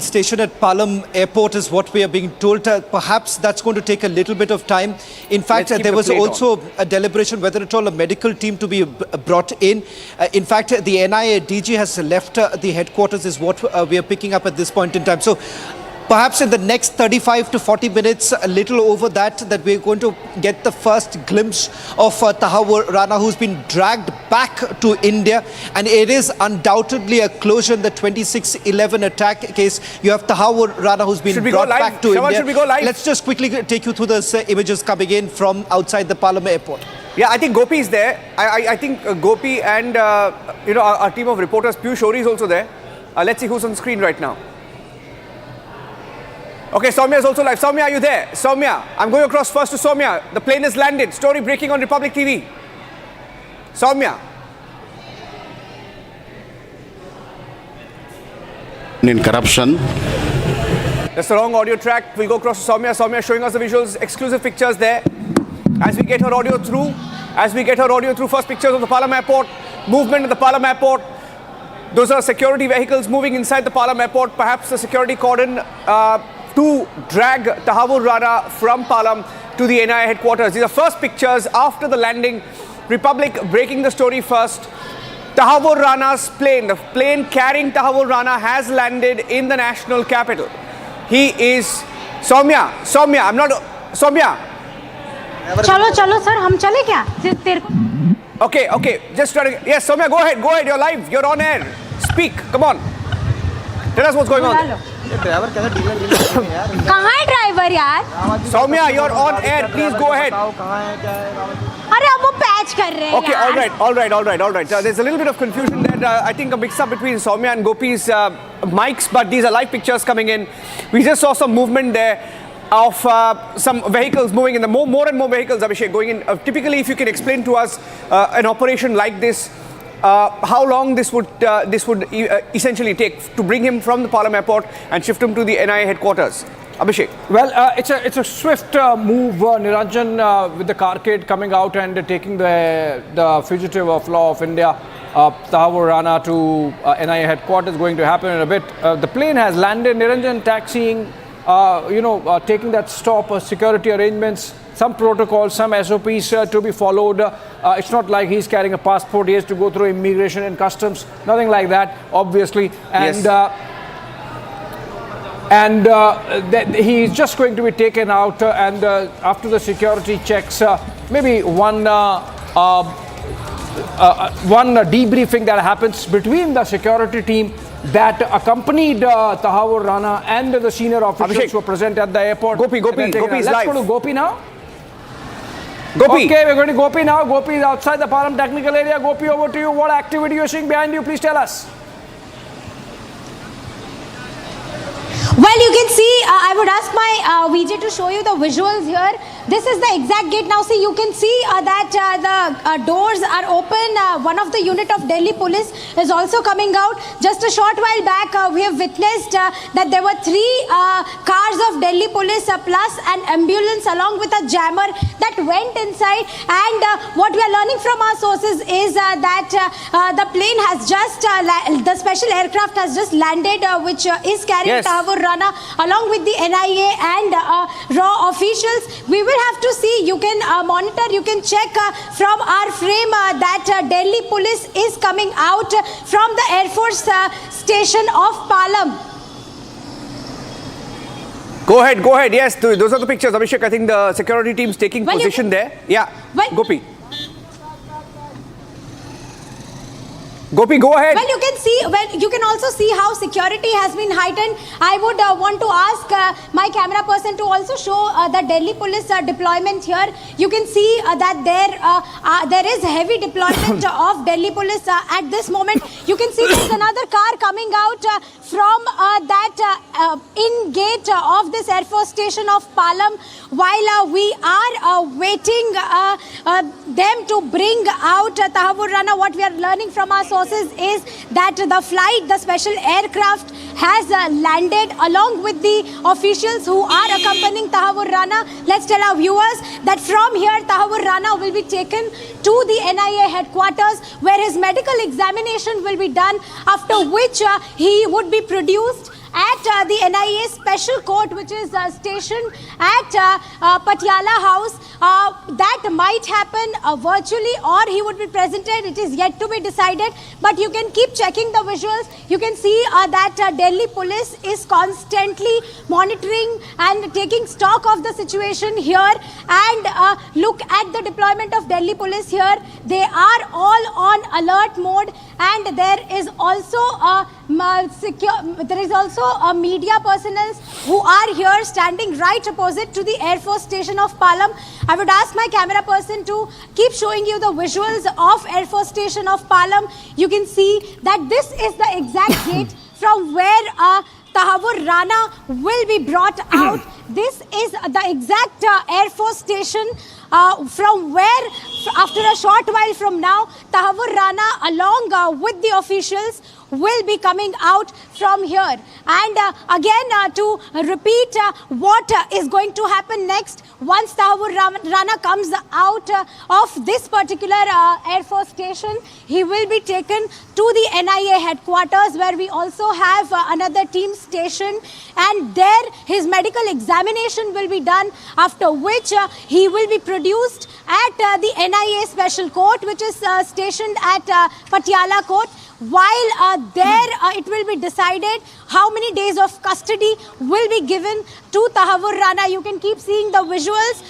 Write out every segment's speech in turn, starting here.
Station at Palam airport is what we are being told. Perhaps that's going to take a little bit of time. In fact, there was also a deliberation whether at all a medical team to be brought in. In fact, the NIA DG has left the headquarters is what we are picking up at this point in time. So perhaps in the next 35 to 40 minutes, a little over that we're going to get the first glimpse of Tahawwur Rana, who's been dragged back to India. And it is undoubtedly a closure in the 26/11 attack case. You have Tahawwur Rana, who's been brought back to India. Should we go live? Let's just quickly take you through the images coming in from outside the Palam airport. Yeah, I think Gopi is there. I think Gopi and our team of reporters, Piyush Shori is also there. Let's see who's on screen right now. Okay, Soumya is also live. Soumya, are you there? Soumya, I'm going across first to Soumya. The plane has landed. Story breaking on Republic TV. Soumya. In corruption. That's the wrong audio track. We'll go across to Soumya. Soumya showing us the visuals, exclusive pictures there. As we get her audio through, first pictures of the Palam airport, movement at the Palam airport. Those are security vehicles moving inside the Palam airport. Perhaps the security cordon to drag Tahawwur Rana from Palam to the NIA headquarters. These are first pictures after the landing. Republic breaking the story first. Tahawwur Rana's plane, the plane carrying Tahawwur Rana, has landed in the national capital. He is Soumya, I'm not Soumya. चलो sir हम चले क्या Okay, just try to, yes, Soumya, go ahead, you're live, you're on air, speak, come on, tell us what's going on. कहाँ है driver यार? Soumya, you're on air, please go ahead. अरे अब वो पैच कर रहे हैं. Okay, all right. There's a little bit of confusion there. I think a mix-up between Soumya and Gopi's mics, but these are live pictures coming in. We just saw some movement there of some vehicles moving in. The more and more vehicles, Abhishek, going in. Typically, if you can explain to us an operation like this, how long this would essentially take to bring him from the Palam airport and shift him to the NIA headquarters? Abhishek. Well, it's a swift move, Niranjan, with the carcade coming out and taking the fugitive of law of India, Tahawwur Rana, to NIA headquarters. Going to happen in a bit. The plane has landed, Niranjan, taxiing, taking that stop, security arrangements, some protocols, some SOPs to be followed. It's not like he's carrying a passport. He has to go through immigration and customs. Nothing like that, obviously. And yes. He's just going to be taken out, and after the security checks, maybe one debriefing that happens between the security team that accompanied Tahawwur Rana and the senior officials Abhishek, who were present at the airport. Gopi is Let's live. go to Gopi now. Gopi. Okay, we're going to Gopi now. Gopi is outside the Palam technical area. Gopi, over to you. What activity you're seeing behind you? Please tell us. Well, you can see, I would ask my VJ to show you the visuals here. This is the exact gate. Now see, you can see that the doors are open. One of the unit of Delhi police is also coming out. Just a short while back, we have witnessed that there were 3 cars of Delhi police plus an ambulance along with a jammer that went inside. And what we are learning from our sources is that the plane has just, the special aircraft has just landed, which is carrying Tahawwur Rana along with the NIA and RAW officials. We will have to see, you can monitor, you can check from our frame that Delhi police is coming out from the Air Force station of Palam. Go ahead. Yes, those are the pictures. Abhishek, I think the security team's taking position there. Yeah, Gopi. Gopi, go ahead. Well, you can also see how security has been heightened. I would want to ask my camera person to also show the Delhi police deployment here. You can see that there is heavy deployment of Delhi police at this moment. You can see there's another car coming out from that in gate of this Air Force station of Palam, while we are waiting them to bring out Tahawwur Rana. What we are learning from our sources is that the special aircraft has landed along with the officials who are accompanying Tahawwur Rana. Let's tell our viewers that from here Tahawwur Rana will be taken to the NIA headquarters, where his medical examination will be done, after which he would be produced at the NIA Special Court, which is stationed at Patiala House. That might happen virtually, or he would be presented. It is yet to be decided, but you can keep checking the visuals. You can see that Delhi police is constantly monitoring and taking stock of the situation here. And look at the deployment of Delhi police here. They are all on alert mode, and there is also a media personnel who are here standing right opposite to the Air Force Station of Palam. I would ask my camera person to keep showing you the visuals of Air Force Station of Palam. You can see that this is the exact gate from where Tahawwur Rana will be brought out. This is the exact Air Force Station from where, after a short while from now, Tahawwur Rana along with the officials will be coming out from here. And again, to repeat what is going to happen next, once Tahawwur Rana comes out of this particular Air Force Station, he will be taken to the NIA headquarters, where we also have another team stationed, and there his medical examination will be done, after which he will be produced at the NIA Special Court, which is stationed at Patiala Court. While there it will be decided how many days of custody will be given to Tahawwur Rana. You can keep seeing the visuals.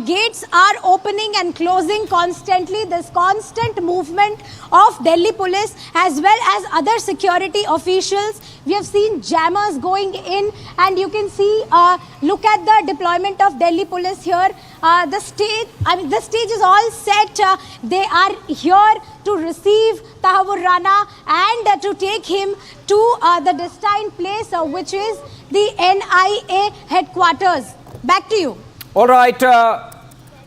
Gates are opening and closing constantly. There's constant movement of Delhi police as well as other security officials. We have seen jammers going in, and you can see, look at the deployment of Delhi police here. The stage is all set. They are here to receive Tahawwur Rana and to take him to the destined place, which is the NIA headquarters. Back to you. All right.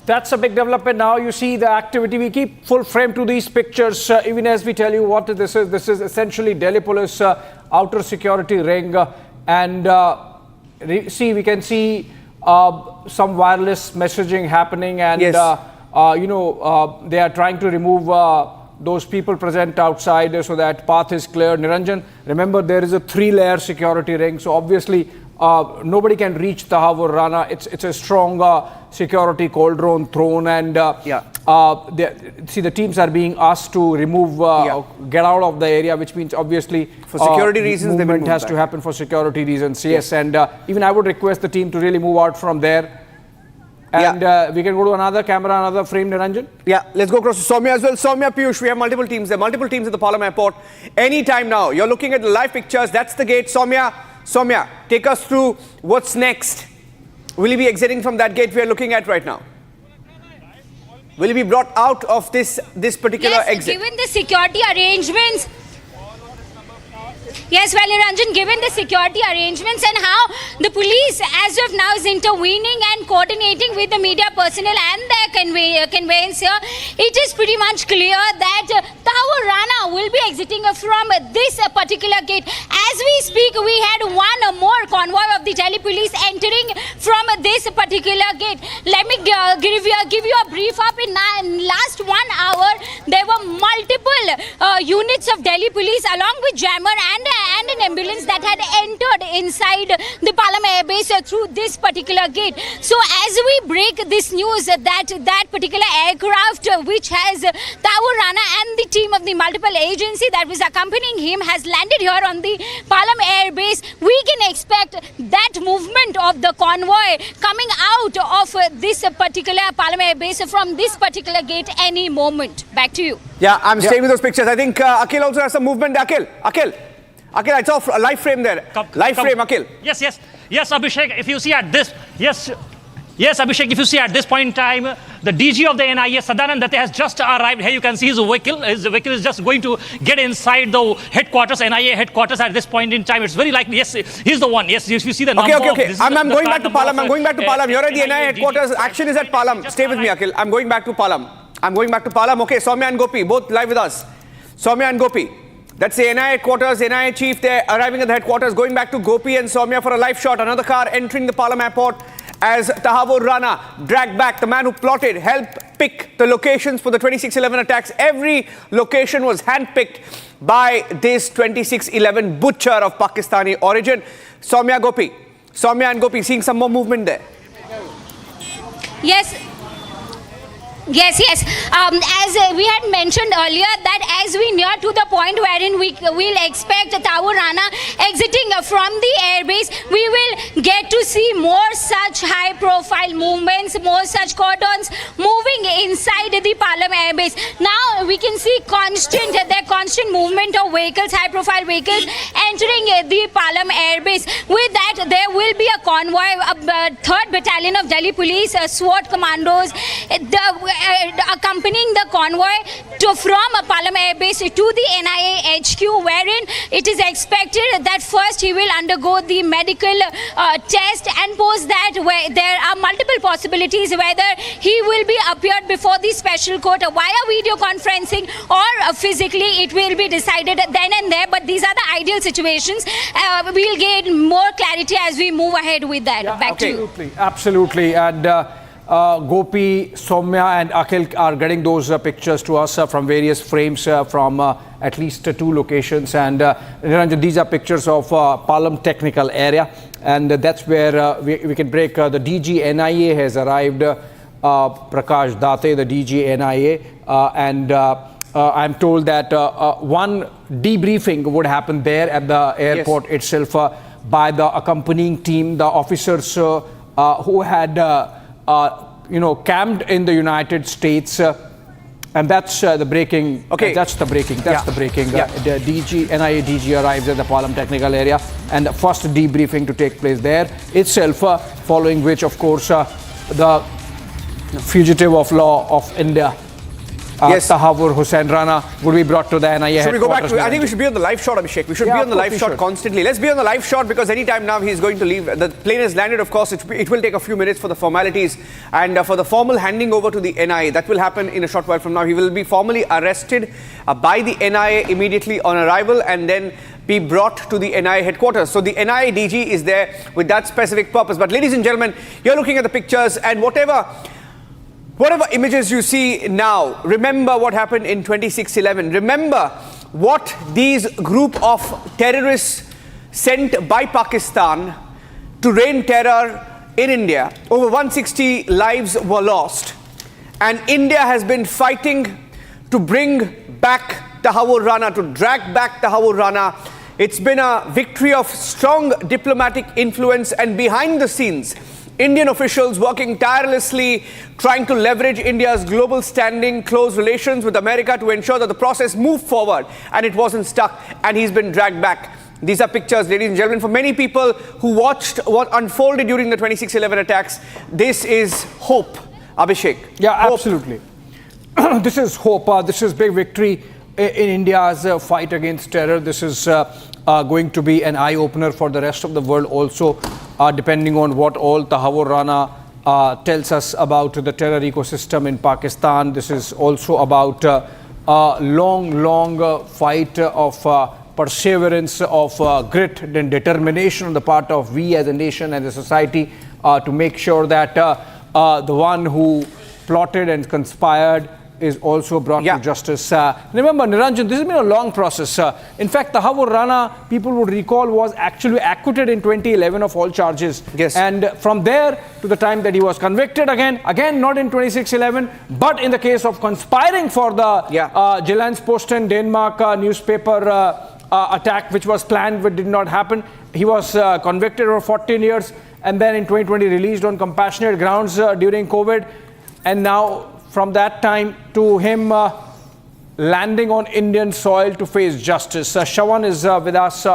That's a big development now. You see the activity. We keep full frame to these pictures, even as we tell you what this is. This is essentially Delhi police outer security ring. And we can see some wireless messaging happening. And, yes. They are trying to remove those people present outside so that path is clear. Niranjan, remember there is a 3-layer security ring. So obviously, nobody can reach Tahawwur Rana. It's a strong security cauldron thrown, and the teams are being asked to remove, get out of the area, which means obviously for security reasons, movement has to happen for security reasons. Yes, and even I would request the team to really move out from there. And we can go to another camera, another frame, Niranjan. Yeah, let's go across to Soumya as well. Soumya, Piyush, we have multiple teams. There are multiple teams at the Palam Airport. Anytime now, you're looking at the live pictures. That's the gate. Soumya, take us through what's next. Will he be exiting from that gate we are looking at right now? Will he be brought out of this particular exit? Given the security arrangements. Yes, well, Niranjan, given the security arrangements and how the police as of now is intervening and coordinating with the media personnel and their conveyance here, it is pretty much clear that Tahawwur Rana will be exiting from this particular gate. As we speak, we had one more convoy of the Delhi police entering from this particular gate. Let me give you a brief up. In last 1 hour, there were multiple units of Delhi police along with jammer and an ambulance that had entered inside the Palam Air Base through this particular gate. So as we break this news that particular aircraft which has Tahawwur Rana and the team of the multiple agency that was accompanying him has landed here on the Palam Air Base, we can expect that movement of the convoy coming out of this particular Palam Air Base from this particular gate any moment. Back to you. Yeah, I'm staying with those pictures. I think Akhil also has some movement. Akhil, I saw a live frame there. Live frame, Akhil. Yes, Abhishek, if you see at this, yes, Abhishek, if you see at this point in time, the DG of the NIA, Sadanand Datte, has just arrived. Here you can see his vehicle. His vehicle is just going to get inside the headquarters, NIA headquarters at this point in time. It's very likely, yes, he's the one. Yes, if you see the number. Okay. I'm going back to Palam. You're at the NIA headquarters. Action is at Palam. Stay with me, Akhil. I'm going back to Palam. Okay, Soumya and Gopi, both live with us. Soumya and Gopi. That's the NIA headquarters, NIA chief. They're arriving at the headquarters, going back to Gopi and Soumya for a live shot. Another car entering the Palam Airport as Tahawwur Rana dragged back, the man who plotted, helped pick the locations for the 26/11 attacks. Every location was handpicked by this 2611 butcher of Pakistani origin. Soumya and Gopi, seeing some more movement there. Yes. Yes. As we had mentioned earlier, that as we near to the point wherein we will expect Tahawwur Rana exiting from the airbase, we will get to see more such high-profile movements, more such cordons moving inside the Palam airbase. Now we can see constant movement of vehicles, high-profile vehicles entering the Palam airbase. With that, there will be a convoy, a 3rd Battalion of Delhi Police, SWAT commandos, accompanying the convoy from Palam Air Base to the NIA HQ, wherein it is expected that first he will undergo the medical test, and post that where there are multiple possibilities whether he will be appeared before the special court via video conferencing or physically. It will be decided then and there, but these are the ideal situations. We'll get more clarity as we move ahead with that. Yeah, Back to you. Absolutely. And Gopi, Soumya and Akhil are getting those pictures to us from various frames from at least 2 locations. And Niranjan, these are pictures of Palam technical area. And that's where we can break. The DG NIA has arrived, Prakash Date, the DG NIA. And I'm told that one debriefing would happen there at the airport itself by the accompanying team, the officers who had camped in the United States, and that's the breaking. Okay, that's the breaking. That's the breaking. The NIA DG arrives at the Palam technical area, and the first debriefing to take place there itself. Following which, of course, the fugitive of law of India, Tahawwur Rana, would be brought to the NIA. Should we go back to? I think we should be on the live shot, Abhishek. We should be on the live shot constantly. Let's be on the live shot, because anytime now he's going to leave. The plane has landed, of course. It will take a few minutes for the formalities and for the formal handing over to the NIA. That will happen in a short while from now. He will be formally arrested by the NIA immediately on arrival, and then be brought to the NIA headquarters. So the NIA DG is there with that specific purpose. But ladies and gentlemen, you're looking at the pictures, and whatever images you see now, remember what happened in 2611. Remember what these group of terrorists sent by Pakistan to rain terror in India. Over 160 lives were lost. And India has been fighting to bring back Tahawwur Rana, to drag back Tahawwur Rana. It's been a victory of strong diplomatic influence, and behind the scenes, Indian officials working tirelessly, trying to leverage India's global standing, close relations with America to ensure that the process moved forward and it wasn't stuck, and he's been dragged back. These are pictures, ladies and gentlemen, for many people who watched what unfolded during the 2611 attacks. This is hope, Abhishek. Yeah, hope. Absolutely. This is hope. This is big victory in India's fight against terror. This is going to be an eye-opener for the rest of the world also, depending on what all Tahawwur Rana tells us about the terror ecosystem in Pakistan. This is also about a long fight of perseverance, of grit and determination on the part of we as a nation and a society to make sure that the one who plotted and conspired is also brought to justice. Remember, Niranjan, this has been a long process. In fact, Tahawwur Rana, people would recall, was actually acquitted in 2011 of all charges. Yes. And from there to the time that he was convicted again not in 2611, but in the case of conspiring for the Jyllands-Posten Denmark newspaper attack, which was planned but did not happen. He was convicted for 14 years and then in 2020 released on compassionate grounds during COVID. And now, from that time to him landing on Indian soil to face justice. Shawan is with us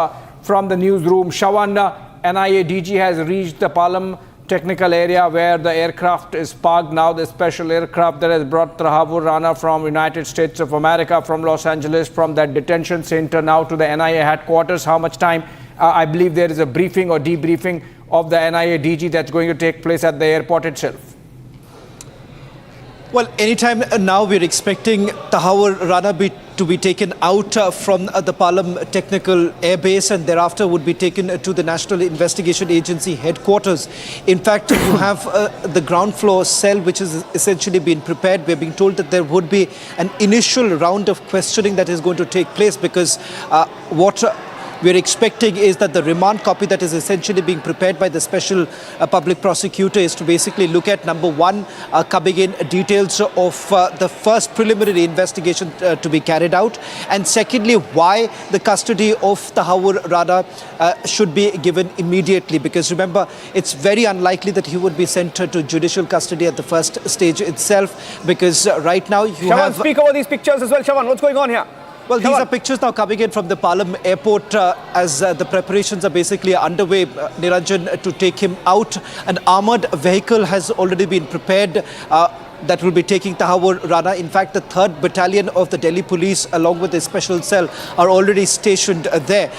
from the newsroom. Shawan, NIA DG has reached the Palam technical area where the aircraft is parked now, the special aircraft that has brought Tahawwur Rana from United States of America, from Los Angeles, from that detention center now to the NIA headquarters. How much time? I believe there is a briefing or debriefing of the NIA DG that's going to take place at the airport itself. Well, anytime now we're expecting Tahawwur Rana to be taken out from the Palam Technical Air Base and thereafter would be taken to the National Investigation Agency headquarters. In fact, you have the ground floor cell which has essentially been prepared. We're being told that there would be an initial round of questioning that is going to take place because what we're expecting is that the remand copy that is essentially being prepared by the special public prosecutor is to basically look at, number one, coming in details of the first preliminary investigation to be carried out, and secondly, why the custody of Tahawwur Rana should be given immediately, because remember, it's very unlikely that he would be sent to judicial custody at the first stage itself, because right now you Shawan, have... speak over these pictures as well. Shawan, what's going on here? Well, these are pictures now coming in from the Palam airport as the preparations are basically underway, Niranjan, to take him out. An armoured vehicle has already been prepared that will be taking Tahawwur Rana. In fact, the 3rd Battalion of the Delhi Police, along with a special cell, are already stationed there.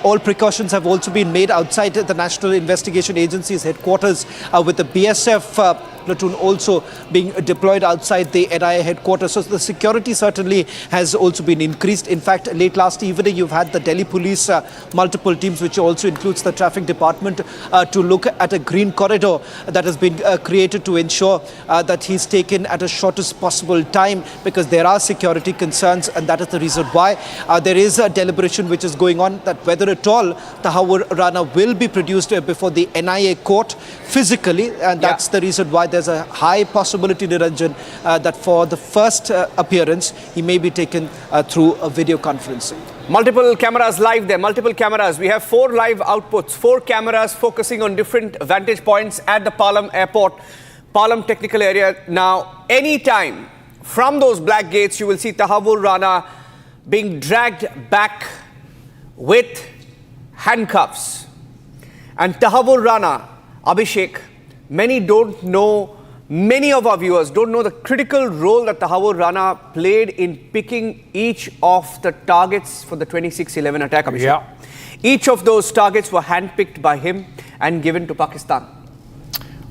All precautions have also been made outside the National Investigation Agency's headquarters, with the BSF platoon also being deployed outside the NIA headquarters. So the security certainly has also been increased. In fact, late last evening, you've had the Delhi Police, multiple teams, which also includes the traffic department, to look at a green corridor that has been created to ensure that he's taken at a shortest possible time, because there are security concerns, and that is the reason why there is a deliberation which is going on that whether at all Tahawwur Rana will be produced before the NIA court physically, and that's the reason why there's a high possibility, Niranjan, that for the first appearance, he may be taken through a video conferencing. Multiple cameras live there, multiple cameras. We have 4 live outputs, 4 cameras focusing on different vantage points at the Palam airport, Palam technical area. Now, anytime from those black gates, you will see Tahawwur Rana being dragged back with handcuffs. And Tahawwur Rana, Abhishek, many don't know, many of our viewers don't know the critical role that Tahawwur Rana played in picking each of the targets for the 26/11 attack, Abhishek. Yeah. Each of those targets were handpicked by him and given to Pakistan.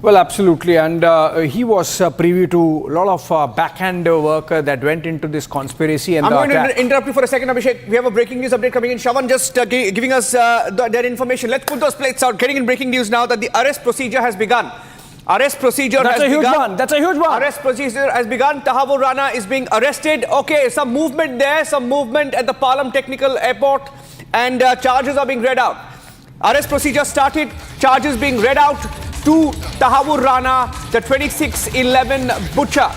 Well, absolutely. And he was privy to a lot of backhand work that went into this conspiracy. And I'm going to interrupt you for a second, Abhishek. We have a breaking news update coming in. Shawan just giving us their information. Let's put those plates out. Getting in breaking news now that the arrest procedure has begun. Arrest procedure That's has a huge begun. one. That's a huge one. Arrest procedure has begun. Tahawwur Rana is being arrested. Okay, some movement there, some movement at the Palam Technical Airport, and charges are being read out. Arrest procedure started. Charges being read out to Tahawwur Rana, the 26/11 butcher.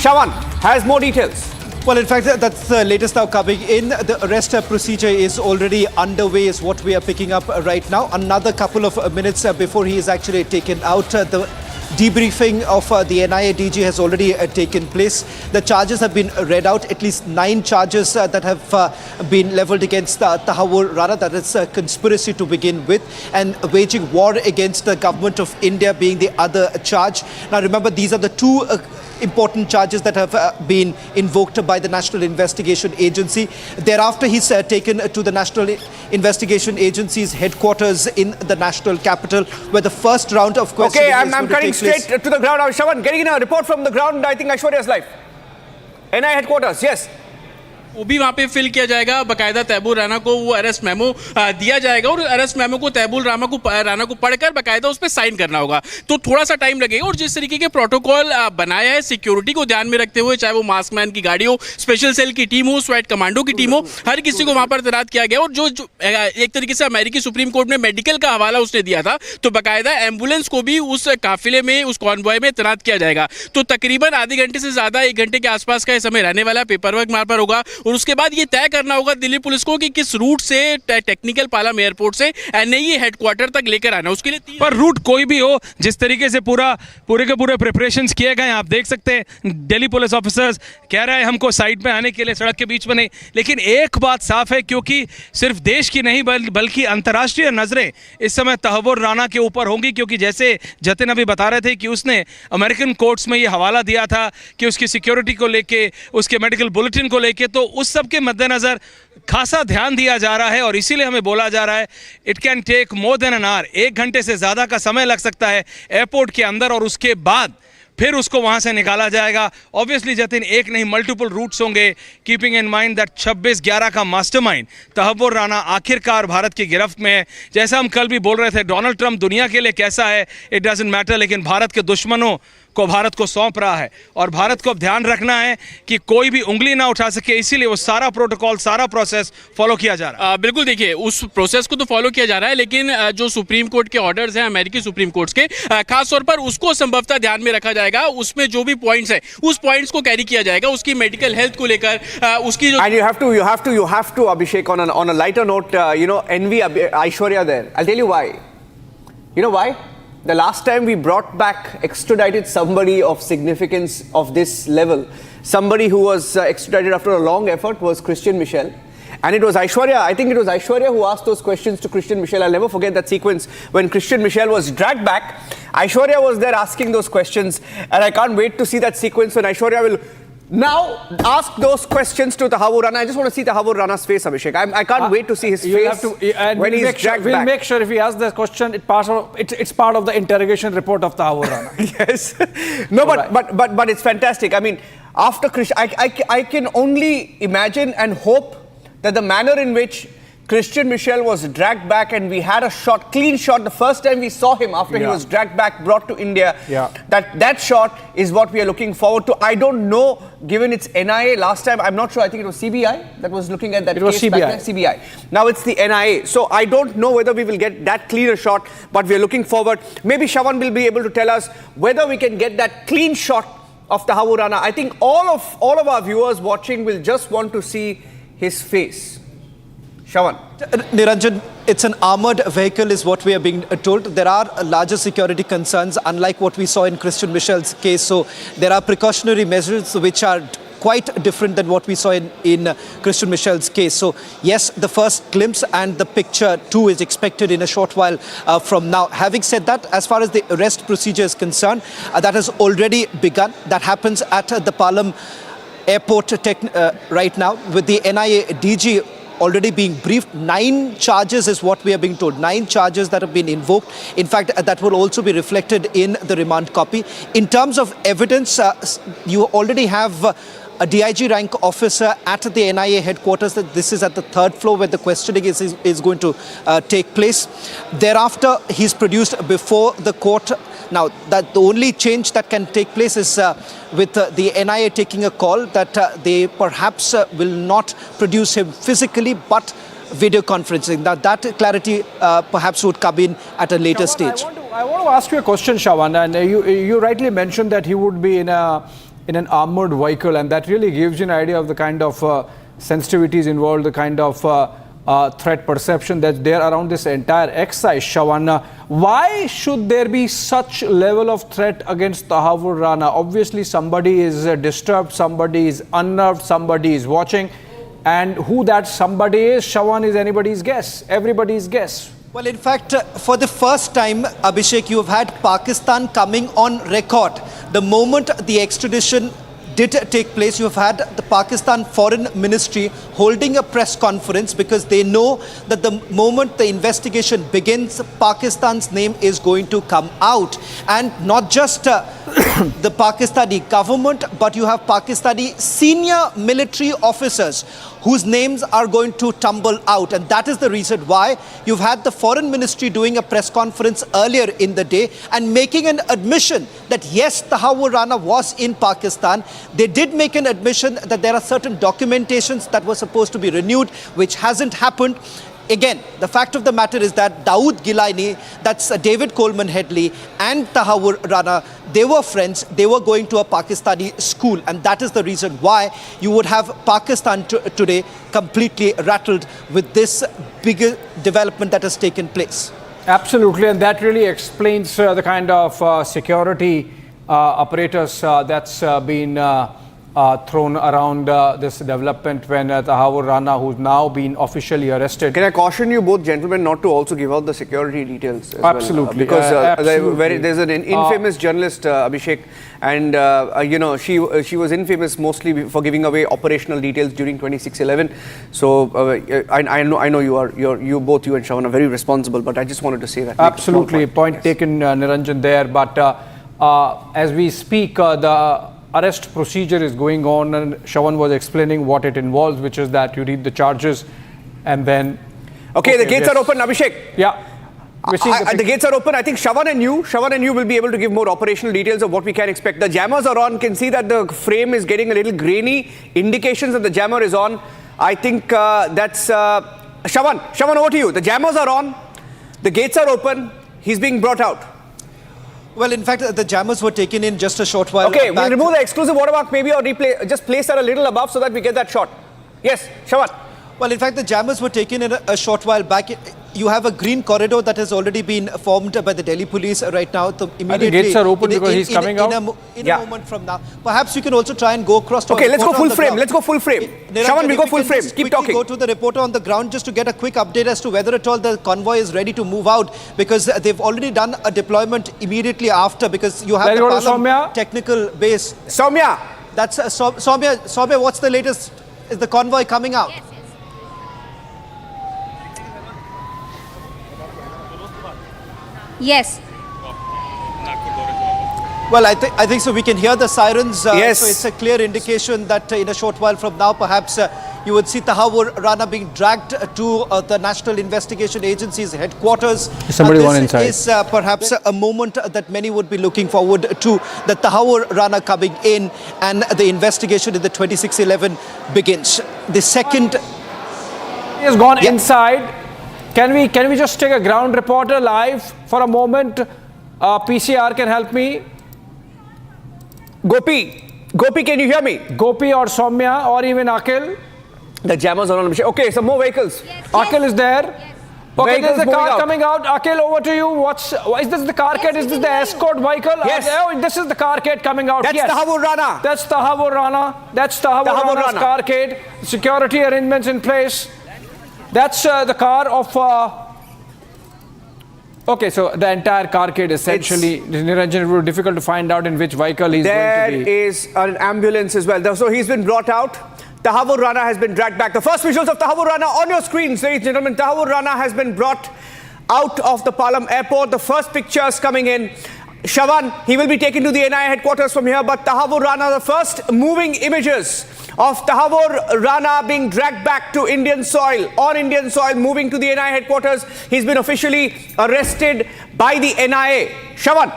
Shawan has more details. Well, in fact, that's the latest now coming in. The arrest procedure is already underway, is what we are picking up right now. Another couple of minutes before he is actually taken out. The debriefing of the NIA DG has already taken place. The charges have been read out, at least 9 charges that have been leveled against Tahawwur Rana. That is conspiracy to begin with, and waging war against the government of India being the other charge. Now remember, these are the 2 important charges that have been invoked by the National Investigation Agency. Thereafter, he's taken to the National Investigation Agency's headquarters in the national capital, where the first round of questioning Okay, is I'm cutting straight to the ground. Shawan, getting in a report from the ground. I think Aishwarya's live. NIA headquarters, yes. वो भी वहाँ पे fill किया जाएगा, बाकायदा तहव्वुर राना को वो arrest memo दिया जाएगा और अरेस्ट मेमो को तहव्वुर राना को पढ़कर बाकायदा उस पर साइन करना होगा, तो थोड़ा सा टाइम लगेगा। और जिस तरीके के प्रोटोकॉल बनाया है सिक्योरिटी को ध्यान में रखते हुए, चाहे वो मास्क मैन की गाड़ी हो, स्पेशल सेल की टीम हो, स्वैट कमांडो की टीम हो, हर किसी को वहाँ पर तैनात किया गया। और जो एक तरीके से अमेरिकी सुप्रीम कोर्ट में मेडिकल का हवाला उसने दिया था, तो बाकायदा एम्बुलेंस को भी उस काफिले में, उस कॉन्वॉय में तैनात किया जाएगा। तो तकरीबन आधे घंटे से ज़्यादा, 1 घंटे के आसपास का समय रहने वाला, पेपर वर्क वहाँ पर होगा। और उसके बाद ये करना होगा दिल्ली पुलिस को कि किस रूट से टेक्निकल पालम एयरपोर्ट से एनआईए हेडक्वार्टर तक लेकर आना। उसके लिए पर रूट कोई भी हो, जिस तरीके से पूरे के पूरे प्रिपरेशंस किए गए, आप देख सकते हैं दिल्ली पुलिस ऑफिसर्स कह रहे हैं हमको साइड पे आने के लिए, सड़क के बीच में नहीं। लेकिन एक बात साफ है, क्योंकि सिर्फ देश की नहीं बल्कि अंतर्राष्ट्रीय नजरें इस समय तहव्वुर राना के ऊपर होंगी, क्योंकि जैसे जतिन अभी बता रहे थे कि उसने अमेरिकन कोर्ट्स में ये हवाला दिया था कि उसकी सिक्योरिटी को लेके, उसके मेडिकल बुलेटिन को लेके, तो उस सब के मद्देनजर खासा ध्यान दिया जा रहा है। और इसीलिए हमें बोला जा रहा है it can take more than an hour, 1 घंटे से ज़्यादा का समय लग सकता है एयरपोर्ट के अंदर, और उसके बाद फिर उसको वहाँ से निकाला जाएगा। ऑब्वियसली जतिन, एक नहीं मल्टीपल रूट्स होंगे, कीपिंग इन माइंड दैट 26/11 का मास्टरमाइंड तहव्वुर राना आखिरकार भारत की गिरफ्त में है। जैसा हम कल भी बोल रहे थे, डोनाल्ड ट्रंप दुनिया के लिए कैसा है इट डजंट मैटर, लेकिन भारत के दुश्मनों को भारत को सौंप रहा है और भारत को अब ध्यान रखना है कि कोई भी उंगली ना उठा सके, इसीलिए वो सारा प्रोटोकॉल, सारा प्रोसेस फॉलो किया जा रहा है। बिल्कुल, देखिए उस प्रोसेस को तो फॉलो किया जा रहा है, लेकिन जो सुप्रीम कोर्ट के ऑर्डर्स हैं अमेरिकी सुप्रीम कोर्ट्स के, खास तौर पर उसको संभवतः ध्यान में रखा जाएगा। उसमें जो भी पॉइंट्स है उस पॉइंट्स को कैरी किया जाएगा, उसकी मेडिकल हेल्थ को लेकर, उसकी जो And you have to Abhishek, on a lighter note, envy Aishwarya there. I'll tell you why. You know why? The last time we brought back, extradited somebody of significance of this level, somebody who was extradited after a long effort, was Christian Michel. And it was Aishwarya, I think it was Aishwarya who asked those questions to Christian Michel. I'll never forget that sequence when Christian Michel was dragged back. Aishwarya was there asking those questions, and I can't wait to see that sequence when Aishwarya will now ask those questions to Tahawwur Rana. I just want to see Tahawwur Rana's face, Abhishek. I can't wait to see his face when he's dragged back. We'll make sure if he asks that question, it's part of the interrogation report of Tahawwur Rana. Yes. No, but it's fantastic. I mean, after Christian, I can only imagine and hope that the manner in which Christian Michel was dragged back and we had a shot, clean shot, the first time we saw him after he was dragged back, brought to India. Yeah. That shot is what we are looking forward to. I don't know, given it's NIA, last time, I'm not sure, I think it was CBI that was looking at that case. It was CBI. Back then, CBI. Now it's the NIA. So I don't know whether we will get that cleaner shot, but we are looking forward. Maybe Shawan will be able to tell us whether we can get that clean shot of Tahawwur Rana. I think all of our viewers watching will just want to see his face. Shawan. Niranjan, it's an armored vehicle is what we are being told. There are larger security concerns, unlike what we saw in Christian Michel's case. So there are precautionary measures which are quite different than what we saw in Christian Michel's case. So yes, the first glimpse and the picture too is expected in a short while from now. Having said that, as far as the arrest procedure is concerned, that has already begun. That happens at the Palam airport right now, with the NIA DG already being briefed. 9 charges is what we are being told. 9 charges that have been invoked. In fact, that will also be reflected in the remand copy. In terms of evidence, you already have a DIG rank officer at the NIA headquarters. This is at the 3rd floor where the questioning is going to take place. Thereafter, he's produced before the court. Now, that the only change that can take place is with the NIA taking a call that they perhaps will not produce him physically, but video conferencing. Now, that clarity perhaps would come in at a later stage. I want to ask you a question, Shawan, and you rightly mentioned that he would be in an armored vehicle, and that really gives you an idea of the kind of sensitivities involved, the kind of threat perception that's there around this entire exercise. Shawan, why should there be such level of threat against Tahawwur Rana? Obviously, somebody is disturbed, somebody is unnerved, somebody is watching, and who that somebody is, Shawan, is anybody's guess, everybody's guess. Well, in fact, for the first time, Abhishek, you have had Pakistan coming on record. The moment the extradition did take place, you have had the Pakistan Foreign Ministry holding a press conference because they know that the moment the investigation begins, Pakistan's name is going to come out. And not just the Pakistani government, but you have Pakistani senior military officers whose names are going to tumble out. And that is the reason why you've had the Foreign Ministry doing a press conference earlier in the day and making an admission that yes, Tahawwur Rana was in Pakistan. They did make an admission that there are certain documentations that were supposed to be renewed, which hasn't happened. Again, the fact of the matter is that Dawood Gilaini, that's David Coleman Headley, and Tahawwur Rana, they were friends. They were going to a Pakistani school, and that is the reason why you would have Pakistan today completely rattled with this bigger development that has taken place. Absolutely, and that really explains the kind of security apparatus that's been thrown around this development when Tahawwur Rana, who's now been officially arrested. Can I caution you both gentlemen not to also give out the security details as absolutely. Well? Because Absolutely. There's an infamous journalist, Abhishek, and she was infamous mostly for giving away operational details during 26/11. So I know you both, you and Shawan, are very responsible, but I just wanted to say that. Absolutely, point taken, Niranjan, there. But As we speak, the arrest procedure is going on, and Shravan was explaining what it involves, which is that you read the charges and then... Okay, the gates are open, Abhishek. Yeah. The gates are open. I think Shravan and you will be able to give more operational details of what we can expect. The jammers are on. Can see that the frame is getting a little grainy. Indications that the jammer is on. I think that's... Shravan, over to you. The jammers are on. The gates are open. He's being brought out. Well, in fact, the jammers were taken in just a short while Okay, back. we'll remove the exclusive watermark maybe, or replay. Just place that a little above so that we get that shot. Yes, Shravan. Well, in fact, the jammers were taken in a short while back. You have a green corridor that has already been formed by the Delhi police right now. So immediately, the gates are open because he's coming out. In a moment from now. Perhaps you can also try and go across to... Okay, let's go full frame. Let's go full frame. Shravan, we'll go full frame. Keep talking. Go to the reporter on the ground just to get a quick update as to whether at all the convoy is ready to move out, because they've already done a deployment immediately after, because you have the Palam technical base. Soumya. That's Soumya, what's the latest? Is the convoy coming out? Yes. Well, I think so. We can hear the sirens. Yes. So it's a clear indication that in a short while from now, perhaps you would see Tahawwur Rana being dragged to the National Investigation Agency's headquarters. Somebody went inside. This is perhaps a moment that many would be looking forward to. The Tahawwur Rana coming in and the investigation in the 2611 begins. The second... He has gone inside. Can we just take a ground reporter live for a moment? PCR can help me. Gopi, can you hear me? Gopi or Soumya or even Akhil. The jammers are on. Okay, some more vehicles. Yes. Akhil is there. Okay, there's a car coming out. Akhil, over to you. Is this the carcade? Is this the escort vehicle? Yes. Oh, this is the carcade coming out. That's Tahawwur Rana. That's Tahawwur Rana. That's Tahawwur Rana's carcade. Security arrangements in place. That's the car of... Okay, so the entire carcade essentially, Niranjan, it would be difficult to find out in which vehicle he's going to be. There is an ambulance as well. So he's been brought out. Tahawwur Rana has been dragged back. The first visuals of Tahawwur Rana on your screens, ladies and gentlemen. Tahawwur Rana has been brought out of the Palam airport. The first pictures coming in. Shravan, he will be taken to the NIA headquarters from here, but Tahawwur Rana, the first moving images of Tahawwur Rana being dragged back to Indian soil, on Indian soil, moving to the NIA headquarters. He's been officially arrested by the NIA. Shravan.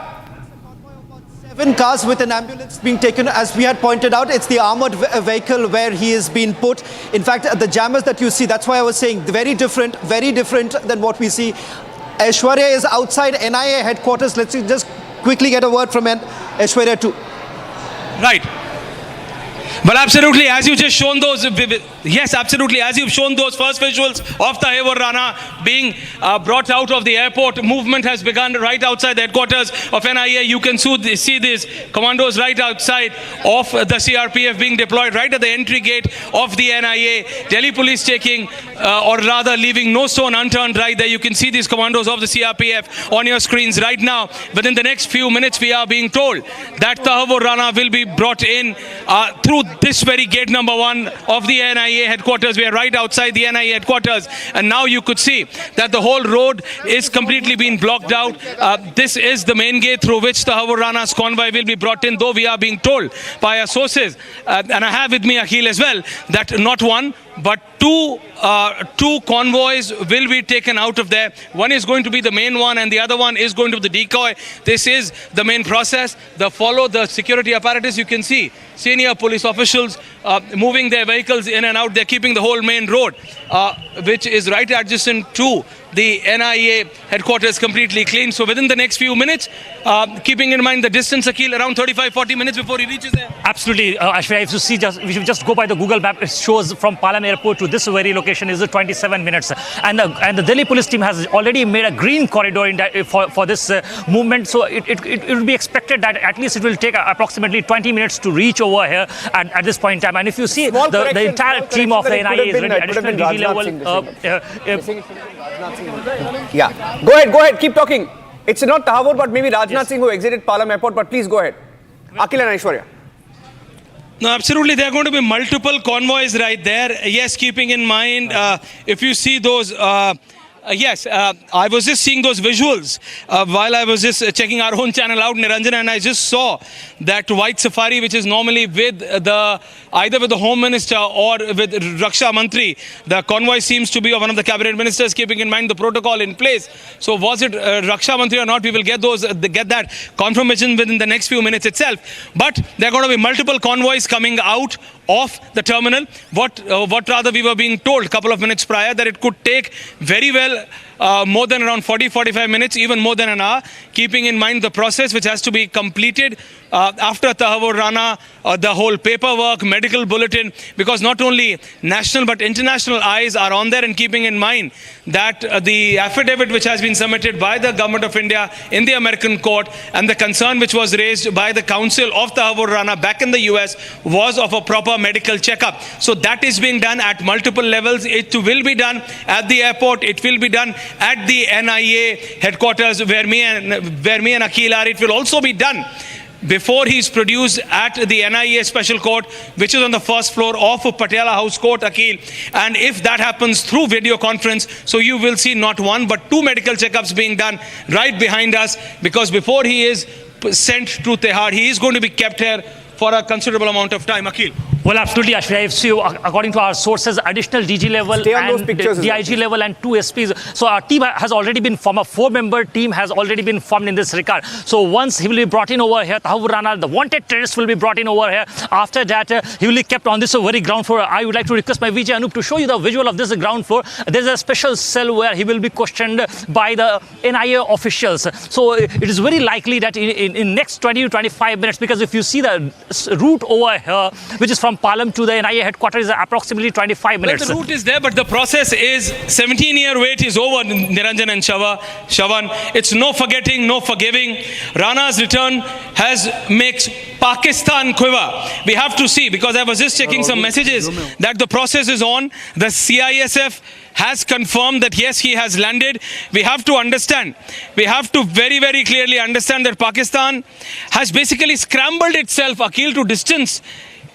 7 cars with an ambulance being taken. As we had pointed out, it's the armored vehicle where he is being put. In fact, the jammers that you see, that's why I was saying, very different than what we see. Aishwarya is outside NIA headquarters. Let's just quickly get a word from Aishwarya too. Right. Well, absolutely, as you've just shown those, yes, absolutely, as you've shown those first visuals of Tahawwur Rana being brought out of the airport, movement has begun right outside the headquarters of NIA. You can see these commandos right outside of the CRPF being deployed right at the entry gate of the NIA. Delhi police taking, or rather leaving no stone unturned right there. You can see these commandos of the CRPF on your screens right now. Within the next few minutes, we are being told that Tahawwur Rana will be brought in through this very gate number 1 of the NIA headquarters. We are right outside the NIA headquarters, and now you could see that the whole road is completely being blocked out. This is the main gate through which Tahawwur Rana's convoy will be brought in, though we are being told by our sources, and I have with me Akhil as well, that not one but two convoys will be taken out of there. One is going to be the main one and the other one is going to be the decoy. This is the main process. The security apparatus, you can see senior police officials moving their vehicles in and out. They're keeping the whole main road, which is right adjacent to the NIA headquarters, completely clean. So within the next few minutes, keeping in mind the distance, Akhil, around 35-40 minutes before he reaches there. Absolutely, Ashwin, if you see, if you just go by the Google map, it shows from Palam airport to this very location is 27 minutes. And the Delhi police team has already made a green corridor in that, for this movement. So it will be expected that at least it will take approximately 20 minutes to reach over here at this point in time. And if you see, the entire team of the NIA is ready, additional DG level. Yeah, go ahead, keep talking. It's not Tahawwur, but maybe Rajnath Singh who exited Palam airport, but please go ahead. Akhil and Aishwarya. No, absolutely. There are going to be multiple convoys right there. Yes, keeping in mind, if you see those Yes, I was just seeing those visuals while I was just checking our own channel out, Niranjan, and I just saw that white safari, which is normally with either with the Home Minister or with Raksha Mantri. The convoy seems to be of one of the cabinet ministers, keeping in mind the protocol in place. So was it Raksha Mantri or not? We will get that confirmation within the next few minutes itself. But there are going to be multiple convoys coming out of the terminal. What rather we were being told a couple of minutes prior that it could take very well more than around 40-45 minutes, even more than an hour, keeping in mind the process which has to be completed after Tahawwur Rana, the whole paperwork, medical bulletin, because not only national but international eyes are on there, and keeping in mind that the affidavit which has been submitted by the government of India in the American court and the concern which was raised by the counsel of Tahawwur Rana back in the US was of a proper medical checkup. So that is being done at multiple levels. It will be done at the airport. It will be done at the NIA headquarters where me and Akhil are. It will also be done before he is produced at the NIA Special Court, which is on the first floor of Patiala House Court, Akhil. And if that happens through video conference, so you will see not one but two medical checkups being done right behind us, because before he is sent to Tihar, he is going to be kept here for a considerable amount of time. Akhil. Well, absolutely, Ashwin. So, according to our sources, additional DG level and DIG level and 2 SPs. So our team has already been formed, a 4-member team has already been formed in this regard. So once he will be brought in over here, Tahawwur Rana, the wanted terrorist, will be brought in over here. After that, he will be kept on this very ground floor. I would like to request my VJ Anup to show you the visual of this ground floor. There's a special cell where he will be questioned by the NIA officials. So it is very likely that in next 20 to 25 minutes, because if you see the route over here, which is from Palam to the NIA headquarters, is approximately 25 minutes. Well, the route is there, but the process is 17-year wait is over, Niranjan and Shavan. It's no forgetting, no forgiving. Rana's return makes Pakistan quiver. We have to see, because I was just checking some messages that the process is on. The CISF has confirmed that yes, he has landed. We have to understand, we have to very, very clearly understand that Pakistan has basically scrambled itself, Akhil, to distance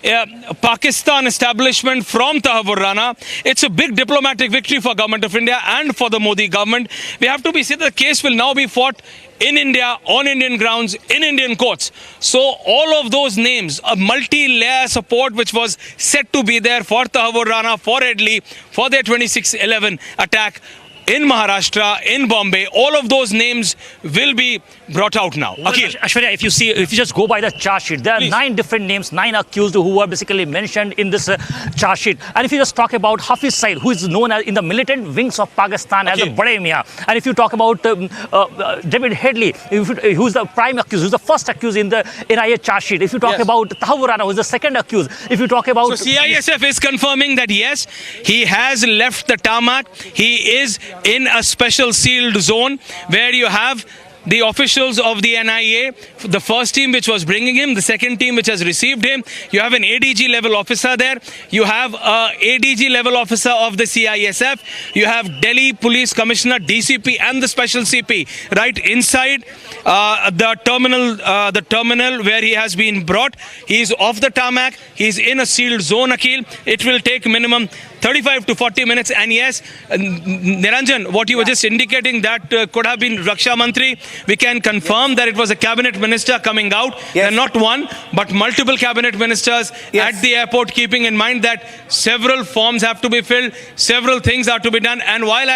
Pakistan establishment from Tahawwur Rana. It's a big diplomatic victory for government of India and for the Modi government. We have to be said that the case will now be fought in India, on Indian grounds, in Indian courts. So all of those names, a multi-layer support which was set to be there for Tahawwur Rana, for Headley, for their 26/11 attack in Maharashtra, in Bombay, all of those names will be brought out now. Well, Ashwarya, if you just go by the charge sheet, there are 9 different names, 9 accused who were basically mentioned in this charge sheet. And if you just talk about Hafiz Saeed, who is known as in the militant wings of Pakistan as a Bade Mian, and if you talk about David Headley, who's the prime accused, who's the first accused in the NIA charge sheet. If you talk about Tahawwur Rana, who's the second accused. If you talk about... So CISF is confirming that yes, he has left the tarmac. He is in a special sealed zone where you have the officials of the NIA, the first team which was bringing him, the second team which has received him. You have an ADG level officer there. You have a ADG level officer of the CISF. You have Delhi Police Commissioner, DCP and the special CP right inside the terminal where he has been brought. He is off the tarmac. He is in a sealed zone, Akhil. It will take minimum 35 to 40 minutes. And yes, Niranjan, what you were just indicating, that could have been Raksha Mantri. We can confirm that it was a cabinet minister coming out. And not one, but multiple cabinet ministers at the airport, keeping in mind that several forms have to be filled, several things are to be done. And while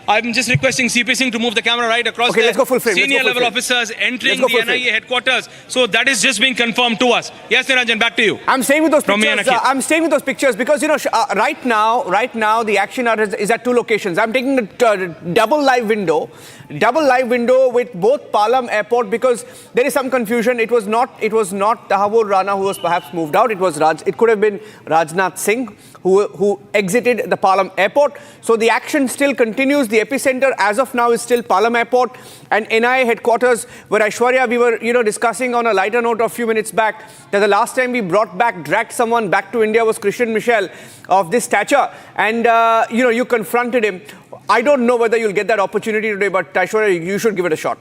I'm just requesting CP Singh to move the camera right across let's go full frame. Senior level officers entering the NIA headquarters. So that is just being confirmed to us. Yes, Niranjan, back to you. I'm staying with those pictures. I'm staying with those pictures because, you know, right now the action is at 2 locations. I'm taking the double live window with both Palam Airport, because there is some confusion. It was not Tahawwur Rana who was perhaps moved out. It could have been Rajnath Singh who exited the Palam Airport. So the action still continues. The epicenter as of now is still Palam Airport and NIA headquarters, where Aishwarya, we were discussing on a lighter note a few minutes back that the last time we dragged someone back to India was Christian Michel of this stature, and you confronted him. I don't know whether you'll get that opportunity today, but Aishwarya, you should give it a shot.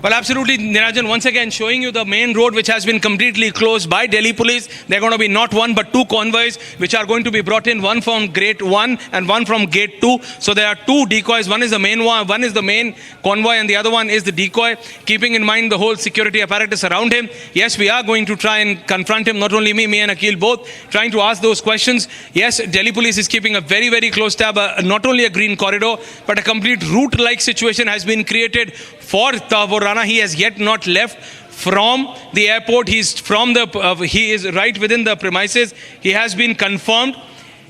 Well, absolutely, Niranjan. Once again, showing you the main road which has been completely closed by Delhi police. There are going to be not one but two convoys which are going to be brought in, one from Gate 1 and one from Gate 2. So there are two decoys. One is the main one is the main convoy and the other one is the decoy, keeping in mind the whole security apparatus around him. Yes, we are going to try and confront him, not only me and Akhil both, trying to ask those questions. Yes, Delhi police is keeping a very, very close tab, not only a green corridor, but a complete route-like situation has been created for Tahawwur Rana. He has yet not left from the airport. He's from the he is right within the premises. He has been confirmed.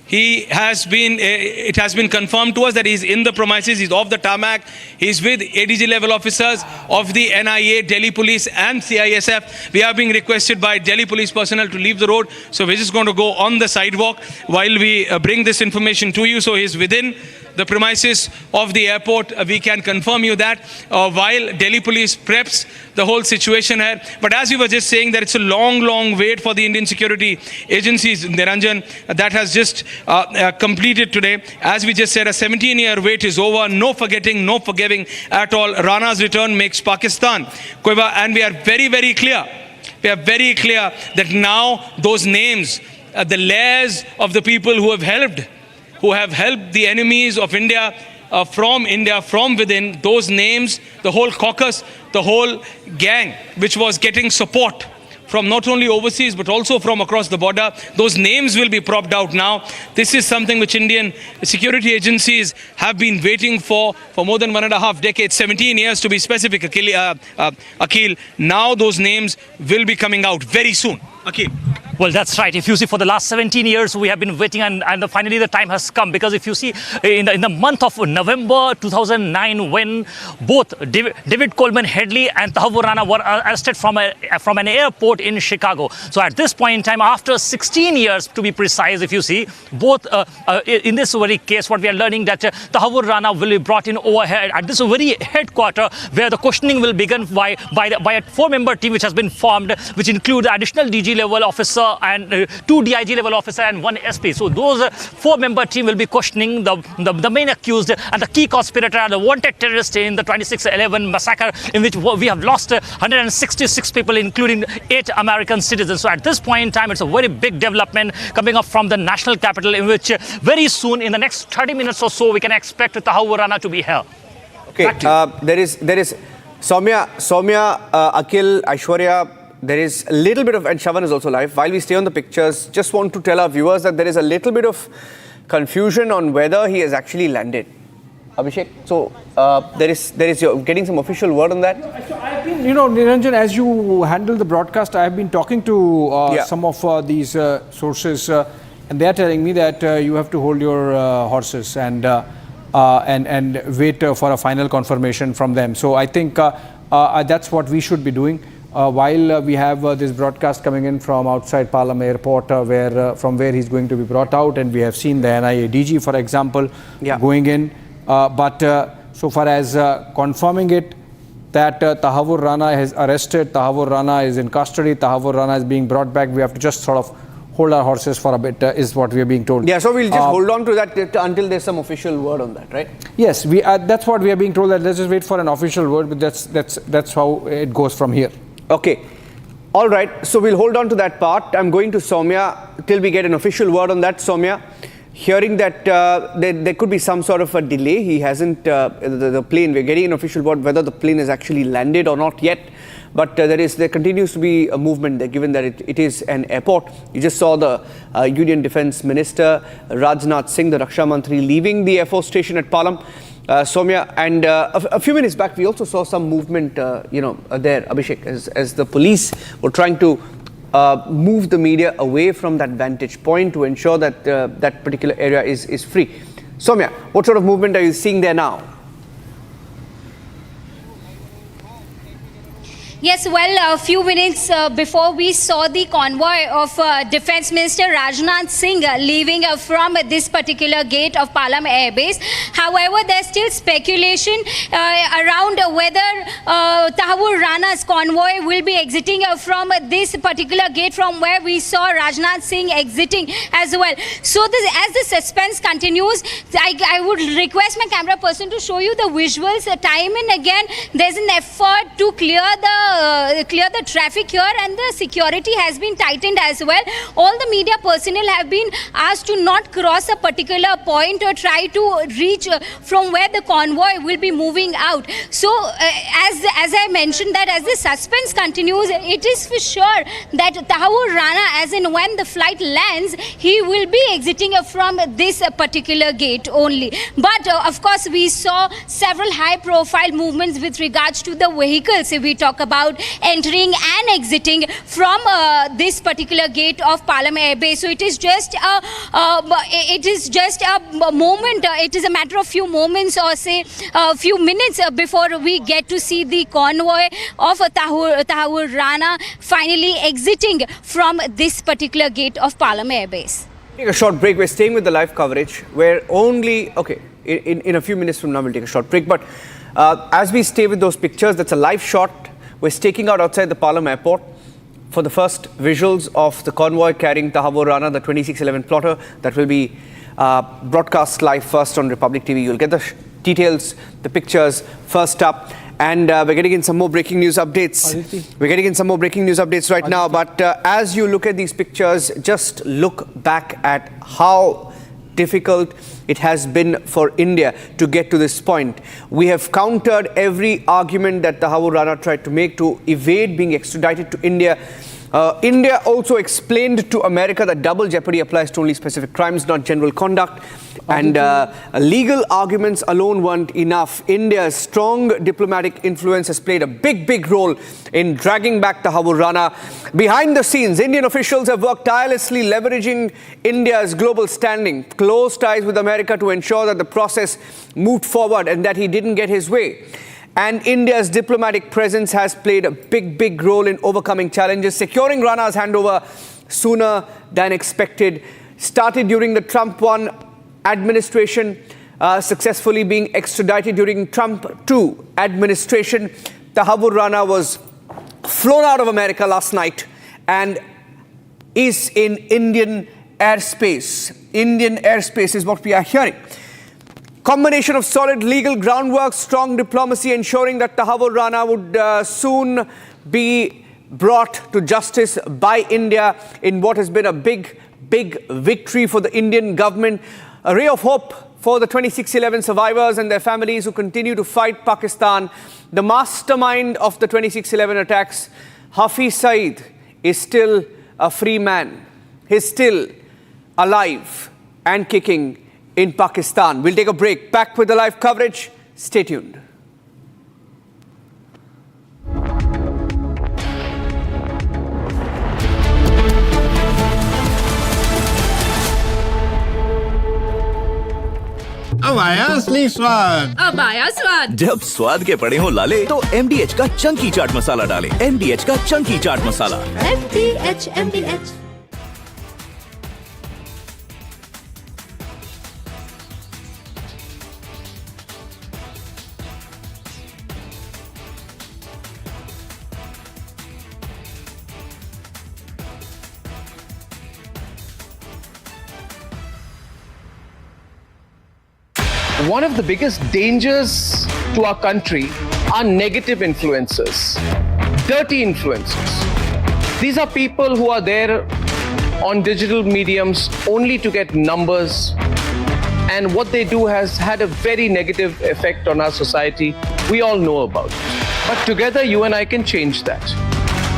He has been it has been confirmed to us that he's in the premises. He's off the tarmac. He's with ADG level officers of the NIA, Delhi Police and CISF. We are being requested by Delhi Police personnel to leave the road. So we're just going to go on the sidewalk while we bring this information to you. So he's within the premises of the airport. We can confirm you that while Delhi police preps the whole situation here. But as we were just saying, that it's a long wait for the Indian security agencies, Niranjan, that has just completed today. As we just said, a 17-year wait is over. No forgetting, no forgiving at all. Rana's return makes Pakistan quiver, and we are very, very clear. We are very clear that now those names, the layers of the people who have helped the enemies of India, from within, those names, the whole caucus, the whole gang, which was getting support from not only overseas but also from across the border, those names will be propped out now. This is something which Indian security agencies have been waiting for more than 1.5 decades, 17 years to be specific, Akhil. Now those names will be coming out very soon. Akhil. Well, that's right. If you see, for the last 17 years, we have been waiting, and finally the time has come. Because if you see, in the month of November 2009, when both David Headley and Tahawwur Rana were arrested from an airport in Chicago. So at this point in time, after 16 years to be precise, if you see, both in this very case, what we are learning that Tahawwur Rana will be brought in overhead at this very headquarter, where the questioning will begin by a 4-member team which has been formed, which include additional DG level officer and 2 DIG level officer and 1 SP. So those 4-member team will be questioning the main accused and the key conspirator, the wanted terrorist in the 26/11 massacre, in which we have lost 166 people, including 8 American citizens. So at this point in time, it's a very big development coming up from the national capital, in which very soon, in the next 30 minutes or so, we can expect Tahawwur Rana to be held. Okay, there is Soumya, Akhil, Aishwarya. There is a little bit of, and Shavan is also live. While we stay on the pictures, just want to tell our viewers that there is a little bit of confusion on whether he has actually landed. Abhishek, so you're getting some official word on that? So I've been, Niranjan, as you handle the broadcast, I've been talking to some of these sources, and they're telling me that you have to hold your horses and wait for a final confirmation from them. So I think that's what we should be doing. While we have this broadcast coming in from outside Palam airport, from where he's going to be brought out, and we have seen the NIA DG, for example, going in. But so far as confirming it, that Tahawwur Rana is arrested, Tahawwur Rana is in custody, Tahawwur Rana is being brought back, we have to just sort of hold our horses for a bit, is what we are being told. Yeah, so we'll just hold on to that until there's some official word on that, right? Yes, that's what we are being told, that let's just wait for an official word, but that's how it goes from here. Okay. All right. So we'll hold on to that part. I'm going to Soumya till we get an official word on that. Soumya, hearing that there could be some sort of a delay. He hasn't, the plane, we're getting an official word whether the plane has actually landed or not yet. But there continues to be a movement there, given that it is an airport. You just saw the Union Defence Minister, Rajnath Singh, the Raksha Mantri, leaving the Air Force Station at Palam. Soumya, and a few minutes back, we also saw some movement, there, Abhishek, as the police were trying to move the media away from that vantage point to ensure that that particular area is free. Soumya, what sort of movement are you seeing there now? Yes, well, a few minutes before we saw the convoy of Defence Minister Rajnath Singh leaving from this particular gate of Palam Air Base. However, there's still speculation around whether Tahawwur Rana's convoy will be exiting from this particular gate from where we saw Rajnath Singh exiting as well. So as the suspense continues, I would request my camera person to show you the visuals. Time and again, there's an effort to clear the traffic here, and the security has been tightened as well. All the media personnel have been asked to not cross a particular point or try to reach from where the convoy will be moving out. So as I mentioned, that as the suspense continues, it is for sure that Tahawwur Rana, as in when the flight lands, he will be exiting from this particular gate only. But of course, we saw several high profile movements with regards to the vehicles. If we talk about entering and exiting from this particular gate of Palam Air Base, so it is just a moment. It is a matter of few moments, or say a few minutes, before we get to see the convoy of Tahawwur Rana finally exiting from this particular gate of Palam Air Base. Take a short break. We're staying with the live coverage. Where only in a few minutes from now we'll take a short break. But as we stay with those pictures, that's a live shot. We're staking out outside the Palam airport for the first visuals of the convoy carrying Tahawwur Rana, the 2611 plotter, that will be broadcast live first on Republic TV. You'll get the details, the pictures first up. And we're getting in some more breaking news updates. We're getting in some more breaking news updates right now. But as you look at these pictures, just look back at how difficult it has been for India to get to this point. We have countered every argument that Tahawwur Rana tried to make to evade being extradited to India. India also explained to America that double jeopardy applies to only specific crimes, not general conduct. And legal arguments alone weren't enough. India's strong diplomatic influence has played a big role in dragging back Tahawwur Rana. Behind the scenes, Indian officials have worked tirelessly, leveraging India's global standing, close ties with America to ensure that the process moved forward and that he didn't get his way. And India's diplomatic presence has played a big role in overcoming challenges. Securing Rana's handover sooner than expected started during the Trump 1 administration, successfully being extradited during Trump 2 administration. Tahawwur Rana was flown out of America last night and is in Indian airspace. Indian airspace is what we are hearing. Combination of solid legal groundwork, strong diplomacy, ensuring that Tahawwur Rana would soon be brought to justice by India in what has been a big victory for the Indian government. A ray of hope for the 2611 survivors and their families who continue to fight Pakistan. The mastermind of the 2611 attacks, Hafiz Saeed, is still a free man. He's still alive and kicking in Pakistan. We'll take a break. Back with the live coverage. Stay tuned. अब आया असली स्वाद। अब आया स्वाद। जब स्वाद के पड़े हो लाले तो MDH का चंकी चाट मसाला डालें। MDH का chunky chaat masala. MDH। One of the biggest dangers to our country are negative influences, dirty influences. These are people who are there on digital mediums only to get numbers, and what they do has had a very negative effect on our society. We all know about it. But together, you and I can change that.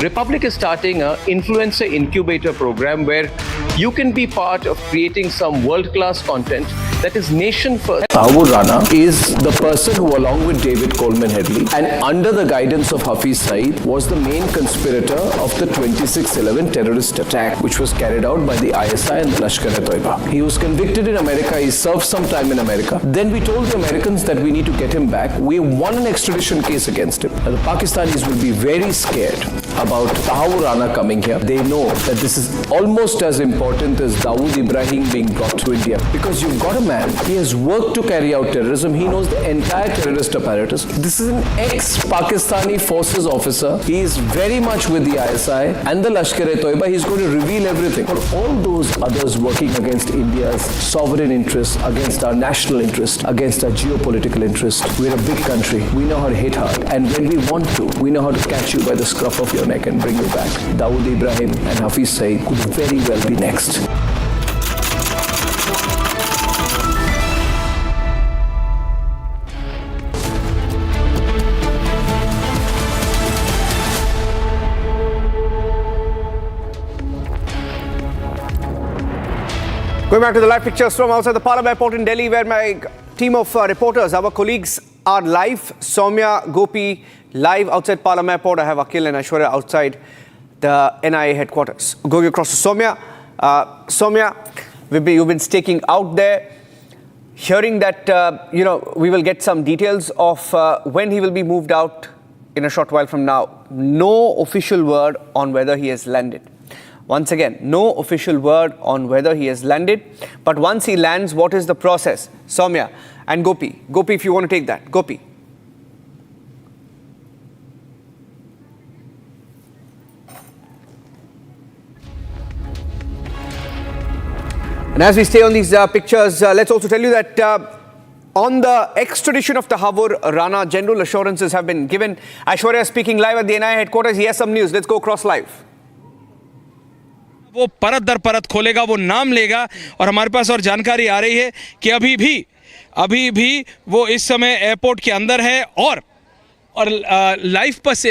Republic is starting an influencer incubator program where you can be part of creating some world-class content that is nation first. Tahawwur Rana is the person who, along with David Headley and under the guidance of Hafiz Saeed, was the main conspirator of the 26/11 terrorist attack, which was carried out by the ISI and the Lashkar-e-Toiba. He was convicted in America. He served some time in America. Then we told the Americans that we need to get him back. We won an extradition case against him. And the Pakistanis will be very scared about Tahawwur Rana coming here. They know that this is almost as important as Dawood Ibrahim being brought to India, because you've got a man, he has worked to carry out terrorism, he knows the entire terrorist apparatus. This is an ex-Pakistani forces officer. He is very much with the ISI and the Lashkar-e-Toiba. He's going to reveal everything. For all those others working against India's sovereign interests, against our national interest, against our geopolitical interest, we're a big country. We know how to hit hard. And when we want to, we know how to catch you by the scruff of your neck and bring you back. Dawood Ibrahim and Hafiz Saeed could very well be next. Going back to the live pictures from outside the Palam airport in Delhi, where my team of reporters, our colleagues, are live. Soumya, Gopi, live outside Palam airport. I have Akhil and Aishwarya outside the NIA headquarters. Going across to Soumya. Soumya, you've been staking out there, hearing that, we will get some details of when he will be moved out in a short while from now. No official word on whether he has landed. Once again, no official word on whether he has landed. But once he lands, what is the process? Soumya and Gopi. Gopi, if you want to take that. Gopi. And as we stay on these pictures, let's also tell you that on the extradition of Tahawwur Rana, general assurances have been given. Aishwarya speaking live at the NIA headquarters. He has some news. Let's go across live. वो परत दर परत खोलेगा, वो नाम लेगा और हमारे पास और जानकारी आ रही है कि अभी भी वो इस समय एयरपोर्ट के अंदर है और लाइफ बस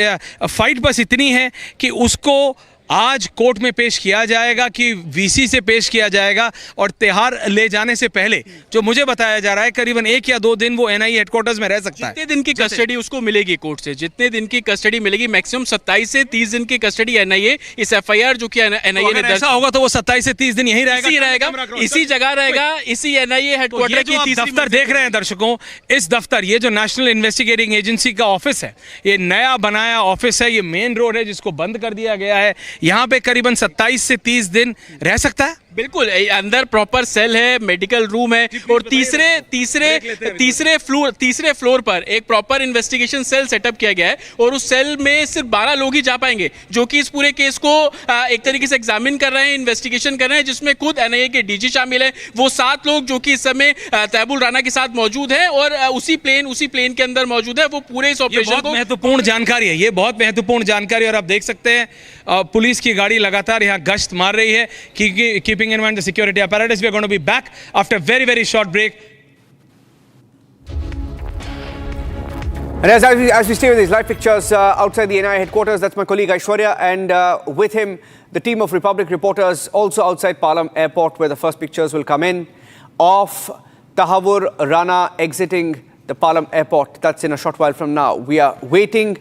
फाइट बस इतनी है कि उसको आज कोर्ट में पेश किया जाएगा कि वीसी से पेश किया जाएगा और तिहाड़ ले जाने से पहले जो मुझे बताया जा रहा है करीबन 1 या 2 दिन वो एनआईए हेडक्वार्टर्स में रह सकता है। जितने दिन की कस्टडी उसको मिलेगी कोर्ट से, जितने दिन की कस्टडी मिलेगी, मैक्सिमम 27 से 30 दिन की कस्टडी एनआईए इस एफआईआर जो कि एनआईए ने दर्ज, ऐसा होगा तो वो 27 से 30 दिन यहीं रहेगा, इसी जगह रहेगा, इसी एनआईए हेडक्वार्टर की तीसरी दफ्तर देख रहे हैं दर्शकों, इस दफ्तर ये जो नेशनल इन्वेस्टिगेटिंग एजेंसी का ऑफिस है, ये नया बनाया ऑफिस है, ये मेन रोड है जिसको बंद कर दिया गया है, यहाँ पे करीबन 27 से 30 दिन रह सकता है। बिल्कुल, अंदर प्रॉपर सेल है, मेडिकल रूम है और तीसरे फ्लोर पर एक प्रॉपर इन्वेस्टिगेशन सेल सेटअप किया गया है और उस सेल में सिर्फ 12 लोग ही जा पाएंगे जो कि इस पूरे केस को एक तरीके से एग्जामिन कर रहे हैं, इन्वेस्टिगेशन कर रहे हैं, जिसमें खुद एनआईए के डीजी शामिल है। वो 7 लोग जो कि इस समय तहव्वुर राना के साथ मौजूद है और उसी प्लेन के अंदर मौजूद है। वो पूरे इस ऑपरेशन को महत्वपूर्ण जानकारी है, ये बहुत महत्वपूर्ण जानकारी और आप देख सकते हैं पुलिस की गाड़ी लगातार यहाँ गश्त मार रही है कि in mind the security apparatus. We are going to be back after a very, very short break. And as we stay with these live pictures outside the NIA headquarters, that's my colleague Aishwarya, and with him, the team of Republic reporters also outside Palam airport, where the first pictures will come in of Tahawwur Rana exiting the Palam airport. That's in a short while from now. We are waiting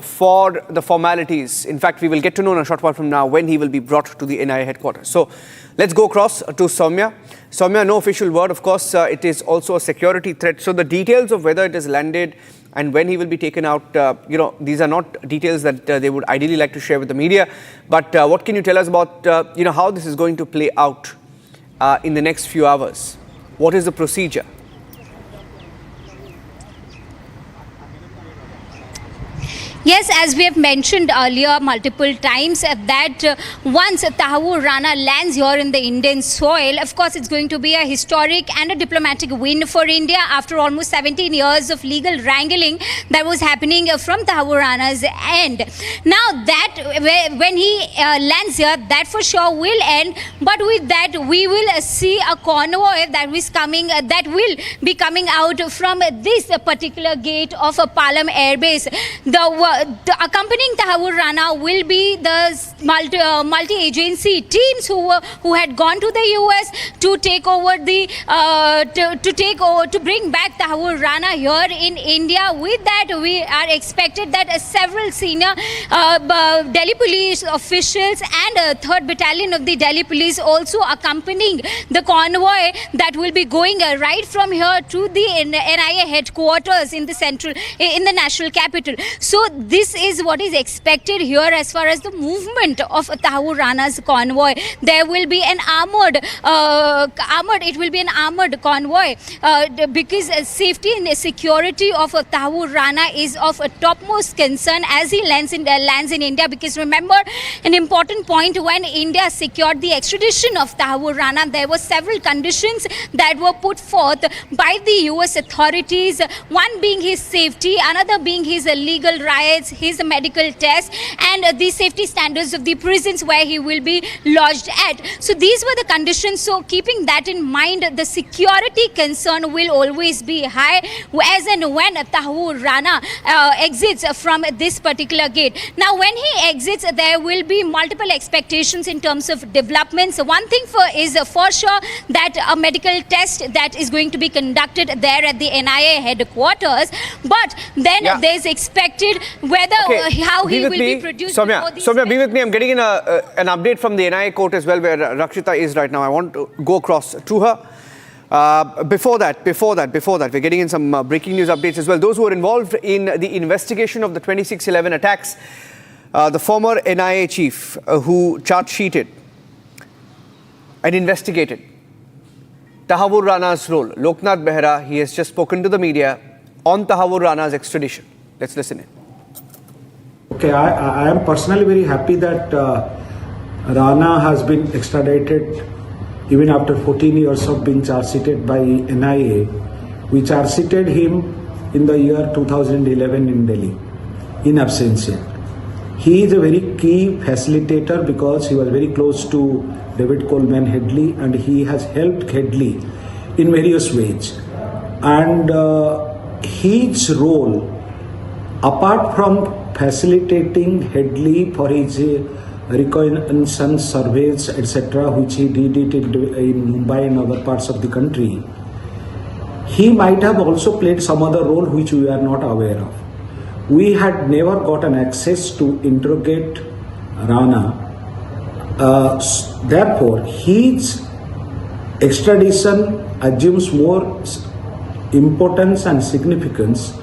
for the formalities. In fact, we will get to know in a short while from now when he will be brought to the NIA headquarters. So let's go across to Soumya. Soumya, no official word, of course. It is also a security threat. So the details of whether it is landed and when he will be taken out, these are not details that they would ideally like to share with the media. But what can you tell us about, how this is going to play out in the next few hours? What is the procedure? Yes, as we have mentioned earlier multiple times, that once Tahawwur Rana lands here in the Indian soil, of course it's going to be a historic and a diplomatic win for India after almost 17 years of legal wrangling that was happening from Tahawwur Rana's end. Now that when he lands here, that for sure will end, but with that we will see a convoy that will be coming out from this particular gate of Palam airbase. accompanying Tahawwur Rana will be the multi-agency teams who had gone to the US to take over to bring back Tahawwur Rana here in India. With that, we are expected that several senior Delhi police officials and 3rd Battalion of the Delhi Police also accompanying the convoy that will be going right from here to the NIA headquarters in the national capital. So this is what is expected here as far as the movement of Tahawwur Rana's convoy. There will be an armored convoy because safety and security of Tahawwur Rana is of topmost concern as he lands in India. Because remember, an important point, when India secured the extradition of Tahawwur Rana, there were several conditions that were put forth by the US authorities, one being his safety, another being his legal rights, his medical test, and the safety standards of the prisons where he will be lodged at. So these were the conditions. So keeping that in mind, the security concern will always be high as and when Tahawwur Rana exits from this particular gate. Now when he exits, there will be multiple expectations in terms of developments. One thing is for sure that a medical test that is going to be conducted there at the NIA headquarters, but then there's expected whether how he will be produced. Soumya, be with me. I'm getting in an update from the NIA court as well, where Rakshita is right now. I want to go across to her. Before that, we're getting in some breaking news updates as well. Those who were involved in the investigation of the 26/11 attacks, the former NIA chief who charge-sheeted and investigated Tahawwur Rana's role, Loknath Behra, he has just spoken to the media on Tahawwur Rana's extradition. Let's listen in. Okay, I am personally very happy that Rana has been extradited even after 14 years of being charge-sheeted by NIA. We charge-sheeted him in the year 2011 in Delhi, in absentia. He is a very key facilitator because he was very close to David Headley, and he has helped Headley in various ways. And his role, apart from facilitating Headley for his reconnaissance surveys, etc., which he did it in Mumbai and other parts of the country, he might have also played some other role which we are not aware of. We had never gotten access to interrogate Rana. Therefore, his extradition assumes more importance and significance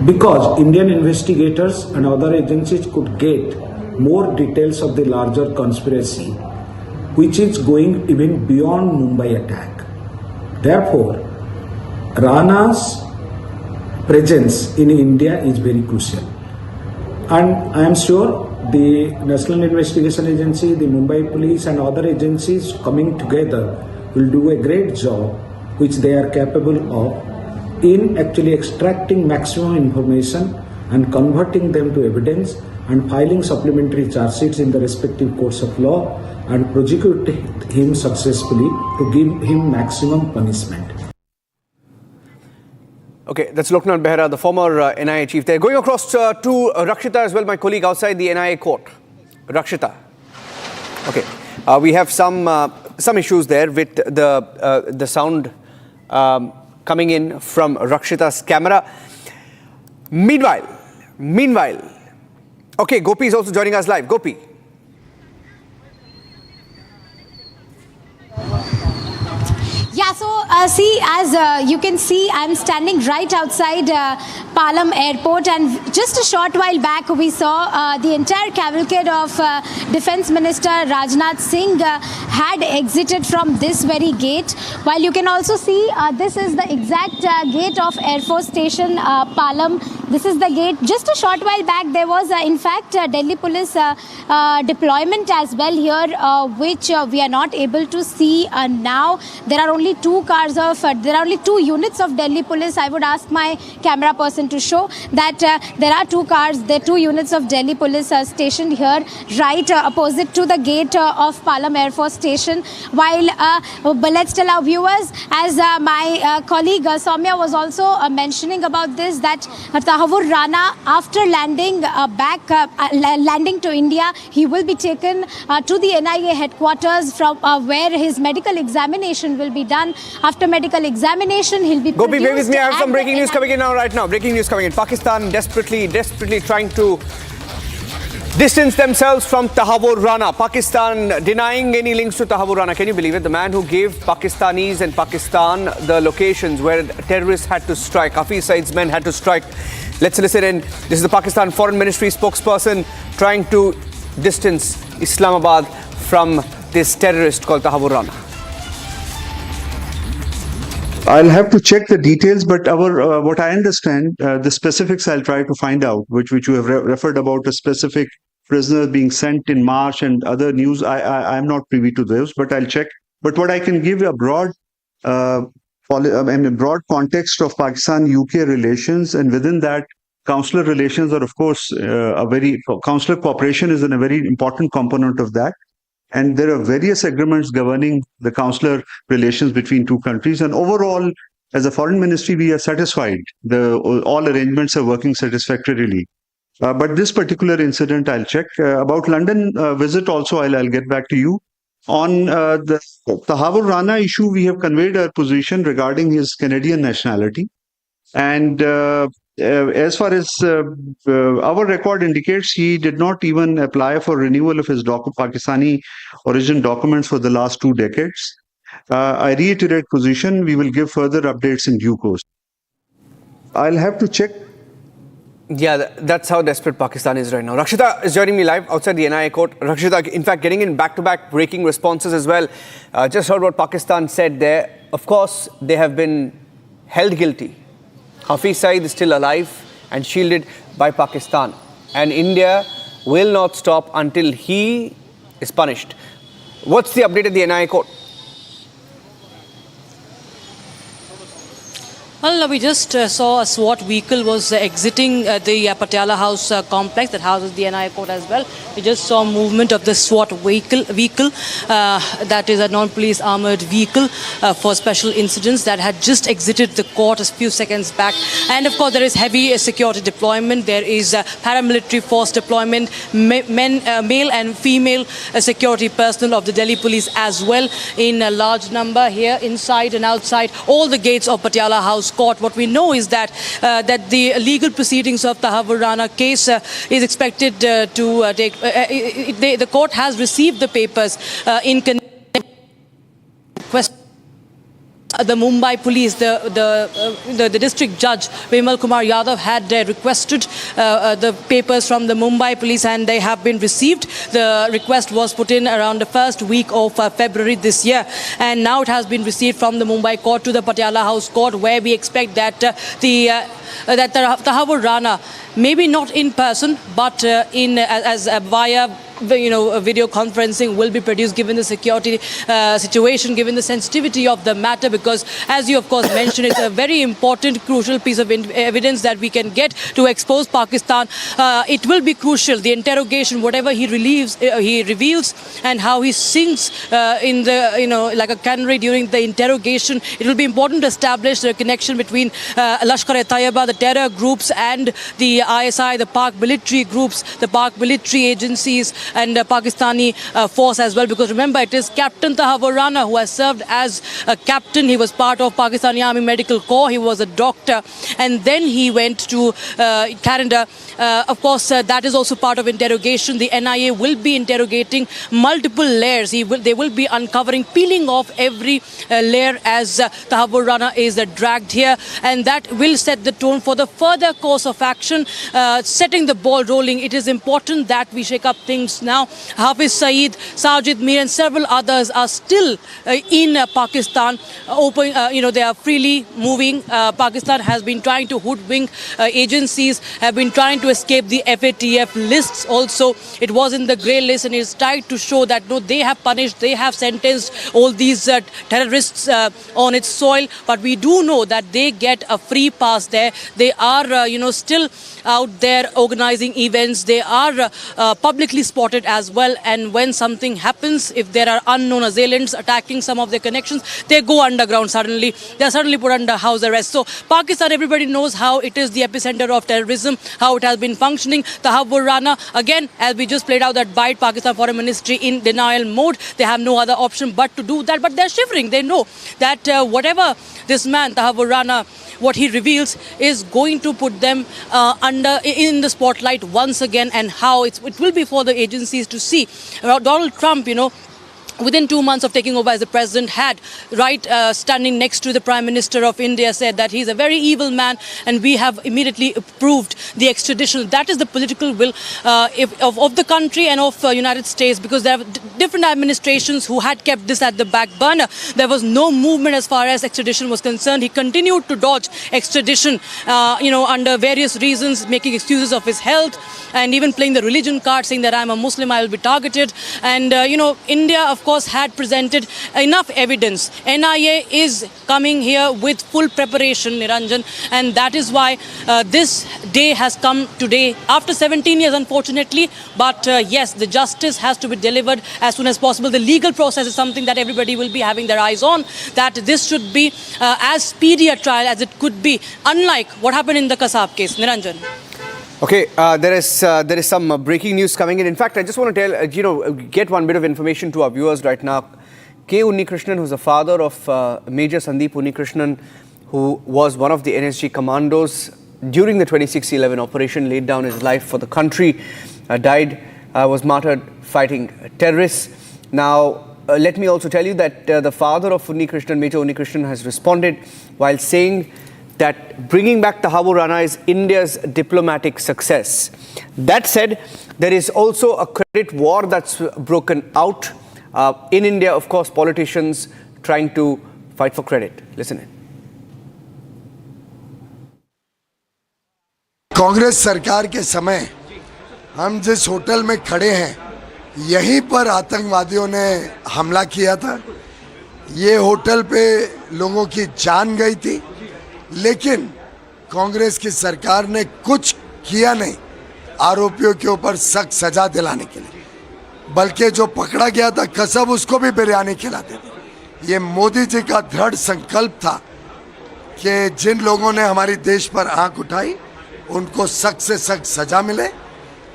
because Indian investigators and other agencies could get more details of the larger conspiracy, which is going even beyond Mumbai attack. Therefore, Rana's presence in India is very crucial. And I am sure the National Investigation Agency, the Mumbai Police and other agencies coming together will do a great job, which they are capable of, in actually extracting maximum information and converting them to evidence and filing supplementary charge sheets in the respective courts of law and prosecute him successfully to give him maximum punishment. Okay, that's Loknath Behra, the former NIA chief there. Going across to Rakshita as well, my colleague outside the NIA court. Rakshita. Okay, we have some issues there with the sound coming in from Rakshita's camera. Meanwhile, okay, Gopi is also joining us live. Gopi. Yeah, so see, as you can see, I'm standing right outside Palam airport, and just a short while back we saw the entire cavalcade of Defence Minister Rajnath Singh had exited from this very gate. While you can also see this is the exact gate of Air Force Station Palam. This is the gate. Just a short while back there was in fact Delhi Police deployment as well here, which we are not able to see now. There are only two units of Delhi Police. I would ask my camera person to show that there are two units of Delhi Police stationed here right opposite to the gate of Palam Air Force Station. While but let's tell our viewers, as my colleague Soumya was also mentioning about this, that Tahawwur Rana, after landing landing to India, he will be taken to the NIA headquarters from where his medical examination will be done. After medical examination, he'll be Gopi, bear with me. I have some breaking news NIA coming in now, right now. Breaking news coming in. Pakistan desperately trying to distance themselves from Tahawwur Rana. Pakistan denying any links to Tahawwur Rana. Can you believe it? The man who gave Pakistanis and Pakistan the locations where terrorists had to strike, Hafiz Saeed's men had to strike. Let's listen in. This is the Pakistan Foreign Ministry spokesperson trying to distance Islamabad from this terrorist called Tahawwur Rana. I'll have to check the details, but what I understand, the specifics I'll try to find out, which you have referred about a specific prisoner being sent in March and other news. I'm not privy to those, but I'll check. But what I can give a broad context of Pakistan-UK relations, and within that, consular relations are, of course, consular cooperation is a very important component of that. And there are various agreements governing the consular relations between two countries. And overall, as a foreign ministry, we are satisfied. All arrangements are working satisfactorily. But this particular incident, I'll check. About London visit also, I'll get back to you. On the Tahawwur Rana issue, we have conveyed our position regarding his Canadian nationality. And as far as our record indicates, he did not even apply for renewal of his Pakistani origin documents for the last 2 decades. I reiterate position. We will give further updates in due course. I'll have to check. Yeah, that's how desperate Pakistan is right now. Rakshita is joining me live outside the NIA court. Rakshita, in fact, getting in back-to-back breaking responses as well. Just heard what Pakistan said there. Of course, they have been held guilty. Hafiz Saeed is still alive and shielded by Pakistan. And India will not stop until he is punished. What's the update at the NIA court? Well, we just saw a SWAT vehicle was exiting the Patiala House complex that houses the NIA court as well. We just saw movement of the SWAT vehicle that is a non-police armoured vehicle for special incidents that had just exited the court a few seconds back. And of course, there is heavy security deployment. There is paramilitary force deployment, male and female security personnel of the Delhi police as well in a large number here inside and outside all the gates of Patiala House court. What we know is that the legal proceedings of the Tahawwur Rana case is expected to take. The court has received the papers in request. The Mumbai police, the district judge, Vimal Kumar Yadav, had requested the papers from the Mumbai police and they have been received. The request was put in around the first week of February this year. And now it has been received from the Mumbai court to the Patiala House court, where we expect that the Tahawwur Rana, maybe not in person, but via video conferencing will be produced, given the security situation, given the sensitivity of the matter, because as you of course mentioned, it's a very important, crucial piece of evidence that we can get to expose Pakistan. It will be crucial, the interrogation, whatever he reveals and how he sings in the, like a canary during the interrogation. It will be important to establish the connection between Lashkar-e-Taiba, the terror groups, and the ISI, the Pak military groups, the Pak military agencies, and Pakistani force as well, because remember, it is Captain Tahawwur Rana who has served as a captain. He was part of Pakistani Army Medical Corps. He was a doctor, and then he went to Canada. Of course, that is also part of interrogation. The NIA will be interrogating multiple layers. They will be uncovering, peeling off every layer as Tahawwur Rana is dragged here, and that will set the tone for the further course of action, setting the ball rolling. It is important that we shake up things now. Hafiz Saeed, Sajid Mir, and several others are still in Pakistan. They are freely moving. Pakistan has been trying to hoodwink agencies, have been trying to escape the FATF lists also. It was in the grey list, and it's tried to show that no, they have punished, they have sentenced all these terrorists on its soil. But we do know that they get a free pass there. They are, still out there organizing events. They are publicly spotted spotted as well. And when something happens, if there are unknown assailants attacking some of their connections, they go underground suddenly. They are suddenly put under house arrest. So Pakistan, everybody knows how it is the epicenter of terrorism, how it has been functioning. Tahawwur Rana, again, as we just played out that bite, Pakistan Foreign Ministry in denial mode. They have no other option but to do that. But they're shivering. They know that whatever this man, Tahawwur Rana, what he reveals is going to put them in the spotlight once again, and how it will be for the agencies to see. Donald Trump, within 2 months of taking over as the president, had standing next to the Prime Minister of India, said that he's a very evil man, and we have immediately approved the extradition. That is the political will of the country and of United States, because there are different administrations who had kept this at the back burner. There was no movement as far as extradition was concerned. He continued to dodge extradition, under various reasons, making excuses of his health, and even playing the religion card, saying that I'm a Muslim, I will be targeted. And, India, of course, had presented enough evidence. NIA is coming here with full preparation, Niranjan, and that is why this day has come today, after 17 years, unfortunately. But yes, the justice has to be delivered as soon as possible. The legal process is something that everybody will be having their eyes on, that this should be as speedy a trial as it could be, unlike what happened in the Kasab case. Niranjan. Okay, there is some breaking news coming in. In fact, I just want to tell, get one bit of information to our viewers right now. K. Unnikrishnan, who's the father of Major Sandeep Unnikrishnan, who was one of the NSG commandos during the 26/11 operation, laid down his life for the country, died, was martyred fighting terrorists. Now, let me also tell you that the father of Unnikrishnan, Major Unnikrishnan, has responded while saying that bringing back Tahawwur Rana is India's diplomatic success. That said, there is also a credit war that's broken out in India. Of course, politicians trying to fight for credit. Listen in. Congress सरकार के समय हम जिस hotel में खड़े हैं, यहीं पर आतंकवादियों ने हमला किया था। ये होटल पे लोगों की जान गई थी, लेकिन कांग्रेस की सरकार ने कुछ किया नहीं आरोपियों के ऊपर सख्त सजा दिलाने के लिए, बल्कि जो पकड़ा गया था कसब, उसको भी बिरयानी खिलाते थे। ये मोदी जी का दृढ़ संकल्प था कि जिन लोगों ने हमारी देश पर आंख उठाई उनको सख्त से सख्त सजा मिले,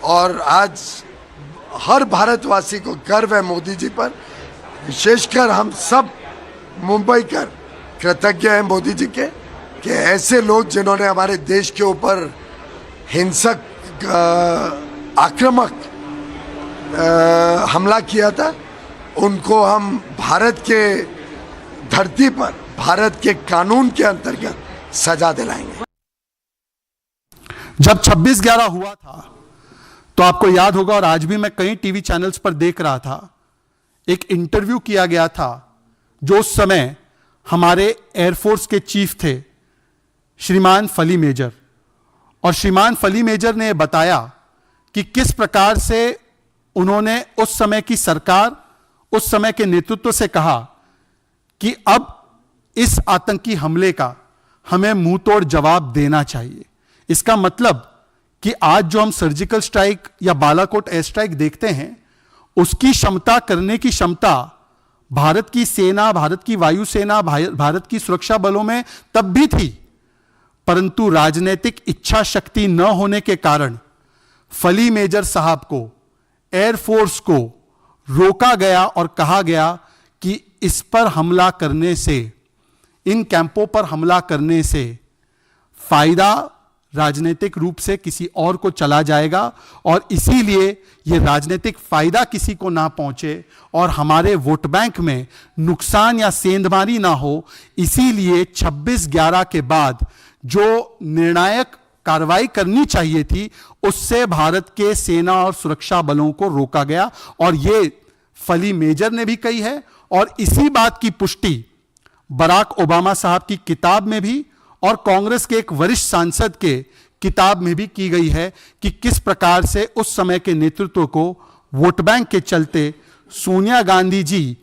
और आज हर भारतवासी को गर्व है मोदी जी पर। विशेषकर हम सब मुंबई कर कृतज्ञ हैं मोदी जी के कि ऐसे लोग जिन्होंने हमारे देश के ऊपर हिंसक आक्रामक हमला किया था, उनको हम भारत के धरती पर भारत के कानून के अंतर्गत सजा दिलाएंगे। जब 26/11 हुआ था तो आपको याद होगा, और आज भी मैं कई टीवी चैनल्स पर देख रहा था, एक इंटरव्यू किया गया था जो उस समय हमारे एयरफोर्स के चीफ थे, श्रीमान फली मेजर। और श्रीमान फली मेजर ने बताया कि किस प्रकार से उन्होंने उस समय की सरकार, उस समय के नेतृत्व से कहा कि अब इस आतंकी हमले का हमें मुंह तोड़ जवाब देना चाहिए। इसका मतलब कि आज जो हम सर्जिकल स्ट्राइक या बालाकोट एयर स्ट्राइक देखते हैं, उसकी क्षमता करने की क्षमता भारत की सेना, भारत की वायुसेना, भारत की सुरक्षा बलों में तब भी थी, परंतु राजनीतिक इच्छा शक्ति न होने के कारण फली मेजर साहब को, एयरफोर्स को रोका गया और कहा गया कि इस पर हमला करने से, इन कैंपों पर हमला करने से फायदा राजनीतिक रूप से किसी और को चला जाएगा, और इसीलिए यह राजनीतिक फायदा किसी को ना पहुंचे और हमारे वोट बैंक में नुकसान या सेंधमारी ना हो, इसीलिए 26/11 के बाद जो निर्णायक कार्रवाई करनी चाहिए थी उससे भारत के सेना और सुरक्षा बलों को रोका गया। और यह फली मेजर ने भी कही है, और इसी बात की पुष्टि बराक ओबामा साहब की किताब में भी और कांग्रेस के एक वरिष्ठ सांसद के किताब में भी की गई है कि किस प्रकार से उस समय के नेतृत्व को वोट बैंक के चलते सोनिया गांधी जी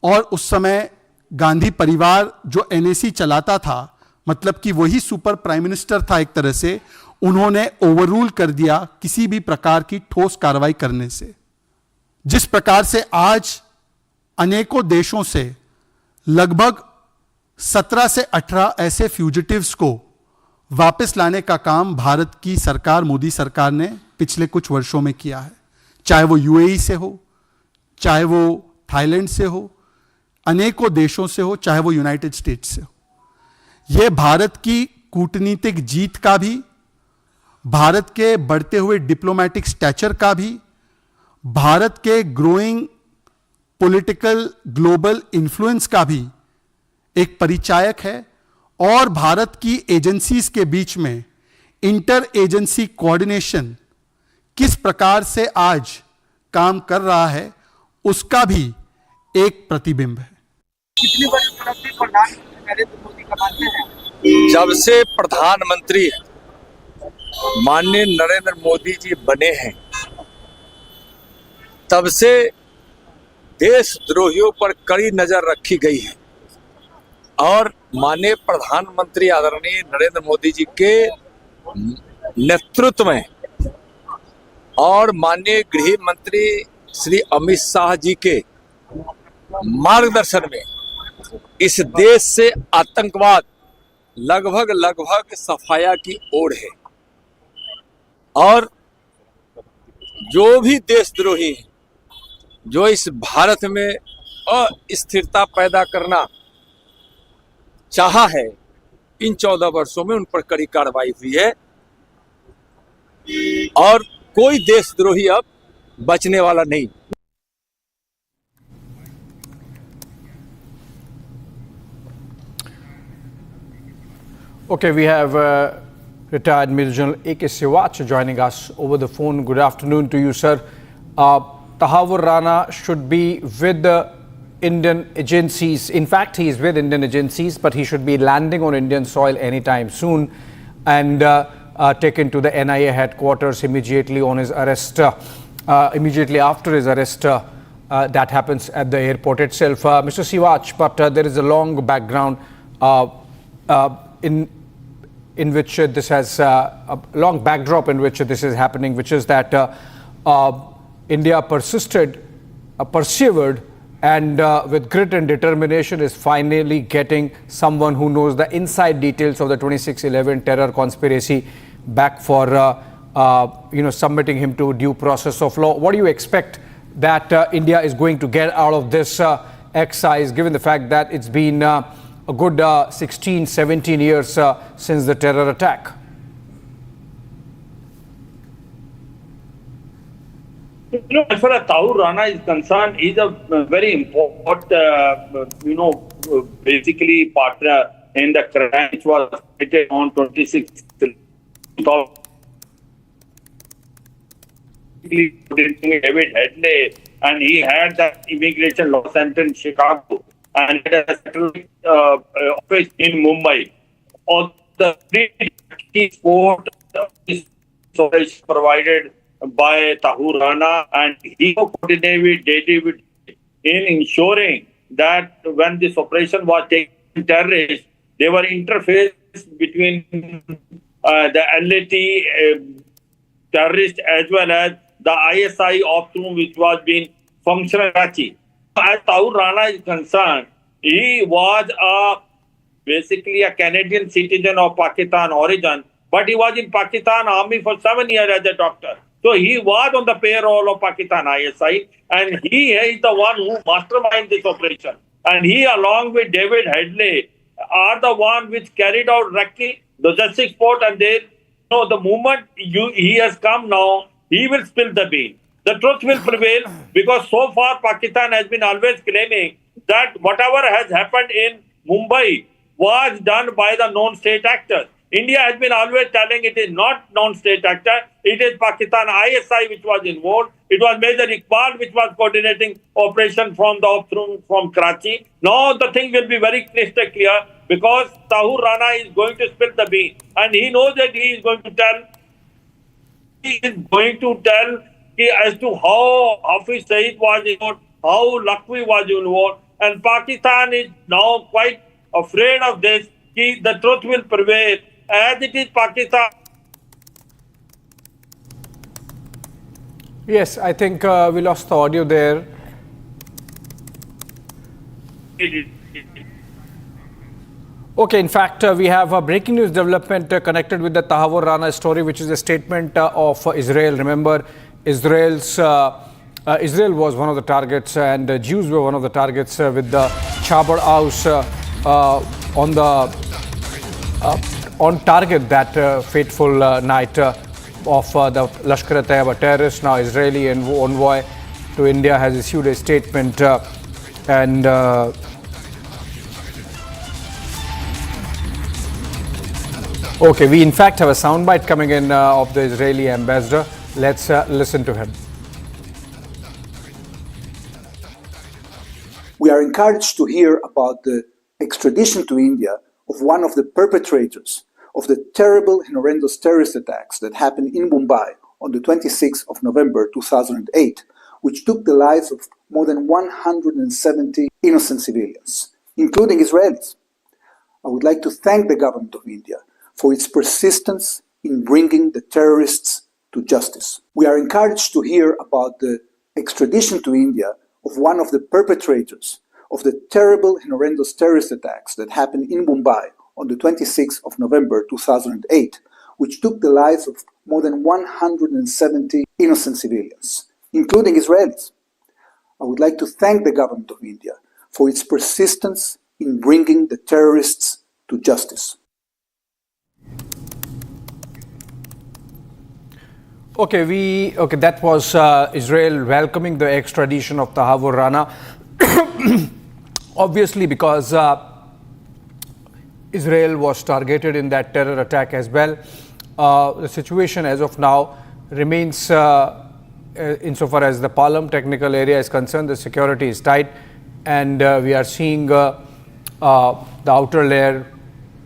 और उस समय गांधी परिवार जो एनएसी चलाता था, मतलब कि वही सुपर प्राइम मिनिस्टर था एक तरह से, उन्होंने ओवररूल कर दिया किसी भी प्रकार की ठोस कार्रवाई करने से। जिस प्रकार से आज अनेकों देशों से लगभग 17 से 18 ऐसे फ्यूजिटिव्स को वापस लाने का काम भारत की सरकार, मोदी सरकार ने पिछले कुछ वर्षों में किया है। चाहे वो यूएई से हो, चाहे वो थाईलैंड से हो, अनेकों देशों से हो, चाहे वो यूनाइटेड स्टेट्स से हो। यह भारत की कूटनीतिक जीत का भी, भारत के बढ़ते हुए डिप्लोमेटिक स्टैचर का भी, भारत के ग्रोइंग पॉलिटिकल ग्लोबल इन्फ्लुएंस का भी एक परिचायक है और भारत की एजेंसीज के बीच में इंटर एजेंसी कोऑर्डिनेशन किस प्रकार से आज काम कर रहा है उसका भी एक प्रतिबिंब है। कितनी बड़ी उपलब्धि प्रधानमंत्री नरेंद्र मोदी का मानते हैं? जब से प्रधानमंत्री माननीय नरेंद्र मोदी जी बने हैं तब से देशद्रोहियों पर कड़ी नजर रखी गई है और माननीय प्रधानमंत्री आदरणीय नरेंद्र मोदी जी के नेतृत्व में और माननीय गृह मंत्री श्री अमित शाह जी के मार्गदर्शन में इस देश से आतंकवाद लगभग सफाया की ओर है और जो भी देशद्रोही हैं, जो इस भारत में अस्थिरता पैदा करना चाहा है, इन 14 वर्षों में उन पर कड़ी कार्रवाई हुई है और कोई देशद्रोही अब बचने वाला नहीं। Okay, we have retired Major General A.K. SWAT joining us over the phone. Good afternoon to you, sir. Tahawwur Rana should be with the Indian agencies. In fact, he is with Indian agencies, but he should be landing on Indian soil anytime soon and taken to the NIA headquarters immediately on his arrest, immediately after his arrest. That happens at the airport itself. Mr. Siwach, but there is a long background in which this has a long backdrop in which this is happening, which is that India persisted, persevered, and with grit and determination is finally getting someone who knows the inside details of the 26/11 terror conspiracy back for submitting him to due process of law. What do you expect that India is going to get out of this exercise, given the fact that it's been a good 16, 17 years since the terror attack? As far as Tahawwur Rana is concerned, he's a very important, basically partner in the crime which was committed on 26th David Headley, and he had that immigration law center in Chicago and had a satellite office in Mumbai. All the support is provided by Tahawwur Rana, and he coordinated with David in ensuring that when this operation was taken terrorists, they were interface between the LAT terrorists as well as the ISI optimum which was being functional. As Tahawwur Rana is concerned, he was basically a Canadian citizen of Pakistan origin, but he was in Pakistan Army for 7 years as a doctor. So he was on the payroll of Pakistan ISI, and he is the one who masterminded this operation. And he, along with David Headley, are the one which carried out the justice support. And they, the moment he has come now, he will spill the bean. The truth will prevail, because so far Pakistan has been always claiming that whatever has happened in Mumbai was done by the non-state actors. India has been always telling it is not non-state actor, it is Pakistan ISI which was involved. It was Major Iqbal which was coordinating operation from Karachi. Now the thing will be very crystal clear, because Tahawwur Rana is going to spill the bean, and he knows that he is going to tell as to how Hafiz Saeed was involved, how Lakhvi was involved, and Pakistan is now quite afraid of this. The truth will prevail. As it is Pakistan. Yes, I think we lost the audio there. Okay, in fact, we have a breaking news development connected with the Tahawwur Rana story, which is a statement of Israel. Remember, Israel was one of the targets, and Jews were one of the targets with the Chabad house on target that fateful night of the Lashkar-e-Taiba terrorists. Now, Israeli envoy to India has issued a statement Okay, we in fact have a soundbite coming in of the Israeli ambassador. Let's listen to him. We are encouraged to hear about the extradition to India of one of the perpetrators of the terrible and horrendous terrorist attacks that happened in Mumbai on the 26th of November 2008, which took the lives of more than 170 innocent civilians, including Israelis. I would like to thank the government of India for its persistence in bringing the terrorists to justice. We are encouraged to hear about the extradition to India of one of the perpetrators of the terrible and horrendous terrorist attacks that happened in Mumbai on the 26th of November 2008, which took the lives of more than 170 innocent civilians, including Israelis. I would like to thank the government of India for its persistence in bringing the terrorists to justice. Okay, that was Israel welcoming the extradition of Tahawwur Rana. Obviously, because Israel was targeted in that terror attack as well. The situation as of now remains, insofar as the Palam technical area is concerned, the security is tight, and we are seeing the outer layer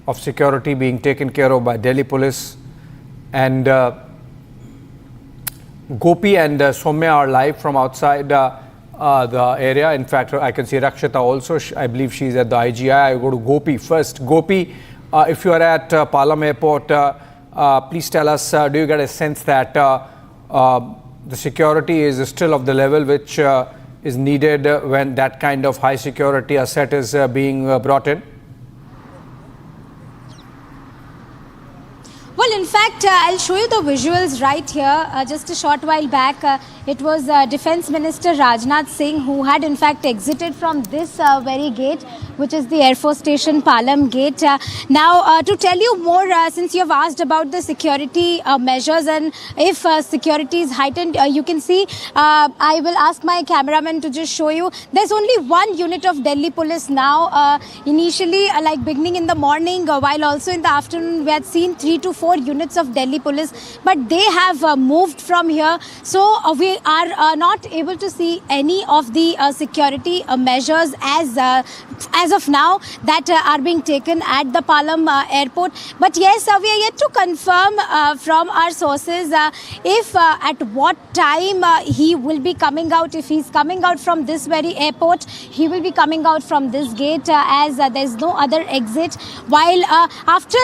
of security being taken care of by Delhi police. And Gopi and Soumya are live from outside the area. In fact, I can see Rakshita also. I believe she's at the IGI. I go to Gopi first. Gopi, if you are at Palam Airport, please tell us, do you get a sense that the security is still of the level which is needed when that kind of high security asset is being brought in? Well, in fact, I'll show you the visuals right here. Just a short while back, it was Defence Minister Rajnath Singh who had in fact exited from this very gate, which is the Air Force Station Palam gate. Now, to tell you more, since you have asked about the security measures and if security is heightened, you can see, I will ask my cameraman to just show you. There's only one unit of Delhi police now. Initially, like beginning in the morning, while also in the afternoon, we had seen 3 to 4 units of Delhi police, but they have moved from here. So we are not able to see any of the security measures as of now that are being taken at the Palam airport. But yes, we are yet to confirm from our sources if at what time he will be coming out. If he's coming out from this very airport, he will be coming out from this gate as there's no other exit. While after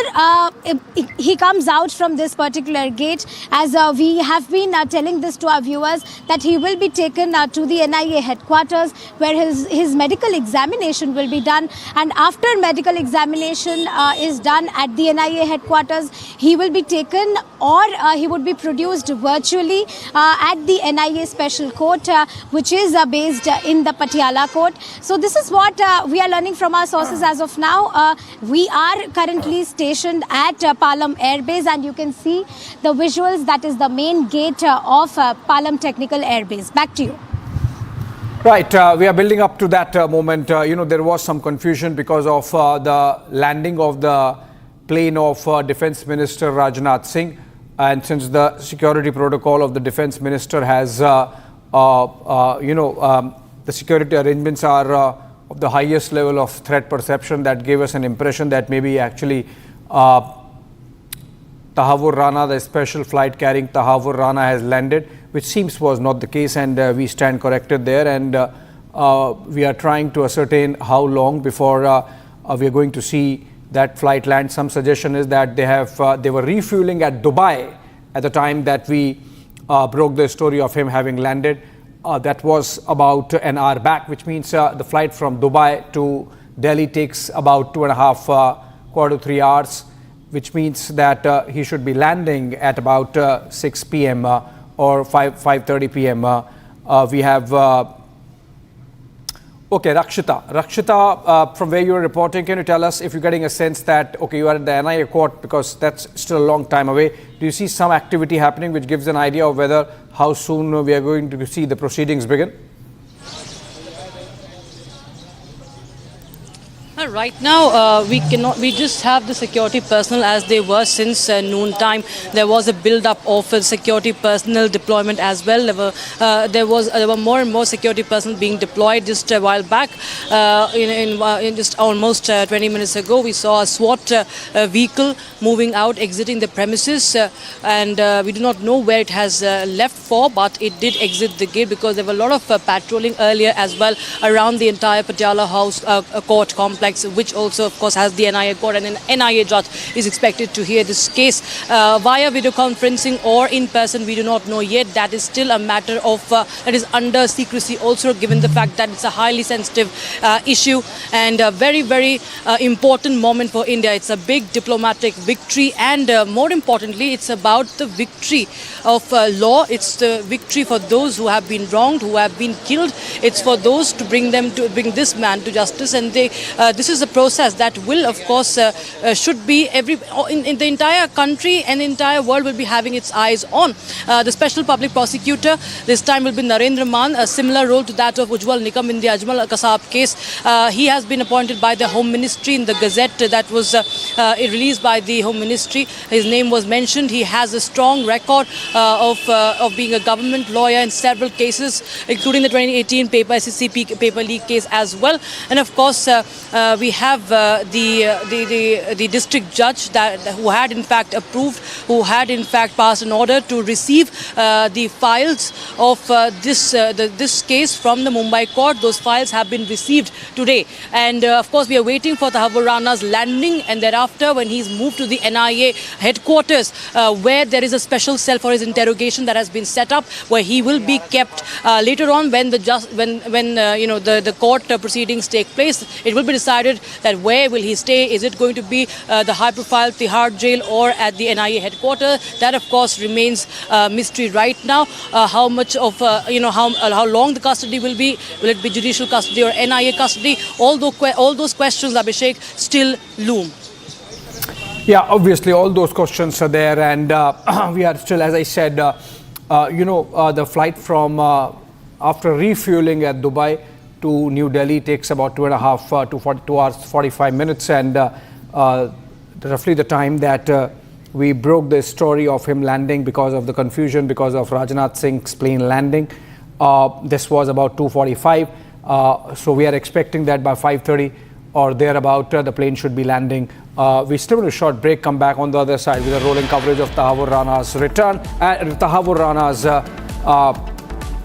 he comes out from this particular gate, as we have been telling this to our viewers, that he will be taken to the NIA headquarters where his medical examination will be done. And after medical examination is done at the NIA headquarters, he will be taken or he would be produced virtually at the NIA Special Court, which is based in the Patiala court. So this is what we are learning from our sources as of now. We are currently stationed at Palam Air Base, and you can see the visuals. That is the main gate of Palam Technical Air Base. Back to you. Right, we are building up to that moment. There was some confusion because of the landing of the plane of Defence Minister Rajnath Singh, and since the security protocol of the Defence Minister has, the security arrangements are of the highest level of threat perception, that gave us an impression that maybe actually Tahawwur Rana, the special flight carrying Tahawwur Rana, has landed, which seems was not the case, and we stand corrected there, and we are trying to ascertain how long before we are going to see that flight land. Some suggestion is that they were refueling at Dubai at the time that we broke the story of him having landed. That was about an hour back, which means the flight from Dubai to Delhi takes about 2.5, quarter to 3 hours, which means that he should be landing at about 6 p.m. Or 5:30 p.m. We have okay, Rakshita, from where you are reporting, can you tell us if you're getting a sense that okay, you are at the NIA court, because that's still a long time away? Do you see some activity happening which gives an idea of whether how soon we are going to see the proceedings begin? Right now, we just have the security personnel as they were since noon time. There was a build-up of security personnel deployment as well. There were more and more security personnel being deployed just a while back. In just almost 20 minutes ago, we saw a SWAT vehicle moving out, exiting the premises, and we do not know where it has left for, but it did exit the gate because there were a lot of patrolling earlier as well around the entire Patiala House court complex, which also of course has the NIA court, and an NIA judge is expected to hear this case via video conferencing or in person. We do not know yet. That is still a matter of that is under secrecy also, given the fact that it's a highly sensitive issue and a very, very important moment for India. It's a big diplomatic victory, and more importantly, it's about the victory of law. It's the victory for those who have been wronged, who have been killed. It's for those to bring this man to justice, and this is a process that will, of course, should be in the entire country and the entire world will be having its eyes on. The special public prosecutor this time will be Narendra Maan, a similar role to that of Ujjwal Nikam in the Ajmal Kasab case. He has been appointed by the Home Ministry in the Gazette that was released by the Home Ministry. His name was mentioned. He has a strong record of being a government lawyer in several cases, including the 2018 SEC paper leak case as well. And of course, we have the district judge who had in fact approved, who had in fact passed an order to receive the files of this case from the Mumbai court. Those files have been received today, and of course we are waiting for Tahawwur Rana's landing, and thereafter when he's moved to the NIA headquarters, where there is a special cell for his interrogation that has been set up, where he will be kept later on when the court proceedings take place. It will be decided that where will he stay. Is it going to be the high-profile Tihar jail or at the NIA headquarters? That, of course, remains mystery right now. How much of how long the custody will be? Will it be judicial custody or NIA custody? All those questions, Abhishek, still loom. Yeah, obviously all those questions are there, and we are still, as I said, the flight from after refueling at Dubai to New Delhi takes about 2.5 to 2 hours 45 minutes, and roughly the time that we broke the story of him landing because of the confusion, because of Rajnath Singh's plane landing. This was about 2:45, so we are expecting that by 5:30 or thereabout the plane should be landing. We still want a short break, come back on the other side with a rolling coverage of Tahawwur Rana's return, Tahawwur Rana's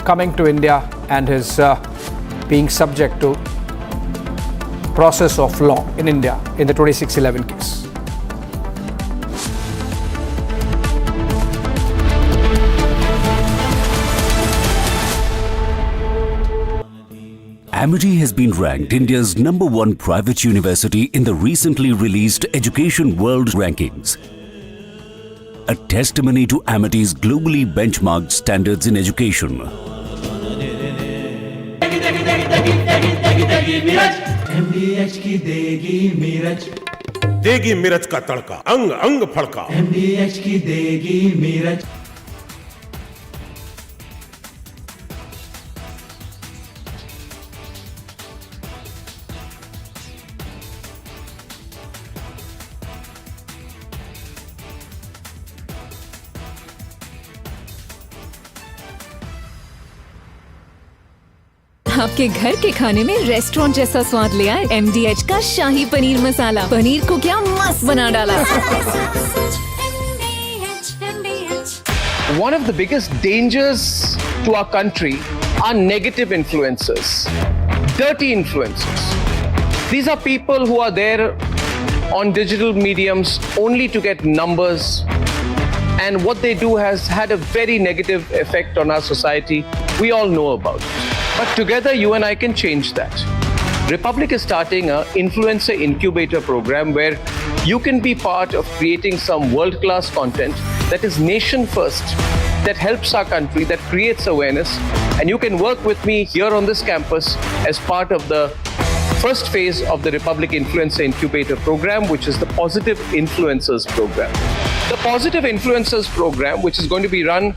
coming to India and his being subject to process of law in India in the 2611 case. Amity has been ranked India's #1 private university in the recently released Education World Rankings. A testimony to Amity's globally benchmarked standards in education. MDH की देगी मिर्च का तड़का, अंग अंग फड़का। MDH की देगी मिर्च। आपके घर के खाने में रेस्टोरेंट जैसा स्वाद ले आए MDH का शाही पनीर मसाला। पनीर को क्या मस्त बना डाला। One of the biggest dangers to our country are negative influences, dirty influences. These are people who are there on digital mediums only to get numbers, and what they do has had a very negative effect on our society. We all know about it. But together, you and I can change that. Republic is starting an influencer incubator program where you can be part of creating some world-class content that is nation first, that helps our country, that creates awareness. And you can work with me here on this campus as part of the first phase of the Republic Influencer Incubator program, which is the Positive Influencers program. The Positive Influencers program, which is going to be run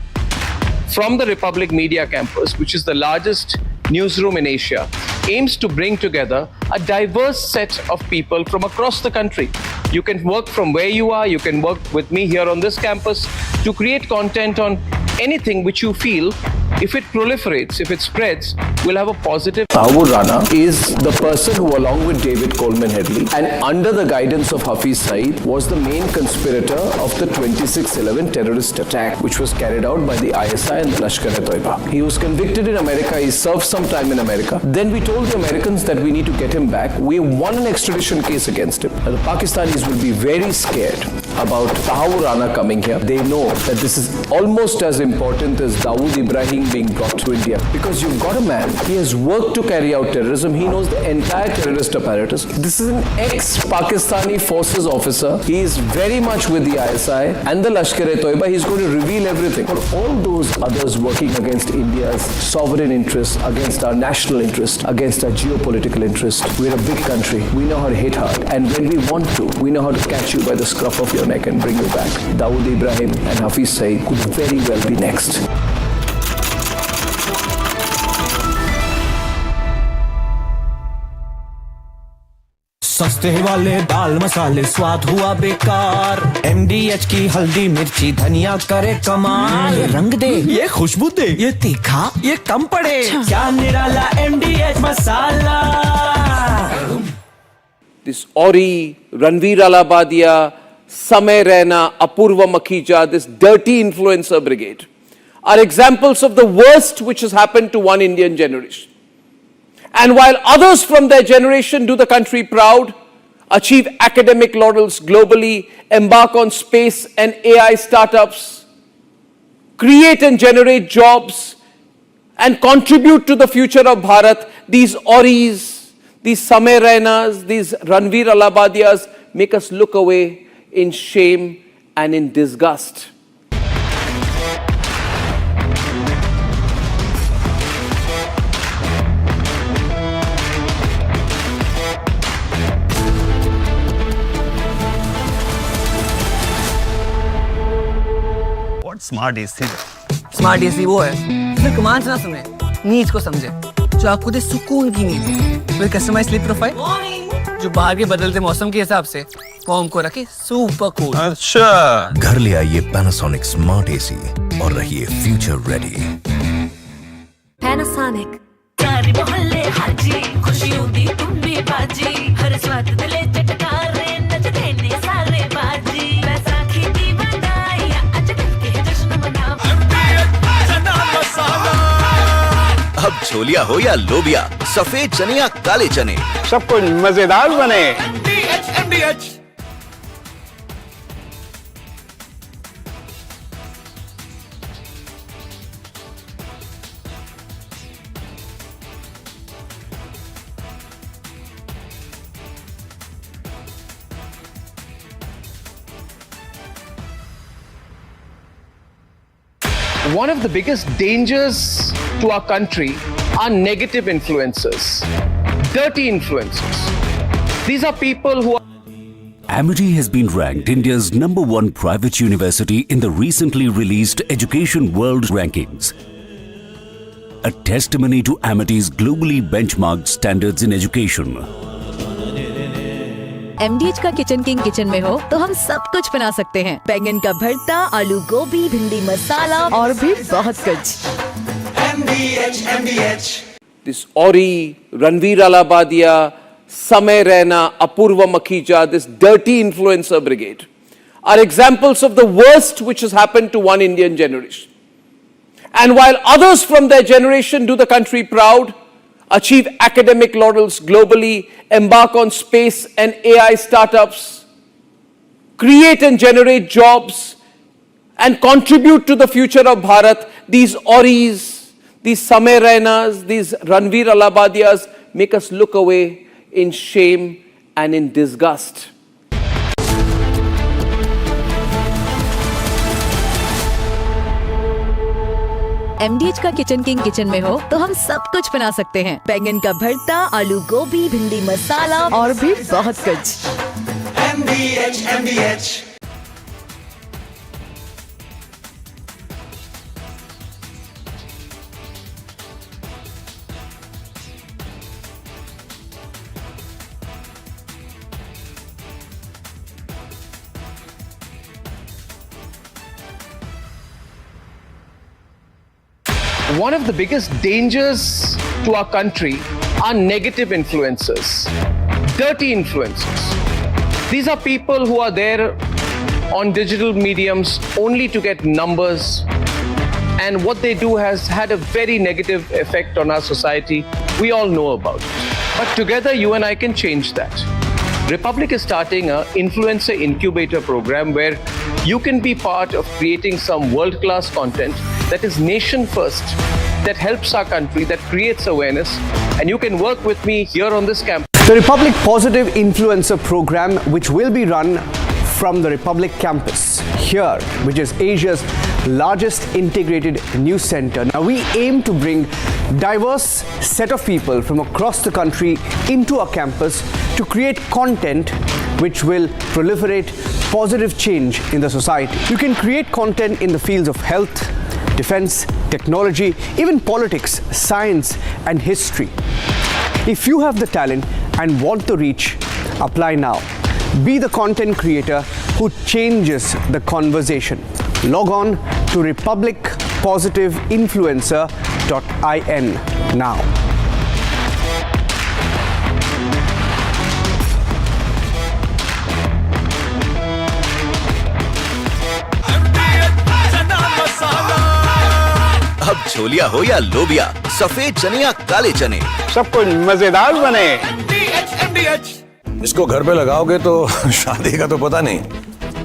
from the Republic Media Campus, which is the largest newsroom in Asia, aims to bring together a diverse set of people from across the country. You can work from where you are, you can work with me here on this campus to create content on anything which you feel, if it proliferates, if it spreads, will have a positive. Tahawwur Rana is the person who, along with David Headley and under the guidance of Hafiz Saeed, was the main conspirator of the 26/11 terrorist attack, which was carried out by the ISI and the Lashkar-e-Toiba. He was convicted in America. He served some time in America. Then we told the Americans that we need to get him back. We won an extradition case against him. The Pakistanis will be very scared about Tahawwur Rana coming here. They know that this is almost as important as Dawood Ibrahim being brought to India, because you've got a man, he has worked to carry out terrorism, he knows the entire terrorist apparatus. This is an ex-Pakistani forces officer. He is very much with the ISI and the Lashkar-e-Toiba. He's going to reveal everything. For all those others working against India's sovereign interests, against our national interest, against our geopolitical interest, we're a big country. We know how to hit hard, and when we want to, we know how to catch you by the scruff of your neck and bring you back. Dawood Ibrahim and Hafiz Saeed could very well be next. सस्ते वाले दाल मसाले स्वाद हुआ बेकार। MDH की हल्दी मिर्ची धनिया करे कमाल। ये रंग दे, ये खुशबू दे, ये तीखा, ये कम पड़े। क्या निराला MDH masala. This Ori, Ranveer Alabadia, Samay Raina, Apurva Makhija, this dirty influencer brigade are examples of the worst which has happened to one Indian generation. And while others from their generation do the country proud, achieve academic laurels globally, embark on space and AI startups, create and generate jobs, and contribute to the future of Bharat, these Oris, these Samay Rainas, these Ranveer Alabadias make us look away in shame and in disgust. Smart AC smart AC वो है जिसमें commands ना सुने, needs को समझे, जो आपको दे सुकून की नींद, विद कस्टमाइज्ड स्लीप प्रोफाइल जो बाहर के बदलते मौसम के हिसाब से होम को रखे सुपर कूल। अच्छा, घर ले आइए पैनासोनिक स्मार्ट एसी और रहिए फ्यूचर रेडी। पैनासोनिक चारी मोहल्ले हाजी खुशी होती तुम भी बाजी हर स्वाद दिले चटकारे नच देने सारे बाजी वैसाखी दी बनाई आज के जश्न मना अब छोलिया हो या लोबिया, सफेद चने या काले चने, सब कुछ मजेदार बने। MDH। One of the biggest dangers to our country are negative influencers, dirty influencers. These are people who are... Amity has been ranked India's #1 private university in the recently released Education World Rankings. A testimony to Amity's globally benchmarked standards in education. MDH का kitchen king kitchen में हो तो हम सब कुछ बना सकते हैं। बैंगन का भरता, आलू गोभी, भिंडी मसाला और भी बहुत कुछ। MDH. This Ori, Ranveer Alabadia, Samay Raina, Apurva Makhija, this dirty influencer brigade are examples of the worst which has happened to one Indian generation. And while others from their generation do the country proud, achieve academic laurels globally, embark on space and AI startups, create and generate jobs, and contribute to the future of Bharat, these Auris, these Samay Rainas, these Ranveer Alabadiyas make us look away in shame and in disgust. MDH का kitchen king kitchen में हो तो हम सब कुछ बना सकते हैं। बैंगन का भरता, आलू गोभी, भिंडी मसाला और भी बहुत कुछ। MDH One of the biggest dangers to our country are negative influences, dirty influences. These are people who are there on digital mediums only to get numbers, and what they do has had a very negative effect on our society. We all know about it. But together, you and I can change that. Republic is starting an influencer incubator program where you can be part of creating some world-class content that is nation first, that helps our country, that creates awareness, and you can work with me here on this campus. The Republic Positive Influencer Program, which will be run from the Republic campus here, which is Asia's largest integrated news center. Now we aim to bring diverse set of people from across the country into our campus to create content which will proliferate positive change in the society. You can create content in the fields of health, defense, technology, even politics, science and history. If you have the talent and want the reach, apply now. Be the content creator who changes the conversation. Log on to republicpositiveinfluencer.in now. अब छोलिया हो या लोबिया, सफेद चने या काले चने, सब कुछ मजेदार बने। इसको घर पे लगाओगे तो शादी का तो पता नहीं,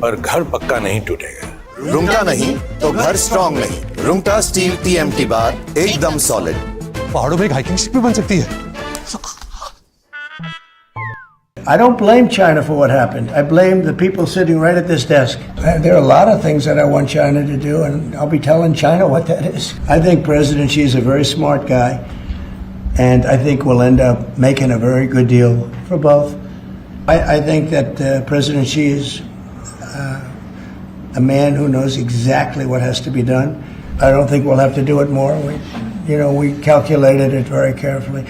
पर घर पक्का नहीं टूटेगा। रुंगटा नहीं तो घर स्ट्रॉन्ग नहीं। रुंगटा स्टील TMT बार एकदम सॉलिड। पहाड़ों में एक हाइकिंग शिप भी बन सकती है। I don't blame China for what happened. I blame the people sitting right at this desk. There are a lot of things that I want China to do, and I'll be telling China what that is. I think President Xi is a very smart guy, and I think we'll end up making a very good deal for both. I think that President Xi is a man who knows exactly what has to be done. I don't think we'll have to do it more. We calculated it very carefully.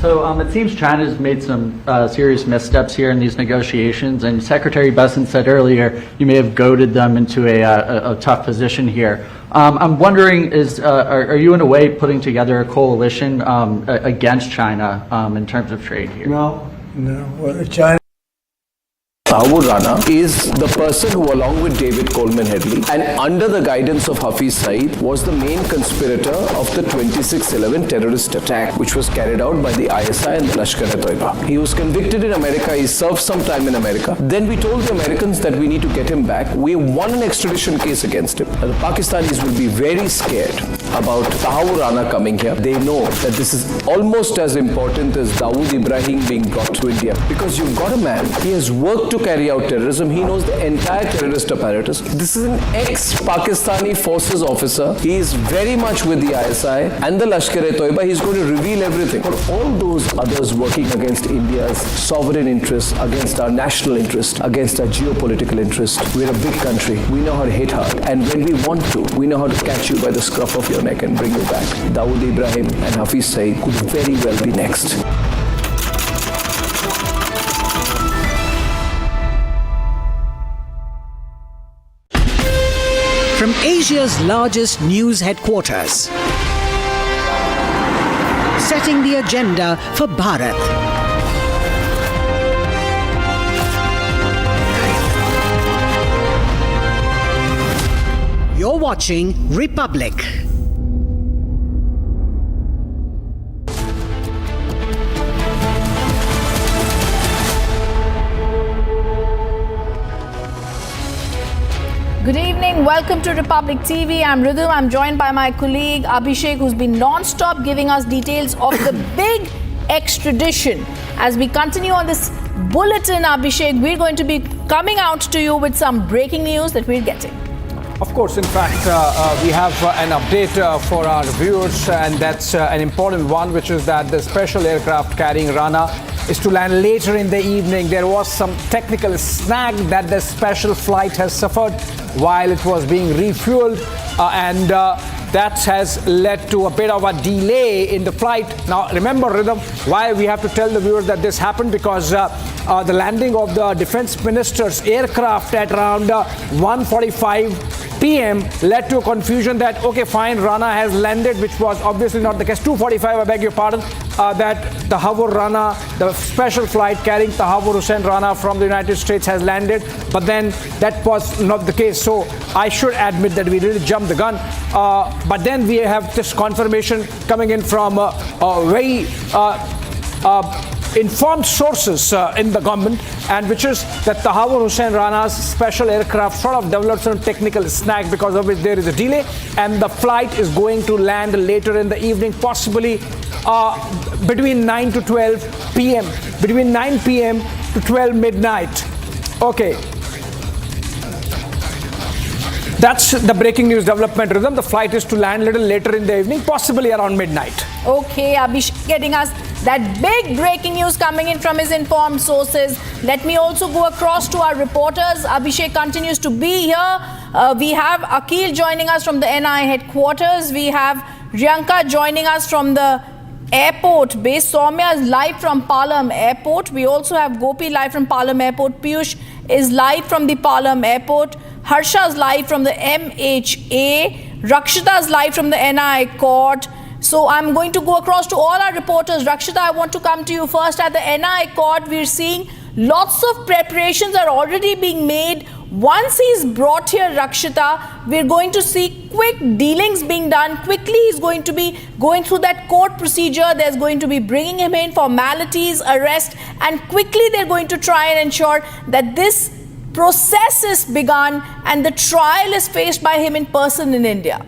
So it seems China's made some serious missteps here in these negotiations, and Secretary Besant said earlier you may have goaded them into a tough position here. I'm wondering, are you in a way putting together a coalition against China in terms of trade here? No. Well, China. Tahawwur Rana is the person who, along with David Coleman Headley and under the guidance of Hafiz Saeed, was the main conspirator of the 26/11 terrorist attack, which was carried out by the ISI and the Lashkar-e-Toiba. He was convicted in America. He served some time in America. Then we told the Americans that we need to get him back. We won an extradition case against him. The Pakistanis will be very scared about Tahawwur Rana coming here. They know that this is almost as important as Dawood Ibrahim being brought to India, because you've got a man, he has worked to carry out terrorism. He knows the entire terrorist apparatus. This is an ex-Pakistani forces officer. He is very much with the ISI and the Lashkar-e-Toiba. He's going to reveal everything. For all those others working against India's sovereign interests, against our national interest, against our geopolitical interest, we're a big country. We know how to hit hard. And when we want to, we know how to catch you by the scruff of your neck and bring you back. Dawood Ibrahim and Hafiz Saeed could very well be next. From Asia's largest news headquarters, setting the agenda for Bharat. You're watching Republic. Good evening. Welcome to Republic TV. I'm Ridu. I'm joined by my colleague Abhishek, who's been non-stop giving us details of the big extradition. As we continue on this bulletin, Abhishek, we're going to be coming out to you with some breaking news that we're getting. Of course, in fact, we have an update for our viewers, and that's an important one, which is that the special aircraft carrying Rana is to land later in the evening. There was some technical snag that the special flight has suffered while it was being refueled, and that has led to a bit of a delay in the flight. Now, remember, Rhythm, why we have to tell the viewers that this happened, because the landing of the defense minister's aircraft at around 1:45 p.m. led to a confusion that, okay, fine, Rana has landed, which was obviously not the case. 2:45, I beg your pardon, that Tahawwur Rana, the special flight carrying Tahawwur Rana from the United States has landed, but then that was not the case. So I should admit that we really jumped the gun. But then we have this confirmation coming in from very informed sources in the government, and which is that Tahawwur Rana's special aircraft sort of developed some technical snag, because of which there is a delay, and the flight is going to land later in the evening, possibly between 9 to 12 p.m. Between 9 p.m. to 12 midnight. Okay. That's the breaking news development, Rhythm. The flight is to land a little later in the evening, possibly around midnight. Okay, Abhishek getting us that big breaking news coming in from his informed sources. Let me also go across to our reporters. Abhishek continues to be here. We have Akil joining us from the NIA headquarters. We have Riyanka joining us from the airport base. Soumya is live from Palam airport. We also have Gopi live from Palam airport. Piyush is live from the Palam airport. Harsha is live from the MHA. Rakshita is live from the NIA court. So I'm going to go across to all our reporters. Rakshita, I want to come to you first. At the NIA court, we're seeing lots of preparations are already being made. Once he's brought here, Rakshita, we're going to see quick dealings being done. Quickly, he's going to be going through that court procedure. There's going to be bringing him in, formalities, arrest, and quickly they're going to try and ensure that this process is begun and the trial is faced by him in person in India.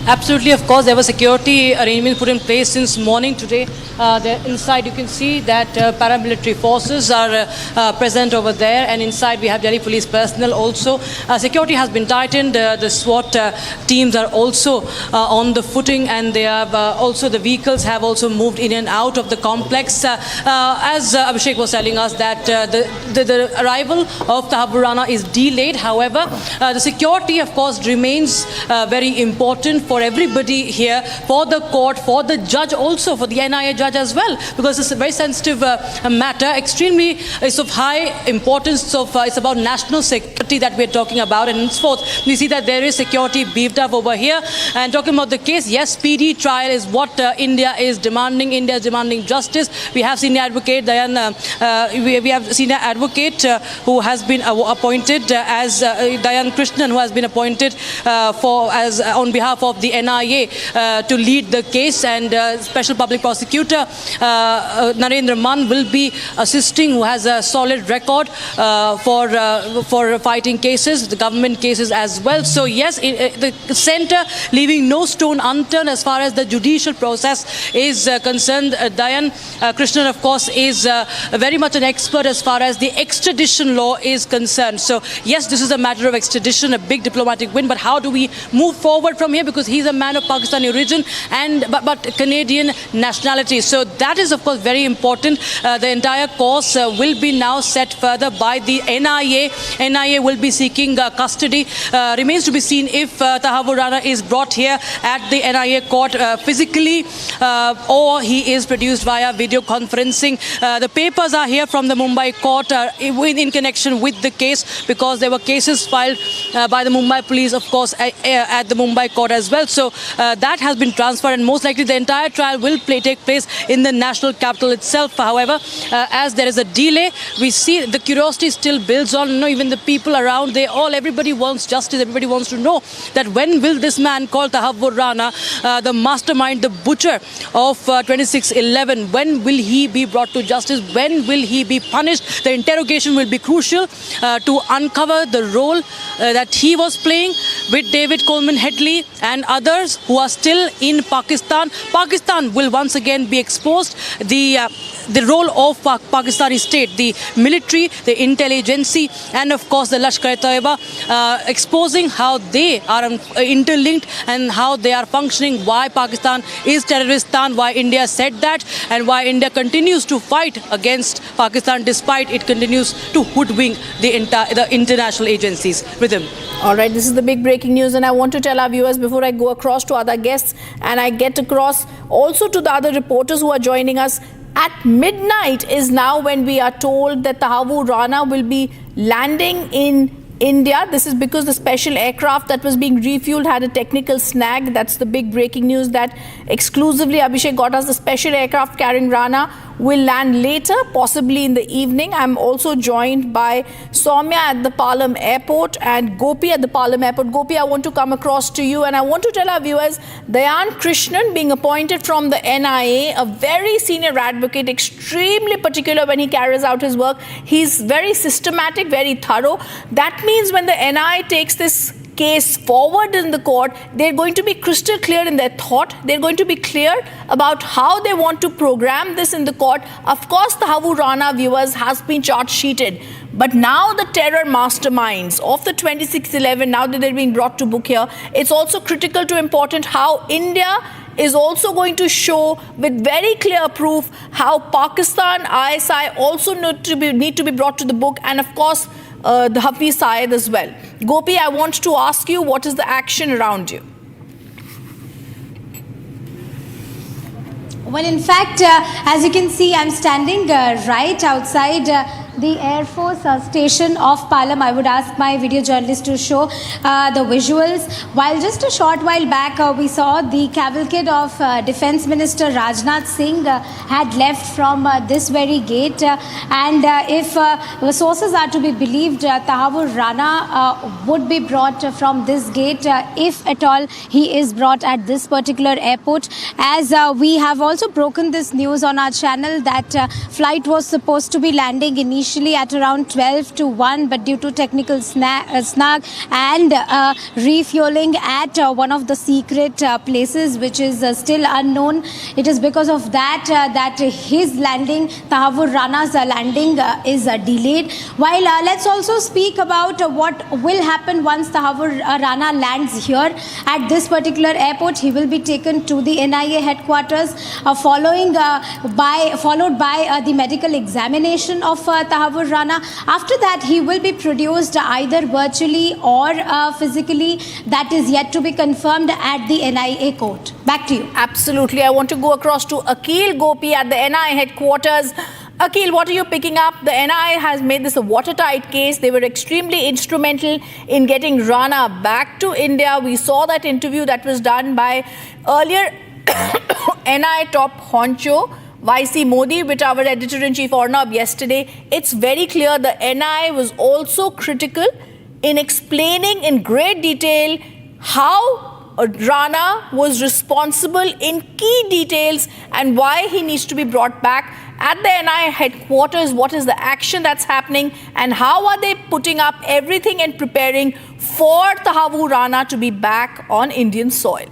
Absolutely, of course, there were security arrangements put in place since morning today. Inside you can see that paramilitary forces are present over there, and inside we have Delhi police personnel also. Security has been tightened. The SWAT teams are also on the footing, and they have also the vehicles have also moved in and out of the complex. As Abhishek was telling us that the arrival of Tahawwur Rana is delayed. However, the security, of course, remains very important for everybody here, for the court, for the judge also, for the NIA judge as well, because it's a very sensitive matter, extremely, it's of high importance. It's about national security that we're talking about, and henceforth we see that there is security beefed up over here. And talking about the case, yes, speedy trial is what India is demanding. India is demanding justice. We have senior advocate we have senior advocate who has been appointed as Dayan Krishnan, who has been appointed on behalf of the NIA to lead the case, and Special Public Prosecutor Narendra Mann will be assisting, who has a solid record for fighting cases, the government cases as well. So yes, the centre leaving no stone unturned as far as the judicial process is concerned. Dayan Krishnan, of course, is very much an expert as far as the extradition law is concerned. So yes, this is a matter of extradition, a big diplomatic win, but how do we move forward from here, because he's a man of Pakistani origin and but Canadian nationality. So that is, of course, very important. The entire course will be now set further by the NIA. NIA will be seeking custody. Remains to be seen if Tahawwur Rana is brought here at the NIA court physically or he is produced via video conferencing. The papers are here from the Mumbai court in connection with the case, because there were cases filed by the Mumbai police, of course, at the Mumbai court as well. well. So that has been transferred, and most likely the entire trial will take place in the national capital itself. However, as there is a delay, we see the curiosity still builds on. Even the people around, everybody wants justice. Everybody wants to know that when will this man called Tahawwur Rana, the mastermind, the butcher of 26/11, when will he be brought to justice? When will he be punished? The interrogation will be crucial to uncover the role that he was playing with David Headley and others who are still in Pakistan. Pakistan will once again be exposed. The role of Pakistani state, the military, the intelligence, and of course the Lashkar-e-Taiba, exposing how they are interlinked and how they are functioning, why Pakistan is terroristan, why India said that, and why India continues to fight against Pakistan despite it continues to hoodwink the international agencies with him. All right, this is the big breaking news, and I want to tell our viewers before I go across to other guests and I get across also to the other reporters who are joining us. At midnight is now when we are told that Tahawwur Rana will be landing in India. This is because the special aircraft that was being refueled had a technical snag. That's the big breaking news that exclusively Abhishek got us. The special aircraft carrying Rana will land later, possibly in the evening. I'm also joined by Soumya at the Palam airport and Gopi at the Palam airport. Gopi, I want to come across to you and I want to tell our viewers, Dayan Krishnan being appointed from the NIA, a very senior advocate, extremely particular when he carries out his work. He's very systematic, very thorough. That means when the NIA takes this case forward in the court, they're going to be crystal clear in their thought. They're going to be clear about how they want to program this in the court. Of course, the Tahawwur Rana, viewers, has been charge-sheeted. But now the terror masterminds of the 26/11, now that they're being brought to book here, it's also critical to important how India is also going to show with very clear proof how Pakistan, ISI also need to be brought to the book, and of course, the Hafiz Syed as well. Gopi, I want to ask you, what is the action around you? Well, in fact, as you can see, I'm standing right outside the Air Force station of Palam. I would ask my video journalist to show the visuals. While just a short while back, we saw the cavalcade of Defence Minister Rajnath Singh had left from this very gate. And if the sources are to be believed, Tahawwur Rana would be brought from this gate if at all he is brought at this particular airport. As we have also broken this news on our channel that flight was supposed to be landing initially at around 12 to 1, but due to technical snag and refueling at one of the secret places which is still unknown, it is because of that that his landing, Tahawwur Rana's landing is delayed. While let's also speak about what will happen once Tahawwur Rana lands here at this particular airport. He will be taken to the NIA headquarters, followed by the medical examination of Tahawwur Rana. After that, he will be produced either virtually or physically. That is yet to be confirmed at the NIA court. Back to you. Absolutely. I want to go across to Akil Gopi at the NIA headquarters. Akil, what are you picking up? The NIA has made this a watertight case. They were extremely instrumental in getting Rana back to India. We saw that interview that was done by earlier NIA top honcho YC Modi with our editor-in-chief Arnab yesterday. It's very clear the NIA was also critical in explaining in great detail how Rana was responsible in key details and why he needs to be brought back at the NIA headquarters. What is the action that's happening and how are they putting up everything and preparing for Tahawwur Rana to be back on Indian soil?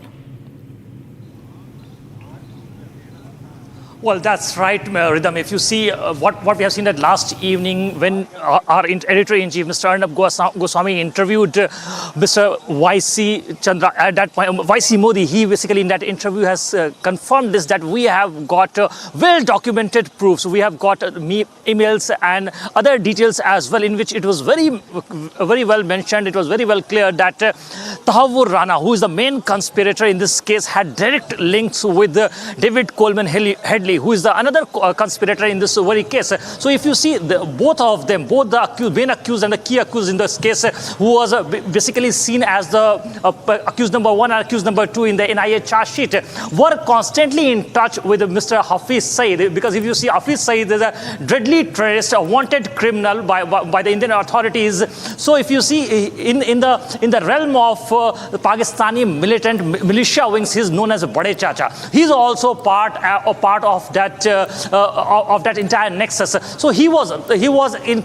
Well, that's right, Ridham. If you see what we have seen that last evening when our editor-in-chief, Mr. Arnab Goswami, interviewed Mr. YC Chandra, at that point, YC Modi, he basically in that interview has confirmed this, that we have got well-documented proofs. We have got emails and other details as well, in which it was very well mentioned, it was very well clear that Tahawwur Rana, who is the main conspirator in this case, had direct links with David Headley, Headley, who is another conspirator in this very case. So if you see both of them, both the main accused and the key accused in this case, who was basically seen as the accused number 1 and accused number 2 in the NIA charge sheet, were constantly in touch with Mr. Hafiz Saeed. Because if you see, Hafiz Saeed is a deadly terrorist, a wanted criminal by the Indian authorities. So if you see in the realm of Pakistani militant militia wings, he is known as Bade Chacha. He is also part of that entire nexus. So he was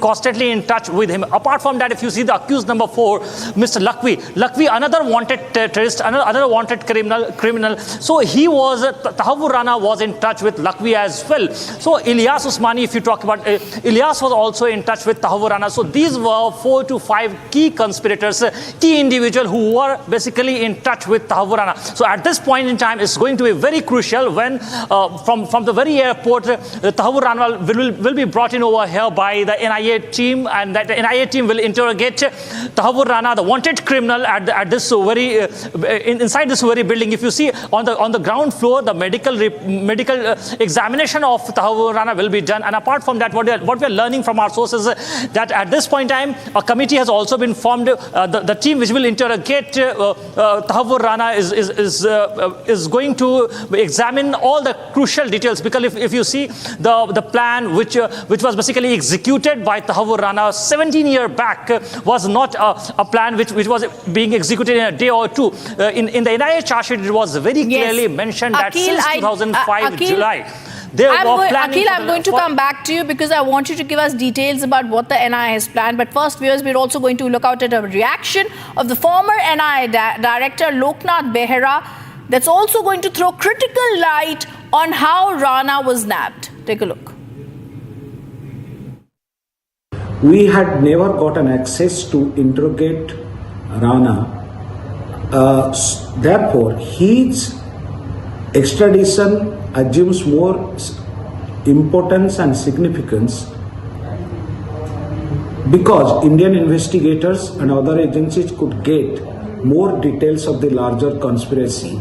constantly in touch with him. Apart from that, if you see the accused number 4, Mr. Lakvi, another wanted terrorist, another wanted criminal. So he was Tahawwur Rana was in touch with Lakvi as well. So Ilyas Usmani, if you talk about Ilyas, was also in touch with Tahawwur Rana. So these were 4 to 5 key conspirators, key individuals who were basically in touch with Tahawwur Rana. So at this point in time, it's going to be very crucial when from the very airport, Tahawwur Rana will be brought in over here by the NIA team, and that the NIA team will interrogate Tahawwur Rana, the wanted criminal, at this very inside this very building. If you see on the ground floor, the medical examination of Tahawwur Rana will be done. And apart from that, what we are learning from our sources, that at this point in time, a committee has also been formed. The team which will interrogate Tahawwur Rana is going to examine all the crucial details, because if you see the plan which was basically executed by Tahawwur Rana 17 years back was not a plan which was being executed in a day or two. In the NIA charge sheet, it was very clearly mentioned that since 2005 July. Akhil, I'm going to come back to you because I want you to give us details about what the NIA has planned. But first, viewers, we're also going to look out at a reaction of the former NIA director, Loknath Behera, that's also going to throw critical light on how Rana was nabbed. Take a look. We had never gotten access to interrogate Rana. Therefore, his extradition assumes more importance and significance because Indian investigators and other agencies could get more details of the larger conspiracy,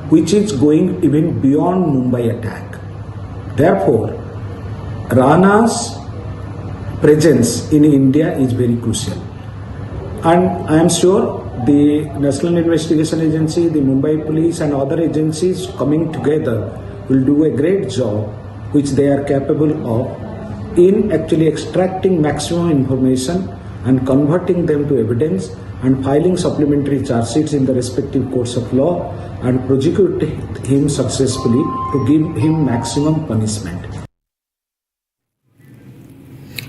which is going even beyond Mumbai attack. Therefore, Rana's presence in India is very crucial. And I am sure the National Investigation Agency, the Mumbai Police and other agencies coming together will do a great job, which they are capable of, in actually extracting maximum information and converting them to evidence and filing supplementary charge sheets in the respective courts of law and prosecute him successfully to give him maximum punishment.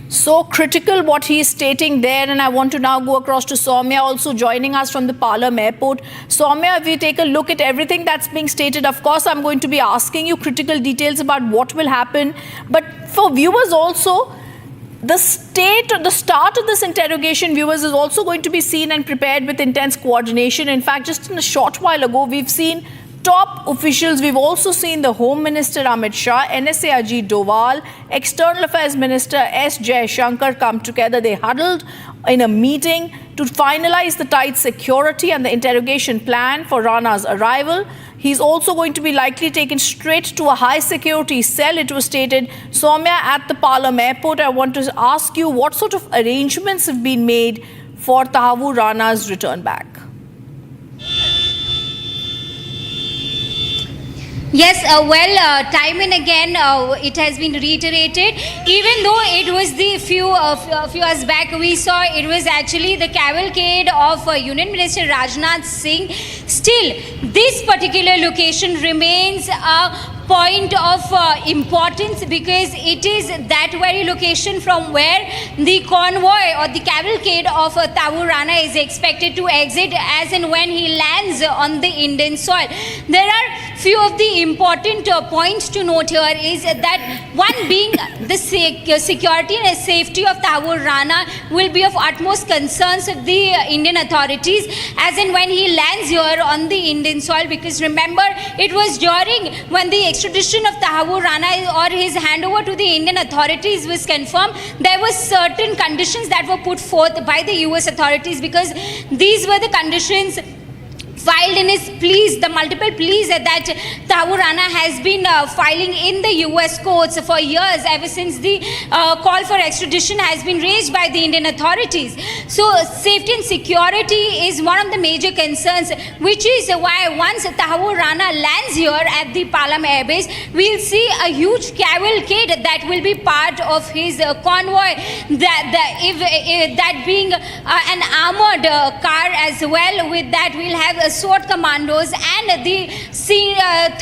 So critical what he is stating there, and I want to now go across to Soumya, also joining us from the Palam airport. Soumya, if we take a look at everything that's being stated, of course I'm going to be asking you critical details about what will happen, but for viewers also, the start of this interrogation, viewers, is also going to be seen and prepared with intense coordination. In fact, just in a short while ago, we've seen top officials. We've also seen the Home Minister Amit Shah, NSA Ajit Doval, External Affairs Minister S. Jaishankar come together. They huddled in a meeting to finalize the tight security and the interrogation plan for Rana's arrival. He's also going to be likely taken straight to a high security cell, it was stated. Soumya, at the Palam airport, I want to ask you what sort of arrangements have been made for Tahawwur Rana's return back? Yes, time and again, it has been reiterated. Even though it was the few years back, we saw it was actually the cavalcade of Union Minister Rajnath Singh. Still, this particular location remains a point of importance because it is that very location from where the convoy or the cavalcade of Tahawwur Rana is expected to exit as and when he lands on the Indian soil. There are few of the important points to note here is that one being the security and safety of Tahawwur Rana will be of utmost concerns of the Indian authorities as and when he lands here on the Indian soil, because remember, it was during when the extradition of Tahawwur Rana or his handover to the Indian authorities was confirmed, there were certain conditions that were put forth by the US authorities, because these were the conditions filed in his pleas, the multiple pleas that Tahawwur Rana has been filing in the US courts for years, ever since the call for extradition has been raised by the Indian authorities. So safety and security is one of the major concerns, which is why once Tahawwur Rana lands here at the Palam Air Base, we'll see a huge cavalcade that will be part of his convoy, that being an armored car as well. With that, we'll have SWAT commandos and the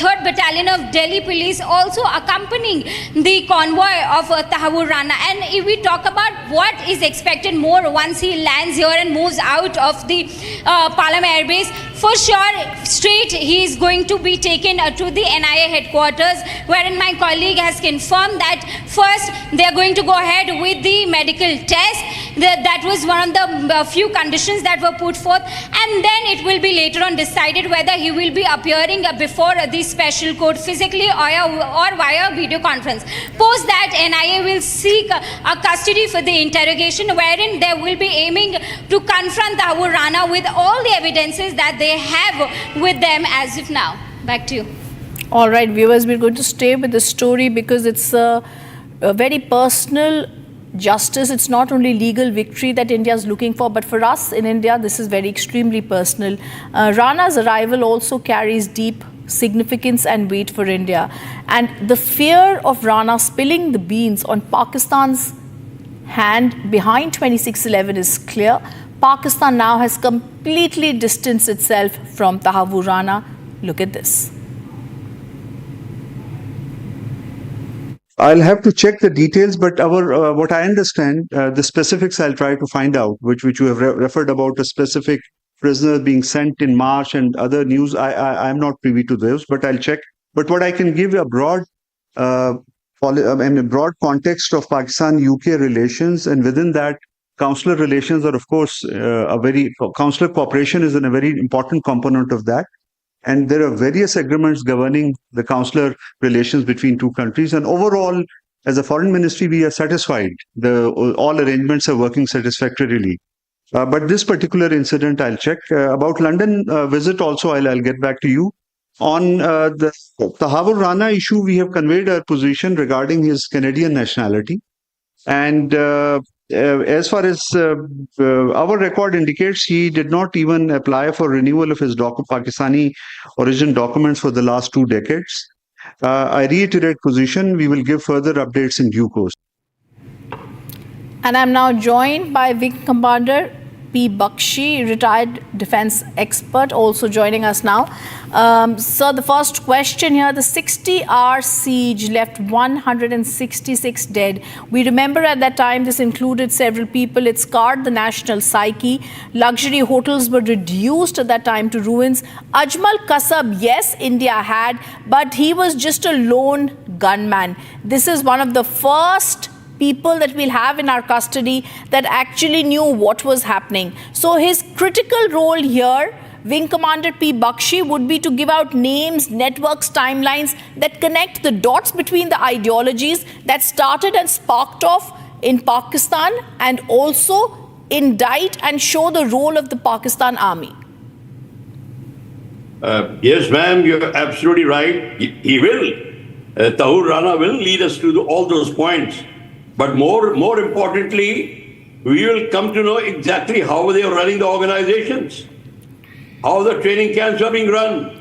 3rd Battalion of Delhi Police also accompanying the convoy of Tahawwur Rana. And if we talk about what is expected more once he lands here and moves out of the Palam Air Base, for sure, straight he is going to be taken to the NIA headquarters, wherein my colleague has confirmed that first they are going to go ahead with the medical test. That was one of the few conditions that were put forth, and then it will be later on decided whether he will be appearing before the special court physically or via video conference. Post that, NIA will seek a custody for the interrogation, wherein they will be aiming to confront Tahawwur Rana with all the evidences that they have with them as of now. Back to you. All right, viewers, we're going to stay with the story because it's a very personal justice. It's not only legal victory that India is looking for, but for us in India, this is very extremely personal. Rana's arrival also carries deep significance and weight for India. And the fear of Rana spilling the beans on Pakistan's hand behind 2611 is clear. Pakistan now has completely distanced itself from Tahawwur Rana. Look at this. I'll have to check the details, but what I understand, the specifics I'll try to find out, which you have referred about a specific prisoner being sent in March and other news. I'm not privy to those, but I'll check. But what I can give a broad context of Pakistan-UK relations, and within that, consular relations are, of course, consular cooperation is a very important component of that. And there are various agreements governing the consular relations between two countries. And overall, as a foreign ministry, we are satisfied. All arrangements are working satisfactorily. But this particular incident, I'll check. About London visit also, I'll get back to you. On the Tahawwur Rana issue, we have conveyed our position regarding his Canadian nationality. And as far as our record indicates, he did not even apply for renewal of his Pakistani origin documents for the last 2 decades. I reiterate position. We will give further updates in due course. And I'm now joined by Wing Commander P. Bakshi, retired defense expert, also joining us now. Sir, the first question here, the 60-hour siege left 166 dead. We remember at that time this included several people. It scarred the national psyche. Luxury hotels were reduced at that time to ruins. Ajmal Kasab, yes, India had, but he was just a lone gunman. This is one of the first people that we'll have in our custody that actually knew what was happening. So his critical role here, Wing Commander P. Bakshi, would be to give out names, networks, timelines that connect the dots between the ideologies that started and sparked off in Pakistan, and also indict and show the role of the Pakistan army. Yes, ma'am, you're absolutely right. He will. Tahawwur Rana will lead us to all those points. But more importantly, we will come to know exactly how they are running the organizations, how the training camps are being run,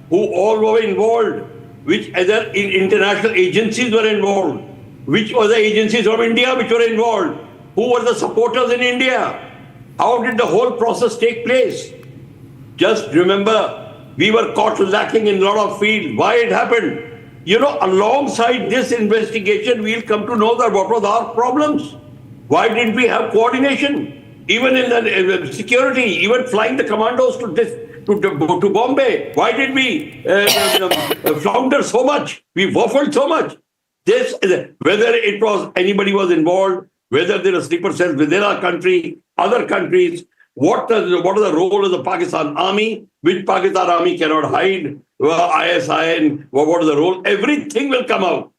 who all were involved, which other international agencies were involved, which other agencies from India which were involved, who were the supporters in India, how did the whole process take place. Just remember, we were caught lacking in a lot of fields. Why it happened? You know, alongside this investigation, we'll come to know that what was our problems. Why didn't we have coordination? Even in the security, even flying the commandos to Bombay. Why did we flounder so much? We waffled so much. This, whether it was anybody was involved, whether there are sleeper cells within our country, other countries, what is the role of the Pakistan army, which Pakistan army cannot hide, ISI, and what is the role? Everything will come out.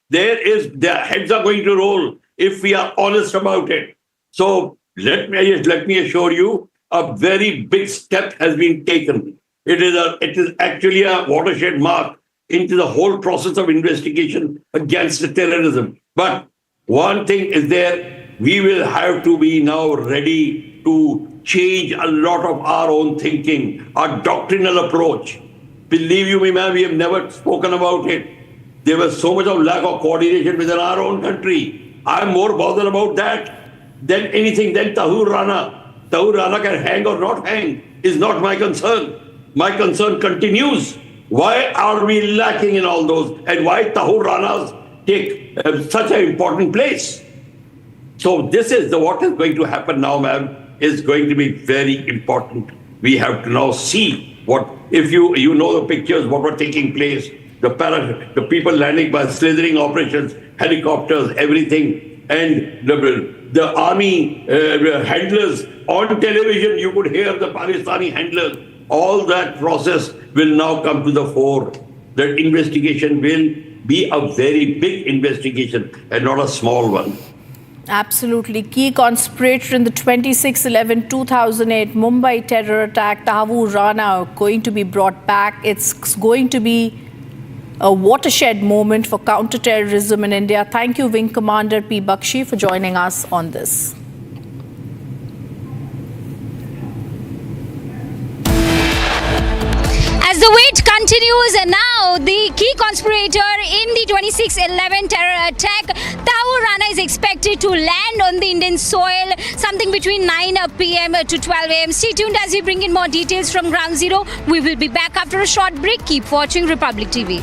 Their heads are going to roll if we are honest about it. So let me assure you, a very big step has been taken. It is actually a watershed mark into the whole process of investigation against the terrorism. But one thing is there, we will have to be now ready to change a lot of our own thinking, our doctrinal approach. Believe you me, ma'am, we have never spoken about it. There was so much of lack of coordination within our own country. I'm more bothered about that than anything, than Tahawwur Rana. Tahawwur Rana can hang or not hang is not my concern. My concern continues. Why are we lacking in all those? And why Tahawwur Ranas take such an important place? So this is what is going to happen now, ma'am, is going to be very important. We have to now see what, if you know the pictures, what were taking place, the people landing by slithering operations, helicopters, everything, and the army handlers on television, you could hear the Pakistani handlers. All that process will now come to the fore. That investigation will be a very big investigation and not a small one. Absolutely. Key conspirator in the 26/11/2008 Mumbai terror attack, Tahawwur Rana, going to be brought back. It's going to be a watershed moment for counter-terrorism in India. Thank you, Wing Commander P. Bakshi, for joining us on this. As the wait continues, and now the key conspirator in the 26/11 terror attack, Tahawwur Rana, is expected to land on the Indian soil something between 9 p.m. to 12 a.m. Stay tuned as we bring in more details from Ground Zero. We will be back after a short break. Keep watching Republic TV.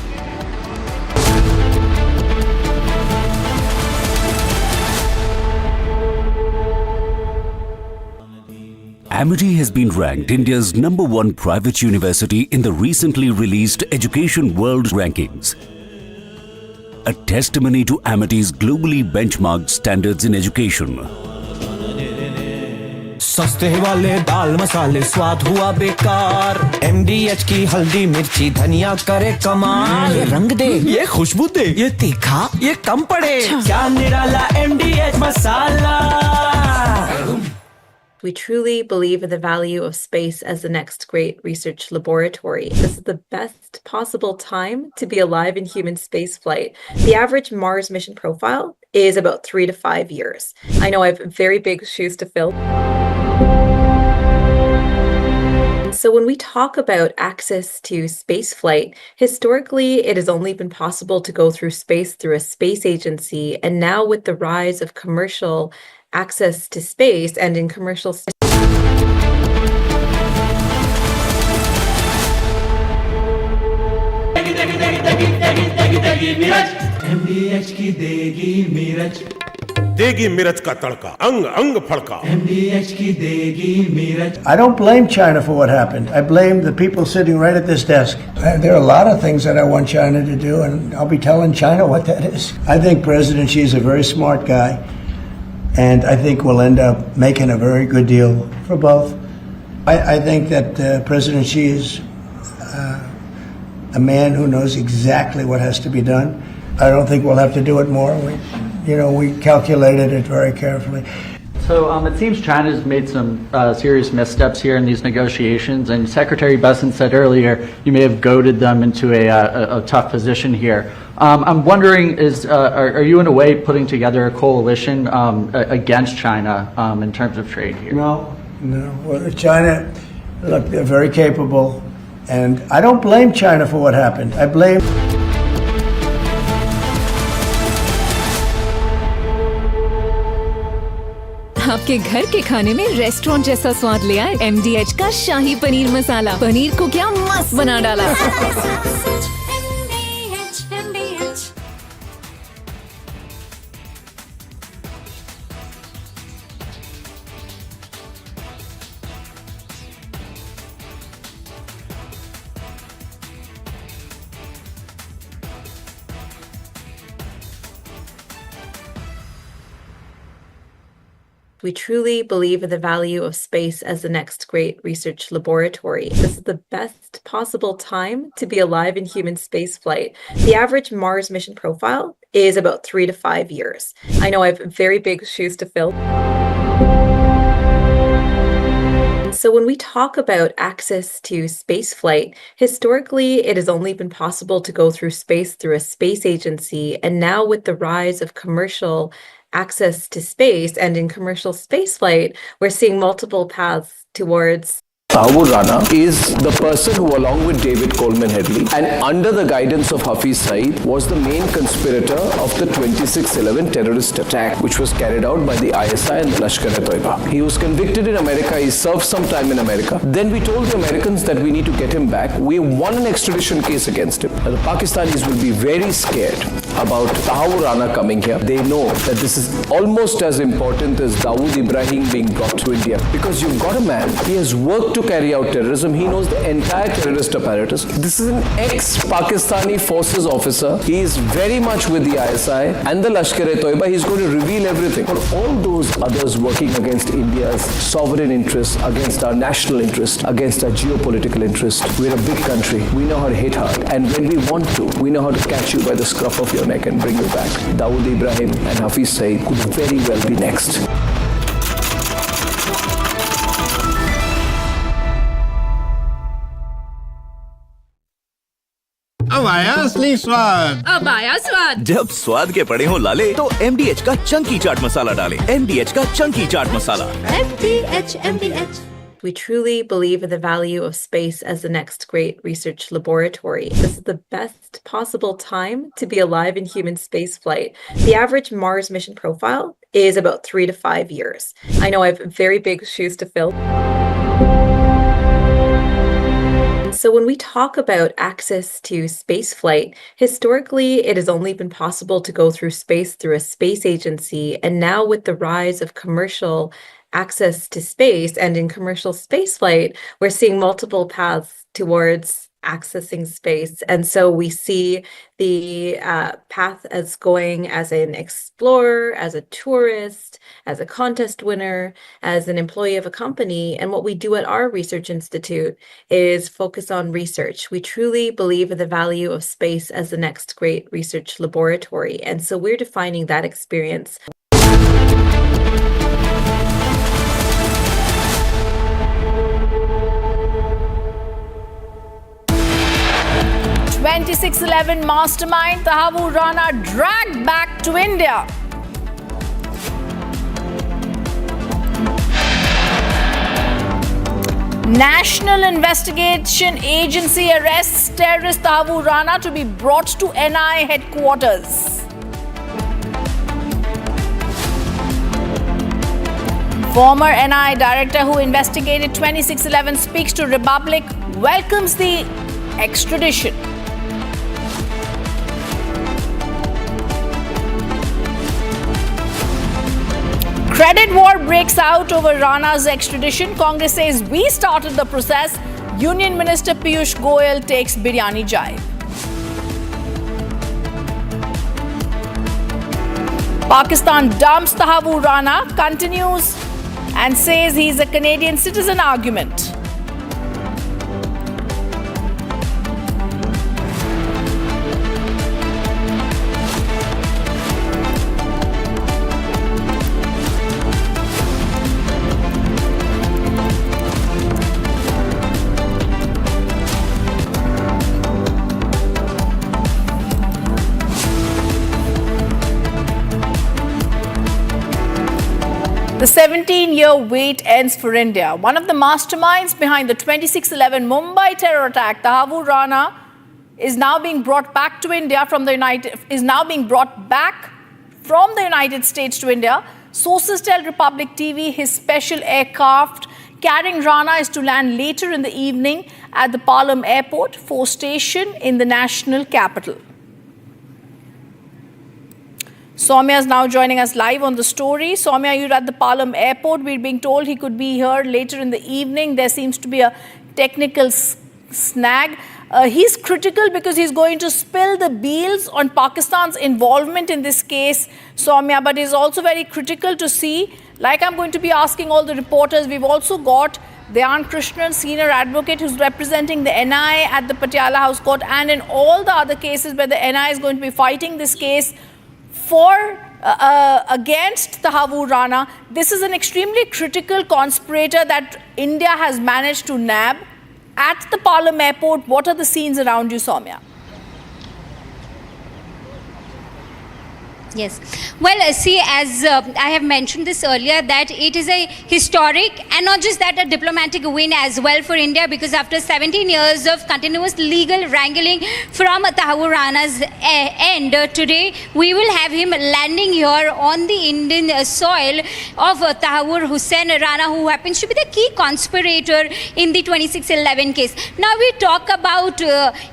Amity has been ranked India's #1 private university in the recently released Education World Rankings. A testimony to Amity's globally benchmarked standards in education. सस्ते वाले दाल मसाले स्वाद हुआ बेकार MDH की हल्दी मिर्ची धनिया करे कमाल ये रंग दे ये खुशबू दे ये तीखा ये कम पड़े क्या निराला MDH masala. We truly believe in the value of space as the next great research laboratory. This is the best possible time to be alive in human spaceflight. The average Mars mission profile is about 3 to 5 years. I know I have very big shoes to fill. So when we talk about access to spaceflight, historically it has only been possible to go through space through a space agency, and now with the rise of commercial access to space and in commercial MDH की देगी मीरज देगी मिरज का तड़का अंग अंग फड़का. MDH की देगी Miraj. I don't blame China for what happened. I blame the people sitting right at this desk. There are a lot of things that I want China to do, and I'll be telling China what that is. I think President Xi is a very smart guy, and I think we'll end up making a very good deal for both. I think that President Xi is a man who knows exactly what has to be done. I don't think we'll have to do it more. We calculated it very carefully. So it seems China's made some serious missteps here in these negotiations, and Secretary Besant said earlier you may have goaded them into a tough position here. I'm wondering, are you in a way putting together a coalition against China in terms of trade here? No. Well, China, look, they're very capable, and I don't blame China for what happened. I blame... आपके घर के खाने में restaurant जैसा स्वाद ले आए MDH का शाही पनीर मसाला. पनीर को क्या मस्त बना डाला. We truly believe in the value of space as the next great research laboratory. This is the best possible time to be alive in human spaceflight. The average Mars mission profile is about 3 to 5 years. I know I have very big shoes to fill. So when we talk about access to spaceflight, historically, it has only been possible to go through space through a space agency. And now with the rise of commercial access to space and in commercial spaceflight, we're seeing multiple paths towards Tahawwur Rana is the person who, along with David Coleman Headley and under the guidance of Hafiz Saeed, was the main conspirator of the 26/11 terrorist attack, which was carried out by the ISI and the Lashkar-e-Toiba. He was convicted in America. He served some time in America. Then we told the Americans that we need to get him back. We won an extradition case against him. Now, the Pakistanis will be very scared about Tahawwur Rana coming here. They know that this is almost as important as Dawood Ibrahim being brought to India, because you've got a man, he has worked to carry out terrorism. He knows the entire terrorist apparatus. This is an ex-Pakistani forces officer. He is very much with the ISI and the Lashkar-e-Toiba. He's going to reveal everything. For all those others working against India's sovereign interests, against our national interest, against our geopolitical interest, we're a big country. We know how to hit hard. And when we want to, we know how to catch you by the scruff of your neck and bring you back. Dawood Ibrahim and Hafiz Saeed could very well be next. अब आया असली स्वाद। अब आया स्वाद। जब स्वाद के पड़े हो लाले तो MDH का चंकी चाट मसाला डालें। MDH का chunky chaat masala. MDH. We truly believe in the value of space as the next great research laboratory. This is the best possible time to be alive in human spaceflight. The average Mars mission profile is about 3 to 5 years. I know I have very big shoes to fill. So when we talk about access to spaceflight, historically, it has only been possible to go through space through a space agency. And now with the rise of commercial access to space and in commercial spaceflight, we're seeing multiple paths towards accessing space. And so we see the path as going as an explorer, as a tourist, as a contest winner, as an employee of a company. And what we do at our research institute is focus on research. We truly believe in the value of space as the next great research laboratory. And so we're defining that experience. 26/11 mastermind Tahawwur Rana dragged back to India. National Investigation Agency arrests terrorist Tahawwur Rana to be brought to NIA headquarters. Former NIA director who investigated 26/11 speaks to Republic, welcomes the extradition. Credit war breaks out over Rana's extradition. Congress says we started the process. Union Minister Piyush Goyal takes biryani jive. Pakistan dumps Tahawwur Rana, continues and says he's a Canadian citizen argument. The 17-year wait ends for India. One of the masterminds behind the 26/11 Mumbai terror attack, Tahawwur Rana, is now being brought back to India from the United States to India. Sources tell Republic TV his special aircraft carrying Rana is to land later in the evening at the Palam airport, force station in the national capital. Soumya is now joining us live on the story. Soumya, you're at the Palam airport. We're being told he could be here later in the evening. There seems to be a technical snag. He's critical because he's going to spill the beels on Pakistan's involvement in this case, Soumya, but he's also very critical to see, like I'm going to be asking all the reporters, we've also got Dhyan Krishnan, senior advocate who's representing the NIA at the Patiala House Court and in all the other cases where the NIA is going to be fighting this case for against Tahawwur Rana. This is an extremely critical conspirator that India has managed to nab at the Palam airport. What are the scenes around you, Soumya? Yes. Well, see, as I have mentioned this earlier, that it is a historic and not just that, a diplomatic win as well for India, because after 17 years of continuous legal wrangling from Tahawwur Rana's end, today we will have him landing here on the Indian soil of Tahawwur Rana, who happens to be the key conspirator in the 2611 case. Now we talk about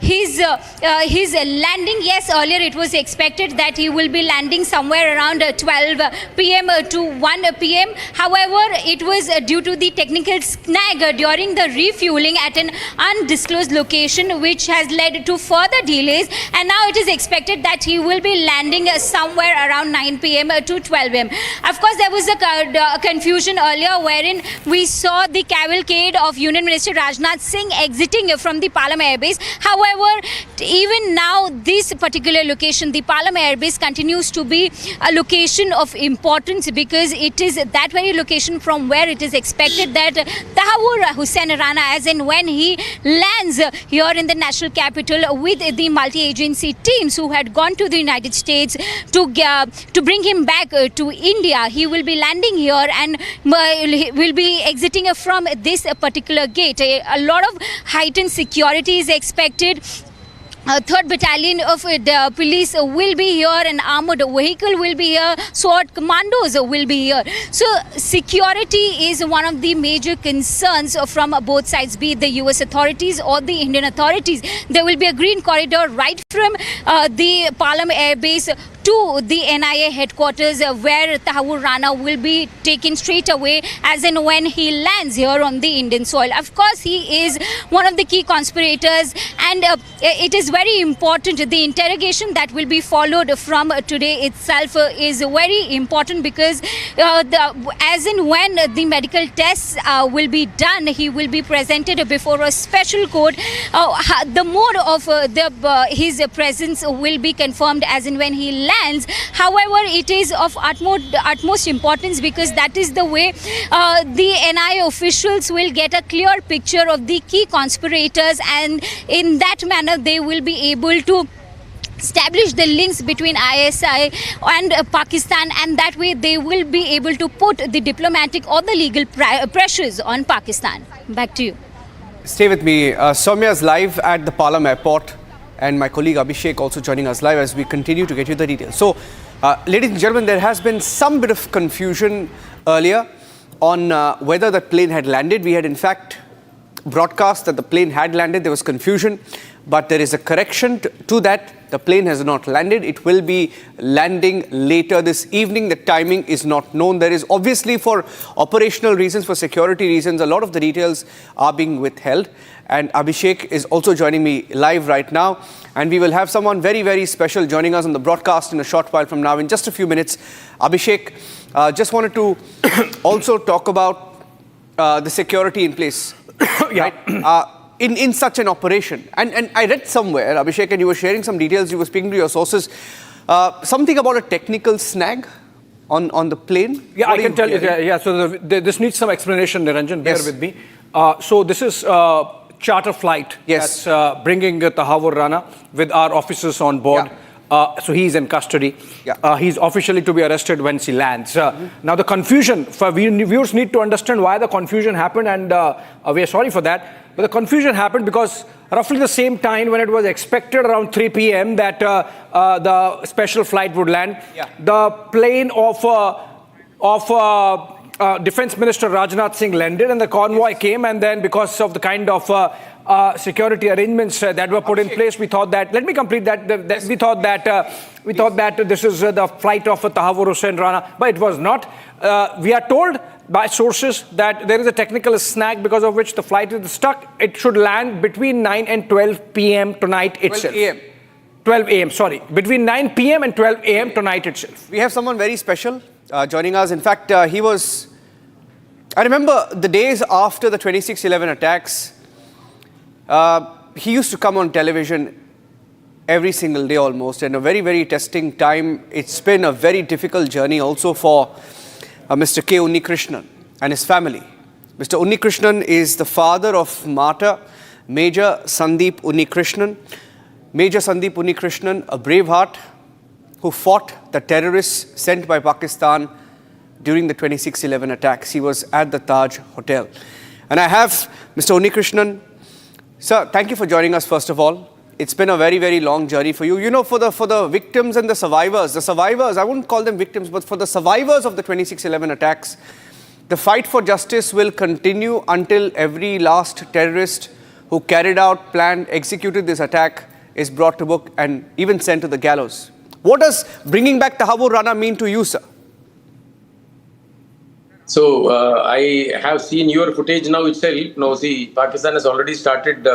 his landing. Yes, earlier it was expected that he will be landing somewhere around 12 p.m. to 1 p.m. However, it was due to the technical snag during the refueling at an undisclosed location, which has led to further delays, and now it is expected that he will be landing somewhere around 9 p.m. to 12 p.m. Of course, there was a confusion earlier wherein we saw the cavalcade of Union Minister Rajnath Singh exiting from the Palam airbase. However, even now this particular location, the Palam airbase, continues to be a location of importance, because it is that very location from where it is expected that Tahawwur Rana, as in when he lands here in the national capital with the multi-agency teams who had gone to the United States to bring him back to India, he will be landing here and will be exiting from this particular gate. A lot of heightened security is expected. 3rd Battalion of the police will be here, an armored vehicle will be here, SWAT commandos will be here. So security is one of the major concerns from both sides, be it the US authorities or the Indian authorities. There will be a green corridor right from the Palam airbase to the NIA headquarters, where Tahawwur Rana will be taken straight away as in when he lands here on the Indian soil. Of course, he is one of the key conspirators, and it is very important. The interrogation that will be followed from today itself is very important, because as in when the medical tests will be done, he will be presented before a special court. The mode of his presence will be confirmed as in when he lands. However, it is of utmost importance, because that is the way the NIA officials will get a clear picture of the key conspirators, and in that manner they will be able to establish the links between ISI and Pakistan, and that way they will be able to put the diplomatic or the legal pressures on Pakistan. Back to you. Stay with me. Soumya is live at the Palam airport, and my colleague Abhishek also joining us live as we continue to get you the details. So, ladies and gentlemen, there has been some bit of confusion earlier on whether the plane had landed. We had in fact broadcast that the plane had landed. There was confusion, but there is a correction to that. The plane has not landed. It will be landing later this evening. The timing is not known. There is obviously, for operational reasons, for security reasons, a lot of the details are being withheld. And Abhishek is also joining me live right now. And we will have someone very, very special joining us on the broadcast in a short while from now, in just a few minutes. Abhishek, just wanted to also talk about the security in place. Yeah. Right? In such an operation. And I read somewhere, Abhishek, and you were sharing some details, you were speaking to your sources, something about a technical snag on the plane. Yeah, what I can tell you. Yeah, so this needs some explanation, Niranjan, bear with me. So this is a charter flight that's bringing Tahawwur Rana with our officers on board. So he's in custody. He's officially to be arrested once he lands. Now the confusion, for viewers need to understand why the confusion happened, and we are sorry for that. But the confusion happened because roughly the same time when it was expected, around 3 p.m. that the special flight would land, the plane of Defense Minister Rajnath Singh landed, and the convoy came, and then because of the kind of security arrangements that were put in place, we thought that, let me complete that, we thought that this is the flight of Tahawwur Rana, but it was not. We are told by sources that there is a technical snag because of which the flight is stuck. It should land between 9 and 12 p.m. tonight itself. 12 a.m., sorry. Between 9 p.m. and 12 a.m. tonight itself. We have someone very special joining us. In fact, he was... I remember the days after the 2611 attacks, he used to come on television every single day almost, and a very, very testing time. It's been a very difficult journey also for Mr. K. Unnikrishnan and his family. Mr. Unnikrishnan is the father of martyr Major Sandeep Unnikrishnan. Major Sandeep Unnikrishnan, a braveheart who fought the terrorists sent by Pakistan during the 26/11 attacks. He was at the Taj Hotel. And I have Mr. Unnikrishnan. Sir, thank you for joining us, first of all. It's been a very, very long journey for you. You know, for the victims and the survivors, I wouldn't call them victims, but for the survivors of the 26/11 attacks, the fight for justice will continue until every last terrorist who carried out, planned, executed this attack is brought to book and even sent to the gallows. What does bringing back Tahawwur Rana mean to you, sir? So I have seen your footage now itself. No, see, Pakistan has already started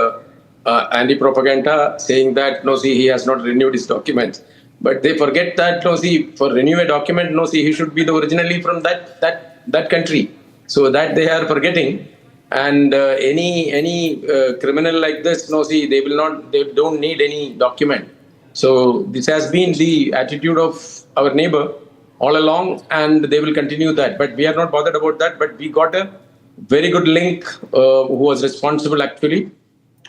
anti-propaganda saying that, no, see, he has not renewed his documents. But they forget that, no, see, for renew a document, no, see, he should be originally from that country. So that they are forgetting. And any criminal like this, no, see, they don't need any document. So this has been the attitude of our neighbor all along, and they will continue that. But we are not bothered about that. But we got a very good link who was responsible actually,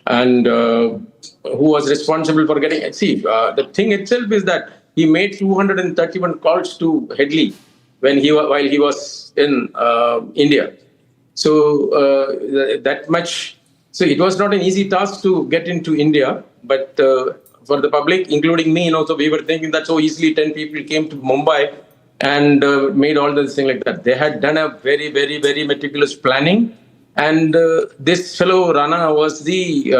and who was responsible for getting. See, the thing itself is that he made 231 calls to Headley while he was in India. So that much. So it was not an easy task to get into India, but for the public, including me, so we were thinking that so easily 10 people came to Mumbai and made all this thing like that. They had done a very, very, very meticulous planning, and this fellow Rana was the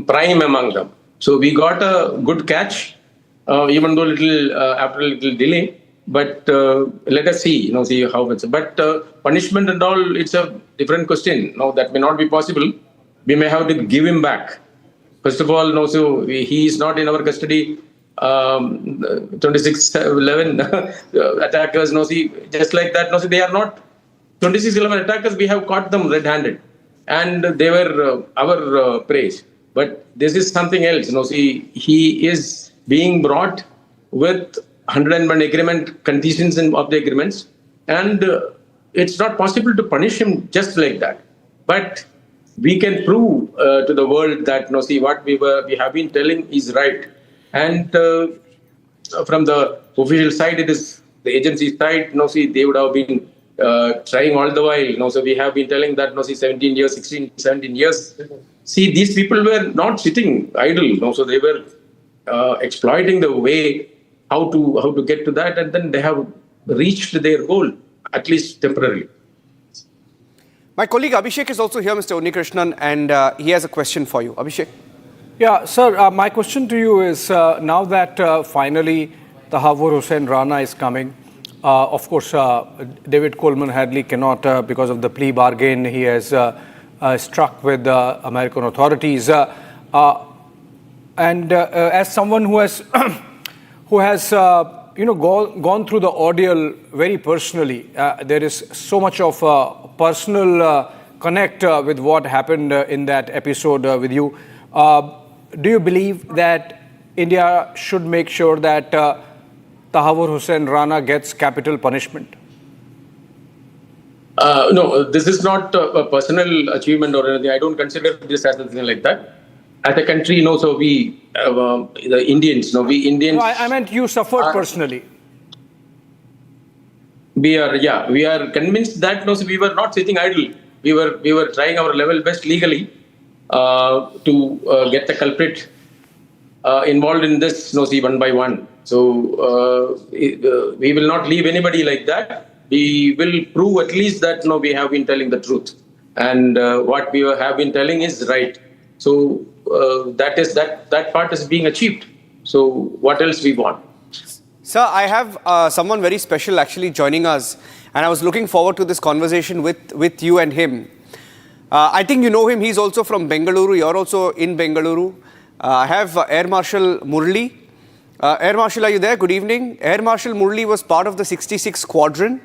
prime among them. So we got a good catch, even though after a little delay. But let us see, see how it's. But punishment and all, it's a different question. No, that may not be possible. We may have to give him back. First of all, so he is not in our custody. 26/11 attackers, see, just like that. See, they are not 26/11 attackers. We have caught them red-handed, and they were our praise. But this is something else. See, he is being brought with 101 agreement conditions of the agreements, and it's not possible to punish him just like that. But we can prove to the world that see, what we have been telling is right. And from the official side, it is the agency side. See, they would have been trying all the while. So we have been telling that 17 years, 16, 17 years. See, these people were not sitting idle. So they were exploiting the way how to get to that, and then they have reached their goal, at least temporarily. My colleague Abhishek is also here, Mr. Unnikrishnan, and he has a question for you. Abhishek. Yeah, sir, my question to you is, now that finally Tahawwur Rana is coming, of course, David Coleman Headley cannot, because of the plea bargain he has struck with the American authorities. And as someone who has gone through the ordeal very personally, there is so much of personal connect with what happened in that episode with you. Do you believe that India should make sure that Tahawwur Rana gets capital punishment? No, this is not a personal achievement or anything. I don't consider this as anything like that. As a country, so we, the Indians, we Indians. No, I meant you suffered personally. We are convinced that so we were not sitting idle. We were trying our level best legally to get the culprit involved in this, see, one by one. So we will not leave anybody like that. We will prove at least that we have been telling the truth, and what we have been telling is right. So that part is being achieved. So what else we want? Sir, I have someone very special actually joining us, and I was looking forward to this conversation with you and him. I think you know him. He's also from Bengaluru. You're also in Bengaluru. I have Air Marshal Murli. Air Marshal, are you there? Good evening. Air Marshal Murli was part of the 66 Squadron.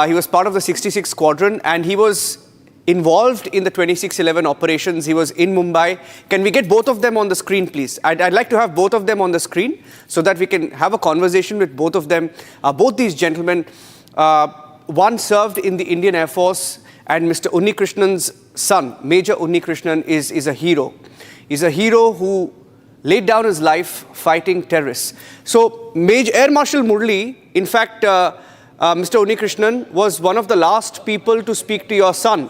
He was part of the 66 Squadron, and he was involved in the 26/11 operations. He was in Mumbai. Can we get both of them on the screen, please? I'd like to have both of them on the screen so that we can have a conversation with both of them. Both these gentlemen, one served in the Indian Air Force, and Mr. Unnikrishnan's son, Major Unnikrishnan, is a hero. He's a hero who laid down his life fighting terrorists. So Major Air Marshal Murli, in fact, Mr. Unnikrishnan was one of the last people to speak to your son.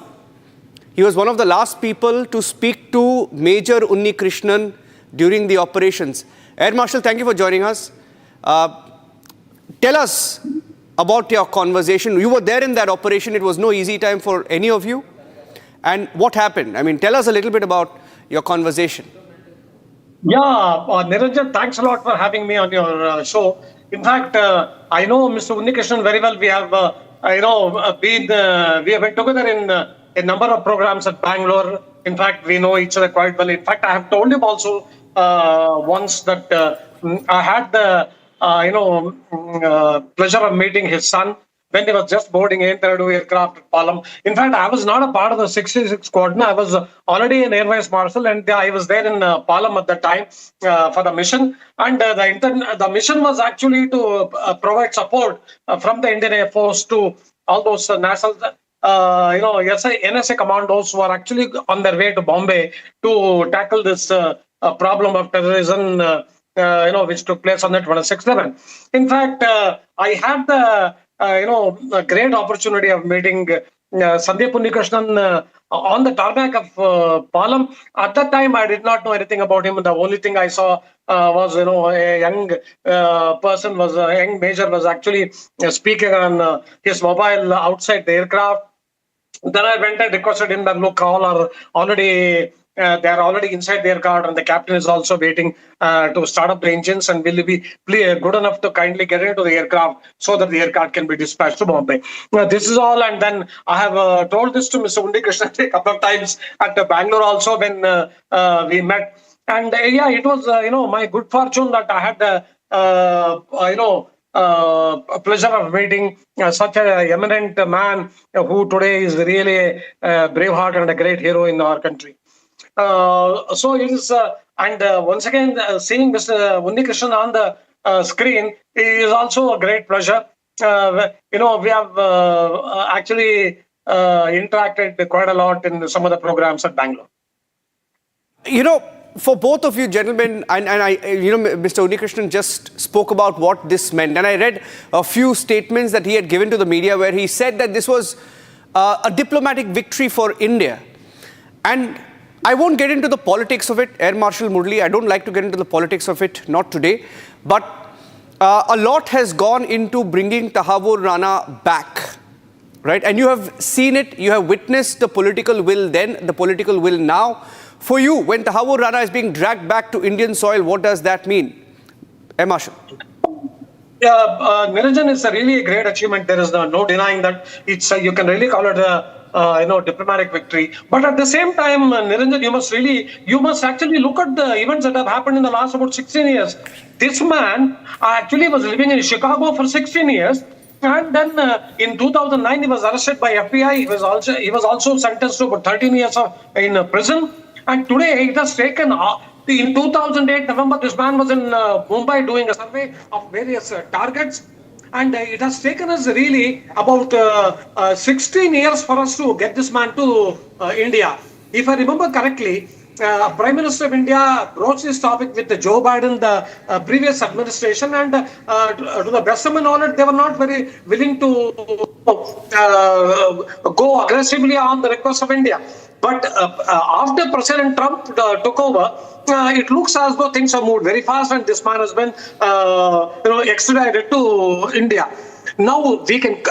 He was one of the last people to speak to Major Unnikrishnan during the operations. Air Marshal, thank you for joining us. Tell us about your conversation. You were there in that operation. It was no easy time for any of you. And what happened? I mean, tell us a little bit about your conversation. Yeah, Niranjan, thanks a lot for having me on your show. In fact, I know Mr. Unnikrishnan very well. We have, we have been together in a number of programs at Bangalore. In fact, we know each other quite well. In fact, I have told him also once that I had the, pleasure of meeting his son when he was just boarding in the aircraft at Palam. In fact, I was not a part of the 66 squadron. I was already an Air Vice Marshal, and I was there in Palam at the time for the mission. And the mission was actually to provide support from the Indian Air Force to all those national, NSA commandos who are actually on their way to Bombay to tackle this problem of terrorism, which took place on the 26/11. In fact, I had the a great opportunity of meeting Sandeep Unnikrishnan on the tarmac of Palam. At that time, I did not know anything about him. The only thing I saw was, a young person, a young major was actually speaking on his mobile outside the aircraft. Then I went and requested him that, look, all are already they are already inside the aircraft, and the captain is also waiting to start up the engines, and will be good enough to kindly get into the aircraft so that the aircraft can be dispatched to Bombay. This is all, and then I have told this to Mr. Unnikrishnan a couple of times at Bangalore also when we met. And it was my good fortune that I had a pleasure of meeting such an eminent man who today is really a braveheart and a great hero in our country. So it is, and once again, seeing Mr. Unnikrishnan on the screen is also a great pleasure. We have actually interacted quite a lot in some of the programs at Bangalore. For both of you gentlemen, and Mr. Unnikrishnan just spoke about what this meant. And I read a few statements that he had given to the media where he said that this was a diplomatic victory for India. And I won't get into the politics of it, Air Marshal Murli. I don't like to get into the politics of it, not today. But a lot has gone into bringing Tahawwur Rana back, right? And you have seen it, you have witnessed the political will then, the political will now. For you, when Tahawwur Rana is being dragged back to Indian soil, what does that mean? Air Marshal. Yeah, Niranjan, it's a really great achievement. There is no denying that. It's you can really call it a diplomatic victory. But at the same time, Niranjan, you must actually look at the events that have happened in the last about 16 years. This man actually was living in Chicago for 16 years. And then in 2009, he was arrested by FBI. He was also sentenced to about 13 years in prison. And today it has taken, in 2008 November, this man was in Mumbai doing a survey of various targets. And it has taken us really about 16 years for us to get this man to India. If I remember correctly, Prime Minister of India broached this topic with Joe Biden, the previous administration, and to the best of my knowledge, they were not very willing to go aggressively on the request of India. But after President Trump took over, it looks as though things have moved very fast, and this man has been, extradited to India. Now we can,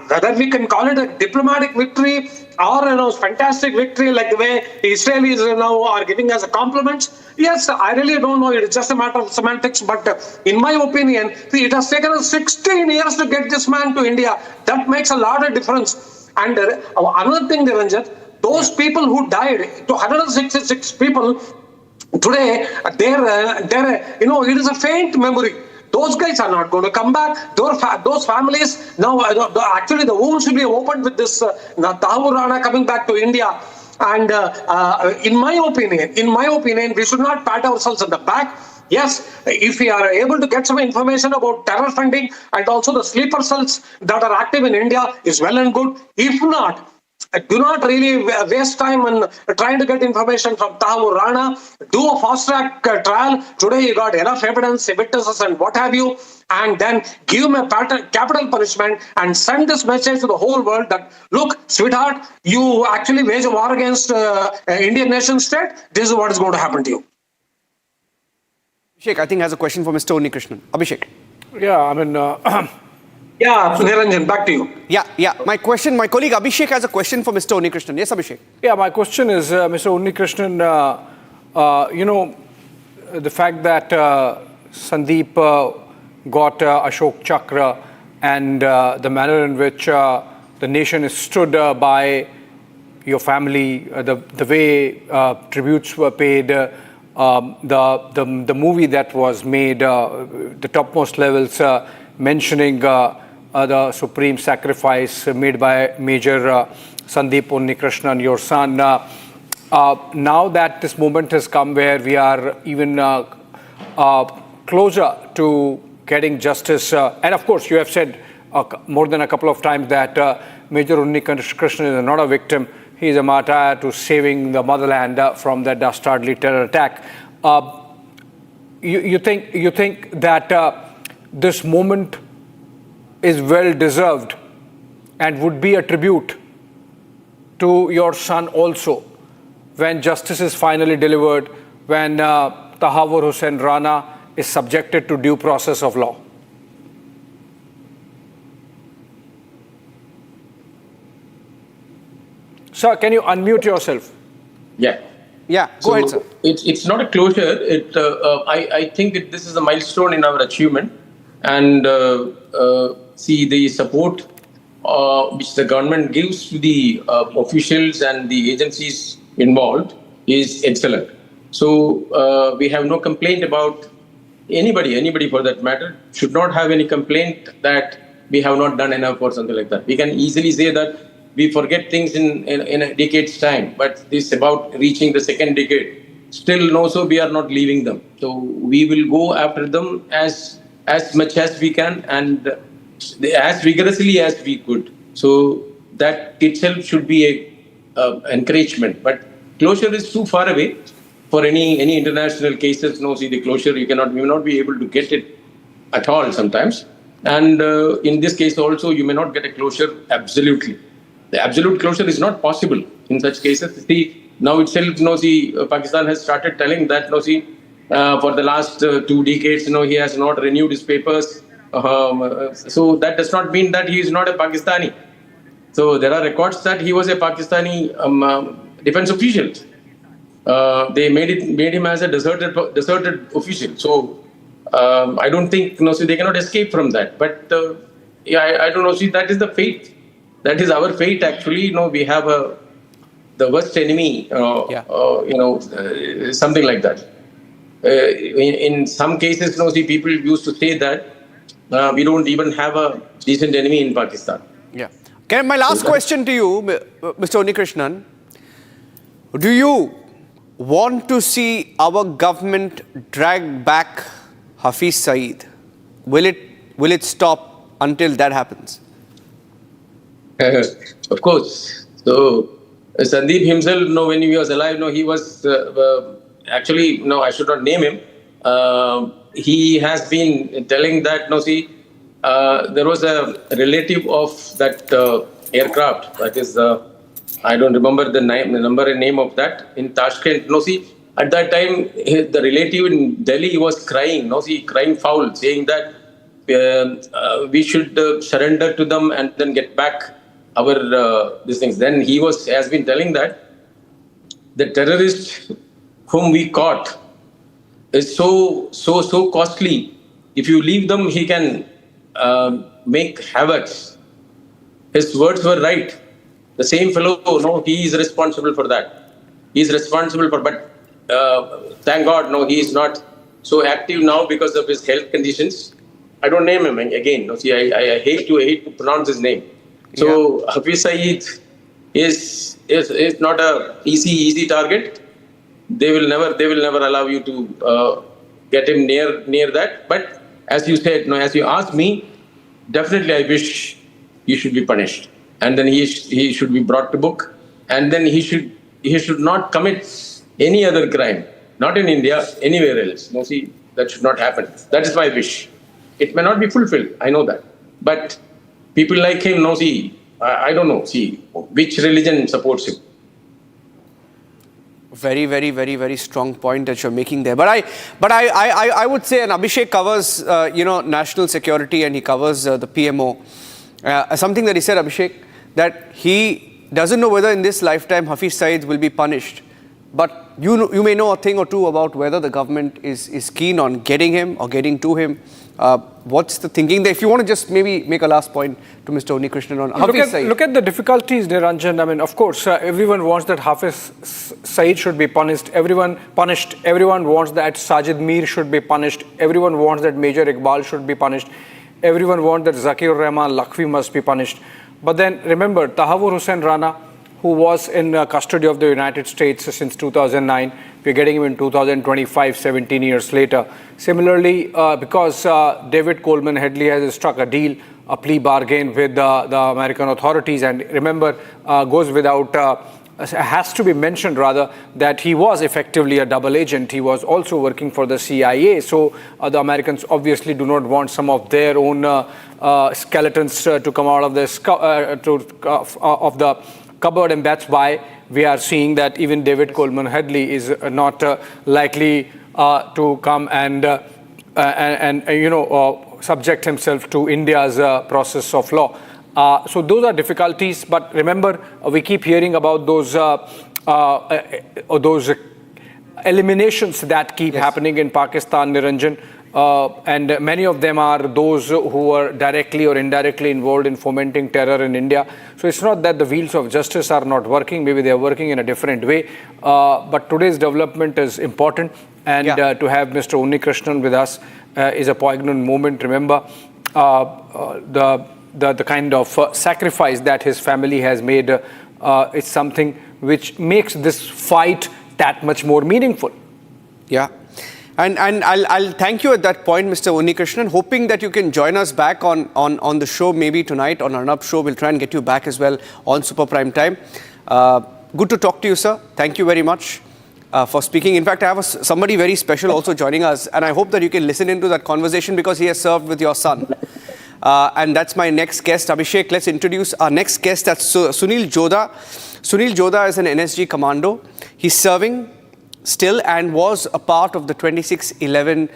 whether we can call it a diplomatic victory or fantastic victory, like the way the Israelis now are giving us a compliment. Yes, I really don't know. It's just a matter of semantics. But in my opinion, it has taken us 16 years to get this man to India. That makes a lot of difference. And another thing, Niranjan, those people who died, 166 people, today, it is a faint memory. Those guys are not going to come back. Those families, now actually the wounds will be opened with this Tahawwur Rana coming back to India. And in my opinion, we should not pat ourselves on the back. Yes, if we are able to get some information about terror funding and also the sleeper cells that are active in India is well and good. If not, do not really waste time on trying to get information from Tahawwur Rana. Do a fast-track trial. Today you got enough evidence, witnesses and what have you, and then give him a capital punishment and send this message to the whole world that, look, sweetheart, you actually wage a war against Indian nation state. This is what is going to happen to you. Abhishek, I think, has a question for Mr. Unnikrishnan. Abhishek. Yeah, I mean... Yeah, Niranjan, back to you. Yeah. My colleague Abhishek has a question for Mr. Unnikrishnan. Yes, Abhishek. Yeah, my question is, Mr. Unnikrishnan, the fact that Sandeep got Ashok Chakra and the manner in which the nation is stood by your family, the way tributes were paid, the movie that was made, the topmost levels mentioning the supreme sacrifice made by Major Sandeep Unnikrishnan, your son. Now that this moment has come where we are even closer to getting justice, and of course you have said more than a couple of times that Major Unnikrishnan is not a victim, he is a martyr to saving the motherland from that dastardly terror attack. You think that this moment is well deserved and would be a tribute to your son also when justice is finally delivered, when Tahawwur Rana is subjected to due process of law? Sir, can you unmute yourself? Yeah, go ahead, sir. It's not a closure. I think this is a milestone in our achievement, and see the support which the government gives to the officials and the agencies involved is excellent. So we have no complaint about anybody for that matter should not have any complaint that we have not done enough or something like that. We can easily say that we forget things in a decade's time, but this about reaching the second decade. Still, no, so we are not leaving them. So we will go after them as much as we can and as vigorously as we could. So that itself should be a encouragement. But closure is too far away for any international cases. No, see the closure we will not be able to get it at all sometimes. And in this case also, you may not get a closure absolutely. The absolute closure is not possible in such cases. See, now itself, Pakistan has started telling that, for the last 2 decades, he has not renewed his papers. So that does not mean that he is not a Pakistani. So there are records that he was a Pakistani defense official. They made him as a deserted official. So I don't think, they cannot escape from that. But I don't know, that is the fate. That is our fate, actually. We have the worst enemy, something like that. In some cases, people used to say that we don't even have a decent enemy in Pakistan. Yeah. My last question to you, Mr. Unnikrishnan, do you want to see our government drag back Hafiz Saeed? Will it stop until that happens? Of course. So Sandeep himself, when he was alive, he was actually, I should not name him. He has been telling that, there was a relative of that aircraft, that is, I don't remember the number and name of that, in Tashkent. At that time, the relative in Delhi was crying, crying foul, saying that we should surrender to them and then get back our these things. Then he has been telling that the terrorist whom we caught is so costly. If you leave them, he can make havoc. His words were right. The same fellow, he is responsible for that. He is responsible for, but thank God, he is not so active now because of his health conditions. I don't name him again. No, see, I hate to pronounce his name. So Hafiz Saeed is not a easy target. They will never allow you to get him near that. But as you said, no, as you asked me, definitely I wish he should be punished, and then he should be brought to book, and then he should not commit any other crime, not in India, anywhere else. No, see, that should not happen. That is my wish. It may not be fulfilled, I know that, but people like him, no, see, I don't know, see, which religion supports him. Very, very, very, very strong point that you're making there. But I would say, and Abhishek covers, national security, and he covers the PMO. Something that he said, Abhishek, that he doesn't know whether in this lifetime Hafiz Saeed will be punished. But you may know a thing or two about whether the government is keen on getting him or getting to him. What's the thinking there? If you want to just maybe make a last point to Mr. Unnikrishnan on Hafiz Saeed. Look at the difficulties, Niranjan. I mean, of course, everyone wants that Hafiz Saeed should be punished. Everyone wants that Sajid Mir should be punished. Everyone wants that Major Iqbal should be punished. Everyone wants that Zakir Rahman Lakhvi must be punished. But then remember, Tahawwur Rana, who was in custody of the United States since 2009. We're getting him in 2025, 17 years later. Similarly, because David Coleman Headley has struck a deal, a plea bargain with the American authorities, and remember, has to be mentioned rather, that he was effectively a double agent. He was also working for the CIA. So the Americans obviously do not want some of their own skeletons to come out of this of the cupboard, and that's why we are seeing that even David Coleman Headley is not likely to come and subject himself to India's process of law. So those are difficulties, but remember, we keep hearing about those eliminations that keep happening in Pakistan, Niranjan. And many of them are those who are directly or indirectly involved in fomenting terror in India. So it's not that the wheels of justice are not working, maybe they are working in a different way. But today's development is important, and to have Mr. Unnikrishnan with us is a poignant moment. Remember, the kind of sacrifice that his family has made is something which makes this fight that much more meaningful. Yeah. And I'll thank you at that point, Mr. Unnikrishnan, hoping that you can join us back on the show maybe tonight on Arnab show. We'll try and get you back as well on Super Prime Time. Good to talk to you, sir. Thank you very much for speaking. In fact, I have somebody very special also joining us, and I hope that you can listen into that conversation because he has served with your son. And that's my next guest. Abhishek, let's introduce our next guest. That's Sunil Jodha. Sunil Jodha is an NSG commando. He's serving still and was a part of the 26/11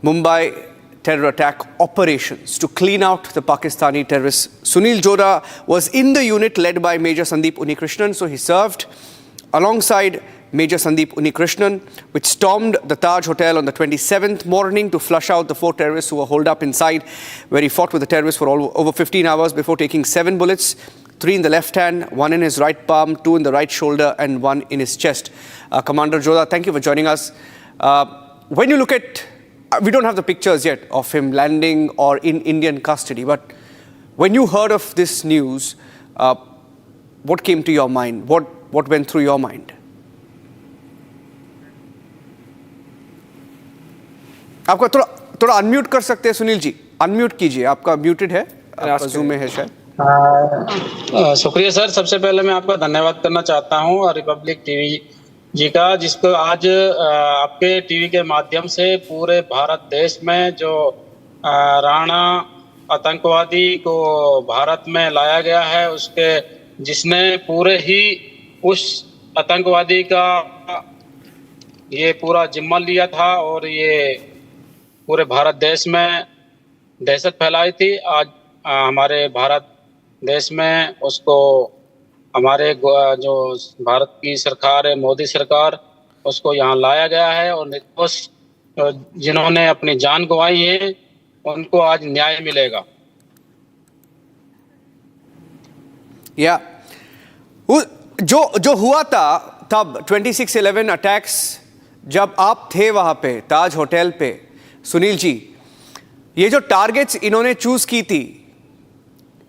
Mumbai terror attack operations to clean out the Pakistani terrorists. Sunil Jodha was in the unit led by Major Sandeep Unnikrishnan, so he served alongside Major Sandeep Unnikrishnan, which stormed the Taj Hotel on the 27th morning to flush out the 4 terrorists who were holed up inside, where he fought with the terrorists for over 15 hours before taking 7 bullets, 3 in the left hand, 1 in his right palm, 2 in the right shoulder, and 1 in his chest. Commander Jodha, thank you for joining us. When you look at, we don't have the pictures yet of him landing or in Indian custody, but when you heard of this news, what came to your mind? What went through your mind? आपका थोड़ा unmute कर सकते हैं Sunil ji, unmute कीजिए, आपका muted है, आपका zoom में है शायद। शुक्रिया सर, सबसे पहले मैं आपका धन्यवाद करना चाहता हूं और रिपब्लिक टीवी जी का, जिसको आज आपके टीवी के माध्यम से पूरे भारत देश में जो राणा आतंकवादी को भारत में लाया गया है, उसके जिसने पूरे ही उस आतंकवादी का ये पूरा जिम्मा लिया था और ये पूरे भारत देश में दहशत फैलाई थी। आज हमारे भारत देश में उसको हमारे जो भारत की सरकार है, मोदी सरकार, उसको यहाँ लाया गया है और निर्दोष जिन्होंने अपनी जान गंवाई है उनको आज न्याय मिलेगा। या जो हुआ था तब 26/11 अटैक्स, जब आप थे वहाँ पे ताज होटल पे, सुनील जी, ये जो टारगेट्स इन्होंने चूज की थी,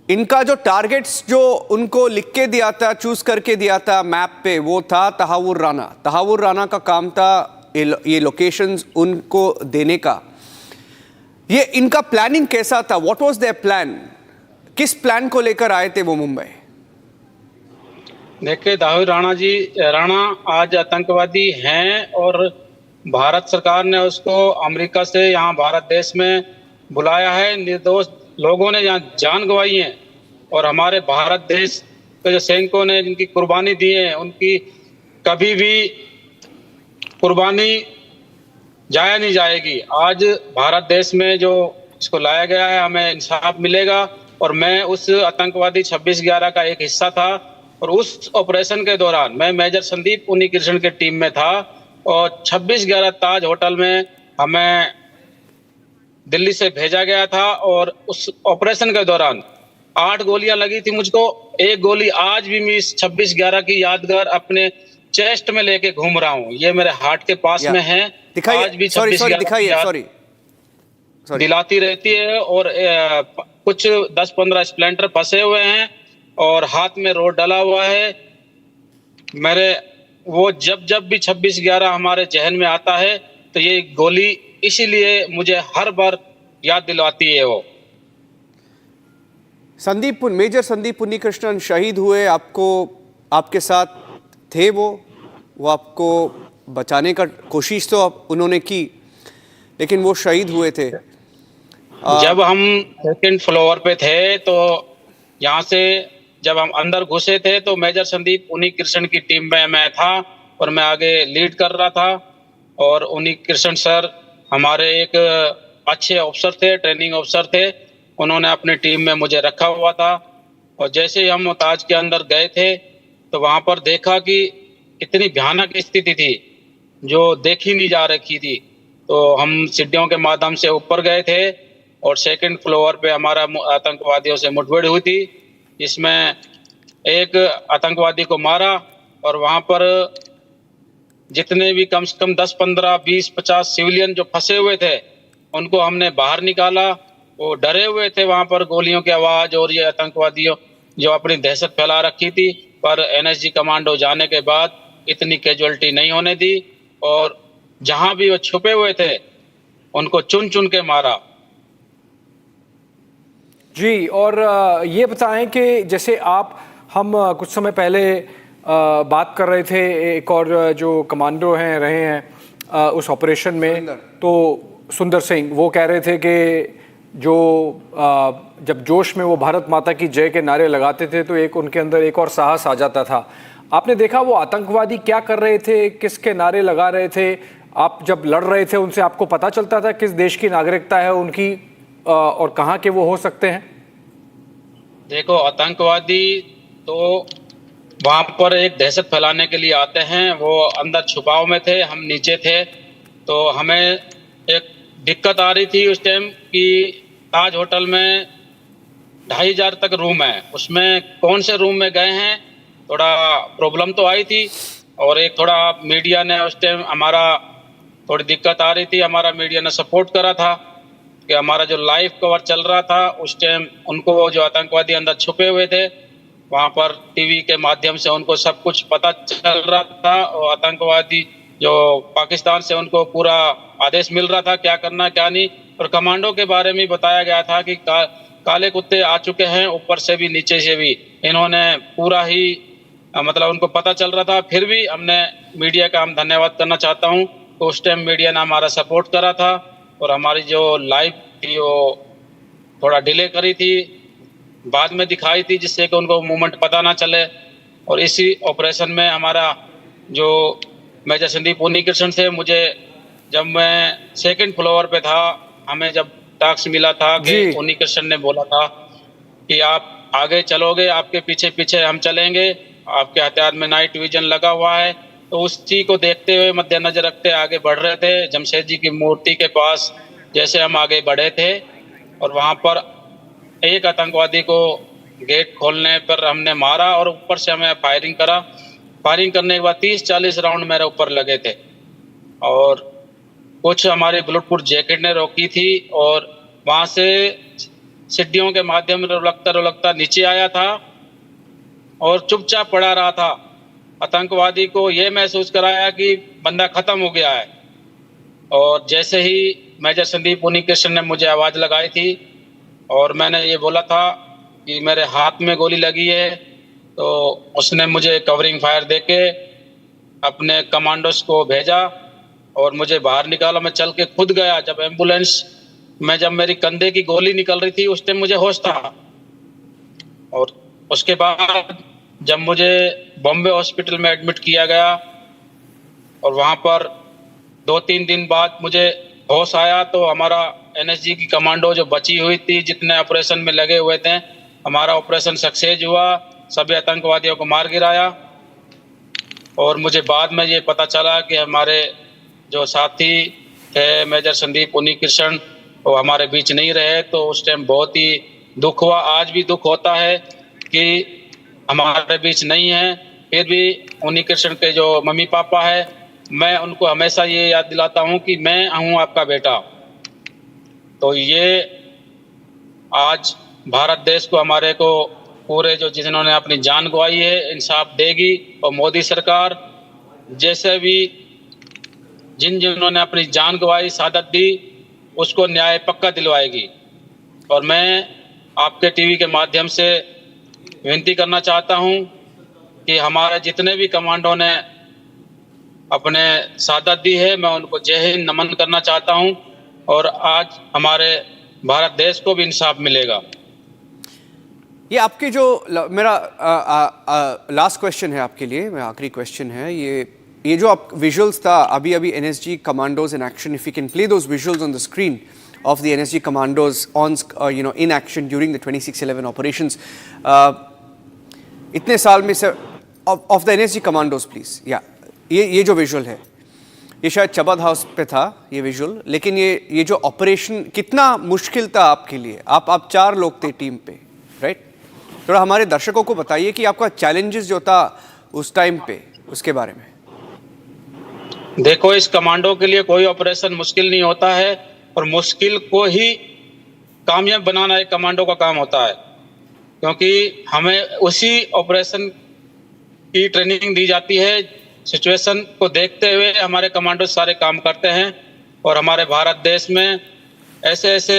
इनका जो टारगेट्स जो उनको लिख के दिया था, चूज करके दिया था मैप पे, वो था तहावुर राना। तहावुर राना का काम था ये लोकेशंस उनको देने का। ये इनका प्लानिंग कैसा था? What was their plan? किस प्लान को लेकर आए थे वो मुंबई? देखिए तहावुर राणा आज आतंकवादी हैं और भारत सरकार ने उसको अमेरिका से यहाँ भारत देश में बुलाया है। निर्दोष लोगों ने यहाँ जान गंवाई है और हमारे भारत देश के जो सैनिकों ने जिनकी कुर्बानी दी है, उनकी कभी भी कुर्बानी जाया नहीं जाएगी। आज भारत देश में जो इसको लाया गया है, हमें इंसाफ मिलेगा। और मैं उस आतंकवादी 26/11 का एक हिस्सा था और उस ऑपरेशन के दौरान मैं मेजर संदीप उन्नीकृष्ण की टीम में था और 26/11 ताज होटल में हमें दिल्ली से भेजा गया था और उस ऑपरेशन के दौरान 8 गोलियां लगी थी मुझको। एक गोली आज भी मैं इस 26/11 की यादगार अपने चेस्ट में लेके घूम रहा हूँ। ये मेरे हार्ट के पास में है। आज भी 26/11 दिलाती रहती है और कुछ 10-15 स्प्लेंटर फंसे हुए हैं और हाथ में रोड डला हुआ है मेरे। वो जब भी 26/11 हमारे जहन में आता है तो ये गोली इसीलिए मुझे हर बार याद दिलाती है। वो मेजर संदीप उन्नीकृष्णन शहीद हुए, आपके साथ थे वो आपको बचाने का कोशिश तो उन्होंने की, लेकिन वो शहीद हुए थे। जब हम सेकंड फ्लोर पे थे तो यहाँ से जब हम अंदर घुसे थे तो मेजर संदीप उन्नीकृष्णन की टीम में मैं था और मैं आगे लीड कर रहा था। और उन्नीकृष्णन सर हमारे एक अच्छे अफसर थे, ट्रेनिंग अफसर थे। उन्होंने अपनी टीम में मुझे रखा हुआ था और जैसे ही हम ताज के अंदर गए थे तो वहाँ पर देखा कि इतनी भयानक स्थिति थी जो देखी नहीं जा रखी थी। तो हम सीढ़ियों के माध्यम से ऊपर गए थे और सेकंड फ्लोर पे हमारा आतंकवादियों से मुठभेड़ हुई थी, जिसमें एक आतंकवादी को मारा और वहाँ पर जितने भी कम से कम 10, 15, 20, 50 सिविलियन जो फंसे हुए थे उनको हमने बाहर निकाला। वो डरे हुए थे वहाँ पर गोलियों की आवाज़ और ये आतंकवादियों जो अपनी दहशत फैला रखी थी, पर एनएसजी कमांडो जाने के बाद इतनी कैजुअलिटी नहीं होने दी और जहाँ भी वो छुपे हुए थे उनको चुन चुन के मारा। जी, और ये बताएं कि जैसे हम कुछ समय पहले बात कर रहे थे, एक और जो कमांडो रहे हैं उस ऑपरेशन में, तो सुंदर सिंह, वो कह रहे थे कि जो जब जोश में वो भारत माता की जय के नारे लगाते थे तो एक उनके अंदर एक और साहस आ जाता था। आपने देखा वो आतंकवादी क्या कर रहे थे, किसके नारे लगा रहे थे? आप जब लड़ रहे थे उनसे, आपको पता चलता था किस देश की नागरिकता है उनकी और कहाँ के वो हो सकते हैं? देखो, आतंकवादी तो वहाँ पर एक दहशत फैलाने के लिए आते हैं। वो अंदर छुपाव में थे, हम नीचे थे, तो हमें एक दिक्कत आ रही थी उस टाइम कि ताज होटल में 2500 तक रूम है, उसमें कौन से रूम में गए हैं, थोड़ा प्रॉब्लम तो आई थी। और एक थोड़ा मीडिया ने उस टाइम हमारा थोड़ी दिक्कत आ रही थी, हमारा मीडिया ने सपोर्ट करा था कि हमारा जो लाइव कवर चल रहा था उस टाइम उनको जो आतंकवादी अंदर छुपे हुए थे वहाँ पर टीवी के माध्यम से उनको सब कुछ पता चल रहा था और आतंकवादी जो पाकिस्तान से उनको पूरा आदेश मिल रहा था क्या करना क्या नहीं। और कमांडो के बारे में बताया गया था कि काले कुत्ते आ चुके हैं, ऊपर से भी नीचे से भी, इन्होंने पूरा ही मतलब उनको पता चल रहा था। फिर भी हमने मीडिया का धन्यवाद करना चाहता हूँ, तो उस टाइम मीडिया ने हमारा सपोर्ट करा था और हमारी जो लाइव थी वो थोड़ा डिले करी थी, बाद में दिखाई थी, जिससे कि उनको मूवमेंट पता ना चले। और इसी ऑपरेशन में हमारा जो मेजर संदीप उन्नीकृष्णन थे, मुझे जब मैं सेकंड फ्लोर पे था, हमें जब टास्क मिला था कि उन्नीकृष्णन ने बोला था कि आप आगे चलोगे, आपके पीछे पीछे हम चलेंगे, आपके हथियार में नाइट विजन लगा हुआ है। तो उसी को देखते हुए मद्देनजर रखते आगे बढ़ रहे थे। जमशेद जी की मूर्ति के पास जैसे हम आगे बढ़े थे और वहाँ पर एक आतंकवादी को गेट खोलने पर हमने मारा और ऊपर से हमें फायरिंग करा। फायरिंग करने के बाद 30-40 राउंड मेरे ऊपर लगे थे और कुछ हमारी बुलेटप्रूफ जैकेट ने रोकी थी और वहाँ से सीढ़ियों के माध्यम में रुलकता नीचे आया था और चुपचाप पड़ा रहा था। आतंकवादी को ये महसूस कराया कि बंदा खत्म हो गया है। और जैसे ही मेजर संदीप उन्नीकृष्णन ने मुझे आवाज़ लगाई थी और मैंने ये बोला था कि मेरे हाथ में गोली लगी है, तो उसने मुझे कवरिंग फायर देके अपने कमांडोस को भेजा और मुझे बाहर निकाला। मैं चल के खुद गया। जब एम्बुलेंस में जब मेरी कंधे की गोली निकल रही थी उस टाइम मुझे होश था। और उसके बाद जब मुझे बॉम्बे हॉस्पिटल में एडमिट किया गया और वहाँ पर 2-3 दिन बाद मुझे होश आया, तो हमारा एनएसजी की कमांडो जो बची हुई थी, जितने ऑपरेशन में लगे हुए थे, हमारा ऑपरेशन सक्सेस हुआ, सभी आतंकवादियों को मार गिराया। और मुझे बाद में ये पता चला कि हमारे जो साथी थे मेजर संदीप उन्नीकृष्णन, वो हमारे बीच नहीं रहे। तो उस टाइम बहुत ही दुख हुआ। आज भी दुख होता है कि हमारे बीच नहीं है। फिर भी उन्नीकृष्णन के जो मम्मी पापा है, मैं उनको हमेशा ये याद दिलाता हूँ कि मैं हूँ आपका बेटा। तो ये आज भारत देश को, हमारे को पूरे जो जिन्होंने अपनी जान गंवाई है, इंसाफ देगी। और मोदी सरकार जैसे भी जिन्होंने अपनी जान गंवाई, शहादत दी, उसको न्याय पक्का दिलवाएगी। और मैं आपके टीवी के माध्यम से विनती करना चाहता हूं कि हमारे जितने भी कमांडो ने अपने शहादत दी है, मैं उनको जय हिंद नमन करना चाहता हूं। और आज हमारे भारत देश को भी इंसाफ मिलेगा। ये आपके जो मेरा लास्ट क्वेश्चन है आपके लिए, मेरा आखिरी क्वेश्चन है, ये जो आप विजुअल्स था अभी NSG commandos in action, if you can play those visuals on the screen of the NSG commandos on in action during the 26/11 operations. इतने साल में sir of the NSG commandos please, ये जो विजुअल है, ये शायद चबद हाउस पे था ये विजुअल, लेकिन ये जो ऑपरेशन कितना मुश्किल था आपके लिए? आप 4 लोग थे टीम पे, राइट? थोड़ा हमारे दर्शकों को बताइए कि आपका चैलेंजेस जो था उस टाइम पे, उसके बारे में। देखो, इस कमांडो के लिए कोई ऑपरेशन मुश्किल नहीं होता है और मुश्किल को ही कामयाब बनाना एक कमांडो का काम होता है, क्योंकि हमें उसी ऑपरेशन की ट्रेनिंग दी जाती है। सिचुएशन को देखते हुए हमारे कमांडो सारे काम करते हैं और हमारे भारत देश में ऐसे ऐसे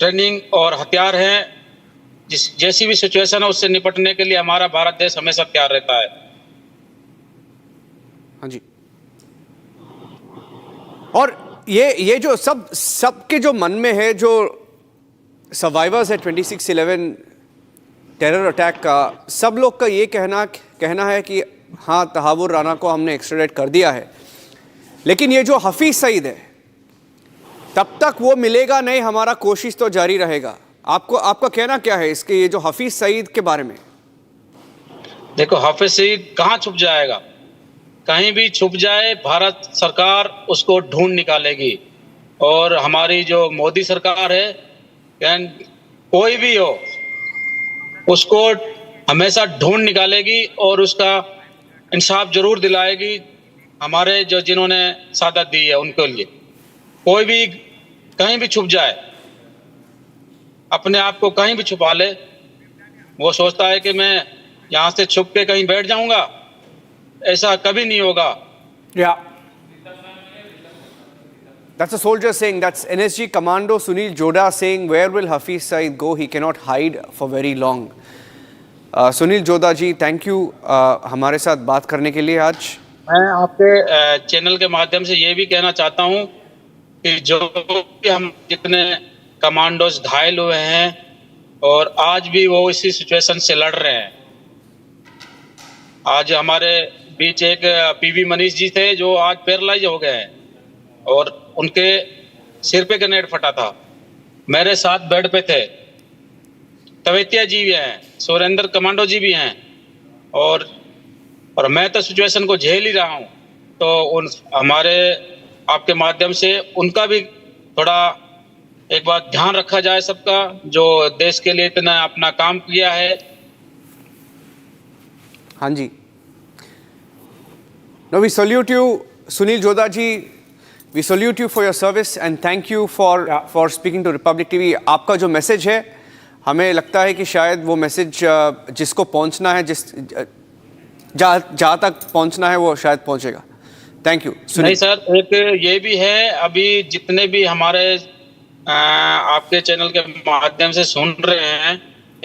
ट्रेनिंग और हथियार हैं, जैसी भी सिचुएशन है उससे निपटने के लिए हमारा भारत देश हमेशा तैयार रहता है। हाँ जी। और ये जो सबके जो मन में है, जो सर्वाइवर्स है 26/11 टेरर अटैक का, सब लोग का ये कहना है कि हाँ, तहावुर राना को हमने एक्सट्रेडिट कर दिया है, लेकिन ये जो हफीज सईद है तब तक वो मिलेगा नहीं, हमारा कोशिश तो जारी रहेगा। आपका कहना क्या है इसके, ये जो हफीज सईद के बारे में? देखो, हफीज सईद कहाँ छुप जाएगा? कहीं भी छुप जाए, भारत सरकार उसको ढूंढ निकालेगी। और हमारी जो मोदी सरकार है, कोई भी हो, उसको हमेशा ढूंढ निकालेगी और उसका इंसाफ जरूर दिलाएगी। हमारे जो जिन्होंने शहादत दी है उनके लिए कोई भी कहीं भी छुप जाए, अपने आप को कहीं भी छुपा ले, वो सोचता है कि मैं यहाँ से छुप के कहीं बैठ जाऊंगा, ऐसा कभी नहीं होगा। That's a soldier saying, that's NSG Commando Sunil Joda saying, where will Hafiz Saeed go? He cannot hide for very long. Sunil Jodha ji, thank you हमारे साथ बात करने के लिए आज। मैं आपके चैनल के माध्यम से ये भी कहना चाहता हूँ कि जो भी हम जितने कमांडोज घायल हुए हैं और आज भी वो इसी सिचुएशन से लड़ रहे हैं। आज हमारे बीच एक पीवी मनीष जी थे जो आज पैरालाइज हो गए हैं और उनके सिर पे ग्रेनेड फटा था। मेरे साथ बेड पे थे तवेतिया जी भी हैं, सुरेंद्र कमांडो जी भी हैं, और मैं तो सिचुएशन को झेल ही रहा हूं। तो उन हमारे आपके माध्यम से उनका भी थोड़ा एक बार ध्यान रखा जाए सबका, जो देश के लिए इतना अपना काम किया है। हाँ जी, no we salute you Sunil Jodha ji, We salute you for your service and thank you for speaking to Republic TV. आपका जो मैसेज है, हमें लगता है कि शायद वो मैसेज जिसको पहुंचना है, जहाँ तक पहुंचना है, वो शायद पहुंचेगा. Thank you. नहीं सर, एक ये भी है, अभी जितने भी हमारे आपके चैनल के माध्यम से सुन रहे हैं,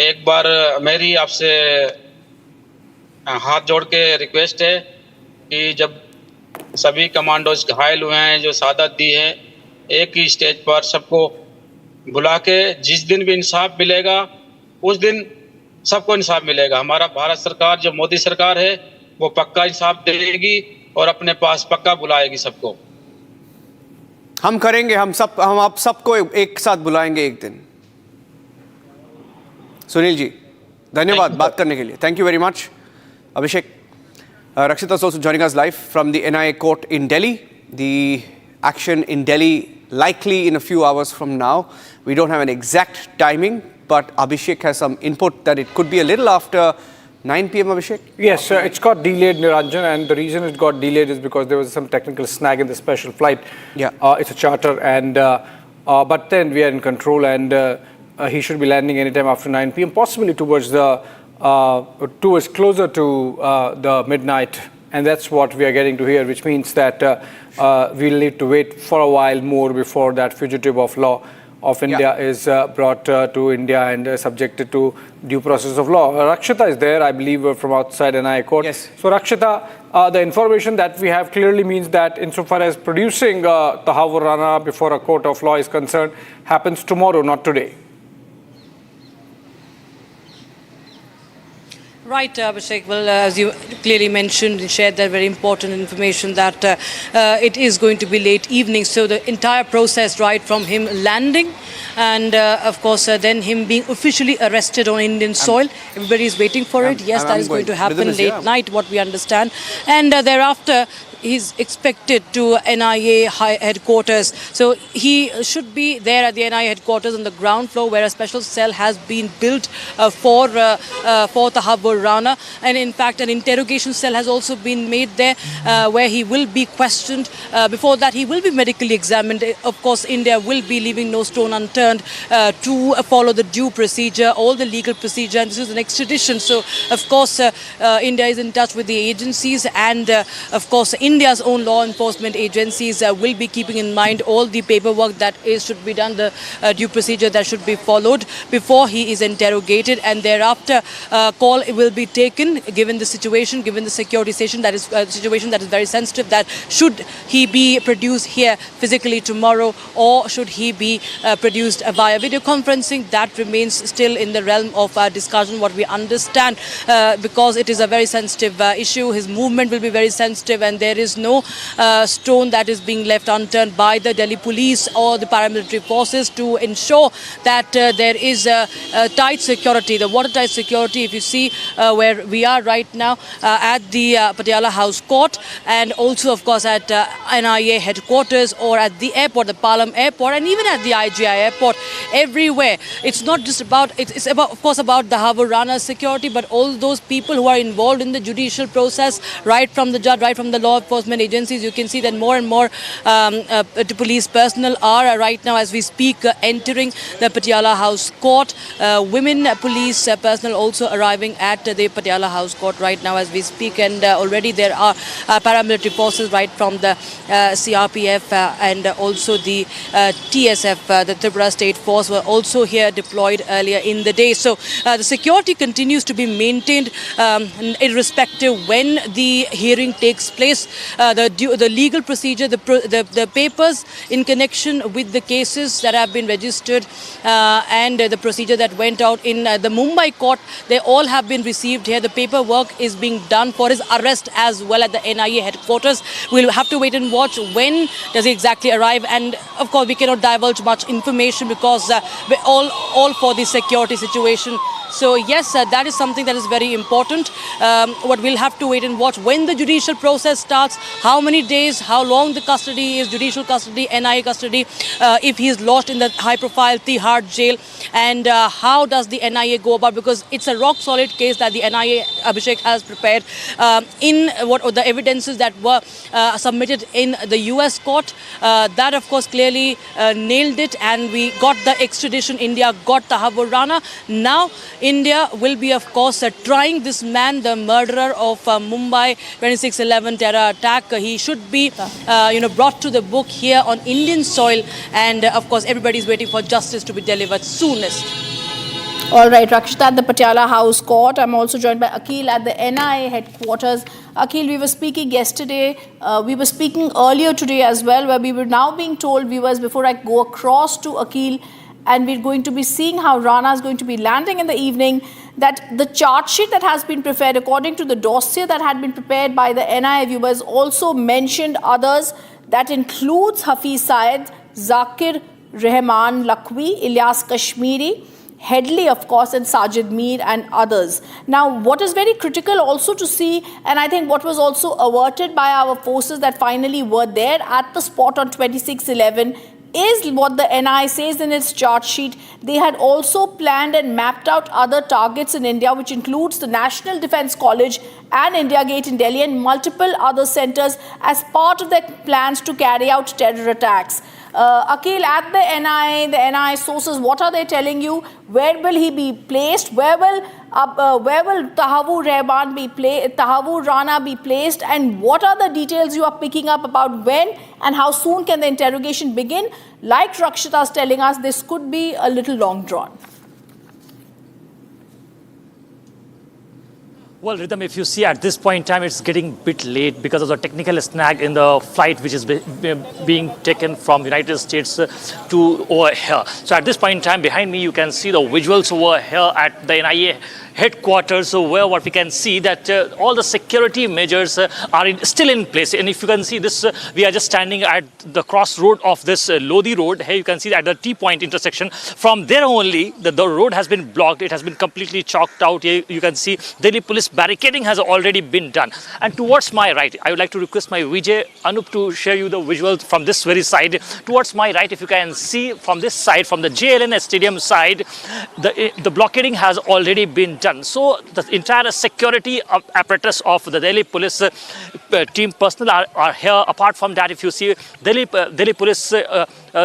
एक बार मेरी आपसे हाथ जोड़ के रिक्वेस्ट है कि जब सभी कमांडोज घायल हुए हैं, जो शहादत दी है, एक ही स्टेज पर सबको बुला के जिस दिन भी इंसाफ मिलेगा उस दिन सबको इंसाफ मिलेगा. हमारा भारत सरकार जो मोदी सरकार है वो पक्का इंसाफ देगी और अपने पास पक्का बुलाएगी सबको. हम करेंगे, हम आप सबको एक साथ बुलाएंगे एक दिन. सुनील जी, धन्यवाद बात करने के लिए. Thank you very much. Abhishek, Rakshita is also joining us live from the NIA court in Delhi. The action in Delhi likely in a few hours from now. We don't have an exact timing, but Abhishek has some input that it could be a little after 9 p.m. Abhishek? Yes, it's got delayed, Niranjan, and the reason it got delayed is because there was some technical snag in the special flight. Yeah. It's a charter, and but then we are in control, and he should be landing anytime after 9 p.m., possibly towards closer to the midnight, and that's what we are getting to here, which means that we'll need to wait for a while more before that fugitive of law of India is brought to India and subjected to due process of law. Rakshita is there, I believe, from outside NIA court. Yes. So Rakshita, the information that we have clearly means that insofar as producing Tahawwur Rana before a court of law is concerned, happens tomorrow, not today. Right, Abhishek. Well, as you clearly mentioned and shared that very important information that it is going to be late evening. So the entire process, right from him landing and of course then him being officially arrested on Indian soil. Everybody is waiting for it. Yes, that is going to happen late night, what we understand. And thereafter, he's expected to NIA headquarters. So he should be there at the NIA headquarters on the ground floor where a special cell has been built for Tahawwur Rana. And in fact, an interrogation cell has also been made there where he will be questioned. Before that, he will be medically examined. Of course, India will be leaving no stone unturned to follow the due procedure, all the legal procedure. And this is an extradition. So, of course, India is in touch with the agencies and, of course, India's own law enforcement agencies will be keeping in mind all the paperwork that should be done, the due procedure that should be followed before he is interrogated, and thereafter call will be taken given the situation, given the security situation that is very sensitive, that should he be produced here physically tomorrow or should he be produced via video conferencing. That remains still in the realm of discussion, what we understand, because it is a very sensitive issue. His movement will be very sensitive and there is no stone that is being left unturned by the Delhi police or the paramilitary forces to ensure that there is tight security, the watertight security. If you see where we are right now at the Patiala House Court and also of course at NIA headquarters or at the airport, the Palam airport, and even at the IGI airport, everywhere. It's not just about, it's about, of course, about the Tahawwur Rana security, but all those people who are involved in the judicial process, right from the judge, right from the law enforcement agencies. You can see that more and more police personnel are right now as we speak entering the Patiala House Court. Women police personnel also arriving at the Patiala House Court right now as we speak, and already there are paramilitary forces right from the CRPF and also the TSF, the Tripura State Force, were also here deployed earlier in the day. So the security continues to be maintained irrespective when the hearing takes place. The legal procedure, the papers in connection with the cases that have been registered and the procedure that went out in the Mumbai court, they all have been received here. The paperwork is being done for his arrest as well at the NIA headquarters. We'll have to wait and watch when does he exactly arrive, and of course we cannot divulge much information because we're all for the security situation So yes, that is something that is very important. What we'll have to wait and watch when the judicial process starts, how many days, how long the custody is, judicial custody, NIA custody, if he is lodged in the high-profile Tihar jail, and how does the NIA go about, because it's a rock-solid case that the NIA, Abhishek, has prepared in what the evidences that were submitted in the US court. That, of course, clearly nailed it, and we got the extradition. India got Tahawwur Rana. Now, India will be, of course, trying this man, the murderer of Mumbai 26/11 terror attack. He should be, brought to the book here on Indian soil, and of course, everybody is waiting for justice to be delivered soonest. All right, Rakshita at the Patiala House Court. I'm also joined by Akhil at the NIA headquarters. Akhil, we were speaking yesterday, we were speaking earlier today as well, where we were now being told, viewers, before I go across to Akhil, and we're going to be seeing how Rana is going to be landing in the evening, that the charge sheet that has been prepared, according to the dossier that had been prepared by the NIA, viewers, also mentioned others. That includes Hafiz Syed, Zakir Rahman Lakhvi, Ilyas Kashmiri, Headley, of course, and Sajid Mir and others. Now, what is very critical also to see, and I think what was also averted by our forces that finally were there at the spot on 26/11, is what the NIA says in its charge sheet. They had also planned and mapped out other targets in India, which includes the National Defence College and India Gate in Delhi and multiple other centres as part of their plans to carry out terror attacks. Akhil, at the NIA sources, what are they telling you? Where will he be placed? Where will Tahawwur Rana be placed? And what are the details you are picking up about when and how soon can the interrogation begin? Like Rakshita is telling us, this could be a little long drawn. Well, Rhythm, if you see at this point in time, it's getting a bit late because of the technical snag in the flight which is being taken from the United States to over here. So at this point in time, behind me, you can see the visuals over here at the NIA headquarters, so where what we can see that all the security measures are still in place. And if you can see this, we are just standing at the crossroad of this Lodi road. Here you can see at the T-point intersection. From there only, the road has been blocked. It has been completely chalked out. Here you can see Delhi police barricading has already been done. And towards my right, I would like to request my VJ Anup to share you the visuals from this very side. Towards my right, if you can see from this side, from the JLN Stadium side, the blockading has already been done. So the entire security apparatus of the Delhi police team personnel are here. Apart from that, if you see Delhi police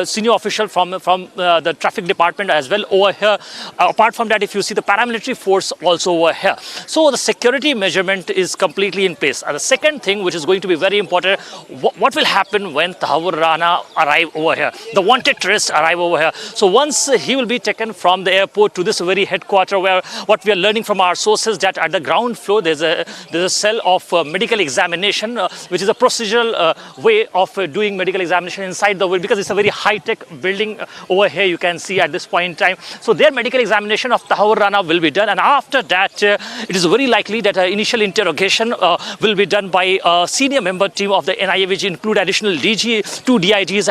senior official from the traffic department as well over here. Apart from that, if you see the paramilitary force also over here. So the security measurement is completely in place. And the second thing which is going to be very important, what will happen when Tahawwur Rana arrive over here? The wanted terrorists arrive over here. So once he will be taken from the airport to this very headquarter, where what we are learning from our sources that at the ground floor there's a cell of medical examination, which is a procedural way of doing medical examination inside the world, because it's a very high-tech building over here you can see at this point in time. So their medical examination of Tahawwur Rana will be done, and after that it is very likely that initial interrogation will be done by a senior member team of the NIA, which include additional DG, 2 DIGs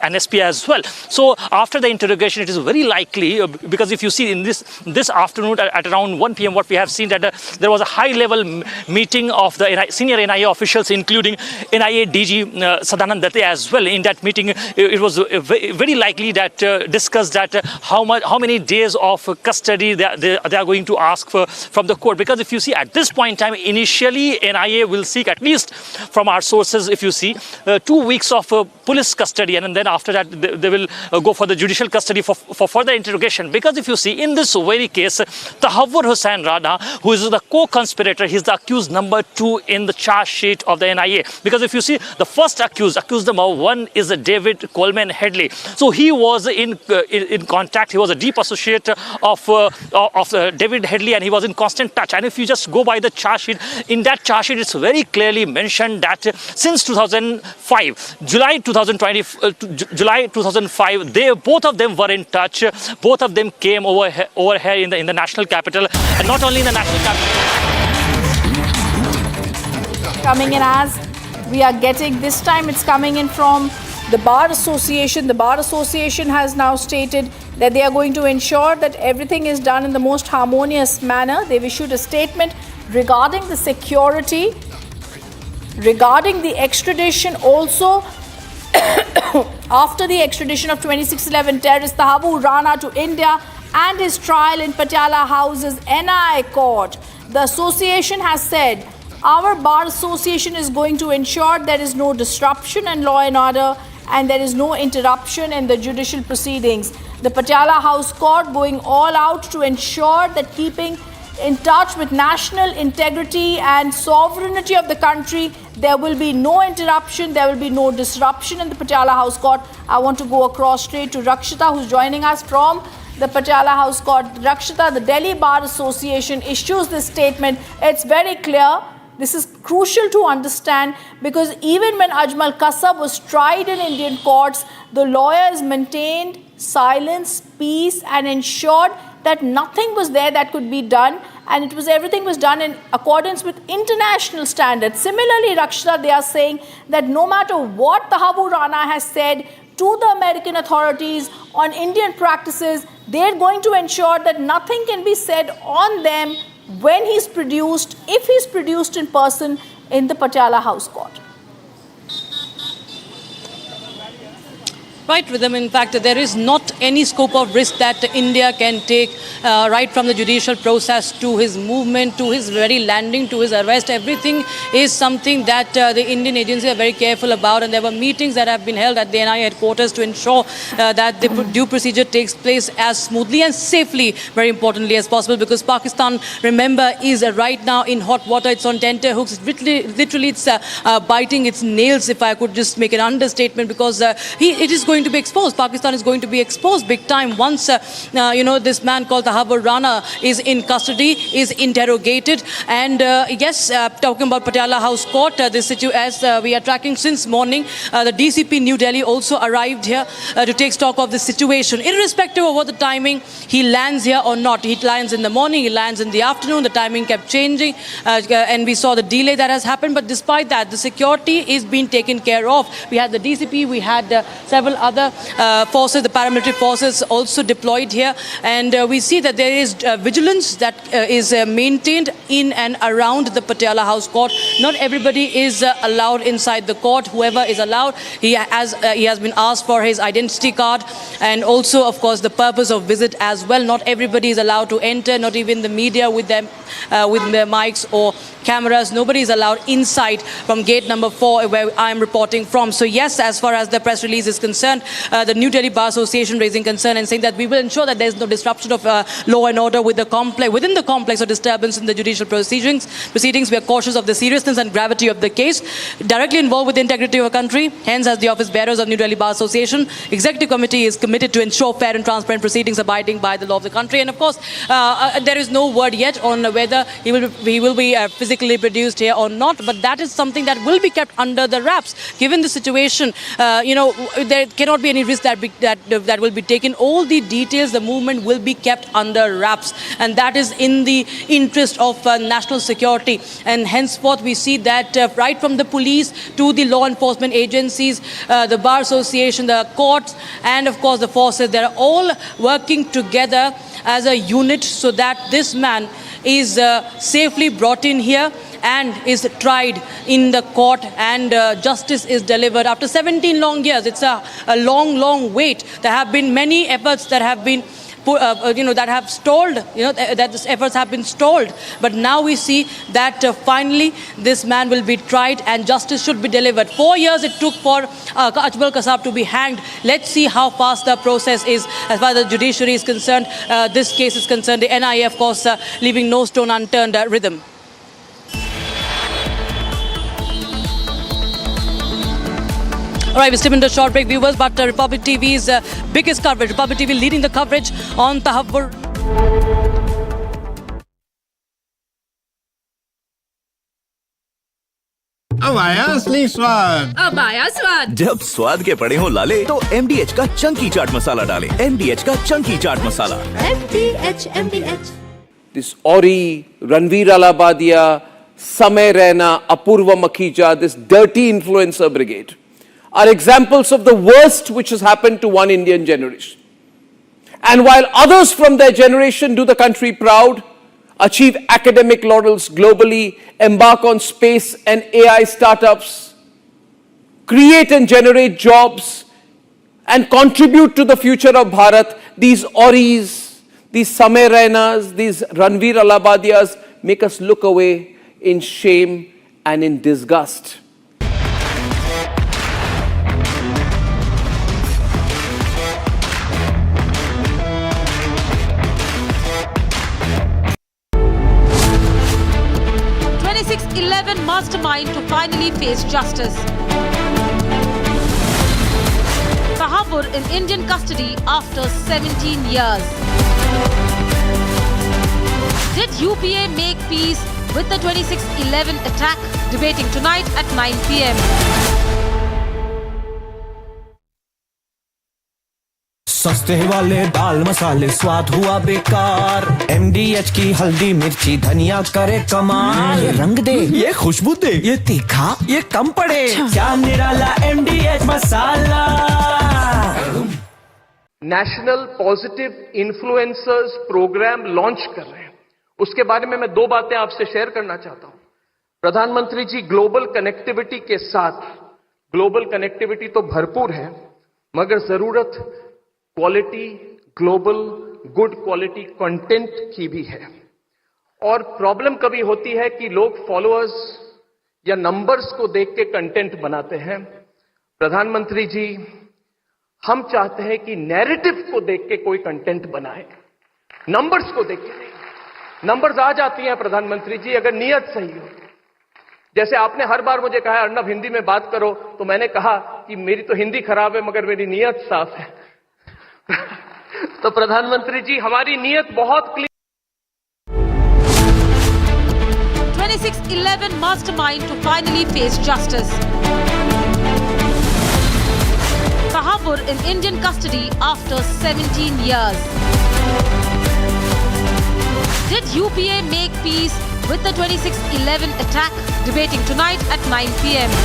and SP as well. So after the interrogation, it is very likely, because if you see in this afternoon at around 1 p.m. what we have seen that there was a high-level meeting of the senior NIA officials, including NIA DG Sadanand Datte as well. In that meeting, it was very likely that discussed that how many days of custody they are going to ask for from the court. Because if you see at this point in time, initially NIA will seek, at least from our sources, if you see 2 weeks of police custody, and then after that they will go for the judicial custody for further interrogation. Because if you see in this very case, Tahawwur Rana, who is the co-conspirator, he's the accused number 2 in the charge sheet of the NIA. Because if you see the first accused number 1 is David Coleman Headley. So he was in contact. He was a deep associate of David Headley, and he was in constant touch. And if you just go by the charge sheet, in that charge sheet it's very clearly mentioned that since 2005, July 2005, both of them were in touch. Both of them came over here in the national capital, and not only in the national capital. Coming in as we are getting, this time it's coming in from the Bar Association. The Bar Association has now stated that they are going to ensure that everything is done in the most harmonious manner. They've issued a statement regarding the security, regarding the extradition also. After the extradition of 2611 terrorist Tahawwur Rana to India and his trial in Patiala House's NIA court, the association has said, our bar association is going to ensure there is no disruption in law and order and there is no interruption in the judicial proceedings. The Patiala House Court going all out to ensure that keeping in touch with national integrity and sovereignty of the country, there will be no interruption, there will be no disruption in the Patiala House Court. I want to go across straight to Rakshita, who's joining us from the Patiala House Court. Rakshita, the Delhi Bar Association issues this statement. It's very clear. This is crucial to understand because even when Ajmal Kasab was tried in Indian courts, the lawyers maintained silence, peace, and ensured that nothing was there that could be done, and everything was done in accordance with international standards. Similarly, Rakshita, they are saying that no matter what Tahawwur Rana has said to the American authorities on Indian practices, they're going to ensure that nothing can be said on them when he's produced, if he's produced in person in the Patiala House Court. Right, Rhythm. In fact, there is not any scope of risk that India can take right from the judicial process to his movement, to his very landing, to his arrest. Everything is something that the Indian agencies are very careful about, and there were meetings that have been held at the NIA headquarters to ensure that the due procedure takes place as smoothly and safely, very importantly, as possible, because Pakistan, remember, is right now in hot water. It's on tenterhooks. Literally, it's biting its nails, if I could just make an understatement, because it is going to be exposed. Pakistan is going to be exposed big time once, this man called Tahawwur Rana is in custody, is interrogated. And yes, talking about Patiala House Court, as we are tracking since morning, the DCP New Delhi also arrived here to take stock of the situation. Irrespective of what the timing, he lands here or not. He lands in the morning, he lands in the afternoon, the timing kept changing, and we saw the delay that has happened. But despite that, the security is being taken care of. We had the DCP, we had several other forces, the paramilitary forces also deployed here, and we see that there is vigilance that is maintained in and around the Patiala House Court. Not everybody is allowed inside the court. Whoever is allowed, he has been asked for his identity card, and also, of course, the purpose of visit as well. Not everybody is allowed to enter, not even the media with them, with their mics or cameras. Nobody is allowed inside from gate number 4 where I am reporting from. So yes, as far as the press release is concerned, the New Delhi Bar Association raising concern and saying that we will ensure that there is no disruption of law and order within the complex or disturbance in the judicial proceedings. We are cautious of the seriousness and gravity of the case, directly involved with the integrity of our country. Hence, as the office bearers of New Delhi Bar Association, Executive Committee is committed to ensure fair and transparent proceedings abiding by the law of the country. And of course, there is no word yet on whether he will be physically produced here or not, but that is something that will be kept under the wraps. Given the situation, there cannot be any risk that will be taken. All the details, the movement will be kept under wraps, and that is in the interest of national security. And henceforth, we see that right from the police to the law enforcement agencies, the Bar Association, the courts, and of course the forces, they are all working together as a unit so that this man is safely brought in here and is tried in the court, and justice is delivered after 17 long years. It's a long wait. There have been many efforts that have been that have stalled, that these efforts have been stalled. But now we see that finally this man will be tried and justice should be delivered. 4 years it took for Ajmal Kasab to be hanged. Let's see how fast the process is as far as the judiciary is concerned. This case is concerned. The NIA, of course, leaving no stone unturned. Rhythm. All right, we're still in a short break, viewers, but Republic TV's biggest coverage, Republic TV leading the coverage on Tahawwur. अब आया असली स्वाद। अब आया स्वाद। जब स्वाद के पड़े हो लाले तो MDH का चंकी चाट मसाला डालें। MDH का chunky chaat masala. MDH। This Ori, Ranveer Alabadia, Samay Raina, Apurva Makhija, this dirty influencer brigade are examples of the worst which has happened to one Indian generation. And while others from their generation do the country proud, achieve academic laurels globally, embark on space and AI startups, create and generate jobs, and contribute to the future of Bharat, these Auris, these Samay Rainas, these Ranveer Alabadias make us look away in shame and in disgust. Mastermind to finally face justice. Tahawwur in Indian custody after 17 years. Did UPA make peace with the 26/11 attack? Debating tonight at 9 p.m. सस्ते वाले दाल मसाले स्वाद हुआ बेकार MDH की हल्दी मिर्ची धनिया करे कमाल ये रंग दे ये खुशबू दे ये तीखा ये कम पड़े क्या निराला MDH masala national positive influencers programme launch कर रहे हैं उसके बारे में मैं दो बातें आपसे शेयर करना चाहता हूं प्रधानमंत्री जी ग्लोबल कनेक्टिविटी के साथ ग्लोबल कनेक्टिविटी तो भरपूर है मगर जरूरत quality global good quality content की भी है और प्रॉब्लम कभी होती है कि लोग फॉलोअर्स या नंबर्स को देख के कंटेंट बनाते हैं प्रधानमंत्री जी हम चाहते हैं कि नैरेटिव को देख के कोई कंटेंट बनाए नंबर्स को देख के नहीं नंबर्स आ जाती हैं प्रधानमंत्री जी अगर नीयत सही हो जैसे आपने हर बार मुझे कहा अर्नब हिंदी में बात करो तो मैंने कहा कि मेरी तो हिंदी खराब है मगर मेरी नीयत साफ है तो प्रधानमंत्री जी हमारी नीयत बहुत clear 26/11 mastermind to finally face justice. Tahawwur in Indian custody after 17 years. Did UPA make peace with the 26/11 attack? Debating tonight at 9 p.m.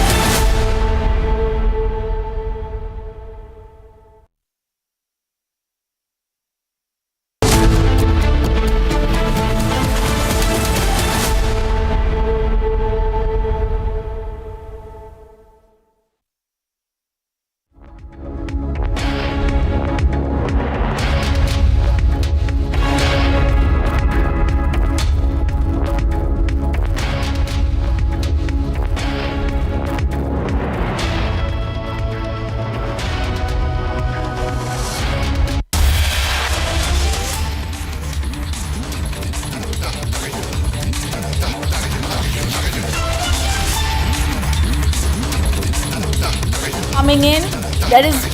Coming in,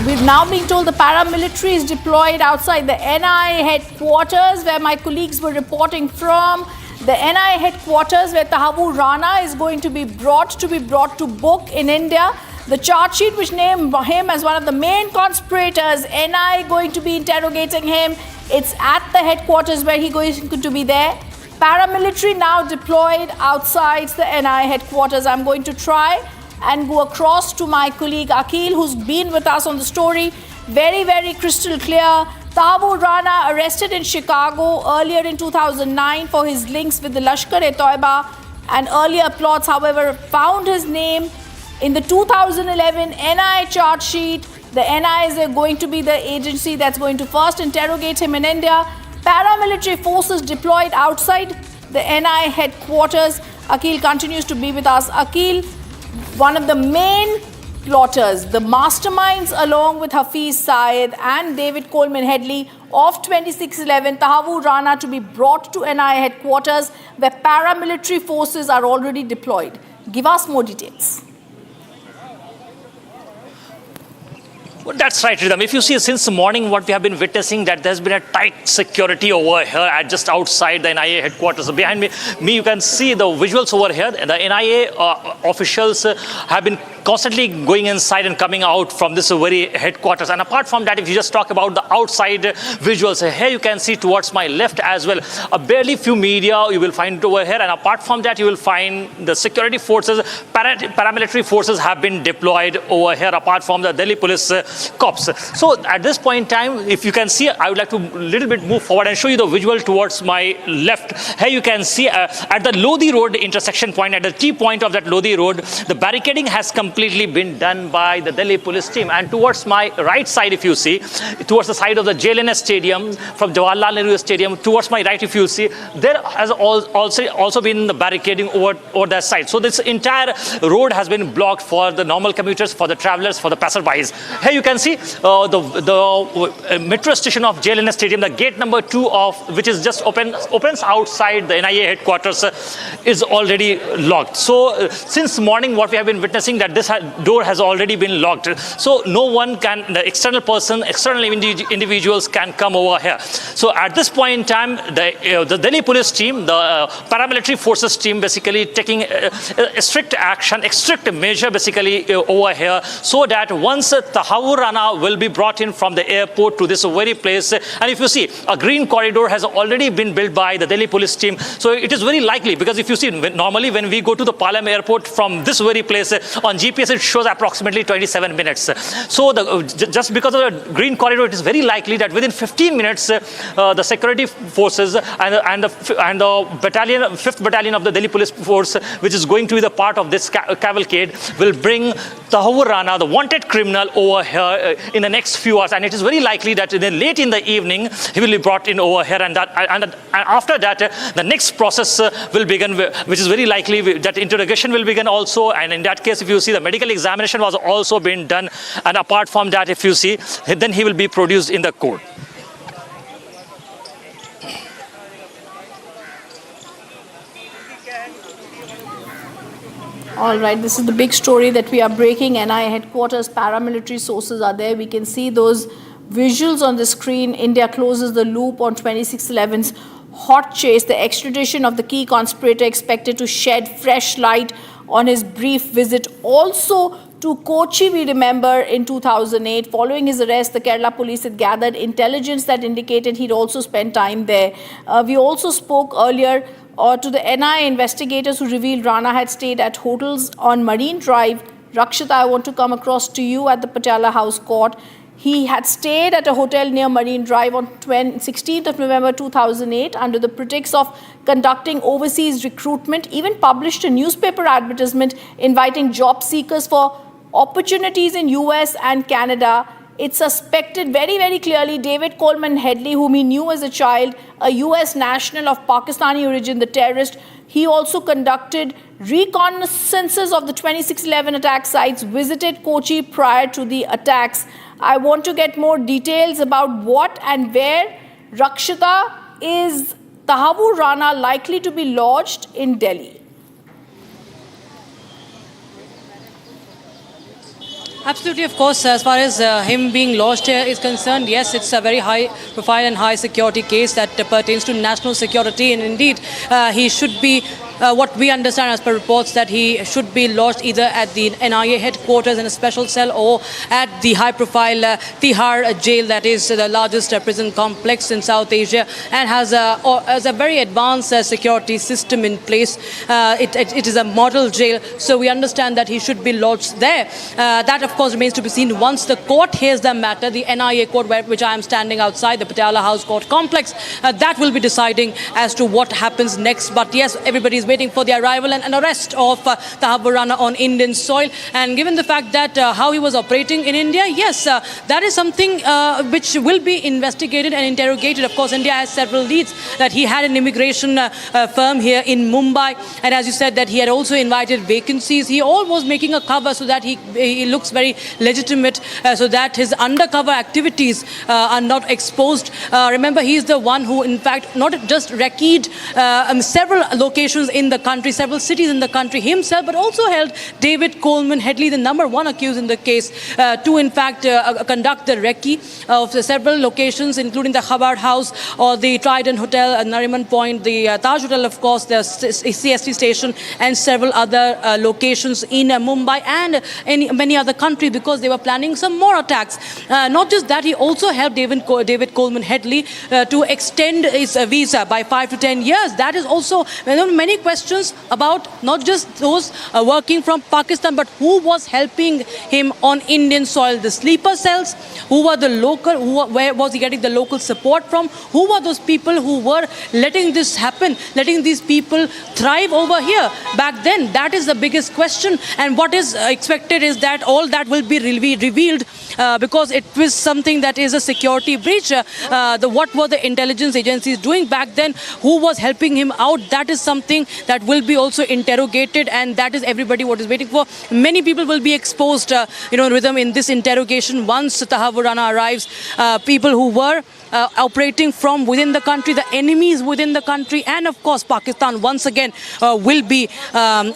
we've now been told the paramilitary is deployed outside the NIA headquarters where my colleagues were reporting from. The NIA headquarters where Tahawwur Rana is going to be brought to book in India. The charge sheet which named him as one of the main conspirators, NIA going to be interrogating him. It's at the headquarters where he's going to be there. Paramilitary now deployed outside the NIA headquarters. I'm going to try and go across to my colleague Akhil, who's been with us on the story. Very, very crystal clear. Tahawwur Rana arrested in Chicago earlier in 2009 for his links with the Lashkar-e-Toiba and earlier plots, however, found his name in the 2011 NIA charge sheet. The NIA is going to be the agency that's going to first interrogate him in India. Paramilitary forces deployed outside the NIA headquarters. Akhil continues to be with us. Akhil, one of the main plotters, the masterminds along with Hafiz Syed and David Coleman Headley of 26/11, Tahawwur Rana to be brought to NIA headquarters where paramilitary forces are already deployed. Give us more details. Well, that's right, Ridham. If you see since morning what we have been witnessing, that there's been a tight security over here at just outside the NIA headquarters. So behind me you can see the visuals over here. The NIA officials have been constantly going inside and coming out from this very headquarters. And apart from that, if you just talk about the outside visuals, here you can see towards my left as well, barely few media you will find over here. And apart from that, you will find the security forces, paramilitary forces have been deployed over here, apart from the Delhi police cops. So at this point in time, if you can see, I would like to little bit move forward and show you the visual towards my left. Here you can see at the Lodi Road intersection point, at the T point of that Lodi Road, the barricading has completely been done by the Delhi police team. And towards my right side, if you see, towards the side of the JLNS Stadium, from Jawaharlal Nehru Stadium, towards my right, if you see, there has also been the barricading over that side. So this entire road has been blocked for the normal commuters, for the travelers, for the passerbys. Here you can see the metro station of JLNS Stadium, the gate number 2 of which is just opens outside the NIA headquarters, is already locked. So since morning, what we have been witnessing, that this door has already been locked. So no one can, the external person, external individuals can come over here. So at this point in time, the Delhi police team, the paramilitary forces team, basically taking a strict action, a strict measure basically over here, so that once Tahawwur Rana will be brought in from the airport to this very place, and if you see, a green corridor has already been built by the Delhi police team. So it is very likely, because if you see, normally when we go to the Palam airport from this very place, on GPS it shows approximately 27 minutes. So just because of the green corridor, it is very likely that within 15 minutes, the security forces and the battalion, 5th battalion of the Delhi police force, which is going to be the part of this cavalcade, will bring Tahawwur Rana, the wanted criminal, over here in the next few hours. And it is very likely that late in the evening, he will be brought in over here. And after that, the next process will begin, which is very likely that interrogation will begin also. And in that case, if you see, the medical examination was also being done. And apart from that, if you see, then he will be produced in the court. All right, this is the big story that we are breaking. NIA headquarters, paramilitary sources are there. We can see those visuals on the screen. India closes the loop on 26/11's hot chase. The extradition of the key conspirator expected to shed fresh light on his brief visit also to Kochi, we remember, in 2008. Following his arrest, the Kerala police had gathered intelligence that indicated he'd also spent time there. We also spoke earlier to the NIA investigators who revealed Rana had stayed at hotels on Marine Drive. Rakshita, I want to come across to you at the Patiala House Court. He had stayed at a hotel near Marine Drive on 16th of November 2008 under the pretext of conducting overseas recruitment, even published a newspaper advertisement inviting job seekers for opportunities in US and Canada. It suspected very, very clearly David Coleman Headley, whom he knew as a child, a US national of Pakistani origin, the terrorist. He also conducted reconnaissances of the 26/11 attack sites, visited Kochi prior to the attacks. I want to get more details about what and where. Rakshita, is Tahawwur Rana likely to be lodged in Delhi? Absolutely, of course. As far as him being lodged here is concerned, yes, it's a very high profile and high security case that pertains to national security. And indeed, he should be, what we understand as per reports, that he should be lodged either at the NIA headquarters in a special cell or at the high profile Tihar jail, that is the largest prison complex in South Asia and has a very advanced security system in place. It is a model jail. So we understand that he should be lodged there. That, of course, remains to be seen once the court hears the matter. The NIA court, which I am standing outside, the Patiala House Court complex, that will be deciding as to what happens next. But yes, everybody is waiting for the arrival and arrest of Tahawwur Rana on Indian soil. And given the fact that how he was operating in India, yes, that is something which will be investigated and interrogated. Of course, India has several leads, that he had an immigration firm here in Mumbai. And as you said, that he had also invited vacancies. He all was making a cover so that he looks very legitimate, so that his undercover activities are not exposed. Remember, he is the one who, in fact, not just recceed several locations in the country, several cities in the country himself, but also held David Coleman Headley, the #1 accused in the case, to, in fact, conduct the recce of several locations, including the Chabad House or the Trident Hotel, Nariman Point, the Taj Hotel, of course, the CST station, and several other locations in Mumbai and in many other countries, because they were planning some more attacks. Not just that, he also helped David Coleman Headley to extend his visa by 5 to 10 years. That is also, many questions about not just those working from Pakistan, but who was helping him on Indian soil. The sleeper cells, who were the local, where was he getting the local support from? Who were those people who were letting this happen, letting these people thrive over here back then? That is the biggest question. And what is expected is that all that will be revealed because it was something that is a security breach. What were the intelligence agencies doing back then? Who was helping him out? That is something that will be also interrogated, and that is everybody what is waiting for. Many people will be exposed, rhythm in this interrogation once Tahawwur Rana arrives. People who were operating from within the country, the enemies within the country, and of course Pakistan once again will be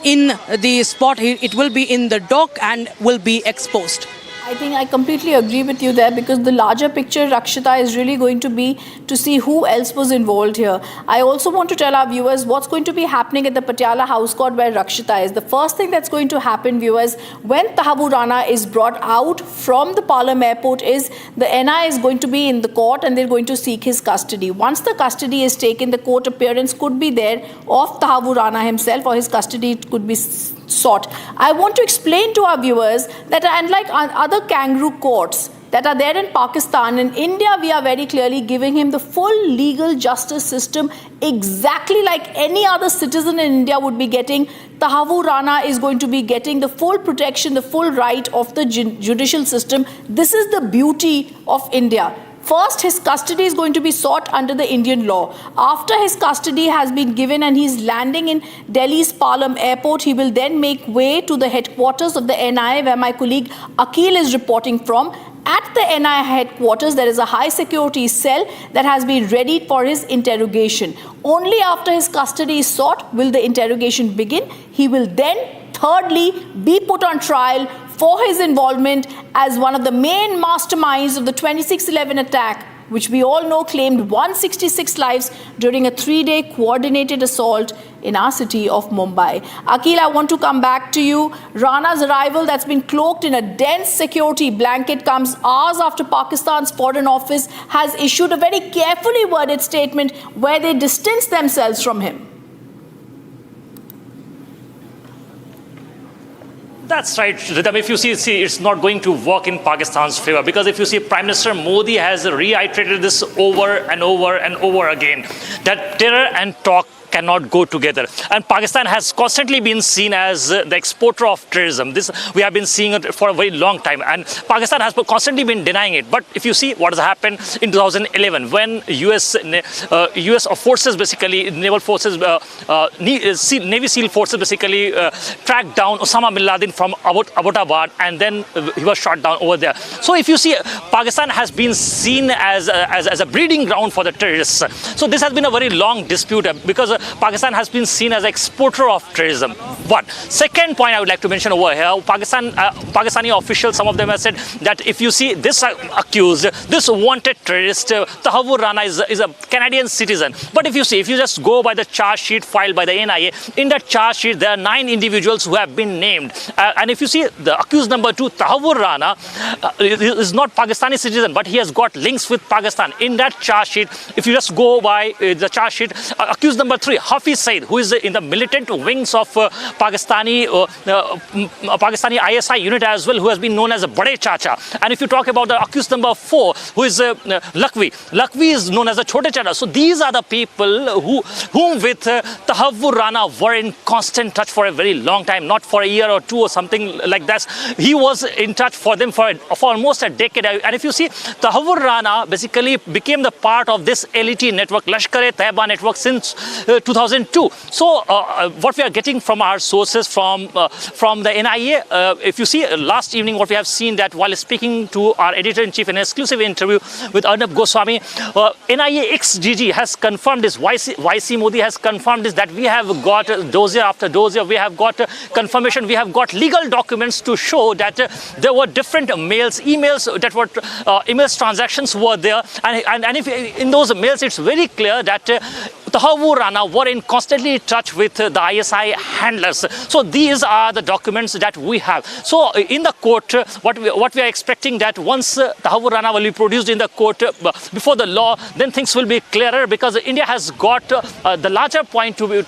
in the spot. It will be in the dock and will be exposed. I think I completely agree with you there, because the larger picture, Rakshita, is really going to be to see who else was involved here. I also want to tell our viewers what's going to be happening at the Patiala house court where Rakshita is. The first thing that's going to happen, viewers, when Tahawwur Rana is brought out from the Palam airport, is the NIA is going to be in the court and they're going to seek his custody. Once the custody is taken, the court appearance could be there of Tahawwur Rana himself, or his custody could be sought. I want to explain to our viewers that unlike other kangaroo courts that are there in Pakistan, in India we are very clearly giving him the full legal justice system exactly like any other citizen in India would be getting. Tahawwur Rana is going to be getting the full protection, the full right of the judicial system. This is the beauty of India. First, his custody is going to be sought under the Indian law. After his custody has been given and he's landing in Delhi's Palam airport, he will then make way to the headquarters of the NIA, where my colleague Akhil is reporting from. At the NIA headquarters, there is a high security cell that has been readied for his interrogation. Only after his custody is sought will the interrogation begin. He will then, thirdly, be put on trial for his involvement as one of the main masterminds of the 26/11 attack, which we all know claimed 166 lives during a 3-day coordinated assault in our city of Mumbai. Akhil, I want to come back to you. Rana's arrival, that's been cloaked in a dense security blanket, comes hours after Pakistan's Foreign Office has issued a very carefully worded statement where they distance themselves from him. That's right, Rhythm. If you see, it's not going to work in Pakistan's favor, because if you see, Prime Minister Modi has reiterated this over and over and over again, that terror and talk cannot go together. And Pakistan has constantly been seen as the exporter of terrorism. This we have been seeing it for a very long time, and Pakistan has constantly been denying it. But if you see what has happened in 2011, when US forces, basically naval forces, Navy SEAL forces, basically tracked down Osama bin Laden from Abbottabad, and then he was shot down over there. So if you see, Pakistan has been seen as a breeding ground for the terrorists. So this has been a very long dispute, because Pakistan has been seen as an exporter of terrorism. But second point I would like to mention over here, Pakistani officials, some of them have said that if you see this accused, this wanted terrorist, Tahawwur Rana is a Canadian citizen. But if you just go by the charge sheet filed by the NIA, in that charge sheet there are 9 individuals who have been named. And if you see the accused number 2, Tahawwur Rana, is not Pakistani citizen, but he has got links with Pakistan. In that charge sheet, if you just go by the charge sheet, accused number 3, Hafiz Saeed, who is in the militant wings of Pakistani ISI unit as well, who has been known as a Bade Chacha. And if you talk about the accused number 4, who is Lakwi is known as a Chote Chacha. So these are the people whom with Tahawwur Rana were in constant touch for a very long time, not for a year or 2 or something like that. He was in touch for them for almost a decade. And if you see, Tahawwur Rana basically became the part of this elite network, Lashkar-e-Taiba network, since 2002. So what we are getting from our sources from the NIA, if you see last evening what we have seen, that while speaking to our editor-in-chief in an exclusive interview with Arnab Goswami, NIA DG has confirmed this, YC Modi has confirmed this, that we have got dossier after dossier, we have got confirmation, we have got legal documents to show that there were different emails that were emails transactions were there, and if in those mails it's very clear that Tahawwur Rana were in constantly touch with the ISI handlers. So these are the documents that we have. So in the court, what we are expecting that once Tahawwur Rana will be produced in the court before the law, then things will be clearer, because India has got the larger point to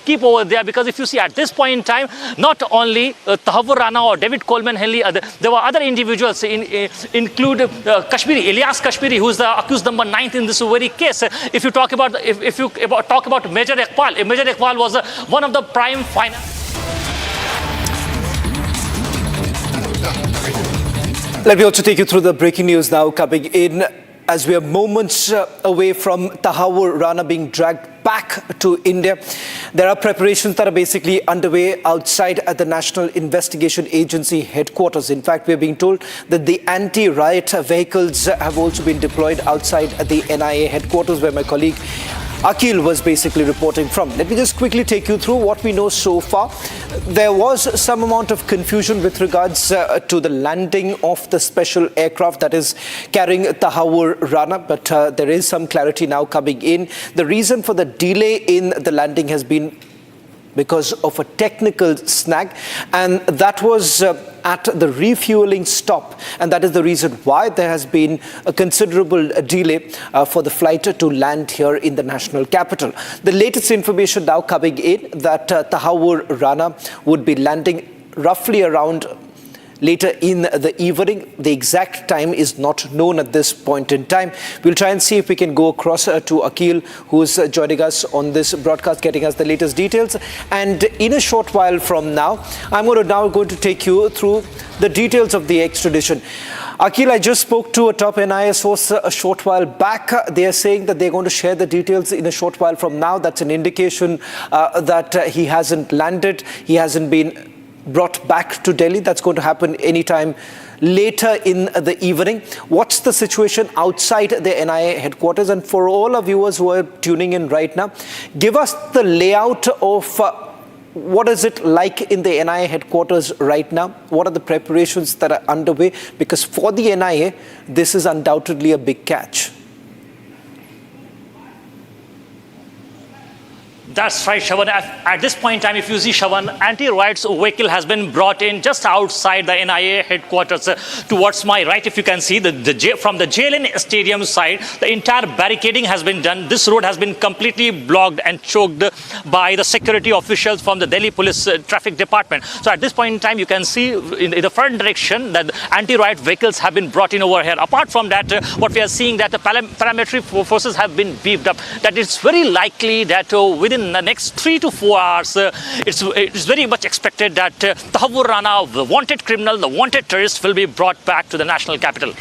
keep over there. Because if you see at this point in time, not only Tahawwur Rana or David Coleman Headley, there were other individuals, include Kashmiri, Ilyas Kashmiri, who is the accused number 9 in this very case. If you talk about talk about Major Iqbal. Major Iqbal was one of the prime finance. Let me also take you through the breaking news now coming in, as we are moments away from Tahawwur Rana being dragged back to India. There are preparations that are basically underway outside at the National Investigation Agency headquarters. In fact, we are being told that the anti-riot vehicles have also been deployed outside at the NIA headquarters, where my colleague Akhil was basically reporting from. Let me just quickly take you through what we know so far. There was some amount of confusion with regards to the landing of the special aircraft that is carrying Tahawwur Rana, but there is some clarity now coming in. The reason for the delay in the landing has been because of a technical snag, and that was at the refueling stop, and that is the reason why there has been a considerable delay for the flight to land here in the national capital. The latest information now coming in that Tahawwur Rana would be landing roughly around later in the evening. The exact time is not known at this point in time. We'll try and see if we can go across to Akhil, who is joining us on this broadcast, getting us the latest details. And in a short while from now, I'm going to take you through the details of the extradition. Akhil, I just spoke to a top NIA source a short while back. They are saying that they're going to share the details in a short while from now. That's an indication that he hasn't landed. He hasn't been brought back to Delhi. That's going to happen anytime later in the evening. What's the situation outside the NIA headquarters? And for all our viewers who are tuning in right now, give us the layout of what is it like in the NIA headquarters right now? What are the preparations that are underway? Because for the NIA, this is undoubtedly a big catch. That's right, Shawan. At this point in time, if you see, Shawan, anti-riots vehicle has been brought in just outside the NIA headquarters. Towards my right, if you can see, from the JLN Stadium side, the entire barricading has been done. This road has been completely blocked and choked by the security officials from the Delhi Police Traffic Department. So at this point in time, you can see in the front direction that anti-riot vehicles have been brought in over here. Apart from that, what we are seeing that the paramilitary forces have been beefed up. That it's very likely that within the next 3 to 4 hours, it's very much expected that Tahawwur Rana, the wanted criminal, the wanted terrorist, will be brought back to the national capital.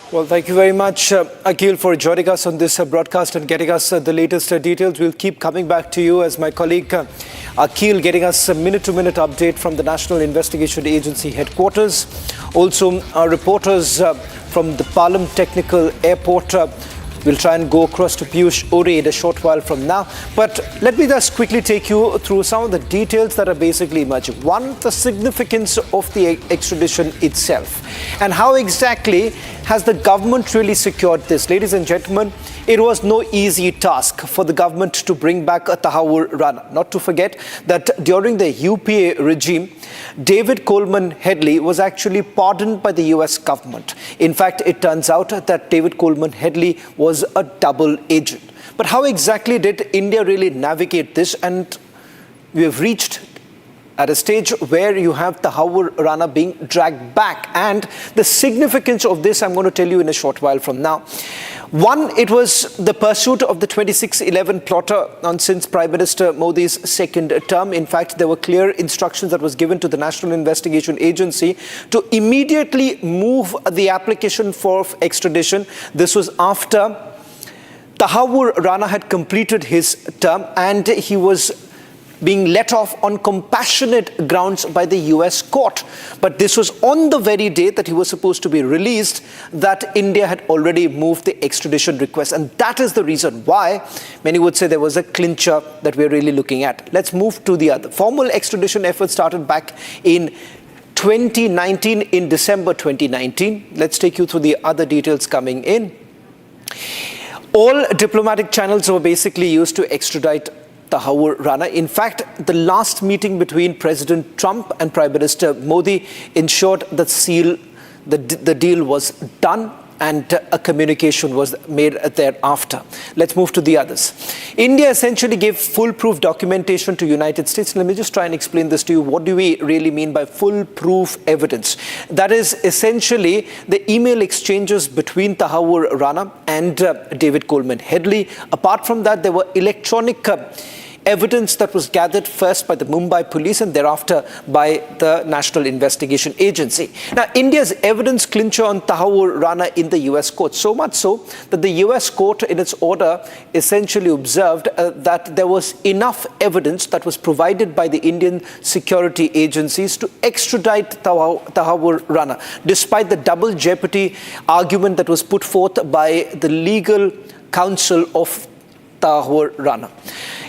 Well, thank you very much, Akhil, for joining us on this broadcast and getting us the latest details. We'll keep coming back to you as my colleague Akhil getting us a minute-to-minute update from the National Investigation Agency headquarters. Also, our reporters from the Palam Technical Airport we'll try and go across to Piyush Ori in a short while from now. But let me just quickly take you through some of the details that are basically emerging. One, the significance of the extradition itself. And how exactly has the government really secured this? Ladies and gentlemen, it was no easy task for the government to bring back a Tahawwur Rana. Not to forget that during the UPA regime, David Coleman Headley was actually pardoned by the US government. In fact, it turns out that David Coleman Headley was a double agent. But how exactly did India really navigate this? And we have reached at a stage where you have Tahawwur Rana being dragged back. And the significance of this, I'm going to tell you in a short while from now. One, it was the pursuit of the 2611 plotter since Prime Minister Modi's second term. In fact, there were clear instructions that was given to the National Investigation Agency to immediately move the application for extradition. This was after Tahawwur Rana had completed his term and he was being let off on compassionate grounds by the US court. But this was on the very day that he was supposed to be released that India had already moved the extradition request. And that is the reason why many would say there was a clincher that we're really looking at. Let's move to the other. Formal extradition efforts started back in 2019, in December 2019. Let's take you through the other details coming in. All diplomatic channels were basically used to extradite Tahawwur Rana. In fact, the last meeting between President Trump and Prime Minister Modi ensured that the deal was done and a communication was made thereafter. Let's move to the others. India essentially gave foolproof documentation to United States. Let me just try and explain this to you. What do we really mean by foolproof evidence? That is essentially the email exchanges between Tahawwur Rana and David Coleman Headley. Apart from that, there were electronic evidence that was gathered first by the Mumbai police and thereafter by the National Investigation Agency. Now, India's evidence clincher on Tahawwur Rana in the US court, so much so that the US court in its order essentially observed that there was enough evidence that was provided by the Indian security agencies to extradite Tahawwur Rana, despite the double jeopardy argument that was put forth by the legal counsel of Tahawwur Rana.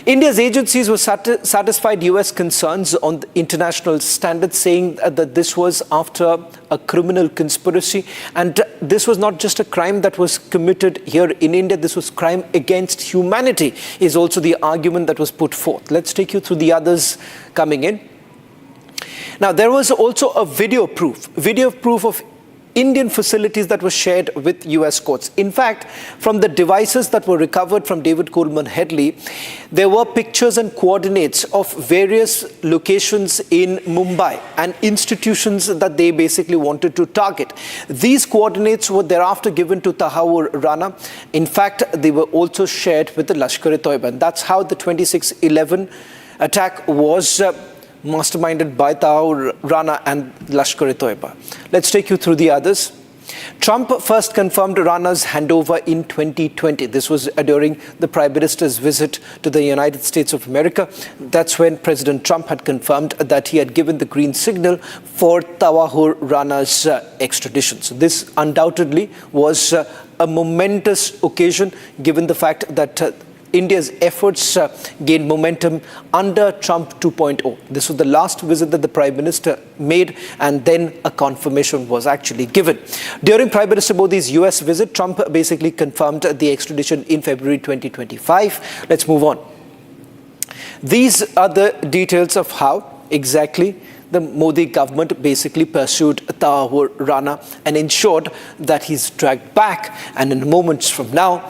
India's agencies were satisfied US concerns on the international standards, saying that this was after a criminal conspiracy, and this was not just a crime that was committed here in India, this was crime against humanity, is also the argument that was put forth. Let's take you through the others coming in. Now, there was also a video proof of Indian facilities that were shared with US courts. In fact, from the devices that were recovered from David Coleman Headley, there were pictures and coordinates of various locations in Mumbai and institutions that they basically wanted to target. These coordinates were thereafter given to Tahawwur Rana. In fact, they were also shared with the Lashkar-e-Toiba. And that's how the 26/11 attack was masterminded by Tahawwur Rana and Lashkar-e-Toiba. Let's take you through the others. Trump first confirmed Rana's handover in 2020. This was during the Prime Minister's visit to the United States of America. That's when President Trump had confirmed that he had given the green signal for Tahawwur Rana's extradition. So this undoubtedly was a momentous occasion, given the fact that India's efforts gained momentum under Trump 2.0. This was the last visit that the Prime Minister made, and then a confirmation was actually given. During Prime Minister Modi's US visit, Trump basically confirmed the extradition in February 2025. Let's move on. These are the details of how exactly the Modi government basically pursued Tahawwur Rana and ensured that he's dragged back, and in moments from now,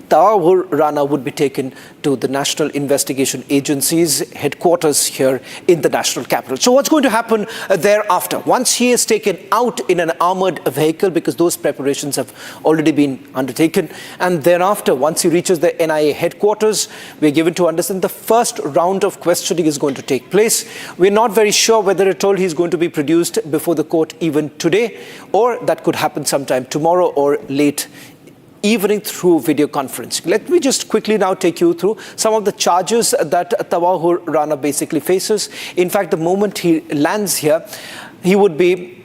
Tahawwur Rana would be taken to the National Investigation Agency's headquarters here in the national capital. So what's going to happen thereafter? Once he is taken out in an armored vehicle, because those preparations have already been undertaken, and thereafter, once he reaches the NIA headquarters, we're given to understand the first round of questioning is going to take place. We're not very sure whether at all he's going to be produced before the court even today, or that could happen sometime tomorrow or late evening through video conferencing. Let me just quickly now take you through some of the charges that Tahawwur Rana basically faces. In fact, the moment he lands here, he would be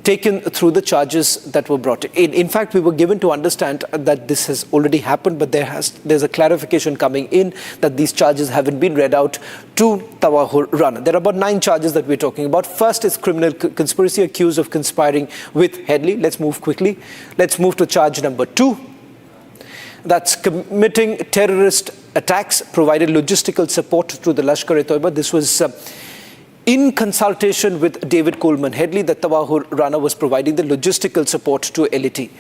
taken through the charges that were brought in. In fact, we were given to understand that this has already happened, but there's a clarification coming in that these charges haven't been read out to Tahawwur Rana. There are about 9 charges that we're talking about. First is criminal conspiracy, accused of conspiring with Headley. Let's move quickly. Let's move to charge number 2. That's committing terrorist attacks, provided logistical support to the Lashkar-e-Toiba. This was in consultation with David Coleman Headley, that Tahawwur Rana was providing the logistical support to LET.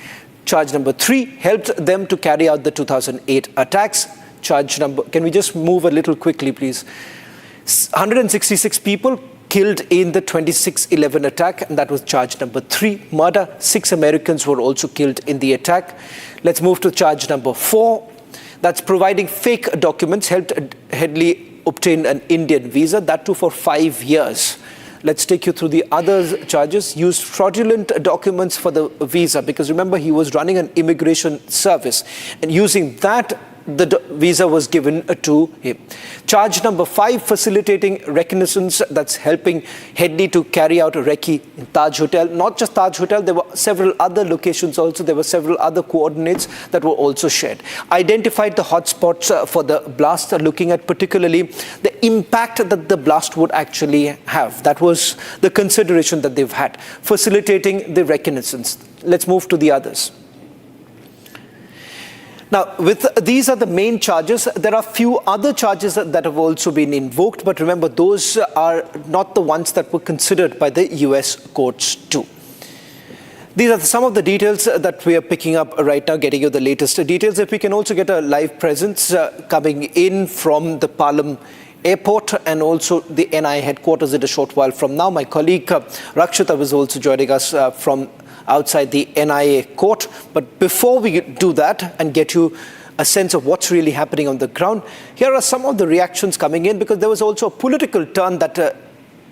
Charge number 3, helped them to carry out the 2008 attacks. Charge number, can we just move a little quickly, please? 166 people killed in the 26/11 attack, and that was charge number 3. Murder, 6 Americans were also killed in the attack. Let's move to charge number 4. That's providing fake documents, helped Headley obtain an Indian visa, that too for 5 years. Let's take you through the other charges. Used fraudulent documents for the visa, because remember, he was running an immigration service, and using that, the visa was given to him. Charge number 5, facilitating reconnaissance, that's helping Headley to carry out a recce in Taj Hotel. Not just Taj Hotel, there were several other locations also. There were several other coordinates that were also shared. Identified the hotspots for the blast, looking at particularly the impact that the blast would actually have. That was the consideration that they've had. Facilitating the reconnaissance. Let's move to the others. Now, these are the main charges. There are few other charges that have also been invoked, but remember, those are not the ones that were considered by the US courts too. These are some of the details that we are picking up right now, getting you the latest details. If we can also get a live presence coming in from the Palam airport and also the NIA headquarters in a short while from now. My colleague Rakshita was also joining us from outside the NIA court. But before we do that and get you a sense of what's really happening on the ground, here are some of the reactions coming in, because there was also a political turn that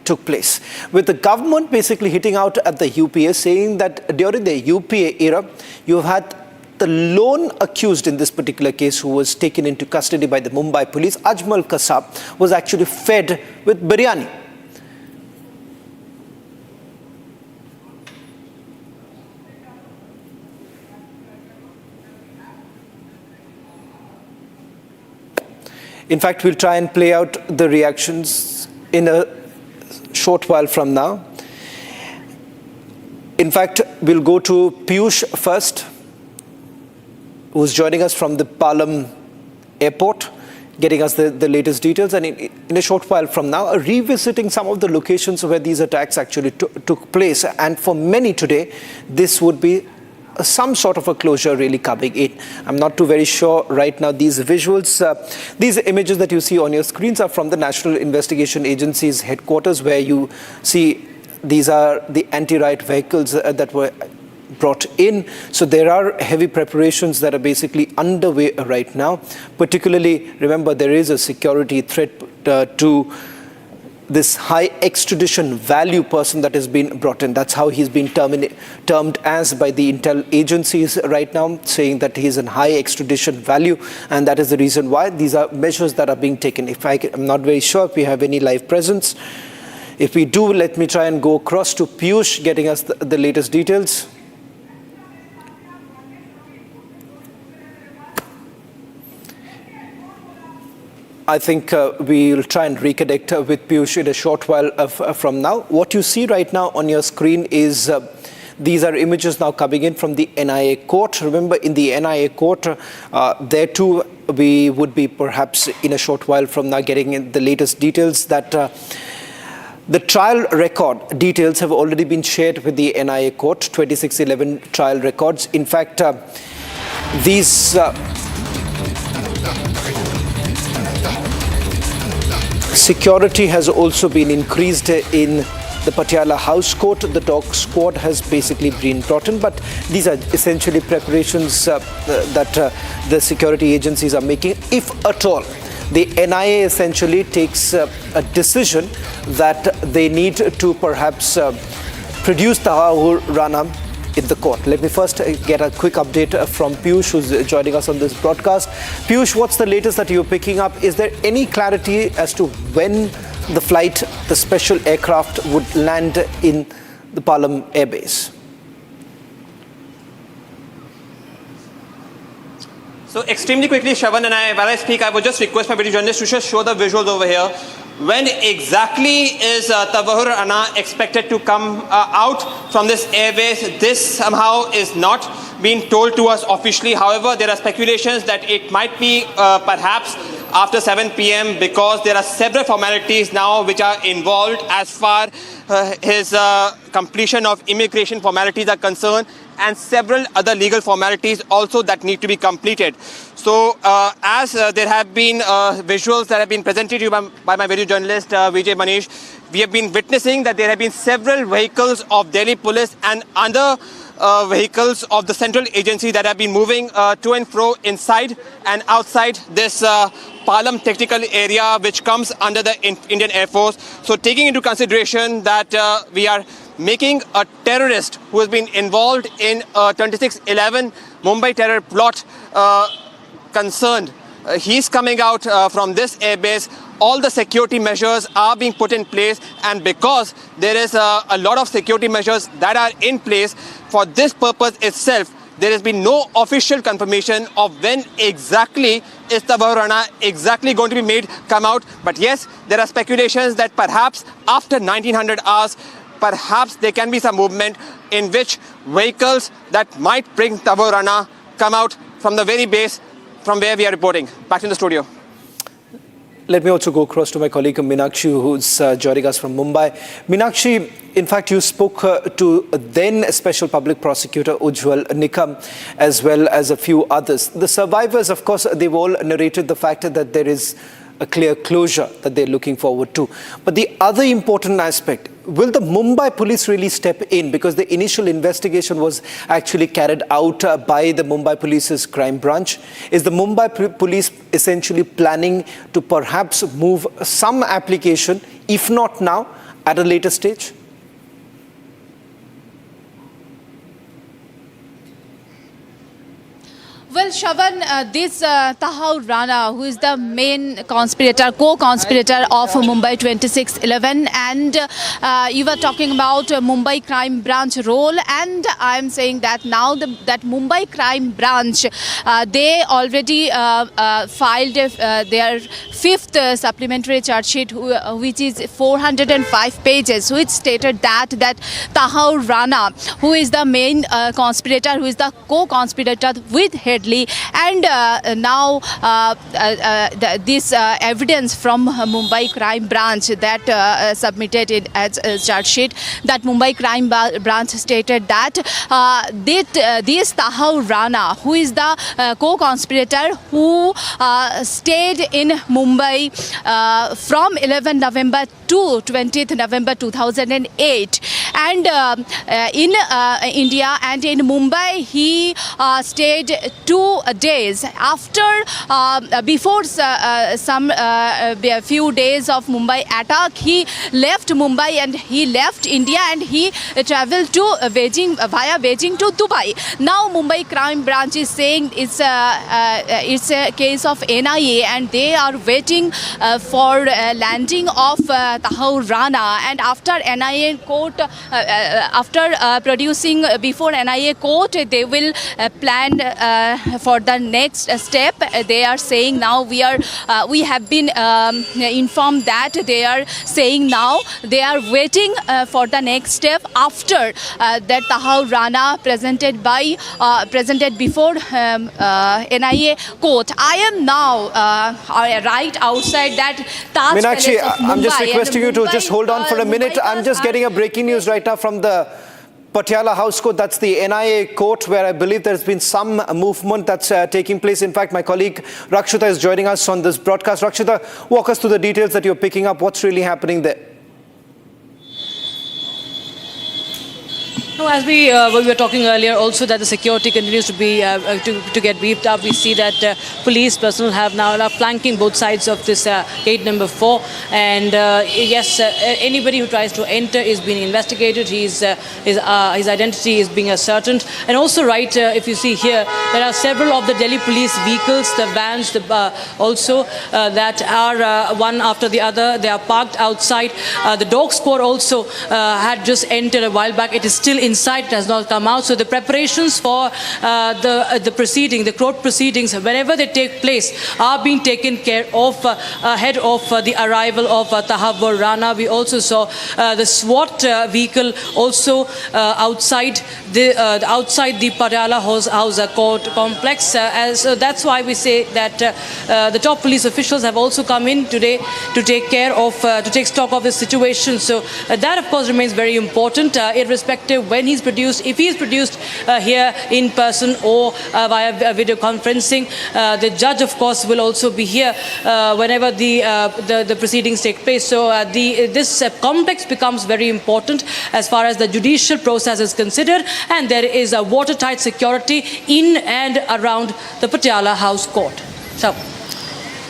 took place, with the government basically hitting out at the UPA, saying that during the UPA era, you had the lone accused in this particular case, who was taken into custody by the Mumbai police, Ajmal Kasab, was actually fed with biryani. In fact, we'll try and play out the reactions in a short while from now. In fact, we'll go to Piyush first, who's joining us from the Palam airport, getting us the latest details. And in a short while from now, revisiting some of the locations where these attacks actually took place. And for many today, this would be some sort of a closure really coming in. I'm not too very sure right now. These visuals, these images that you see on your screens are from the National Investigation Agency's headquarters, where you see these are the anti-riot vehicles that were brought in. So there are heavy preparations that are basically underway right now. Particularly, remember, there is a security threat to this high extradition value person that has been brought in. That's how he's been termed as by the intel agencies right now, saying that he's in high extradition value, and that is the reason why these are measures that are being taken. I'm not very sure if we have any live presence. If we do, let me try and go across to Piyush, getting us the latest details. I think we'll try and reconnect with Piyush in a short while from now. What you see right now on your screen is these are images now coming in from the NIA court. Remember, in the NIA court, there too we would be perhaps in a short while from now getting in the latest details that the trial record details have already been shared with the NIA court, 2611 trial records. In fact, these security has also been increased in the Patiala House Court. The dog squad has basically been brought in, but these are essentially preparations that the security agencies are making, if at all the NIA essentially takes a decision that they need to perhaps produce Tahawwur Rana in the court. Let me first get a quick update from Piyush, who's joining us on this broadcast. Piyush, what's the latest that you're picking up? Is there any clarity as to when the flight, the special aircraft, would land in the Palam airbase? So extremely quickly, Shravan, and while I speak, I would just request my video journalist to just show the visuals over here. When exactly is Tahawwur Rana expected to come out from this airbase? This somehow is not being told to us officially. However, there are speculations that it might be perhaps after 7 p.m. because there are several formalities now which are involved as far his completion of immigration formalities are concerned, and several other legal formalities also that need to be completed. So as there have been visuals that have been presented to you by my video journalist Vijay Manish, we have been witnessing that there have been several vehicles of Delhi police and other vehicles of the central agency that have been moving to and fro inside and outside this Palam technical area, which comes under the Indian Air Force. So taking into consideration that we are making a terrorist who has been involved in 2611 Mumbai terror plot concerned, he's coming out from this airbase. All the security measures are being put in place, and because there is a lot of security measures that are in place for this purpose itself, there has been no official confirmation of when exactly is Tahawwur Rana exactly going to be made come out. But yes, there are speculations that perhaps after 1900 hours, perhaps there can be some movement in which vehicles that might bring Tahawwur Rana come out from the very base from where we are reporting. Back in the studio. Let me also go across to my colleague Meenakshi, who's joining us from Mumbai. Meenakshi, in fact, you spoke to then Special Public Prosecutor Ujjwal Nikam, as well as a few others. The survivors, of course, they've all narrated the fact that there is a clear closure that they're looking forward to. But the other important aspect, will the Mumbai police really step in? Because the initial investigation was actually carried out by the Mumbai police's crime branch. Is the Mumbai police essentially planning to perhaps move some application, if not now, at a later stage? Well, Shravan, this Tahawwur Rana, who is the main conspirator, co-conspirator of Mumbai 2611, and you were talking about Mumbai crime branch role, and I'm saying that now that Mumbai crime branch, they already filed their fifth supplementary charge sheet, which is 405 pages, which stated that Tahawwur Rana, who is the main conspirator, who is the co-conspirator with Headley, and now this evidence from Mumbai crime branch that submitted it as a charge sheet, that Mumbai crime branch stated that this Tahawwur Rana, who is the co-conspirator who stayed in Mumbai from 11 November to 20th November 2008, and in India and in Mumbai he stayed 2 days. After before some few days of Mumbai attack, he left Mumbai and he left India, and he travelled to Beijing, via Beijing to Dubai. Now Mumbai crime branch is saying it's a case of NIA, and they are waiting for landing of Tahawwur Rana, and after NIA court, after producing before NIA court, they will plan for the next step. They are saying now we have been informed that they are saying now they are waiting for the next step after that Tahawwur Rana presented before NIA court. I am now right outside that Taj Palace of Mumbai. I'm just requesting you to just hold on for a minute. I'm just getting a breaking news right now from the Patiala House Court. That's the NIA court, where I believe there's been some movement that's taking place. In fact, my colleague Rakshita is joining us on this broadcast. Rakshita, walk us through the details that you're picking up. What's really happening there? No, as we were talking earlier, also that the security continues to be to get beefed up. We see that police personnel have now flanking both sides of this gate number 4, and yes, anybody who tries to enter is being investigated. His identity is being ascertained, and also if you see here, there are several of the Delhi police vehicles, the vans, also that are one after the other. They are parked outside. The dog squad also had just entered a while back. It is still inside, it has not come out. So the preparations for the proceeding, the court proceedings, wherever they take place, are being taken care of ahead of the arrival of Tahawwur Rana. We also saw the SWAT vehicle also outside the Patiala House court complex. So that's why we say that the top police officials have also come in today to take care of, to take stock of the situation. So that of course remains very important, irrespective when he's produced, if he is produced here in person or via video conferencing. The judge of course will also be here whenever the proceedings take place. So this complex becomes very important as far as the judicial process is considered, and there is a watertight security in and around the Patiala House Court. So.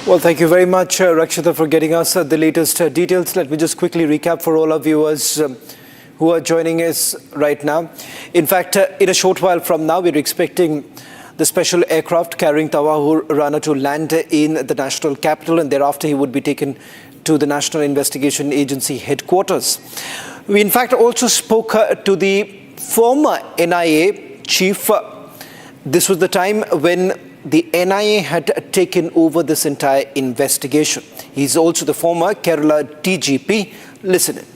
Well, thank you very much, Rakshita, for getting us the latest details. Let me just quickly recap for all our viewers who are joining us right now. In fact, in a short while from now, we're expecting the special aircraft carrying Tahawwur Rana to land in the national capital, and thereafter he would be taken to the National Investigation Agency headquarters. We in fact also spoke to the former NIA chief. This was the time when the NIA had taken over this entire investigation. He's also the former Kerala DGP. Listen in.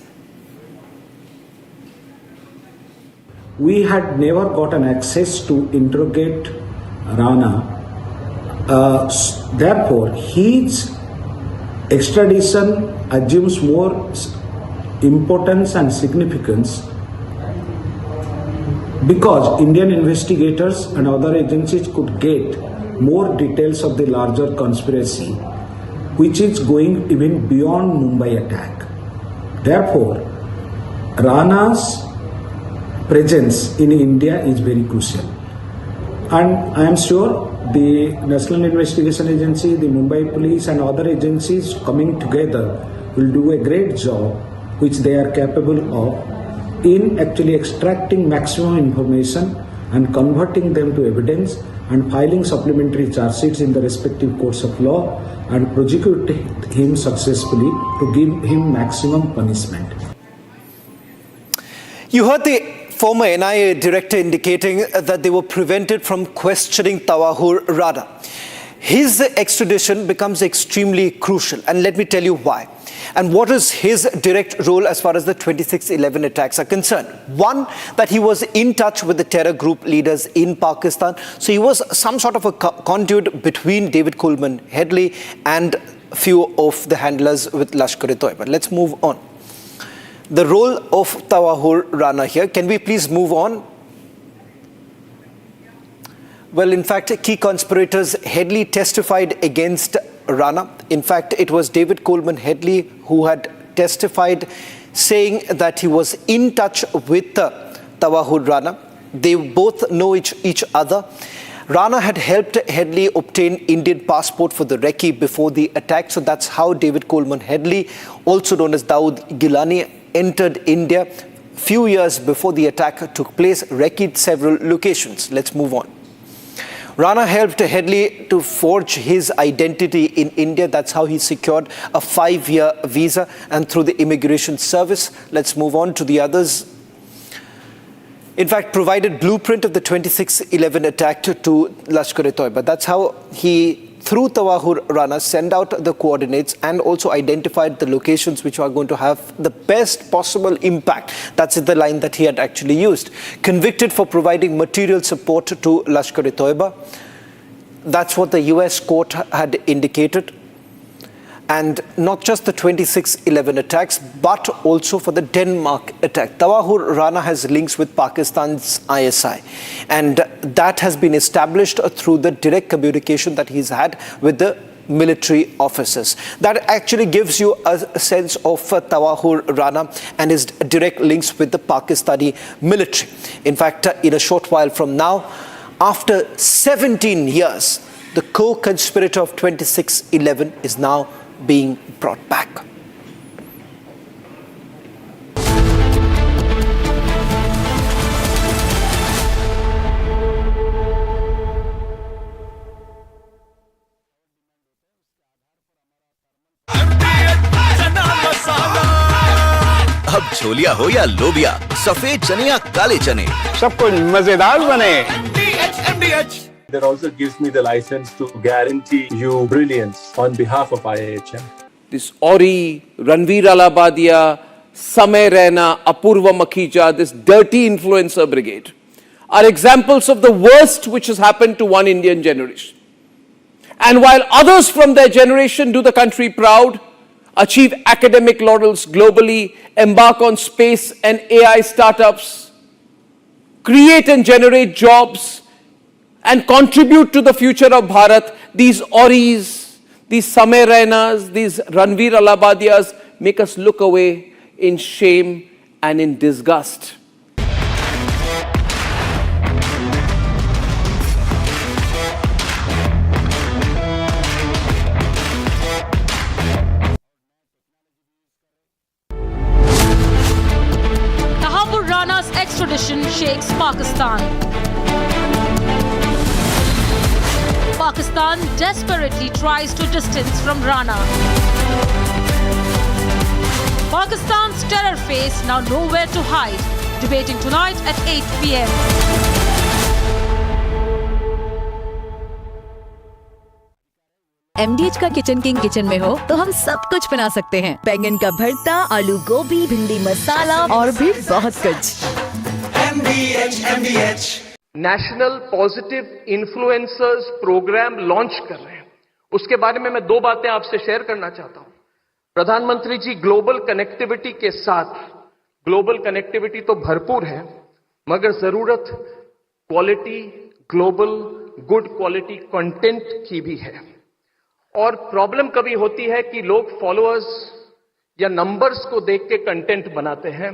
We had never gotten access to interrogate Rana Therefore, his extradition assumes more importance and significance because Indian investigators and other agencies could get more details of the larger conspiracy, which is going even beyond Mumbai attack. Therefore, Rana's presence in India is very crucial. And I am sure the National Investigation Agency, the Mumbai Police and other agencies coming together will do a great job, which they are capable of, in actually extracting maximum information and converting them to evidence and filing supplementary charge sheets in the respective courts of law and prosecute him successfully to give him maximum punishment. You heard the former NIA director indicating that they were prevented from questioning Tahawwur Rana. His extradition becomes extremely crucial, and let me tell you why. And what is his direct role as far as the 26/11 attacks are concerned? One, that he was in touch with the terror group leaders in Pakistan. So he was some sort of a conduit between David Coleman Headley and few of the handlers with Lashkar-e-Toiba. Let's move on. The role of Tahawwur Rana here. Can we please move on? Well, in fact, key conspirators Headley testified against Rana. In fact, it was David Coleman Headley who had testified saying that he was in touch with Tahawwur Rana. They both know each other. Rana had helped Headley obtain Indian passport for the recce before the attack. So that's how David Coleman Headley, also known as Dawood Gilani, entered India. Few years before the attack took place, recceed several locations. Let's move on. Rana helped Headley to forge his identity in India. That's how he secured a 5-year visa and through the immigration service. Let's move on to the others. In fact, provided blueprint of the 26/11 attack to Lashkar-e-Toiba. That's how he, through Tahawwur Rana, sent out the coordinates and also identified the locations which are going to have the best possible impact. That's the line that he had actually used. Convicted for providing material support to Lashkar-e-Toiba. That's what the US court had indicated. And not just the 26/11 attacks, but also for the Denmark attack. Tahawwur Rana has links with Pakistan's ISI. And that has been established through the direct communication that he's had with the military officers. That actually gives you a sense of Tahawwur Rana and his direct links with the Pakistani military. In fact, in a short while from now, after 17 years, the co-conspirator of 26/11 is now being brought back. अब छोलिया हो या लोबिया, सफेद चने या काले चने, सब कुछ मजेदार बने। That also gives me the license to guarantee you brilliance on behalf of IIHM. This Ori, Ranveer Alabadia, Samay Raina, Apurva Makhija, this dirty influencer brigade are examples of the worst which has happened to one Indian generation. And while others from their generation do the country proud, achieve academic laurels globally, embark on space and AI startups, create and generate jobs, and contribute to the future of Bharat, these Oris, these Samay Rainas, these Ranveer Alabadias make us look away in shame and in disgust. Tahawwur Rana's extradition shakes Pakistan. Pakistan desperately tries to distance from Rana. Pakistan's terror face now nowhere to hide. Debating tonight at 8 p.m. MDH का kitchen king kitchen में हो तो हम सब कुछ बना सकते हैं। बैंगन का भरता, आलू गोभी, भिंडी मसाला और भी बहुत कुछ। MDH national positive influencers programme launch कर रहे हैं। उसके बारे में मैं दो बातें आपसे शेयर करना चाहता हूं। प्रधानमंत्री जी, ग्लोबल कनेक्टिविटी के साथ, ग्लोबल कनेक्टिविटी तो भरपूर है, मगर जरूरत quality, global good quality content की भी है। और प्रॉब्लम कभी होती है कि लोग फॉलोअर्स या नंबर्स को देख के कंटेंट बनाते हैं।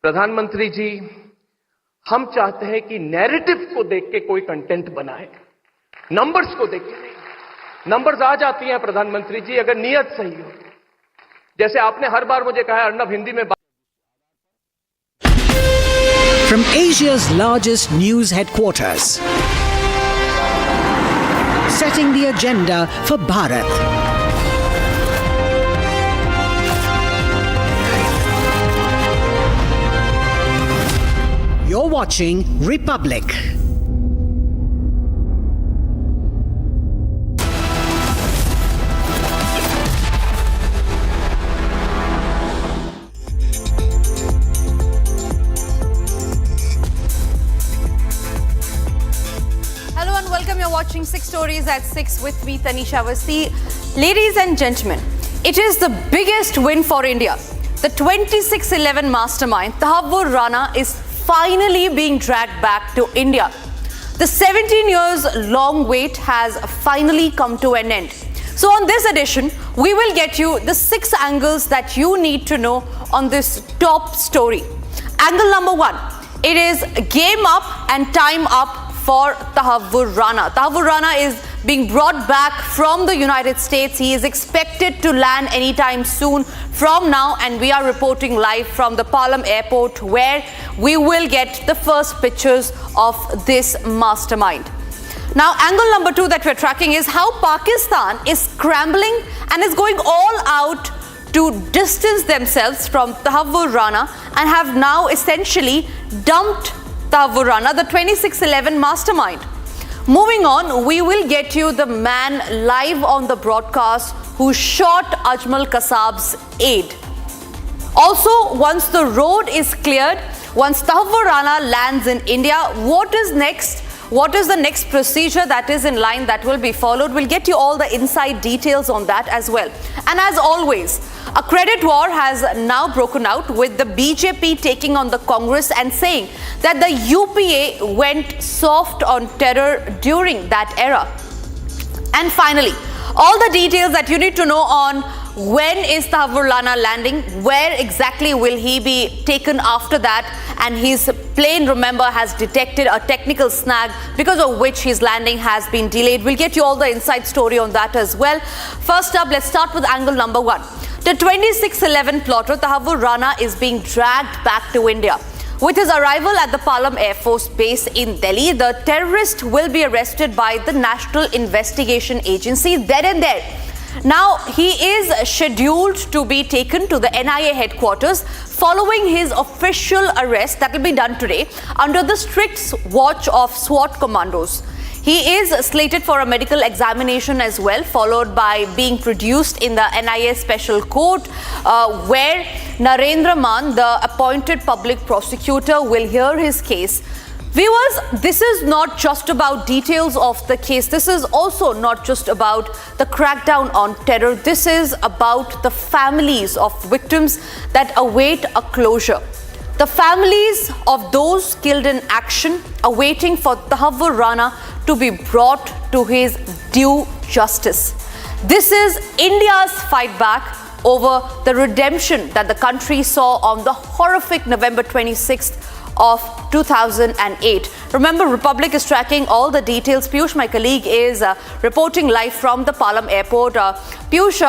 प्रधानमंत्री जी, हम चाहते हैं कि नैरेटिव को देख के कोई कंटेंट बनाए, नंबर्स को देख के नहीं। नंबर्स आ जाती हैं प्रधानमंत्री जी अगर नीयत सही हो। जैसे आपने हर बार मुझे कहा, अर्नब हिंदी में From Asia's largest news headquarters, setting the agenda for Bharat. You're watching Republic. Watching 6 Stories at 6 with me, Tanisha Awasthi. Ladies and gentlemen, it is the biggest win for India. The 2611 mastermind, Tahawwur Rana, is finally being dragged back to India. The 17 years long wait has finally come to an end. So on this edition, we will get you the 6 angles that you need to know on this top story. Angle number 1, it is game up and time up for Tahawwur Rana. Tahawwur Rana is being brought back from the United States. He is expected to land anytime soon from now, and we are reporting live from the Palam airport, where we will get the first pictures of this mastermind. Now, angle number 2 that we're tracking is how Pakistan is scrambling and is going all out to distance themselves from Tahawwur Rana and have now essentially dumped Tahawwur Rana, the 2611 mastermind. Moving on, we will get you the man live on the broadcast who shot Ajmal Kasab's aide. Also, once the road is cleared, once Tahawwur Rana lands in India, what is next? What is the next procedure that is in line that will be followed? We'll get you all the inside details on that as well. And as always, a credit war has now broken out, with the BJP taking on the Congress and saying that the UPA went soft on terror during that era. And finally, all the details that you need to know on when is Tahawwur Rana landing, where exactly will he be taken after that, and his plane, remember, has detected a technical snag because of which his landing has been delayed. We'll get you all the inside story on that as well. First up, let's start with angle number 1. The 2611 plotter Tahawwur Rana is being dragged back to India. With his arrival at the Palam Air Force Base in Delhi, the terrorist will be arrested by the National Investigation Agency then and there. Now, he is scheduled to be taken to the NIA headquarters following his official arrest that will be done today under the strict watch of SWAT commandos. He is slated for a medical examination as well, followed by being produced in the NIA Special Court, where Narendra Man, the appointed public prosecutor, will hear his case. Viewers, this is not just about details of the case. This is also not just about the crackdown on terror. This is about the families of victims that await a closure. The families of those killed in action awaiting for Tahawwur Rana to be brought to his due justice. This is India's fight back over the redemption that the country saw on the horrific November 26th of 2008. Remember, Republic is tracking all the details. Piyush, my colleague, is reporting live from the Palam airport. Piyush,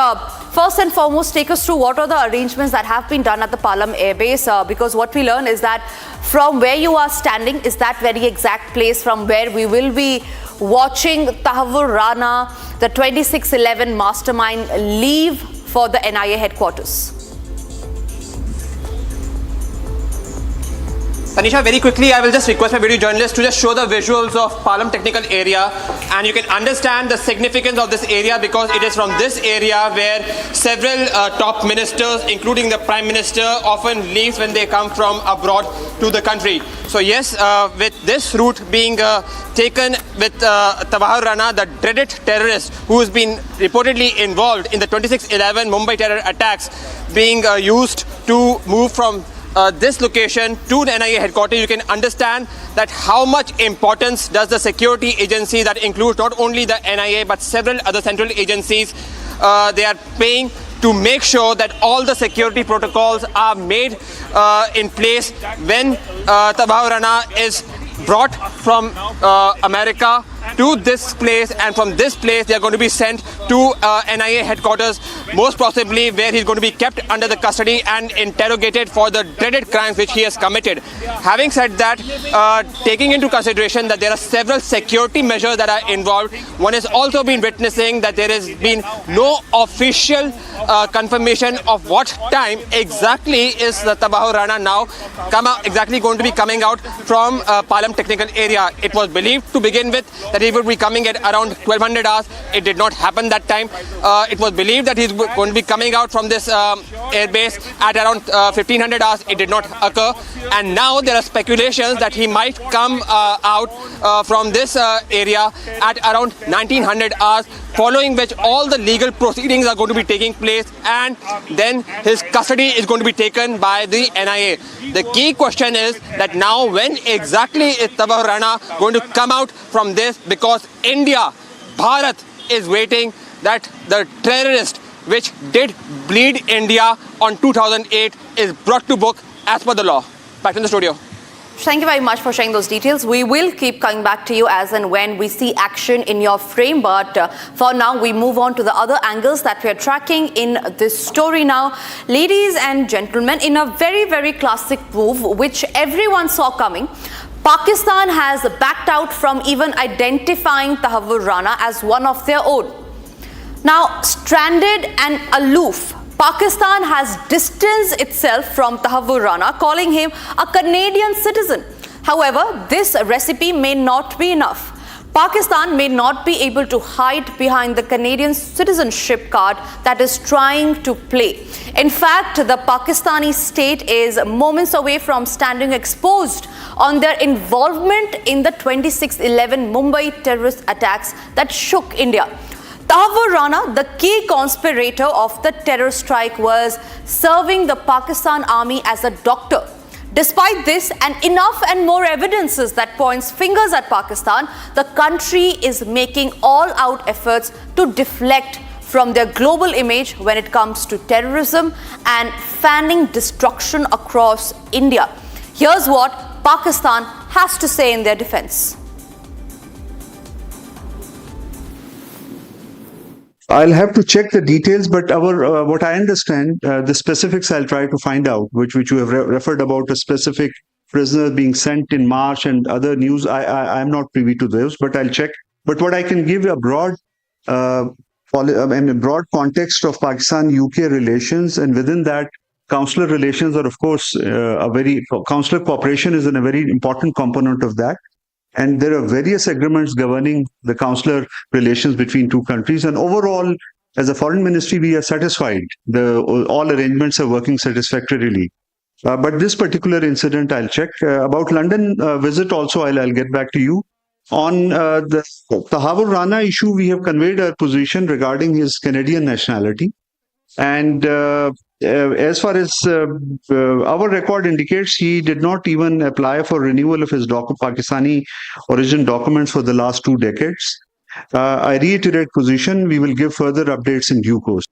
first and foremost, take us through what are the arrangements that have been done at the Palam airbase, because what we learn is that from where you are standing is that very exact place from where we will be watching Tahawwur Rana, the 2611 mastermind, leave for the NIA headquarters. Tanisha, very quickly, I will just request my video journalist to just show the visuals of Palam technical area, and you can understand the significance of this area because it is from this area where several top ministers, including the Prime Minister, often leaves when they come from abroad to the country. So yes, with this route being taken with Tahawwur Rana, the dreaded terrorist who has been reportedly involved in the 26/11 Mumbai terror attacks, being used to move from this location to the NIA headquarters, you can understand that how much importance does the security agency that includes not only the NIA but several other central agencies, they are paying to make sure that all the security protocols are made in place when Tahawwur Rana is brought from America to this place, and from this place they are going to be sent to NIA headquarters, most possibly where he's going to be kept under the custody and interrogated for the dreaded crimes which he has committed. Having said that, taking into consideration that there are several security measures that are involved, one has also been witnessing that there has been no official confirmation of what time exactly is the Tahawwur Rana now exactly going to be coming out from Palam technical area. It was believed to begin with that he would be coming at around 1200 hours. It did not happen that time. It was believed that he's going to be coming out from this airbase at around 1500 hours. It did not occur. And now there are speculations that he might come out from this area at around 1900 hours, following which all the legal proceedings are going to be taking place, and then his custody is going to be taken by the NIA. The key question is that now when exactly is Tahawwur Rana going to come out from this, because India, Bharat, is waiting that the terrorist which did bleed India on 2008 is brought to book as per the law. Back in the studio. Thank you very much for sharing those details. We will keep coming back to you as and when we see action in your frame. But for now, we move on to the other angles that we are tracking in this story now. Ladies and gentlemen, in a very, very classic move, which everyone saw coming, Pakistan has backed out from even identifying Tahawwur Rana as one of their own. Now, stranded and aloof, Pakistan has distanced itself from Tahawwur Rana, calling him a Canadian citizen. However, this recipe may not be enough. Pakistan may not be able to hide behind the Canadian citizenship card that is trying to play. In fact, the Pakistani state is moments away from standing exposed on their involvement in the 26/11 Mumbai terrorist attacks that shook India. Tahawwur Rana, the key conspirator of the terror strike, was serving the Pakistan army as a doctor. Despite this and enough and more evidences that points fingers at Pakistan, the country is making all-out efforts to deflect from their global image when it comes to terrorism and fanning destruction across India. Here's what Pakistan has to say in their defense. I'll have to check the details, but what I understand, the specifics I'll try to find out, which you have referred about a specific prisoner being sent in March and other news. I'm not privy to those, but I'll check. But what I can give a broad context of Pakistan-UK relations, and within that, consular relations are, of course, consular cooperation is a very important component of that. And there are various agreements governing the consular relations between two countries. And overall, as a foreign ministry, we are satisfied. All arrangements are working satisfactorily. But this particular incident, I'll check. About London visit also, I'll get back to you. On the Tahawwur Rana issue, we have conveyed our position regarding his Canadian nationality. And as far as our record indicates, he did not even apply for renewal of his Pakistani origin documents for the last 2 decades. I reiterate position, we will give further updates in due course.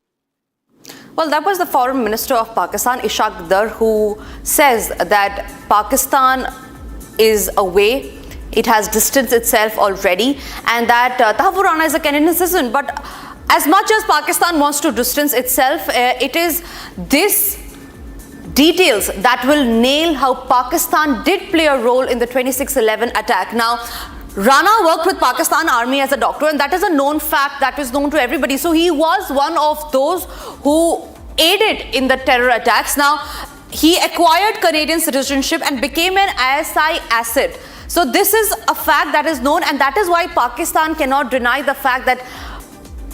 Well, that was the Foreign Minister of Pakistan, Ishaq Dar, who says that Pakistan is away. It has distanced itself already, and that Tahawwur Rana is a Canadian citizen. But as much as Pakistan wants to distance itself, it is this details that will nail how Pakistan did play a role in the 26/11 attack. Now, Rana worked with Pakistan Army as a doctor, and that is a known fact that is known to everybody. So he was one of those who aided in the terror attacks. Now, he acquired Canadian citizenship and became an ISI asset. So this is a fact that is known, and that is why Pakistan cannot deny the fact that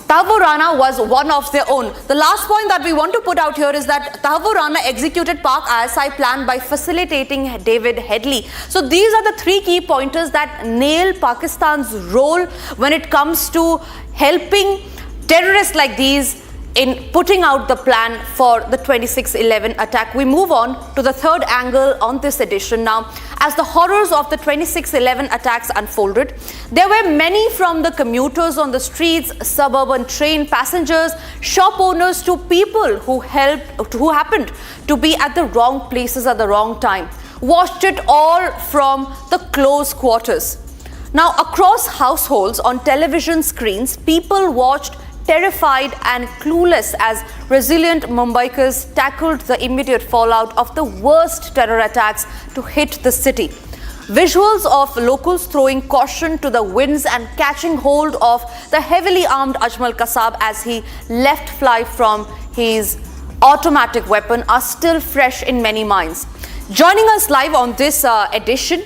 Tahawwur Rana was one of their own. The last point that we want to put out here is that Tahawwur Rana executed Pak ISI plan by facilitating David Headley. So these are the three key pointers that nail Pakistan's role when it comes to helping terrorists like these in putting out the plan for the 26/11 attack. We move on to the third angle on this edition now. As the horrors of the 26/11 attacks unfolded, there were many, from the commuters on the streets, suburban train passengers, shop owners, to people who happened to be at the wrong places at the wrong time, watched it all from the close quarters. Now, across households, on television screens, people watched terrified and clueless as resilient Mumbaikars tackled the immediate fallout of the worst terror attacks to hit the city. Visuals of locals throwing caution to the winds and catching hold of the heavily armed Ajmal Kasab as he left fly from his automatic weapon are still fresh in many minds. Joining us live on this edition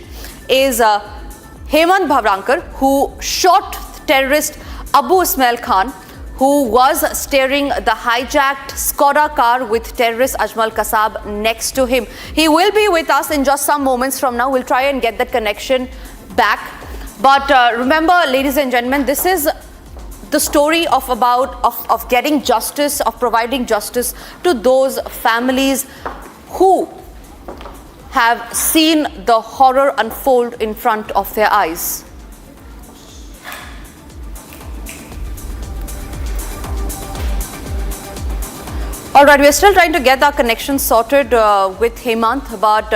is Heightened Bhavrankar, who shot terrorist Abu Ismail Khan, who was steering the hijacked Skoda car with terrorist Ajmal Kasab next to him. He will be with us in just some moments from now. We'll try and get that connection back. But remember, ladies and gentlemen, this is the story of getting justice, of providing justice to those families who have seen the horror unfold in front of their eyes. All right, we're still trying to get our connection sorted with Hemant, but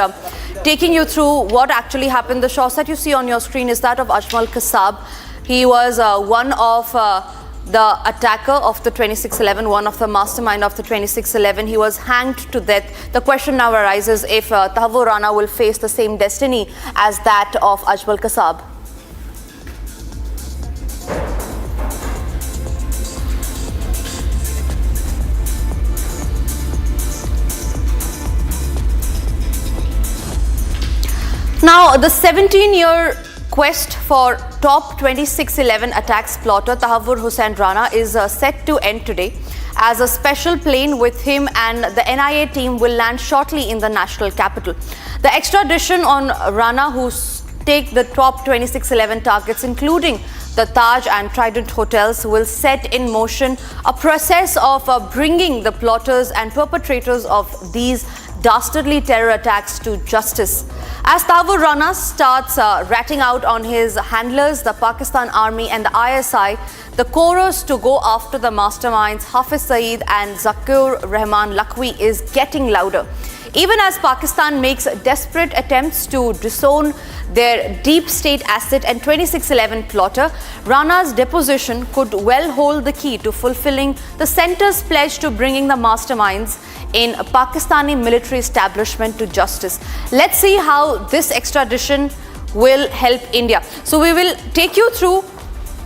taking you through what actually happened. The shots that you see on your screen is that of Ajmal Kasab. He was one of the attacker of the 26/11, one of the mastermind of the 26/11. He was hanged to death. The question now arises if Tahawwur Rana will face the same destiny as that of Ajmal Kasab. Now, the 17-year quest for top 26/11 attacks plotter Tahawwur Hussain Rana is set to end today, as a special plane with him and the NIA team will land shortly in the national capital. The extradition on Rana, who take the top 26/11 targets, including the Taj and Trident hotels, will set in motion a process of bringing the plotters and perpetrators of these dastardly terror attacks to justice. As Tahawwur Rana starts ratting out on his handlers, the Pakistan Army and the ISI, the chorus to go after the masterminds Hafiz Saeed and Zakir Rahman Lakhvi is getting louder. Even as Pakistan makes desperate attempts to disown their deep state asset and 26/11 plotter, Rana's deposition could well hold the key to fulfilling the centre's pledge to bringing the masterminds in a Pakistani military establishment to justice. Let's see how this extradition will help India. So we will take you through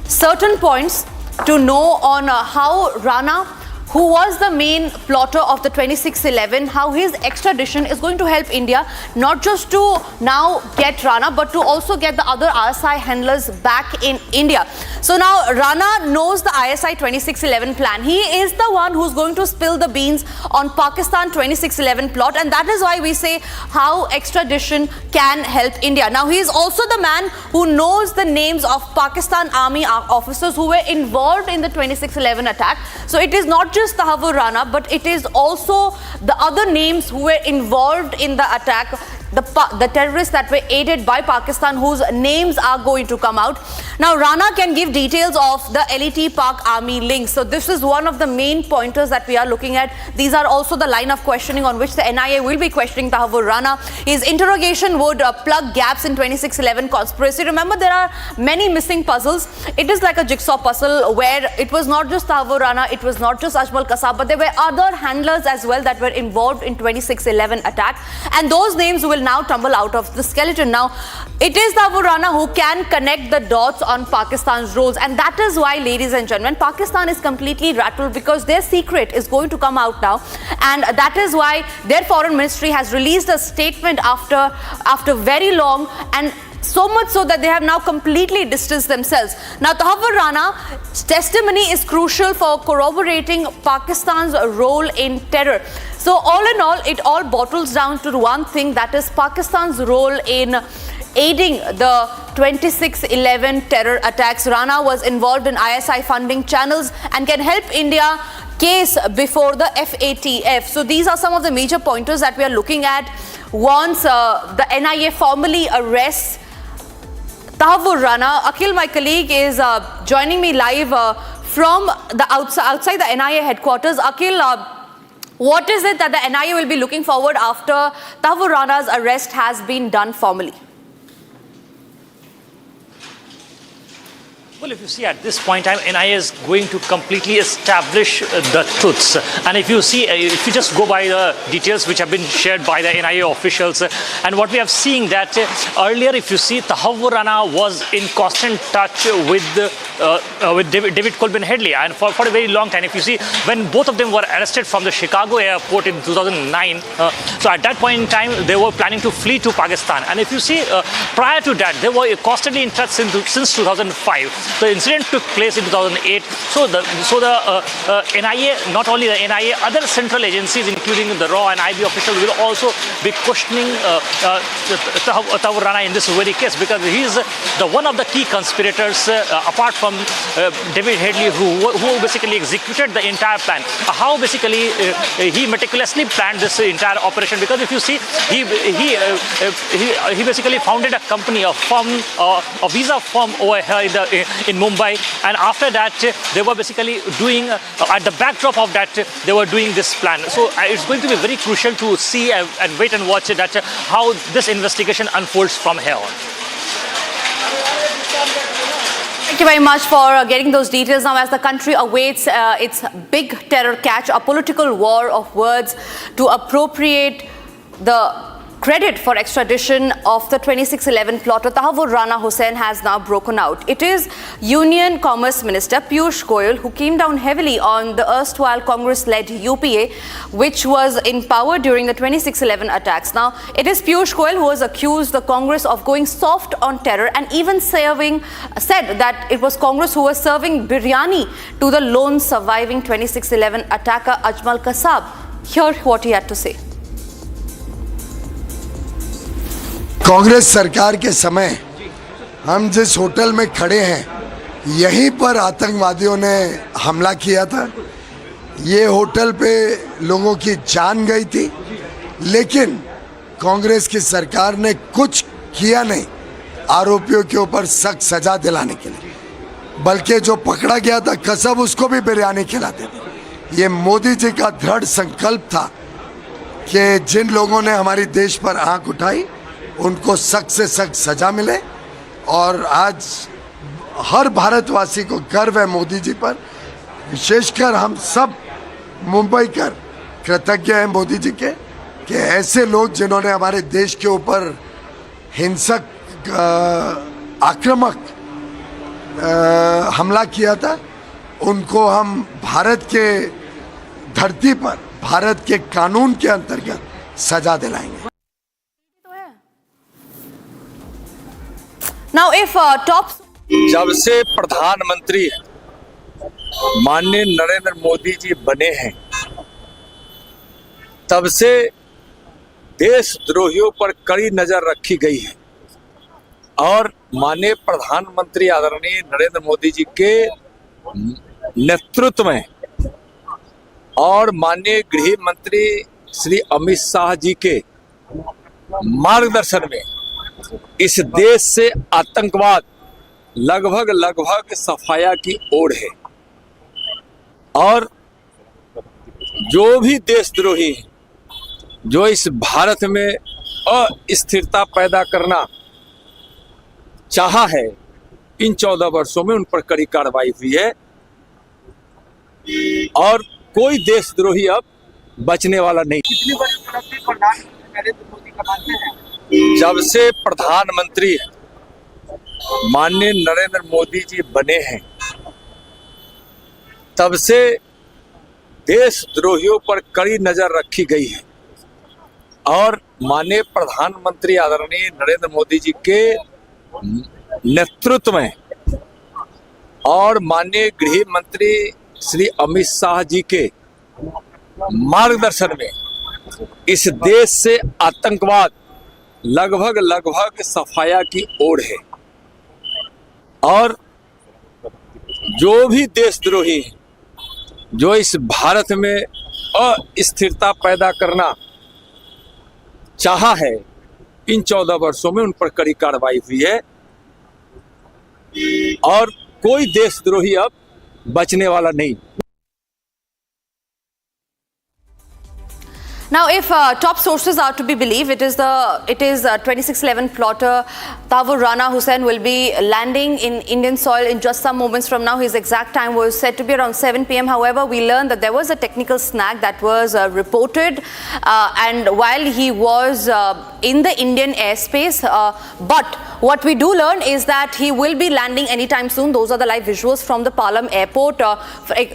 certain points to know on how Rana, who was the main plotter of the 26/11, how his extradition is going to help India, not just to now get Rana, but to also get the other ISI handlers back in India. So now Rana knows the ISI 26/11 plan. He is the one who's going to spill the beans on Pakistan 26/11 plot, and that is why we say how extradition can help India. Now he is also the man who knows the names of Pakistan Army officers who were involved in the 26/11 attack. So it is not just Tahawwur Rana, but it is also the other names who were involved in the attack, the terrorists that were aided by Pakistan, whose names are going to come out. Now Rana can give details of the LET Pak Army links. So this is one of the main pointers that we are looking at. These are also the line of questioning on which the NIA will be questioning Tahawwur Rana. His interrogation would plug gaps in 26/11 conspiracy. Remember, there are many missing puzzles. It is like a jigsaw puzzle where it was not just Tahawwur Rana, it was not just Ajmal Kasab, but there were other handlers as well that were involved in 26/11 attack, and those names will now tumble out of the skeleton. Now, it is Tahawwur Rana who can connect the dots on Pakistan's roles, and that is why, ladies and gentlemen, Pakistan is completely rattled because their secret is going to come out now, and that is why their foreign ministry has released a statement after very long, and so much so that they have now completely distanced themselves. Now, Tahawwur Rana's testimony is crucial for corroborating Pakistan's role in terror. So all in all, it all bottles down to one thing, that is Pakistan's role in aiding the 26/11 terror attacks. Rana was involved in ISI funding channels and can help India case before the FATF. So these are some of the major pointers that we are looking at once the NIA formally arrests Tahawwur Rana. Akhil, my colleague, is joining me live from the outside the NIA headquarters. Akhil, what is it that the NIA will be looking forward after Tahawwur Rana's arrest has been done formally? Well, if you see at this point in time, NIA is going to completely establish the truths. And if you see, if you just go by the details which have been shared by the NIA officials, and what we have seen that earlier, if you see, Tahawwur Rana was in constant touch with David Coleman Headley, and for a very long time. If you see, when both of them were arrested from the Chicago airport in 2009, so at that point in time, they were planning to flee to Pakistan. And if you see, prior to that, they were constantly in touch since 2005. The incident took place in 2008. So the NIA, not only the NIA, other central agencies, including the RAW and IB officials, will also be questioning Tahawwur Rana in this very case, because he is the one of the key conspirators, apart from David Headley, who basically executed the entire plan. How basically he meticulously planned this entire operation, because if you see, he basically founded a company, a visa firm over here in Mumbai, and after that they were basically doing, at the backdrop of that, they were doing this plan. So it's going to be very crucial to see and wait and watch that how this investigation unfolds from here on. Thank you very much for getting those details. Now, as the country awaits its big terror catch, a political war of words to appropriate the credit for extradition of the 26/11 plotter Tahawwur Rana Hussain has now broken out. It is Union Commerce Minister Piyush Goyal who came down heavily on the erstwhile Congress-led UPA, which was in power during the 26/11 attacks. Now, it is Piyush Goyal who has accused the Congress of going soft on terror, and even said that it was Congress who was serving biryani to the lone surviving 26/11 attacker Ajmal Kasab. Hear what he had to say. Congress सरकार के समय हम जिस hotel में खड़े हैं, यहीं पर आतंकवादियों ने हमला किया था। ये होटल पे लोगों की जान गई थी, लेकिन कांग्रेस की सरकार ने कुछ किया नहीं आरोपियों के ऊपर सख्त सजा दिलाने के लिए, बल्कि जो पकड़ा गया था कसब, उसको भी बिरयानी खिलाते थे। ये मोदी जी का दृढ़ संकल्प था कि जिन लोगों ने हमारी देश पर आंख उठाई उनको सख्त से सख्त सजा मिले, और आज हर भारतवासी को गर्व है मोदी जी पर। विशेषकर हम सब मुंबईकर कृतज्ञ हैं मोदी जी के कि ऐसे लोग जिन्होंने हमारे देश के ऊपर हिंसक आक्रामक हमला किया था, उनको हम भारत के धरती पर भारत के कानून के अंतर्गत सजा दिलाएंगे। Now, if जब से प्रधानमंत्री माननीय नरेंद्र मोदी जी बने हैं, तब से देशद्रोहियों पर कड़ी नजर रखी गई है, और माननीय प्रधानमंत्री आदरणीय नरेंद्र मोदी जी के नेतृत्व में और माननीय गृह मंत्री श्री अमित शाह जी के मार्गदर्शन में इस देश से आतंकवाद लगभग सफाया की ओर है, और जो भी देशद्रोही हैं, जो इस भारत में अस्थिरता पैदा करना चाहा है, इन 14 वर्षों में उन पर कड़ी कार्रवाई हुई है, और कोई देशद्रोही अब बचने वाला नहीं। कितनी बड़ी उपलब्धि प्रधानमंत्री नरेंद्र मोदी का मानते हैं? जब से प्रधानमंत्री माननीय नरेंद्र मोदी जी बने हैं, तब से देशद्रोहियों पर कड़ी नजर रखी गई है और माननीय प्रधानमंत्री आदरणीय नरेंद्र मोदी जी के नेतृत्व में और माननीय गृह मंत्री श्री अमित शाह जी के मार्गदर्शन में इस देश से आतंकवाद लगभग सफाया की ओर है और जो भी देशद्रोही हैं, जो इस भारत में अस्थिरता पैदा करना चाहा है, इन 14 वर्षों में उन पर कड़ी कार्रवाई हुई है और कोई देशद्रोही अब बचने वाला नहीं। Now, if top sources are to be believed, it is 2611 plotter Tahawwur Rana Hussain will be landing in Indian soil in just some moments from now. His exact time was said to be around 7 p.m. However, we learned that there was a technical snag that was reported and while he was in the Indian airspace. But what we do learn is that he will be landing anytime soon. Those are the live visuals from the Palam airport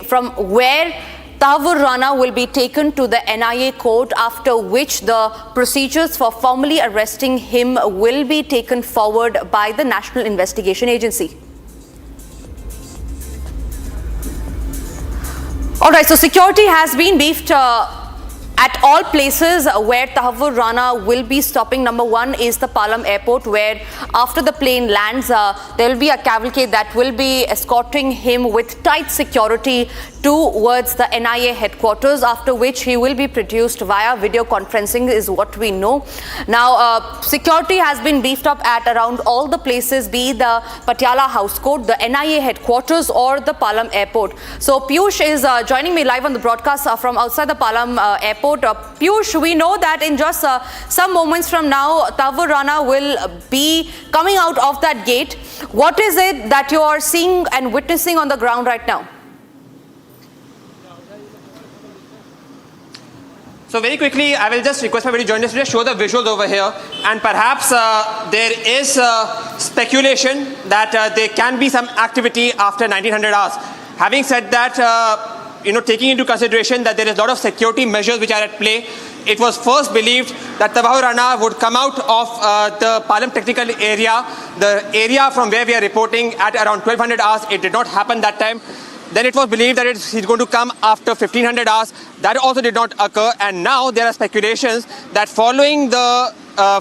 from where Tahawwur Rana will be taken to the NIA court, after which the procedures for formally arresting him will be taken forward by the National Investigation Agency. All right, so security has been beefed at all places where Tahawwur Rana will be stopping. Number one is the Palam airport, where after the plane lands, there will be a cavalcade that will be escorting him with tight security towards the NIA headquarters, after which he will be produced via video conferencing is what we know. Now, security has been beefed up at around all the places, be the Patiala house court, the NIA headquarters or the Palam airport. So Piyush is joining me live on the broadcast from outside the Palam airport. Piyush, we know that in just some moments from now, Tahawwur Rana will be coming out of that gate. What is it that you are seeing and witnessing on the ground right now? So very quickly, I will just request my video journalist to just show the visuals over here, and perhaps there is speculation that there can be some activity after 1900 hours. Having said that, taking into consideration that there is a lot of security measures which are at play, it was first believed that Tahawwur Rana would come out of the Palam technical area, the area from where we are reporting, at around 1200 hours. It did not happen that time. Then it was believed that he's going to come after 1500 hours. That also did not occur. And now there are speculations that following the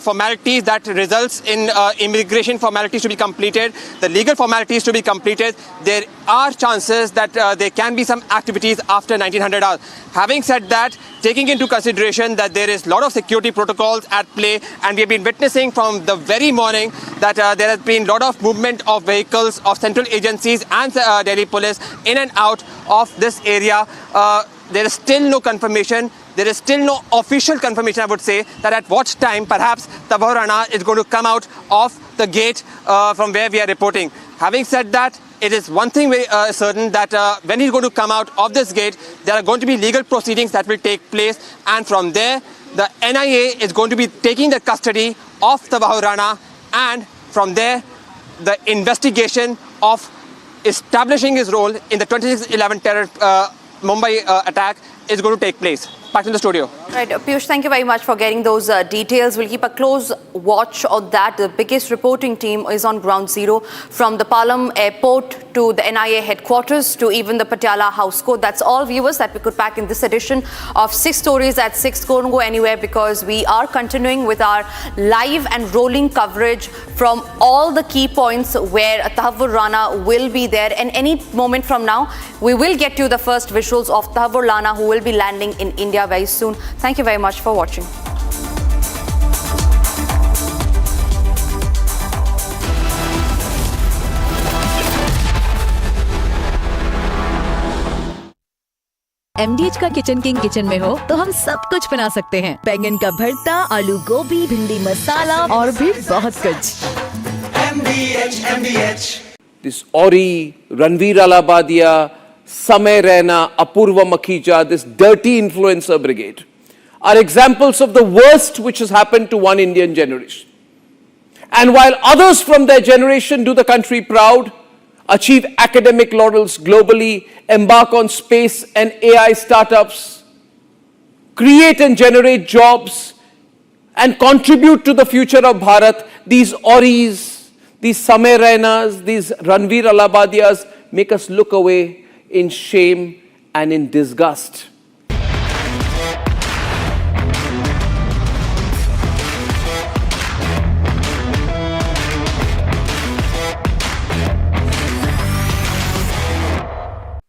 formalities that results in immigration formalities to be completed, the legal formalities to be completed, there are chances that there can be some activities after 1900 hours. Having said that, taking into consideration that there is a lot of security protocols at play, and we have been witnessing from the very morning that there has been a lot of movement of vehicles of central agencies and Delhi police in and out of this area, there is still no confirmation. There is still no official confirmation, I would say, that at what time perhaps Tahawwur Rana is going to come out of the gate from where we are reporting. Having said that, it is one thing very certain that when he's going to come out of this gate, there are going to be legal proceedings that will take place, and from there, the NIA is going to be taking the custody of Tahawwur Rana, and from there, the investigation of establishing his role in the 2611 terror Mumbai attack is going to take place. Back in the studio. Right, Piyush, thank you very much for getting those details. We'll keep a close watch on that. The biggest reporting team is on ground zero, from the Palam airport to the NIA headquarters to even the Patiala house court. That's all, viewers, that we could pack in this edition of 6 Stories at 6. Don't go anywhere, because we are continuing with our live and rolling coverage from all the key points where Tahawwur Rana will be there. And any moment from now, we will get you the first visuals of Tahawwur Rana, who will be landing in India very soon. Thank you very much for watching. MDH का kitchen king kitchen में हो तो हम सब कुछ बना सकते हैं। बैंगन का भरता, आलू गोभी, भिंडी मसाला और भी बहुत कुछ। This Ori, Ranveer Alabadia, Samay Raina, Apurva Makhija, this dirty influencer brigade are examples of the worst which has happened to one Indian generation. And while others from their generation do the country proud, achieve academic laurels globally, embark on space and AI startups, create and generate jobs, and contribute to the future of Bharat, these Auris, these Samay Rainas, these Ranveer Alabadias make us look away in shame and in disgust.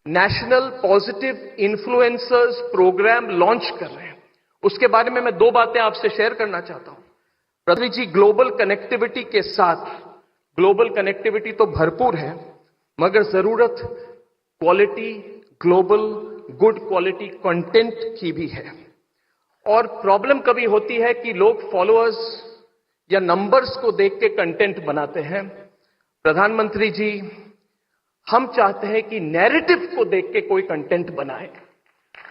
National positive influencers programme launch कर रहे हैं। उसके बारे में मैं दो बातें आपसे शेयर करना चाहता हूं। प्रधानमंत्री जी, ग्लोबल कनेक्टिविटी के साथ, ग्लोबल कनेक्टिविटी तो भरपूर है, मगर जरूरत quality, global good quality content की भी है। और प्रॉब्लम कभी होती है कि लोग फॉलोअर्स या नंबर्स को देख के कंटेंट बनाते हैं। प्रधानमंत्री जी, हम चाहते हैं कि नैरेटिव को देख के कोई कंटेंट बनाए,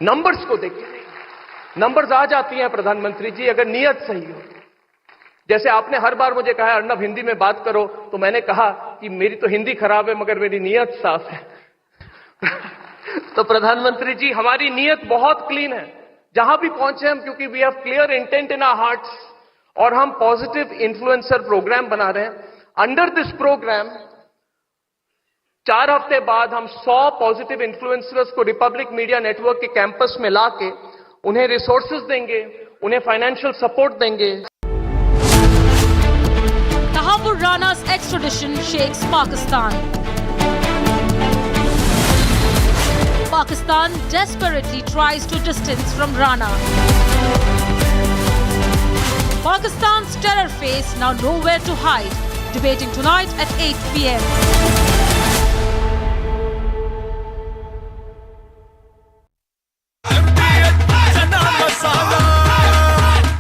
नंबर्स को देख के नहीं। नंबर्स आ जाती हैं प्रधानमंत्री जी अगर नीयत सही हो। जैसे आपने हर बार मुझे कहा अर्नब हिंदी में बात करो, तो मैंने कहा कि मेरी तो हिंदी खराब है मगर मेरी नीयत साफ है। तो प्रधानमंत्री जी, हमारी नीयत बहुत क्लीन है। जहां भी पहुंचे हम, क्योंकि we have clear intent in our hearts, और हम पॉजिटिव इन्फ्लुएंसर प्रोग्राम बना रहे हैं। अंडर दिस प्रोग्राम 4 हफ्ते बाद हम 100 पॉजिटिव इन्फ्लुएंसर्स को रिपब्लिक मीडिया नेटवर्क के कैंपस में लाके उन्हें रिसोर्सेज देंगे, उन्हें फाइनेंशियल सपोर्ट देंगे। Tahawwur Rana's extradition shakes Pakistan. Pakistan desperately tries to distance from Rana. Pakistan's terror face now nowhere to hide, debating tonight at 8 p.m.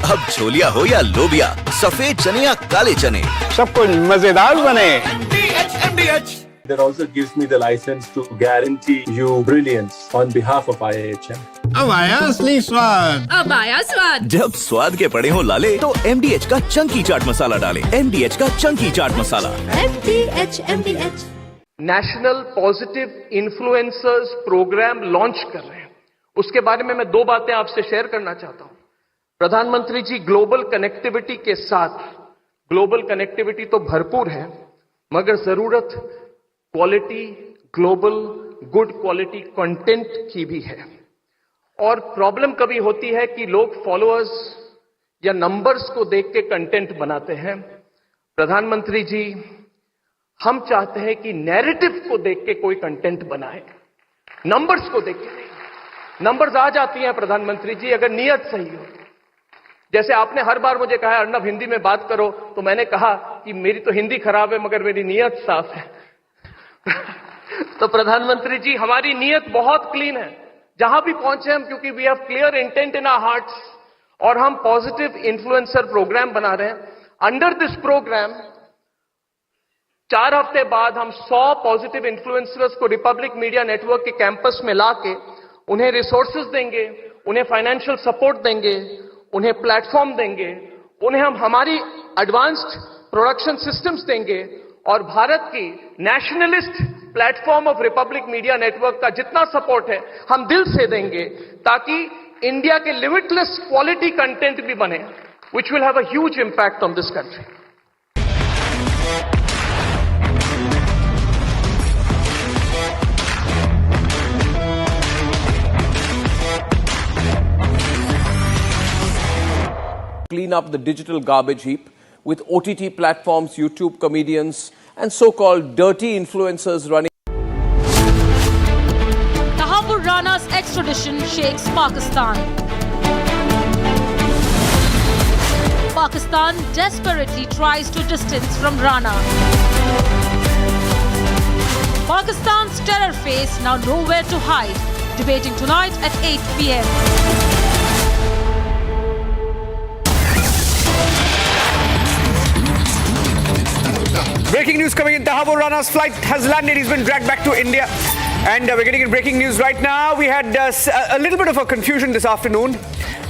अब छोलिया हो या लोबिया, सफेद चने या काले चने, सब कुछ मजेदार बने। That also gives me the license to guarantee you brilliance on behalf of IIHM. अब आया असली स्वाद। अब आया स्वाद। जब स्वाद के पड़े हो लाले तो MDH का चंकी चाट मसाला डालें। MDH का chunky chaat masala. MDH। National positive influencers programme launch कर रहे हैं। उसके बारे में मैं दो बातें आपसे शेयर करना चाहता हूं। प्रधानमंत्री जी, ग्लोबल कनेक्टिविटी के साथ, ग्लोबल कनेक्टिविटी तो भरपूर है, मगर जरूरत quality, global good quality content की भी है। और प्रॉब्लम कभी होती है कि लोग फॉलोअर्स या नंबर्स को देख के कंटेंट बनाते हैं। प्रधानमंत्री जी, हम चाहते हैं कि नैरेटिव को देख के कोई कंटेंट बनाए, नंबर्स को देख के नहीं। नंबर्स आ जाती हैं प्रधानमंत्री जी अगर नीयत सही हो। जैसे आपने हर बार मुझे कहा अर्नब हिंदी में बात करो, तो मैंने कहा कि मेरी तो हिंदी खराब है मगर मेरी नीयत साफ है। तो प्रधानमंत्री जी, हमारी नीयत बहुत क्लीन है। जहां भी पहुंचे हम, क्योंकि we have clear intent in our hearts, और हम पॉजिटिव इन्फ्लुएंसर प्रोग्राम बना रहे हैं। अंडर दिस प्रोग्राम 4 हफ्ते बाद हम 100 पॉजिटिव इन्फ्लुएंसर्स को रिपब्लिक मीडिया नेटवर्क के कैंपस में लाके उन्हें रिसोर्सेज देंगे, उन्हें फाइनेंशियल सपोर्ट देंगे, उन्हें प्लेटफॉर्म देंगे, उन्हें हम हमारी एडवांस्ड प्रोडक्शन सिस्टम्स देंगे, और भारत की nationalist platform of Republic media network का जितना सपोर्ट है हम दिल से देंगे, ताकि इंडिया के लिमिटलेस क्वालिटी कंटेंट भी बने, which will have a huge impact on this country. Clean up the digital garbage heap with OTT platforms, YouTube comedians, and so-called dirty influencers running. Tahawwur Rana's extradition shakes Pakistan. Pakistan desperately tries to distance from Rana. Pakistan's terror face now nowhere to hide, debating tonight at 8 p.m. Breaking news coming in. Tahawwur Rana's flight has landed. He's been dragged back to India. And we're getting in breaking news right now. We had a little bit of a confusion this afternoon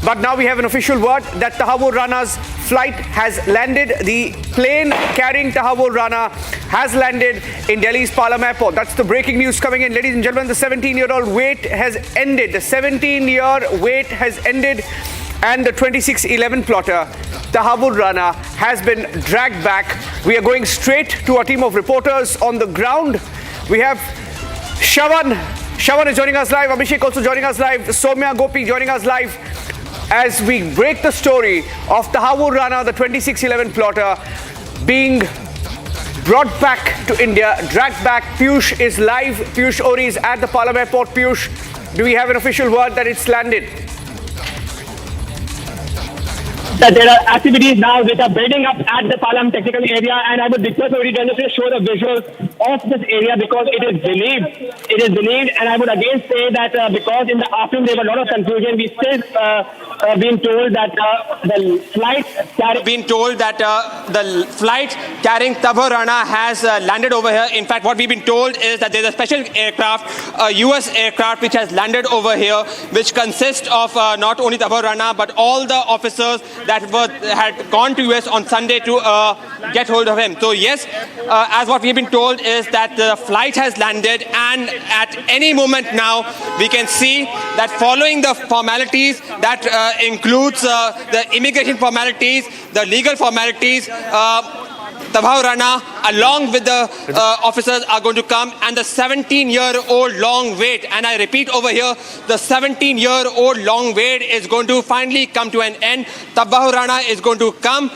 But now we have an official word that Tahawwur Rana's flight has landed. The plane carrying Tahawwur Rana has landed in Delhi's Palam airport. That's the breaking news coming in. Ladies and gentlemen, the 17-year-old wait has ended. The 17-year wait has ended, and the 26/11 plotter, Tahawwur Rana, has been dragged back. We are going straight to our team of reporters on the ground. We have Shravan is joining us live. Abhishek also joining us live. Soumya, Gopi joining us live as we break the story of Tahawwur Rana, the 26/11 plotter, being brought back to India, dragged back. Piyush is live. Piyush Ori is at the Palam airport. Piyush, do we have an official word that it's landed? That there are activities now which are building up at the Palam technical area, and I would request the journalists to show the visuals of this area because it is believed, and I would again say that because in the afternoon there was a lot of confusion, we still been told that the flight carrying Tahawwur Rana has landed over here. In fact, what we've been told is that there's a special aircraft, a US aircraft, which has landed over here, which consists of not only Tahawwur Rana but all the officers that had gone to US on Sunday to get hold of him. So yes, as what we've been told is that the flight has landed, and at any moment now we can see that following the formalities that includes the immigration formalities, the legal formalities, Tahawwur Rana along with the officers are going to come, and the 17-year-old long wait, and I repeat over here, the 17-year-old long wait is going to finally come to an end. Tahawwur Rana is going to come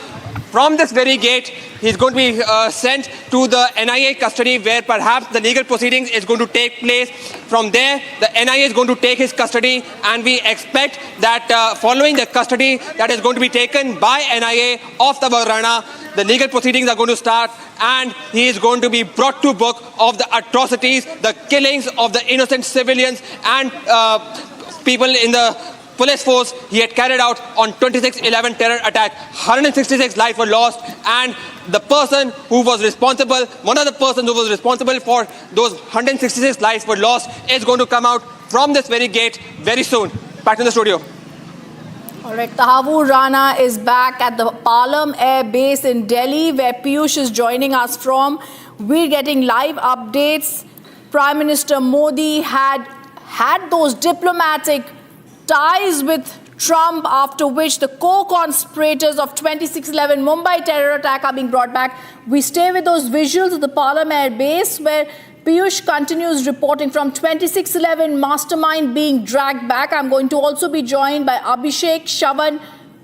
from this very gate. He's going to be sent to the NIA custody, where perhaps the legal proceedings is going to take place. From there, the NIA is going to take his custody, and we expect that following the custody that is going to be taken by NIA of Tahawwur Rana, the legal proceedings are going to start, and he is going to be brought to book of the atrocities, the killings of the innocent civilians and people in the police force he had carried out on 26/11 terror attack. 166 lives were lost, and the person who was responsible, one of the persons who was responsible for those 166 lives were lost, is going to come out from this very gate very soon. Back to the studio. All right, Tahawwur Rana is back at the Palam Air Base in Delhi, where Piyush is joining us from. We're getting live updates. Prime Minister Modi had those diplomatic ties with Trump, after which the co-conspirators of 26/11 Mumbai terror attack are being brought back. We stay with those visuals of the Palam Air Base, where Piyush continues reporting from 26/11 mastermind being dragged back. I'm going to also be joined by Abhishek, Shravan,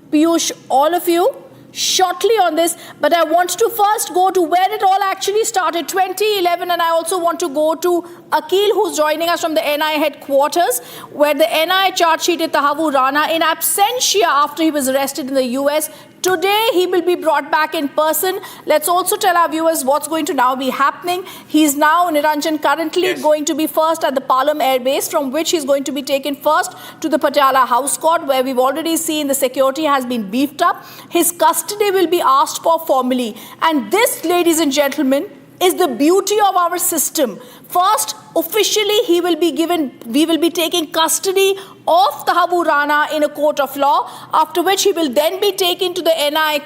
Piyush, all of you shortly on this, but I want to first go to where it all actually started, 2011, and I also want to go to Akil, who's joining us from the NIA headquarters, where the NIA charge sheeted Tahawwur Rana in absentia after he was arrested in the US. Today, he will be brought back in person. Let's also tell our viewers what's going to now be happening. He's now, Niranjan, currently going to be first at the Palam Air Base, from which he's going to be taken first to the Patiala House Court, where we've already seen the security has been beefed up. His custody will be asked for formally. And this, ladies and gentlemen, is the beauty of our system. First, officially, we will be taking custody of Tahawwur Rana in a court of law, after which he will then be taken to the NIA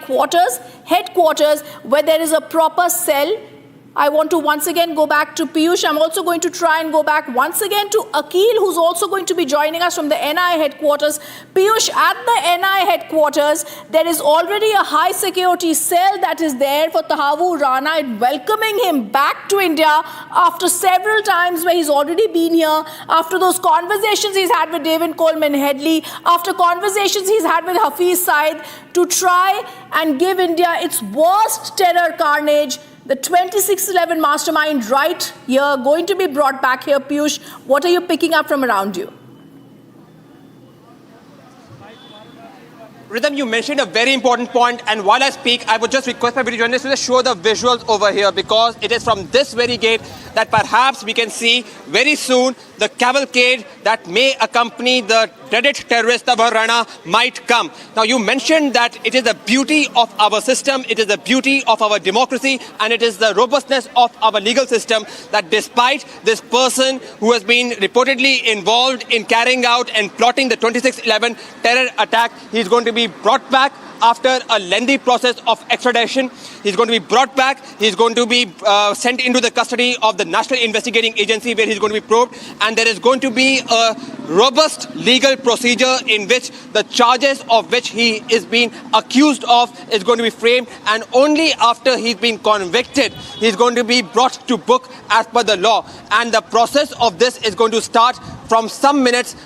headquarters, where there is a proper cell. I want to once again go back to Piyush. I'm also going to try and go back once again to Akil, who's also going to be joining us from the NIA headquarters. Piyush, at the NIA headquarters, there is already a high security cell that is there for Tahawwur Rana, and welcoming him back to India after several times where he's already been here, after those conversations he's had with David Headley, after conversations he's had with Hafiz Saeed to try and give India its worst terror carnage. The 26/11 mastermind right here, going to be brought back here. Piyush, what are you picking up from around you? Rhythm, you mentioned a very important point, and while I speak, I would just request my video journalists to just show the visuals over here, because it is from this very gate that perhaps we can see very soon the cavalcade that may accompany the dreaded terrorist Tahawwur Rana might come. Now, you mentioned that it is the beauty of our system, it is the beauty of our democracy, and it is the robustness of our legal system that despite this person who has been reportedly involved in carrying out and plotting the 26/11 terror attack, he is going to be brought back after a lengthy process of extradition. He's going to be brought back. He's going to be sent into the custody of the National Investigating Agency where he's going to be probed. And there is going to be a robust legal procedure in which the charges of which he is being accused of is going to be framed. And only after he's been convicted, he's going to be brought to book as per the law. And the process of this is going to start from some minutes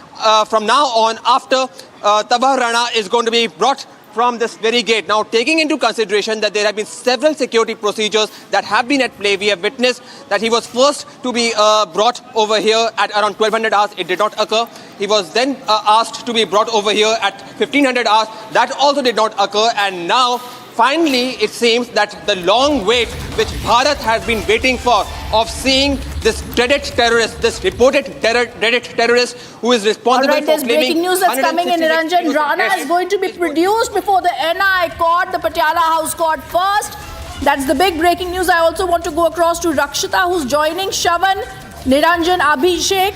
from now on after Tahawwur Rana is going to be brought from this very gate. Now, taking into consideration that there have been several security procedures that have been at play, we have witnessed that he was first to be brought over here at around 1200 hours. It did not occur. He was then asked to be brought over here at 1500 hours. That also did not occur. And now, finally, it seems that the long wait which Bharat has been waiting for of seeing this dreaded terrorist, this reported dreaded terrorist who is responsible for there's claiming breaking news that's coming in. Niranjan, Rana is going to be produced before the NIA court, the Patiala House Court first. That's the big breaking news. I also want to go across to Rakshita, who's joining Shravan, Niranjan, Abhishek,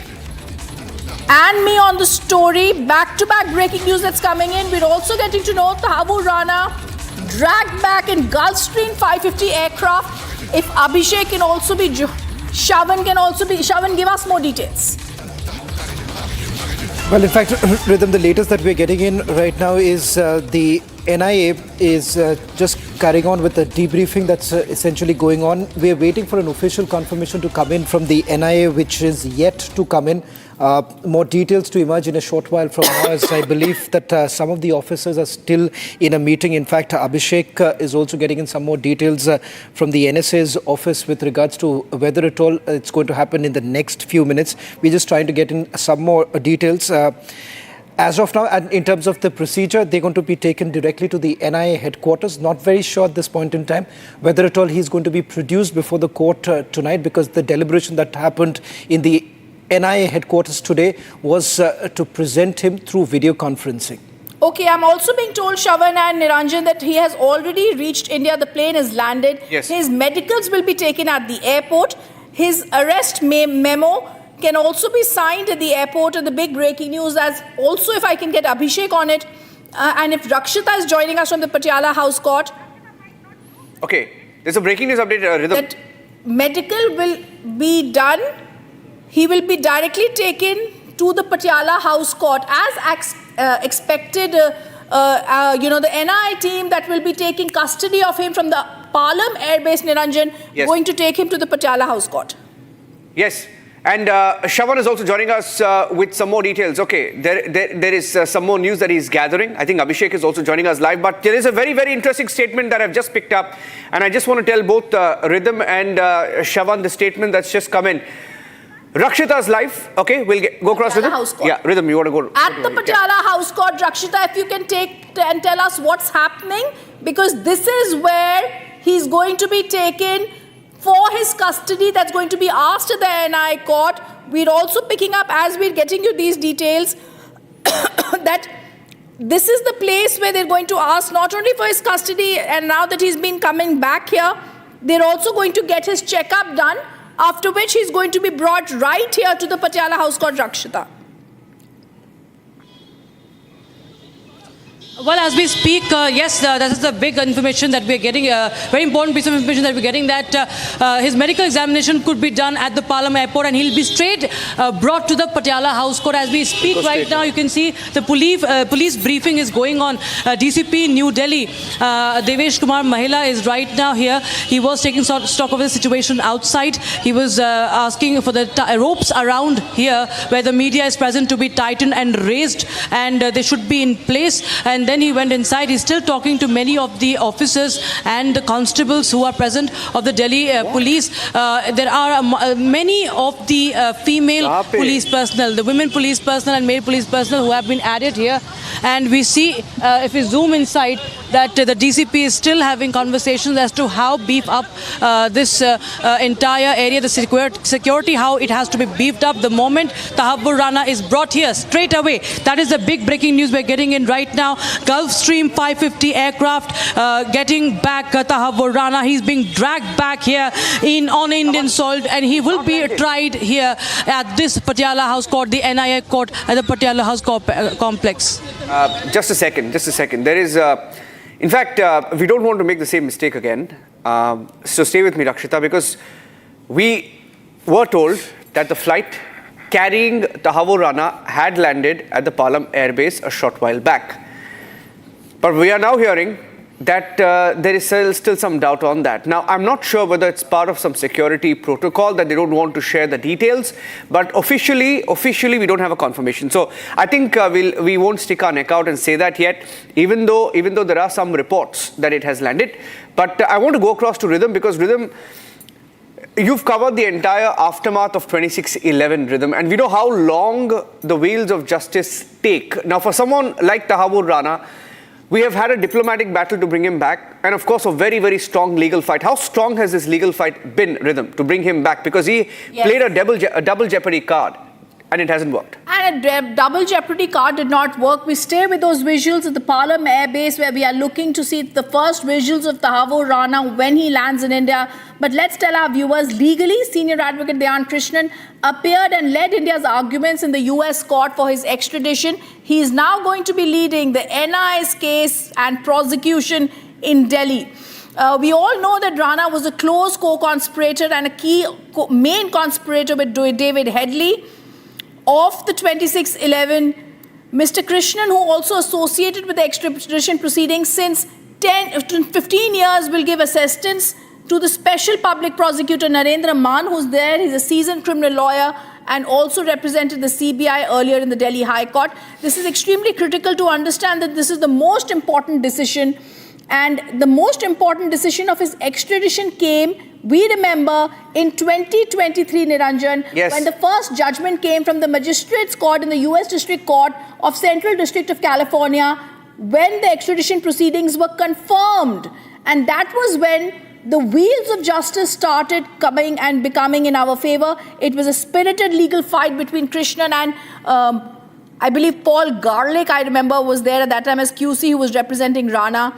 and me on the story. Back-to-back breaking news that's coming in. We're also getting to know Tahawwur Rana dragged back in Gulfstream 550 aircraft. If Abhishek can also be, Shravan can also be. Shravan, give us more details. Well, in fact, Rhythm, the latest that we're getting in right now is the NIA is just carrying on with the debriefing that's essentially going on. We're waiting for an official confirmation to come in from the NIA, which is yet to come in. More details to emerge in a short while from now, as I believe that some of the officers are still in a meeting. In fact, Abhishek is also getting in some more details from the NSA's office with regards to whether at all it's going to happen in the next few minutes. We're just trying to get in some more details. As of now, and in terms of the procedure, they're going to be taken directly to the NIA headquarters. Not very sure at this point in time whether at all he's going to be produced before the court tonight, because the deliberation that happened in the NIA headquarters today was to present him through video conferencing. Okay, I'm also being told, Shravan and Niranjan, that he has already reached India. The plane has landed. Yes. His medicals will be taken at the airport. His arrest memo can also be signed at the airport. And the big breaking news, as also if I can get Abhishek on it, and if Rakshita is joining us from the Patiala House Court. Okay, there's a breaking news update, Rhythm. That medical will be done. He will be directly taken to the Patiala House Court as expected. The NIA team that will be taking custody of him from the Palam airbase, Niranjan, Yes. going to take him to the Patiala House Court. Yes. And Shravan is also joining us with some more details. Okay, there is some more news that he's gathering. I think Abhishek is also joining us live. But there is a very, very interesting statement that I've just picked up. And I just want to tell both Rhythm and Shravan the statement that's just come in. Rakshita's live. Okay, we'll go across Rhythm. Yeah, Rhythm, you want to go? At the Patiala House Court, Rakshita, if you can take and tell us what's happening, because this is where he's going to be taken for his custody. That's going to be asked at the NIA court. We're also picking up, as we're getting you these details, that this is the place where they're going to ask not only for his custody, and now that he's been coming back here, they're also going to get his checkup done, after which he's going to be brought right here to the Patiala House Court, Rakshita. Well, as we speak, yes, that is the big information that we're getting, very important piece of information that we're getting, that his medical examination could be done at the Palam airport and he'll be straight brought to the Patiala House Court. As we speak right now, you can see the police briefing is going on. DCP New Delhi, Devesh Kumar Mahila is right now here. He was taking stock of the situation outside. He was asking for the ropes around here where the media is present to be tightened and raised, and they should be in place. And then he went inside. He's still talking to many of the officers and the constables who are present of the Delhi police. There are many of the female police personnel, the women police personnel and male police personnel who have been added here. And we see, if we zoom inside, that the DCP is still having conversations as to how beef up this entire area, the security, how it has to be beefed up the moment Tahawwur Rana is brought here straight away. That is the big breaking news we're getting in right now. Gulfstream 550 aircraft getting back Tahawwur Rana. He's being dragged back here on Indian soil, and he will be tried here at this Patiala House Court, the NIA court at the Patiala House complex. Just a second. There is, in fact, we don't want to make the same mistake again. So stay with me, Rakshita, because we were told that the flight carrying Tahawwur Rana had landed at the Palam airbase a short while back. But we are now hearing that there is still some doubt on that. Now, I'm not sure whether it's part of some security protocol that they don't want to share the details, but officially we don't have a confirmation. So I think we won't stick our neck out and say that yet, even though there are some reports that it has landed. But I want to go across to Rhythm, because Rhythm, you've covered the entire aftermath of 26/11, Rhythm, and we know how long the wheels of justice take. Now, for someone like Tahawwur Rana, we have had a diplomatic battle to bring him back, and of course a very, very strong legal fight. How strong has this legal fight been, Rhythm, to bring him back? Because he played a double jeopardy card, and it hasn't worked. And a double jeopardy card did not work. We stay with those visuals at the Palam Air Base, where we are looking to see the first visuals of Tahawwur Rana when he lands in India. But let's tell our viewers, legally, Senior Advocate Dayan Krishnan appeared and led India's arguments in the US court for his extradition. He is now going to be leading the NIA's case and prosecution in Delhi. We all know that Rana was a close co-conspirator and a key main conspirator with David Headley of the 26/11. Mr. Krishnan, who also associated with the extradition proceedings since 15 years, will give assistance to the Special Public Prosecutor Narendra Mann, who's there. He's a seasoned criminal lawyer and also represented the CBI earlier in the Delhi High Court. This is extremely critical to understand that this is the most important decision, and the most important decision of his extradition came, we remember, in 2023, Niranjan, when the first judgment came from the Magistrates Court in the US District Court of Central District of California, when the extradition proceedings were confirmed. And that was when the wheels of justice started coming and becoming in our favor. It was a spirited legal fight between Krishnan and I believe Paul Garlick, I remember, was there at that time as QC, who was representing Rana.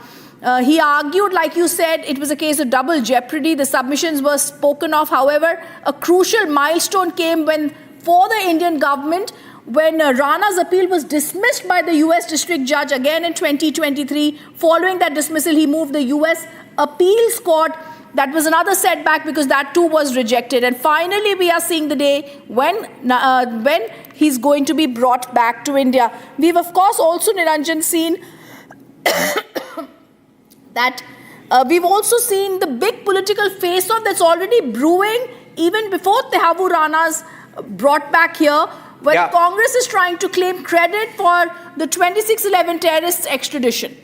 He argued, like you said, it was a case of double jeopardy. The submissions were spoken of. However, a crucial milestone came for the Indian government, when Rana's appeal was dismissed by the US District Judge again in 2023. Following that dismissal, he moved the US Appeals Court. That was another setback, because that too was rejected. And finally, we are seeing the day when he's going to be brought back to India. We've, of course, also, Niranjan, seen that we've also seen the big political face-off that's already brewing even before Tahawwur Rana's brought back here, where Congress is trying to claim credit for the 26/11 terrorists' extradition.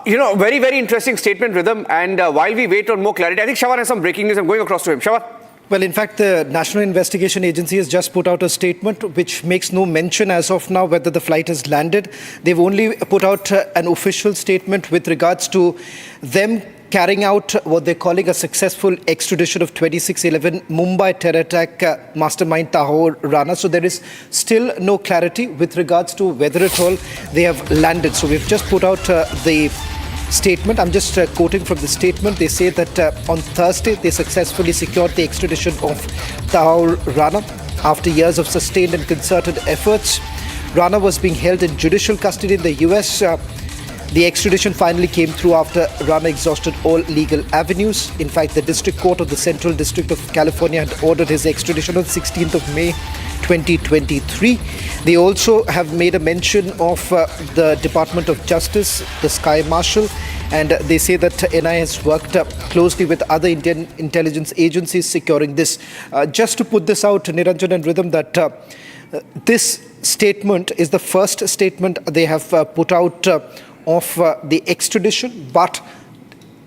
Very, very interesting statement, Rhythm. And while we wait on more clarity, I think Shawan has some breaking news. I'm going across to him. Shawan. Well, in fact, the National Investigation Agency has just put out a statement which makes no mention as of now whether the flight has landed. They've only put out an official statement with regards to them carrying out what they're calling a successful extradition of 26/11 Mumbai terror attack mastermind Tahawwur Rana. So there is still no clarity with regards to whether at all they have landed. So we've just put out the statement. I'm just quoting from the statement. They say that on Thursday they successfully secured the extradition of Tahawwur Rana after years of sustained and concerted efforts. Rana was being held in judicial custody in the US. The extradition finally came through after Rana exhausted all legal avenues. In fact, the District Court of the Central District of California had ordered his extradition on 16th of May 2023. They also have made a mention of the Department of Justice, the Sky Marshal, and they say that NIA has worked closely with other Indian intelligence agencies securing this. Just to put this out, Niranjan and Rhythm, that this statement is the first statement they have put out of the extradition, but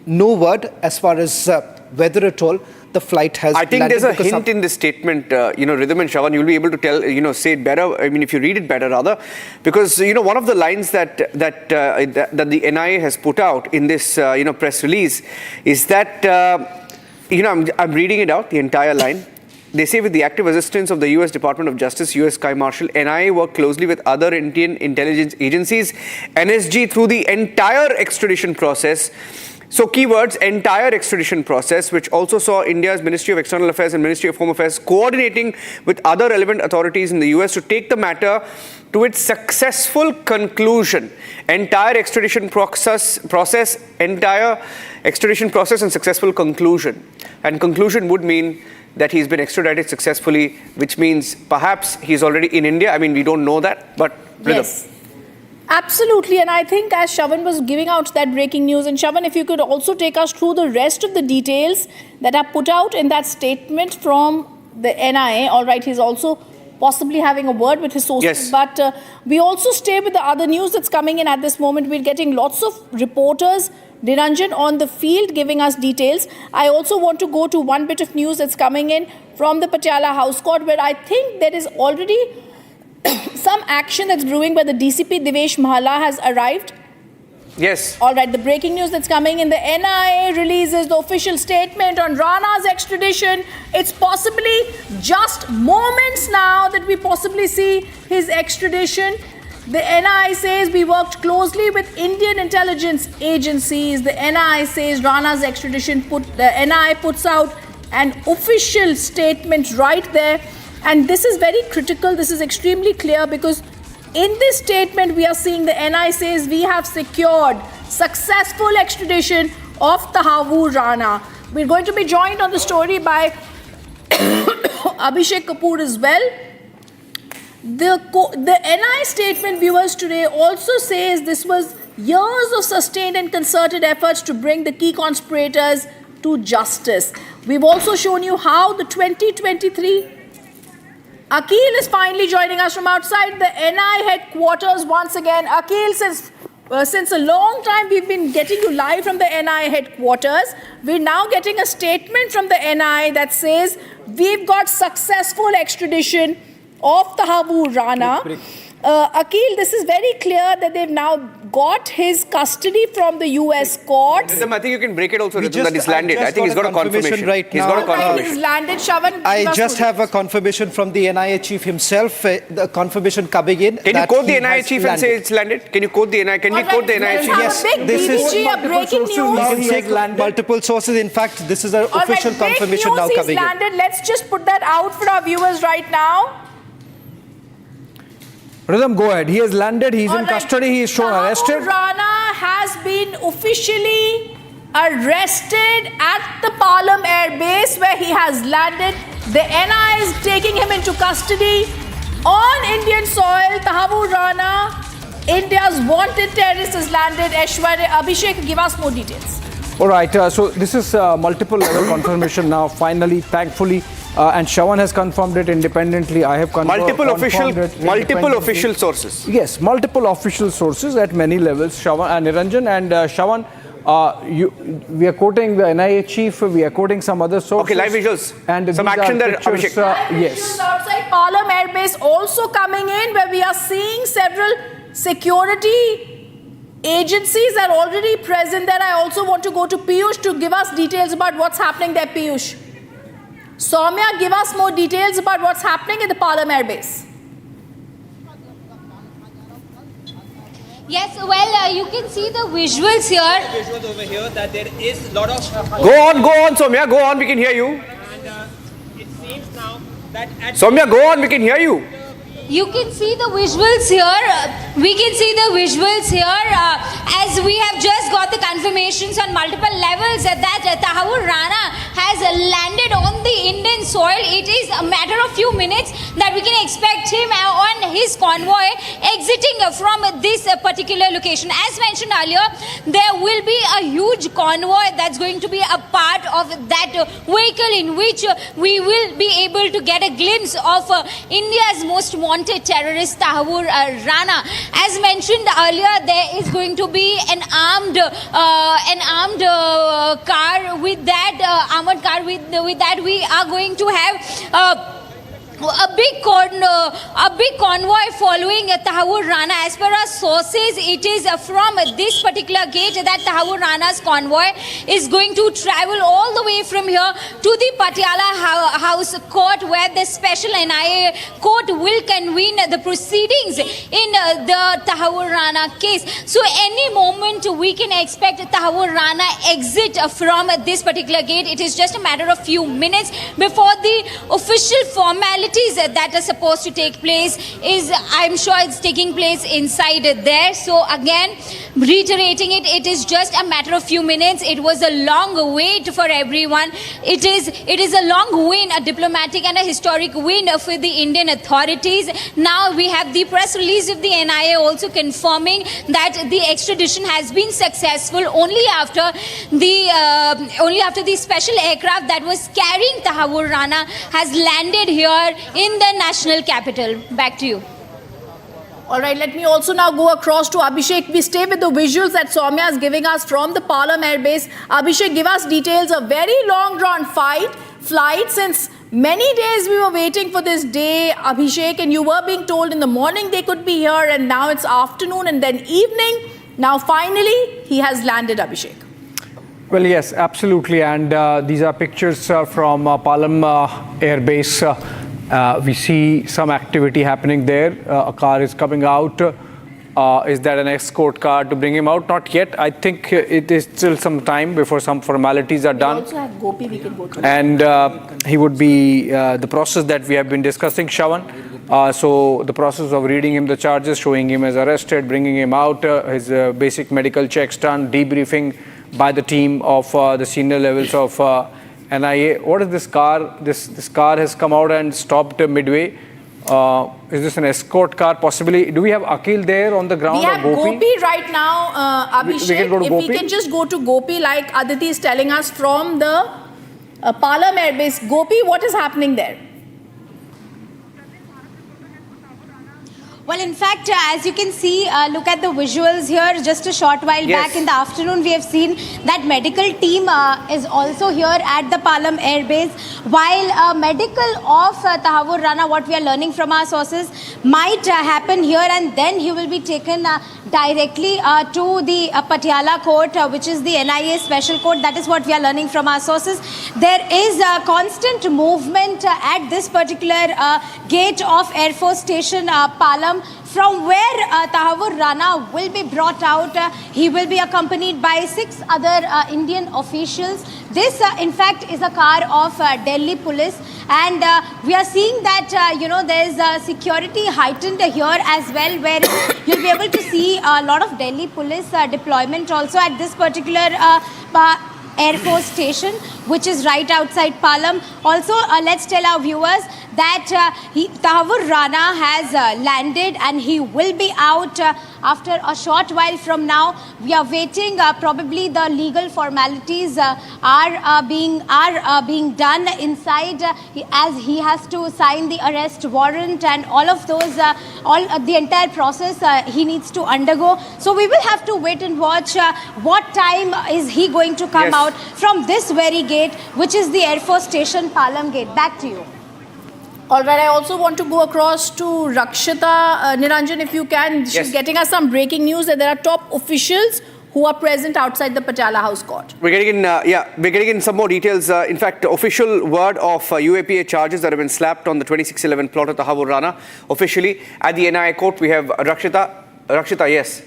no word as far as whether at all the flight has I think landed? there's a hint in this statement, Rhythm and Shravan, you'll be able to tell, say it better. I mean, if you read it better, rather, because one of the lines that the NIA has put out in this press release is that I'm reading it out, the entire line. They say, with the active assistance of the U.S. Department of Justice, U.S. Sky Marshal, NIA worked closely with other Indian intelligence agencies, NSG, through the entire extradition process. So keywords, entire extradition process, which also saw India's Ministry of External Affairs and Ministry of Home Affairs coordinating with other relevant authorities in the US to take the matter to its successful conclusion. Entire extradition process and successful conclusion. And conclusion would mean that he's been extradited successfully, which means perhaps he's already in India. I mean, we don't know that, but yes. Absolutely, and I think as Shravan was giving out that breaking news, and Shravan, if you could also take us through the rest of the details that are put out in that statement from the NIA. All right, he's also possibly having a word with his sources, but we also stay with the other news that's coming in at this moment. We're getting lots of reporters, Niranjan, on the field giving us details. I also want to go to one bit of news that's coming in from the Patiala House Court, where I think there is already some action that's brewing, where the DCP Devesh Mahala has arrived. Yes. All right, the breaking news that's coming in, the NIA releases the official statement on Rana's extradition. It's possibly just moments now that we possibly see his extradition. The NIA says we worked closely with Indian intelligence agencies. The NIA says Rana's extradition, the NIA puts out an official statement right there. And this is very critical. This is extremely clear, because in this statement we are seeing the NIA says we have secured successful extradition of Tahawwur Rana. We're going to be joined on the story by Abhishek Kapoor as well. The NIA statement, viewers, today also says this was years of sustained and concerted efforts to bring the key conspirators to justice. We've also shown you how the 2023 Akhil is finally joining us from outside the NIA headquarters once again. Akhil, since a long time we've been getting you live from the NIA headquarters. We're now getting a statement from the NIA that says we've got successful extradition of Tahawwur Rana. Akhil, this is very clear that they've now got his custody from the US courts. Rhythm, I think you can break it also, Rhythm, that he's landed. I think he's got a confirmation. Right he's now. got a confirmation. He's landed, Shravan. I just have a confirmation from the NIA chief himself, the confirmation coming in. Can you quote the NIA chief and say it's landed? Can you quote the NIA? Can we quote the NIA chief? Yes, this is breaking news. You can take multiple sources. In fact, this is an official confirmation now coming in. Landed. Let's just put that out for our viewers right now. Rhythm, go ahead. He has landed. He's in custody. He is shown arrested. Tahawwur Rana has been officially arrested at the Palam Air Base, where he has landed. The NIA is taking him into custody on Indian soil. Tahawwur Rana, India's wanted terrorist, has landed. Abhishek, give us more details. All right. So this is multiple level confirmation now. Finally, thankfully. And Shravan has confirmed it independently. I have multiple official sources. Yes, multiple official sources at many levels. Shravan and Niranjan and Shravan, we are quoting the NIA chief. We are quoting some other sources. Okay, live visuals. And some action there, Abhishek. Yes. Outside Palam Air Base also coming in, where we are seeing several security agencies are already present there. I also want to go to Piyush to give us details about what's happening there. Piyush. Soumya, give us more details about what's happening in the Palam Air Base. Yes, well, you can see the visuals here. Visuals over here that there is a lot of... Go on, Soumya, go on, we can hear you. And it seems now that... Soumya, go on, we can hear you. You can see the visuals here. We can see the visuals here as we have just got the confirmations on multiple levels that Tahawwur Rana has landed on the Indian soil. It is a matter of few minutes that we can expect him on his convoy exiting from this particular location. As mentioned earlier, there will be a huge convoy that's going to be a part of that vehicle, in which we will be able to get a glimpse of India's most wanted wanted terrorist Tahawwur Rana. As mentioned earlier, there is going to be an armed car. With that armored car, with that we are going to have a big convoy following Tahawwur Rana. As per our sources, it is from this particular gate that Tahawwur Rana's convoy is going to travel all the way from here to the Patiala House Court, where the special NIA court will convene the proceedings in the Tahawwur Rana case. So any moment we can expect Tahawwur Rana exit from this particular gate. It is just a matter of few minutes before the official formality that are supposed to take place is, I'm sure it's taking place inside there. So again, reiterating it, it is just a matter of few minutes. It was a long wait for everyone. It is a long win, a diplomatic and a historic win for the Indian authorities. Now we have the press release of the NIA also confirming that the extradition has been successful only after the special aircraft that was carrying Tahawwur Rana has landed here in the national capital. Back to you. All right, let me also now go across to Abhishek. We stay with the visuals that Soumya is giving us from the Palam airbase. Abhishek, give us details. A very long drawn flight since many days we were waiting for this day, Abhishek, and you were being told in the morning they could be here, and now it's afternoon and then evening. Now finally he has landed, Abhishek. Well, yes, absolutely. And these are pictures from Palam Air Base. We see some activity happening there. A car is coming out. Is that an escort car to bring him out? Not yet. I think it is still some time before some formalities are done. We also have Gopi, we can go through. And he would be the process that we have been discussing, Shravan. So the process of reading him the charges, showing him as arrested, bringing him out, his basic medical checks done, debriefing by the team of the senior levels of NIA. What is this car? This car has come out and stopped midway. Is this an escort car? Possibly. Do we have Akhil there on the ground? We have Gopi right now, Abhishek. We can go to if Gopi? we can just go to Gopi, like Aditi is telling us from the Palam airbase. Gopi, what is happening there? Well, in fact, as you can see, look at the visuals here. Just a short while back in the afternoon, we have seen that medical team is also here at the Palam Air Base. While medical of Tahawwur Rana, what we are learning from our sources, might happen here, and then he will be taken directly to the Patiala court, which is the NIA special court. That is what we are learning from our sources. There is a constant movement at this particular gate of Air Force Station Palam, from where Tahawwur Rana will be brought out. He will be accompanied by 6 other Indian officials. This, in fact, is a car of Delhi police, and we are seeing that, there is security heightened here as well, where you'll be able to see a lot of Delhi police deployment also at this particular Air Force Station, which is right outside Palam. Also, let's tell our viewers that Tahawwur Rana has landed, and he will be out after a short while from now. We are waiting. Probably the legal formalities are being done inside, as he has to sign the arrest warrant and all of those, the entire process he needs to undergo. So we will have to wait and watch what time is he going to come out from this very gate, which is the Air Force Station Palam gate. Back to you. All right, I also want to go across to Rakshita. Niranjan, if you can, she's getting us some breaking news that there are top officials who are present outside the Patiala House Court. We're getting in, we're getting in some more details. In fact, official word of UAPA charges that have been slapped on the 2611 plot of Tahawwur Rana. Officially, at the NIA court, we have Rakshita. Rakshita, yes.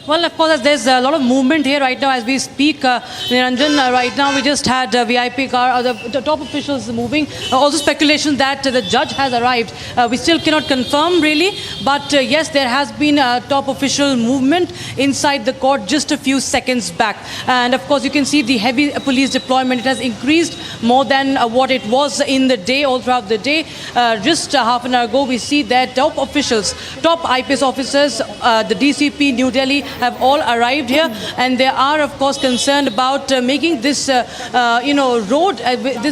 Well, of course, there's a lot of movement here right now as we speak. Niranjan, right now we just had VIP car, the top officials moving. Also speculation that the judge has arrived. We still cannot confirm really, but yes, there has been a top official movement inside the court just a few seconds back. And of course, you can see the heavy police deployment. It has increased more than what it was in the day, all throughout the day. Just half an hour ago, we see that top officials, top IPS officers, the DCP New Delhi, have all arrived here, and they are, of course, concerned about making this, road,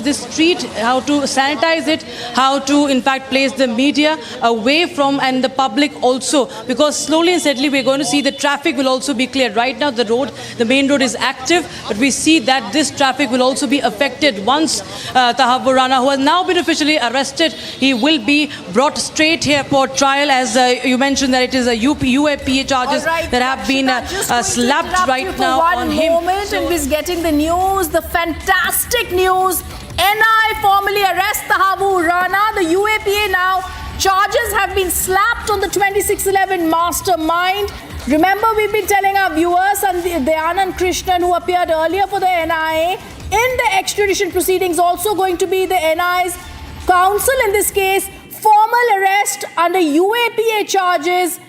this street, how to sanitize it, how to, in fact, place the media away from and the public also, because slowly and steadily we're going to see the traffic will also be cleared. Right now, the main road is active, but we see that this traffic will also be affected once Tahawwur Rana, who has now been officially arrested, he will be brought straight here for trial, as you mentioned that it is a UAPA charges that have been slapped right now on him. And he's getting the news, the fantastic news. NI formally arrests Tahawwur Rana. The UAPA now charges have been slapped on the 2611 mastermind. Remember, we've been telling our viewers and the Anand Krishnan, who appeared earlier for the NIA in the extradition proceedings, also going to be the NIA's counsel in this case. Formal arrest under UAPA charges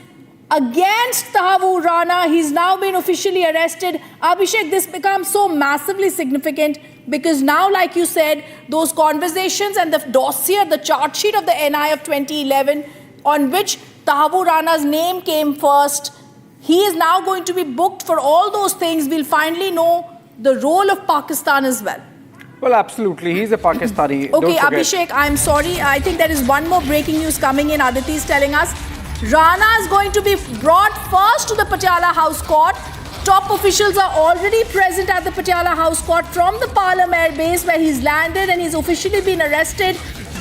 against Tahawwur Rana. He's now been officially arrested. Abhishek, this becomes so massively significant because now, like you said, those conversations and the dossier, the charge sheet of the NI of 2011 on which Tahawwur Rana's name came first, he is now going to be booked for all those things. We'll finally know the role of Pakistan as well. Well, absolutely. He's a Pakistani. Okay, Abhishek, I'm sorry. I think there is one more breaking news coming in. Aditi is telling us Rana is going to be brought first to the Patiala House Court. Top officials are already present at the Patiala House Court from the Palam Air Base, where he's landed and he's officially been arrested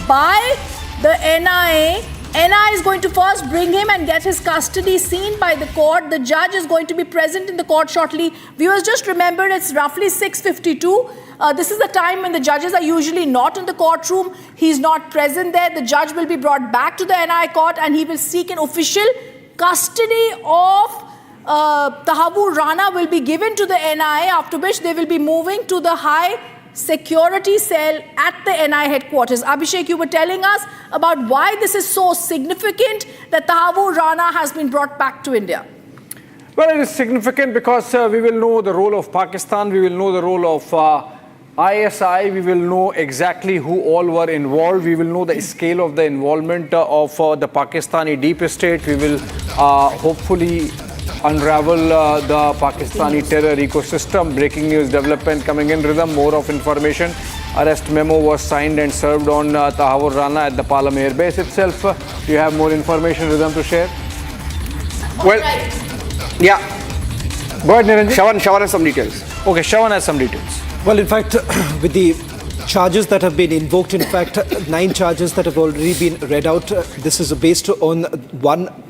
by the NIA. NIA is going to first bring him and get his custody seen by the court. The judge is going to be present in the court shortly. Viewers, just remember it's roughly 6:52. This is the time when the judges are usually not in the courtroom. He's not present there. The judge will be brought back to the NIA court and he will seek an official custody of Tahawwur Rana will be given to the NIA, after which they will be moving to the high security cell at the NIA headquarters. Abhishek, you were telling us about why this is so significant that Tahawwur Rana has been brought back to India. Well, it is significant because we will know the role of Pakistan, we will know the role of ISI, we will know exactly who all were involved, we will know the scale of the involvement of the Pakistani deep state, we will hopefully unravel the Pakistani terror ecosystem. Breaking news development coming in, Rhythm, more of information. Arrest memo was signed and served on Tahawwur Rana at the Palam Air Base itself. Do you have more information, Rhythm, to share? Well, yeah. Go ahead, Niranjan. Shawan has some details. Okay, Shawan has some details. Well, in fact, with the charges that have been invoked, in fact, 9 charges that have already been read out. This is based on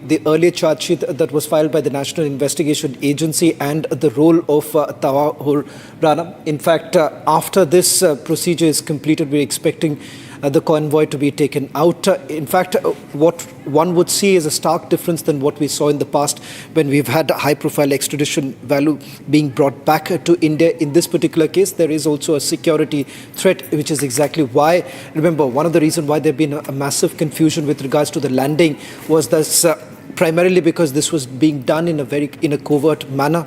the earlier charge sheet that was filed by the National Investigation Agency and the role of Tahawwur Rana. In fact, after this procedure is completed, we're expecting the convoy to be taken out. In fact, what one would see is a stark difference than what we saw in the past when we've had high-profile extradition value being brought back to India. In this particular case, there is also a security threat, which is exactly why, remember, one of the reasons why there's been a massive confusion with regards to the landing was this primarily because this was being done in a covert manner,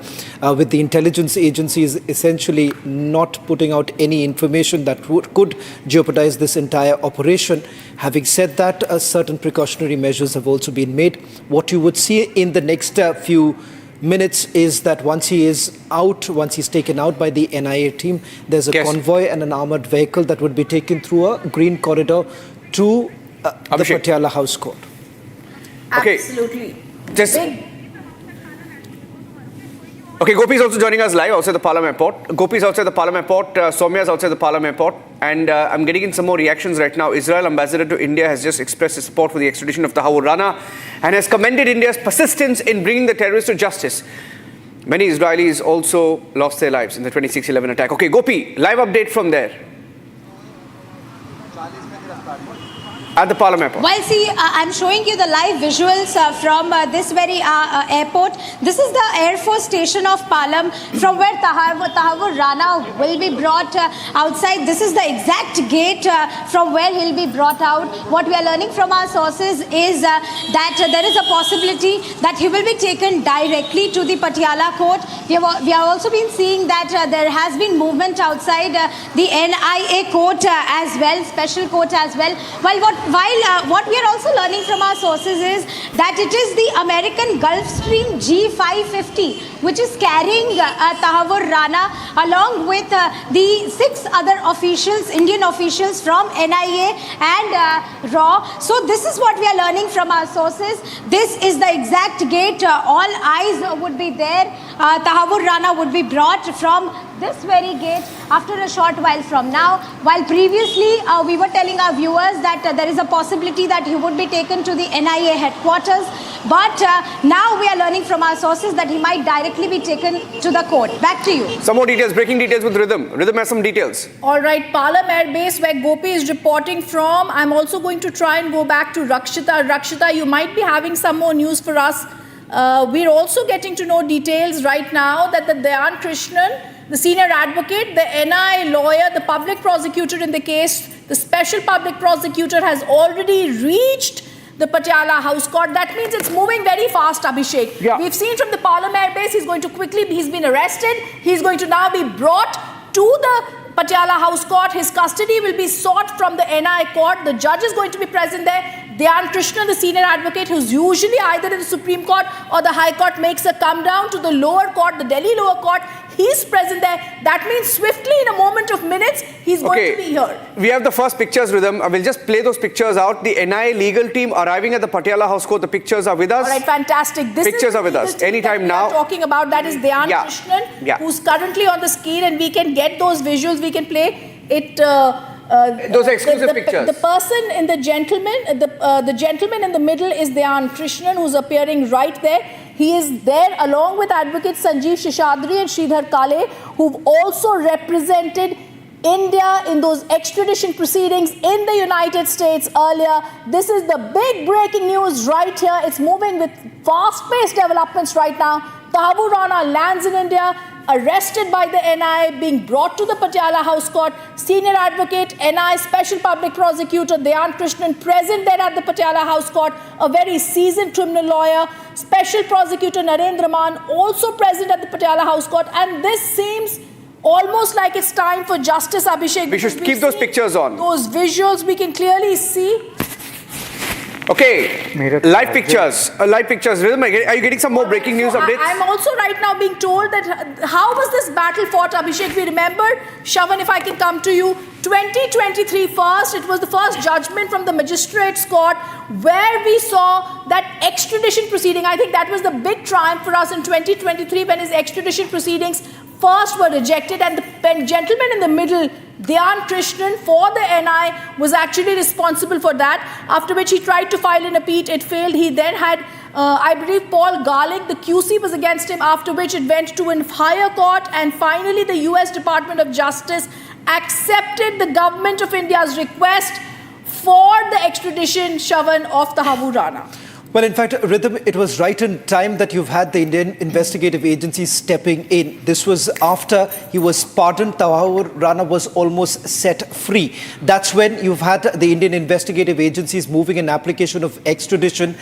with the intelligence agencies essentially not putting out any information that could jeopardize this entire operation. Having said that, certain precautionary measures have also been made. What you would see in the next few minutes is that once he is out, once he's taken out by the NIA team, there's a convoy and an armored vehicle that would be taken through a green corridor to the Patiala House Court. Okay. Absolutely. Okay, Gopi is also joining us live outside the Palam Airport. Gopi is outside the Palam Airport. Soumya is outside the Palam Airport. And I'm getting in some more reactions right now. Israel ambassador to India has just expressed his support for the extradition of Tahawwur Rana and has commended India's persistence in bringing the terrorists to justice. Many Israelis also lost their lives in the 26/11 attack. Okay, Gopi, live update from there. At the Palam Airport. Well, see, I'm showing you the live visuals from this very airport. This is the Air Force station of Palam, from where Tahawwur Rana will be brought outside. This is the exact gate from where he'll be brought out. What we are learning from our sources is that there is a possibility that he will be taken directly to the Patiala court. We have also been seeing that there has been movement outside the NIA court as well, special court as well. While what what we are also learning from our sources is that it is the American Gulfstream G550 which is carrying Tahawwur Rana along with the 6 other officials, Indian officials from NIA and RAW. So this is what we are learning from our sources. This is the exact gate. All eyes would be there. Tahawwur Rana would be brought from this very gate after a short while from now. While previously we were telling our viewers that there is a possibility that he would be taken to the NIA headquarters, but now we are learning from our sources that he might directly be taken to the court. Back to you. Some more details, breaking details with Rhythm. Rhythm has some details. All right, Palam Air Base, where Gopi is reporting from. I'm also going to try and go back to Rakshita. Rakshita, you might be having some more news for us. We're also getting to know details right now that the Dhyan Krishnan, the senior advocate, the NI lawyer, the public prosecutor in the case, the special public prosecutor has already reached the Patiala House Court. That means it's moving very fast, Abhishek. Yeah. We've seen from the Palam Air Base, he's been arrested. He's going to now be brought to the Patiala House Court. His custody will be sought from the NI court. The judge is going to be present there. Dhyan Krishnan, the senior advocate, who's usually either in the Supreme Court or the High Court, makes a come down to the lower court, the Delhi lower court. He's present there. That means swiftly, in a moment of minutes, he's going to be here. We have the first pictures with him. We'll just play those pictures out. The NIA legal team arriving at the Patiala House Court. The pictures are with us. All right, fantastic. This pictures are with us. Anytime now. Talking about that is Dhyan Krishnan, who's currently on the screen, and we can get those visuals. We can play it. Those are exclusive pictures. The person in the gentleman in the middle is Dhyan Krishnan, who's appearing right there. He is there along with advocates Sanjeev Shishadri and Sridhar Kale, who've also represented India in those extradition proceedings in the United States earlier. This is the big breaking news right here. It's moving with fast-paced developments right now. Tahawwur Rana lands in India, arrested by the NI, being brought to the Patiala House Court. Senior advocate, NI Special Public Prosecutor Dhyan Krishnan present there at the Patiala House Court, a very seasoned criminal lawyer. Special Prosecutor Narendra Man also present at the Patiala House Court. And this seems almost like it's time for justice, Abhishek. We should keep those pictures on. Those visuals we can clearly see. Okay, live pictures. Rhythm, are you getting some more breaking news updates? I'm also right now being told that how was this battle fought, Abhishek? We remember, Shavan, if I can come to you, 2023 first, it was the first judgment from the magistrates court where we saw that extradition proceeding. I think that was the big triumph for us in 2023 when his extradition proceedings first were rejected, and the gentleman in the middle, Dhyan Krishnan, for the NI, was actually responsible for that, after which he tried to file an appeal. It failed. He then had, I believe, Paul Garlick, the QC was against him, after which it went to a higher court, and finally the US Department of Justice accepted the government of India's request for the extradition, Shavan, of Tahawwur Rana. Well, in fact, Rhythm, it was right in time that you've had the Indian investigative agencies stepping in. This was after he was pardoned. Tahawwur Rana was almost set free. That's when you've had the Indian investigative agencies moving an application of extradition,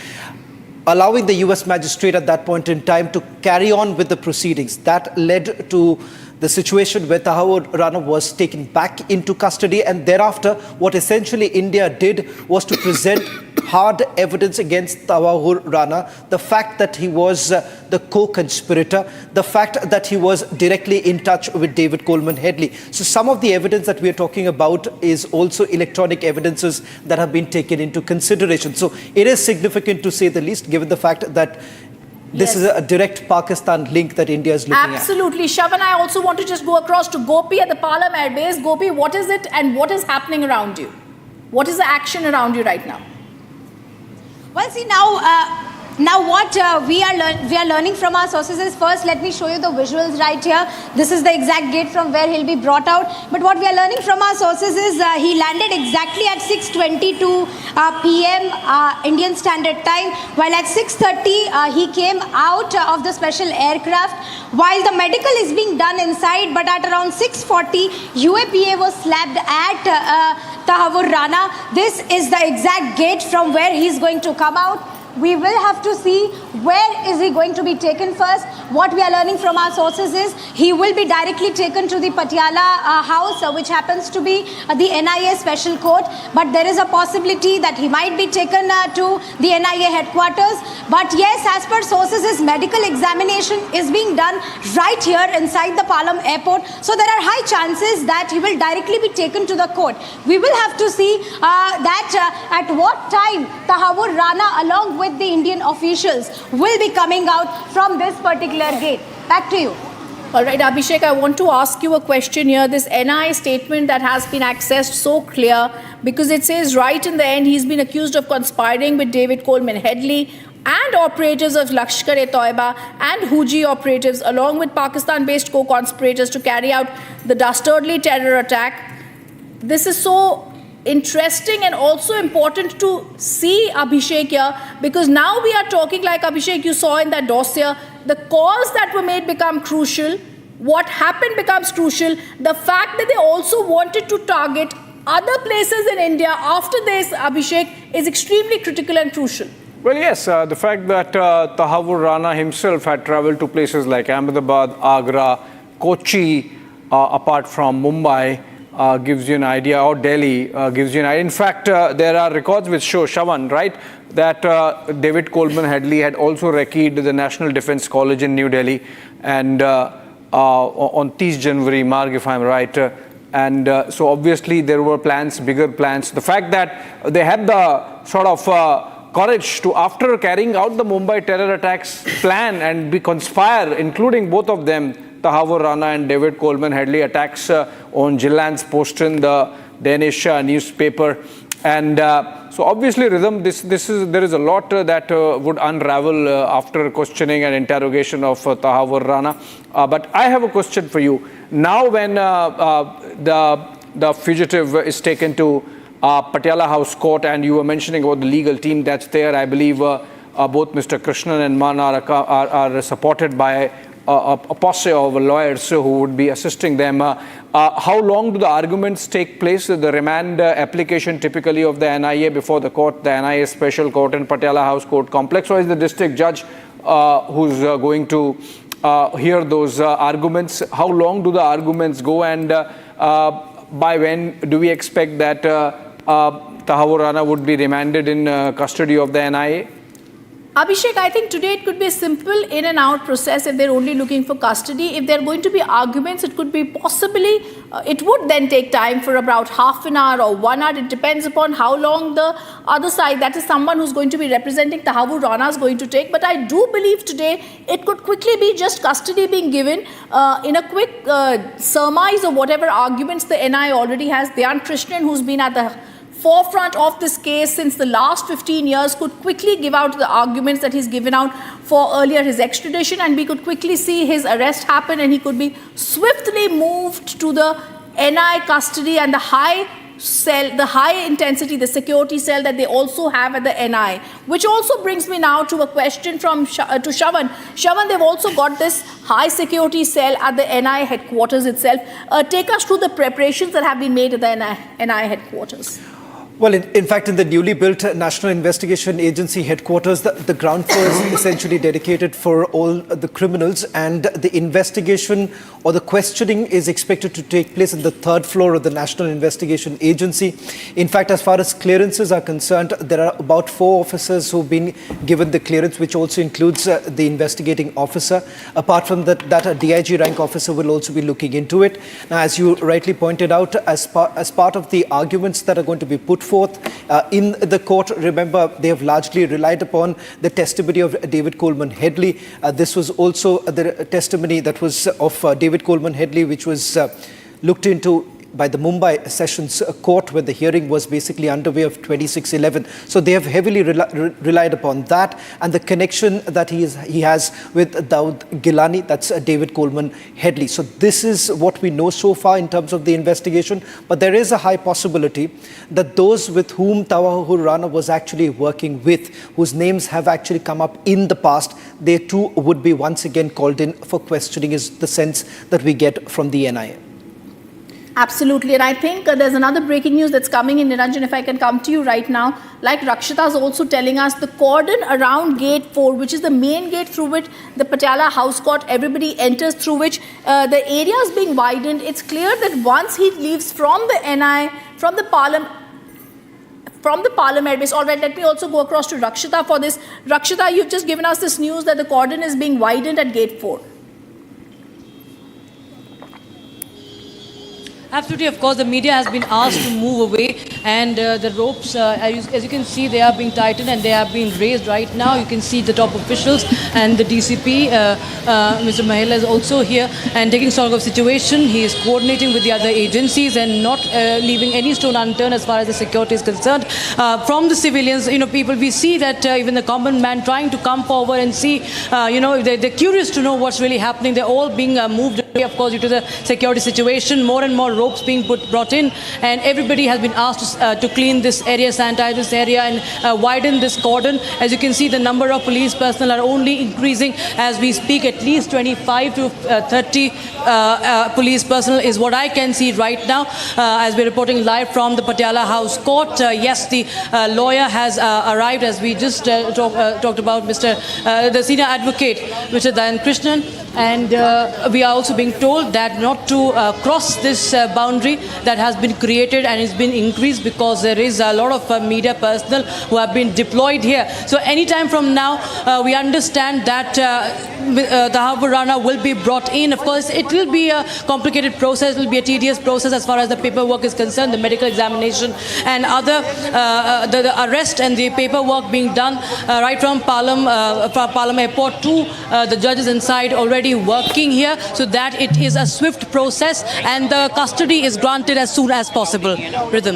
allowing the US magistrate at that point in time to carry on with the proceedings. That led to the situation where Tahawwur Rana was taken back into custody, and thereafter what essentially India did was to present hard evidence against Tahawwur Rana, the fact that he was the co-conspirator, the fact that he was directly in touch with David Headley. So some of the evidence that we are talking about is also electronic evidences that have been taken into consideration. So it is significant, to say the least, given the fact that this is a direct Pakistan link that India is looking at. Absolutely. Shavan, I also want to just go across to Gopi at the Palam Air Base. Gopi, what is it and what is happening around you? What is the action around you right now? Well, see, now what we are learning from our sources is, first let me show you the visuals right here. This is the exact gate from where he'll be brought out. But what we are learning from our sources is he landed exactly at 6:22 p.m. Indian Standard Time, while at 6:30 he came out of the special aircraft. While the medical is being done inside, but at around 6:40 UAPA was slapped at Tahawwur Rana. This is the exact gate from where he's going to come out. We will have to see where is he going to be taken first. What we are learning from our sources is he will be directly taken to the Patiala house, which happens to be the NIA special court. But there is a possibility that he might be taken to the NIA headquarters. But yes, as per sources, his medical examination is being done right here inside the Palam airport. So there are high chances that he will directly be taken to the court. We will have to see that at what time Tahawwur Rana along with the Indian officials will be coming out from this particular gate. Back to you. All right, Abhishek, I want to ask you a question here. This NIA statement that has been accessed so clear, because it says right in the end he's been accused of conspiring with David Headley and operatives of Lashkar-e-Toiba and Huji operatives along with Pakistan-based co-conspirators to carry out the dastardly terror attack. This is so interesting and also important to see, Abhishek, here, because now we are talking, like Abhishek, you saw in that dossier, the calls that were made become crucial. What happened becomes crucial. The fact that they also wanted to target other places in India after this, Abhishek, is extremely critical and crucial. Well, yes, the fact that Tahawwur Rana himself had traveled to places like Ahmedabad, Agra, Kochi, apart from Mumbai, gives you an idea, or Delhi gives you an idea. In fact, there are records which show, Shawan, right, that David Headley had also recceed the National Defence College in New Delhi, and on 30 January, Marg, if I'm right. So obviously there were plans, bigger plans. The fact that they had the sort of courage to, after carrying out the Mumbai terror attacks, plan and conspire, including both of them, Tahawwur Rana and David Headley, attacks on Jillan's Posten, the Danish newspaper. And so obviously, Rhythm, there is a lot that would unravel after questioning and interrogation of Tahawwur Rana. But I have a question for you. Now when the fugitive is taken to Patiala House Court, and you were mentioning about the legal team that's there, I believe both Mr. Krishnan and Man are supported by a posse of lawyers who would be assisting them. How long do the arguments take place? The remand application typically of the NIA before the court, the NIA special court and Patiala House Court complex, or is the district judge who's going to hear those arguments? How long do the arguments go, and by when do we expect that Tahawwur Rana would be remanded in custody of the NIA? Abhishek, I think today it could be a simple in and out process if they're only looking for custody. If there are going to be arguments, it could be possibly, it would then take time for about half an hour or 1 hour. It depends upon how long the other side, that is someone who's going to be representing Tahawwur Rana, is going to take. But I do believe today it could quickly be just custody being given in a quick surmise of whatever arguments the NIA already has. Dhyan Krishnan, who's been at the forefront of this case since the last 15 years, could quickly give out the arguments that he's given out for earlier his extradition, and we could quickly see his arrest happen, and he could be swiftly moved to the NIA custody and the high cell, the high intensity, the security cell that they also have at the NIA. Which also brings me now to a question from to Shawan. Shawan, they've also got this high security cell at the NIA headquarters itself. Take us through the preparations that have been made at the NIA headquarters. Well, in fact, in the newly built National Investigation Agency headquarters, the ground floor is essentially dedicated for all the criminals, and the investigation or the questioning is expected to take place in the third floor of the National Investigation Agency. In fact, as far as clearances are concerned, there are about 4 officers who've been given the clearance, which also includes the investigating officer. Apart from that, a DIG rank officer will also be looking into it. Now, as you rightly pointed out, as part of the arguments that are going to be put forth in the court, remember, they have largely relied upon the testimony of David Headley. This was also the testimony that was of David Headley, which was looked into by the Mumbai Sessions Court when the hearing was basically underway of 26/11. So they have heavily relied upon that, and the connection that he has with Daud Gilani, that's David Headley. So this is what we know so far in terms of the investigation, but there is a high possibility that those with whom Tahawwur Rana was actually working with, whose names have actually come up in the past, they too would be once again called in for questioning, is the sense that we get from the NIA. Absolutely, and I think there's another breaking news that's coming in, Niranjan, if I can come to you right now. Like Rakshita is also telling us, the cordon around Gate 4, which is the main gate through which the Patiala House Court, everybody enters, through which the area is being widened. It's clear that once he leaves from the NI, from the Palam airbase. All right, let me also go across to Rakshita for this. Rakshita, you've just given us this news that the cordon is being widened at Gate 4. Absolutely, of course, the media has been asked to move away, and the ropes, as you can see, they are being tightened and they are being raised right now. You can see the top officials and the DCP, Mr. Mahela, is also here and taking stock of situation. He is coordinating with the other agencies and not leaving any stone unturned as far as the security is concerned. From the civilians, people, we see that even the common man trying to come forward and see, they're curious to know what's really happening. They're all being moved away, of course, due to the security situation. More and more ropes being brought in, and everybody has been asked to clean this area, sanitize this area, and widen this cordon. As you can see, the number of police personnel are only increasing as we speak. At least 25 to 30 police personnel is what I can see right now, as we're reporting live from the Patiala House Court. Yes, the lawyer has arrived, as we just talked about, the senior advocate, Mr. Dayan Krishnan, and we are also being told that not to cross this boundary that has been created and has been increased, because there is a lot of media personnel who have been deployed here. So anytime from now, we understand that Tahawwur Rana will be brought in. Of course, it will be a complicated process, it will be a tedious process as far as the paperwork is concerned, the medical examination and other, the arrest and the paperwork being done right from Palam Airport to the judges inside already working here, so that it is a swift process and the custody is granted as soon as possible. Rhythm.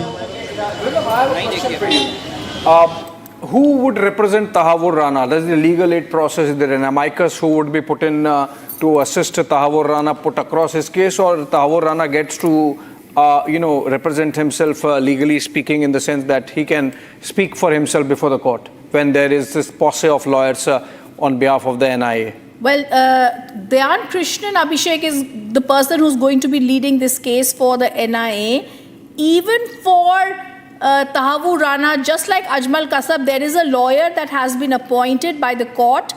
Who would represent Tahawwur Rana? There's the legal aid process. Is there an amicus who would be put in to assist Tahawwur Rana put across his case, or Tahawwur Rana gets to represent himself legally speaking, in the sense that he can speak for himself before the court when there is this posse of lawyers on behalf of the NIA? Well, Dayan Krishnan, Abhishek, is the person who's going to be leading this case for the NIA. Even for Tahawwur Rana, just like Ajmal Kasab, there is a lawyer that has been appointed by the court,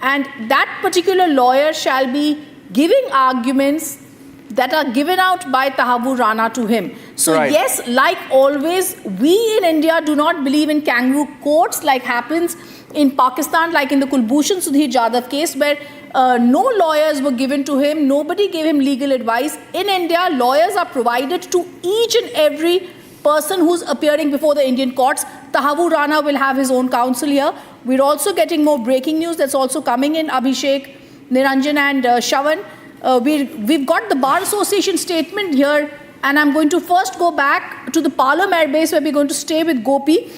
and that particular lawyer shall be giving arguments that are given out by Tahawwur Rana to him. So right. Yes, like always, we in India do not believe in kangaroo courts like happens in Pakistan, like in the Kulbhushan Sudhir Jadhav case, where no lawyers were given to him, nobody gave him legal advice. In India, lawyers are provided to each and every person who's appearing before the Indian courts. Tahawwur Rana will have his own counsel here. We're also getting more breaking news that's also coming in, Abhishek, Niranjan and Shawan. We've got the Bar Association statement here, and I'm going to first go back to the Palam Air Base, where we're going to stay with Gopi.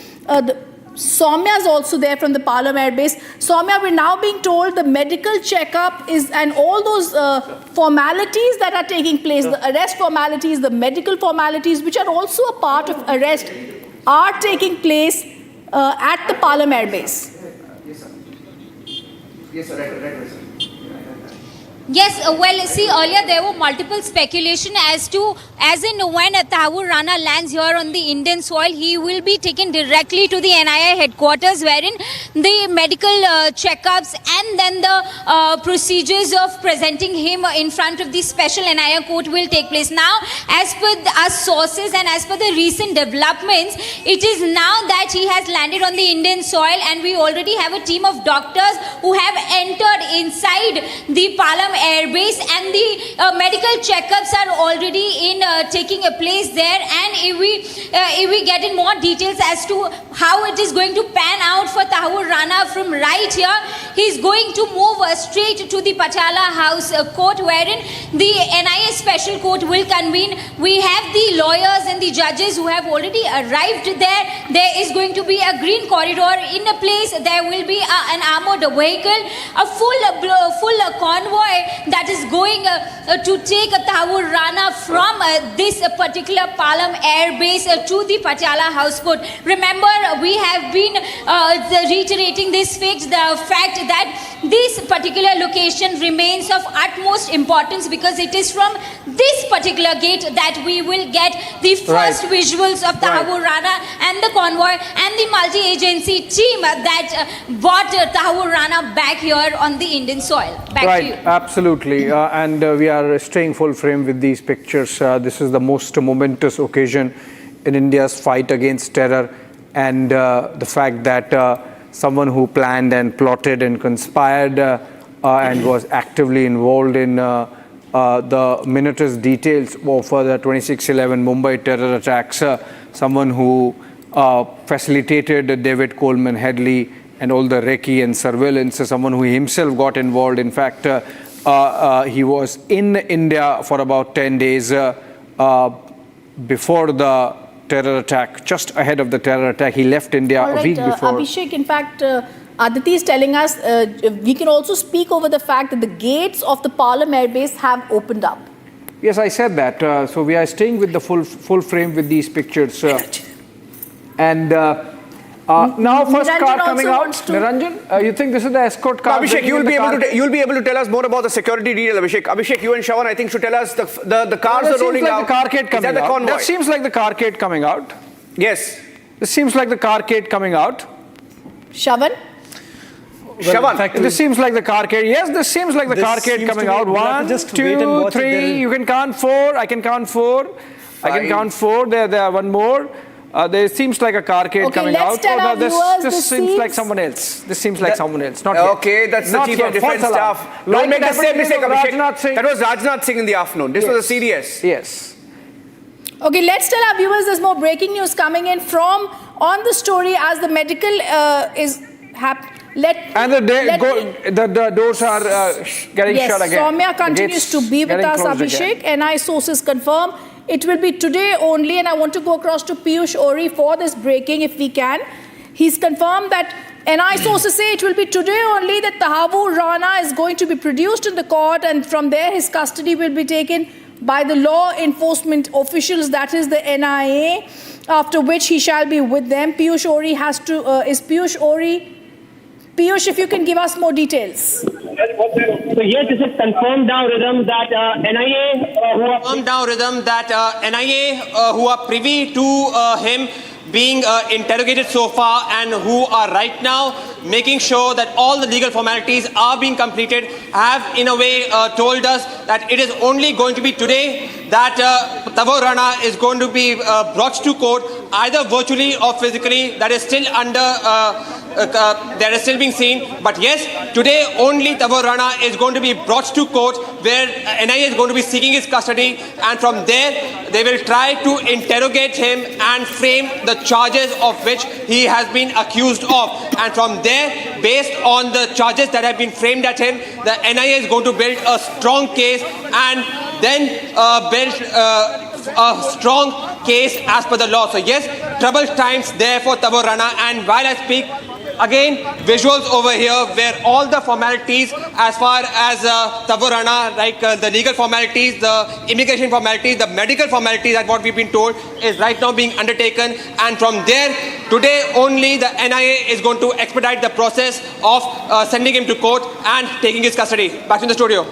Soumya is also there from the Palam Air Base. Soumya, we're now being told the medical checkup is, and all those formalities that are taking place, the arrest formalities, the medical formalities, which are also a part of arrest, are taking place at the Palam Air Base. Yes, sir. Yes, sir. Right, sir. Yes, well, see, earlier there were multiple speculation as in when Tahawwur Rana lands here on the Indian soil, he will be taken directly to the NIA headquarters, wherein the medical checkups and then the procedures of presenting him in front of the special NIA court will take place. Now, as per our sources and as per the recent developments, it is now that he has landed on the Indian soil, and we already have a team of doctors who have entered inside the Palam Air Base, and the medical checkups are already taking a place there. And if we get in more details as to how it is going to pan out for Tahawwur Rana from right here, he's going to move straight to the Patiala House Court, wherein the NIA Special Court will convene. We have the lawyers and the judges who have already arrived there. There is going to be a green corridor in a place. There will be an armored vehicle, a full convoy that is going to take Tahawwur Rana from this particular Palam Air Base to the Patiala House Court. Remember, we have been reiterating this fact, the fact that this particular location remains of utmost importance because it is from this particular gate that we will get the first visuals of Tahawwur Rana and the convoy and the multi-agency team that brought Tahawwur Rana back here on the Indian soil. Back to you. Absolutely. And we are staying full frame with these pictures. This is the most momentous occasion in India's fight against terror, and the fact that someone who planned and plotted and conspired and was actively involved in the minutest details of the 26/11 Mumbai terror attacks, someone who facilitated David Headley and all the recce and surveillance, someone who himself got involved. In fact, he was in India for about 10 days before the terror attack, just ahead of the terror attack. He left India a week before. Abhishek, in fact, Aditi is telling us we can also speak over the fact that the gates of the Palam airbase have opened up. Yes, I said that. So we are staying with the full frame with these pictures. And now first Niranjan car coming also out. wants to- Niranjan, you think this is the escort car? Abhishek, you'll be able to tell us more about the security detail. Abhishek, you and Shawan, I think, should tell us the cars are rolling out. The carcade coming is that the out. convoy? That seems like the carcade coming out. Yes. This seems like the carcade coming out. Shavan? Shavan, this seems like the carcade. Yes, this seems like the carcade coming out. 1, 2, 3. You can count 4. I can count 4. I can count 4. There are one more. There seems like a carcade coming out. Let's tell our viewers this seems seats. like someone else. This seems like someone else. Not okay, that's the not chief yet. of defense False alarm. staff. Like Don't make the same mistake, Abhishek. Rajnath Singh. That was Rajnath Singh in the afternoon. This was a CDS. Yes. Okay, let's tell our viewers there's more breaking news coming in from on the story as the medical is happening. And the doors are getting shut again. Soumya continues to be with us, Abhishek. NI sources confirm it will be today only, and I want to go across to Piyush Ori for this breaking if we can. He's confirmed that NI sources say it will be today only that Tahawwur Rana is going to be produced in the court, and from there his custody will be taken by the law enforcement officials, that is the NIA, after which he shall be with them. Piyush Ori has to, is Piyush Ori? Piyush, if you can give us more details. So yes, this is confirmed now, Rhythm, that NIA who are privy to him being interrogated so far and who are right now making sure that all the legal formalities are being completed have in a way told us that it is only going to be today that Tahawwur Rana is going to be brought to court either virtually or physically. That is still that is still being seen. But yes, today only Tahawwur Rana is going to be brought to court where NIA is going to be seeking his custody, and from there they will try to interrogate him and frame the charges of which he has been accused of. And from there, based on the charges that have been framed at him, the NIA is going to build a strong case and then build a strong case as per the law. So yes, troubled times there for Tahawwur Rana. And while I speak, again, visuals over here where all the formalities as far as Tahawwur Rana, like the legal formalities, the immigration formalities, the medical formalities, that's what we've been told, is right now being undertaken. And from there, today only the NIA is going to expedite the process of sending him to court and taking his custody. Back in the studio.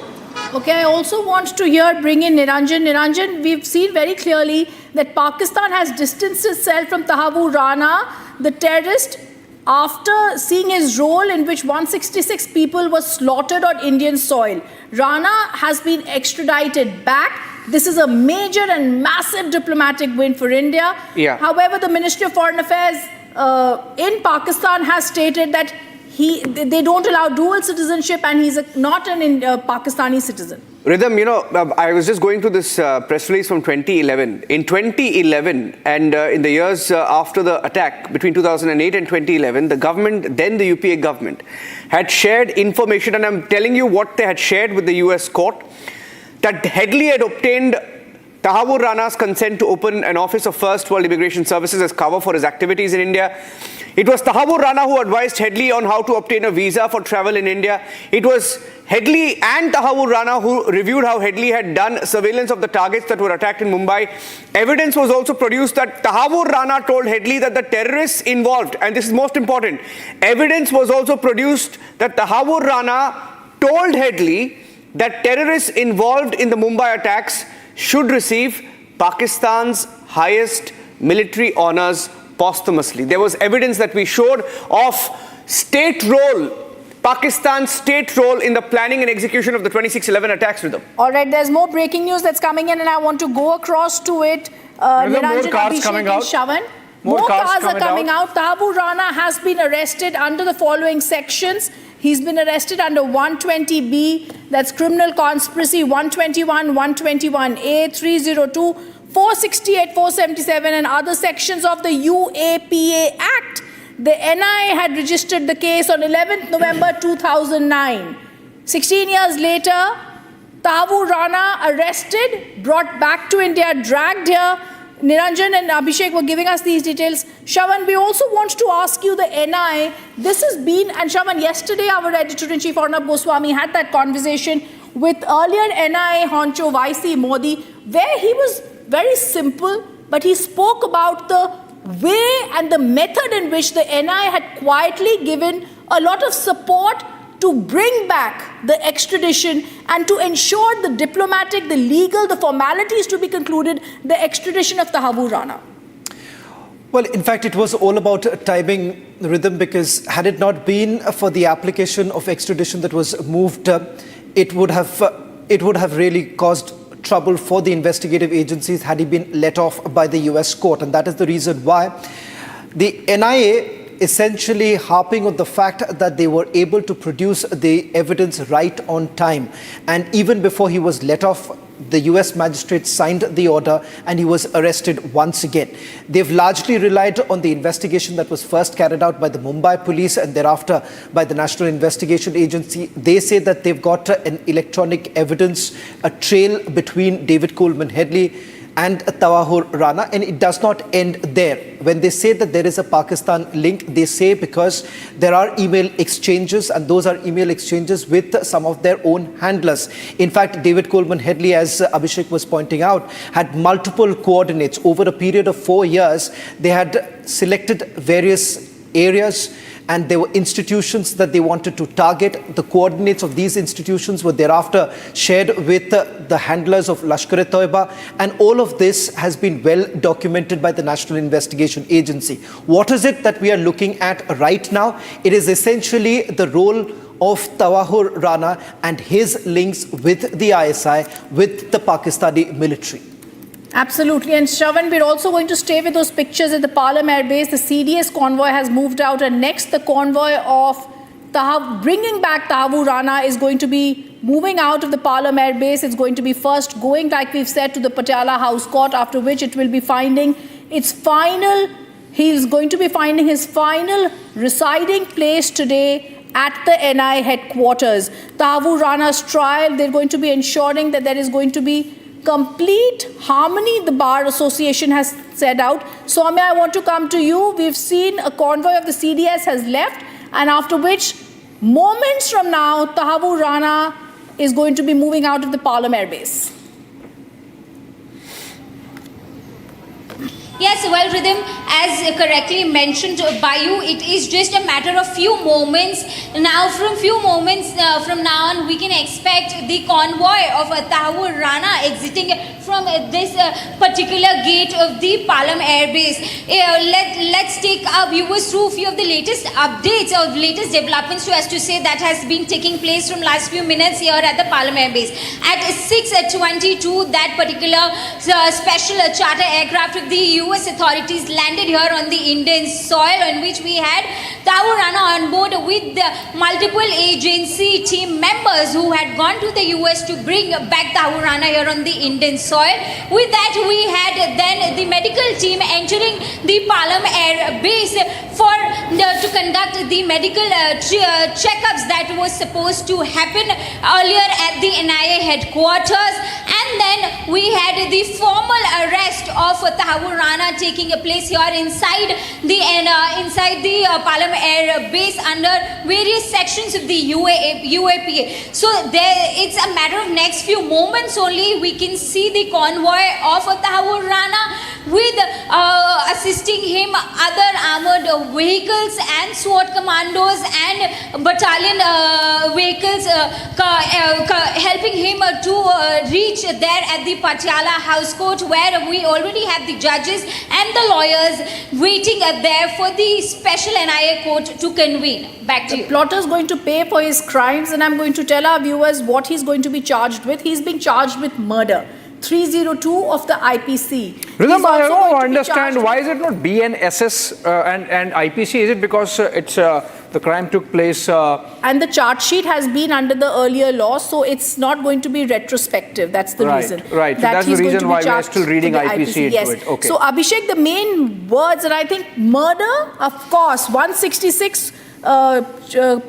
Okay, I also want to bring in Niranjan. Niranjan, we've seen very clearly that Pakistan has distanced itself from Tahawwur Rana, the terrorist, after seeing his role in which 166 people were slaughtered on Indian soil. Rana has been extradited back. This is a major and massive diplomatic win for India. Yeah. However, the Ministry of Foreign Affairs in Pakistan has stated that they don't allow dual citizenship and he's not an Pakistani citizen. Rhythm, I was just going through this press release from 2011. In 2011 and in the years after the attack between 2008 and 2011, the government, then the UPA government, had shared information, and I'm telling you what they had shared with the US court, that Headley had obtained Tahawwur Rana's consent to open an office of First World Immigration Services as cover for his activities in India. It was Tahawwur Rana who advised Headley on how to obtain a visa for travel in India. It was Headley and Tahawwur Rana who reviewed how Headley had done surveillance of the targets that were attacked in Mumbai. Evidence was also produced that Tahawwur Rana told Headley that the terrorists involved, and this is most important, evidence was also produced that Tahawwur Rana told Headley that terrorists involved in the Mumbai attacks should receive Pakistan's highest military honors posthumously. There was evidence that we showed of state role, Pakistan's state role in the planning and execution of the 26/11 attacks with them. All right, there's more breaking news that's coming in, and I want to go across to it. More cars coming out. Shavan. More cars are coming out. Tahawwur Rana has been arrested under the following sections. He's been arrested under 120B, that's criminal conspiracy, 121, 121A, 302, 468, 477 and other sections of the UAPA Act. The NIA had registered the case on 11th November 2009. 16 years later, Tahawwur Rana arrested, brought back to India, dragged here. Niranjan and Abhishek were giving us these details. Shavan, we also want to ask you the NIA. This has been, and Shavan, yesterday our editor-in-chief Arnab Goswami had that conversation with earlier NIA honcho YC Modi, where he was very simple, but he spoke about the way and the method in which the NIA had quietly given a lot of support to bring back the extradition and to ensure the diplomatic, the legal, the formalities to be concluded, the extradition of Tahawwur Rana. Well, in fact, it was all about timing, Rhythm, because had it not been for the application of extradition that was moved, it would have really caused trouble for the investigative agencies had he been let off by the US court. And that is the reason why the NIA essentially harping on the fact that they were able to produce the evidence right on time. And even before he was let off, the US magistrate signed the order and he was arrested once again. They've largely relied on the investigation that was first carried out by the Mumbai police and thereafter by the National Investigation Agency. They say that they've got an electronic evidence, a trail between David Headley and Tahawwur Rana, and it does not end there. When they say that there is a Pakistan link, they say because there are email exchanges, and those are email exchanges with some of their own handlers. In fact, David Headley, as Abhishek was pointing out, had multiple coordinates. Over a period of 4 years, they had selected various areas and there were institutions that they wanted to target. The coordinates of these institutions were thereafter shared with the handlers of Lashkar-e-Toiba, and all of this has been well documented by the National Investigation Agency. What is it that we are looking at right now? It is essentially the role of Tahawwur Rana and his links with the ISI, with the Pakistani military. Absolutely. And Shravan, we're also going to stay with those pictures at the Palam Air Base. The CDS convoy has moved out, and next the convoy of bringing back Tahawwur Rana is going to be moving out of the Palam Air Base. It's going to be first going, like we've said, to the Patiala House Court, after which it will be finding its final, he's going to be finding his final residing place today at the NI headquarters. Tahawwur Rana's trial, they're going to be ensuring that there is going to be complete harmony, the Bar Association has set out. Soumya, I want to come to you. We've seen a convoy of the CDS has left, and after which, moments from now, Tahawwur Rana is going to be moving out of the Palam Air Base. Yes, well, Rhythm, as correctly mentioned by you, it is just a matter of few moments. Now, from few moments from now on, we can expect the convoy of Tahawwur Rana exiting from this particular gate of the Palam Air Base. Let's take our viewers through a few of the latest updates or latest developments, so as to say, that has been taking place from last few minutes here at the Palam Air Base. At 6:22, that particular special charter aircraft of the US authorities landed here on the Indian soil, on which we had Tahawwur Rana on board with the multiple agency team members who had gone to the US to bring back Tahawwur Rana here on the Indian soil. With that, we had then the medical team entering the Palam Air Base to conduct the medical checkups that was supposed to happen earlier at the NIA headquarters. And then we had the formal arrest of Tahawwur Rana taking place here inside the Palam Air Base under various sections of the UAPA. So it's a matter of next few moments only. We can see the convoy of Tahawwur Rana with assisting him other armored vehicles and SWAT commandos and battalion vehicles helping him to reach there at the Patiala House Court, where we already have the judges and the lawyers waiting there for the special NIA court to convene. Back to you. The plotter is going to pay for his crimes, and I'm going to tell our viewers what he's going to be charged with. He's being charged with murder. 302 of the IPC. Rhythm, I don't understand why is it not BNSS and IPC? Is it because it's the crime took place? And the charge sheet has been under the earlier law, so it's not going to be retrospective. That's the reason. Right. So that's the reason why we're still reading IPC into it. Okay. So Abhishek, the main words, and I think murder, of course, 166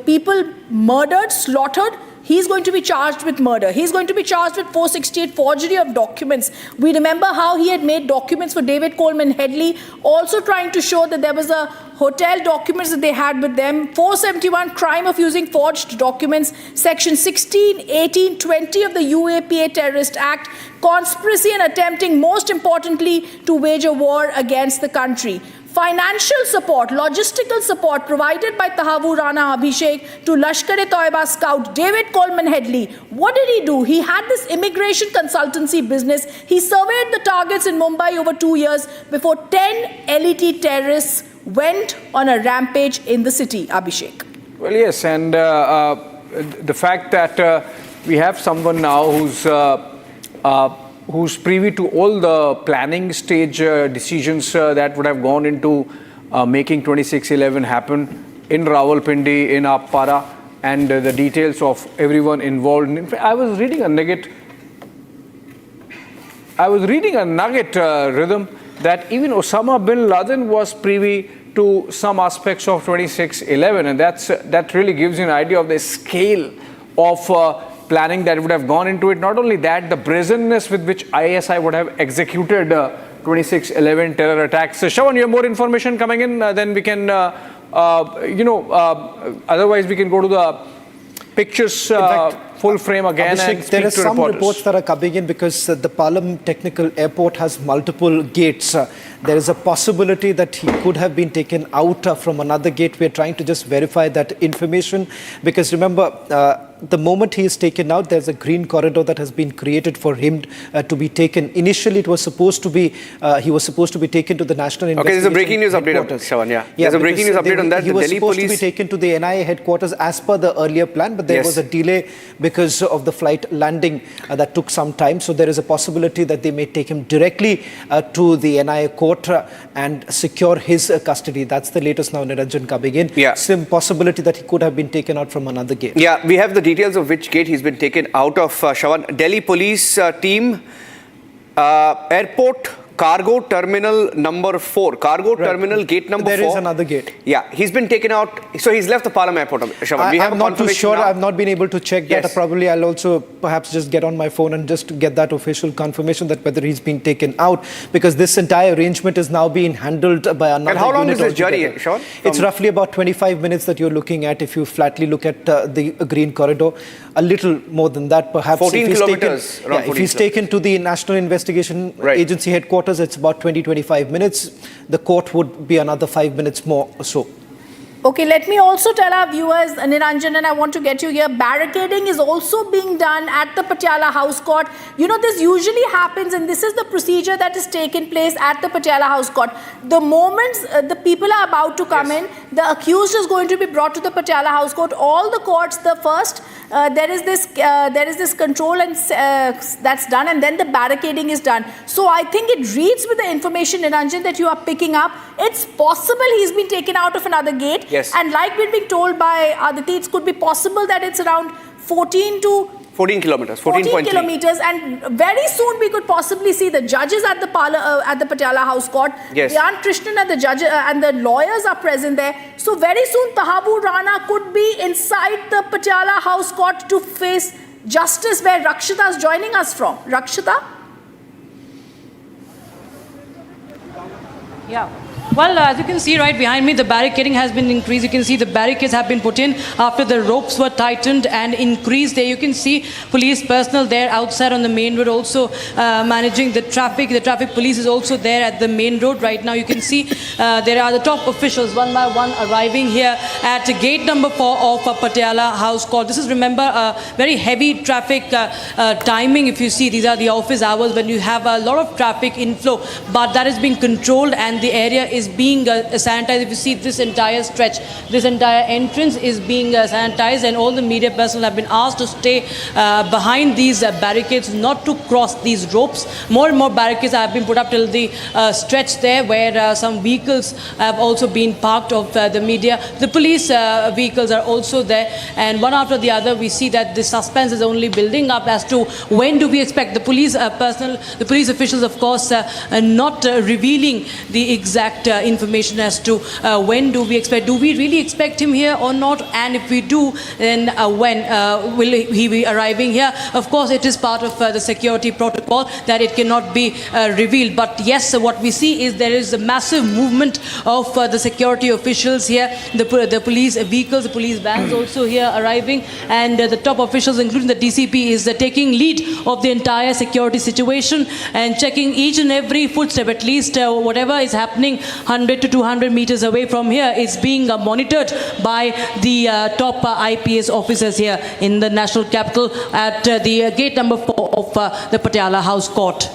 people murdered, slaughtered. He's going to be charged with murder. He's going to be charged with 468 forgery of documents. We remember how he had made documents for David Headley, also trying to show that there was a hotel documents that they had with them. 471 crime of using forged documents. Section 16, 18, 20 of the UAPA Terrorist Act. Conspiracy and attempting, most importantly, to wage a war against the country. Financial support, logistical support provided by Tahawwur Rana Abhishek to Lashkar-e-Toiba scout David Headley. What did he do? He had this immigration consultancy business. He surveyed the targets in Mumbai over 2 years before 10 LET terrorists went on a rampage in the city, Abhishek. Well, yes, and the fact that we have someone now who's privy to all the planning stage decisions that would have gone into making 26/11 happen in Rawalpindi, in Appara, and the details of everyone involved. In fact, I was reading a nugget, Rhythm, that even Osama bin Laden was privy to some aspects of 26/11, and that really gives you an idea of the scale of planning that would have gone into it. Not only that, the brazenness with which ISI would have executed 26/11 terror attacks. So, Shravan, you have more information coming in, then we can, otherwise we can go to the pictures full frame again. Abhishek, and there are some reporters. reports that are coming in because the Palam Technical Airport has multiple gates. There is a possibility that he could have been taken out from another gate. We are trying to just verify that information because remember, the moment he is taken out, there's a green corridor that has been created for him to be taken. Initially, it was supposed to be, he was supposed to be taken to the National Investigation. Okay, there's a breaking news update, Shravan, There's a breaking news update on that. He was supposed to be taken to the NIA headquarters as per the earlier plan, but there was a delay because of the flight landing that took some time. So there is a possibility that they may take him directly to the NIA court and secure his custody. That's the latest now, Niranjan coming in. Some possibility that he could have been taken out from another gate. Yeah, we have the details of which gate he's been taken out of, Shravan. Delhi police team, airport cargo terminal number 4, cargo terminal gate number 4. There is another gate. Yeah, he's been taken out. So he's left the Palam airport, Shravan. I'm not too sure. I've not been able to check that. Probably I'll also perhaps just get on my phone and just get that official confirmation that whether he's been taken out, because this entire arrangement is now being handled by another unit. And how long is this journey, Shravan? It's roughly about 25 minutes that you're looking at if you flatly look at the green corridor. A little more than that, perhaps. 14 kilometers. If he's taken to the National Investigation Agency headquarters, it's about 20-25 minutes. The court would be another 5 minutes more or so. Okay, let me also tell our viewers, Niranjan, and I want to get you here, barricading is also being done at the Patiala House Court. You know, this usually happens, and this is the procedure that is taking place at the Patiala House Court. The moment the people are about to come in, the accused is going to be brought to the Patiala House Court. All the courts, the first, there is this control and that's done, and then the barricading is done. So I think it reads with the information, Niranjan, that you are picking up. It's possible he's been taken out of another gate. Yes. And like we're being told by Aditi, it could be possible that it's around 14 to 14 kilometers. 14 kilometers, and very soon we could possibly see the judges at the Patiala House Court. Yes. Dhyan Krishnan and the judge and the lawyers are present there. So very soon Tahawwur Rana could be inside the Patiala House Court to face justice, where Rakshita is joining us from. Rakshita? Yeah. Well, as you can see right behind me, the barricading has been increased. You can see the barricades have been put in after the ropes were tightened and increased. There you can see police personnel there outside on the main road also managing the traffic. The traffic police is also there at the main road right now. You can see there are the top officials one by one arriving here at gate number 4 of Patiala House Court. This is, remember, a very heavy traffic timing. If you see, these are the office hours when you have a lot of traffic inflow, but that is being controlled and the area is being sanitized. If you see this entire stretch, this entire entrance is being sanitized, and all the media personnel have been asked to stay behind these barricades, not to cross these ropes. More and more barricades have been put up till the stretch there, where some vehicles have also been parked of the media. The police vehicles are also there, and one after the other we see that the suspense is only building up as to when do we expect the police personnel, the police officials, of course, not revealing the exact information as to when do we expect, do we really expect him here or not, and if we do, then when will he be arriving here. Of course, it is part of the security protocol that it cannot be revealed, but yes, what we see is there is a massive movement of the security officials here, the police vehicles, the police vans also here arriving, and the top officials, including the DCP, is taking lead of the entire security situation and checking each and every footstep. At least whatever is happening 100 to 200 meters away from here is being monitored by the top IPS officers here in the national capital at the gate number 4 of the Patiala House Court.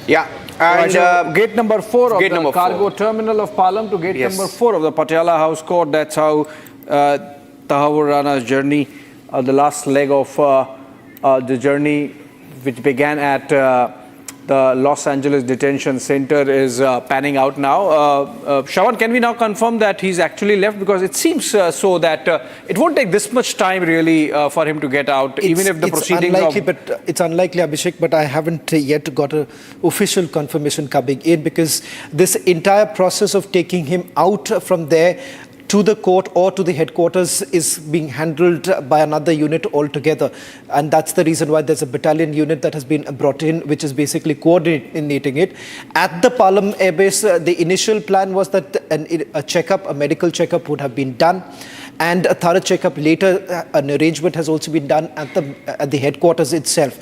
Yeah. And gate number 4 of the cargo terminal of Palam to gate number 4 of the Patiala House Court. That's how Tahawwur Rana's journey, the last leg of the journey, which began at the Los Angeles Detention Center, is panning out now. Shravan, can we now confirm that he's actually left? Because it seems so that it won't take this much time really for him to get out, even if the proceedings It's unlikely, Abhishek, but I haven't yet got an official confirmation coming in, because this entire process of taking him out from there to the court or to the headquarters is being handled by another unit altogether. And that's the reason why there's a battalion unit that has been brought in, which is basically coordinating it. At the Palam airbase, the initial plan was that a medical checkup would have been done, and a thorough checkup later. An arrangement has also been done at the headquarters itself.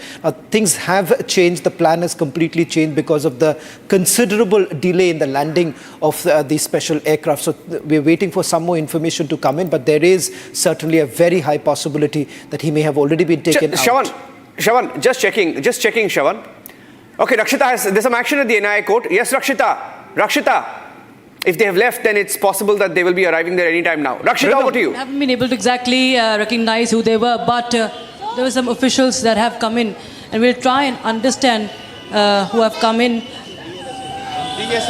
Things have changed. The plan has completely changed because of the considerable delay in the landing of the special aircraft. So we're waiting for some more information to come in, but there is certainly a very high possibility that he may have already been taken out. Shravan, just checking, Shravan. Okay, Rakshita, there's some action at the NIA court. Yes, Rakshita. If they have left, then it's possible that they will be arriving there anytime now. Rakshita, over to you. We haven't been able to exactly recognize who they were, but there were some officials that have come in, and we'll try and understand who have come in. He will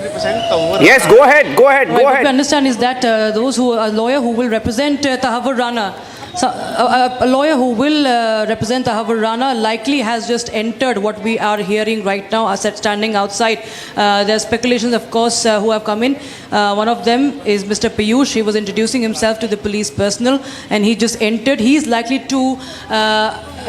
represent Tahawwur. Yes, go ahead. What we understand is that a lawyer who will represent Tahawwur Rana, a lawyer who will represent Tahawwur Rana likely has just entered. What we are hearing right now, standing outside. There are speculations, of course, who have come in. One of them is Mr. Piyush. He was introducing himself to the police personnel, and he just entered. He is likely to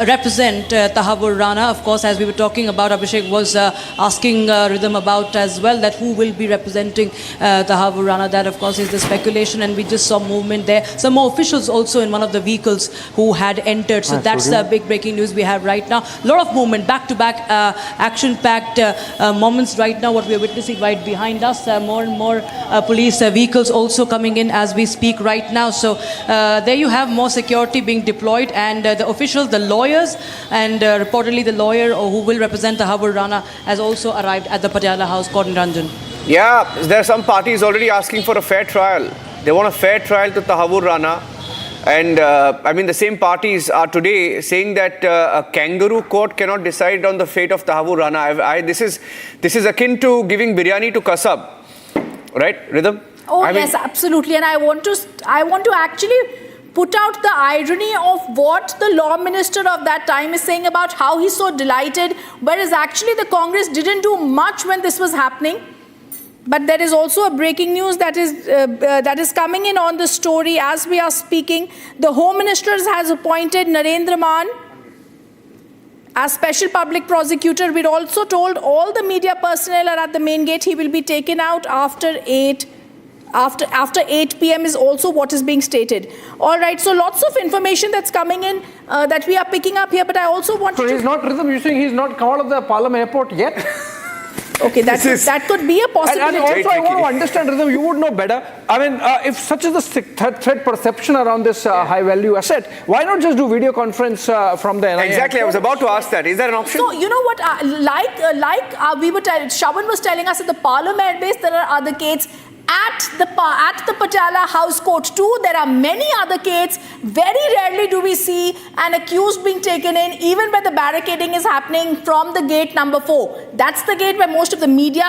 represent Tahawwur Rana. Of course, as we were talking about, Abhishek was asking Rhythm about as well, that who will be representing Tahawwur Rana. That, of course, is the speculation, and we just saw movement there. Some more officials also in one of the vehicles who had entered. So that's the big breaking news we have right now. A lot of movement, back-to-back, action-packed moments right now, what we are witnessing right behind us. More and more police vehicles also coming in as we speak right now. So there you have more security being deployed, and the officials, the lawyers, and reportedly the lawyer who will represent Tahawwur Rana has also arrived at the Patiala House Court in Ranjan. Yeah, there are some parties already asking for a fair trial. They want a fair trial to Tahawwur Rana. And I mean, the same parties are today saying that a kangaroo court cannot decide on the fate of Tahawwur Rana. This is akin to giving biryani to Kasab, right, Rhythm? Oh, yes, absolutely. And I want to actually put out the irony of what the law minister of that time is saying about how he's so delighted, whereas actually the Congress didn't do much when this was happening. But there is also a breaking news that is coming in on the story as we are speaking. The Home Minister has appointed Narendra Man as special public prosecutor. We're also told all the media personnel are at the main gate. He will be taken out after 8 p.m. is also what is being stated. All right, so lots of information that's coming in that we are picking up here, but I also want to... So he's not, Rhythm, you're saying he's not come out of the Palam airport yet? Okay, that could be a possibility. And also I want to understand, Rhythm, you would know better. I mean, if such is the threat perception around this high-value asset, why not just do video conference from the NIA? Exactly, I was about to ask that. Is there an option? So, you know what, Shawan was telling us at the Palam Air Base, there are other gates. At the Patiala House Court too, there are many other gates. Very rarely do we see an accused being taken in, even where the barricading is happening from the gate number 4. That's the gate where most of the media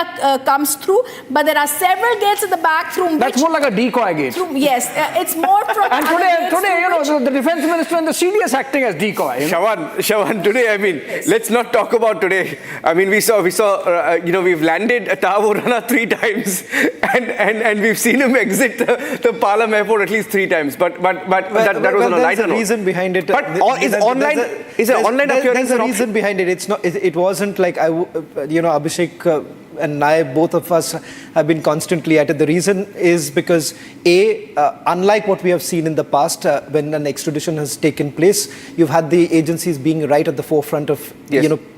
comes through. But there are several gates at the back through That's more like a decoy gate. Yes, it's more from... And today, you know, the defense minister and the CDS acting as decoy. You know? Shawan, today, I mean, let's not talk about today. I mean, we saw, you know, we've landed Tahawwur Rana 3 times and we've seen him exit the Palam airport at least 3 times. But that was on a lighter note. There's a reason behind it. But is online appearance There's a reason behind it. It's not. It wasn't like Abhishek and I, both of us, have been constantly at it. The reason is because unlike what we have seen in the past, when an extradition has taken place, you've had the agencies being right at the forefront of,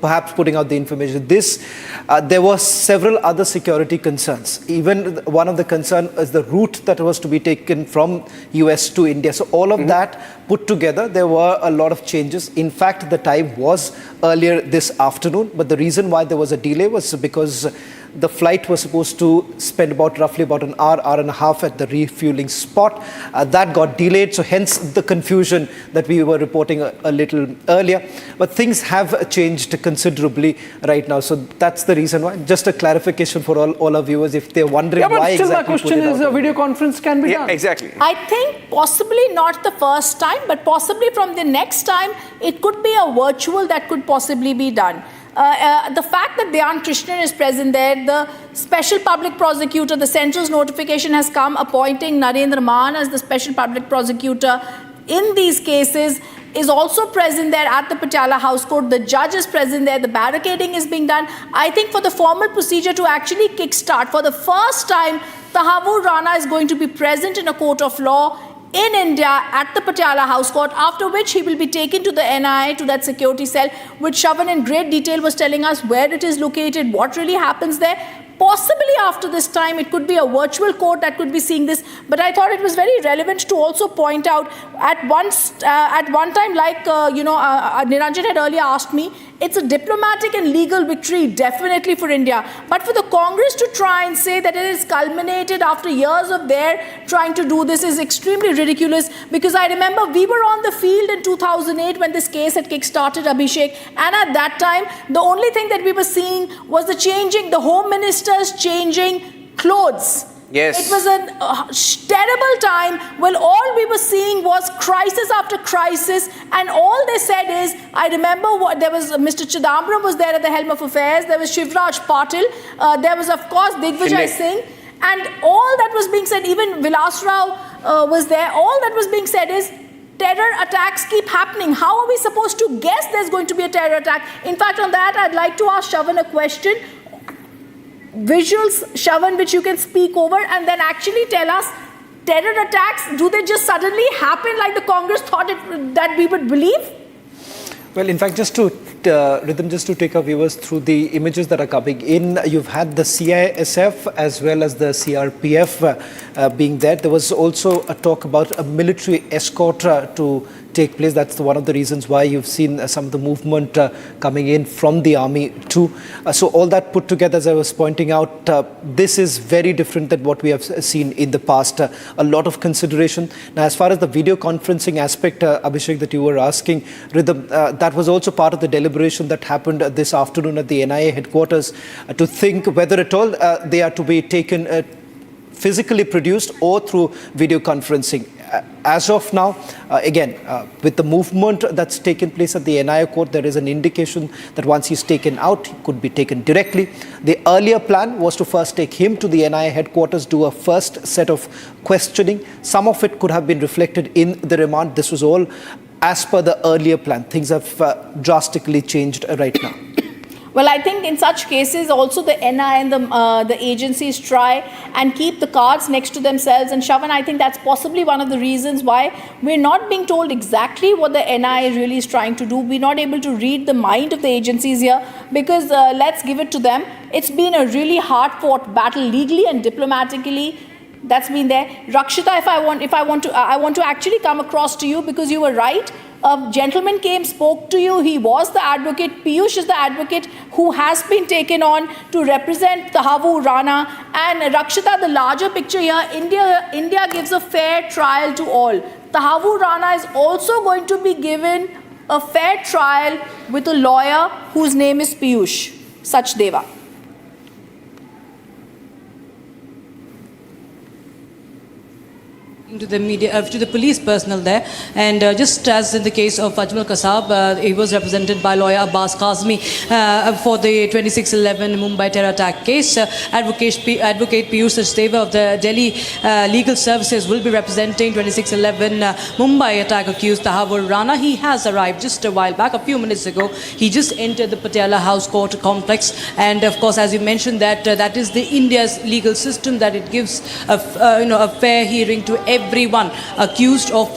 perhaps putting out the information. There were several other security concerns. Even one of the concern is the route that was to be taken from US to India. So all of that put together, there were a lot of changes. In fact, the time was earlier this afternoon, but the reason why there was a delay was because the flight was supposed to spend roughly about an hour and a half at the refueling spot. That got delayed, so hence the confusion that we were reporting a little earlier. But things have changed considerably right now, so that's the reason why. Just a clarification for all our viewers if they're wondering why exactly. But still my question is, a video conference can be done. Exactly. I think possibly not the first time, but possibly from the next time, it could be a virtual that could possibly be done. The fact that Dhyan Krishnan is present there, the special public prosecutor, the central's notification has come appointing Narendra Man as the special public prosecutor in these cases, is also present there at the Patiala House Court. The judge is present there. The barricading is being done. I think for the formal procedure to actually kickstart, for the first time, Tahawwur Rana is going to be present in a court of law in India at the Patiala House Court, after which he will be taken to the NIA, to that security cell, which Shavan in great detail was telling us where it is located, what really happens there. Possibly after this time, it could be a virtual court that could be seeing this. But I thought it was very relevant to also point out at one time, like, Niranjan had earlier asked me, it's a diplomatic and legal victory, definitely for India. But for the Congress to try and say that it is culminated after years of their trying to do this is extremely ridiculous, because I remember we were on the field in 2008 when this case had kick-started, Abhishek, and at that time, the only thing that we were seeing was the Home Minister's changing clothes. Yes. It was a terrible time when all we were seeing was crisis after crisis, and all they said is, I remember there was Mr. Chidambaram was there at the helm of affairs, there was Shivraj Patil, there was of course Digvijay Singh, and all that was being said, even Vilas Rao was there, all that was being said is, terror attacks keep happening. How are we supposed to guess there's going to be a terror attack? In fact, on that, I'd like to ask Shavan a question. Visuals, Shavan, which you can speak over, and then actually tell us, terror attacks, do they just suddenly happen like the Congress thought that we would believe? Well, in fact, just to take our viewers through the images that are coming in, you've had the CISF as well as the CRPF being there. There was also a talk about a military escort to take place. That's one of the reasons why you've seen some of the movement coming in from the army too. So all that put together, as I was pointing out, this is very different than what we have seen in the past. A lot of consideration. Now, as far as the video conferencing aspect, Abhishek, that you were asking, Rhythm, that was also part of the deliberation that happened this afternoon at the NIA headquarters to think whether at all they are to be taken physically produced or through video conferencing. as of now, again, with the movement that's taken place at the NIA court, there is an indication that once he's taken out, he could be taken directly. The earlier plan was to first take him to the NIA headquarters, do a first set of questioning. Some of it could have been reflected in the remand. This was all as per the earlier plan. Things have drastically changed right now. Well, I think in such cases also the NIA and the agencies try and keep the cards next to themselves. And Shravan, I think that's possibly one of the reasons why we're not being told exactly what the NIA really is trying to do. We're not able to read the mind of the agencies here because let's give it to them. It's been a really hard-fought battle legally and diplomatically. That's been there. Rakshita, I want to actually come across to you because you were right. A gentleman came, spoke to you. He was the advocate. Piyush is the advocate who has been taken on to represent Tahawwur Rana. And Rakshita, the larger picture here, India gives a fair trial to all. Tahawwur Rana is also going to be given a fair trial with a lawyer whose name is Piyush Sachdeva. To the media, to the police personnel there, and just as in the case of Ajmal Kasab, he was represented by lawyer Abbas Kazmi for the 26/11 Mumbai terror attack case. Advocate Piyush Sachdeva of the Delhi Legal Services will be representing 26/11 Mumbai attack accused Tahawwur Rana. He has arrived just a while back, a few minutes ago. He just entered the Patiala House Court complex, and of course, as you mentioned, that is the India's legal system, that it gives a fair hearing to everyone accused of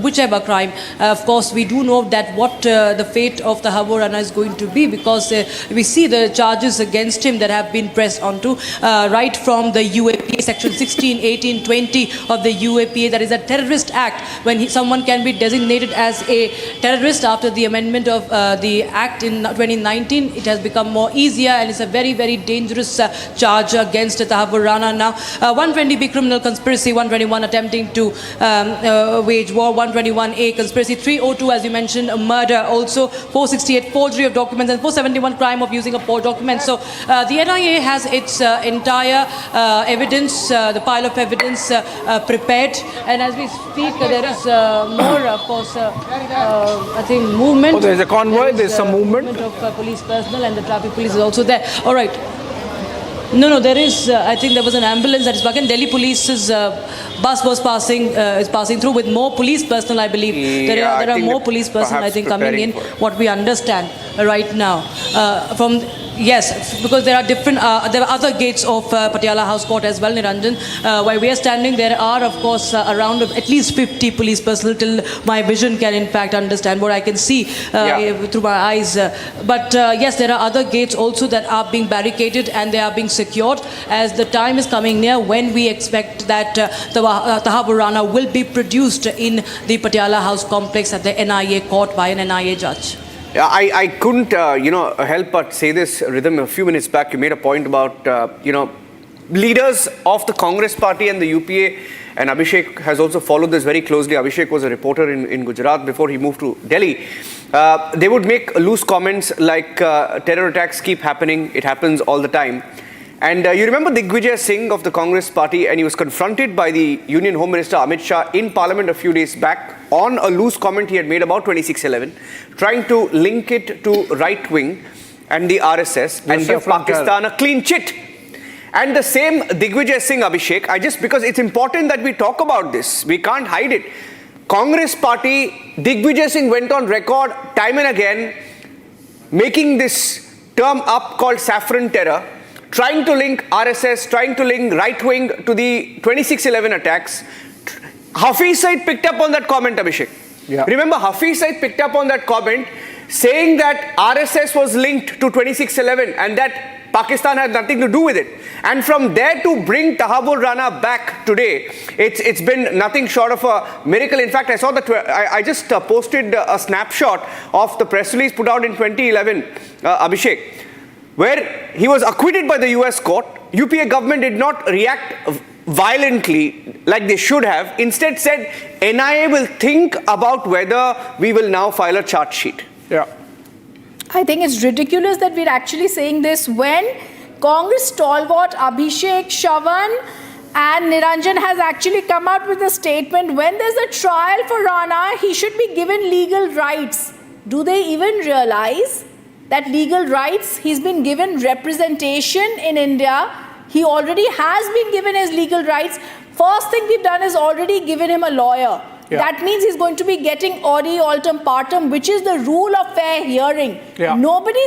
whichever crime. Of course, we do know that what the fate of Tahawwur Rana is going to be, because we see the charges against him that have been pressed onto right from the UAPA, section 16, 18, 20 of the UAPA, that is a terrorist act, when someone can be designated as a terrorist after the amendment of the act in 2019. It has become more easier, and it's a very, very dangerous charge against Tahawwur Rana now. 120B criminal conspiracy, 121 attempting to wage war, 121A conspiracy, 302 as you mentioned murder, also 468 forgery of documents, and 471 crime of using a poor document. So the NIA has its entire evidence, the pile of evidence prepared, and as we speak there is more, of course, I think movement. Oh, there's a convoy, there's some movement of police personnel, and the traffic police is also there. All right. No, there is, I think there was an ambulance that is back in Delhi. Police's bus was passing through with more police personnel, I believe. There are more police personnel, I think, coming in, what we understand right now. Yes, because there are there are other gates of Patiala House Court as well, Niranjan. While we are standing, there are, of course, around at least 50 police personnel, till my vision can, in fact, understand what I can see through my eyes. But yes, there are other gates also that are being barricaded, and they are being secured as the time is coming near when we expect that Tahawwur Rana will be produced in the Patiala House complex at the NIA court by an NIA judge. Yeah, I couldn't, help but say this, Rhythm. A few minutes back, you made a point about, leaders of the Congress party and the UPA, and Abhishek has also followed this very closely. Abhishek was a reporter in Gujarat before he moved to Delhi. They would make loose comments like terror attacks keep happening, it happens all the time. And you remember Digvijay Singh of the Congress party, and he was confronted by the Union Home Minister Amit Shah in Parliament a few days back on a loose comment he had made about 26/11, trying to link it to right wing and the RSS and give Pakistan a clean chit. And the same Digvijay Singh, Abhishek, because it's important that we talk about this, we can't hide it. Congress party, Digvijay Singh went on record time and again making this term up called saffron terror, trying to link RSS, trying to link right wing to the 26/11 attacks. Hafiz Saeed picked up on that comment, Abhishek. Yeah. Remember, Hafiz Saeed picked up on that comment saying that RSS was linked to 26/11 and that Pakistan had nothing to do with it. And from there to bring Tahawwur Rana back today, it's been nothing short of a miracle. In fact, I saw I just posted a snapshot of the press release put out in 2011, Abhishek, where he was acquitted by the US court. UPA government did not react violently like they should have. Instead said, NIA will think about whether we will now file a charge sheet. Yeah. I think it's ridiculous that we're actually saying this when Congress stalwart Abhishek, Shravan And Niranjan has actually come out with a statement, when there's a trial for Rana, he should be given legal rights. Do they even realize that legal rights? He's been given representation in India. He already has been given his legal rights. First thing we've done is already given him a lawyer. Yeah. That means he's going to be getting audi altum partum, which is the rule of fair hearing. Yeah.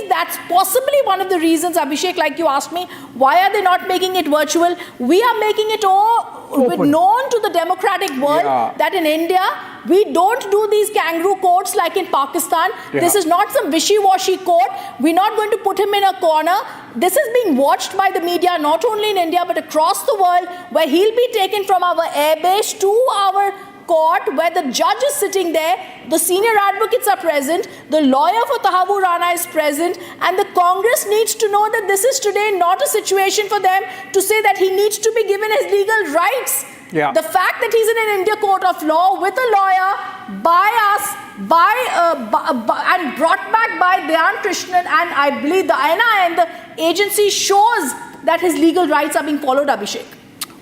That's possibly one of the reasons, Abhishek, like you asked me, why are they not making it virtual? We are making it known to the democratic world that in India, we don't do these kangaroo courts like in Pakistan. Yeah. This is not some wishy-washy court. We're not going to put him in a corner. This is being watched by the media, not only in India, but across the world, where he'll be taken from our airbase to our court, where the judge is sitting there, the senior advocates are present, the lawyer for Tahawwur Rana is present, and the Congress needs to know that this is today not a situation for them to say that he needs to be given his legal rights. Yeah. The fact that he's in an India court of law with a lawyer, by us, and brought back by Dhyan Krishnan, and I believe the NIA and the agency shows that his legal rights are being followed, Abhishek.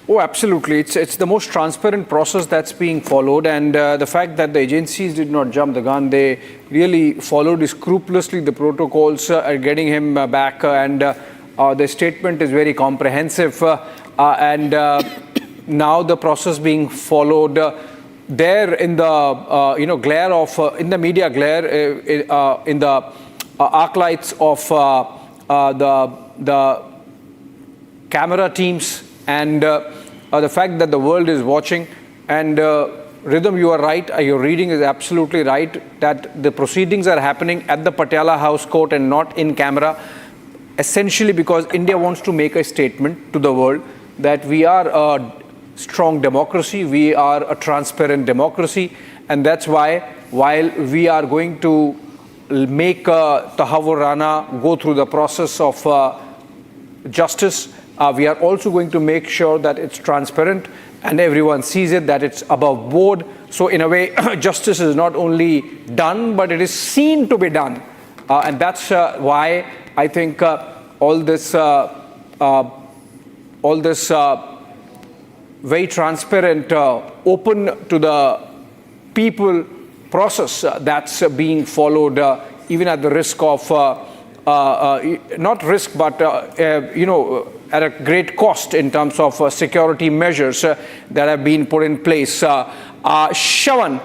Oh, absolutely. It's the most transparent process that's being followed, and the fact that the agencies did not jump the gun, they really followed scrupulously the protocols getting him back, and the statement is very comprehensive, and now the process being followed there in the glare of in the media glare in the arc lights of the camera teams, and the fact that the world is watching. And Rhythm, you are right, your reading is absolutely right, that the proceedings are happening at the Patiala House Court and not in camera, essentially because India wants to make a statement to the world that we are a strong democracy, we are a transparent democracy, and that's why, while we are going to make Tahawwur Rana go through the process of justice, we are also going to make sure that it's transparent and everyone sees it, that it's above board. So in a way, justice is not only done, but it is seen to be done. And that's why I think all this very transparent, open to the people process that's being followed, even at the risk of, not risk, but, at a great cost in terms of security measures that have been put in place. Shravan,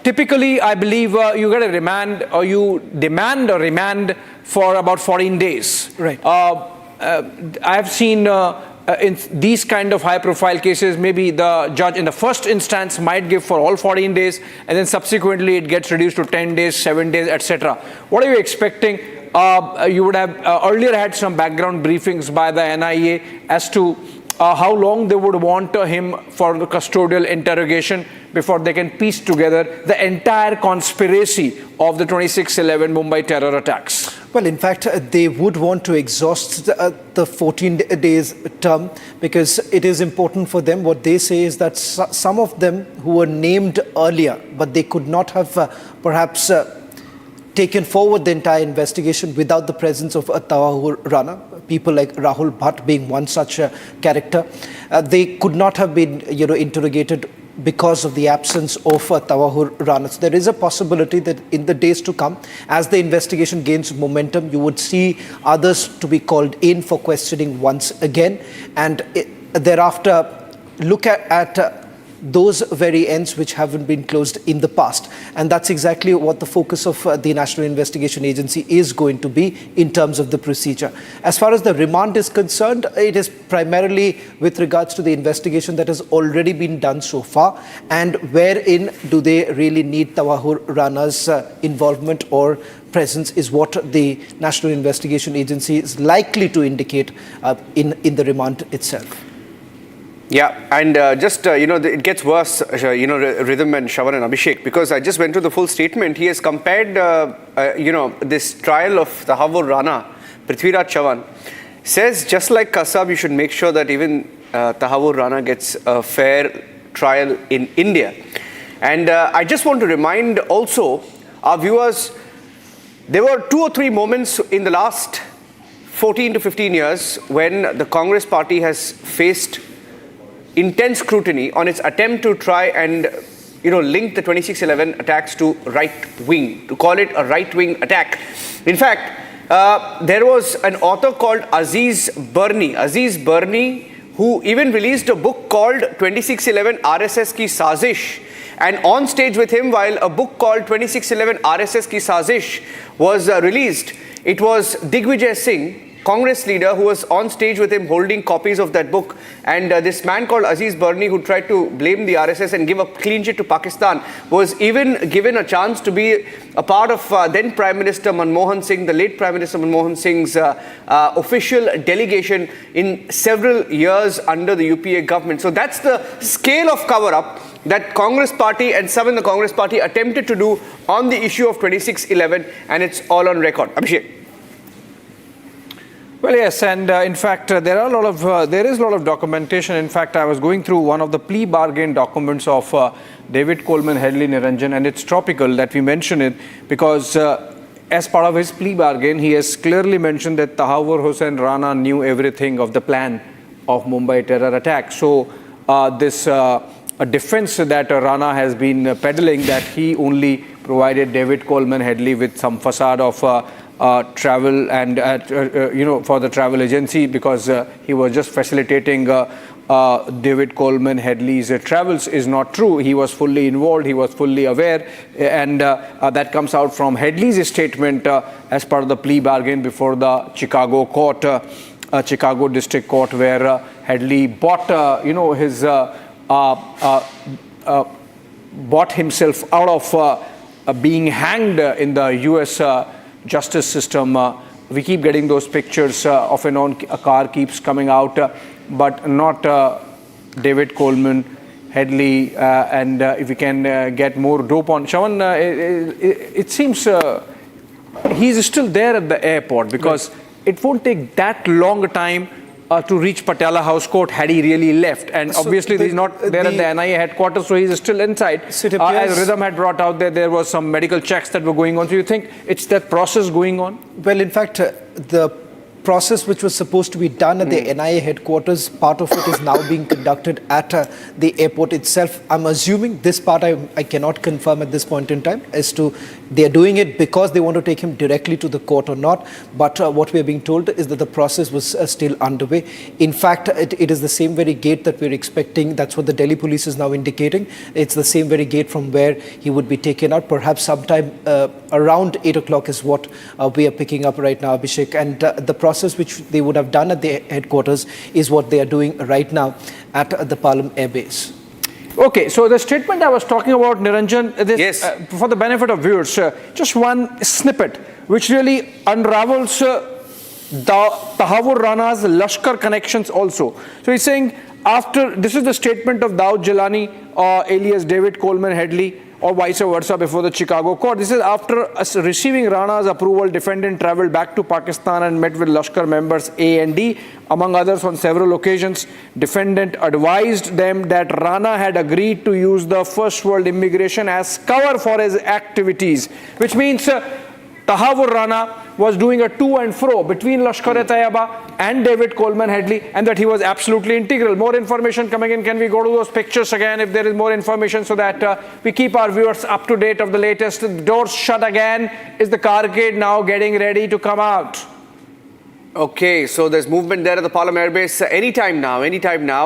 typically, I believe you get a remand, or you demand a remand for about 14 days. Right. I have seen in these kind of high-profile cases, maybe the judge in the first instance might give for all 14 days, and then subsequently it gets reduced to 10 days, 7 days, etc. What are you expecting? You would have earlier had some background briefings by the NIA as to how long they would want him for the custodial interrogation before they can piece together the entire conspiracy of the 26/11 Mumbai terror attacks. Well, in fact, they would want to exhaust the 14 days term, because it is important for them. What they say is that some of them who were named earlier, but they could not have perhaps taken forward the entire investigation without the presence of Tahawwur Rana. People like Rahul Bhatt being one such character. They could not have been, interrogated because of the absence of Tahawwur Rana. So there is a possibility that in the days to come, as the investigation gains momentum, you would see others to be called in for questioning once again, and thereafter look at those very ends which haven't been closed in the past. And that's exactly what the focus of the National Investigation Agency is going to be in terms of the procedure. As far as the remand is concerned, it is primarily with regards to the investigation that has already been done so far, and wherein do they really need Tahawwur Rana's involvement or presence is what the National Investigation Agency is likely to indicate in the remand itself. Yeah, and it gets worse, Rhythm and Shravan and Abhishek, because I just went through the full statement. He has compared, this trial of Tahawwur Rana, Prithviraj Chavan, says just like Kasab, you should make sure that even Tahawwur Rana gets a fair trial in India. And I just want to remind also our viewers, there were 2 or 3 moments in the last 14 to 15 years when the Congress party has faced intense scrutiny on its attempt to try and link the 26/11 attacks to right wing, to call it a right wing attack. In fact, there was an author called Aziz Barni, who even released a book called 26/11 RSS Ki Sazish. And on stage with him, while a book called 26/11 RSS Ki Sazish was released, it was Digvijay Singh, Congress leader, who was on stage with him holding copies of that book. And this man called Aziz Barni, who tried to blame the RSS and give a clean sheet to Pakistan, was even given a chance to be a part of then Prime Minister Manmohan Singh, the late Prime Minister Manmohan Singh's official delegation in several years under the UPA government. So that's the scale of cover-up that Congress party and some in the Congress party attempted to do on the issue of 26/11, and it's all on record. Abhishek. Well, yes, and in fact, there is a lot of documentation. In fact, I was going through one of the plea bargain documents of David Coleman Headley Niranjan, and it's topical that we mention it because as part of his plea bargain, he has clearly mentioned that Tahawwur Rana knew everything of the plan of Mumbai terror attack. So this a defense that Rana has been peddling, that he only provided David Coleman Headley with some facade of travel and for the travel agency because he was just facilitating David Coleman Headley's travels is not true. He was fully involved, he was fully aware, and that comes out from Headley's statement as part of the plea bargain before the Chicago court, Chicago District Court, where Headley bought bought himself out of being hanged in the US justice system. We keep getting those pictures of a car keeps coming out, but not David Coleman Headley. And if we can get more dope on Shawan, it seems he's still there at the airport because it won't take that long a time to reach Patiala House Court had he really left. And so obviously he's not there at the NIA headquarters, so he's still inside. So as Rhythm had brought out there was some medical checks that were going on. So you think it's that process going on? Well, in fact, the process which was supposed to be done at the NIA headquarters, part of it is now being conducted at the airport itself. I'm assuming this part I cannot confirm at this point in time as to they're doing it because they want to take him directly to the court or not. But what we're being told is that the process was still underway. In fact, it is the same very gate that we're expecting. That's what the Delhi police is now indicating. It's the same very gate from where he would be taken out. Perhaps sometime around 8 o'clock is what we are picking up right now, Abhishek. And the process which they would have done at the headquarters is what they are doing right now at the Palam Air Base. Okay, so the statement I was talking about, Niranjan, this, for the benefit of viewers, just one snippet which really unravels Tahawwur Rana's Lashkar connections also. So he's saying, this is the statement of Daud Jilani, alias David Coleman Headley, or vice versa before the Chicago court. This is after receiving Rana's approval, defendant travelled back to Pakistan and met with Lashkar members A and D. Among others, on several occasions, defendant advised them that Rana had agreed to use the First World immigration as cover for his activities, which means Tahawwur Rana was doing a to and fro between Lashkar-e-Taiba and David Coleman Headley, and that he was absolutely integral. More information coming in. Can we go to those pictures again if there is more information so that we keep our viewers up to date of the latest? The doors shut again. Is the carcade now getting ready to come out? Okay, so there's movement there at the Palam Air Base. Anytime now,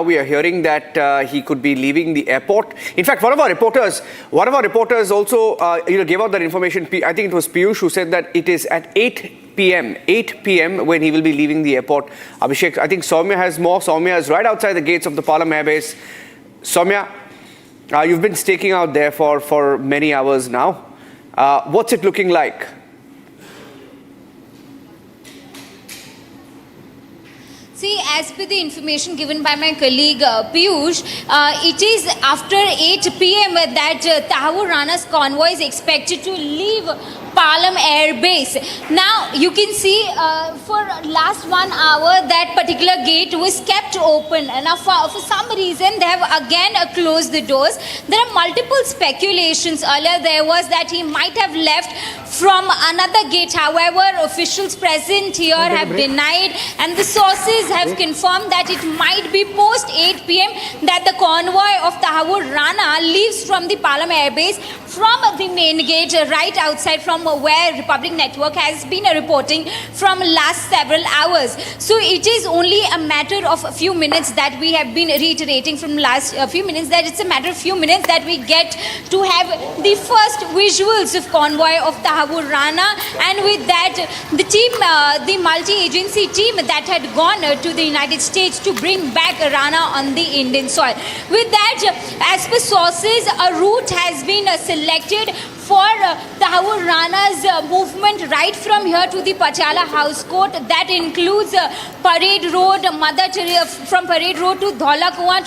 we are hearing that he could be leaving the airport. In fact, one of our reporters also gave out that information. I think it was Piyush who said that it is at 8 p.m. when he will be leaving the airport. Abhishek, I think Soumya has more. Soumya is right outside the gates of the Palam Air Base. Soumya, you've been staking out there for many hours now. What's it looking like? See, as per the information given by my colleague Piyush, it is after 8 p.m. that Tahawwur Rana's convoy is expected to leave Palam Air Base. Now you can see for last 1 hour that particular gate was kept open. And now for some reason they have again closed the doors. There are multiple speculations. Earlier there was that he might have left from another gate. However, officials present here have denied, and the sources have confirmed that it might be post 8 p.m. that the convoy of Tahawwur Rana leaves from the Palam Air Base from the main gate right outside from where Republic Network has been reporting from last several hours. So it is only a matter of a few minutes that we have been reiterating from last few minutes, that it's a matter of few minutes that we get to have the first visuals of convoy of Tahawwur Rana, and with that the team, the multi-agency team that had gone to the United States to bring back Rana on the Indian soil. With that, as per sources, a route has been selected for Tahawwur Rana's movement right from here to the Patiala House Court. That includes Parade Road, from Parade Road to Dhaula Kuan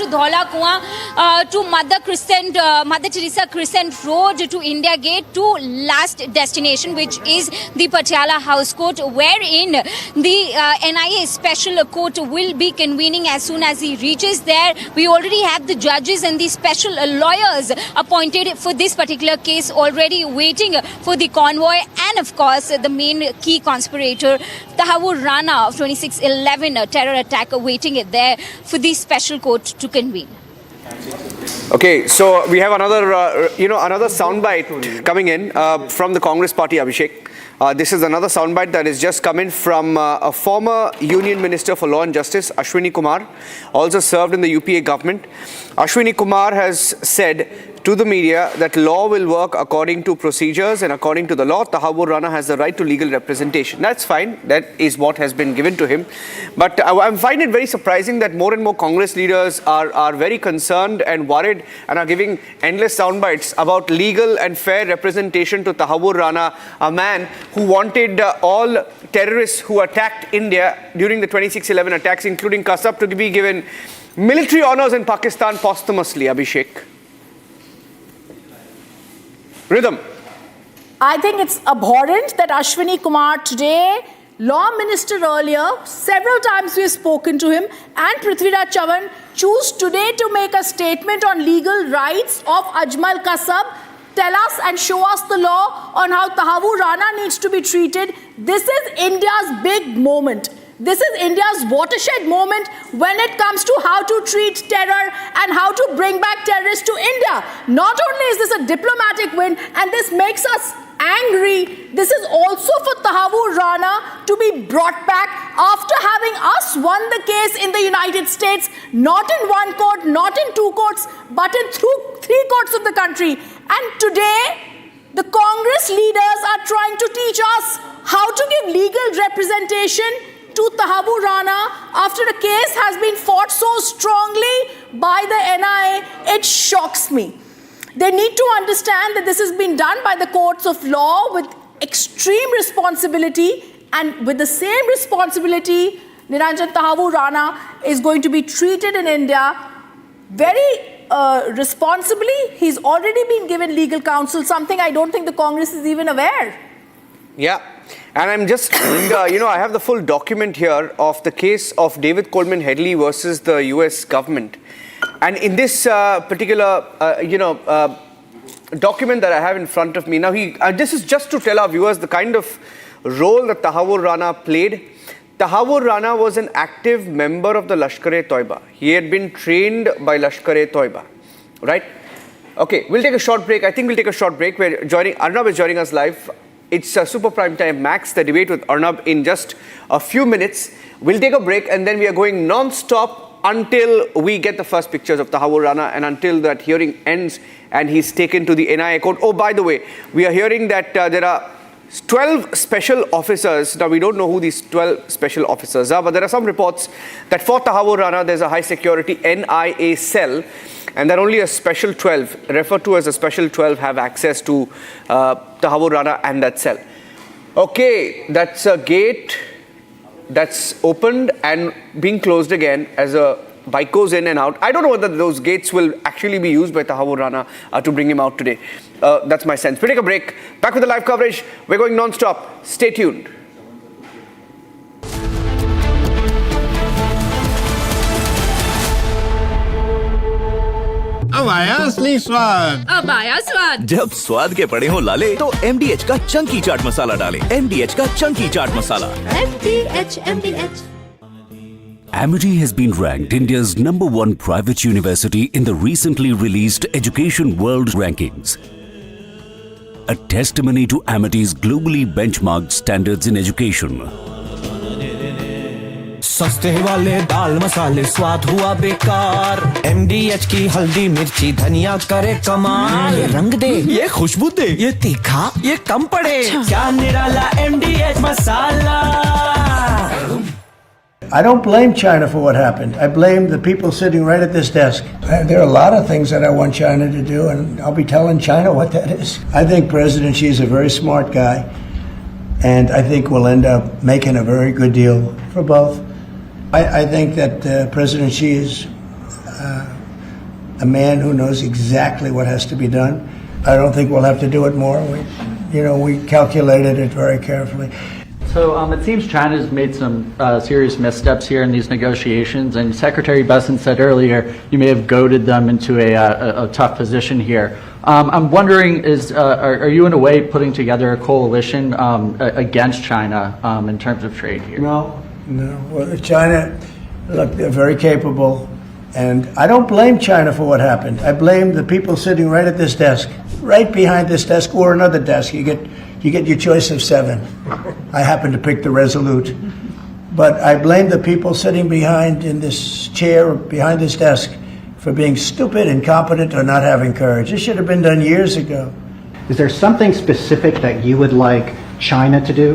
to Mother Teresa Crescent Road to India Gate to last destination, which is the Patiala House Court, wherein the NIA Special Court will be convening as soon as he reaches there. We already have the judges and the special lawyers appointed for this particular case already waiting for the convoy, and of course the main key conspirator Tahawwur Rana of 26/11 terror attack waiting there for the special court to convene. Okay, so we have another another soundbite coming in from the Congress party, Abhishek. This is another soundbite that has just come in from a former Union Minister for Law and Justice, Ashwini Kumar, also served in the UPA government. Ashwini Kumar has said to the media that law will work according to procedures, and according to the law, Tahawwur Rana has the right to legal representation. That's fine. That is what has been given to him. But I find it very surprising that more and more Congress leaders are very concerned and worried and are giving endless soundbites about legal and fair representation to Tahawwur Rana, a man who wanted all terrorists who attacked India during the 26/11 attacks, including Kasab, to be given military honors in Pakistan posthumously. Abhishek. Rhythm. I think it's abhorrent that Ashwini Kumar today, Law Minister earlier, several times we have spoken to him, and Prithviraj Chavan choose today to make a statement on legal rights of Ajmal Kasab, tell us and show us the law on how Tahawwur Rana needs to be treated. This is India's big moment. This is India's watershed moment when it comes to how to treat terror and how to bring back terrorists to India. Not only is this a diplomatic win, and this makes us angry, this is also for Tahawwur Rana to be brought back after having us won the case in the United States, not in one court, not in two courts, but in three courts of the country. And today, the Congress leaders are trying to teach us how to give legal representation to Tahawwur Rana after a case has been fought so strongly by the NIA. It shocks me. They need to understand that this has been done by the courts of law with extreme responsibility, and with the same responsibility, Niranjan Tahawwur Rana is going to be treated in India very responsibly. He's already been given legal counsel, something I don't think the Congress is even aware. Yeah. And I'm just, I have the full document here of the case of David Headley versus the US government. And in this particular, document that I have in front of me, now this is just to tell our viewers the kind of role that Tahawwur Rana played. Tahawwur Rana was an active member of the Lashkar-e-Toiba. He had been trained by Lashkar-e-Toiba, right? Okay, we'll take a short break. I think we'll take a short break. Arnab is joining us live. It's Super Prime Time Max, the debate with Arnab in just a few minutes. We'll take a break, and then we are going non-stop until we get the first pictures of Tahawwur Rana and until that hearing ends and he's taken to the NIA court. Oh, by the way, we are hearing that there are 12 special officers. Now, we don't know who these 12 special officers are, but there are some reports that for Tahawwur Rana, there's a high security NIA cell, and that only a special 12, referred to as a special 12, have access to Tahawwur Rana and that cell. Okay, that's a gate that's opened and being closed again as a bike goes in and out. I don't know whether those gates will actually be used by Tahawwur Rana to bring him out today. That's my sense. We take a break. Back with the live coverage. We're going non-stop. Stay tuned. अब आया असली स्वाद। अब आया स्वाद। जब स्वाद के पड़े हो लाले तो MDH का चंकी चाट मसाला डालें। MDH का chunky chaat masala. MDH। Amity has been ranked India's #1 private university in the recently released Education World Rankings. A testimony to Amity's globally benchmarked standards in education. सस्ते वाले दाल मसाले स्वाद हुआ बेकार। MDH की हल्दी मिर्ची धनिया करे कमाल। ये रंग दे, ये खुशबू दे, ये तीखा, ये कम पड़े। क्या निराला MDH masala. I don't blame China for what happened. I blame the people sitting right at this desk. There are a lot of things that I want China to do, and I'll be telling China what that is. I think President Xi is a very smart guy, and I think we'll end up making a very good deal for both. I think that President Xi is a man who knows exactly what has to be done. I don't think we'll have to do it more. We calculated it very carefully. So it seems China's made some serious missteps here in these negotiations, and Secretary Besant said earlier you may have goaded them into a tough position here. I'm wondering, are you in a way putting together a coalition against China in terms of trade here? No. Well, China, look, they're very capable, and I don't blame China for what happened. I blame the people sitting right at this desk, right behind this desk, or another desk. You get your choice of 7. I happen to pick the Resolute, but I blame the people sitting behind in this chair, behind this desk, for being stupid, incompetent, or not having courage. This should have been done years ago. Is there something specific that you would like China to do?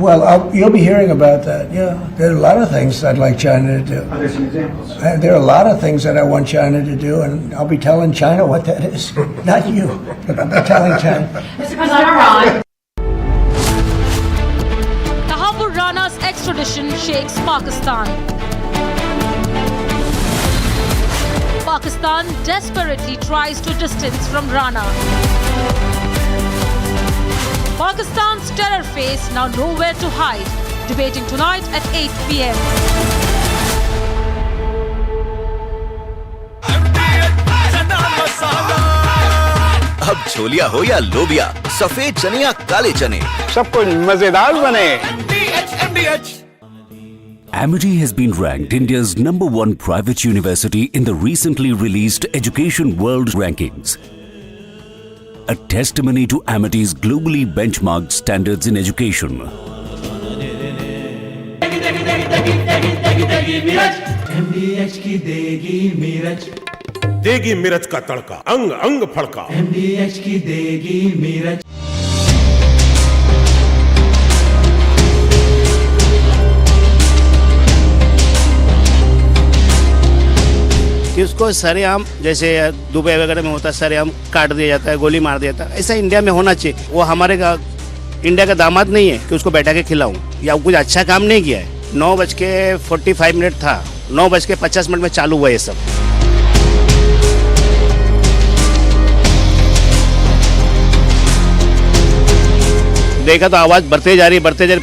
Well, you'll be hearing about that. Yeah, there are a lot of things I'd like China to do. Are there some examples? There are a lot of things that I want China to do, and I'll be telling China what that is. Not you, but I'll be telling China. Mr. President, Tahawwur Rana's extradition shakes Pakistan. Pakistan desperately tries to distance from Rana. Pakistan's terror face now nowhere to hide. Debating tonight at 8 p.m. अब छोलिया हो या लोबिया, सफेद चने या काले चने, सब कुछ मजेदार बने। Amity has been ranked India's #1 private university in the recently released Education World Rankings. A testimony to Amity's globally benchmarked standards in education. MDH की देगी मिर्च, देगी मिर्च का तड़का, अंग अंग फड़का। MDH की देगी मिर्च। कि उसको सरेआम, जैसे दुबई वगैरह में होता है, सरेआम काट दिया जाता है, गोली मार दिया जाता है, ऐसा इंडिया में होना चाहिए। वो हमारे इंडिया का दामाद नहीं है कि उसको बैठा के खिलाऊं, या कुछ अच्छा काम नहीं किया है। 9:45 था, 9:50 में चालू हुआ ये सब। देखा तो आवाज़ बढ़ते जा रही,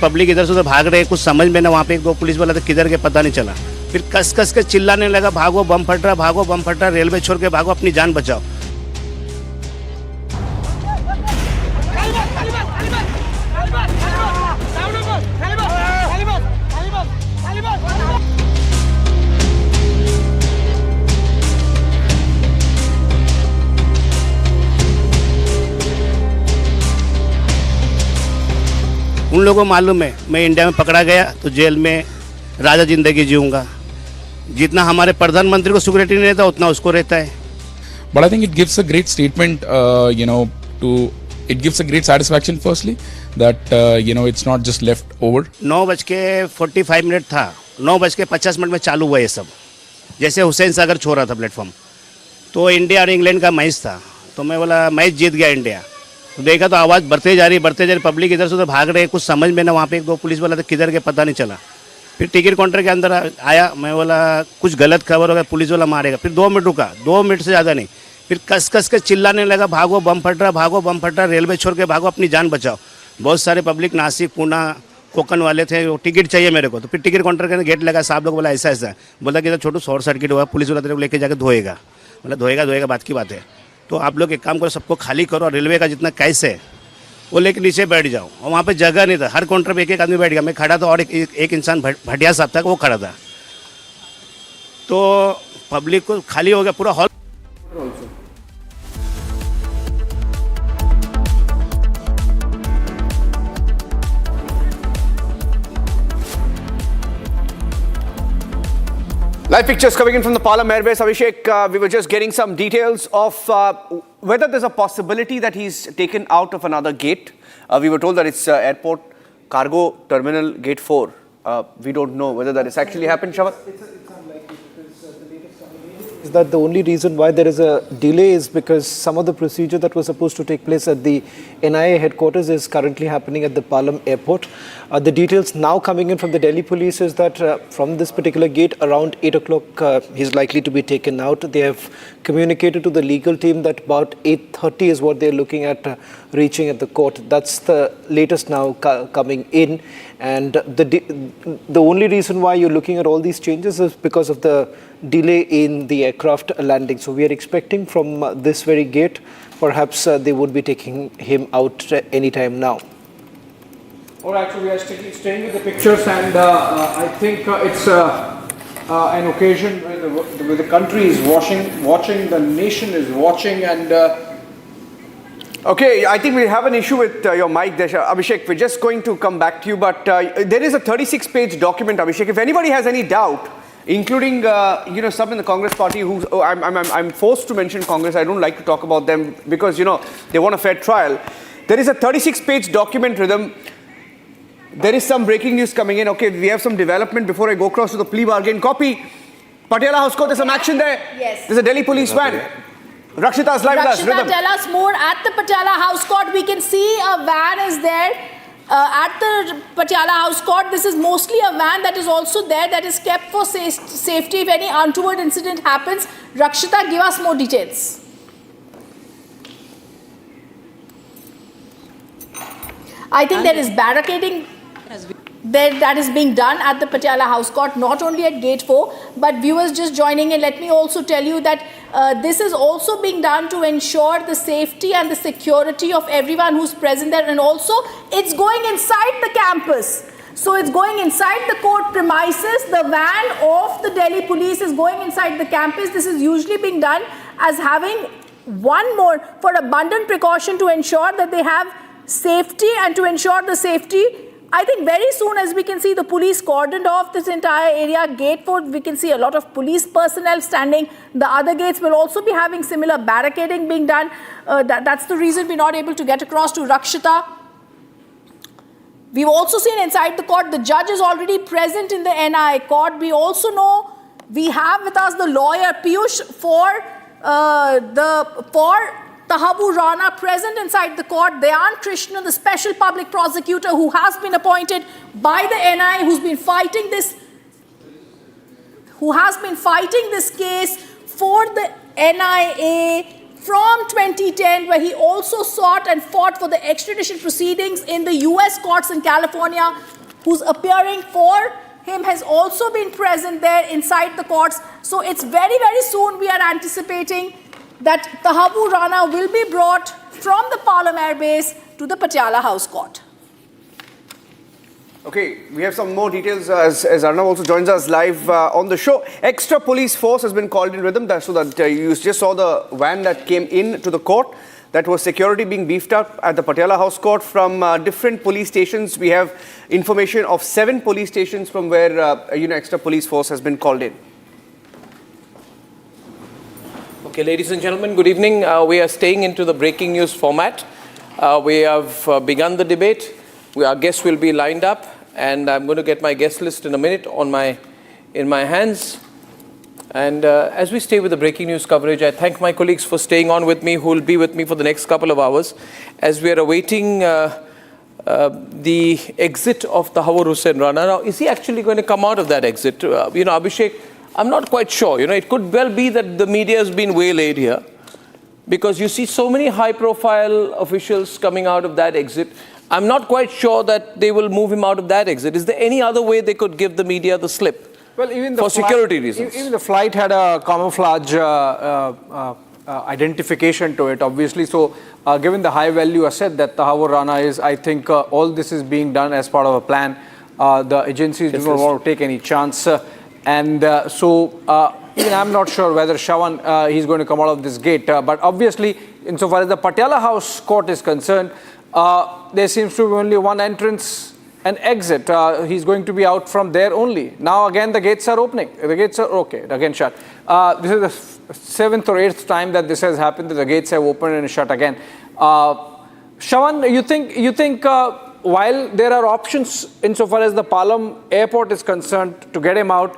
पब्लिक इधर से उधर भाग रहे, कुछ समझ में ना। वहाँ पे 1-2 पुलिस वाला था, किधर के पता नहीं चला। फिर कस कस के चिल्लाने लगा, भागो बम फट रहा, भागो बम फट रहा, रेलवे छोड़ के भागो, अपनी जान बचाओ। उन लोगों को मालूम है मैं इंडिया में पकड़ा गया तो जेल में राजा जिंदगी जीऊंगा। जितना हमारे प्रधानमंत्री को सिक्योरिटी नहीं रहता उतना उसको रहता है। But I think it gives a great statement, it gives a great satisfaction firstly that, it's not just left over. 9:45 था, 9:50 में चालू हुआ ये सब। जैसे हुसैन सागर छोड़ रहा था प्लेटफॉर्म, तो इंडिया और इंग्लैंड का मैच था, तो मैं बोला मैच जीत गया इंडिया। तो देखा तो आवाज़ बढ़ते जा रही, पब्लिक इधर से उधर भाग रहे, कुछ समझ में ना। वहाँ पे 1-2 पुलिस वाला था, किधर के पता नहीं चला। फिर टिकट काउंटर के अंदर आया, मैं बोला कुछ गलत खबर होगा, पुलिस वाला मारेगा। फिर 2 मिनट रुका, 2 मिनट से ज़्यादा नहीं, फिर कस के चिल्लाने लगा, भागो बम फट रहा, भागो बम फट रहा, रेलवे छोड़ के भागो, अपनी जान बचाओ। बहुत सारे पब्लिक नासिक, पूना, कोकन वाले थे, वो टिकट चाहिए मेरे को। तो फिर टिकट काउंटर के गेट लगा, साहब लोग बोला ऐसा ऐसा, बोला कि छोटू शॉर्ट सर्किट हुआ, पुलिस वाला तेरे को लेके जाकर धोएगा। बोला धोएगा बात की बात है, तो आप लोग एक काम करो, सबको खाली करो, और रेलवे का जितना कैश है वो लेके नीचे बैठ जाओ। और वहाँ पे जगह नहीं था, हर काउंटर पे एक आदमी बैठ गया। मैं खड़ा था और एक इंसान भटिया साहब था, वो खड़ा था, तो पब्लिक को खाली हो गया पूरा hall. Live pictures coming in from the Palam airbase. Abhishek, we were just getting some details of whether there's a possibility that he's taken out of another gate. We were told that it's airport cargo terminal gate 4. We don't know whether that has actually happened, Shawat. Is that the only reason why there is a delay is because some of the procedure that was supposed to take place at the NIA headquarters is currently happening at the Palam airport. The details now coming in from the Delhi police is that from this particular gate around 8 o'clock he's likely to be taken out. They have communicated to the legal team that about 8:30 is what they're looking at reaching at the court. That's the latest now coming in, and the only reason why you're looking at all these changes is because of the delay in the aircraft landing. So we are expecting from this very gate, perhaps they would be taking him out anytime now. All right, so we are staying with the pictures, and I think it's an occasion where the country is watching, the nation is watching, and Okay, I think we have an issue with your mic there, Abhishek. We're just going to come back to you, but there is a 36-page document, Abhishek. If anybody has any doubt, including some in the Congress party who I'm forced to mention Congress. I don't like to talk about them because they want a fair trial. There is a 36-page document rhythm. There is some breaking news coming in. Okay, we have some development before I go across to the plea bargain. Copy. Patiala House Court, there's some action there. Yes. There's a Delhi police van. Rakshita is live with us. Rakshita, tell us more. At the Patiala House Court, we can see a van is there. At the Patiala House Court, this is mostly a van that is also there, that is kept for safety if any untoward incident happens. Rakshita, give us more details. I think there is barricading that is being done at the Patiala House Court, not only at Gate 4, but viewers just joining in, let me also tell you that this is also being done to ensure the safety and the security of everyone who's present there, and also it's going inside the campus. So it's going inside the court premises. The van of the Delhi police is going inside the campus. This is usually being done as having one more for abundant precaution to ensure that they have safety and to ensure the safety. I think very soon, as we can see, the police cordoned off this entire area. Gate 4, we can see a lot of police personnel standing. The other gates will also be having similar barricading being done. That's the reason we're not able to get across to Rakshita. We've also seen inside the court, the judge is already present in the NIA court. We also know we have with us the lawyer Piyush for Tahawwur Rana present inside the court. Dayan Krishna, the special public prosecutor who has been appointed by the NIA, who's been fighting this case for the NIA from 2010, where he also sought and fought for the extradition proceedings in the US courts in California, who's appearing for him, has also been present there inside the courts. So it's very, very soon we are anticipating that Tahawwur Rana will be brought from the Palam Air Base to the Patiala House Court. Okay, we have some more details as Arnav also joins us live on the show. Extra police force has been called in rhythm, so that you just saw the van that came in to the court. That was security being beefed up at the Patiala House Court from different police stations. We have information of 7 police stations from where extra police force has been called in. Okay, ladies and gentlemen, good evening. We are staying into the breaking news format. We have begun the debate. Our guests will be lined up, and I'm going to get my guest list in a minute in my hands. And as we stay with the breaking news coverage, I thank my colleagues for staying on with me, who will be with me for the next couple of hours, as we are awaiting the exit of Tahawwur Rana. Now, is he actually going to come out of that exit? Abhishek, I'm not quite sure. It could well be that the media has been waylaid here, because you see so many high-profile officials coming out of that exit. I'm not quite sure that they will move him out of that exit. Is there any other way they could give the media the slip? Well, even for security reasons. Even the flight had a camouflage identification to it, obviously. So, given the high value asset that Tahawwur Rana is, I think all this is being done as part of a plan. The agencies do not want to take any chance. Even I'm not sure whether Shravan, he's going to come out of this gate. But obviously, insofar as the Patiala House Court is concerned, there seems to be only one entrance and exit. He's going to be out from there only. Now again the gates are opening. The gates are again shut. This is the 7th or 8th time that this has happened, that the gates have opened and shut again. Shravan, you think while there are options insofar as the Palam airport is concerned to get him out,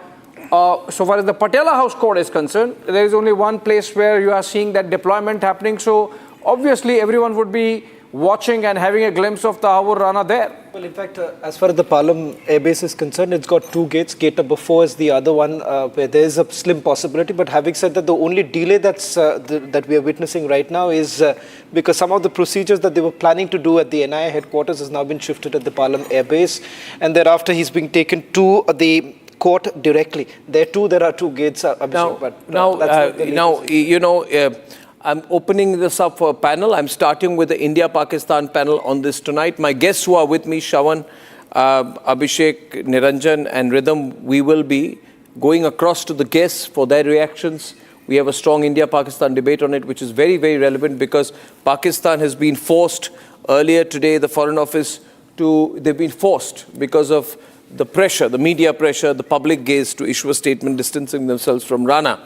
so far as the Patiala House Court is concerned, there is only one place where you are seeing that deployment happening. So obviously everyone would be watching and having a glimpse of Tahawwur Rana there. Well, in fact, as far as the Palam airbase is concerned, it's got 2 gates. Gate number 4 is the other one where there is a slim possibility. But having said that, the only delay that we are witnessing right now is because some of the procedures that they were planning to do at the NIA headquarters has now been shifted at the Palam airbase. And thereafter, he's being taken to the court directly. There are 2 gates. I'm opening this up for a panel. I'm starting with the India-Pakistan panel on this tonight. My guests who are with me, Shravan, Abhishek, Niranjan and Rhythm, we will be going across to the guests for their reactions. We have a strong India-Pakistan debate on it, which is very, very relevant because Pakistan has been forced earlier today, the Foreign Office, they've been forced because of the pressure, the media pressure, the public gaze to issue a statement distancing themselves from Rana.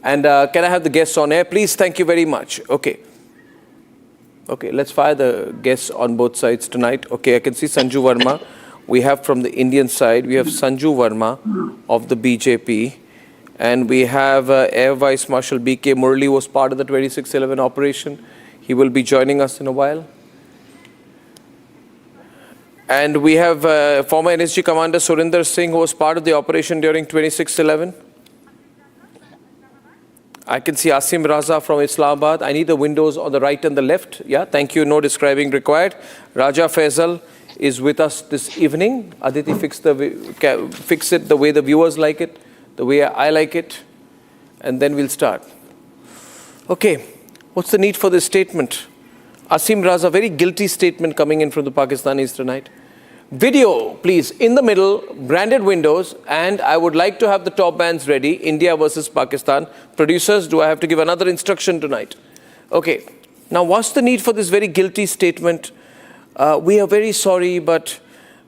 And can I have the guests on air, please? Thank you very much. Okay, let's fire the guests on both sides tonight. Okay, I can see Sanju Verma. We have from the Indian side, we have Sanju Verma of the BJP. And we have Air Vice Marshal B.K. Murli, was part of the 2611 operation. He will be joining us in a while. And we have former NSG Commander Surinder Singh, who was part of the operation during 2611. I can see Asim Raza from Islamabad. I need the windows on the right and the left. Yeah, thank you. No describing required. Raja Faisal is with us this evening. Aditi, fix it the way the viewers like it, the way I like it, and then we'll start. Okay, what's the need for this statement? Asim Raza, very guilty statement coming in from the Pakistanis tonight. Video, please, in the middle, branded windows, and I would like to have the top bands ready, India versus Pakistan. Producers, do I have to give another instruction tonight? Okay, now what's the need for this very guilty statement? We are very sorry, but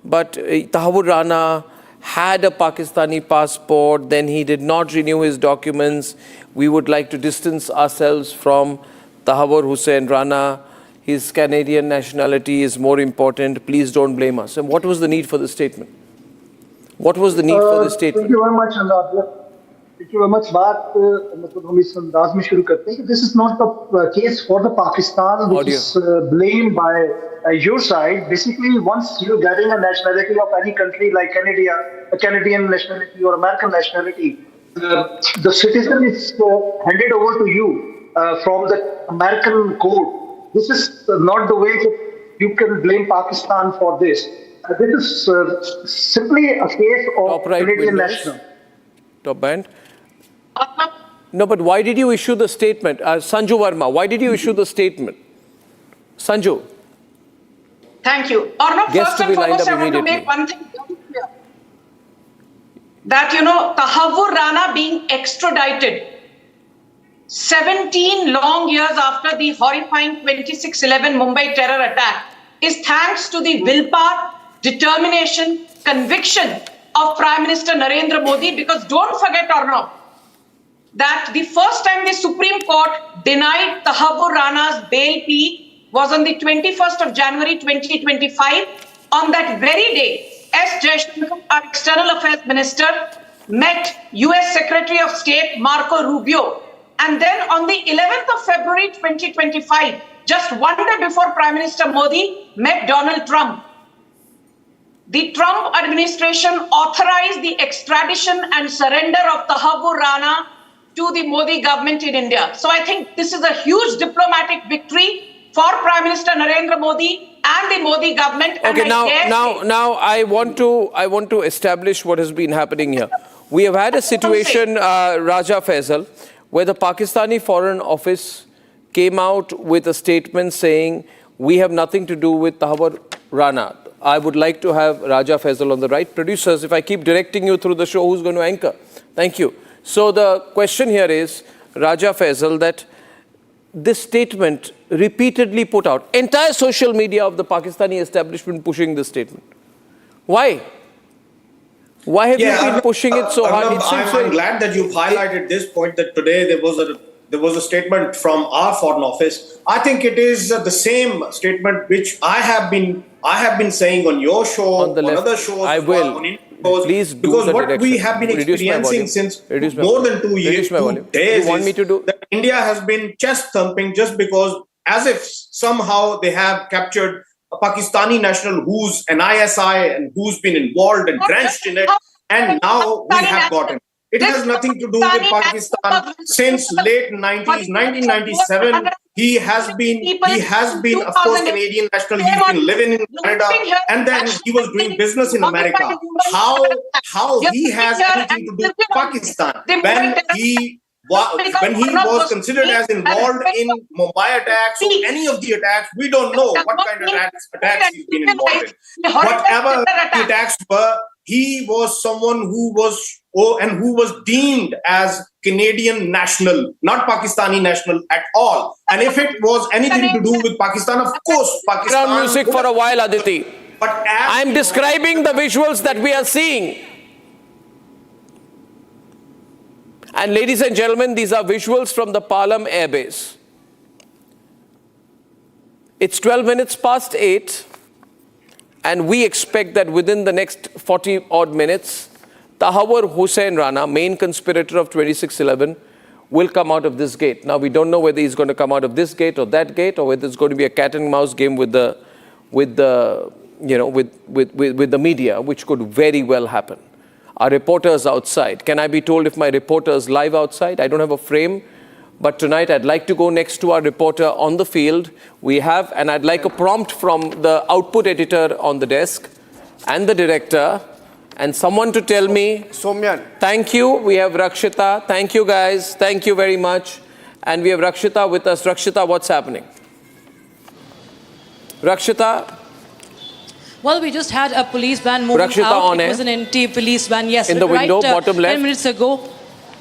Tahawwur Rana had a Pakistani passport, then he did not renew his documents. We would like to distance ourselves from Tahawwur Rana. His Canadian nationality is more important. Please don't blame us. And what was the need for the statement? What was the need for the statement? Thank you very much, Thank you very much. This is not the case for the Pakistan, which is blamed by your side. Basically, once you're getting a nationality of any country like Canada, a Canadian nationality or American nationality, the citizen is handed over to you from the American court. This is not the way that you can blame Pakistan for this. This is simply a case of Canadian national. Top band. No, but why did you issue the statement? Sanju Verma, why did you issue the statement? Sanju. Thank you. Arnab, first and foremost, I want to make one thing very clear. That, Tahawwur Rana being extradited 17 long years after the horrifying 2611 Mumbai terror attack is thanks to the willpower, determination, conviction of Prime Minister Narendra Modi. Because don't forget, Arnab, that the first time the Supreme Court denied Tahawwur Rana's bail plea was on the 21st of January 2025. On that very day, S. Jaishankar, our External Affairs Minister, met US Secretary of State Marco Rubio. And then on the 11th of February 2025, just one day before Prime Minister Modi met Donald Trump, the Trump administration authorized the extradition and surrender of Tahawwur Rana to the Modi government in India. So I think this is a huge diplomatic victory for Prime Minister Narendra Modi and the Modi government. Okay, and now I want to establish what has been happening here. We have had a situation, Raja Faisal, where the Pakistani Foreign Office came out with a statement saying, we have nothing to do with Tahawwur Rana. I would like to have Raja Faisal on the right. Producers, if I keep directing you through the show, who's going to anchor? Thank you. So the question here is, Raja Faisal, that this statement repeatedly put out, entire social media of the Pakistani establishment pushing this statement. Why? Why have you been pushing it so hard? I'm glad that you've highlighted this point, that today there was a statement from our Foreign Office. I think it is the same statement which I have been saying on your show, on other shows. I will. Please do because the what direction. we have been experiencing since more than 2 years, 2 days, that India has been chest thumping just because, as if somehow they have captured a Pakistani national who's an ISI and who's been involved and drenched in it, and now we have got him. It has nothing to do with Pakistan. Since late 90s, 1997, he has been, of course, Canadian national. He's been living in Canada, and then he was doing business in America. How he has anything to do with Pakistan when he was considered as involved in Mumbai attacks or any of the attacks? We don't know what kind of attacks he's been involved in. Whatever the attacks were, he was someone who was deemed as Canadian national, not Pakistani national at all. And if it was anything to do with Pakistan, of course, Pakistan. Background music for a while, Aditi. But I'm describing the visuals that we are seeing. And ladies and gentlemen, these are visuals from the Palam Air Base. It's 12 minutes past 8. And we expect that within the next 40 odd minutes, Tahawwur Hussain Rana, main conspirator of 2611, will come out of this gate. Now, we don't know whether he's going to come out of this gate or that gate, or whether it's going to be a cat and mouse game with the media, which could very well happen. Our reporters outside. Can I be told if my reporter is live outside? I don't have a frame. But tonight, I'd like to go next to our reporter on the field. We have, and I'd like a prompt from the output editor on the desk and the director, and someone to tell me. Somyan. Thank you. We have Rakshita. Thank you, guys. Thank you very much. And we have Rakshita with us. Rakshita, what's happening? Rakshita? Well, we just had a police van moving Rakshita out. On it air. was an empty police van. Yes, in the window, right, bottom left. 10 minutes ago.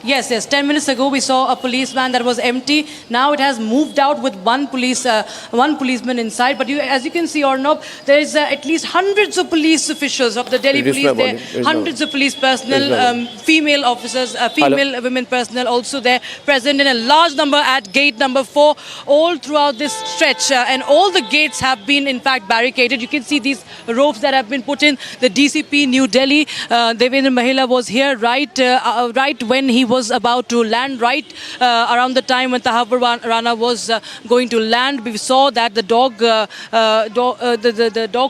Yes, 10 minutes ago we saw a police van that was empty. Now it has moved out with one policeman inside. But as you can see, Arnab, there is at least hundreds of police officials of the Delhi police there. Hundreds of police personnel, female officers, female women personnel also there, present in a large number at gate number 4, all throughout this stretch. And all the gates have been, in fact, barricaded. You can see these ropes that have been put in. The DCP New Delhi, Devendra Mahila, was here right when he was about to land, right around the time when Tahawwur Rana was going to land. We saw that the dog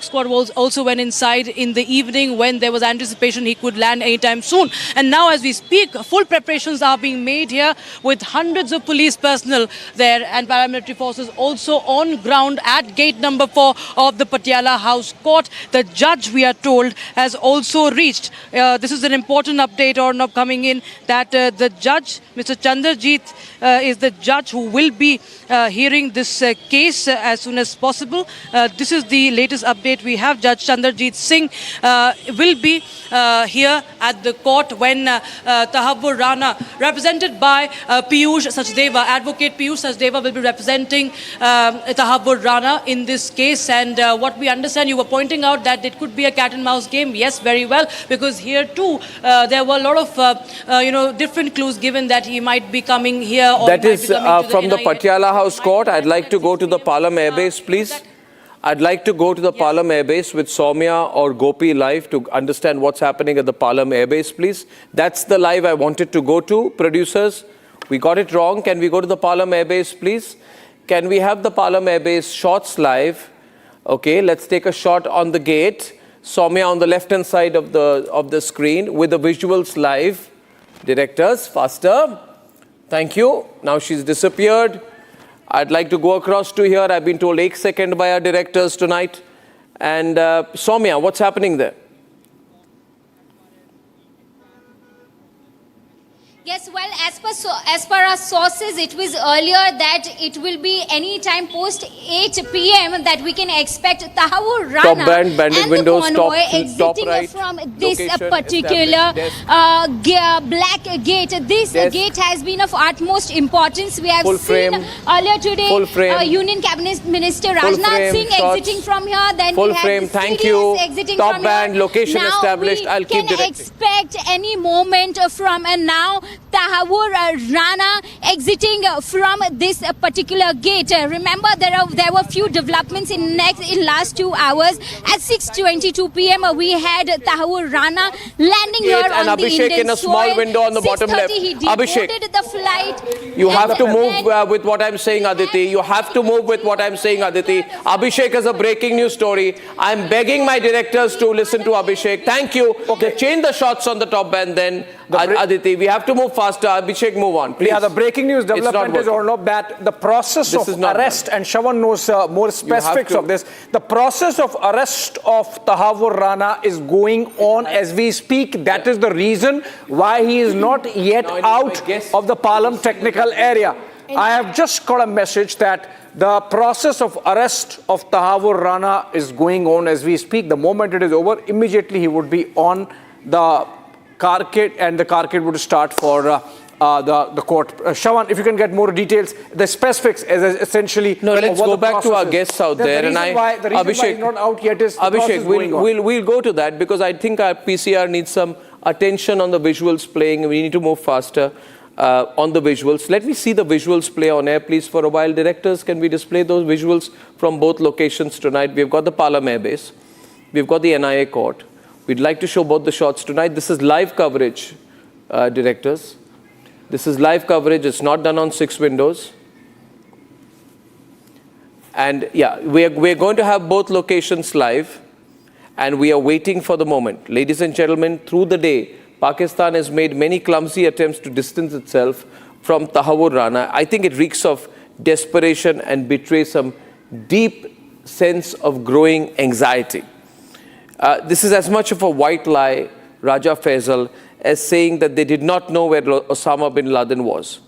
squad was also went inside in the evening when there was anticipation he could land anytime soon. And now as we speak, full preparations are being made here with hundreds of police personnel there and paramilitary forces also on ground at gate number 4 of the Patiala House Court. The judge, we are told, has also reached. This is an important update or not coming in that the judge, Mr. Chandrajit, is the judge who will be hearing this case as soon as possible. This is the latest update we have. Judge Chandrajit Singh will be here at the court when Tahawwur Rana, represented by Piyush Sachdeva, Advocate Piyush Sachdeva, will be representing Tahawwur Rana in this case. And what we understand, you were pointing out that it could be a cat and mouse game. Yes, very well, because here too there were a lot of different clues given that he might be coming here. Or that is from the Patiala House Court. I'd like to go to the Palam Air Base, please. I'd like to go to the Palam Air Base with Soumya or Gopi live to understand what's happening at the Palam Air Base, please. That's the live I wanted to go to. Producers, we got it wrong. Can we go to the Palam Air Base, please? Can we have the Palam Air Base shots live? Okay, let's take a shot on the gate. Soumya on the left-hand side of the screen with the visuals live. Directors, faster. Thank you. Now she's disappeared. I'd like to go across to here. I've been told 1 second by our directors tonight. And Soumya, what's happening there? Yes, well, as per our sources, it was earlier that it will be any time post 8 p.m. that we can expect Tahawwur Rana Top band, banded and windows, the convoy top exiting right, from this location, particular black gate. This gate has been of utmost importance. We have Full seen frame. earlier today Full frame. Union Cabinet Minister Full Rajnath frame, Singh shots. exiting from here. Then Full we have frame, the thank CDS you. exiting Top from band, here. location now established. We I'll keep can directing. expect any moment from now Tahawwur Rana exiting from this particular gate. Remember, there were few developments in last 2 hours. At 6:22 p.m. we had Tahawwur Rana landing here and on the Abhishek Indian in a small soil. window on the bottom left. He Abhishek, deported the flight. you have to move with what I'm saying, Aditi. You have to move with what I'm saying, Aditi. Abhishek has a breaking news story. I'm begging my directors to listen to Abhishek. Thank you. Okay. Change the shots on the top band then, Aditi. We have to move faster. Abhishek, move on, please. Yeah, the breaking news development is or not that the process of arrest, and Shawan knows more specifics of this, the process of arrest of Tahawwur Rana is going on as we speak. That is the reason why he is not yet out of the Palam technical area. I have just got a message that the process of arrest of Tahawwur Rana is going on as we speak. The moment it is over, immediately he would be on the carpet and the carpet would start for the court. Shawan, if you can get more details, the specifics is essentially. No, let's go back to our guests out there. The reason why he's not out yet is Abhishek, we'll go to that because I think our PCR needs some attention on the visuals playing. We need to move faster on the visuals. Let me see the visuals play on air, please, for a while. Directors, can we display those visuals from both locations tonight? We've got the Palam Air Base. We've got the NIA court. We'd like to show both the shots tonight. This is live coverage, directors. This is live coverage. It's not done on 6 windows. And yeah, we're going to have both locations live. And we are waiting for the moment. Ladies and gentlemen, through the day, Pakistan has made many clumsy attempts to distance itself from Tahawwur Rana. I think it reeks of desperation and betrays some deep sense of growing anxiety. This is as much of a white lie, Raja Faisal, as saying that they did not know where Osama bin Laden was,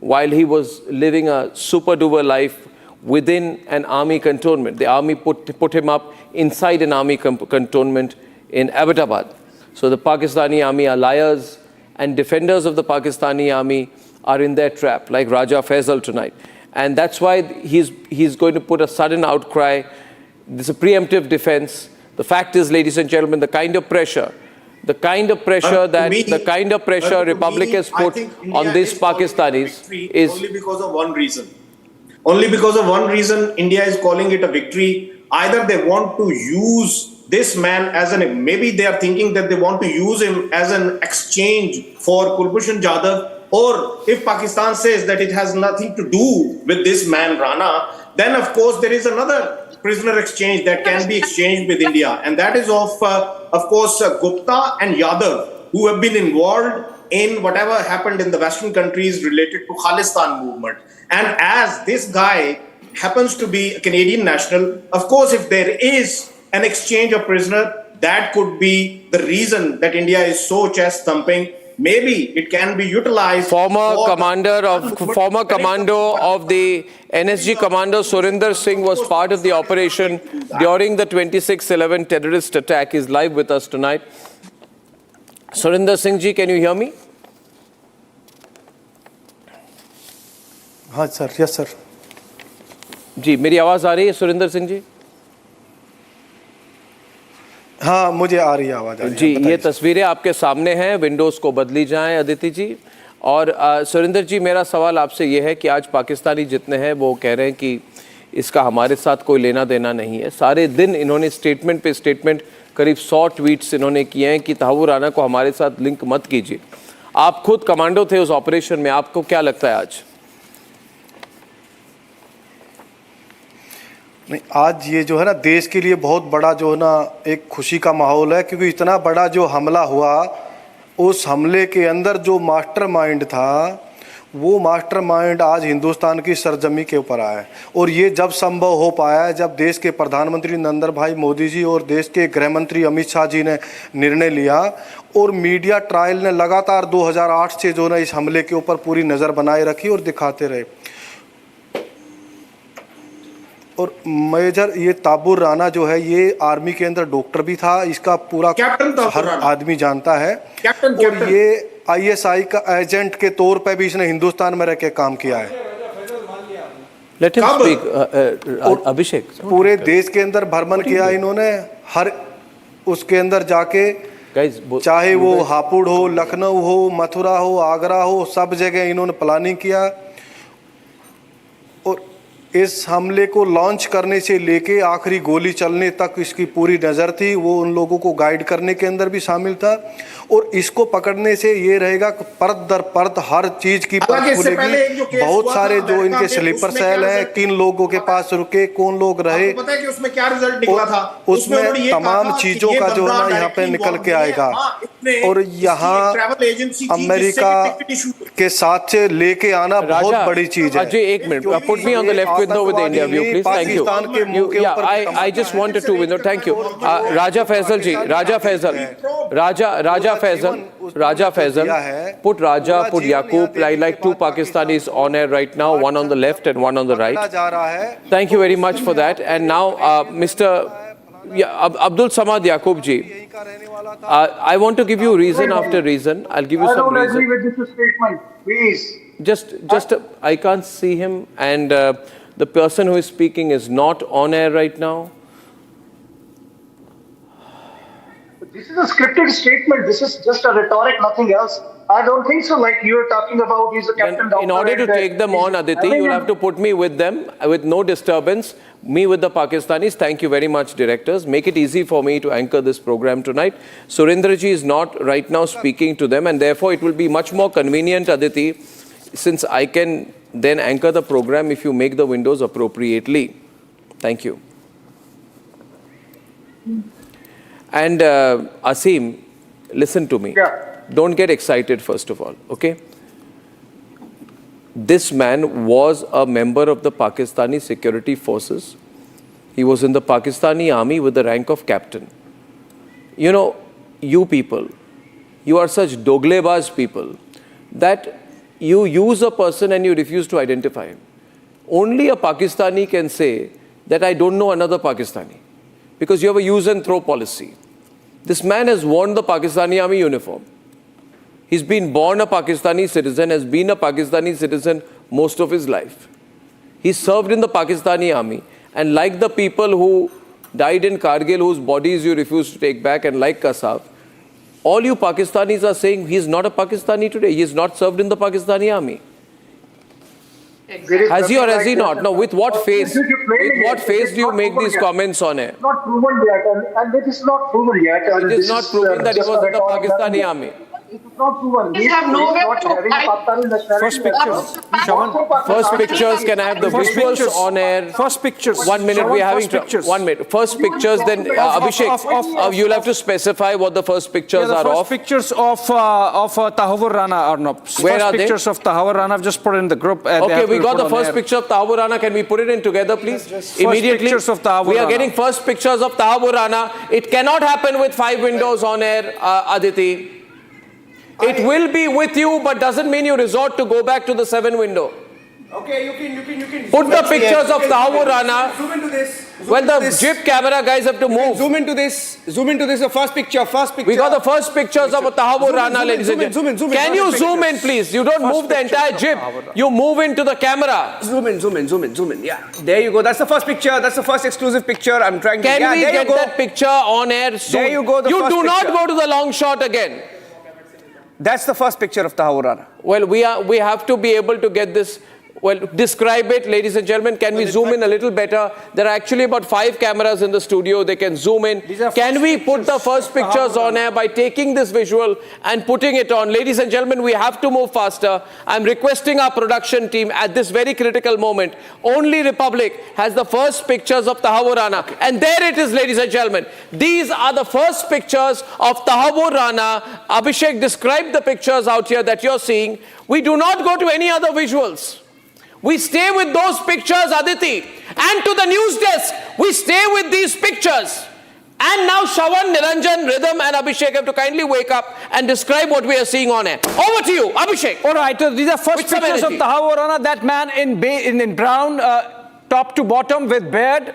while he was living a super-duper life within an army cantonment. The army put him up inside an army cantonment in Abbottabad. So the Pakistani army are liars, and defenders of the Pakistani army are in their trap, like Raja Faisal tonight. And that's why he's going to put a sudden outcry. This is a preemptive defense. The fact is, ladies and gentlemen, the kind of pressure Republic has put on these Pakistanis is only because of one reason. Only because of one reason, India is calling it a victory. Either they want to use this man as maybe they are thinking that they want to use him as an exchange for Kulbhushan Jadhav, or if Pakistan says that it has nothing to do with this man Rana, then of course there is another prisoner exchange that can be exchanged with India, and that is of course Gupta and Yadav, who have been involved in whatever happened in the Western countries related to Khalistan movement. And as this guy happens to be a Canadian national, of course, if there is an exchange of prisoner, that could be the reason that India is so chest thumping. Maybe it can be utilized. Former commando of the NSG commando Surinder Singh was part of the operation during the 26/11 terrorist attack. He's live with us tonight. Surinder Singh ji, can you hear me? हाँ sir, yes sir जी, मेरी आवाज़ आ रही है सुरिंदर सिंह जी? हाँ, मुझे आ रही है आवाज़ जी। ये तस्वीरें आपके सामने हैं, विंडोज़ को बदली जाएं अदिति जी। और सुरिंदर जी, मेरा सवाल आपसे ये है कि आज पाकिस्तानी जितने हैं वो कह रहे हैं कि इसका हमारे साथ कोई लेना देना नहीं है। सारे दिन इन्होंने स्टेटमेंट पे स्टेटमेंट, करीब 100 ट्वीट्स इन्होंने किए हैं कि तहव्वुर राना को हमारे साथ लिंक मत कीजिए। आप खुद कमांडो थे उस ऑपरेशन में, आपको क्या लगता है आज? नहीं, आज ये जो है ना देश के लिए बहुत बड़ा जो है ना एक खुशी का माहौल है, क्योंकि इतना बड़ा जो हमला हुआ, उस हमले के अंदर जो मास्टरमाइंड था, वो मास्टरमाइंड आज हिंदुस्तान की सरजमी के ऊपर आया है। और ये जब संभव हो पाया है जब देश के प्रधानमंत्री नरेंद्र भाई मोदी जी और देश के गृह मंत्री अमित शाह जी ने निर्णय लिया, और मीडिया ट्रायल ने लगातार 2008 से जो ना इस हमले के ऊपर पूरी नज़र बनाए रखी और दिखाते रहे। और मेजर ये ताहव्वुर राना जो है, ये आर्मी के अंदर डॉक्टर भी था, इसका पूरा हर आदमी जानता है। और ये ISI का एजेंट के तौर पे भी इसने हिंदुस्तान में रह के काम किया है। Let him speak, अभिषेक। पूरे देश के अंदर भ्रमण किया इन्होंने, हर उसके अंदर जाके, चाहे वो हापुड़ हो, लखनऊ हो, मथुरा हो, आगरा हो, सब जगह इन्होंने प्लानिंग किया। और इस हमले को लॉन्च करने से लेके आखिरी गोली चलने तक इसकी पूरी नज़र थी। वो उन लोगों को गाइड करने के अंदर भी शामिल था। और इसको पकड़ने से ये रहेगा कि परत दर परत हर चीज़ की परत खुलेगी। बहुत सारे जो इनके स्लीपर सेल हैं, किन लोगों के पास रुके, कौन लोग रहे, पता है कि उसमें क्या रिजल्ट निकला था? उसमें तमाम चीज़ों का जो है ना यहाँ पे निकल के आएगा। और यहाँ अमेरिका के साथ से लेके आना बहुत बड़ी चीज़ है। अजय, एक minute, put me on the left window with the India view, please. Thank you. Yeah, I just wanted to window. Thank you. Raja Faisal ji, Raja Faisal, Raja Faisal. Put Raja, put Yaqub. I like two Pakistanis on air right now, one on the left and one on the right. Thank you very much for that. And now, Mr. Abdul Samad Yaqub ji, I want to give you reason after reason. I'll give you some reason. I don't agree with this statement, please. Just I can't see him, and the person who is speaking is not on air right now. This is a scripted statement. This is just a rhetoric, nothing else. I don't think so. Like you're talking about, he's a captain. In order to take them on, Aditi, you'll have to put me with them with no disturbance. Me with the Pakistanis. Thank you very much, directors. Make it easy for me to anchor this program tonight. Surendraji is not right now speaking to them, and therefore it will be much more convenient, Aditi, since I can then anchor the program if you make the windows appropriately. Thank you. And Asim, listen to me. Yeah. Don't get excited, first of all, okay? This man was a member of the Pakistani security forces. He was in the Pakistani army with the rank of captain. You know, you people, you are such doglebaz people that you use a person and you refuse to identify him. Only a Pakistani can say that I don't know another Pakistani, because you have a use and throw policy. This man has worn the Pakistani army uniform. He's been born a Pakistani citizen, has been a Pakistani citizen most of his life. He served in the Pakistani army, and like the people who died in Kargil, whose bodies you refuse to take back, and like Kasab, all you Pakistanis are saying he's not a Pakistani today. He is not served in the Pakistani army. Exactly. Has he or has he not? No, with what face? With what face do you make these comments on air? It's not proven yet, and it is not proven yet. It is not proven that he was in the Pakistani army. It is not proven. They have nowhere to hide. First pictures. First pictures, can I have the visuals on air? First pictures. 1 minute, we're having pictures. 1 minute. First pictures, then Abhishek, you'll have to specify what the first pictures are of. First pictures of Tahawwur Rana are not. Where are they? First pictures of Tahawwur Rana, I've just put it in the group. Okay, we got the first picture of Tahawwur Rana. Can we put it in together, please? Immediately. Pictures of Tahawwur We are Rana. getting first pictures of Tahawwur Rana. It cannot happen with 5 windows on air, Aditi. It will be with you, but doesn't mean you resort to go back to the 7 window. Okay, you can. Put the pictures of Tahawwur Rana. Zoom into this. Well, the jib camera guys have to move. Zoom into this. The first picture. We got the first pictures of Tahawwur Rana, ladies and gentlemen. Can you zoom in, please? You don't move the entire jib. You move into the camera. Zoom in. Yeah, there you go. That's the first picture. That's the first exclusive picture. I'm trying to. Can we get that picture on air soon? There you go. You do not go to the long shot again. That's the first picture of Tahawwur Rana. Well, we have to be able to get this. Well, describe it, ladies and gentlemen. Can we zoom in a little better? There are actually about 5 cameras in the studio. They can zoom in. Can we put the first pictures on air by taking this visual and putting it on? Ladies and gentlemen, we have to move faster. I'm requesting our production team at this very critical moment. Only Republic has the first pictures of Tahawwur Rana. And there it is, ladies and gentlemen. These are the first pictures of Tahawwur Rana. Abhishek, describe the pictures out here that you're seeing. We do not go to any other visuals. We stay with those pictures, Aditi. And to the news desk, we stay with these pictures. And now Shravan, Niranjan, Rhythm and Abhishek have to kindly wake up and describe what we are seeing on air. Over to you, Abhishek. All right, these are first pictures of Tahawwur Rana, that man in brown, top to bottom with beard,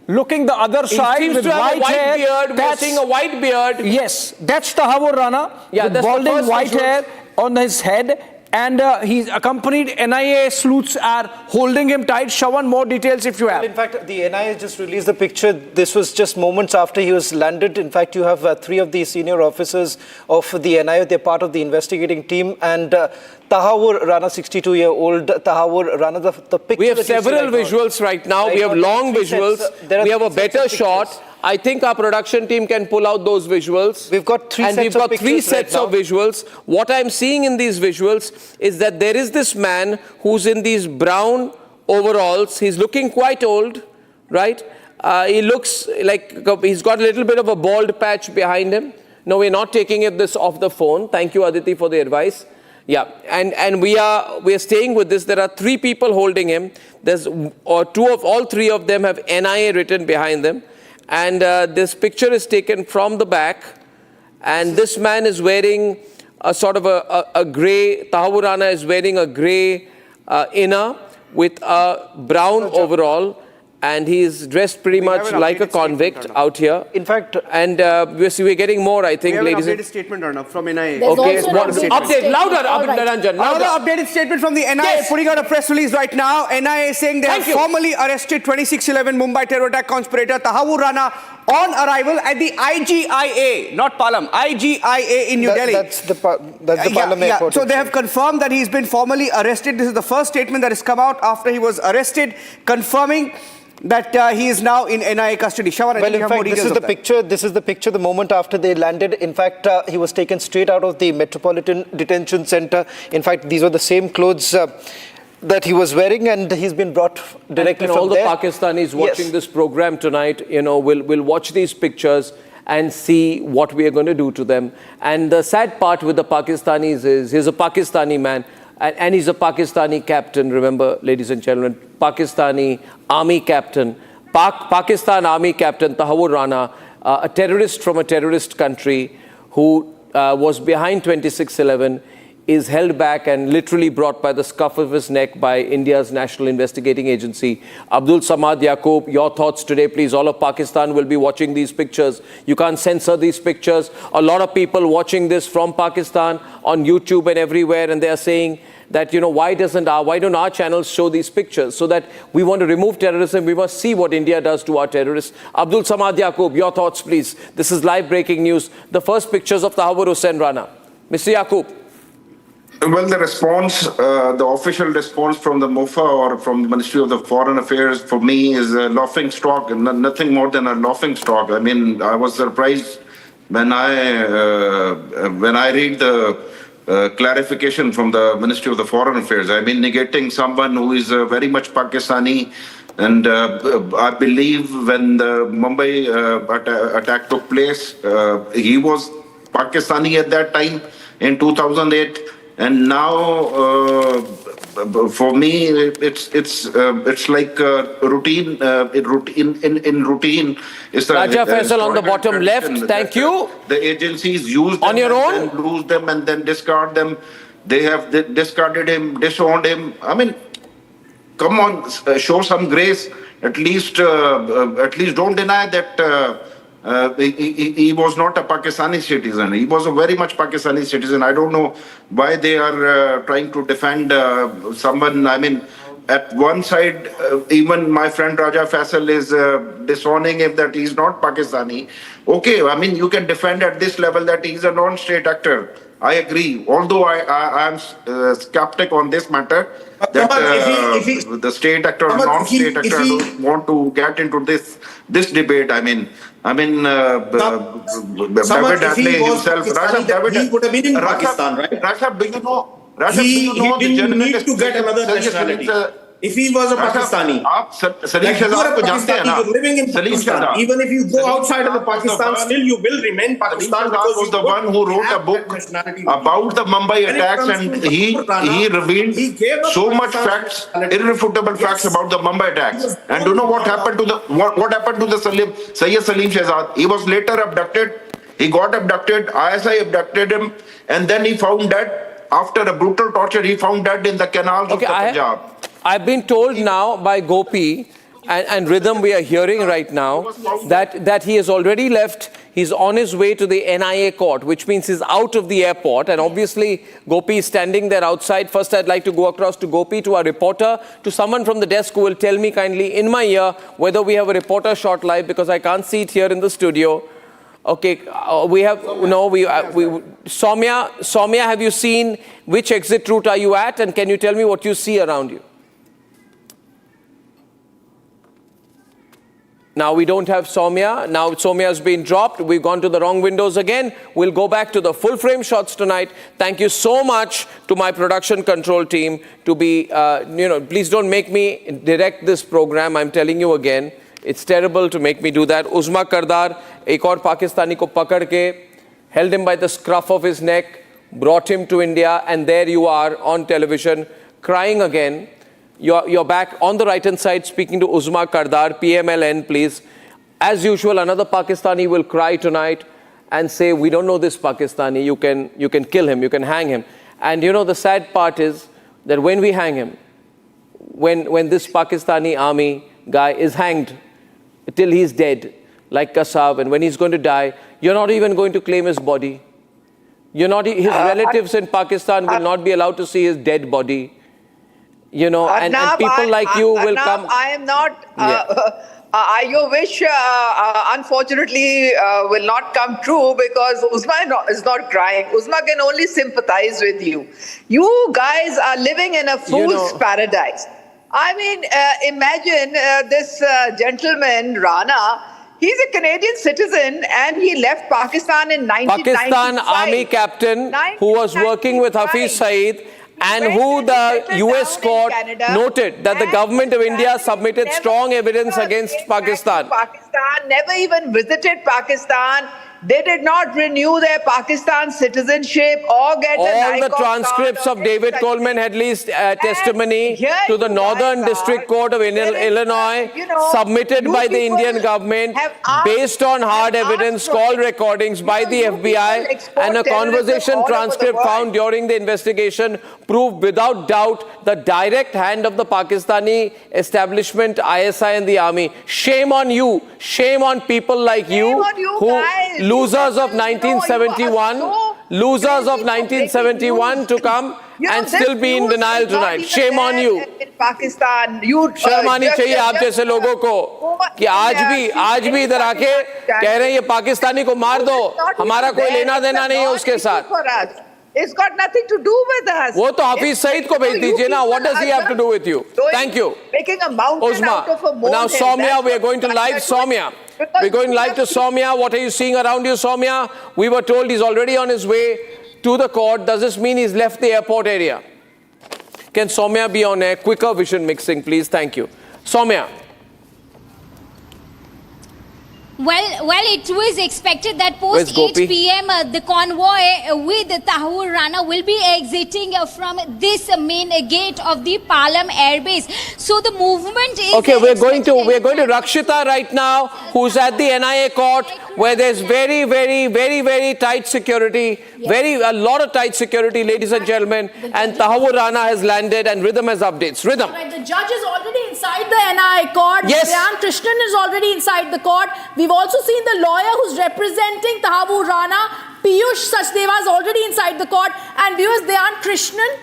looking the other side seems with to have white a white hair. beard. We are seeing a white beard. Yes, that's Tahawwur Rana, yeah, with balding white hair on his head. And he's accompanied, NIA sleuths are holding him tight. Shravan, more details if you have. Well, in fact, the NIA just released the picture. This was just moments after he was landed. In fact, you have 3 of the senior officers of the NIA. They're part of the investigating team. And Tahawwur Rana, 62-year-old Tahawwur Rana, the picture. We have several visuals right now. We have long visuals. We have a better shot. I think our production team can pull out those visuals. We've got 3 and sets we've got of 3 sets of visuals. What I'm seeing in these visuals is that there is this man who's in these brown overalls. He's looking quite old, right? He looks like he's got a little bit of a bald patch behind him. No, we're not taking this off the phone. Thank you, Aditi, for the advice. Yeah, and we are staying with this. There are 3 people holding him. All 3 of them have NIA written behind them. And this picture is taken from the back, and this man is wearing a sort of a grey, Tahawwur Rana is wearing a grey inner with a brown overall, and he is dressed pretty much like a convict out here. In fact, and we're getting more, I think, ladies. We have an updated statement, Arnab, from NIA. Okay, update, louder, Niranjan, louder. Another updated statement from the NIA, putting out a press release right now. NIA is saying they have formally arrested 26/11 Mumbai terror attack conspirator Tahawwur Rana on arrival at the IGIA, not Palam, IGIA in New Delhi. That's the Palam airport. So they have confirmed that he's been formally arrested. This is the first statement that has come out after he was arrested, confirming that he is now in NIA custody. Shravan, well, in fact, this is the picture. This is the picture the moment after they landed. In fact, he was taken straight out of the Metropolitan Detention Center. In fact, these were the same clothes that he was wearing, and he's been brought directly from there. All the Pakistanis watching this program tonight, will watch these pictures and see what we are going to do to them. And the sad part with the Pakistanis is he's a Pakistani man. And he's a Pakistani captain, remember, ladies and gentlemen, Pakistani army captain, Pakistan army captain Tahawwur Rana, a terrorist from a terrorist country who was behind 26/11, is held back and literally brought by the scruff of his neck by India's National Investigating Agency. Abdul Samad Yaqub, your thoughts today, please. All of Pakistan will be watching these pictures. You can't censor these pictures. A lot of people watching this from Pakistan on YouTube and everywhere, and they are saying that, why don't our channels show these pictures? So that we want to remove terrorism, we must see what India does to our terrorists. Abdul Samad Yaqub, your thoughts, please. This is live breaking news. The first pictures of Tahawwur Hussain Rana. Mr. Yaqub. Well, the response, the official response from the MOFA or from the Ministry of the Foreign Affairs for me is a laughing stock, nothing more than a laughing stock. I mean, I was surprised when I read the clarification from the Ministry of the Foreign Affairs. I mean, negating someone who is very much Pakistani. And I believe when the Mumbai attack took place, he was Pakistani at that time in 2008. And now, for me, it's like routine. In routine, is the Raja Faisal on the bottom left. Thank you. The agencies use them on your own, and lose them, and then discard them. They have discarded him, disowned him. I mean, come on, show some grace. At least don't deny that. He was not a Pakistani citizen. He was a very much Pakistani citizen. I don't know why they are trying to defend someone. I mean, at one side, even my friend Raja Faisal is disowning him that he's not Pakistani. Okay, I mean, you can defend at this level that he's a non-state actor. I agree. Although I am skeptic on this matter, that the state actor or non-state actor don't want to get into this debate. David Headley himself, he would have been in Pakistan, right? He didn't need to get another nationality. If he was a Pakistani, like you are a Pakistani, you're living in Pakistan. Even if you go outside of the Pakistan, still you will remain Pakistan because was the one who wrote a book about the Mumbai attacks, and he revealed so much facts, irrefutable facts about the Mumbai attacks. And do you know what happened to the Sayyid Salim Shehzad? He was later abducted. He got abducted. ISI abducted him, and then he found dead after a brutal torture. He found dead in the canals of the Punjab. I've been told now by Gopi and Rhythm, we are hearing right now, that he has already left. He's on his way to the NIA court, which means he's out of the airport. And obviously, Gopi is standing there outside. First, I'd like to go across to Gopi, to our reporter, to someone from the desk who will tell me kindly in my ear whether we have a reporter shot live, because I can't see it here in the studio. Okay, Soumya, have you seen which exit route are you at? And can you tell me what you see around you? Now we don't have Soumya. Now Soumya has been dropped. We've gone to the wrong windows again. We'll go back to the full frame shots tonight. Thank you so much to my production control team to be, please don't make me direct this program. I'm telling you again, it's terrible to make me do that. Uzma Kardar, ek aur Pakistani ko pakad ke, held him by the scruff of his neck, brought him to India, and there you are on television crying again. You're back on the right-hand side speaking to Uzma Kardar, PMLN, please. As usual, another Pakistani will cry tonight and say, we don't know this Pakistani, you can kill him, you can hang him. And the sad part is that when we hang him, when this Pakistani army guy is hanged till he's dead, like Kasab, and when he's going to die, you're not even going to claim his body. His relatives in Pakistan will not be allowed to see his dead body. And people like you will come. I am not, your wish unfortunately will not come true, because Uzma is not crying. Uzma can only sympathize with you. You guys are living in a fool's paradise. I mean, imagine this gentleman, Rana, he's a Canadian citizen and he left Pakistan in 1995. Pakistan Army captain who was working with Hafiz Saeed, and who the US court noted that the government of India submitted strong evidence against Pakistan. Pakistan never even visited Pakistan. They did not renew their Pakistan citizenship or get all the transcripts of David Headley's testimony to the Northern District Court of Illinois, submitted by the Indian government based on hard evidence, call recordings by the FBI, and a conversation transcript found during the investigation proved without doubt the direct hand of the Pakistani establishment, ISI and the army. Shame on you. Shame on people like you who losers of 1971 to come and still be in denial tonight. Shame on you. In Pakistan, शर्म आनी चाहिए आप जैसे लोगों को कि आज भी इधर आके कह रहे हैं ये पाकिस्तानी को मार दो, हमारा कोई लेना देना नहीं है उसके साथ. It's got nothing to do with us. वो तो हाफिज सईद को भेज दीजिए ना. What does he have to do with you? Thank you. Making a mountain out of a molehill. Now Soumya, we are going to live Soumya. We're going live to Soumya. What are you seeing around you, Soumya? We were told he's already on his way to the court. Does this mean he's left the airport area? Can Soumya be on air? Quicker vision mixing, please. Thank you. Soumya. Well, it was expected that post 8 p.m. The convoy with Tahawwur Rana will be exiting from this main gate of the Palam airbase. So the movement is okay. We're going to Rakshita right now, who's at the NIA court, where there's very tight security, a lot of tight security, ladies and gentlemen. And Tahawwur Rana has landed, and Rhythm has updates. Rhythm. Right, the judge is already inside the NIA court. Yes. Dhyan Krishnan is already inside the court. We've also seen the lawyer who's representing Tahawwur Rana, Piyush Sachdeva, is already inside the court. And viewers, Dhyan Krishnan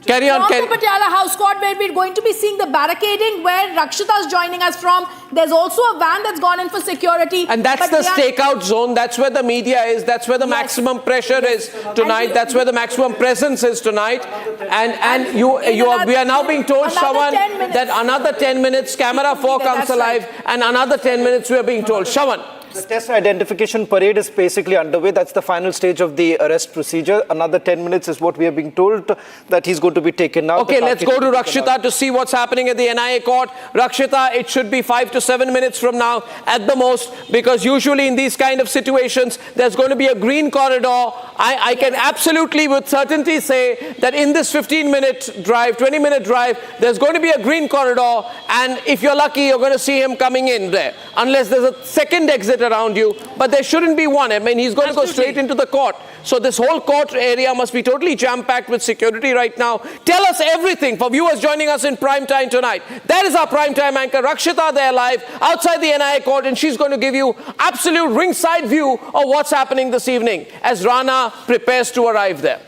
Carry on, from the Patiala House Court, where we're going to be seeing the barricading, where Rakshita is joining us from. There's also a van that's gone in for security. And that's the stakeout zone. That's where the media is. That's where the maximum pressure is tonight. That's where the maximum presence is tonight. And we are now being told, Shravan, that another 10 minutes, camera 4 comes alive, and another 10 minutes we are being told. Shravan. The test identification parade is basically underway. That's the final stage of the arrest procedure. Another 10 minutes is what we are being told that he's going to be taken now. Okay, let's go to Rakshita to see what's happening at the NIA court. Rakshita, it should be 5 to 7 minutes from now at the most, because usually in these kind of situations, there's going to be a green corridor. I can absolutely with certainty say that in this 15-minute drive, 20-minute drive, there's going to be a green corridor. And if you're lucky, you're going to see him coming in there, unless there's a second exit around you, but there shouldn't be one. I mean, he's going to go straight into the court. So this whole court area must be totally jam-packed with security right now. Tell us everything for viewers joining us in prime time tonight. That is our prime time anchor, Rakshita, there live outside the NIA court, and she's going to give you absolute ringside view of what's happening this evening as Rana prepares to arrive there.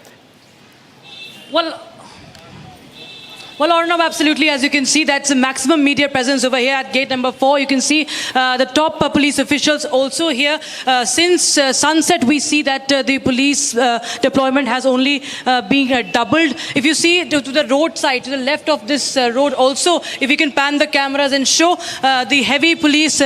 Well, Arnav, absolutely. As you can see, that's a maximum media presence over here at gate number 4. You can see the top police officials also here. Since sunset, we see that the police deployment has only been doubled. If you see to the roadside, to the left of this road also, if you can pan the cameras and show the heavy police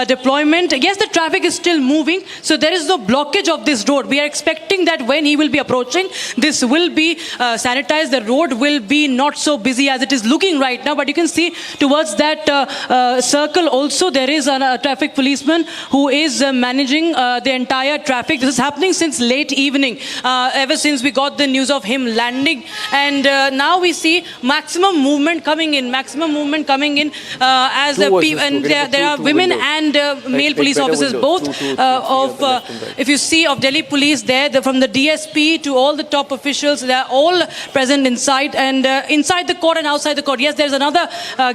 deployment. Yes, the traffic is still moving, so there is no blockage of this road. We are expecting that when he will be approaching, this will be sanitized. The road will be not so busy as it is looking right now, but you can see towards that circle also there is a traffic policeman who is managing the entire traffic. This is happening since late evening, ever since we got the news of him landing, and now we see maximum movement coming in as there are women and male police officers, both if you see of Delhi police there, from the DSP to all the top officials, they are all present inside, and inside the court and outside the court. Yes, there's another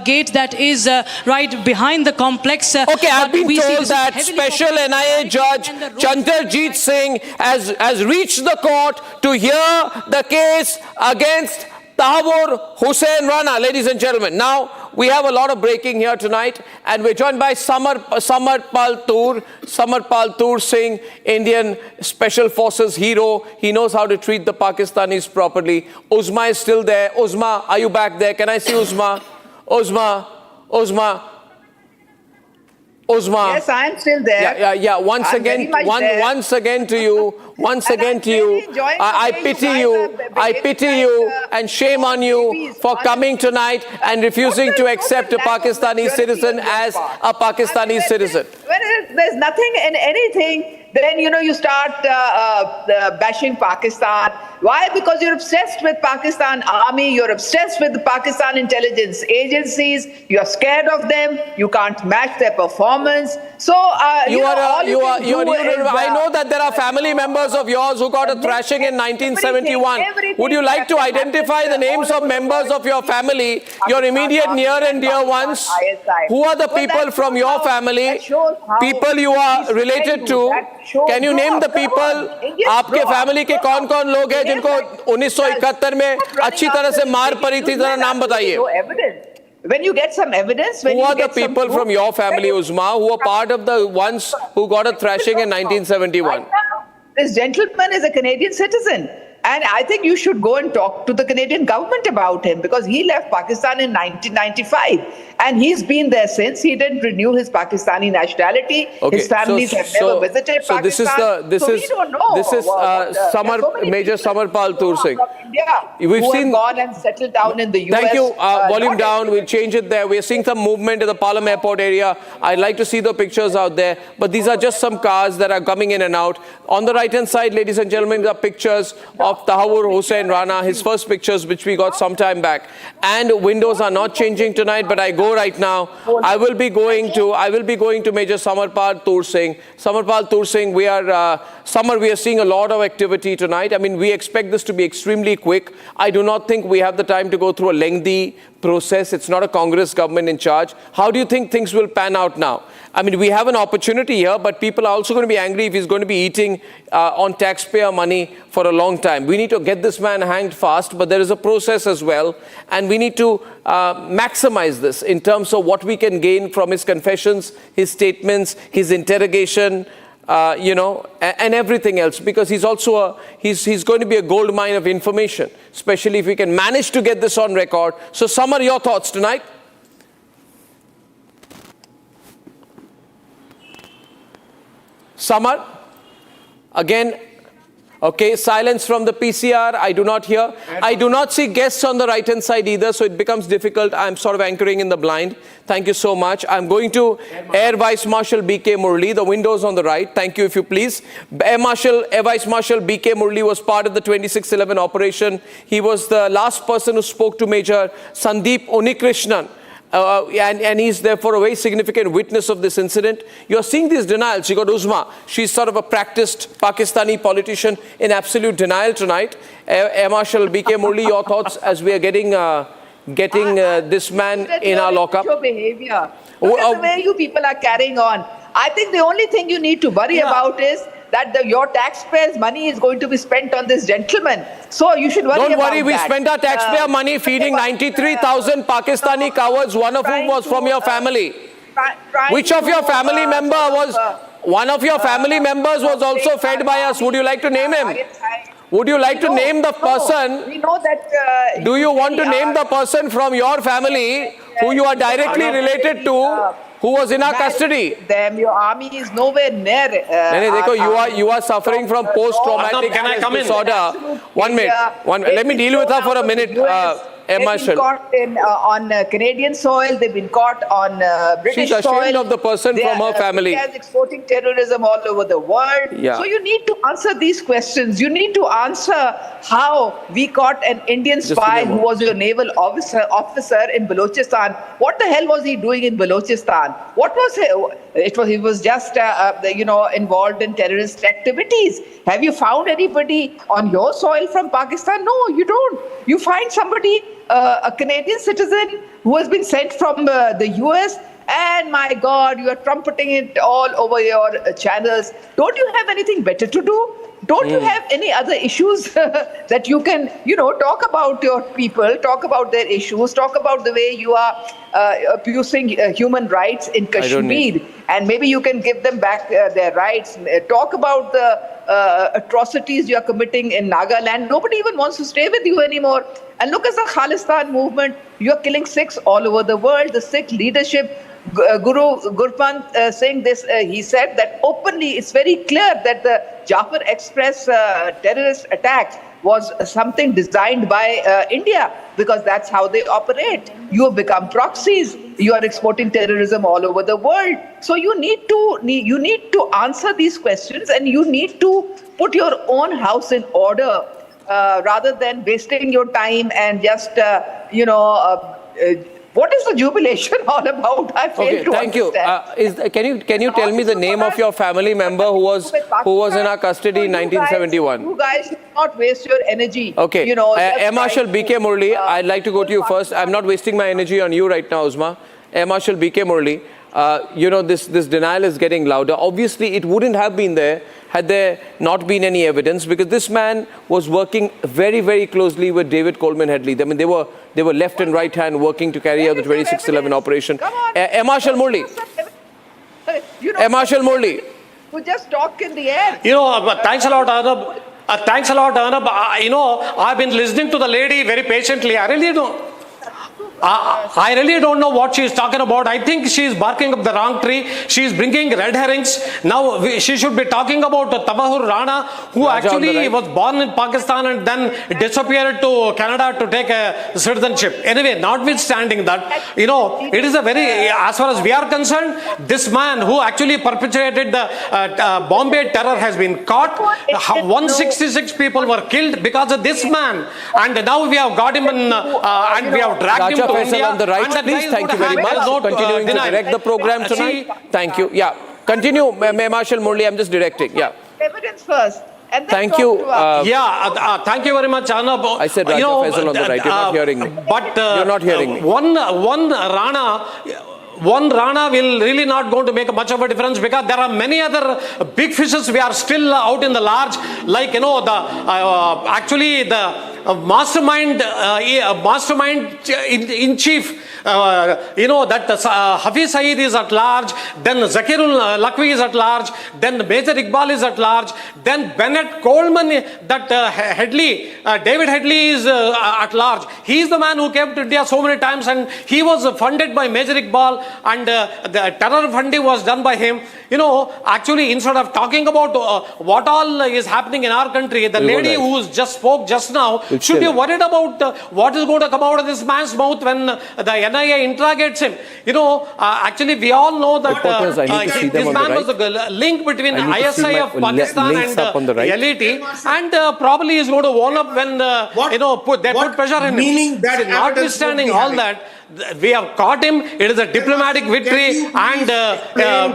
gate that is right behind the complex. Okay, I've been told that Special NIA Judge Chandrajit Singh has reached the court to hear the case against Tahawwur Rana, ladies and gentlemen. Now, we have a lot of breaking here tonight, and we're joined by Samarpal Tur Singh, Indian Special Forces hero. He knows how to treat the Pakistanis properly. Uzma is still there. Uzma, are you back there? Can I see Uzma? Uzma. Yes, I am still there. Yeah. Once again to you. I pity you, and shame on you for coming tonight and refusing to accept a Pakistani citizen as a Pakistani citizen. When there's nothing in anything, then you start bashing Pakistan. Why? Because you're obsessed with Pakistan army, you're obsessed with the Pakistan intelligence agencies, you're scared of them, you can't match their performance. So I know that there are family members of yours who got a thrashing in 1971. Would you like to identify the names of members of your family, your immediate near and dear ones? Who are the people from your family, people you are related to? Can you name the people? आपके family के कौन-कौन लोग हैं जिनको 1971 में अच्छी तरह से मार पड़ी थी, जरा नाम बताइए. When you get some evidence, who are the people from your family, Uzma, who are part of the ones who got a thrashing in 1971? This gentleman is a Canadian citizen. And I think you should go and talk to the Canadian government about him, because he left Pakistan in 1995 and he's been there since. He didn't renew his Pakistani nationality. Okay, his families have never visited Pakistan. This is Major Samarpal Tur Singh. We've seen gone and settled down in the US. Thank you. Volume down. We'll change it there. We're seeing some movement in the Palam airport area. I'd like to see the pictures out there. But these are just some cars that are coming in and out. On the right-hand side, ladies and gentlemen, are pictures of Tahawwur Rana, his first pictures, which we got some time back. And windows are not changing tonight, but I go right now. I will be going to Major Samarpal Tur Singh. Samarpal Tur Singh, we are seeing a lot of activity tonight. I mean, we expect this to be extremely quick. I do not think we have the time to go through a lengthy process. It's not a Congress government in charge. How do you think things will pan out now? I mean, we have an opportunity here, but people are also going to be angry if he's going to be eating on taxpayer money for a long time. time. We need to get this man hanged fast, but there is a process as well. And we need to maximize this in terms of what we can gain from his confessions, his statements, his interrogation, and everything else, because he's also he's going to be a gold mine of information, especially if we can manage to get this on record. So, Samar, your thoughts tonight? Samar, again, okay, silence from the PCR. I do not hear. I do not see guests on the right-hand side either, so it becomes difficult. I'm sort of anchoring in the blind. Thank you so much. I'm going to Air Vice Marshal B.K. Murli. The windows on the right. Thank you, if you please. Air Vice Marshal B.K. Murli was part of the 26/11 operation. He was the last person who spoke to Major Sandeep Unikrishnan. And he's therefore a very significant witness of this incident. You're seeing these denials. You got Uzma. She's sort of a practiced Pakistani politician in absolute denial tonight. Air Marshal B.K. Murli, your thoughts as we are getting this man in our lockup? Your behavior. Look at the way you people are carrying on. I think the only thing you need to worry about is that your taxpayers' money is going to be spent on this gentleman. So you should worry about that. Don't worry, we spent our taxpayer money feeding 93,000 Pakistani cowards, one of whom was from your family. Which of your family member was... One of your family members was also fed by us. Would you like to name him? Would you like to name the person? We know that... Do you want to name the person from your family who you are directly related to, who was in our custody? Your army is nowhere near. You are suffering from post-traumatic stress disorder. 1 minute. Let me deal with her for a minute. They've been caught on Canadian soil. They've been caught on British soil. She's ashamed of the person from her family. India is exporting terrorism all over the world. Yeah. So you need to answer these questions. You need to answer how we caught an Indian spy who was your naval officer in Balochistan. What the hell was he doing in Balochistan? What was he was just involved in terrorist activities. Have you found anybody on your soil from Pakistan? No, you don't. You find somebody, a Canadian citizen who has been sent from the US, and my God, you are trumpeting it all over your channels. Don't you have anything better to do? Don't you have any other issues that you can, talk about your people, talk about their issues, talk about the way you are abusing human rights in Kashmir, and maybe you can give them back their rights. Talk about the atrocities you are committing in Nagaland. Nobody even wants to stay with you anymore. And look at the Khalistan movement. You are killing Sikhs all over the world. The Sikh leadership, Guru Gurpant saying this, he said that openly, it's very clear that the Jafar Express terrorist attack was something designed by India, because that's how they operate. You have become proxies. You are exporting terrorism all over the world. So you need to answer these questions, and you need to put your own house in order rather than wasting your time and just what is the jubilation all about? I fail to understand. Can you tell me the name of your family member who was in our custody in 1971? You guys should not waste your energy. Okay. Air Marshal B.K. Murli, I'd like to go to you first. I'm not wasting my energy on you right now, Uzma. Air Marshal B.K. Murli, this denial is getting louder. Obviously, it wouldn't have been there had there not been any evidence, because this man was working very, very closely with David Coleman Headley. I mean, they were left and right hand working to carry out the 26/11 operation. Air Marshal Murli. Air Marshal Murli. Who just talk in the air. Thanks a lot, Arnab. Thanks a lot, Arnab. I've been listening to the lady very patiently. I really don't know what she is talking about. I think she is barking up the wrong tree. She is bringing red herrings. Now she should be talking about Tahawwur Rana, who actually was born in Pakistan and then disappeared to Canada to take a citizenship. Anyway, notwithstanding that, it is a very, as far as we are concerned, this man who actually perpetrated the Bombay terror has been caught. 166 people were killed because of this man, and now we have got him in, and we have dragged him. On the right, please. Thank you very much. Continuing to direct the program tonight. Thank you. Yeah. Continue, Marshal Murli. I'm just directing. Yeah. Evidence first. And then thank you. Thank you very much, Arnab. I said Raja Faisal on the right. You're not hearing me. But you're not hearing me. One Rana one Rana will really not going to make much of a difference, because there are many other big fishes we are still out in the large, like, you know, actually the mastermind in chief, you know, that Hafiz Saeed is at large, then Zakirul Lakwi is at large, then Major Iqbal is at large, then Bennett Coleman, that Headley, David Headley is at large. He is the man who came to India so many times, and he was funded by Major Iqbal, and the terror funding was done by him. You know, actually, instead of talking about what all is happening in our country, the lady who just spoke just now should be worried about what is going to come out of this man's mouth when the NIA interrogates him. You know, actually, we all know that this man was the link between ISI of Pakistan and LET, and probably is going to warn up when you know, they put pressure in him. Notwithstanding all that, we have caught him. It is a diplomatic victory, and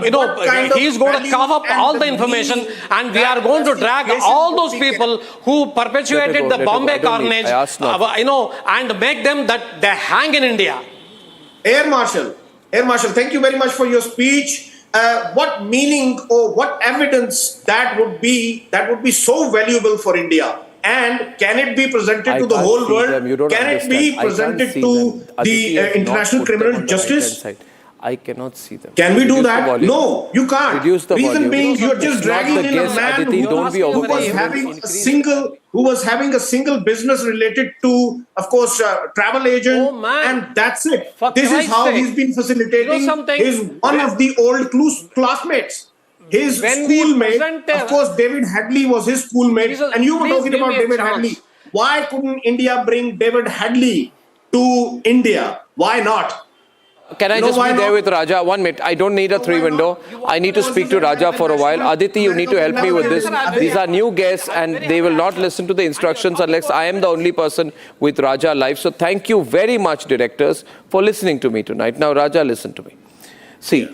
you know, he is going to cover up all the information, and we are going to drag all those people who perpetuated the Bombay carnage, you know, and make them that they hang in India. Air Marshal, thank you very much for your speech. What meaning or what evidence that would be so valuable for India? And can it be presented to the whole world? Can it be presented to the International Criminal Justice? I cannot see them. Can we do that? No, you can't. Reduce the reason being, you're just dragging in a man who was having a single business related to, of course, travel agent, and that's it. This is how he's been facilitating. He's one of the old classmates. His schoolmate, of course, David Headley was his schoolmate, and you were talking about David Headley. Why couldn't India bring David Headley to India? Why not? Can I just be there with Raja? 1 minute. I don't need a 3-window. I need to speak to Raja for a while. Aditi, you need to help me with this. These are new guests, and they will not listen to the instructions unless I am the only person with Raja live. So thank you very much, directors, for listening to me tonight. Now, Raja, listen to me. See,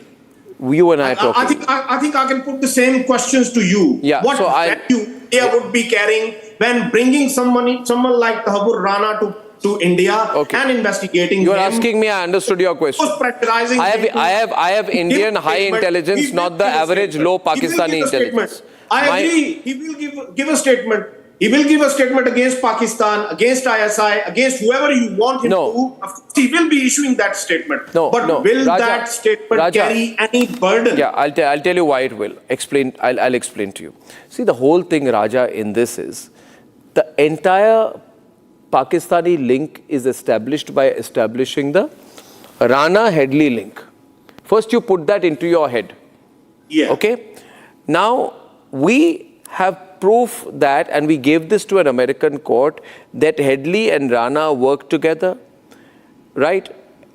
you and I are talking. I think I can put the same questions to you. Yeah, what value India would be carrying when bringing someone like Tahawwur Rana to India and investigating You're asking me, I understood your question. I have Indian high intelligence, not the average low Pakistani intelligence. I agree. He will give a statement. He will give a statement against Pakistan, against ISI, against whoever you want him to. Of course, he will be issuing that statement. Will that statement carry any burden? Yeah, I'll tell you why it will. I'll explain to you. See, the whole thing, Raja, in this is the entire Pakistani link is established by establishing the Rana Headley link. First, you put that into your head. Yeah. Okay? Now, we have proof that, and we gave this to an American court, that Headley and Rana work together, right?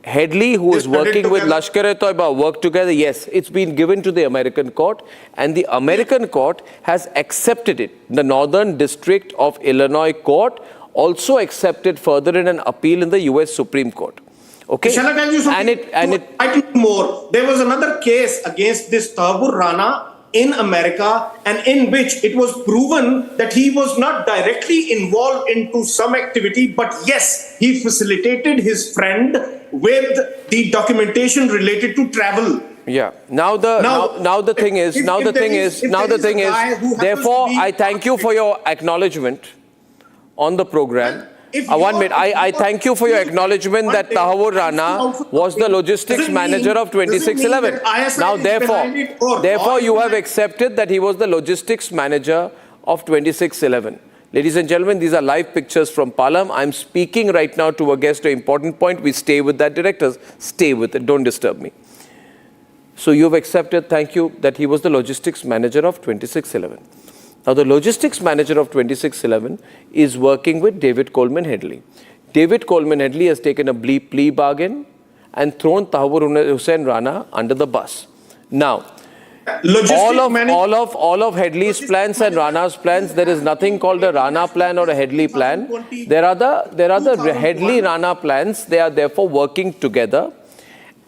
Headley, who is working with Lashkar-e-Toiba, work together. Yes, it's been given to the American court, and the American court has accepted it. The Northern District of Illinois Court also accepted further in an appeal in the US Supreme Court. Okay? Shall I tell you something? More. There was another case against this Tahawwur Rana in America, and in which it was proven that he was not directly involved into some activity, but yes, he facilitated his friend with the documentation related to travel. Yeah. Now the thing is, therefore, I thank you for your acknowledgement on the program. 1 minute. I thank you for your acknowledgement that Tahawwur Rana was the logistics manager of 2611. Now, therefore, you have accepted that he was the logistics manager of 2611. Ladies and gentlemen, these are live pictures from Palam. I'm speaking right now to a guest, an important point. We stay with that, directors. Stay with it. Don't disturb me. So you've accepted, thank you, that he was the logistics manager of 2611. Now, the logistics manager of 2611 is working with David Coleman Headley. David Coleman Headley has taken a plea bargain and thrown Tahawwur Rana under the bus. Now, all of Headley's plans and Rana's plans, there is nothing called a Rana plan or a Headley plan. There are the Headley-Rana plans. They are therefore working together.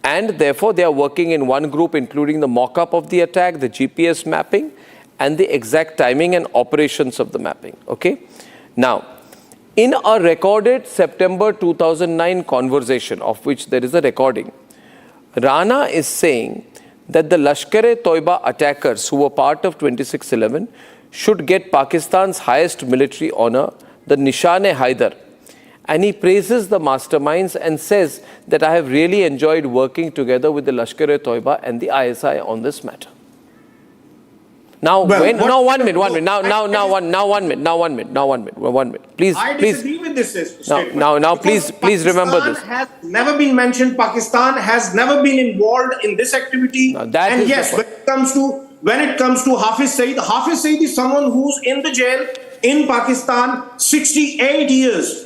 And therefore, they are working in one group, including the mock-up of the attack, the GPS mapping, and the exact timing and operations of the mapping. Okay? Now, in a recorded September 2009 conversation, of which there is a recording, Rana is saying that the Lashkar-e-Toiba attackers who were part of 2611 should get Pakistan's highest military honor, the Nishan-e-Haider. And he praises the masterminds and says that I have really enjoyed working together with the Lashkar-e-Toiba and the ISI on this matter. Now, one minute. Please, I disagree with this statement. Now, please remember this. Pakistan has never been mentioned. Pakistan has never been involved in this activity. And yes, when it comes to Hafiz Saeed is someone who's in the jail in Pakistan, 68 years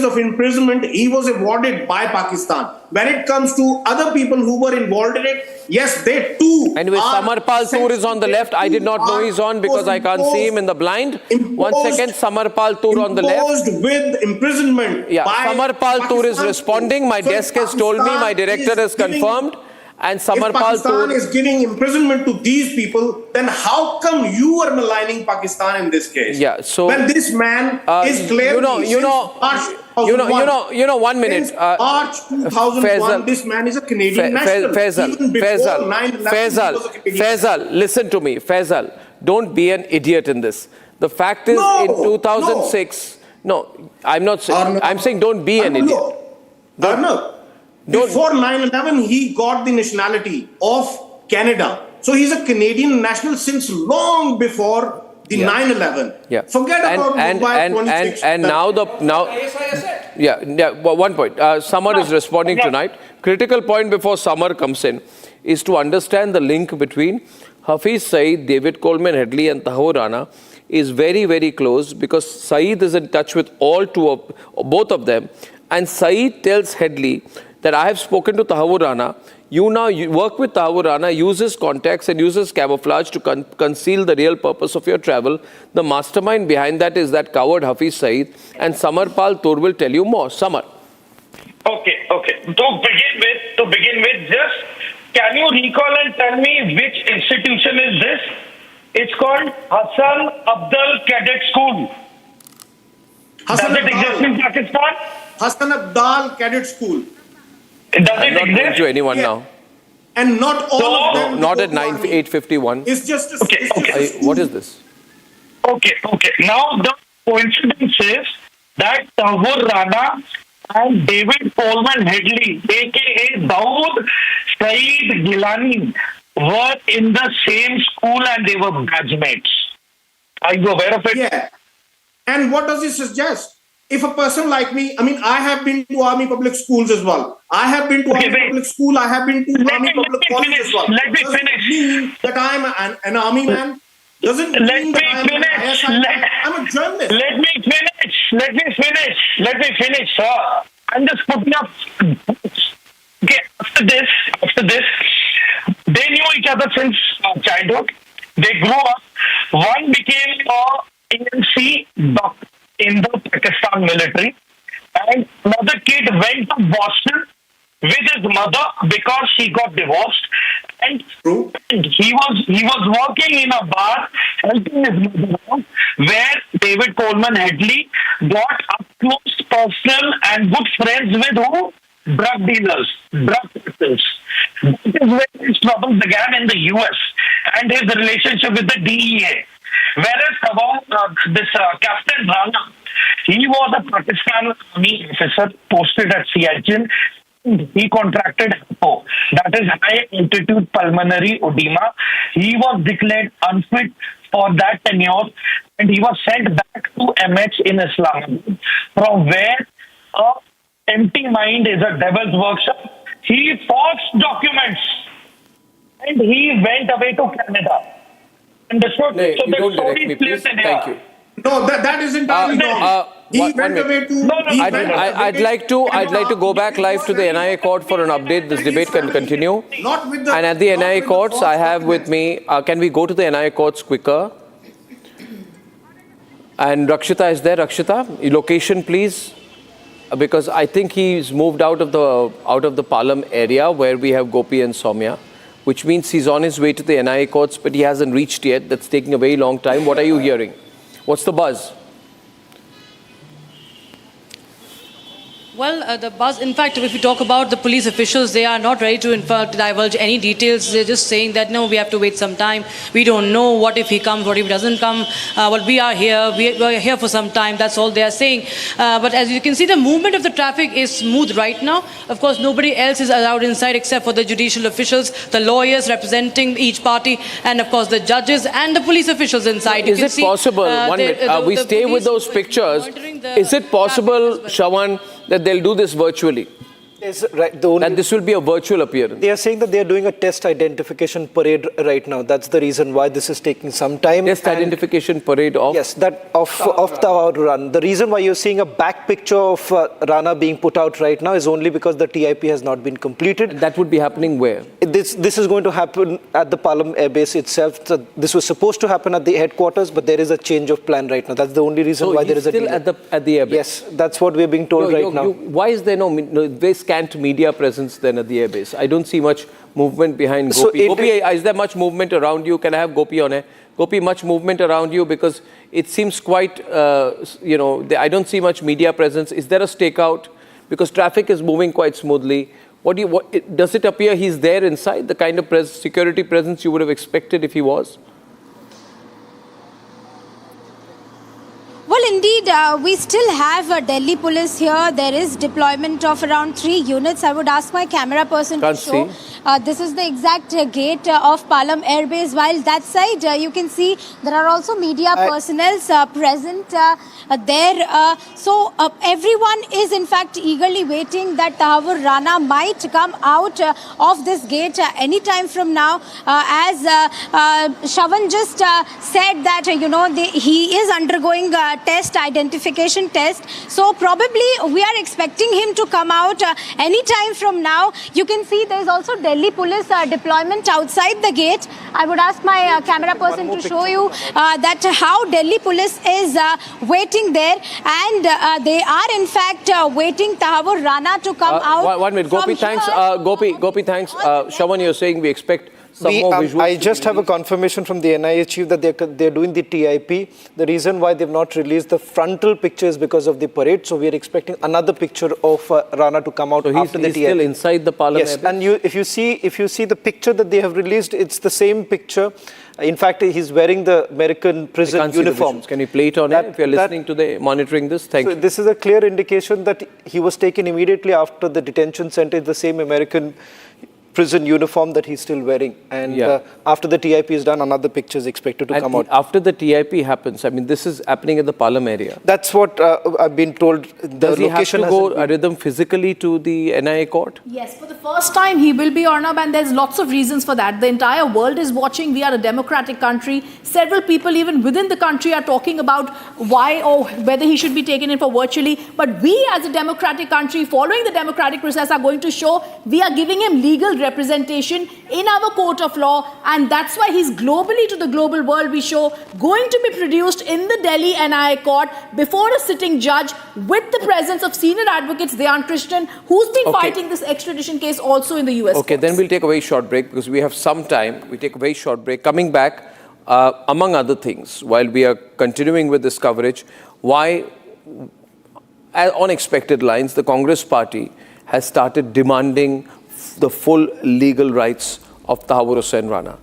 of imprisonment he was awarded by Pakistan. When it comes to other people who were involved in it, yes, they too. Anyway, Samarpal Tour is on the left. I did not know he's on because I can't see him in the blind. 1 second, Samarpal Tour on the left. With imprisonment. Yeah, Samarpal Tour is responding. My desk has told me, my director has confirmed. And Samarpal Pakistan is giving imprisonment to these people, then how come you are maligning Pakistan in this case? Yeah, so when this man is clearly 1 minute. March 2001, this man is a Canadian national. Faisal, listen to me. Faisal, don't be an idiot in this. The fact is, in 2006, I'm not saying. I'm saying don't be an idiot. Before 9/11, he got the nationality of Canada. So he's a Canadian national since long before the 9/11. Yeah. Forget about Mumbai 26. And now 1 point. Samar is responding tonight. Critical point before Samar comes in is to understand the link between Hafiz Saeed, David Coleman Headley and Tahawwur Rana is very, very close because Saeed is in touch with both of them. And Saeed tells Headley that I have spoken to Tahawwur Rana. You work with Tahawwur Rana, uses contacts and uses camouflage to conceal the real purpose of your travel. The mastermind behind that is that coward Hafiz Saeed, and Samarpal Tour will tell you more. Samar. Okay. To begin with, just can you recall and tell me which institution is this? It's called Hassan Abdal Cadet School. Does it exist in Pakistan? Hassan Abdal Cadet School. Does it I'm not exist? going to anyone now. And not all of them. Not at 8:51. It's just what is this? Okay. Now the coincidence is that Tahawwur Rana and David Coleman Headley, aka Dawood Saeed Gilani, were in the same school and they were batchmates. Are you aware of it? Yeah. And what does it suggest? If a person like me, I have been to army public schools as well. I have been to army public school. I have been to army public college as well. Let me finish. Mean that I'm an army man? Doesn't mean that I'm a journalist. Let me finish, sir. I'm just putting up. Okay, after this, they knew each other since childhood. They grew up. One became a ANC doctor in the Pakistan military, and another kid went to Boston with his mother because she got divorced, and he was working in a bar helping his mother out, where David Coleman Headley got up close, personal and good friends with who? Drug dealers, drug cartels. That is where his trouble began in the US and his relationship with the DEA. Whereas Captain Rana, he was a Pakistan Army officer posted at Siachen. He contracted HAPO, that is high altitude pulmonary edema. He was declared unfit for that tenure and he was sent back to MH in Islamabad, from where a empty mind is a devil's workshop. He forged documents and he went away to Canada. Understood? No, so don't direct me, please. Thank you. No, that is entirely wrong. He went away to. I'd like to go back live to the NIA court for an update. This debate can continue. Not with the. And at the NIA courts, I have with me. Can we go to the NIA courts quicker? And Rakshita is there. Rakshita, your location, please, because I think he's moved out of the Palam area where we have Gopi and Soumya, which means he's on his way to the NIA courts, but he hasn't reached yet. That's taking a very long time. What are you hearing? What's the buzz? Well, the buzz, in fact, if we talk about the police officials, they are not ready to, in fact, divulge any details. They're just saying that, no, we have to wait some time. We don't know what if he comes, what if he doesn't come. But we are here. We are here for some time. That's all they are saying. But as you can see, the movement of the traffic is smooth right now. Of course, nobody else is allowed inside except for the judicial officials, the lawyers representing each party, and, of course, the judges and the police officials inside. Is it possible, one minute, we stay with those pictures. Is it possible, Shawan, that they'll do this virtually? Yes, right. That this will be a virtual appearance. They are saying that they are doing a test identification parade right now. That's the reason why this is taking some time. Test identification parade of? Yes, that of Tahawwur Rana. The reason why you're seeing a back picture of Rana being put out right now is only because the TIP has not been completed. And that would be happening where? This is going to happen at the Palam Air Base itself. So this was supposed to happen at the headquarters, but there is a change of plan right now. That's the only reason why there is a delay. Still at the air base? Yes, that's what we're being told right now. Why is there no scant media presence then at the airbase? I don't see much movement behind Gopi. Gopi, is there much movement around you? Can I have Gopi on air? Gopi, much movement around you because it seems quite, I don't see much media presence. Is there a stakeout? Because traffic is moving quite smoothly. Does it appear he's there inside, the kind of security presence you would have expected if he was? Well, indeed, we still have Delhi police here. There is deployment of around 3 units. I would ask my camera person to show. This is the exact gate of Palam Air Base. While that side, you can see there are also media personnel present there. So everyone is in fact eagerly waiting that Tahawwur Rana might come out of this gate anytime from now. As Shawan just said that, he is undergoing identification test. So probably we are expecting him to come out anytime from now. You can see there is also Delhi police deployment outside the gate. I would ask my camera person to show you that how Delhi police is waiting there, and they are in fact waiting Tahawwur Rana to come out. 1 minute, Gopi, thanks. Gopi, thanks. Shawan, you're saying we expect some more visuals. I just have a confirmation from the NIA chief that they're doing the TIP. The reason why they've not released the frontal picture is because of the parade. So we are expecting another picture of Rana to come out after the TIP. He's still inside the Parliament. Yes, and if you see the picture that they have released, it's the same picture. In fact, he's wearing the American prison uniform. Can you play it on air if you're listening to monitoring this? Thank you. This is a clear indication that he was taken immediately after the detention center, the same American prison uniform that he's still wearing. And after the TIP is done, another picture is expected to come out. After the TIP happens, I mean, this is happening at the Palam area. That's what I've been told. Does he have to go rhythm physically to the NIA court? Yes, for the first time he will be, Arnab, and there's lots of reasons for that. The entire world is watching. We are a democratic country. Several people even within the country are talking about why or whether he should be taken in for virtually. But we as a democratic country, following the democratic process, are going to show we are giving him legal representation in our court of law, and that's why he's globally, to the global world, we show going to be produced in the Delhi NIA court before a sitting judge with the presence of senior advocates Dayan Krishnan, who's been fighting this extradition case also in the US Okay, then we'll take a very short break because we have some time. We take a very short break. Coming back, among other things, while we are continuing with this coverage, why, on expected lines, the Congress party has started demanding the full legal rights of Tahawwur Rana.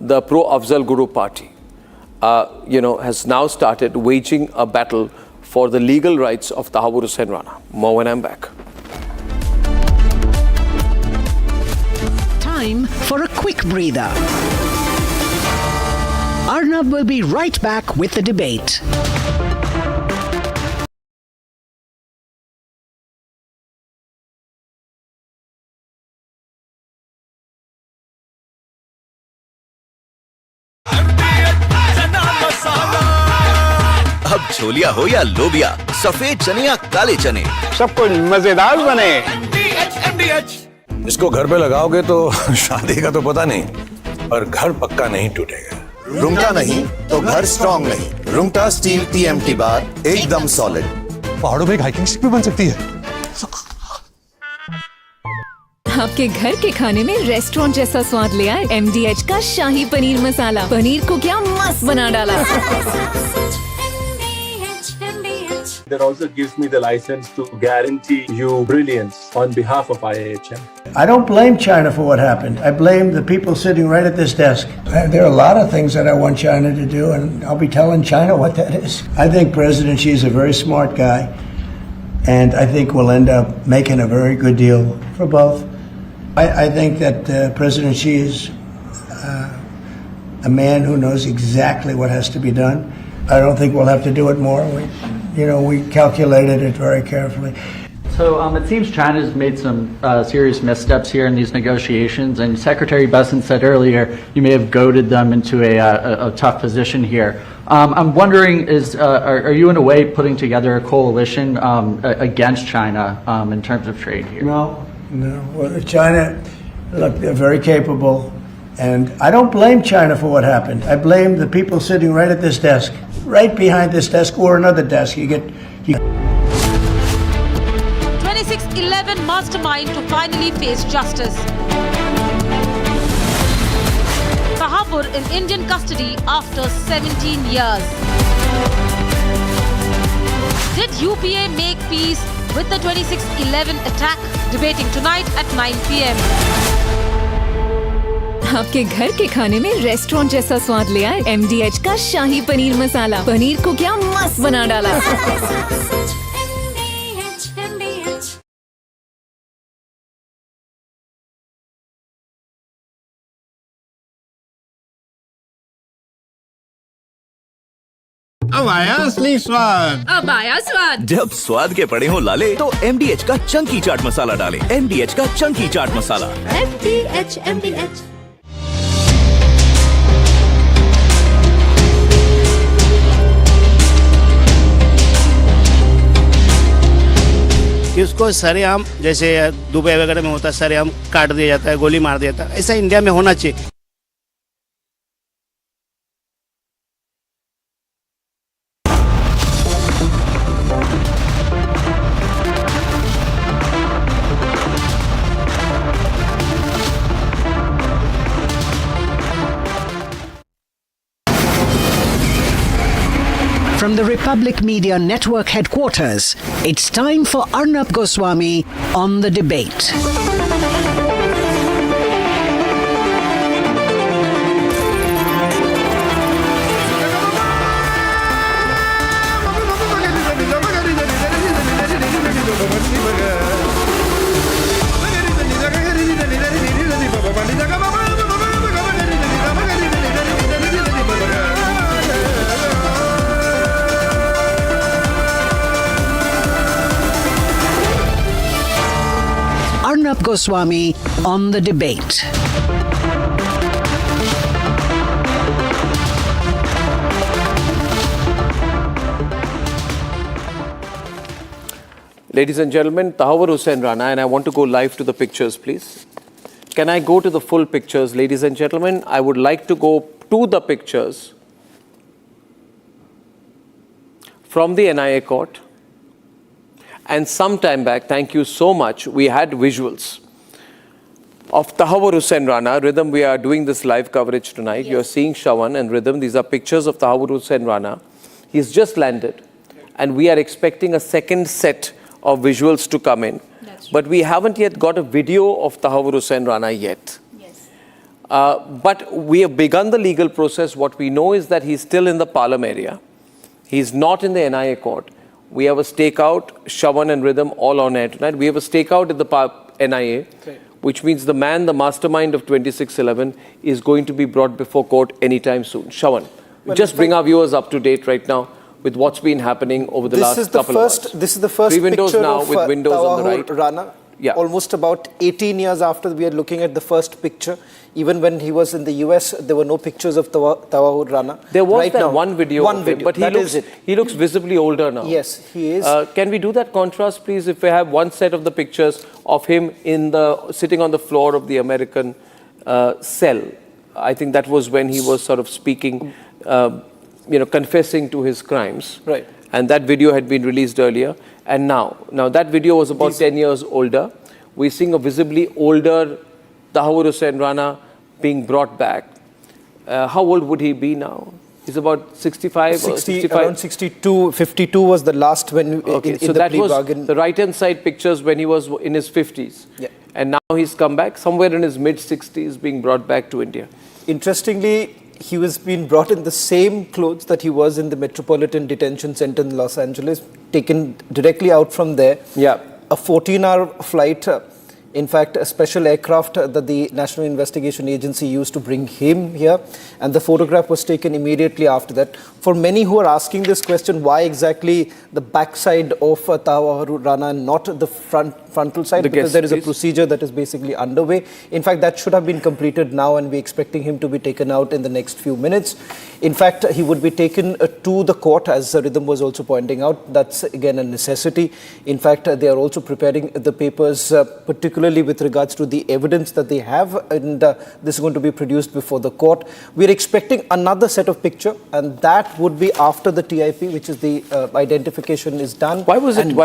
The pro-Afzal Guru party, has now started waging a battle for the legal rights of Tahawwur Rana. More when I'm back. Time for a quick breather. Arnab will be right back with the debate. अब छोलिया हो या लोबिया, सफेद चने या काले चने, सब कुछ मजेदार बने। इसको घर पे लगाओगे तो शादी का तो पता नहीं, पर घर पक्का नहीं टूटेगा। रुंगटा नहीं तो घर स्ट्रॉन्ग नहीं। रुंगटा स्टील TMT बार एकदम सॉलिड। पहाड़ों में हाइकिंग स्टिक भी बन सकती है। आपके घर के खाने में रेस्टोरेंट जैसा स्वाद ले आए MDH का शाही पनीर मसाला। पनीर को क्या मस्त बना डाला। That also gives me the license to guarantee you brilliance on behalf of IIHM. I don't blame China for what happened. I blame the people sitting right at this desk. There are a lot of things that I want China to do, and I'll be telling China what that is. I think President Xi is a very smart guy, and I think we'll end up making a very good deal for both. I think that President Xi is a man who knows exactly what has to be done. I don't think we'll have to do it more. We calculated it very carefully. So it seems China's made some serious missteps here in these negotiations, and Secretary Besson said earlier you may have goaded them into a tough position here. I'm wondering, are you in a way putting together a coalition against China in terms of trade here? No. Well, China, look, they're very capable, and I don't blame China for what happened. I blame the people sitting right at this desk, right behind this desk or another desk. 2611 mastermind to finally face justice. Tahawwur in Indian custody after 17 years. Did UPA make peace with the 2611 attack? Debating tonight at 9 p.m. आपके घर के खाने में restaurant जैसा स्वाद ले आए MDH का शाही पनीर मसाला। पनीर को क्या मस्त बना डाला। अब आया असली स्वाद। अब आया स्वाद। जब स्वाद के पड़े हो लाले तो MDH का चंकी चाट मसाला डालें। MDH का चंकी चाट मसाला। MDH। कि उसको सरेआम, जैसे दुबई वगैरह में होता है, सरेआम काट दिया जाता है, गोली मार दिया जाता है, ऐसा इंडिया में होना चाहिए। From the Republic Media Network headquarters, it's time for Arnab Goswami on the debate. Arnab Goswami on the debate. Ladies and gentlemen, Tahawwur Rana, and I want to go live to the pictures, please. Can I go to the full pictures, ladies and gentlemen? I would like to go to the pictures from the NIA court. And some time back, thank you so much, we had visuals of Tahawwur Rana. Rhythm, we are doing this live coverage tonight. Yes. You're seeing Shawan and Rhythm. These are pictures of Tahawwur Rana. He's just landed. And we are expecting a second set of visuals to come in. But we haven't yet got a video of Tahawwur Rana yet. Yes. But we have begun the legal process. What we know is that he's still in the Palam area. He's not in the NIA court. We have a stakeout, Shawan and Rhythm, all on air tonight. We have a stakeout at the NIA, which means the man, the mastermind of 2611 is going to be brought before court anytime soon. Shawan, just bring our viewers up to date right now with what's been happening over the last couple of hours. This is the first Three windows picture now of with windows on the right. Rana. Yeah. Almost about 18 years after we are looking at the first picture. Even when he was in the US, there were no pictures of Tahawwur Rana. There was one video, but he looks visibly older now. Yes, he is. Can we do that contrast, please? If we have one set of the pictures of him sitting on the floor of the American cell. I think that was when he was sort of speaking, confessing to his crimes. Right. And that video had been released earlier. And now that video was about 10 years older. We're seeing a visibly older Tahawwur Rana being brought back. How old would he be now? Is about 65 or 65? Around 62, 52 was the last when Okay, in so the that plea was bargain. the right-hand side pictures when he was in his 50s. Yeah. And now he's come back, somewhere in his mid-60s, being brought back to India. Interestingly, he was being brought in the same clothes that he was in the Metropolitan Detention Center in Los Angeles, taken directly out from there. Yeah. A 14-hour flight. In fact, a special aircraft that the National Investigation Agency used to bring him here, and the photograph was taken immediately after that. For many who are asking this question, why exactly the backside of Tahawwur Rana and not the frontal side? Because there is a procedure that is basically underway. In fact, that should have been completed now, and we're expecting him to be taken out in the next few minutes. In fact, he would be taken to the court, as Rhythm was also pointing out. That's again a necessity. In fact, they are also preparing the papers, particularly with regards to the evidence that they have, and this is going to be produced before the court. We're expecting another set of picture, and that would be after the TIP, which is the identification is done. Why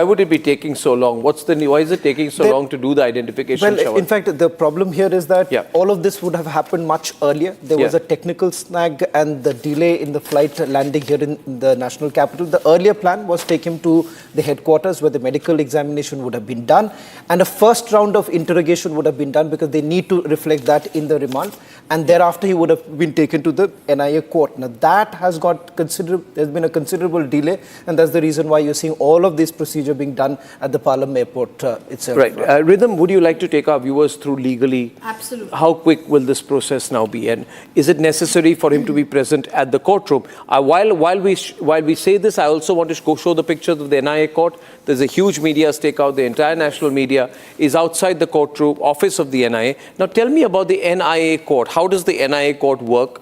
would it be taking so long? Why is it taking so long to do the identification? Well, in fact, the problem here is that all of this would have happened much earlier. There was a technical snag and the delay in the flight landing here in the national capital. The earlier plan was take him to the headquarters where the medical examination would have been done, and a first round of interrogation would have been done because they need to reflect that in the remand, and thereafter he would have been taken to the NIA court. Now that has got there's been a considerable delay, and that's the reason why you're seeing all of this procedure being done at the Palam airport itself. Right. Rhythm, would you like to take our viewers through legally? Absolutely. How quick will this process now be, and is it necessary for him to be present at the courtroom? While we say this, I also want to go show the pictures of the NIA court. There's a huge media stakeout. The entire national media is outside the courtroom office of the NIA. Now tell me about the NIA court. How does the NIA court work?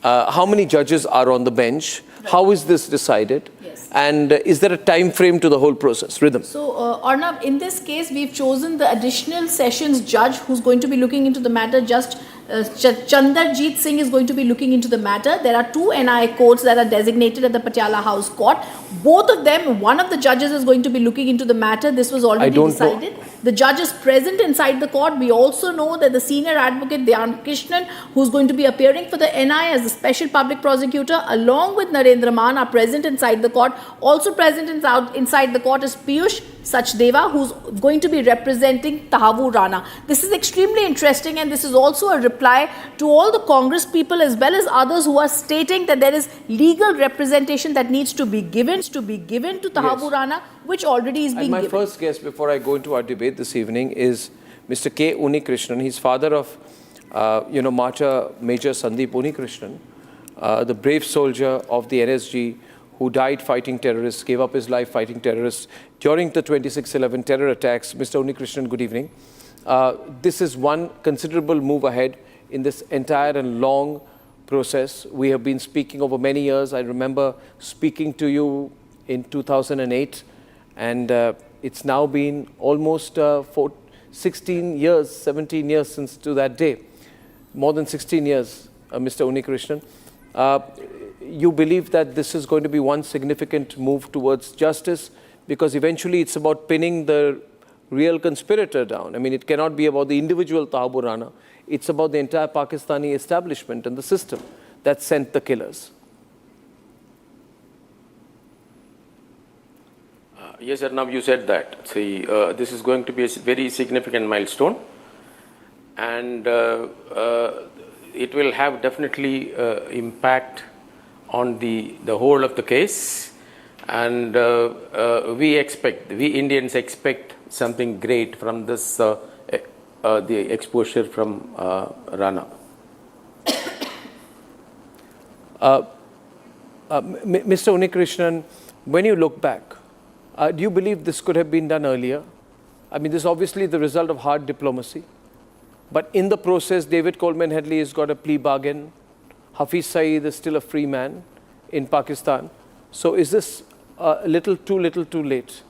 How many judges are on the bench? Right. How is this decided? Yes. And is there a time frame to the whole process? Rhythm. So, Arnab, in this case, we've chosen the additional sessions judge who's going to be looking into the matter. Chandarjeet Singh is going to be looking into the matter. There are 2 NIA courts that are designated at the Patiala House Court. Both of them, one of the judges is going to be looking into the matter. This was already decided. The judge is present inside the court. We also know that the senior advocate, Dhyan Krishnan, who's going to be appearing for the NIA as the special public prosecutor, along with Narendra Maan, are present inside the court. Also present inside the court is Piyush Sachdeva, who's going to be representing Tahawwur Rana. This is extremely interesting, and this is also a reply to all the Congress people as well as others who are stating that there is legal representation that needs to be given to Tahawwur Rana, which already is being given. My first guest before I go into our debate this evening is Mr. K. Unikrishnan. He's father of, Martyr Major Sandeep Unikrishnan, the brave soldier of the NSG who died fighting terrorists, gave up his life fighting terrorists during the 26/11 terror attacks. Mr. Unikrishnan, good evening. This is one considerable move ahead in this entire and long process. We have been speaking over many years. I remember speaking to you in 2008, and it's now been almost 17 years since to that day. More than 16 years, Mr. Unikrishnan. You believe that this is going to be one significant move towards justice, because eventually it's about pinning the real conspirator down. I mean, it cannot be about the individual Tahawwur Rana. It's about the entire Pakistani establishment and the system that sent the killers. Yes, Arnab, you said that. See, this is going to be a very significant milestone, and it will have definitely impact on the whole of the case, and we Indians expect something great from this, the exposure from Rana. Mr. Unikrishnan, when you look back, do you believe this could have been done earlier? I mean, this is obviously the result of hard diplomacy, but in the process, David Headley has got a plea bargain. Hafiz Saeed is still a free man in Pakistan. So is this a little too late?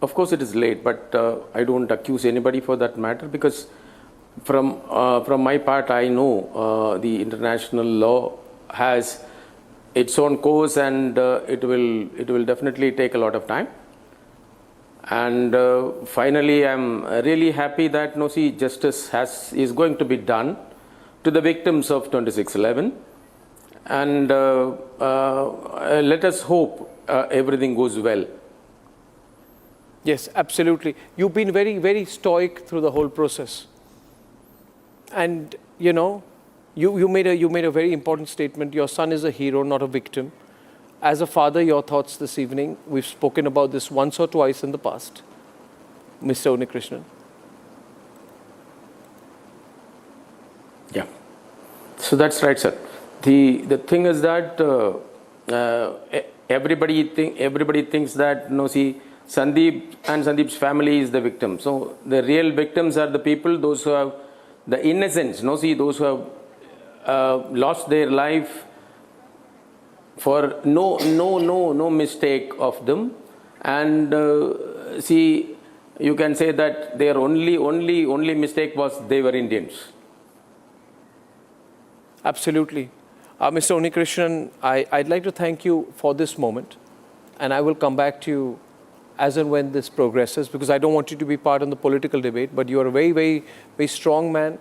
Of course it is late, but I don't accuse anybody for that matter, because from my part, I know the international law has its own course, and it will definitely take a lot of time. And finally, I'm really happy that justice is going to be done to the victims of 26/11. And let us hope everything goes well. Yes, absolutely. You've been very, very stoic through the whole process. And, you know, you made a very important statement. Your son is a hero, not a victim. As a father, your thoughts this evening. We've spoken about this once or twice in the past. Mr. Unnikrishnan. Yeah. So that's right, sir. The thing is that everybody thinks that, see, Sandeep and Sandeep's family is the victim. So the real victims are the people, those who have the innocents, see, those who have lost their life for no mistake of them. And see, you can say that their only mistake was they were Indians. Absolutely. Mr. Unnikrishnan, I'd like to thank you for this moment, and I will come back to you as and when this progresses, because I don't want you to be part of the political debate, but you are a very, very, very strong man.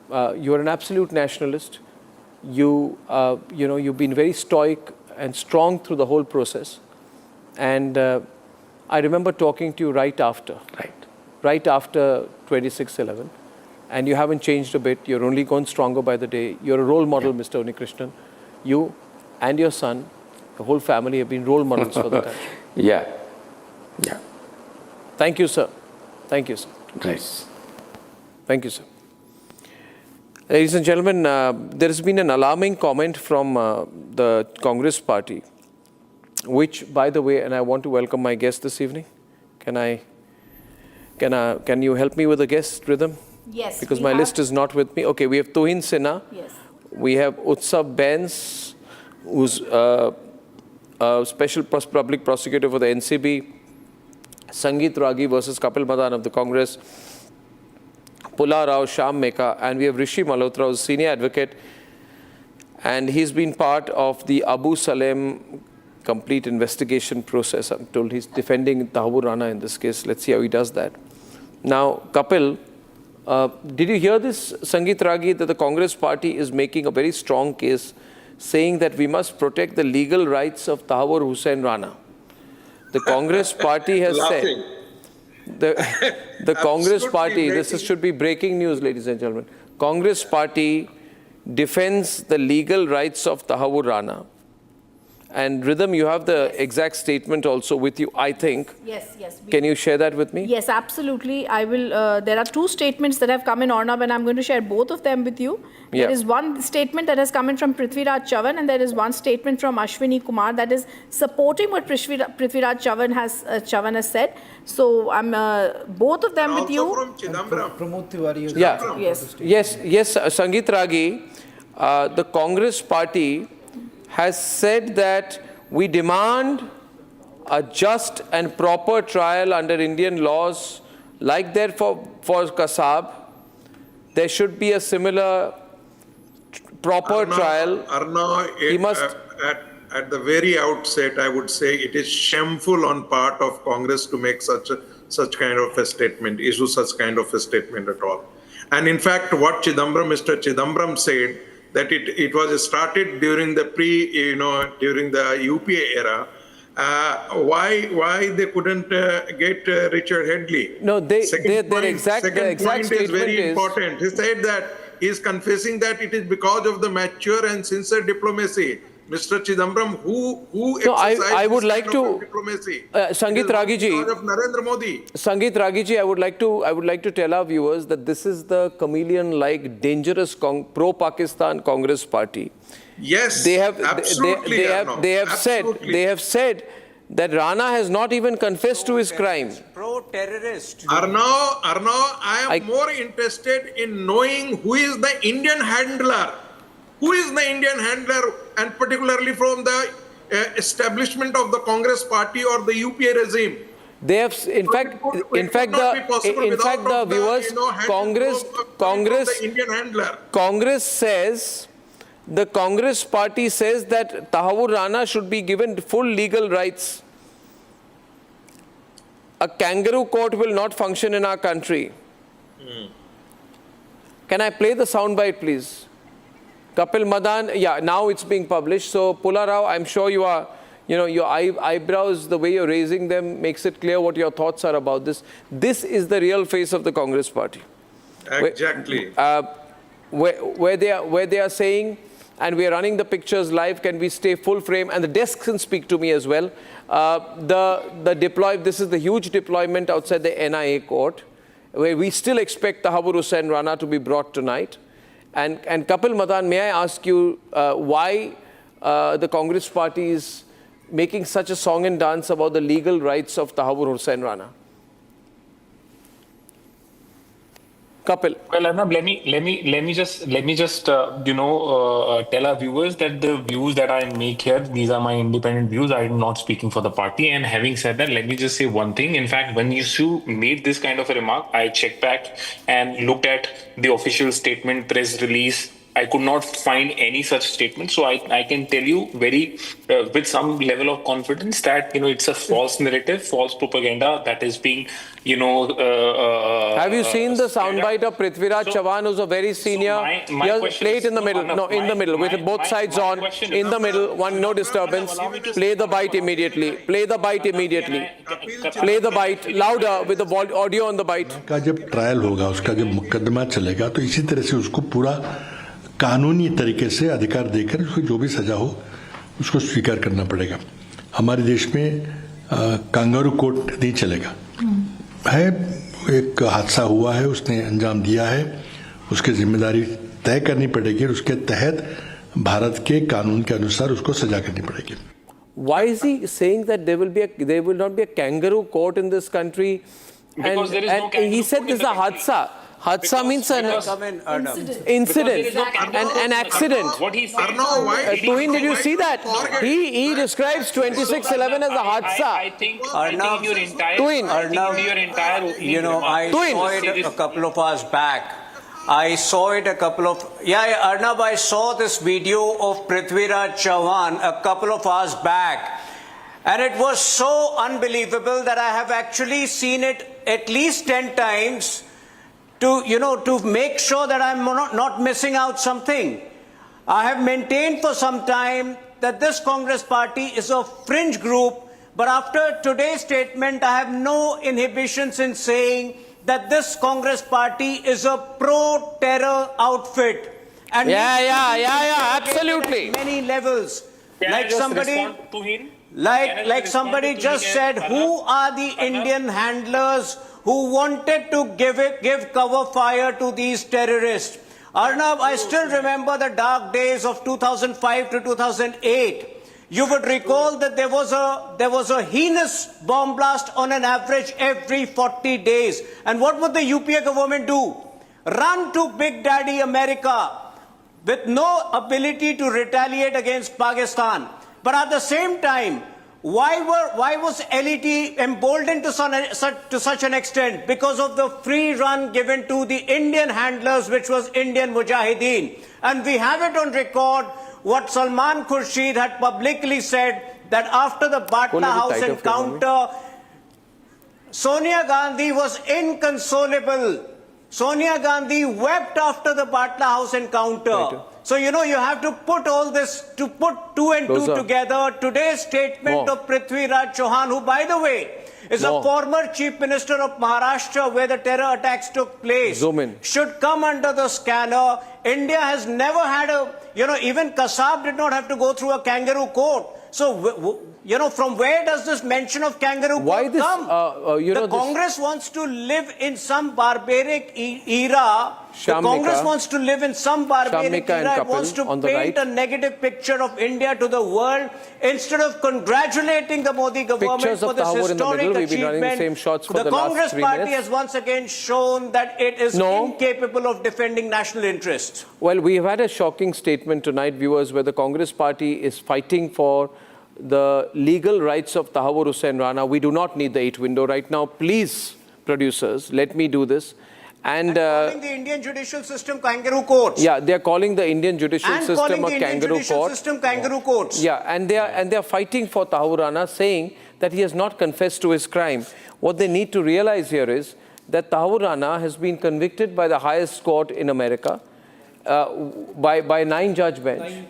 You are an absolute nationalist. You've been very stoic and strong through the whole process. And I remember talking to you right after 26/11. And you haven't changed a bit. You're only gone stronger by the day. You're a role model, Mr. Unnikrishnan. You and your son, the whole family have been role models for the country. Yeah. Thank you, sir. Thank you, sir. Nice. Thank you, sir. Ladies and gentlemen, there has been an alarming comment from the Congress party, which, by the way, and I want to welcome my guest this evening. Can you help me with the guest rhythm? Yes. Because my list is not with me. Okay, we have Tuhin Sinha. Yes. We have Utsav Benz, who's Special Public Prosecutor for the NCB. Sangeet Ragi versus Kapil Madan of the Congress. Pula Rao Shyam Meka. And we have Rishi Malhotra, who's Senior Advocate. And he's been part of the Abu Salem complete investigation process. I'm told he's defending Tahawwur Rana in this case. Let's see how he does that. Now, Kapil, did you hear this, Sangeet Ragi, that the Congress party is making a very strong case saying that we must protect the legal rights of Tahawwur Hussain Rana? The Congress party has said, the Congress party, should be breaking news, ladies and gentlemen. Congress party defends the legal rights of Tahawwur Rana. And Rhythm, you have the exact statement also with you, I think. Yes. Can you share that with me? Yes, absolutely. I will. There are two statements that have come in Arnab, and I'm going to share both of them with you. Yeah. There is one statement that has come in from Prithviraj Chavan, and there is one statement from Ashwini Kumar that is supporting what Prithviraj Chavan has said. So I'm both of them with you. From Chidambaram. Pramod Tiwari. Yeah. Yes, Sangeet Ragi, the Congress party has said that we demand a just and proper trial under Indian laws, like that for Kasab. There should be a similar proper trial. He must. At the very outset, I would say it is shameful on part of Congress to make such kind of a statement, issue such kind of a statement at all. And in fact, what Mr. Chidambaram said, that it was started during the during the UPA era. Why they couldn't get Richard Headley? No, their exact point is very important. He said that he is confessing that it is because of the mature and sincere diplomacy. Mr. Chidambaram, who exercised I would like to diplomacy? Sangeet Ragi ji. Because of Narendra Modi. Sangeet Ragi ji, I would like to tell our viewers that this is the chameleon-like, dangerous pro-Pakistan Congress party. Yes, they have absolutely. said that Rana has not even confessed to his crime. Pro-terrorist. Arnav, I am more interested in knowing who is the Indian handler. Who is the Indian handler, and particularly from the establishment of the Congress party or the UPA regime? They have, in fact, the viewers, Congress says, the Congress party says that Tahawwur Rana should be given full legal rights. A kangaroo court will not function in our country. Can I play the soundbite, please? Kapil Madan, yeah, now it's being published. So, Pula Rao, I'm sure you are, your eyebrows, the way you're raising them makes it clear what your thoughts are about this. This is the real face of the Congress party. Exactly. Where they are saying, and we are running the pictures live, can we stay full frame? And the desk can speak to me as well. This is the huge deployment outside the NIA court, where we still expect Tahawwur Rana to be brought tonight. And Kapil Madan, may I ask you why the Congress party is making such a song and dance about the legal rights of Tahawwur Rana? Kapil. Well, Arnab, let me just tell our viewers that the views that I make here, these are my independent views. I'm not speaking for the party. And having said that, let me just say one thing. In fact, when you made this kind of a remark, I checked back and looked at the official statement, press release. I could not find any such statement. So I can tell you with some level of confidence that, it's a false narrative, false propaganda that is being, have you seen the soundbite of Prithviraj Chavan, who's a very senior? Play it in the middle. No, in the middle, with both sides on. In the middle, no disturbance. Play the bite immediately. Play the bite immediately. Play the bite louder with the audio on the bite. का जब trial होगा, उसका जब मुकदमा चलेगा, तो इसी तरह से उसको पूरा कानूनी तरीके से अधिकार देकर उसको जो भी सजा हो उसको स्वीकार करना पड़ेगा. हमारे देश में कांगारू कोर्ट नहीं चलेगा. है एक हादसा हुआ है, उसने अंजाम दिया है, उसकी जिम्मेदारी तय करनी पड़ेगी और उसके तहत भारत के कानून के अनुसार उसको सजा करनी पड़ेगी. Why is he saying that there will not be a kangaroo court in this country? Because there is no kangaroo he said court this is a hadsa. Hadsa means an incident, an accident. What he said. Tuhin, did you see that? He describes 2611 as a hadsa. I think your entire opinion. I saw it a couple of hours back. I saw this video of Prithviraj Chavan a couple of hours back. And it was so unbelievable that I have actually seen it at least 10 times to make sure that I'm not missing out something. I have maintained for some time that this Congress party is a fringe group, but after today's statement, I have no inhibitions in saying that this Congress party is a pro-terror outfit. And absolutely. At many levels. Like somebody just said, who are the Indian handlers who wanted to give cover fire to these terrorists? Arnab, I still remember the dark days of 2005 to 2008. You would recall that there was a heinous bomb blast on an average every 40 days. And what would the UPA government do? Run to Big Daddy America with no ability to retaliate against Pakistan. But at the same time, why was LET emboldened to such an extent? Because of the free run given to the Indian handlers, which was Indian Mujahideen. And we have it on record what Salman Khurshid had publicly said, that after the Batla House encounter, Sonia Gandhi was inconsolable. Sonia Gandhi wept after the Batla House encounter. So, you have to put all this, to put two and two together. Today's statement of Prithviraj Chauhan, who, by the way, is a former Chief Minister of Maharashtra, where the terror attacks took place, should come under the scanner. India has never had even Kasab did not have to go through a kangaroo court. So, from where does this mention of kangaroo court come? The Congress wants to live in some barbaric era. The Congress wants to live in some barbaric era. It wants to paint a negative picture of India to the world instead of congratulating the Modi government for this historic achievement. The Congress party has once again shown that it is incapable of defending national interests. Well, we have had a shocking statement tonight, viewers, where the Congress party is fighting for the legal rights of Tahawwur Rana. We do not need the 8 window right now. Please, producers, let me do this. And calling the Indian judicial system kangaroo courts. Yeah, they are calling the Indian judicial system a kangaroo court. Courts. Yeah, and they are fighting for Tahawwur Rana, saying that he has not confessed to his crime. What they need to realize here is that Tahawwur Rana has been convicted by the highest court in America, by 9-judge bench.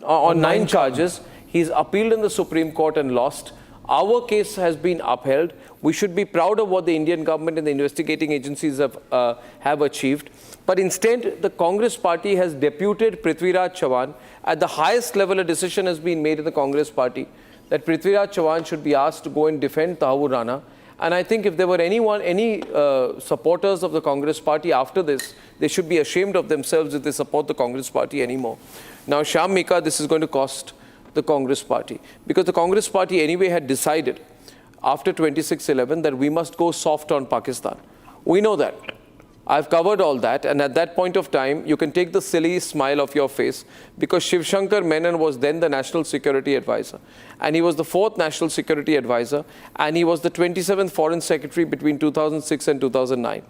On 9 charges. He's appealed in the Supreme Court and lost. Our case has been upheld. We should be proud of what the Indian government and the investigating agencies have achieved. But instead, the Congress party has deputed Prithviraj Chavan. At the highest level, a decision has been made in the Congress party that Prithviraj Chavan should be asked to go and defend Tahawwur Rana. And I think if there were any supporters of the Congress party after this, they should be ashamed of themselves if they support the Congress party anymore. Now, Shyam Mika, this is going to cost the Congress party, because the Congress party anyway had decided after 26/11 that we must go soft on Pakistan. We know that. I've covered all that, and at that point of time, you can take the silly smile off your face, because Shiv Shankar Menon was then the National Security Advisor, and he was the 4th National Security Advisor, and he was the 27th Foreign Secretary between 2006 and 2009.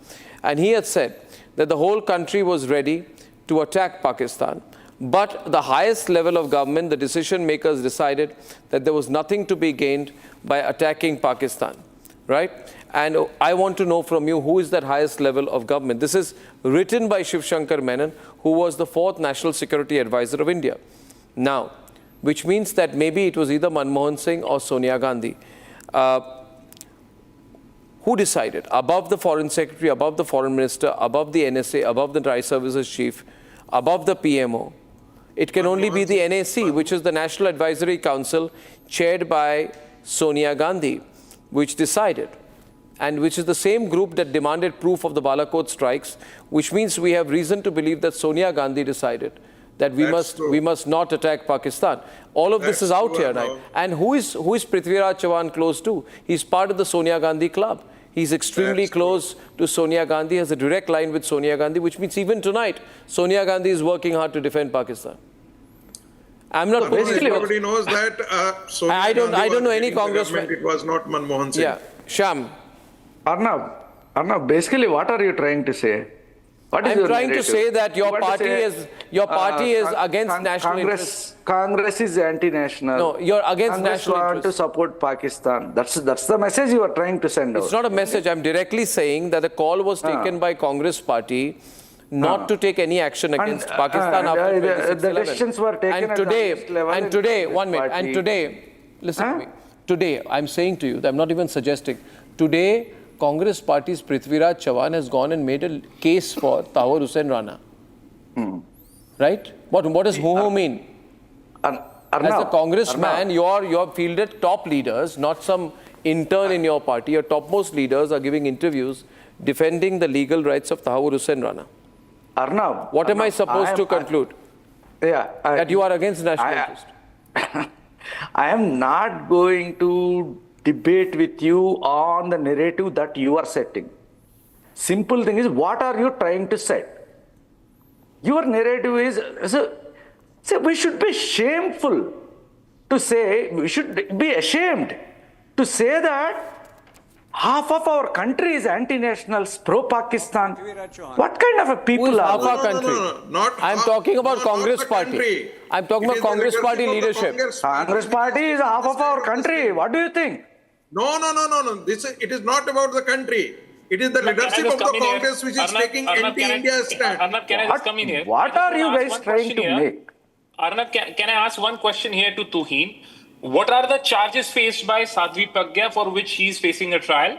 And he had said that the whole country was ready to attack Pakistan. But the highest level of government, the decision makers, decided that there was nothing to be gained by attacking Pakistan, right? And I want to know from you, who is that highest level of government? This is written by Shiv Shankar Menon, who was the 4th National Security Advisor of India. Now, which means that maybe it was either Manmohan Singh or Sonia Gandhi. Who decided? Above the Foreign Secretary, above the Foreign Minister, above the NSA, above the Dry Services Chief, above the PMO. It can only be the NAC, which is the National Advisory Council, chaired by Sonia Gandhi, which decided, and which is the same group that demanded proof of the Balakot strikes, which means we have reason to believe that Sonia Gandhi decided that we must not attack Pakistan. All of this is out here now. And who is Prithviraj Chavan close to? He's part of the Sonia Gandhi club. He's extremely close to Sonia Gandhi, has a direct line with Sonia Gandhi, which means even tonight, Sonia Gandhi is working hard to defend Pakistan. I'm not basically everybody knows that Sonia I don't know any congressman. It was not Manmohan Singh. Yeah, Shyam. Arnab, basically, what are you trying to say? What is I'm your trying narrative? to say that your party is against national Congress, interests. Congress is anti-national. No, you're against Congress national want interests. to support Pakistan. That's the message you are trying to send out. It's not a message. I'm directly saying that the call was taken by Congress party not to take any action against Pakistan after 26/11. The decisions were taken at the highest level. And today, one minute, and today, listen to me. Today, I'm saying to you, I'm not even suggesting, today, Congress party's Prithviraj Chavan has gone and made a case for Tahawwur Rana. Right? What does ho mean? As a congressman, you have fielded top leaders, not some intern in your party. Your topmost leaders are giving interviews defending the legal rights of Tahawwur Rana. Arnab, what am I supposed to conclude? That you are against national interest. I am not going to debate with you on the narrative that you are setting. Simple thing is, what are you trying to set? Your narrative is, we should be shameful to say, we should be ashamed to say that half of our country is anti-nationals, pro-Pakistan. What kind of a people are half our country? I'm talking about Congress party. I'm talking about Congress party leadership. Congress party is half of our country. What do you think? No. It is not about the country. It is the leadership of the Congress which is taking anti-India stand. Arnab, can I just come in here? What are you guys trying to make? Arnab, can I ask one question here to Tuhin? What are the charges faced by Sadhvi Pragya for which she is facing a trial?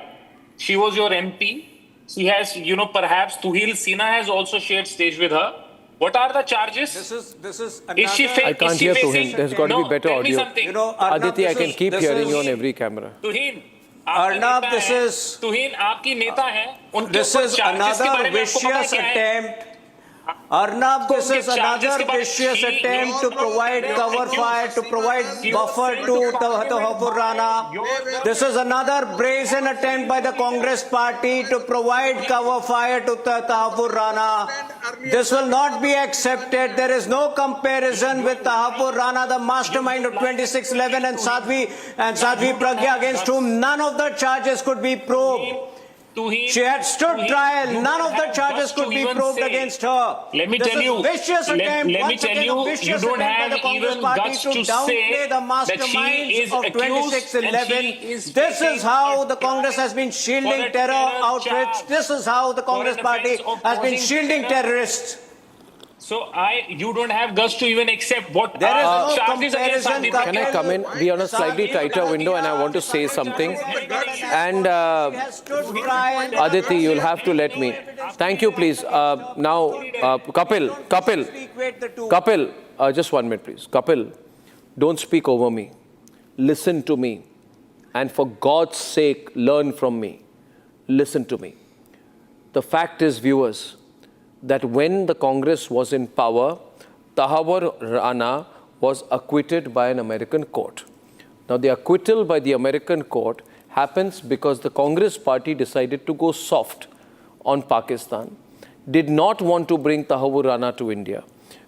She was your MP. She has, perhaps Tuhil Sinha has also shared stage with her. What are the charges? This is Is she I can't hear Tuhin. There's got to be better tell me audio. something. Aditi, I can keep hearing you on every camera. Tuhin, Arnab, this is Tuhin, आपकी नेता है. उनके this ऊपर is charges के another बारे में आपको पता vicious क्या है? attempt. Arnab, this is another vicious attempt to provide cover fire, to provide buffer to Tahawwur Rana. This is another brazen attempt by the Congress party to provide cover fire to Tahawwur Rana. This will not be accepted. There is no comparison with Tahawwur Rana, the mastermind of 26/11, and Sadhvi Pragya, against whom none of the charges could be probed. She had stood trial. None of the charges could be probed against her. Let me tell you, vicious attempt. Let me tell you don't have even guts to say the that she is of accused 26/11. This is how the Congress has been shielding terror outfits. This is how the Congress party has been shielding terrorists. So you don't have guts to even accept what There is no charges against comparison, Sandeep. Can I come in? We are on a slightly tighter window and I want to say something. And Aditi, you'll have to let me. Thank you, please. Now, Kapil, just 1 minute, please. Kapil, don't speak over me. Listen to me. And for God's sake, learn from me. Listen to me. The fact is, viewers, that when the Congress was in power, Tahawwur Rana was acquitted by an American court. Now, the acquittal by the American court happens because the Congress party decided to go soft on Pakistan, did not want to bring Tahawwur Rana to India,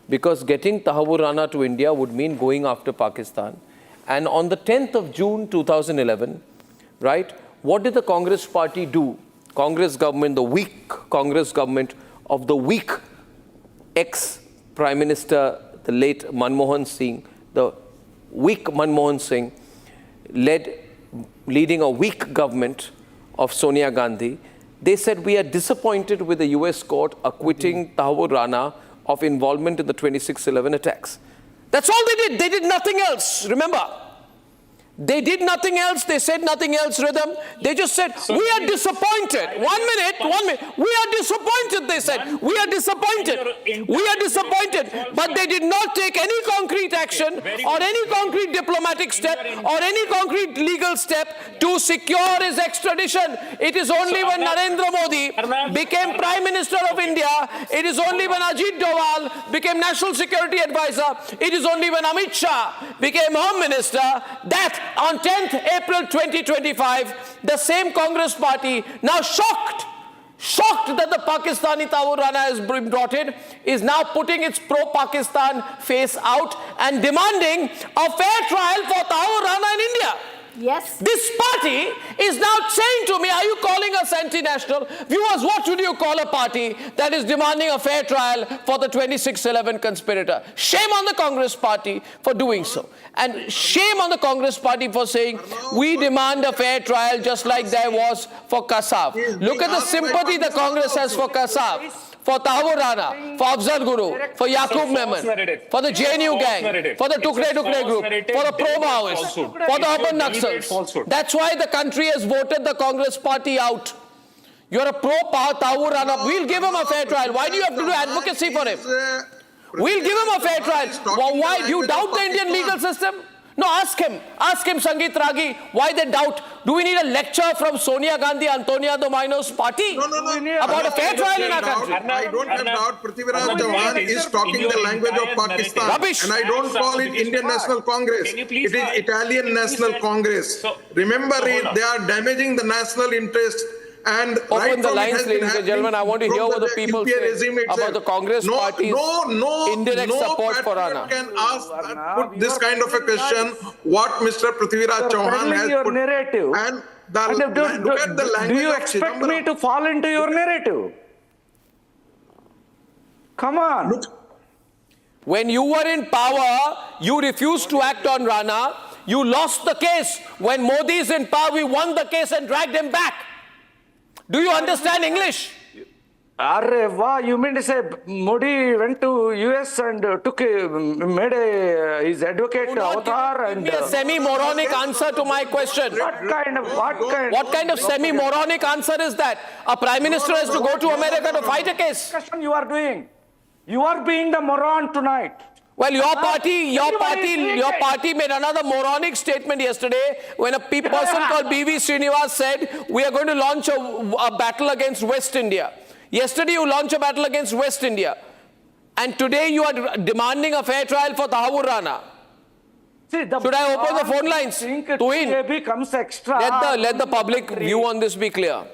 because getting Tahawwur Rana to India would mean going after Pakistan. And on the 10th of June 2011, right, what did the Congress party do? Congress government, the weak Congress government of the weak ex-Prime Minister, the late Manmohan Singh, the weak Manmohan Singh, leading a weak government of Sonia Gandhi. They said, we are disappointed with the US court acquitting Tahawwur Rana of involvement in the 26/11 attacks. That's all they did. They did nothing else. Remember, they did nothing else. They said nothing else, Rhythm. They just said, we are disappointed. 1 minute. We are disappointed, they said. We are disappointed. We are disappointed. But they did not take any concrete action or any concrete diplomatic step or any concrete legal step to secure his extradition. It is only when Narendra Modi became Prime Minister of India, it is only when Ajit Doval became National Security Advisor, it is only when Amit Shah became Home Minister that on 10th April 2025, the same Congress party, now shocked that the Pakistani Tahawwur Rana has been brought in, is now putting its pro-Pakistan face out and demanding a fair trial for Tahawwur Rana in India. Yes. This party is now saying to me, are you calling us anti-national? Viewers, what would you call a party that is demanding a fair trial for the 26/11 conspirator? Shame on the Congress party for doing so. And shame on the Congress party for saying, we demand a fair trial just like there was for Kasab. Look at the sympathy the Congress has for Kasab, for Tahawwur Rana, for Afzal Guru, for Yaqub Memon, for the JNU gang, for the Tukre group, for the pro-Maoists, for the urban Naxals. That's why the country has voted the Congress party out. You're a pro-Tahawwur Rana. We'll give him a fair trial. Why do you have to do advocacy for him? We'll give him a fair trial. Why? Do you doubt the Indian legal system? No, ask him, Sangeet Ragi, why they doubt. Do we need a lecture from Sonia Gandhi, Antonia de Maino's party about a fair trial in our country? I don't have doubt. Prithviraj Chauhan is talking the language of Pakistan. Rubbish. And I don't call it Indian National Congress. It is Italian National Congress. Remember it, they are damaging the national interest. And open the lines, ladies and gentlemen. I want to hear what the people say about the Congress party's indirect support for Rana. Can put this kind of a question, what Mr. Prithviraj Chauhan has your put. narrative. And look at the language. Do you expect me to fall into your narrative? Come on. Look. When you were in power, you refused to act on Rana. You lost the case. When Modi is in power, we won the case and dragged him back. Do you understand English? Arre, wow, you mean to say Modi went to US and made his advocate avatar and... Give me a semi-moronic answer to my question. What kind of semi-moronic answer is that? A Prime Minister has to go to America to fight a case. You are doing. You are being the moron tonight. Well, your party made another moronic statement yesterday when a person called B.V. Srinivas said, we are going to launch a battle against West India. Yesterday you launched a battle against West India. And today you are demanding a fair trial for Tahawwur Rana. Should I open the phone lines? Becomes extra. Let the public view on this be clear.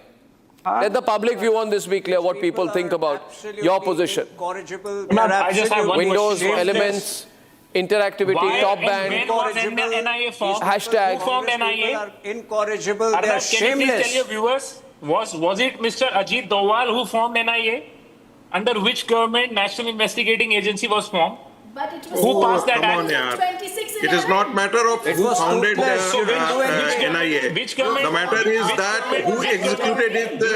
Let the public view on this be clear, what people think about your position. I just have one Windows, question. elements, interactivity, top band, when was NIA formed? hashtag. Who formed NIA? Incorrigible, they are Can you shameless. please tell your viewers, was it Mr. Ajit Doval who formed NIA? Under which government National Investigating Agency was formed? But it was Who passed that act? 26/11 It is not matter of It who was founded toothless. You didn't do anything. NIA. Which government- The matter is that who executed it, the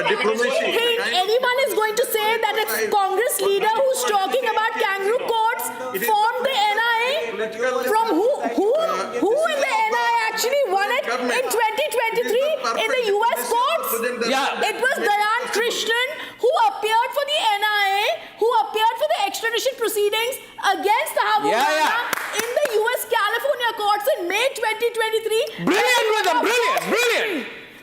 diplomacy. Think anyone is going to say that a Congress leader who's talking about kangaroo courts formed the NIA? From who in the NIA actually won it in 2023 in the US courts? Yeah. It was Dayan Krishnan who appeared for the NIA, who appeared for the extradition proceedings against Tahawwur Rana in the US California courts in May 2023. Brilliant rhythm, brilliant.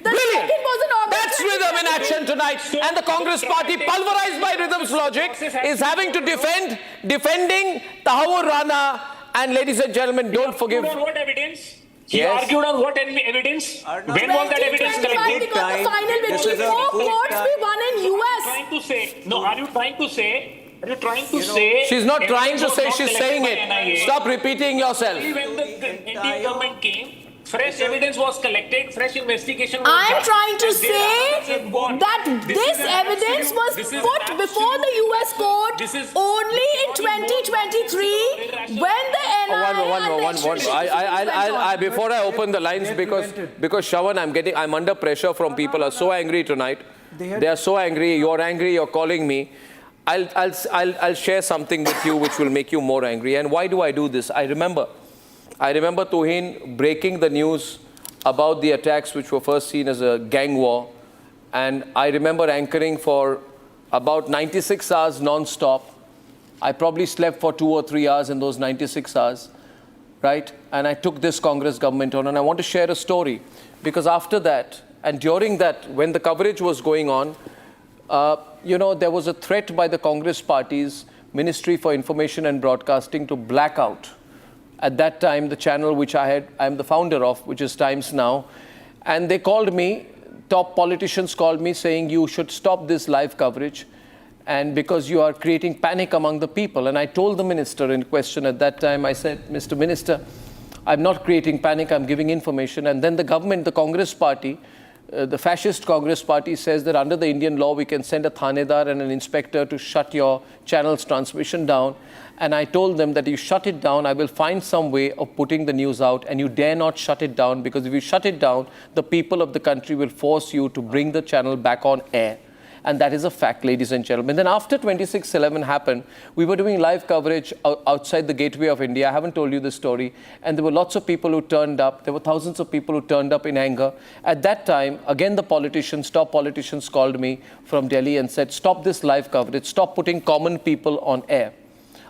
The second was in August. That's rhythm in action tonight. And the Congress party, pulverized by rhythm's logic, is having to defending Tahawwur Rana. And ladies and gentlemen, don't forgive. On what evidence? He Yes. argued on what evidence? When was that evidence 2025 collected? we got the final This victory. is a 4 good courts time. we won in US. Are you trying to say? She's not trying to evidence say, was she's not saying collected by it. NIA? Stop repeating yourself. When the Indian government came, fresh evidence was collected, fresh investigation was I'm done, trying to and thereafter say it's gone. that this is an evidence absolute- was this is put absolute- before the US court This is- only in 2023 when the NIA Before I open the lines, because Shravan, I'm under pressure from people who are so angry tonight. They are so angry. You're angry. You're calling me. I'll share something with you which will make you more angry. And why do I do this? I remember Tuhin breaking the news about the attacks which were first seen as a gang war. And I remember anchoring for about 96 hours non-stop. I probably slept for 2 or 3 hours in those 96 hours, right? And I took this Congress government on, and I want to share a story. Because after that, and during that, when the coverage was going on, there was a threat by the Congress party's Ministry for Information and Broadcasting to black out. At that time, the channel which I'm the founder of, which is Times Now, and they called me, top politicians called me saying, you should stop this live coverage, and because you are creating panic among the people. And I told the minister in question at that time, I said, Mr. Minister, I'm not creating panic, I'm giving information. And then the government, the Congress party, the fascist Congress party says that under the Indian law, we can send a thanedar and an inspector to shut your channel's transmission down. And I told them that you shut it down, I will find some way of putting the news out, and you dare not shut it down, because if you shut it down, the people of the country will force you to bring the channel back on air. And that is a fact, ladies and gentlemen. Then after 26/11 happened, we were doing live coverage outside the gateway of India. I haven't told you this story. And there were lots of people who turned up. There were thousands of people who turned up in anger. At that time, again, the top politicians called me from Delhi and said, stop this live coverage. Stop putting common people on air.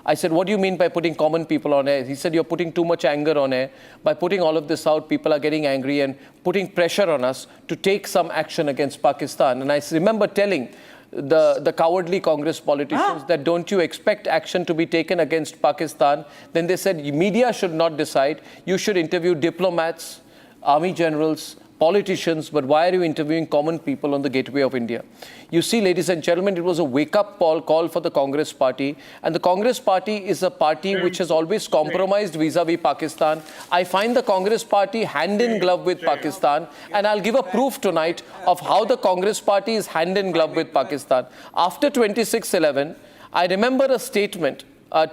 I said, what do you mean by putting common people on air? He said, you're putting too much anger on air. By putting all of this out, people are getting angry and putting pressure on us to take some action against Pakistan. And I remember telling the cowardly Congress politicians that don't you expect action to be taken against Pakistan? Then they said, media should not decide. You should interview diplomats, army generals, politicians, but why are you interviewing common people on the gateway of India? You see, ladies and gentlemen, it was a wake-up call for the Congress party. And the Congress party is a party which has always compromised vis-a-vis Pakistan. I find the Congress party hand in glove with Pakistan. And I'll give a proof tonight of how the Congress party is hand in glove with Pakistan. After 26/11, I remember a statement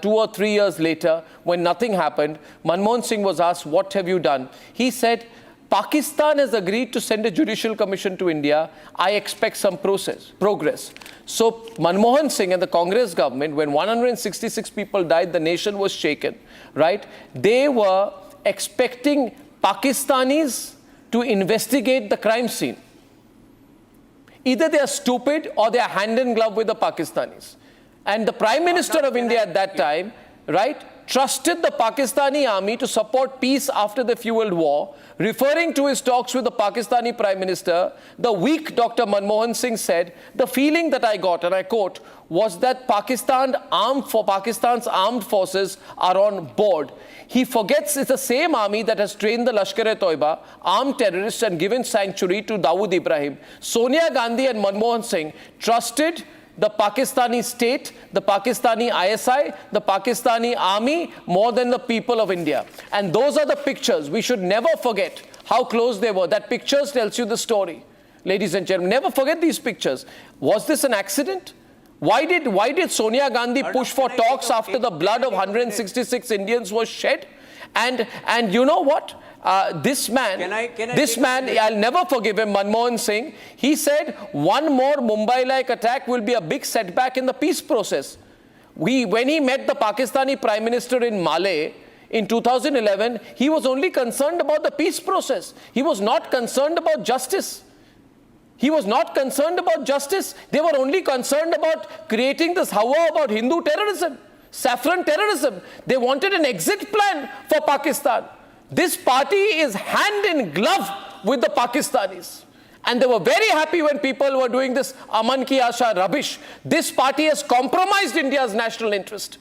2 or 3 years later, when nothing happened. Manmohan Singh was asked, what have you done? He said, Pakistan has agreed to send a judicial commission to India. I expect some progress. So Manmohan Singh and the Congress government, when 166 people died, the nation was shaken, right? They were expecting Pakistanis to investigate the crime scene. Either they are stupid or they are hand in glove with the Pakistanis. And the Prime Minister of India at that time, right, trusted the Pakistani army to support peace after the fueled war, referring to his talks with the Pakistani Prime Minister. The weak Dr. Manmohan Singh said, the feeling that I got, and I quote, was that Pakistan's armed forces are on board. He forgets it's the same army that has trained the Lashkar-e-Toiba, armed terrorists, and given sanctuary to Dawood Ibrahim. Sonia Gandhi and Manmohan Singh trusted the Pakistani state, the Pakistani ISI, the Pakistani army, more than the people of India. And those are the pictures. We should never forget how close they were. That pictures tells you the story, ladies and gentlemen. Never forget these pictures. Was this an accident? Why did Sonia Gandhi push for talks after the blood of 166 Indians was shed? And you know what? This man, I'll never forgive him, Manmohan Singh. He said one more Mumbai-like attack will be a big setback in the peace process. When he met the Pakistani Prime Minister in Malé in 2011, he was only concerned about the peace process. He was not concerned about justice. He was not concerned about justice. They were only concerned about creating this hawa about Hindu terrorism, saffron terrorism. They wanted an exit plan for Pakistan. This party is hand in glove with the Pakistanis. And they were very happy when people were doing this Aman Ki Asha rubbish. This party has compromised India's national interest.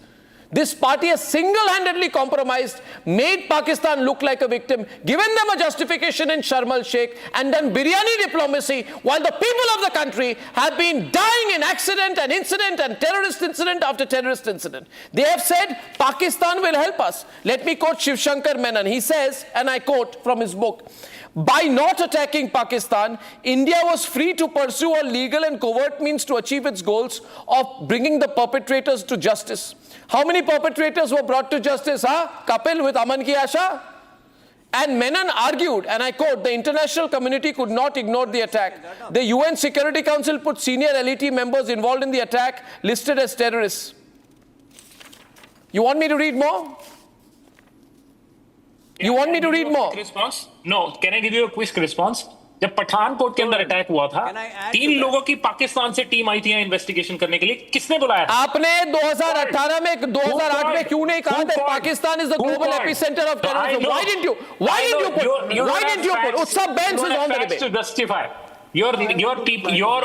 This party has single-handedly compromised, made Pakistan look like a victim, given them a justification in Sharm el-Sheikh, and done biryani diplomacy, while the people of the country have been dying in accident and incident and terrorist incident after terrorist incident. They have said, Pakistan will help us. Let me quote Shiv Shankar Menon. He says, and I quote from his book, by not attacking Pakistan, India was free to pursue all legal and covert means to achieve its goals of bringing the perpetrators to justice. How many perpetrators were brought to justice, Kapil, with Aman Ki Asha? And Menon argued, and I quote, the international community could not ignore the attack. The UN Security Council put senior LET members involved in the attack listed as terrorists. You want me to read more? You want me to read more? Response? No. Can I give you a quick response? जब पठानकोट के अंदर attack हुआ था, 3 लोगों की पाकिस्तान से team आई थी investigation करने के लिए. किसने बुलाया? आपने 2018 में 2008 में क्यों नहीं कहा that Pakistan is the global epicenter of terrorism? Why didn't you put? Utsav Benz is on the debate. To justify. Your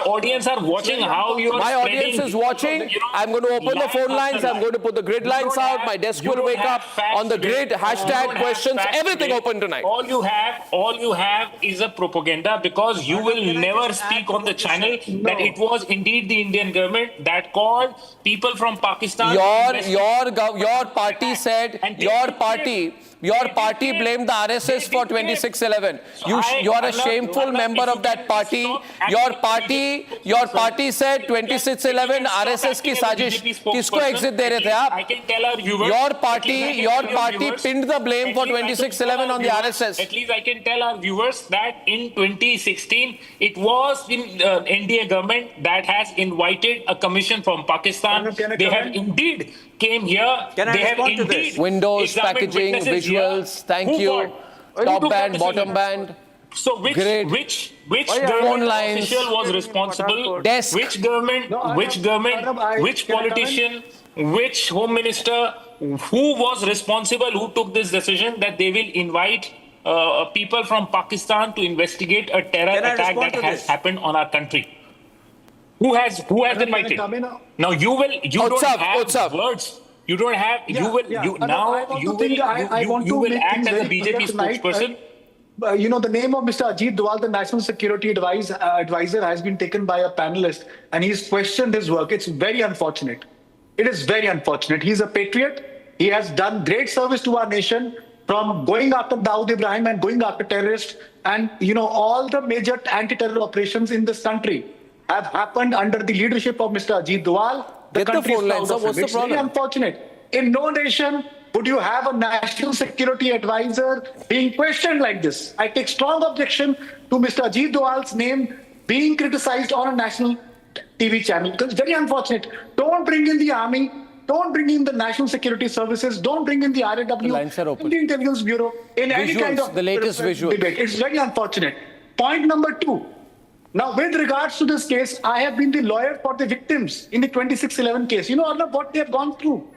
audience are watching how you are My audience is watching. I'm going to open the phone lines. I'm going to put the grid lines out. My desk will wake up on the grid. Hashtag questions. Everything open tonight. All you have is a propaganda, because you will never speak on the channel that it was indeed the Indian government that called people from Pakistan. Your party said your party blamed the RSS for 2611. You are a shameful member of that party. Your party said 2611 RSS की साजिश. किसको exit दे रहे थे आप? Your party pinned the blame for 2611 on the RSS. At least I can tell our viewers that in 2016 it was the NDA government that has invited a commission from Pakistan. They have indeed came here. They have indeed windows, packaging, visuals. Thank you. Top band, bottom band. So which government official was responsible? Desk. Which government, which politician, which home minister, who was responsible, who took this decision that they will invite people from Pakistan to investigate a terror attack that has happened on our country? Who has invited? Now you don't have words. You don't have. You will act as a BJP spokesperson. The name of Mr. Ajit Doval, the National Security Advisor, has been taken by a panelist, and he's questioned his work. It's very unfortunate. It is very unfortunate. He's a patriot. He has done great service to our nation, from going after Dawood Ibrahim and going after terrorists. And, all the major anti-terror operations in this country have happened under the leadership of Mr. Ajit Doval. The country is proud of him. It's very unfortunate. In no nation would you have a national security advisor being questioned like this. I take strong objection to Mr. Ajit Doval's name being criticized on a national TV channel. It's very unfortunate. Don't bring in the army. Don't bring in the National Security Services. Don't bring in the RAW, the Intelligence Bureau, in any kind of the latest visual debate. It's very unfortunate. Point number 2. Now, with regards to this case, I have been the lawyer for the victims in the 2611 case. Arnab, what they have gone through.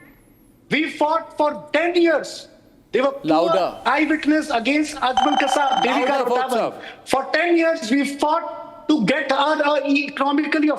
We fought for 10 years. They were poor eyewitness against Ajmal Kasab, For 10 years, we fought to get our economically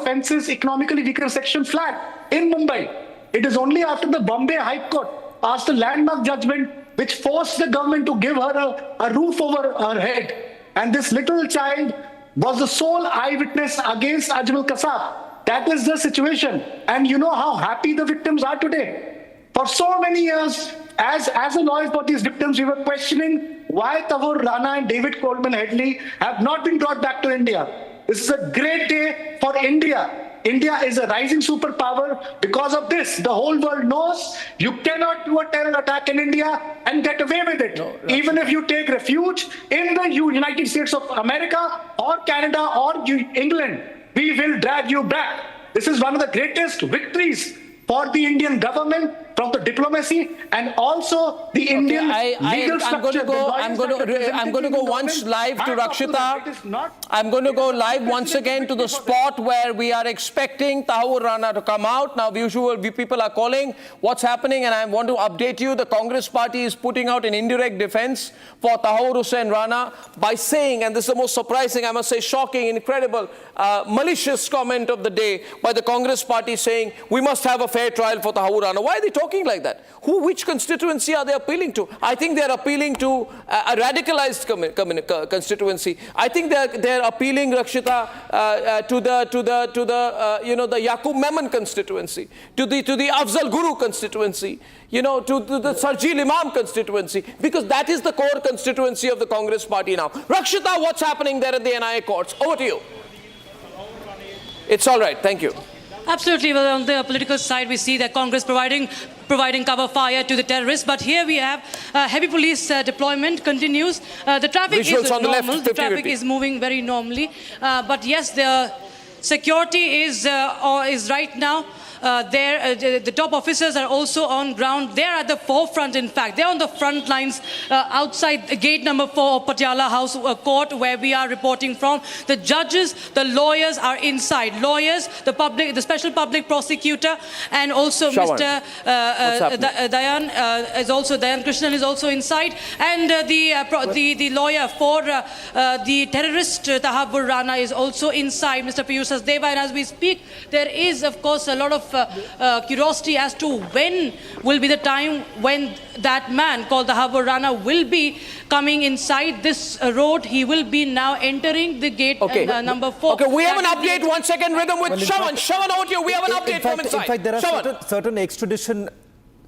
weaker section flat in Mumbai. It is only after the Bombay High Court passed a landmark judgment which forced the government to give her a roof over her head. And this little child was the sole eyewitness against Ajmal Kasab. That is the situation. And you know how happy the victims are today. For so many years, as a lawyer for these victims, we were questioning why Tahawwur Rana and David Headley have not been brought back to India. This is a great day for India. India is a rising superpower because of this. The whole world knows you cannot do a terror attack in India and get away with it. No, even if you take refuge in the United States of America or Canada or England, we will drag you back. This is one of the greatest victories for the Indian government, from the diplomacy and also the Indian legal structure. I'm going to go once live to Rakshita. I'm going to go live once again to the spot where we are expecting Tahawwur Rana to come out. Now, people are calling what's happening, and I want to update you. The Congress party is putting out an indirect defense for Tahawwur Rana by saying, and this is the most surprising, I must say, shocking, incredible, malicious comment of the day by the Congress party saying, we must have a fair trial for Tahawwur Rana. Why are they talking like that? Which constituency are they appealing to? I think they are appealing to a radicalized constituency. I think they're appealing, Rakshita, to the Yaqub Memon constituency, to the Afzal Guru constituency, to the Sarjil Imam constituency, because that is the core constituency of the Congress party now. Rakshita, what's happening there at the NIA courts? Over to you. It's all right. Thank you. Absolutely. Well, on the political side, we see that Congress providing cover fire to the terrorists. But here we have heavy police deployment continues. The traffic is normal. The traffic is moving very normally. But yes, the security is right now. The top officers are also on ground. They're at the forefront, in fact. They're on the front lines outside gate number 4 of Patiala House Court, where we are reporting from. The judges, the lawyers are inside. Lawyers, the special public prosecutor, and also Mr. Dayan Krishnan is also inside. And the lawyer for the terrorist Tahawwur Rana is also inside, Mr. Piyush Sachdeva. And as we speak, there is, of course, a lot of curiosity as to when will be the time when that man called Tahawwur Rana will be coming inside this road. He will be now entering the gate number 4. Okay, we have an update. 1 second, rhythm with Shawan. Shawan, out here. We have an update from inside. In fact, there are certain extradition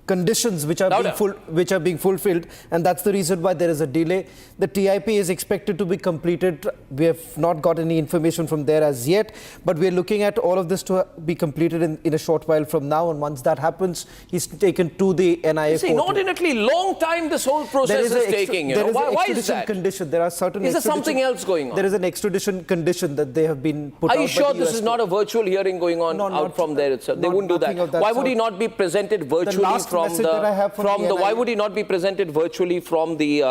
conditions which are being fulfilled, and that's the reason why there is a delay. The TIP is expected to be completed. We have not got any information from there as yet, but we are looking at all of this to be completed in a short while from now, and once that happens, he's taken to the NIA court. Inordinately long time this whole process is taking. There is an why extradition is that? condition. There are certain. Is there something else going on? There is an extradition condition that they have been put out. Are you sure this is not a virtual hearing going on out from there itself? They wouldn't do that. Why would he not be presented virtually why would he not be presented virtually from the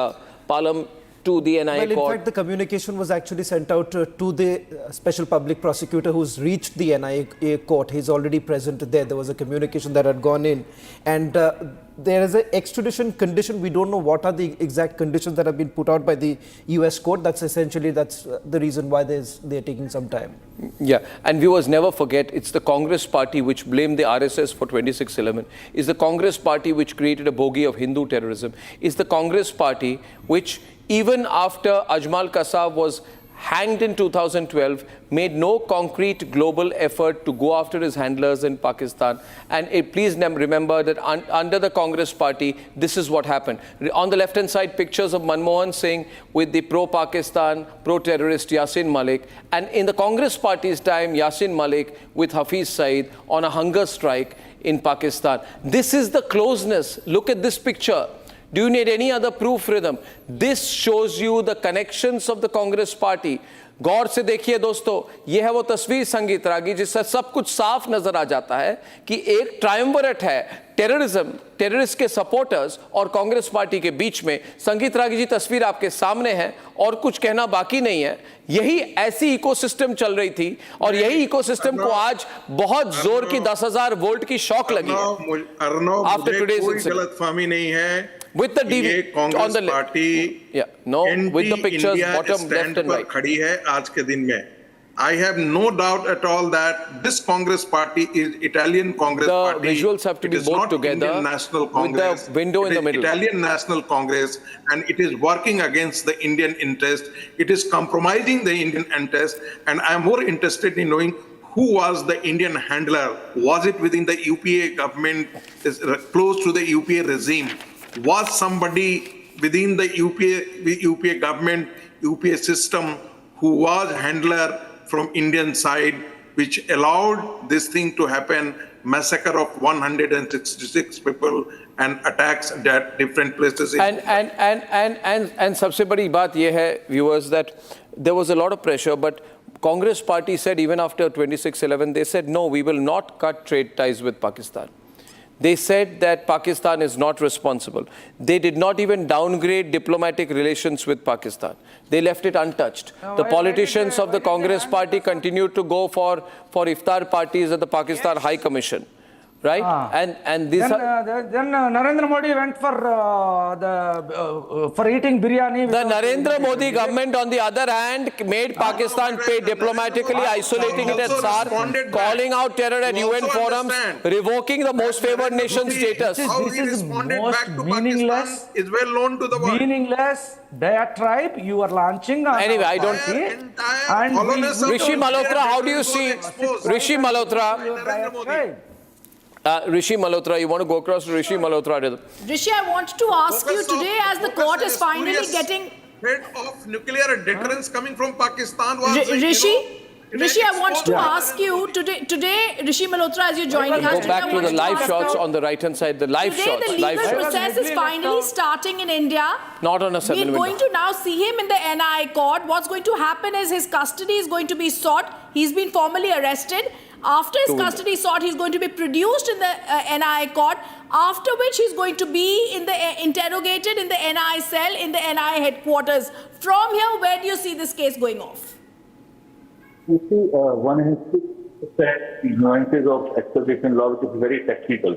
Palam to the NIA court? Well, in fact, the communication was actually sent out to the special public prosecutor who's reached the NIA court. He's already present there. There was a communication that had gone in. And there is an extradition condition. We don't know what are the exact conditions that have been put out by the US court. That's the reason why they're taking some time. Yeah, and viewers, never forget, it's the Congress party which blamed the RSS for 26/11. It's the Congress party which created a bogey of Hindu terrorism. It's the Congress party which, even after Ajmal Kasab was hanged in 2012, made no concrete global effort to go after his handlers in Pakistan. And please remember that under the Congress party, this is what happened. On the left-hand side, pictures of Manmohan Singh with the pro-Pakistan, pro-terrorist Yasin Malik. And in the Congress party's time, Yasin Malik with Hafiz Saeed on a hunger strike in Pakistan. This is the closeness. Look at this picture. Do you need any other proof, Rhythm? This shows you the connections of the Congress party. गौर से देखिए दोस्तों, ये है वो तस्वीर संगीत रागी जिससे सब कुछ साफ नजर आ जाता है कि एक ट्रायम्विरेट है टेररिस्ट के सपोर्टर्स और कांग्रेस पार्टी के बीच में। संगीत रागी जी, तस्वीर आपके सामने है और कुछ कहना बाकी नहीं है। यही ऐसी इकोसिस्टम चल रही थी और यही इकोसिस्टम को आज बहुत जोर की 10,000 वोल्ट की शॉक लगी है। आफ्टर टुडेज इंसिडेंट गलतफहमी नहीं है। With the DV on the left. With the pictures bottom left and right. खड़ी है आज के दिन में। I have no doubt at all that this Congress party is Italian Congress party. The visuals have to be both together Indian National Congress. With the window in the middle. Italian National Congress, and it is working against the Indian interest. It is compromising the Indian interest, and I am more interested in knowing who was the Indian handler. Was it within the UPA government, close to the UPA regime? Was somebody within the UPA government, UPA system, who was handler from Indian side which allowed this thing to happen, massacre of 166 people and attacks at different places. And सबसे बड़ी बात ये है, viewers, that there was a lot of pressure, but Congress party said even after 26/11, they said, no, we will not cut trade ties with Pakistan. They said that Pakistan is not responsible. They did not even downgrade diplomatic relations with Pakistan. They left it untouched. The politicians of the Congress party continued to go for iftar parties at the Pakistan High Commission. Right? And these then Narendra Modi went for eating biryani. The Narendra Modi government, on the other hand, made Pakistan pay diplomatically, isolating it at SAR, calling out terror at UN forums, revoking the most favored nation status. How he responded back to Pakistan is well known to the world. Meaningless diatribe you are launching. Anyway, I don't. Rishi Malhotra, how do you see Rishi Malhotra? Rishi Malhotra, you want to go across to Rishi Malhotra? Rishi, I want to ask you today, as the court is finally getting threat of nuclear deterrence coming from Pakistan. Rishi, I want to ask you today, Rishi Malhotra, as you're joining us. Go back to the live shots on the right-hand side. The live shots. Today, the legal process is finally starting in India. Not on a 7 window. We're going to now see him in the NIA court. What's going to happen is his custody is going to be sought. He's been formally arrested. After his custody sought, he's going to be produced in the NIA court, after which he's going to be interrogated in the NIA cell, in the NIA headquarters. From here, where do you see this case going off? You see, one has to set the nuances of extradition law, which is very technical.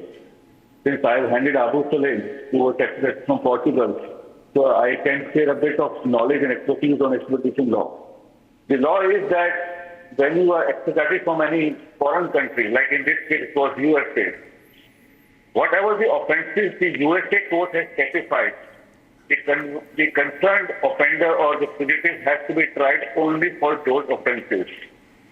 Since I have handed Abu Salim, who was extradited from Portugal, so I can share a bit of knowledge and expertise on extradition law. The law is that when you are extradited from any foreign country, like in this case it was USA, whatever the offenses the USA court has specified, the concerned offender or the fugitive has to be tried only for those offenses.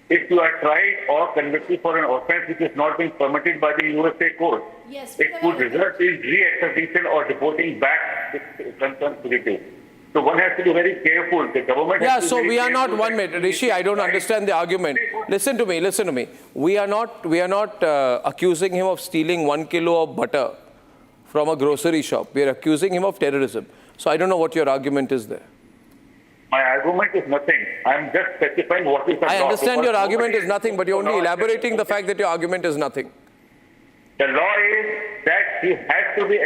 If you are tried or convicted for an offense which is not being permitted by the USA court, it could result in re-extradition or deporting back the concerned fugitive. So one has to be very careful. The government has to so be we are not careful. 1 minute. Rishi, I don't understand the argument. Listen to me. We are not accusing him of stealing 1 kilo of butter from a grocery shop. We are accusing him of terrorism. So I don't know what your argument is there. My argument is nothing. I am just specifying what is the law. I understand your argument is nothing, but you're only elaborating the fact that your argument is nothing. The law is that he has to be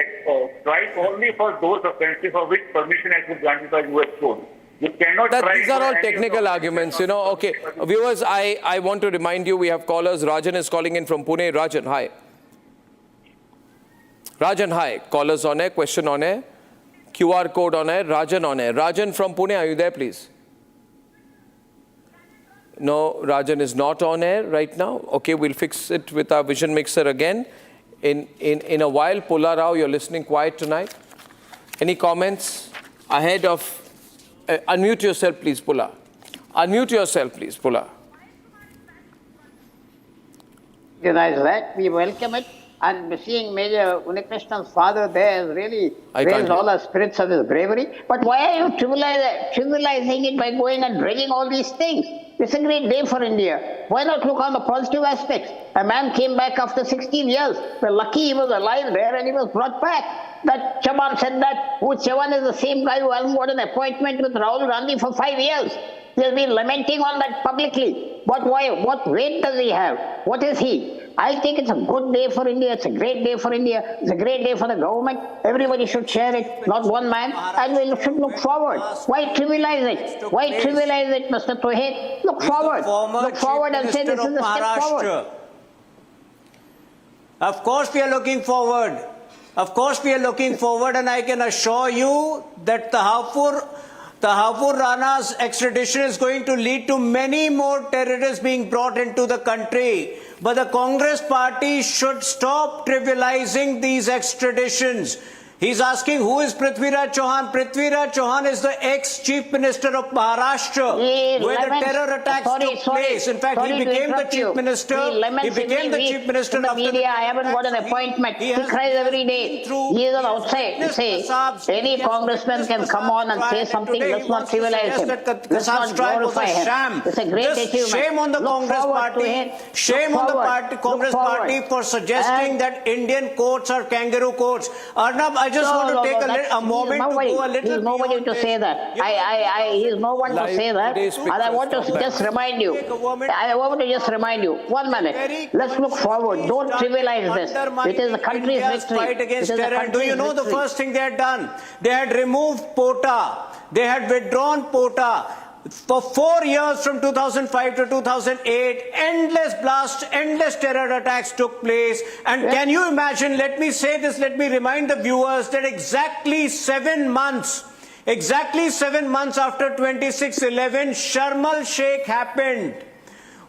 tried only for those offences for which permission has been granted by US court. You cannot try. These are all technical arguments, you know. Okay, viewers, I want to remind you, we have callers. Rajan is calling in from Pune. Rajan, hi. Rajan, hi. Callers on air, question on air, QR code on air, Rajan on air. Rajan from Pune, are you there, please? No, Rajan is not on air right now. Okay, we'll fix it with our vision mixer again. In a while, Pula Rao, you're listening quiet tonight. Any comments ahead of... unmute yourself, please, Pula. Unmute yourself, please, Pula. That we welcome it. And seeing Major Unikrishna's father there has really raised all our spirits of his bravery. But why are you trivializing it by going and dragging all these things? It's a great day for India. Why not look on the positive aspects? A man came back after 16 years. We're lucky he was alive there and he was brought back. That Chaban said that Chaban is the same guy who hasn't got an appointment with Rahul Gandhi for 5 years. He has been lamenting on that publicly. But why? What weight does he have? What is he? I think it's a good day for India. It's a great day for India. It's a great day for the government. Everybody should share it, not one man. And we should look forward. Why trivialize it? Why trivialize it, Mr. Tohet? Look forward. Look forward and say this is a step forward. Of course we are looking forward. Of course we are looking forward, and I can assure you that Tahawwur Rana's extradition is going to lead to many more terrorists being brought into the country. But the Congress party should stop trivializing these extraditions. He's asking who is Prithviraj Chauhan. Prithviraj Chauhan is the ex-chief minister of Maharashtra, where the terror attacks took place. In fact, he became the chief minister. He became the chief minister after the media. I haven't got an appointment. He cries every day. He is on outside. Say, any congressman can come on and say something. Let's not trivialize him. Let's not glorify him. It's a great achievement. Shame on the Congress party. Shame on the Congress party for suggesting that Indian courts are kangaroo courts. Arnab, I just want to take a moment to go a little. He's nobody to say that. He's no one to say that. And I want to just remind you. I want to just remind you. 1 minute. Let's look forward. Don't trivialize this. It is the country's victory. Do you know the first thing they had done? They had removed POTA. They had withdrawn POTA. For 4 years from 2005 to 2008, endless blasts, endless terror attacks took place. And can you imagine, let me say this, let me remind the viewers that exactly 7 months after 26/11, Sharm el-Sheikh happened,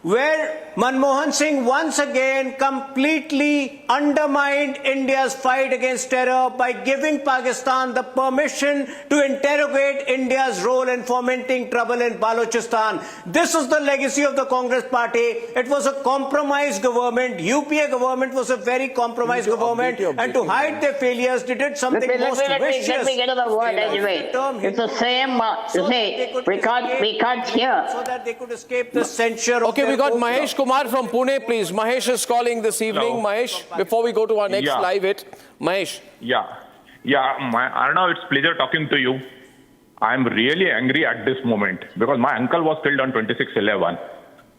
where Manmohan Singh once again completely undermined India's fight against terror by giving Pakistan the permission to interrogate India's role in fomenting trouble in Balochistan. This is the legacy of the Congress party. It was a compromised government. UPA government was a very compromised government, and to hide their failures, they did something most vicious. Let me get to the word anyway. It's the same. You say we can't hear. So that they could escape the censure. Okay, we got Mahesh Kumar from Pune, please. Mahesh is calling this evening. Hello. Mahesh, before we go to our next live hit, Mahesh. Arnav, it's pleasure talking to you. I'm really angry at this moment because my uncle was killed on 26/11.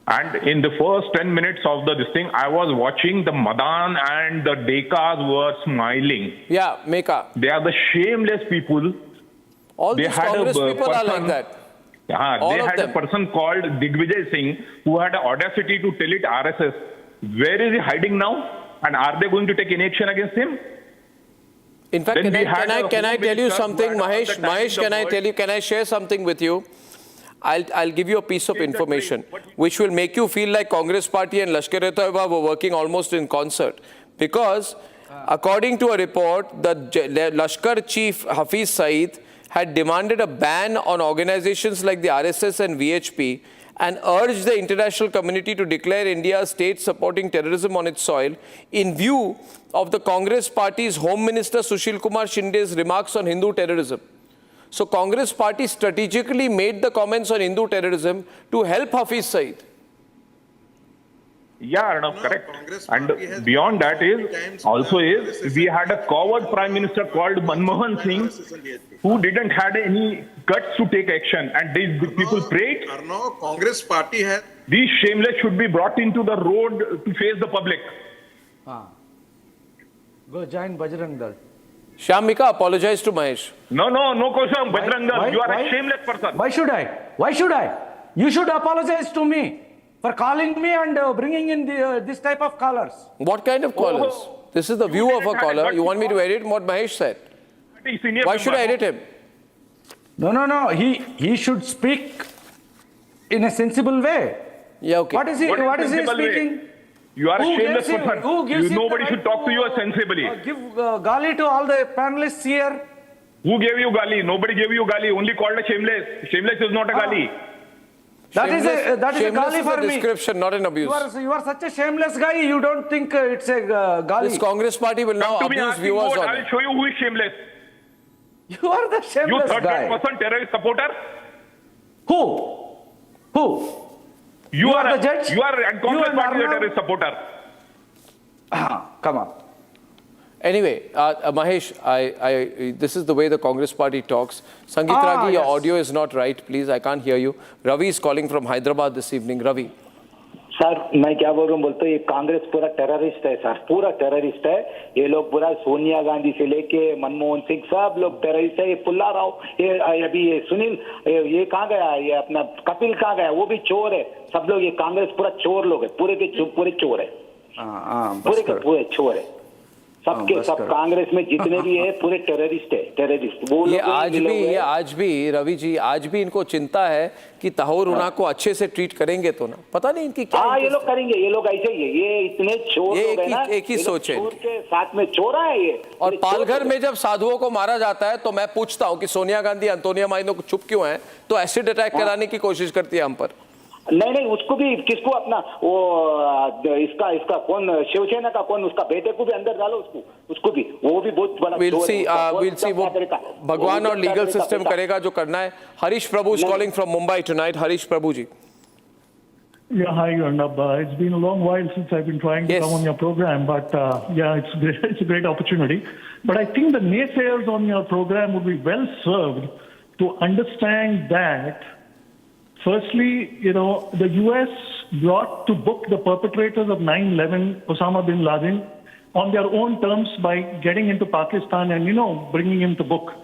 And in the first 10 minutes of this thing, I was watching the Madan and the Dekas were smiling. Yeah, Meka. They are the shameless people. All these Congress people are like that. They had a person called Digvijay Singh who had the audacity to tell it RSS. Where is he hiding now? And are they going to take any action against him? In fact, can I tell you something, Mahesh? Mahesh, can I share something with you? I'll give you a piece of information which will make you feel like Congress party and Lashkar-e-Taiba were working almost in concert. Because according to a report, the Lashkar chief Hafiz Saeed had demanded a ban on organizations like the RSS and VHP and urged the international community to declare India a state supporting terrorism on its soil in view of the Congress party's Home Minister Sushil Kumar Shinde's remarks on Hindu terrorism. So Congress party strategically made the comments on Hindu terrorism to help Hafiz Saeed. Yeah, Arnav, correct. And beyond that we had a coward prime minister called Manmohan Singh who didn't had any guts to take action, and these people prayed. Arnav, Congress party has. These shameless should be brought into the road to face the public. Go join Bajrang Dal. Shamika, apologize to Mahesh. No, Kosam, Bajrang Dal, you are a shameless person. Why should I? You should apologize to me for calling me and bringing in this type of callers. What kind of callers? This is the view of a caller. You want me to edit what Mahesh said? Why should I edit him? No. He should speak in a sensible way. Yeah, okay. What is he speaking? You are a shameless person. Nobody should talk to you sensibly. Give gali to all the panelists here. Who gave you gali? Nobody gave you gali. Only called a shameless. Shameless is not a gali. That is a gali for me. Description, not an abuse. You are such a shameless guy. You don't think it's a gali. This Congress party will now abuse viewers on I will show you who is shameless. You are the shameless guy. You 13% terrorist supporter. Who? You are the judge. You are a Congress party terrorist supporter. Come on. Anyway, Mahesh, this is the way the Congress party talks. Sangeet Ragi, your audio is not right. Please, I can't hear you. Ravi is calling from Hyderabad this evening. Ravi. Sir मैं क्या बोल रहा हूँ बोलते ये कांग्रेस पूरा terrorist है sir, पूरा टेररिस्ट है ये लोग, पूरा सोनिया गांधी से लेके मनमोहन सिंह सब लोग टेररिस्ट है। ये पुल्ला राव, ये अभी ये सुनील, ये कहाँ गया, ये अपना कपिल कहाँ गया, वो भी चोर है। सब लोग ये कांग्रेस पूरा चोर लोग है, पूरे के पूरे चोर है, पूरे के पूरे चोर है। सबके सब कांग्रेस में जितने भी है पूरे टेररिस्ट है, टेररिस्ट। वो ये आज भी रवि जी, आज भी इनको चिंता है कि तहव्वुर राना को अच्छे से ट्रीट करेंगे तो ना, पता नहीं इनकी क्या। ये लोग करेंगे, ये लोग ऐसे ही है, ये इतने चोर लोग हैं ना, एक ही सोच है के साथ में चोरा है ये। और पालघर में जब साधुओं को मारा जाता है तो मैं पूछता हूँ कि सोनिया गांधी अंतोनिया माइनो को चुप क्यों है, तो एसिड अटैक कराने की कोशिश करती है हम पर। नहीं, उसको भी, किसको, अपना वो इसका कौन, शिवसेना का कौन, उसका बेटे को भी अंदर डालो, उसको भी, वो भी बहुत बड़ा। We'll see वो भगवान और लीगल सिस्टम करेगा जो करना है। Harish Prabhu is calling from Mumbai tonight. Harish Prabhu ji. Yeah, hi Arnab. It's been a long while since I've been trying to come on your program, but it's a great opportunity. But I think the naysayers on your program would be well served to understand that, firstly, the US brought to book the perpetrators of 9/11, Osama bin Laden, on their own terms by getting into Pakistan and, bringing him to book.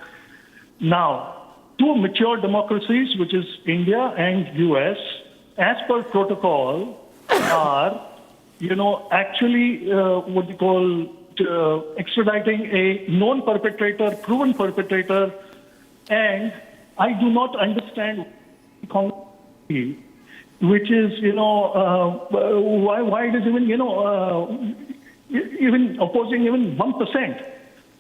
Now, two mature democracies, which is India and US, as per protocol, are, actually what you call extraditing a known perpetrator, proven perpetrator, and I do not understand which is, why it is even opposing even 1%.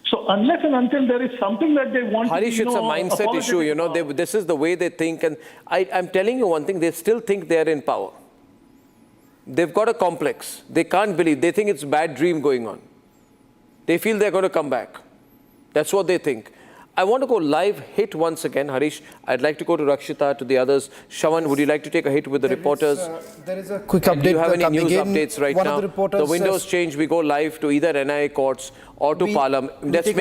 So unless and until there is something that they want, Harish, it's a mindset issue. This is the way they think, and I'm telling you one thing: they still think they are in power. They've got a complex. They can't believe. They think it's a bad dream going on. They feel they're going to come back. That's what they think. I want to go live hit once again. Harish, I'd like to go to Rakshita, to the others. Shawan, would you like to take a hit with the reporters? There is a quick update. Do you have any news updates right now? The windows change. We go live to either NIA courts or to Palam. Let's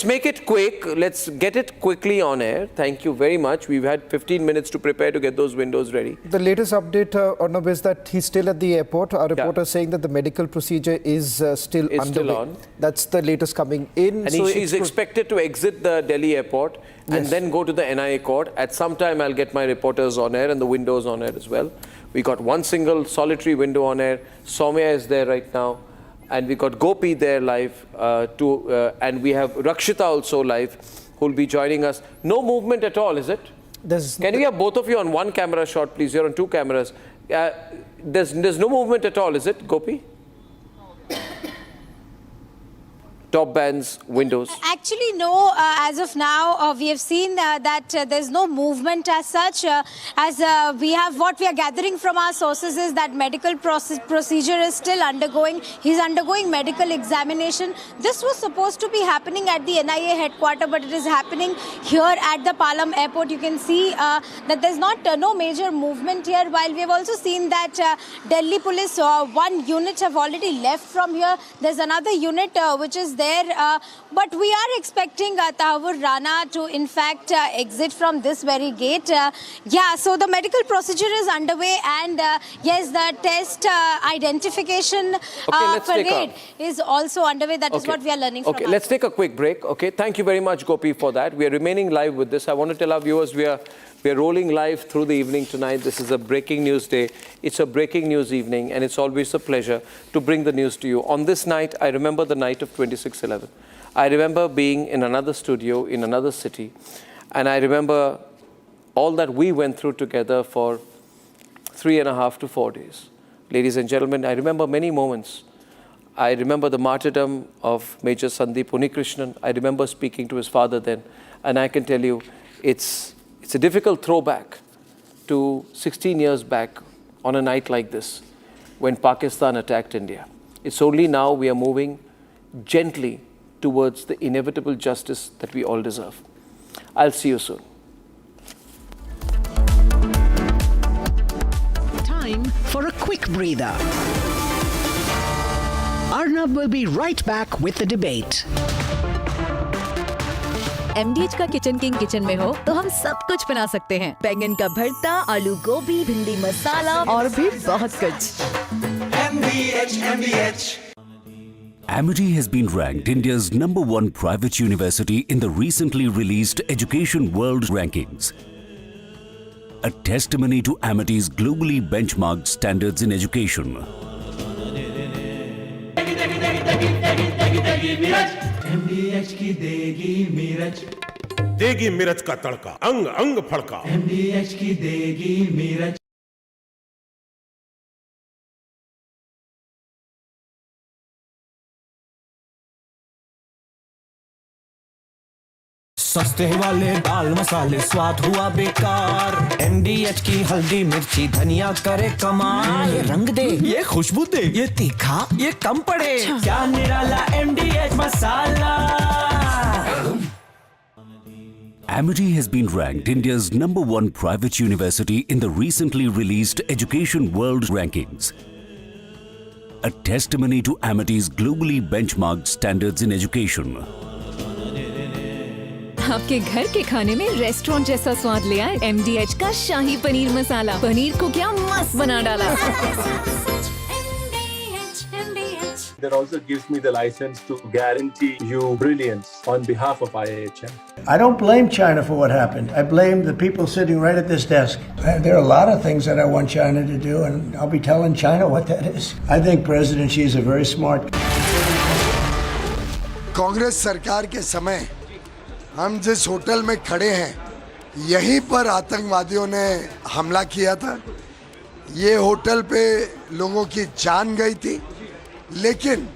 make it quick. Let's get it quickly on air. Thank you very much. We've had 15 minutes to prepare to get those windows ready. The latest update, Arnab, is that he's still at the airport. Our reporter is saying that the medical procedure is still underway. Still on. That's the latest coming in. And he's expected to exit the Delhi airport and then go to the NIA court. At some time, I'll get my reporters on air and the windows on air as well. We got one single solitary window on air. Soumya is there right now. And we got Gopi there live, and we have Rakshita also live, who will be joining us. No movement at all, is it? Can we have both of you on one camera shot, please? You're on two cameras. There's no movement at all, is it, Gopi? Top bands, windows. Actually, no. As of now, we have seen that there's no movement as such. What we are gathering from our sources is that medical procedure is still undergoing. He's undergoing medical examination. This was supposed to be happening at the NIA headquarters, but it is happening here at the Palam airport. You can see that there's no major movement here. While we have also seen that Delhi police, one unit have already left from here. There's another unit which is there. But we are expecting Tahawwur Rana to in fact exit from this very gate. So the medical procedure is underway, and yes, the test identification parade is also underway. That is what we are learning from. Okay, let's take a quick break. Okay, thank you very much, Gopi, for that. We are remaining live with this. I want to tell our viewers we are rolling live through the evening tonight. This is a breaking news day. It's a breaking news evening, and it's always a pleasure to bring the news to you. On this night, I remember the night of 26/11. I remember being in another studio in another city, and I remember all that we went through together for 3.5 to 4 days. Ladies and gentlemen, I remember many moments. I remember the martyrdom of Major Sandeep Unikrishnan. I remember speaking to his father then, and I can tell you, it's a difficult throwback to 16 years back on a night like this when Pakistan attacked India. It's only now we are moving gently towards the inevitable justice that we all deserve. I'll see you soon. Time for a quick breather. Arnab will be right back with the debate. MDH का kitchen king kitchen में हो तो हम सब कुछ बना सकते हैं। बैंगन का भरता, आलू गोभी, भिंडी मसाला और भी बहुत कुछ। Amity has been ranked India's #1 private university in the recently released Education World Rankings. A testimony to Amity's globally benchmarked standards in education. MDH की देगी मिर्च, देगी मिर्च का तड़का, अंग अंग फड़का। MDH की देगी मिर्च। सस्ते वाले दाल मसाले स्वाद हुआ बेकार, MDH की हल्दी मिर्ची धनिया करे कमाल, ये रंग दे ये खुशबू दे ये तीखा ये कम पड़े, क्या निराला MDH masala. Amity has been ranked India's #1 private university in the recently released Education World Rankings. A testimony to Amity's globally benchmarked standards in education. आपके घर के खाने में रेस्टोरेंट जैसा स्वाद ले आए MDH का शाही पनीर मसाला। पनीर को क्या मस्त बना डाला। That also gives me the license to guarantee you brilliance on behalf of IIHM. I don't blame China for what happened. I blame the people sitting right at this desk. There are a lot of things that I want China to do, and I'll be telling China what that is. I think President Xi is a very smart. Congress सरकार के समय हम जिस hotel में खड़े हैं यहीं पर आतंकवादियों ने हमला किया था। ये होटल पे लोगों की जान गई थी, लेकिन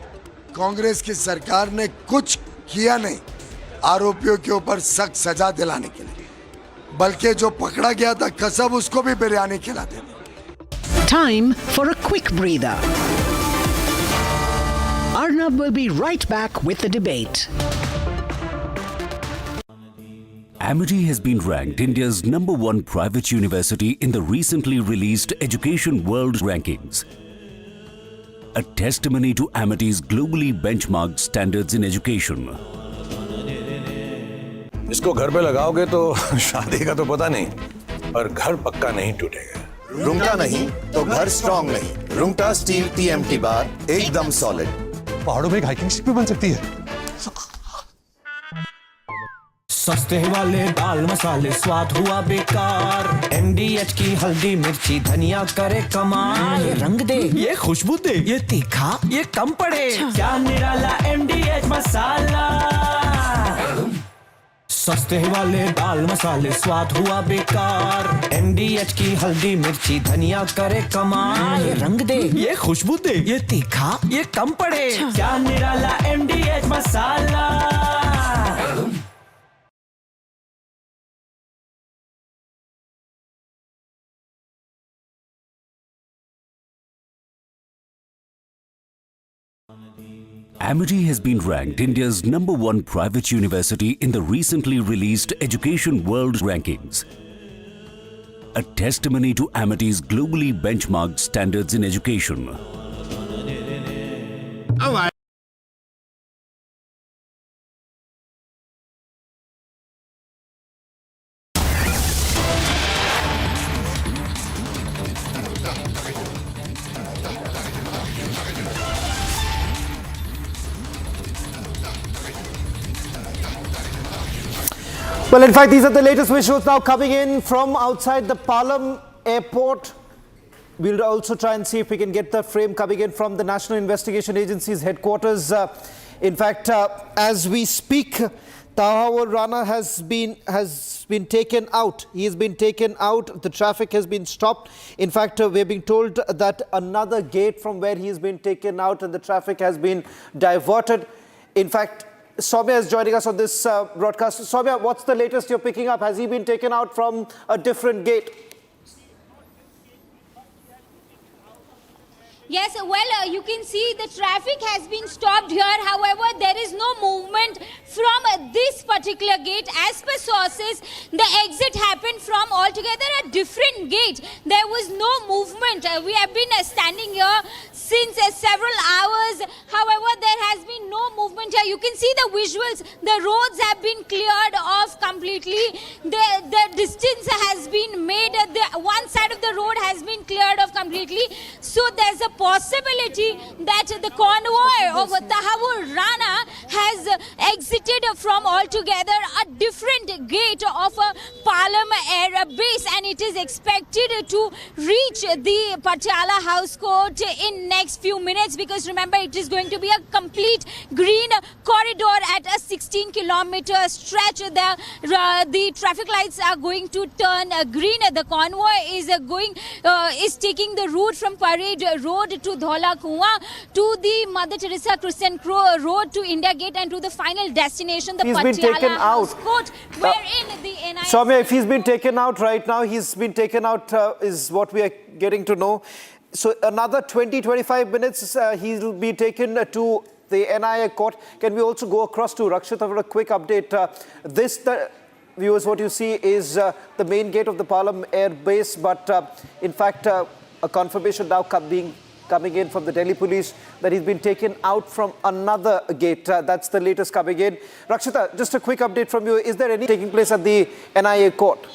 कांग्रेस की सरकार ने कुछ किया नहीं आरोपियों के ऊपर सख्त सजा दिलाने के लिए, बल्कि जो पकड़ा गया था कसब उसको भी बिरयानी खिलाते थे। Time for a quick breather. Arnab will be right back with the debate. Amity has been ranked India's #1 private university in the recently released Education World Rankings. A testimony to Amity's globally benchmarked standards in education. इसको घर पे लगाओगे तो शादी का तो पता नहीं, पर घर पक्का नहीं टूटेगा। रुंगटा नहीं तो घर स्ट्रॉन्ग नहीं। रुंगटा स्टील TMT बार एकदम सॉलिड। पहाड़ों में एक हाइकिंग शिप भी बन सकती है। सस्ते वाले दाल मसाले स्वाद हुआ बेकार, MDH की हल्दी मिर्ची धनिया करे कमाल, ये रंग दे ये खुशबू दे ये तीखा ये कम पड़े, क्या निराला MDH मसाला। सस्ते वाले दाल मसाले स्वाद हुआ बेकार, MDH की हल्दी मिर्ची धनिया करे कमाल, ये रंग दे ये खुशबू दे ये तीखा ये कम पड़े, क्या निराला MDH masala. Amity has been ranked India's #1 private university in the recently released Education World Rankings. A testimony to Amity's globally benchmarked standards in education. Well, in fact, these are the latest visuals now coming in from outside the Palam airport. We'll also try and see if we can get the frame coming in from the National Investigation Agency's headquarters. In fact, as we speak, Tahawwur Rana has been taken out. He has been taken out. The traffic has been stopped. In fact, we're being told that another gate from where he has been taken out and the traffic has been diverted. In fact, Soumya is joining us on this broadcast. Soumya, what's the latest you're picking up? Has he been taken out from a different gate? Yes, well, you can see the traffic has been stopped here. However, there is no movement from this particular gate. As per sources, the exit happened from altogether a different gate. There was no movement. We have been standing here since several hours. However, there has been no movement here. You can see the visuals. The roads have been cleared off completely. The distance has been made. One side of the road has been cleared off completely. So there's a possibility that the convoy of Tahawwur Rana has exited from altogether a different gate of Palam Air Base, and it is expected to reach the Patiala House Court in next few minutes, because remember, it is going to be a complete green corridor at a 16-kilometer stretch. The traffic lights are going to turn green. The convoy is taking the route from Parade Road to Dhola Kuan to the Mother Teresa Crescent Road to India Gate, and to the final destination, the Patiala House Court, wherein the NIA... Soumya, if he's been taken out right now, he's been taken out is what we are getting to know. So another 20-25 minutes, he'll be taken to the NIA court. Can we also go across to Rakshita for a quick update? Viewers, what you see is the main gate of the Palam Air Base, but in fact, a confirmation now coming in from the Delhi police that he's been taken out from another gate. That's the latest coming in. Rakshita, just a quick update from you. Is there any taking place at the NIA court?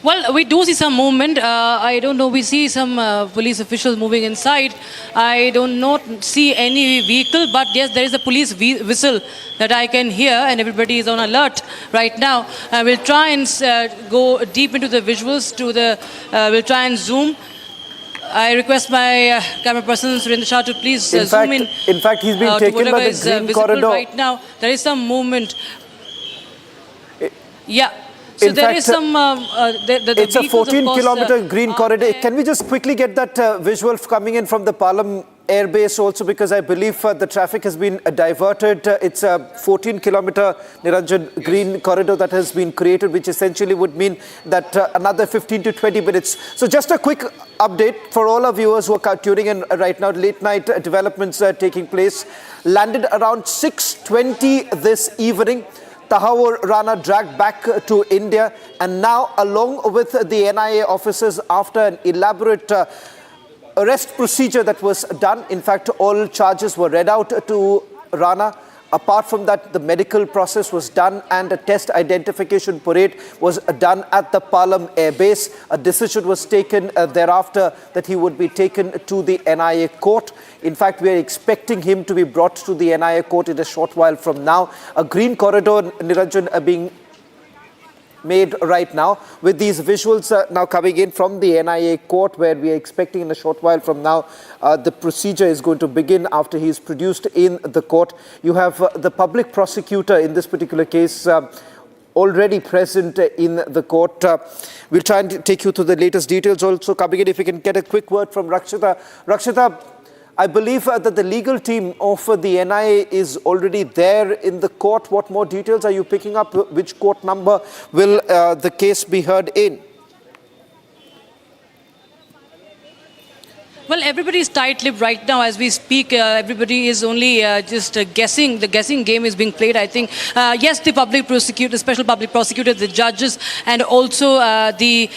Well, we do see some movement. I don't know. We see some police officials moving inside. I do not see any vehicle, but yes, there is a police whistle that I can hear, and everybody is on alert right now. We'll try and go deep into the visuals. We'll try and zoom. I request my camera person Surendra Shah to please zoom in. In fact, he's been taken by the green corridor right now. There is some movement. Yeah. So there is some... it's a 14-kilometer green corridor. Can we just quickly get that visual coming in from the Palam Air Base also, because I believe the traffic has been diverted. It's a 14-kilometer Niranjan green corridor that has been created, which essentially would mean that another 15 to 20 minutes. So just a quick update for all our viewers who are tuning in right now. Late night developments taking place. Landed around 6:20 this evening. Tahawwur Rana dragged back to India, and now along with the NIA officers, after an elaborate arrest procedure that was done. In fact, all charges were read out to Rana. Apart from that, the medical process was done and a test identification parade was done at the Palam Air Base. A decision was taken thereafter that he would be taken to the NIA court. In fact, we are expecting him to be brought to the NIA court in a short while from now. A green corridor, Niranjan, being made right now, with these visuals now coming in from the NIA court, where we are expecting in a short while from now the procedure is going to begin after he is produced in the court. You have the public prosecutor in this particular case already present in the court. We'll try and take you through the latest details also coming in. If we can get a quick word from Rakshita. Rakshita, I believe that the legal team of the NIA is already there in the court. What more details are you picking up? Which court number will the case be heard in? Well, everybody is tight-lipped right now as we speak. Everybody is only just guessing. The guessing game is being played, I think. Yes, the public prosecutor, the special public prosecutor, the judges, and also the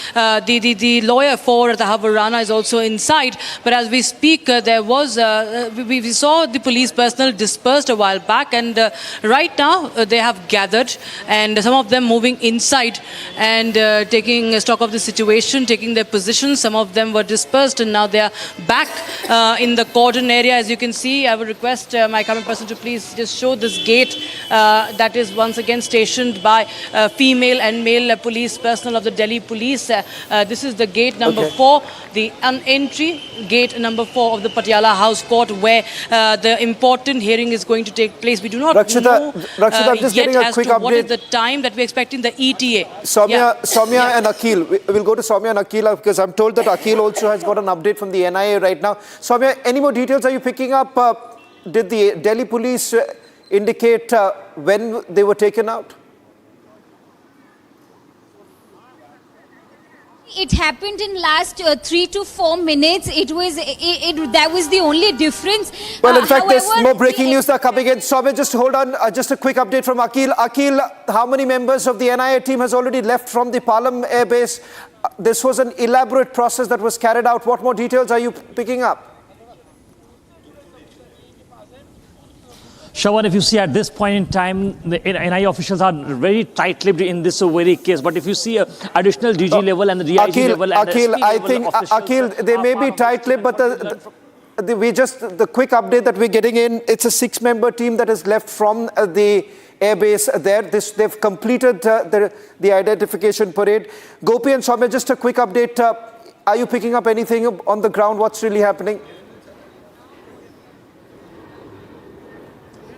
lawyer for Tahawwur Rana is also inside. But as we speak, there was we saw the police personnel dispersed a while back, and right now they have gathered, and some of them moving inside and taking stock of the situation, taking their positions. Some of them were dispersed, and now they are back in the cordon area. As you can see, I would request my camera person to please just show this gate that is once again stationed by female and male police personnel of the Delhi police. This is the gate number 4, the entry gate number 4 of the Patiala House Court, where the important hearing is going to take place. We do not know Rakshita, I'm just getting a quick update. What is the time that we're expecting the ETA. Soumya and Akhil. We'll go to Soumya and Akhil because I'm told that Akhil also has got an update from the NIA right now. Soumya, any more details are you picking up? Did the Delhi police indicate when they were taken out? It happened in last 3 to 4 minutes. That was the only difference. Well, in fact, there's more breaking news that are coming in. Soumya, just hold on. Just a quick update from Akhil. Akhil, how many members of the NIA team has already left from the Palam Air Base? This was an elaborate process that was carried out. What more details are you picking up? Shravan, if you see at this point in time, the NIA officials are very tight-lipped in this very case. But if you see additional DG level and the DIG level and Akhil, the I SP think, level Akhil, they may be tight-lipped, but the quick update that we're getting in, it's a 6-member team that is left from the airbase there. They've completed the identification parade. Gopi and Soumya, just a quick update. Are you picking up anything on the ground? What's really happening?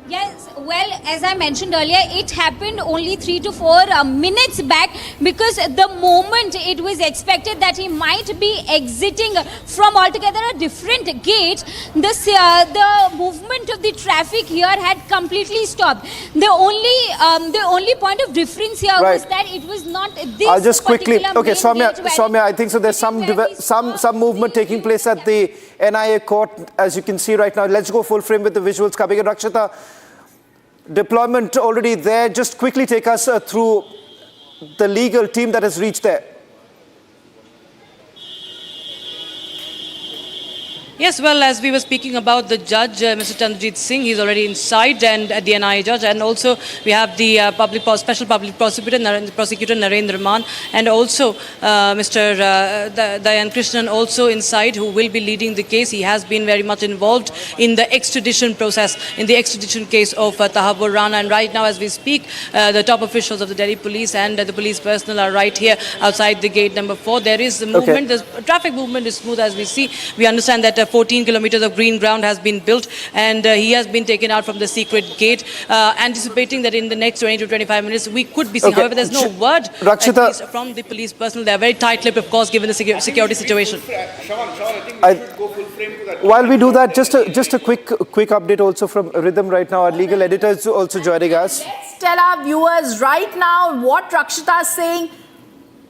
Yes, well, as I mentioned earlier, it happened only 3 to 4 minutes back, because the moment it was expected that he might be exiting from altogether a different gate, the movement of the traffic here had completely stopped. The only point of difference here was that it was not this I'll just quickly, okay, Soumya, I think so. There's some movement taking place at the NIA court, as you can see right now. Let's go full frame with the visuals coming in. Rakshita, deployment already there. Just quickly take us through the legal team that has reached there. Yes, well, as we were speaking about the judge, Mr. Chandrajit Singh, he's already inside, and the NIA judge, and also we have the special public prosecutor Narendra Man, and also Mr. Dayan Krishnan also inside, who will be leading the case. He has been very much involved in the extradition process, in the extradition case of Tahawwur Rana, and right now as we speak, the top officials of the Delhi police and the police personnel are right here outside the gate number 4. There is the movement, the traffic movement is smooth as we see. We understand that 14 kilometers of green ground has been built, and he has been taken out from the secret gate, anticipating that in the next 20 to 25 minutes we could be seeing. However, there's no word Rakshita, from the police personnel. They are very tight-lipped, of course, given the security situation. While we do that, just a quick update also from Rhythm right now. Our legal editor is also joining us. Let's tell our viewers right now what Rakshita is saying.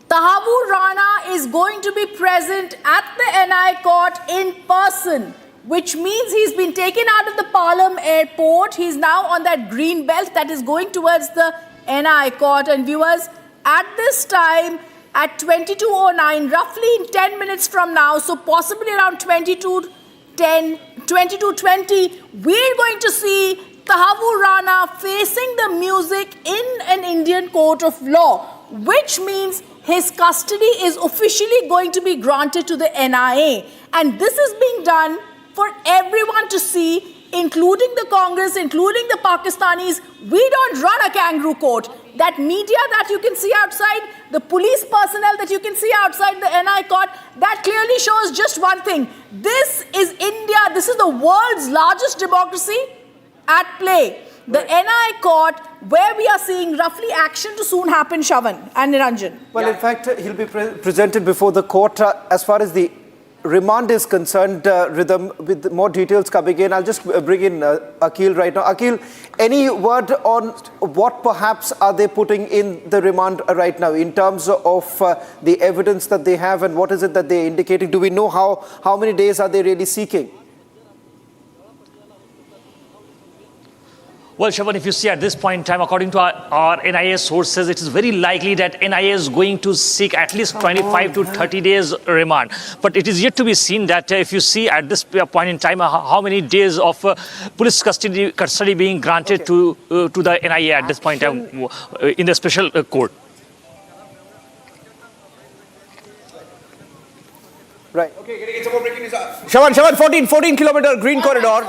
Tahawwur Rana is going to be present at the NI court in person, which means he's been taken out of the Palam airport. He's now on that green belt that is going towards the NI court. And viewers, at this time, at 22:09, roughly in 10 minutes from now, so possibly around 22:10, 22:20, we're going to see Tahawwur Rana facing the music in an Indian court of law, which means his custody is officially going to be granted to the NIA. And this is being done for everyone to see, including the Congress, including the Pakistanis. We don't run a kangaroo court. That media that you can see outside, the police personnel that you can see outside the NI court, that clearly shows just one thing. This is India. This is the world's largest democracy at play. The NI court, where we are seeing roughly action to soon happen, Shravan and Niranjan. Well, in fact, he'll be presented before the court. As far as the remand is concerned, Rhythm, with more details coming in, I'll just bring in Akhil right now. Akhil, any word on what perhaps are they putting in the remand right now in terms of the evidence that they have, and what is it that they're indicating? Do we know how many days are they really seeking? Well, Shravan, if you see at this point in time, according to our NIA sources, it is very likely that NIA is going to seek at least 25 to 30 days remand. But it is yet to be seen that if you see at this point in time, how many days of police custody being granted to the NIA at this point in time in the special court. Right. Okay, getting some more breaking news. Shravan, 14 kilometer green corridor.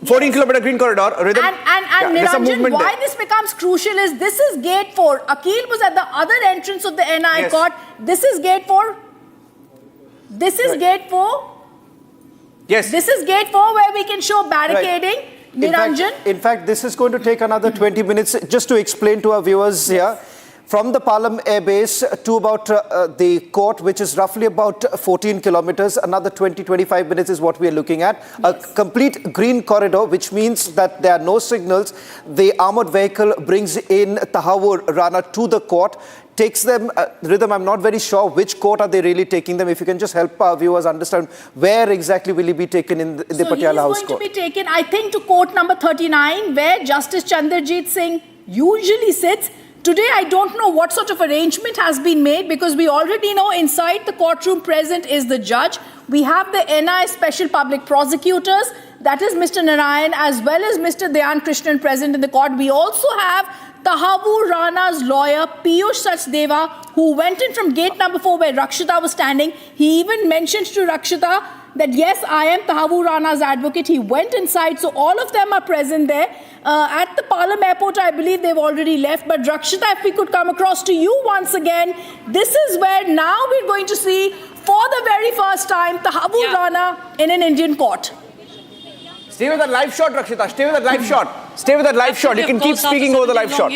14 kilometer green corridor. Rhythm. And Niranjan, why this becomes crucial is this is gate 4. Akhil was at the other entrance of the NI court. This is gate 4. This is gate 4. Yes. This is gate 4 where we can show barricading. Right. Niranjan. In fact, this is going to take another 20 minutes just to explain to our viewers here. From the Palam Air Base to about the court, which is roughly about 14 kilometers, another 20-25 minutes is what we are looking at. Yes. A complete green corridor, which means that there are no signals. The armored vehicle brings in Tahawwur Rana to the court, takes them, Rhythm, I'm not very sure which court are they really taking them. If you can just help our viewers understand where exactly will he be taken in the Patiala House Court. So he's going to be taken, I think, to court number 39, where Justice Chandrajit Singh usually sits. Today, I don't know what sort of arrangement has been made, because we already know inside the courtroom present is the judge. We have the NI special public prosecutors. that is Mr. Narayan, as well as Mr. Dhyan Krishnan present in the court. We also have Tahawwur Rana's lawyer, Piyush Sachdeva, who went in from gate number 4 where Rakshita was standing. He even mentioned to Rakshita that, yes, I am Tahawwur Rana's advocate. He went inside, so all of them are present there. At the Palam airport, I believe they've already left. But Rakshita, if we could come across to you once again, this is where now we're going to see, for the very first time, Tahawwur Rana in an Indian court. Stay with that live shot, Rakshita. Stay with that live shot. Stay with that live shot. You can keep speaking over the live shot.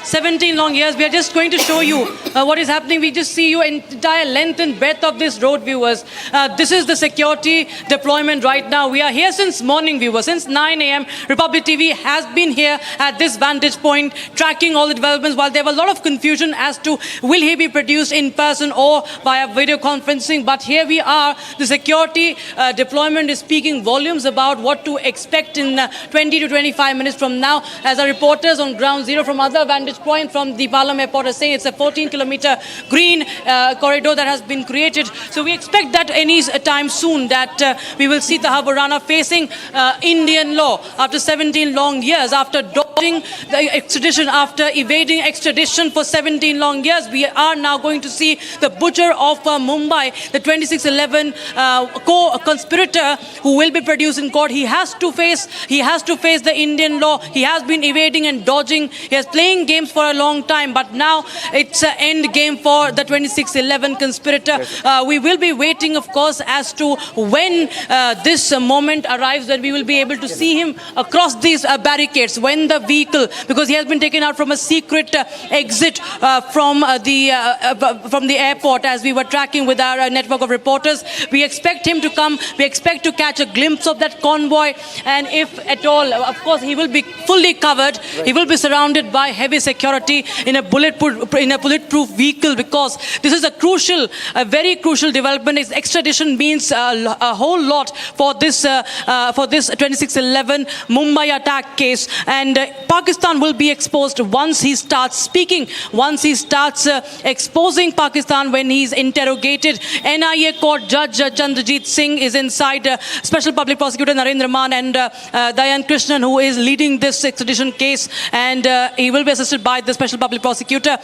17 long years. We are just going to show you what is happening. We just see you entire length and breadth of this road, viewers. This is the security deployment right now. We are here since morning, viewers. Since 9 a.m. Republic TV has been here at this vantage point, tracking all the developments. While there was a lot of confusion as to will he be produced in person or via video conferencing, but here we are. The security deployment is speaking volumes about what to expect in 20 to 25 minutes from now. As our reporters on ground zero from other vantage point from the Palam airport are saying, it's a 14-kilometer green corridor that has been created. So we expect that any time soon that we will see Tahawwur Rana facing Indian law after 17 long years, after dodging the extradition, after evading extradition for 17 long years. We are now going to see the butcher of Mumbai, the 2611 co-conspirator who will be produced in court. He has to face the Indian law. He has been evading and dodging. He is playing games for a long time, but now it's an end game for the 2611 conspirator. We will be waiting, of course, as to when this moment arrives, that we will be able to see him across these barricades, when the vehicle, because he has been taken out from a secret exit from the airport, as we were tracking with our network of reporters. We expect him to come. We expect to catch a glimpse of that convoy, and if at all, of course, he will be fully covered. He will be surrounded by heavy security in a bulletproof vehicle, because this is a very crucial development. Extradition means a whole lot for this 2611 Mumbai attack case, and Pakistan will be exposed once he starts speaking, once he starts exposing Pakistan when he's interrogated. NIA court judge Chandrajit Singh is inside, Special Public Prosecutor Narendra Maan and Dhyan Krishnan, who is leading this extradition case, and he will be assisted by the Special Public Prosecutor.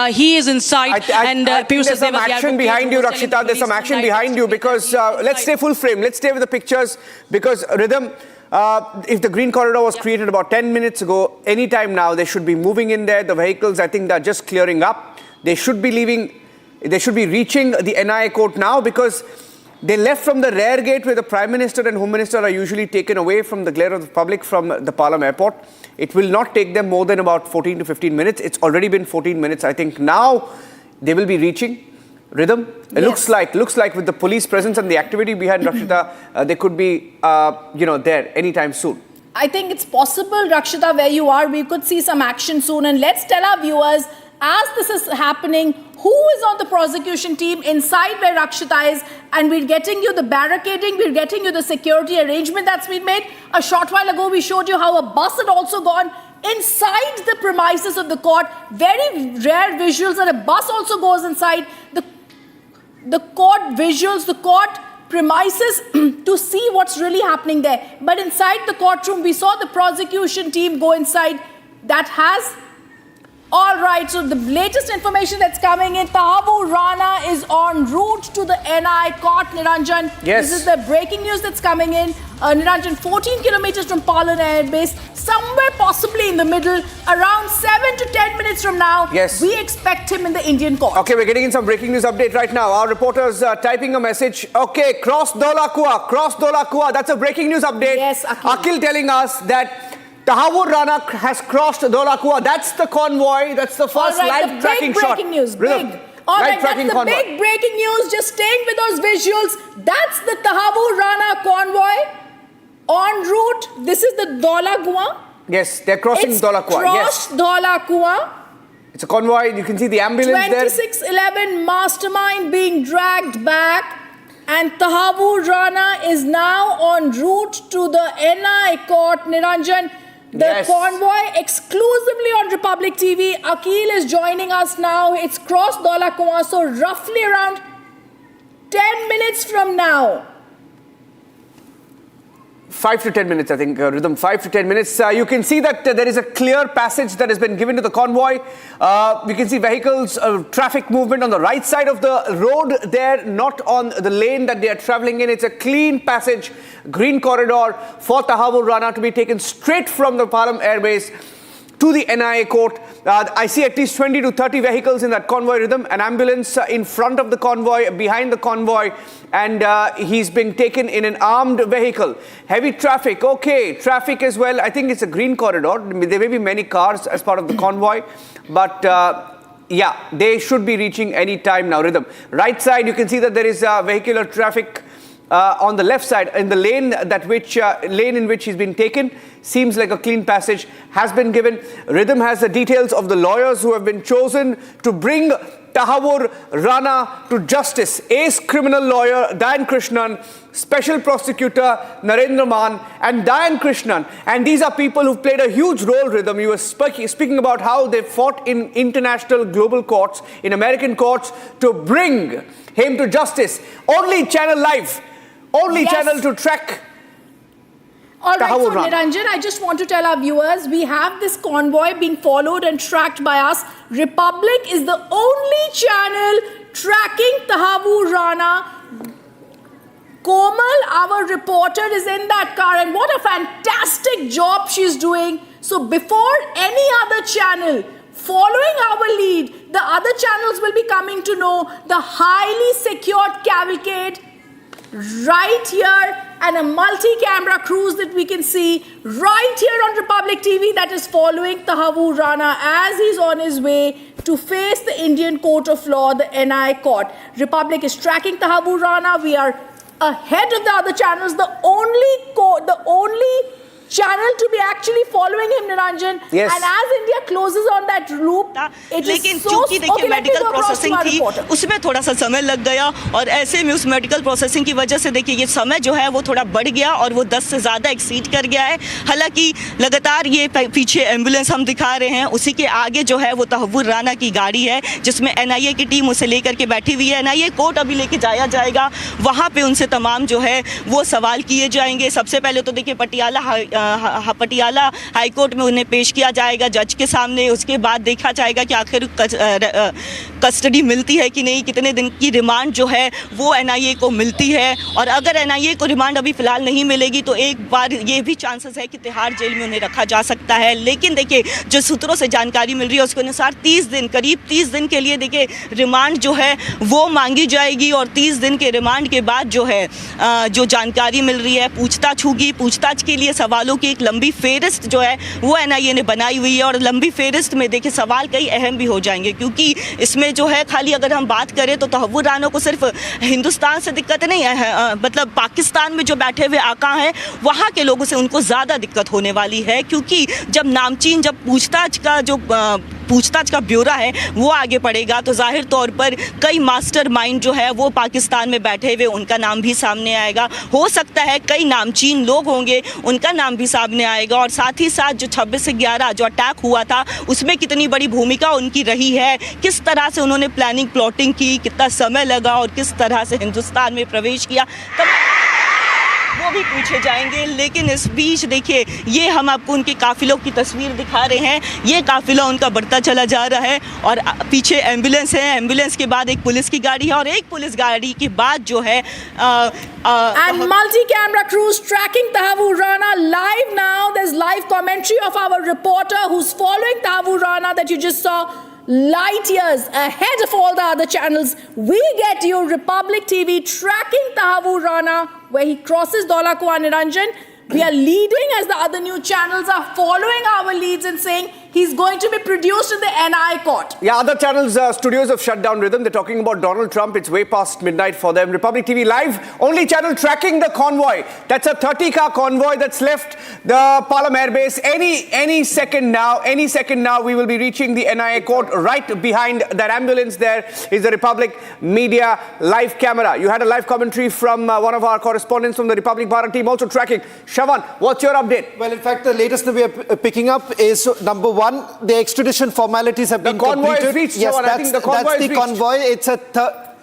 He is inside. There's some action behind you, Rakshita. There's some action behind you, because let's stay full frame. Let's stay with the pictures, because Rhythm, if the green corridor was created about 10 minutes ago, anytime now they should be moving in there. The vehicles, I think, they're just clearing up. They should be leaving. They should be reaching the NIA court now, because they left from the rear gate where the Prime Minister and Home Minister are usually taken away from the glare of the public from the Palam airport. It will not take them more than about 14 to 15 minutes. It's already been 14 minutes. I think now they will be reaching. Rhythm, it looks like with the police presence and the activity behind Rakshita, they could be, there anytime soon. I think it's possible, Rakshita, where you are, we could see some action soon. And let's tell our viewers, as this is happening, who is on the prosecution team inside where Rakshita is, and we're getting you the barricading, we're getting you the security arrangement that's been made. A short while ago, we showed you how a bus had also gone inside the premises of the court. Very rare visuals that a bus also goes inside the court visuals, the court premises to see what's really happening there. But inside the courtroom, we saw the prosecution team go inside. That has... All right, so the latest information that's coming in, Tahawwur Rana is en route to the NI court, Niranjan. Yes. This is the breaking news that's coming in. Niranjan, 14 kilometers from Palam Air Base, somewhere possibly in the middle, around 7 to 10 minutes from now, we expect him in the Indian court. Okay, we're getting in some breaking news update right now. Our reporters typing a message. Okay, cross Dola Kua. That's a breaking news update. Yes, Akhil telling us that Tahawwur Rana has crossed Dola Kua. That's the convoy. That's the first live tracking shot. Breaking news, big. All right, that's the big breaking news. Just staying with those visuals. That's the Tahawwur Rana convoy en route. This is the Dola Kua. Yes, they're crossing Dola Kua. Crossed Dola Kua. It's a convoy. You can see the ambulance 2611 mastermind being dragged back. And Tahawwur Rana is now en route to the NI court, Niranjan. The convoy exclusively on Republic TV. Akhil is joining us now. It's crossed Dola Kua, so roughly around 10 minutes from now. 5 to 10 minutes, I think, Rhythm, 5 to 10 minutes. You can see that there is a clear passage that has been given to the convoy. You can see vehicles, traffic movement on the right side of the road there, not on the lane that they are traveling in. It's a clean passage, green corridor for Tahawwur Rana to be taken straight from the Palam airbase to the NIA court. I see at least 20 to 30 vehicles in that convoy, Rhythm, an ambulance in front of the convoy, behind the convoy, and he's being taken in an armed vehicle. Heavy traffic, okay, traffic as well. I think it's a green corridor. There may be many cars as part of the convoy, but yeah, they should be reaching any time now, Rhythm. Right side, you can see that there is vehicular traffic on the left side, in the lane lane in which he's been taken. Seems like a clean passage has been given. Rhythm has the details of the lawyers who have been chosen to bring Tahawwur Rana to justice. Ace criminal lawyer Dayan Krishnan, special prosecutor Narendra Maan and Dayan Krishnan. And these are people who've played a huge role, Rhythm. You were speaking about how they fought in international global courts, in American courts, to bring him to justice. Only channel live. Only channel to track. All right, so Niranjan, I just want to tell our viewers, we have this convoy being followed and tracked by us. Republic is the only channel tracking Tahawwur Rana. Komal, our reporter, is in that car, and what a fantastic job she's doing. So before any other channel following our lead, the other channels will be coming to know the highly secured cavalcade right here, and a multi-camera cruise that we can see right here on Republic TV that is following Tahawwur Rana as he's on his way to face the Indian Court of Law, the NIA court. Republic is tracking Tahawwur Rana. We are ahead of the other channels. The only channel to be actually following him, Niranjan. Yes. And as India closes on that loop, it लेकिन is so... चूंकि देखिए medical processing थी, reporter. उसमें थोड़ा सा समय लग गया और ऐसे में उस मेडिकल प्रोसेसिंग की वजह से देखिए ये समय जो है वो थोड़ा बढ़ गया और वो 10 से ज़्यादा एक्सीड कर गया है। हालांकि लगातार ये पीछे एम्बुलेंस हम दिखा रहे हैं, उसी के आगे जो है वो तहव्वुर राना की गाड़ी है जिसमें NIA की टीम उसे लेकर के बैठी हुई है। NIA कोर्ट अभी लेके जाया जाएगा, वहाँ पे उनसे तमाम जो है वो सवाल किए जाएंगे। सबसे पहले तो देखिए पटियाला हाई कोर्ट में उन्हें पेश किया जाएगा जज के सामने। उसके बाद देखा जाएगा कि आखिर कस्टडी मिलती है कि नहीं, कितने दिन की रिमांड जो है वो NIA को मिलती है, और अगर NIA को रिमांड अभी फ़िलहाल नहीं मिलेगी तो एक बार ये भी चांसेस है कि तिहाड़ जेल में उन्हें रखा जा सकता है। लेकिन देखिए जो सूत्रों से जानकारी मिल रही है उसके अनुसार 30 दिन, करीब 30 दिन के लिए देखिए रिमांड जो है वो मांगी जाएगी, और 30 दिन के रिमांड के बाद जो है जो जानकारी मिल रही है पूछताछ होगी। पूछताछ के लिए सवालों की एक लंबी फेहरिस्त जो है वो NIA ने बनाई हुई है, और लंबी फेहरिस्त में देखिए सवाल कई अहम भी हो जाएंगे, क्योंकि इसमें जो है खाली अगर हम बात करें तो तहव्वुर राना को सिर्फ हिंदुस्तान से दिक्कत नहीं है, मतलब पाकिस्तान में जो बैठे हुए आका हैं वहाँ के लोगों से उनको ज़्यादा दिक्कत होने वाली है, क्योंकि जब पूछताछ का ब्यौरा है वो आगे पड़ेगा तो जाहिर तौर पर कई मास्टरमाइंड जो है वो पाकिस्तान में बैठे हुए उनका नाम भी सामने आएगा। हो सकता है कई नामचीन लोग होंगे उनका नाम भी सामने आएगा, और साथ ही साथ जो 26 से 11 जो अटैक हुआ था उसमें कितनी बड़ी भूमिका उनकी रही है, किस तरह से उन्होंने प्लानिंग की, कितना समय लगा और किस तरह से हिंदुस्तान में प्रवेश किया, वो भी पूछे जाएंगे। लेकिन इस बीच देखिए ये हम आपको उनके काफिलों की तस्वीर दिखा रहे हैं, ये काफिला उनका बढ़ता चला जा रहा है, और पीछे एम्बुलेंस है, एम्बुलेंस के बाद एक पुलिस की गाड़ी है, और एक पुलिस गाड़ी के बाद जो है and multi-camera crews tracking Tahawwur Rana live now. There's live commentary of our reporter who's following Tahawwur Rana that you just saw light years ahead of all the other channels. We get you Republic TV tracking Tahawwur Rana where he crosses Dola Kuan Niranjan. We are leading as the other new channels are following our leads and saying he's going to be produced in the NIA court. Yeah, other channels, studios have shut down, Rhythm. They're talking about Donald Trump. It's way past midnight for them. Republic TV Live, only channel tracking the convoy. That's a 30-car convoy that's left the Palam airbase. Any second now, we will be reaching the NIA court. Right behind that ambulance there is the Republic Media live camera. You had a live commentary from one of our correspondents from the Republic Bharat team also tracking. Shavan, what's your update? Well, in fact, the latest that we are picking up is number one, the extradition formalities have been completed. The convoy is reached. Yes, I think the convoy that's is the reached. convoy. It's a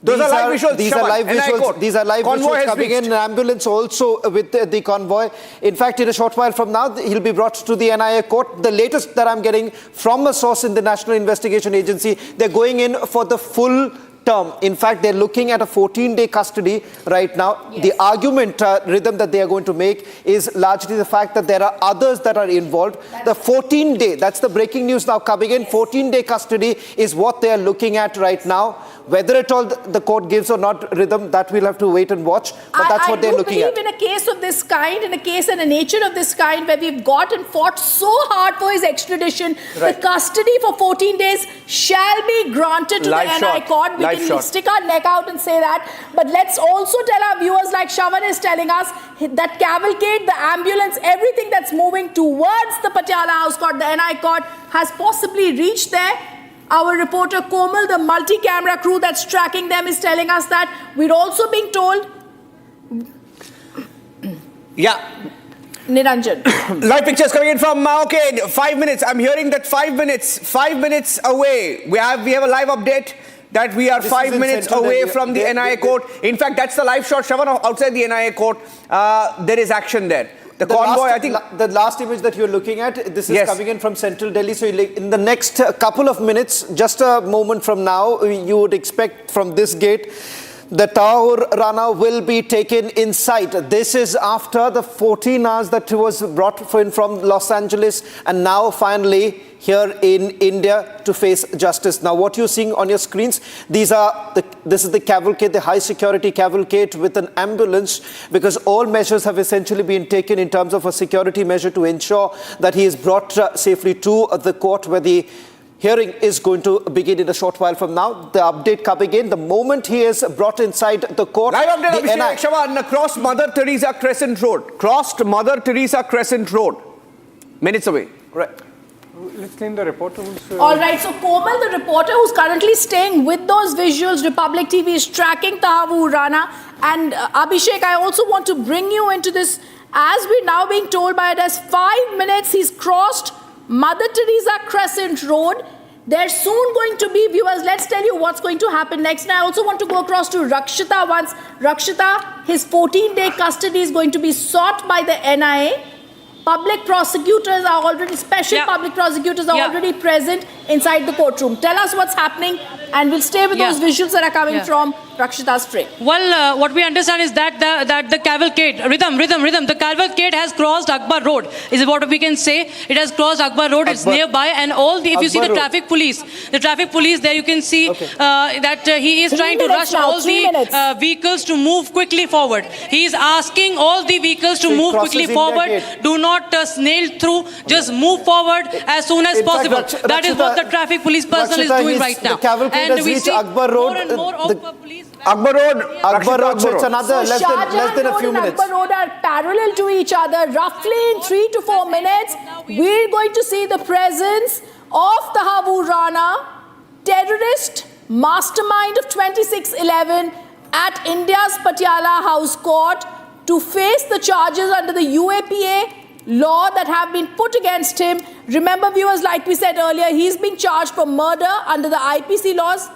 Those are live visuals. These are live visuals. These are live visuals coming in. An ambulance also with the convoy. In fact, in a short while from now, he'll be brought to the NIA court. The latest that I'm getting from a source in the National Investigation Agency, they're going in for the full term. In fact, they're looking at a 14-day custody right now. Yes. The argument, Rhythm, that they are going to make is largely the fact that there are others that are involved. The 14-day, that's the breaking news now coming in. 14-day custody is what they are looking at right now. Whether at all the court gives or not, Rhythm, that we'll have to wait and watch. But that's what they're looking at. I do believe in a case of this kind, in a case and a nature of this kind, where we've got and fought so hard for his extradition, the custody for 14 days shall be granted to the NI court. We can stick our neck out and say that. But let's also tell our viewers, like Shravan is telling us, that cavalcade, the ambulance, everything that's moving towards the Patiala House Court, the NI court, has possibly reached there. Our reporter Komal, the multi-camera crew that's tracking them, is telling us that we're also being told. Yeah. Niranjan. Live pictures coming in from, 5 minutes. I'm hearing that 5 minutes away. We have a live update that we are 5 minutes away from the NIA court. In fact, that's the live shot, Shravan, outside the NIA court. There is action there. The convoy, I think... The last image that you're looking at, this is coming in from central Delhi. So in the next couple of minutes, just a moment from now, you would expect from this gate, the Tahawwur Rana will be taken inside. This is after the 14 hours that he was brought in from Los Angeles and now finally here in India to face justice. Now, what you're seeing on your screens, this is the cavalcade, the high security cavalcade with an ambulance, because all measures have essentially been taken in terms of a security measure to ensure that he is brought safely to the court, where the hearing is going to begin in a short while from now. The update coming in, the moment he is brought inside the court. Live update, Shravan, across Mother Teresa Crescent Road. Crossed Mother Teresa Crescent Road. Minutes away. Right. Let's name the reporter. All right, so Komal, the reporter who's currently staying with those visuals, Republic TV is tracking Tahawwur Rana. And Abhishek, I also want to bring you into this, as we're now being told by us, 5 minutes he's crossed Mother Teresa Crescent Road. There's soon going to be, viewers, let's tell you what's going to happen next. And I also want to go across to Rakshita once. Rakshita, his 14-day custody is going to be sought by the NIA. Public prosecutors are already, special public prosecutors are already present inside the courtroom. Tell us what's happening, and we'll stay with those visuals that are coming from Rakshita's frame. Well, what we understand is that the cavalcade, Rhythm, the cavalcade has crossed Akbar Road, is what we can say. It has crossed Akbar Road, it's nearby, and all the, if you see the traffic police there you can see that he is trying to rush all the vehicles to move quickly forward. He is asking all the vehicles to move quickly forward. Do not snail through, just move forward as soon as possible. That is what the traffic police personnel is doing right now. The cavalcade has reached Akbar Road. More and more of police. Akbar Road, so it's another less than a few minutes. Akbar Road are parallel to each other. Roughly in 3 to 4 minutes, we're going to see the presence of Tahawwur Rana, terrorist mastermind of 2611, at India's Patiala House Court to face the charges under the UAPA law that have been put against him. Remember, viewers, like we said earlier, he's being charged for murder under the IPC laws.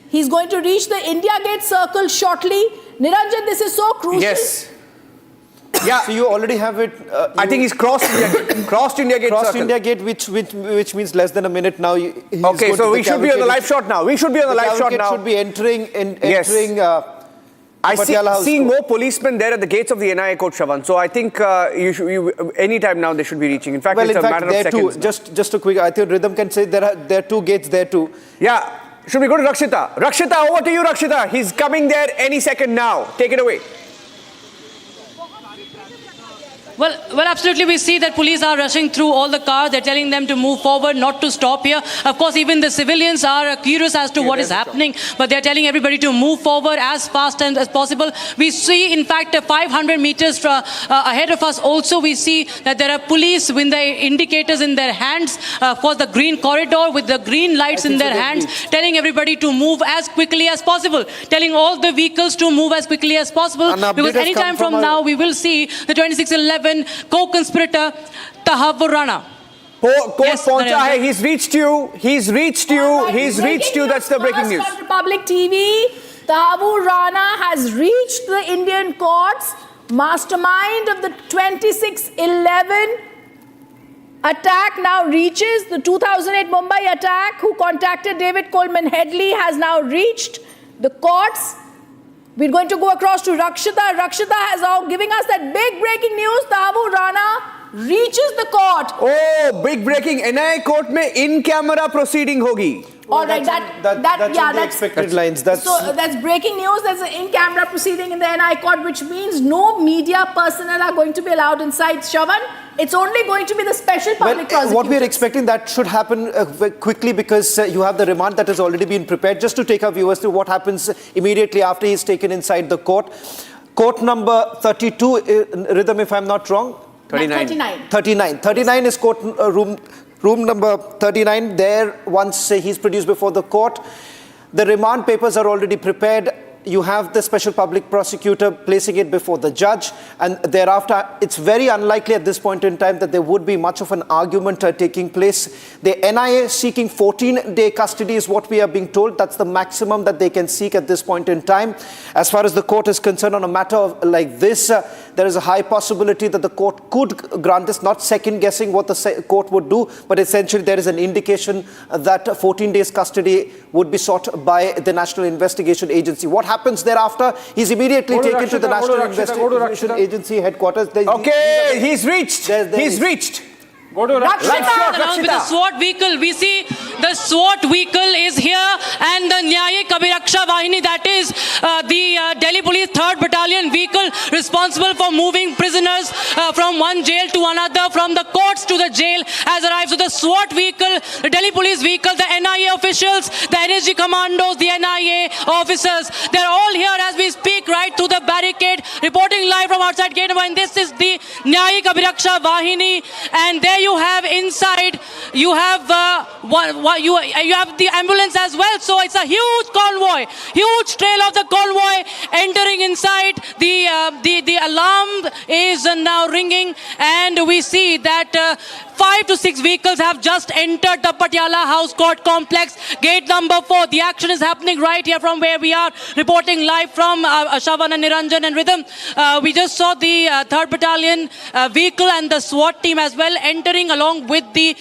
He's going to reach the India Gate Circle shortly. Niranjan, this is so crucial. Yes. Yeah. So you already have it. I think he's crossed India Gate. Crossed India Gate Crossed Circle. India Gate, which means less than a minute now. Okay, so we should be on the live shot now. We should be on the live shot now. Should be entering. I see more policemen there at the gates of the NIA court, Shravan. So I think any time now they should be reaching. In fact, it's a matter of seconds. Just a quick, I think Rhythm can say there are 2 gates there too. Yeah. Should we go to Rakshita? Rakshita, over to you, Rakshita. He's coming there any second now. Take it away. Well, absolutely, we see that police are rushing through all the cars. They're telling them to move forward, not to stop here. Of course, even the civilians are curious as to what is happening, but they're telling everybody to move forward as fast as possible. We see, in fact, 500 meters ahead of us also, we see that there are police with the indicators in their hands, for the green corridor with the green lights in their hands, telling everybody to move as quickly as possible, telling all the vehicles to move as quickly as possible, because anytime from now, we will see the 2611 co-conspirator Tahawwur Rana. Court Yes, पहुंचा Narendra. है. He's reached you. He's reached you. All right, He's reached you. That's the breaking news. On Republic TV, Tahawwur Rana has reached the Indian courts. Mastermind of the 26/11 attack now reaches the 2008 Mumbai attack, who contacted David Headley, has now reached the courts. We're going to go across to Rakshita. Rakshita has now giving us that big breaking news. Tahawwur Rana reaches the court. Oh, big breaking. NIA court में in-camera proceeding होगी. All right, that's expected lines. That's breaking news. There's an in-camera proceeding in the NI court, which means no media personnel are going to be allowed inside. Shravan, it's only going to be the special public prosecutor. What we are expecting, that should happen quickly, because you have the remand that has already been prepared. Just to take our viewers through what happens immediately after he is taken inside the court. Court number 32, Rhythm, if I'm not wrong. 39 is court room number 39. There, once he's produced before the court, the remand papers are already prepared. You have the special public prosecutor placing it before the judge, and thereafter it's very unlikely at this point in time that there would be much of an argument taking place. The NIA seeking 14-day custody is what we are being told. That's the maximum that they can seek at this point in time. As far as the court is concerned, on a matter of like this, there is a high possibility that the court could grant this, not second-guessing what the court would do, but essentially there is an indication that 14 days custody would be sought by the National Investigation Agency. What happens thereafter? He's immediately taken to the National Investigation Agency headquarters. Okay, he's reached. He's reached. Go to Rakshita. With the SWAT vehicle, we see the SWAT vehicle is here, and the Nyayik Abhiraksha Vahini, that is the Delhi Police 3rd Battalion vehicle responsible for moving prisoners from one jail to another, from the courts to the jail, has arrived. So the SWAT vehicle, the Delhi Police vehicle, the NIA officials, the NSG commandos, the NIA officers, they're all here as we speak, right through the barricade, reporting live from outside gate number. And this is the Nyayik Abhiraksha Vahini, and there you have inside, you have you have the ambulance as well. So it's a huge convoy, huge trail of the convoy entering inside. The alarm is now ringing, and we see that 5 to 6 vehicles have just entered the Patiala House Court complex, gate number 4. The action is happening right here from where we are, reporting live from Shravan and Niranjan and Rhythm. We just saw the 3rd Battalion vehicle and the SWAT team as well entering along with the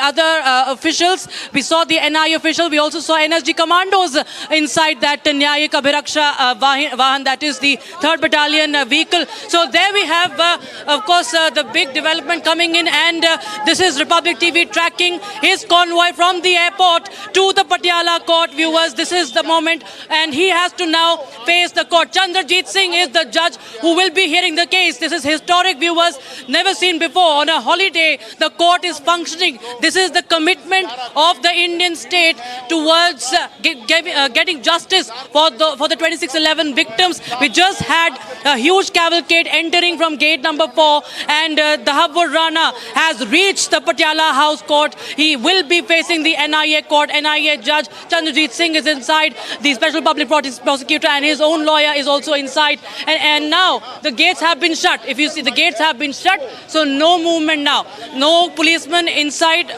other officials. We saw the NIA official. We also saw NSG commandos inside that Nyayik Abhiraksha Vahan, that is the 3rd Battalion vehicle. So there we have, of course, the big development coming in, and this is Republic TV tracking his convoy from the airport to the Patiala court. Viewers, this is the moment, and he has to now face the court. Chandrajit Singh is the judge who will be hearing the case. This is historic, viewers, never seen before. On a holiday, the court is functioning. This is the commitment of the Indian state towards getting justice for the 26/11 victims. We just had a huge cavalcade entering from gate number 4, and Tahawwur Rana has reached the Patiala House Court. He will be facing the NIA court. NIA judge Chandrajit Singh is inside. The special public prosecutor and his own lawyer is also inside. And now the gates have been shut. If you see, the gates have been shut, so no movement now. No policeman inside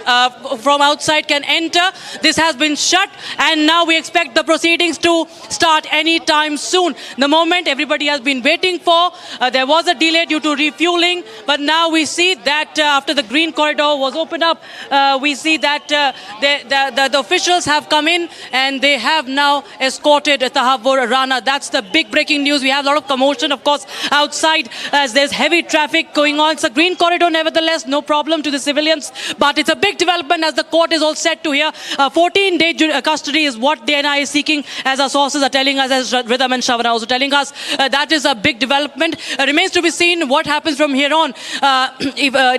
from outside can enter. This has been shut, and now we expect the proceedings to start any time soon. The moment everybody has been waiting for. There was a delay due to refueling, but now we see that after the green corridor was opened up, we see that the officials have come in, and they have now escorted Tahawwur Rana. That's the big breaking news. We have a lot of commotion, of course, outside as there's heavy traffic going on. It's a green corridor, nevertheless, no problem to the civilians, but it's a big development as the court is all set to hear. 14-day custody is what the NIA is seeking, as our sources are telling us, as Rhythm and Shravan are also telling us. That is a big development. Remains to be seen what happens from here on.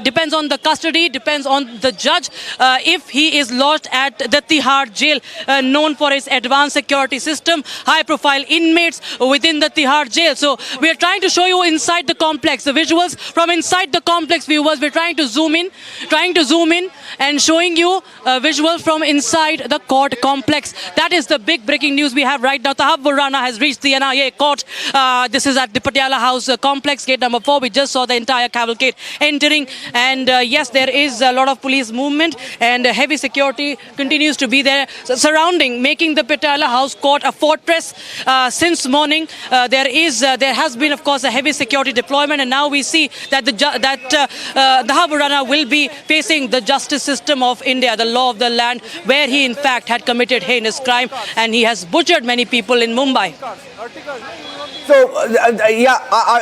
Depends on the custody, depends on the judge. If he is lodged at the Tihar jail, known for its advanced security system, high-profile inmates within the Tihar jail. So we are trying to show you inside the complex, the visuals from inside the complex, viewers. We're trying to zoom in and showing you visuals from inside the court complex. That is the big breaking news we have right now. Tahawwur Rana has reached the NIA court. This is at the Patiala House complex, gate number 4. We just saw the entire cavalcade entering. And yes, there is a lot of police movement and heavy security continues to be there surrounding, making the Patiala House court a fortress since morning. There has been, of course, a heavy security deployment, and now we see that Tahawwur Rana will be facing the justice system of India, the law of the land, where he in fact had committed heinous crime and he has butchered many people in Mumbai. So,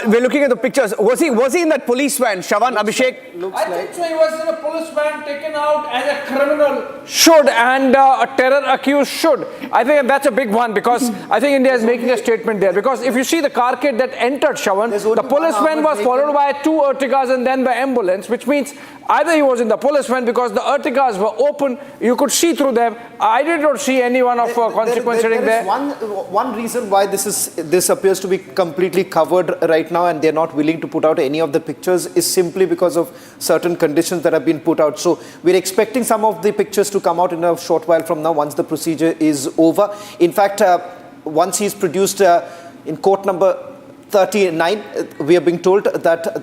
we're looking at the pictures. Was he in that police van, Shavan, Abhishek? I think so. He was in a police van, taken out as a criminal should, and a terror accused should. I think that's a big one, because I think India is making a statement there. Because if you see the carcade that entered, Shavan, the police van was followed by 2 Ertigas and then by ambulance, which means either he was in the police van, because the Ertigas were open, you could see through them. I did not see anyone of consequence sitting there. One reason why this appears to be completely covered right now, and they're not willing to put out any of the pictures, is simply because of certain conditions that have been put out. So we're expecting some of the pictures to come out in a short while from now, once the procedure is over. In fact, once he's produced in court number 39, we are being told that the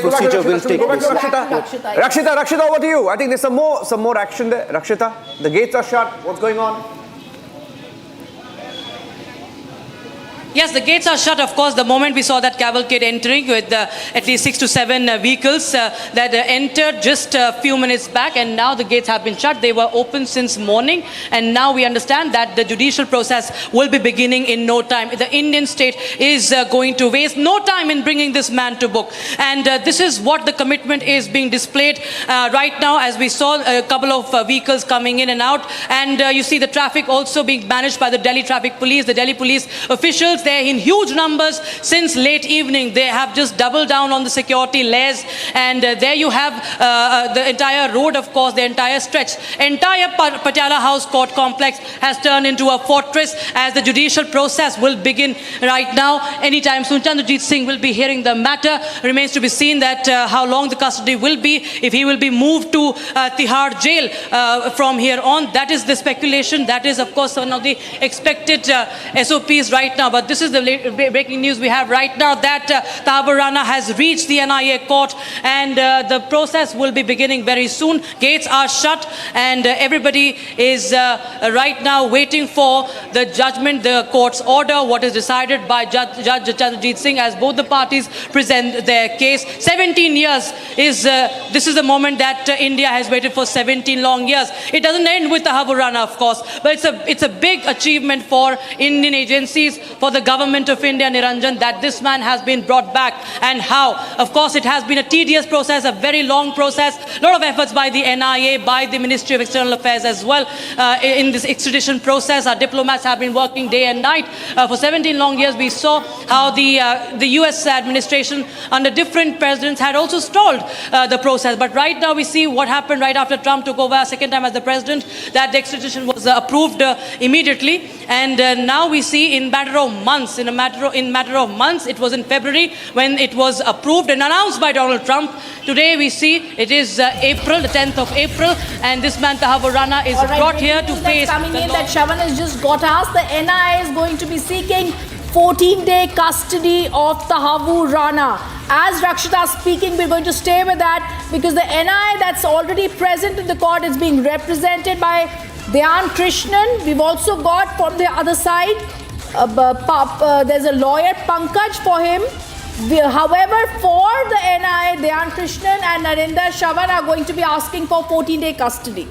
procedure will take place. Rakshita, over to you. I think there's some more action there. Rakshita, the gates are shut. What's going on? Yes, the gates are shut, of course, the moment we saw that cavalcade entering with at least 6 to 7 vehicles that entered just a few minutes back, and now the gates have been shut. They were open since morning, and now we understand that the judicial process will be beginning in no time. The Indian state is going to waste no time in bringing this man to book, and this is what the commitment is being displayed right now, as we saw a couple of vehicles coming in and out, and you see the traffic also being managed by the Delhi Traffic Police, the Delhi police officials. There in huge numbers since late evening. They have just doubled down on the security layers, and there you have the entire road, of course, the entire stretch. Entire Patiala House court complex has turned into a fortress, as the judicial process will begin right now. Anytime soon, Chandrajit Singh will be hearing the matter. Remains to be seen that how long the custody will be, if he will be moved to Tihar jail from here on. That is the speculation. That is, of course, one of the expected SOPs right now. But this is the breaking news we have right now, that Tahawwur Rana has reached the NIA court, and the process will be beginning very soon. Gates are shut, and everybody is right now waiting for the judgment, the court's order, what is decided by Judge Chandrajit Singh, as both the parties present their case. 17 years is, this is the moment that India has waited for 17 long years. It doesn't end with Tahawwur Rana, of course, but it's a big achievement for Indian agencies, for the government of India, Niranjan, that this man has been brought back. And how? Of course, it has been a tedious process, a very long process. A lot of efforts by the NIA, by the Ministry of External Affairs as well in this extradition process. Our diplomats have been working day and night. For 17 long years, we saw how the US administration under different presidents had also stalled the process. But right now, we see what happened right after Trump took over a second time as the president, that the extradition was approved immediately. And now we see in matter of months, in matter of months, it was in February when it was approved and announced by Donald Trump. Today we see it is April, the 10th of April, and this man Tahawwur Rana is brought here to face coming in that Shavan has just got us. The NIA is going to be seeking 14-day custody of Tahawwur Rana. As Rakshita is speaking, we're going to stay with that, because the NIA that's already present in the court is being represented by Dhyan Krishnan. We've also got from the other side, there's a lawyer, Pankaj, for him. However, for the NIA, Dhyan Krishnan and Narinder Shavan are going to be asking for 14-day custody.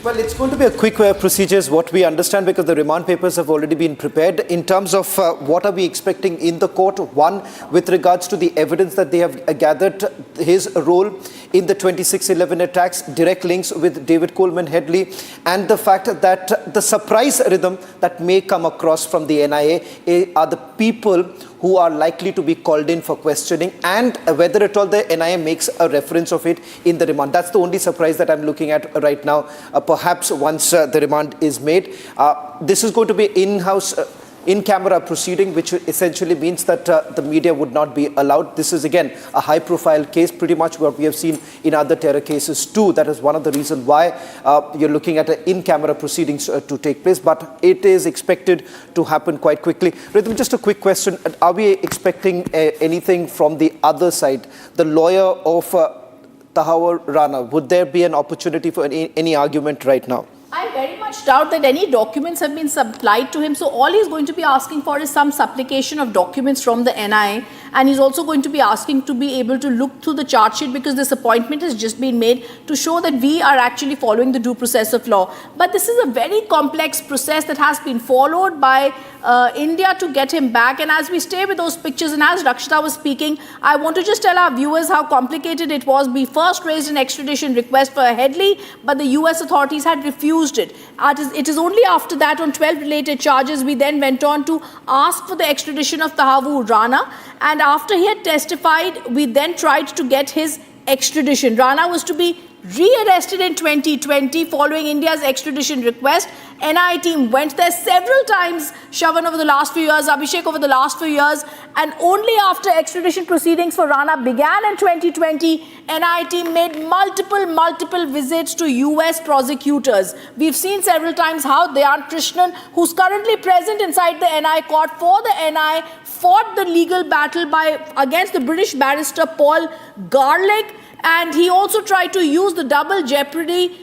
Well, it's going to be a quick procedure, is what we understand, because the remand papers have already been prepared. In terms of what are we expecting in the court, one, with regards to the evidence that they have gathered, his role in the 26/11 attacks, direct links with David Headley, and the fact that the surprise rhythm that may come across from the NIA are the people who are likely to be called in for questioning, and whether at all the NIA makes a reference of it in the remand. That's the only surprise that I'm looking at right now. Perhaps once the remand is made. This is going to be in-house in-camera proceeding, which essentially means that the media would not be allowed. This is, again, a high-profile case, pretty much what we have seen in other terror cases too. That is one of the reasons why you're looking at in-camera proceedings to take place, but it is expected to happen quite quickly. Rhythm, just a quick question. Are we expecting anything from the other side, the lawyer of Tahawwur Rana? Would there be an opportunity for any argument right now? I very much doubt that any documents have been supplied to him. So all he's going to be asking for is some supplication of documents from the NIA. And he's also going to be asking to be able to look through the charge sheet, because this appointment has just been made to show that we are actually following the due process of law. But this is a very complex process that has been followed by India to get him back. And as we stay with those pictures, and as Rakshita was speaking, I want to just tell our viewers how complicated it was. We first raised an extradition request for Headley, but the US authorities had refused it. It is only after that, on 12 related charges, we then went on to ask for the extradition of Tahawwur Rana. And after he had testified, we then tried to get his extradition. Rana was to be re-arrested in 2020 following India's extradition request. NIA team went there several times, Shravan, over the last few years, Abhishek over the last few years, and only after extradition proceedings for Rana began in 2020, NIA team made multiple visits to US prosecutors. We've seen several times how Dayan Krishnan, who's currently present inside the NIA court for the NIA, fought the legal battle against the British barrister Paul Garlick. And he also tried to use the double jeopardy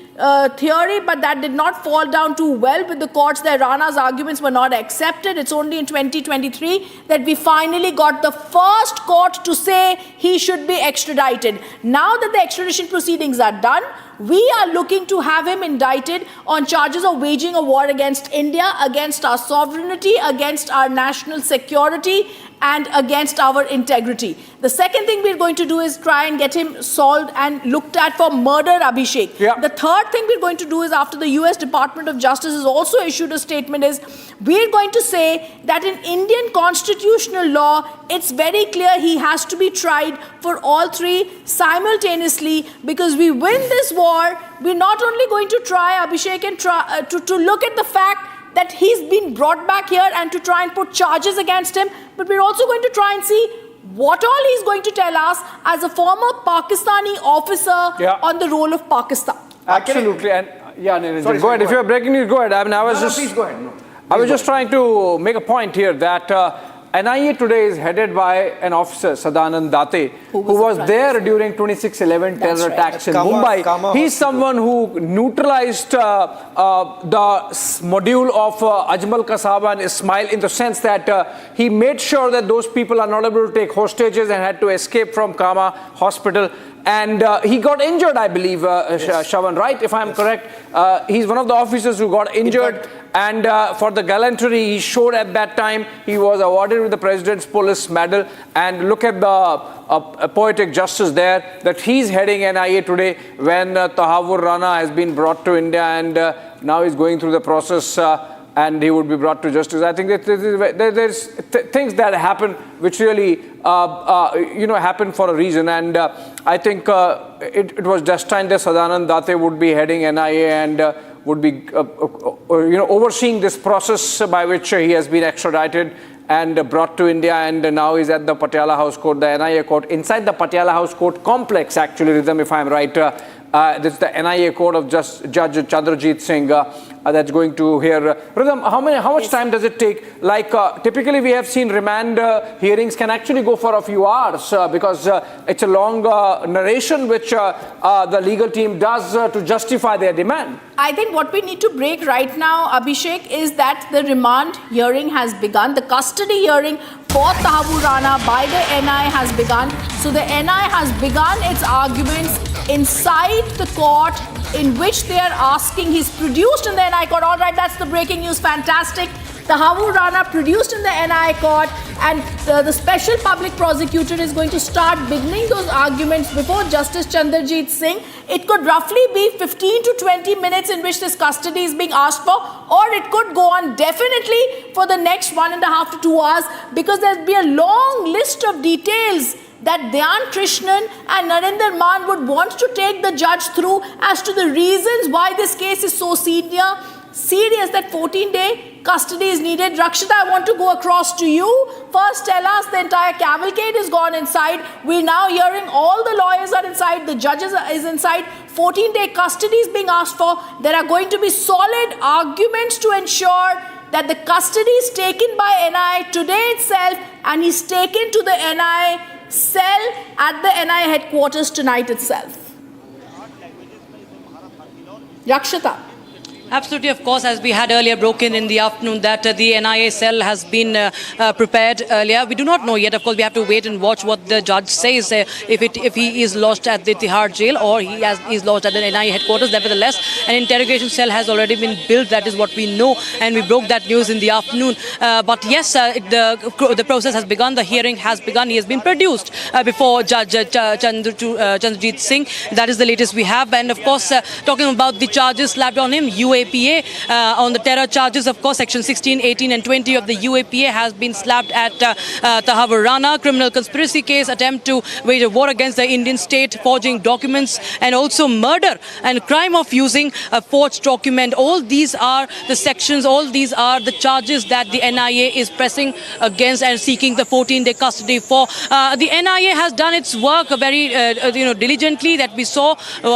theory, but that did not fall down too well with the courts. That Rana's arguments were not accepted. It's only in 2023 that we finally got the first court to say he should be extradited. Now that the extradition proceedings are done, we are looking to have him indicted on charges of waging a war against India, against our sovereignty, against our national security, and against our integrity. The second thing we're going to do is try and get him solved and looked at for murder, Abhishek. Yeah. The third thing we're going to do is, after the US Department of Justice has also issued a statement, is we're going to say that in Indian constitutional law, it's very clear he has to be tried for all three simultaneously, because we win this war, we're not only going to try, Abhishek, and try to look at the fact that he's been brought back here and to try and put charges against him, but we're also going to try and see what all he's going to tell us as a former Pakistani officer on the role of Pakistan. Absolutely. And yeah, Niranjan, go ahead. If you're breaking news, go ahead. I mean, please go ahead. I was just trying to make a point here that NIA today is headed by an officer, Sadanand Date, who was there during 26/11 terror attacks in Mumbai. He's someone who neutralized the module of Ajmal Kasaba and Ismail, in the sense that he made sure that those people are not able to take hostages and had to escape from Kama Hospital. And he got injured, I believe, Shravan, right? If I'm correct. He's one of the officers who got injured. And for the gallantry he showed at that time, he was awarded with the President's Police Medal. And look at the poetic justice there, that he's heading NIA today when Tahawwur Rana has been brought to India, and now he's going through the process and he would be brought to justice. I think that there's things that happen which really happen for a reason, and I think it was destined that Sadanand Date would be heading NIA and would be overseeing this process by which he has been extradited and brought to India, and now he's at the Patiala House Court, the NIA court, inside the Patiala House Court complex, actually, Rhythm, if I'm right. This is the NIA court of Judge Chandrajit Singh that's going to hear. Rhythm, how much time does it take? Like typically we have seen remand hearings can actually go for a few hours because it's a long narration which the legal team does to justify their demand. I think what we need to break right now, Abhishek, is that the remand hearing has begun. The custody hearing for Tahawwur Rana by the NIA has begun. So the NIA has begun its arguments inside the court, in which they are asking, he's produced in the NIA court. All right, that's the breaking news. Fantastic. Tahawwur Rana produced in the NIA court, and the special public prosecutor is going to start beginning those arguments before Justice Chandrajit Singh. It could roughly be 15 to 20 minutes in which this custody is being asked for, or it could go on definitely for the next 1.5 to 2 hours, because there'll be a long list of details that Dayan Krishnan and Narendra Maan would want to take the judge through as to the reasons why this case is so senior. serious that 14-day custody is needed. Rakshita, I want to go across to you. First, tell us, the entire cavalcade has gone inside. We're now hearing all the lawyers are inside, the judges is inside. 14-day custody is being asked for. There are going to be solid arguments to ensure that the custody is taken by NIA today itself, and he's taken to the NIA cell at the NIA headquarters tonight itself. Rakshita. Absolutely, of course, as we had earlier broken in the afternoon that the NIA cell has been prepared earlier. We do not know yet. Of course, we have to wait and watch what the judge says if he is lodged at the Tihar jail or he is lodged at the NIA headquarters. Nevertheless, an interrogation cell has already been built. That is what we know, and we broke that news in the afternoon. But yes, the process has begun. The hearing has begun. He has been produced before Judge Chandrajit Singh. That is the latest we have. And of course, talking about the charges slapped on him, UAPA on the terror charges, of course, section 16, 18 and 20 of the UAPA has been slapped at Tahawwur Rana, criminal conspiracy case, attempt to wage a war against the Indian state, forging documents, and also murder and crime of using a forged document. All these are the sections, all these are the charges that the NIA is pressing against and seeking the 14-day custody for. The NIA has done its work very diligently, that we saw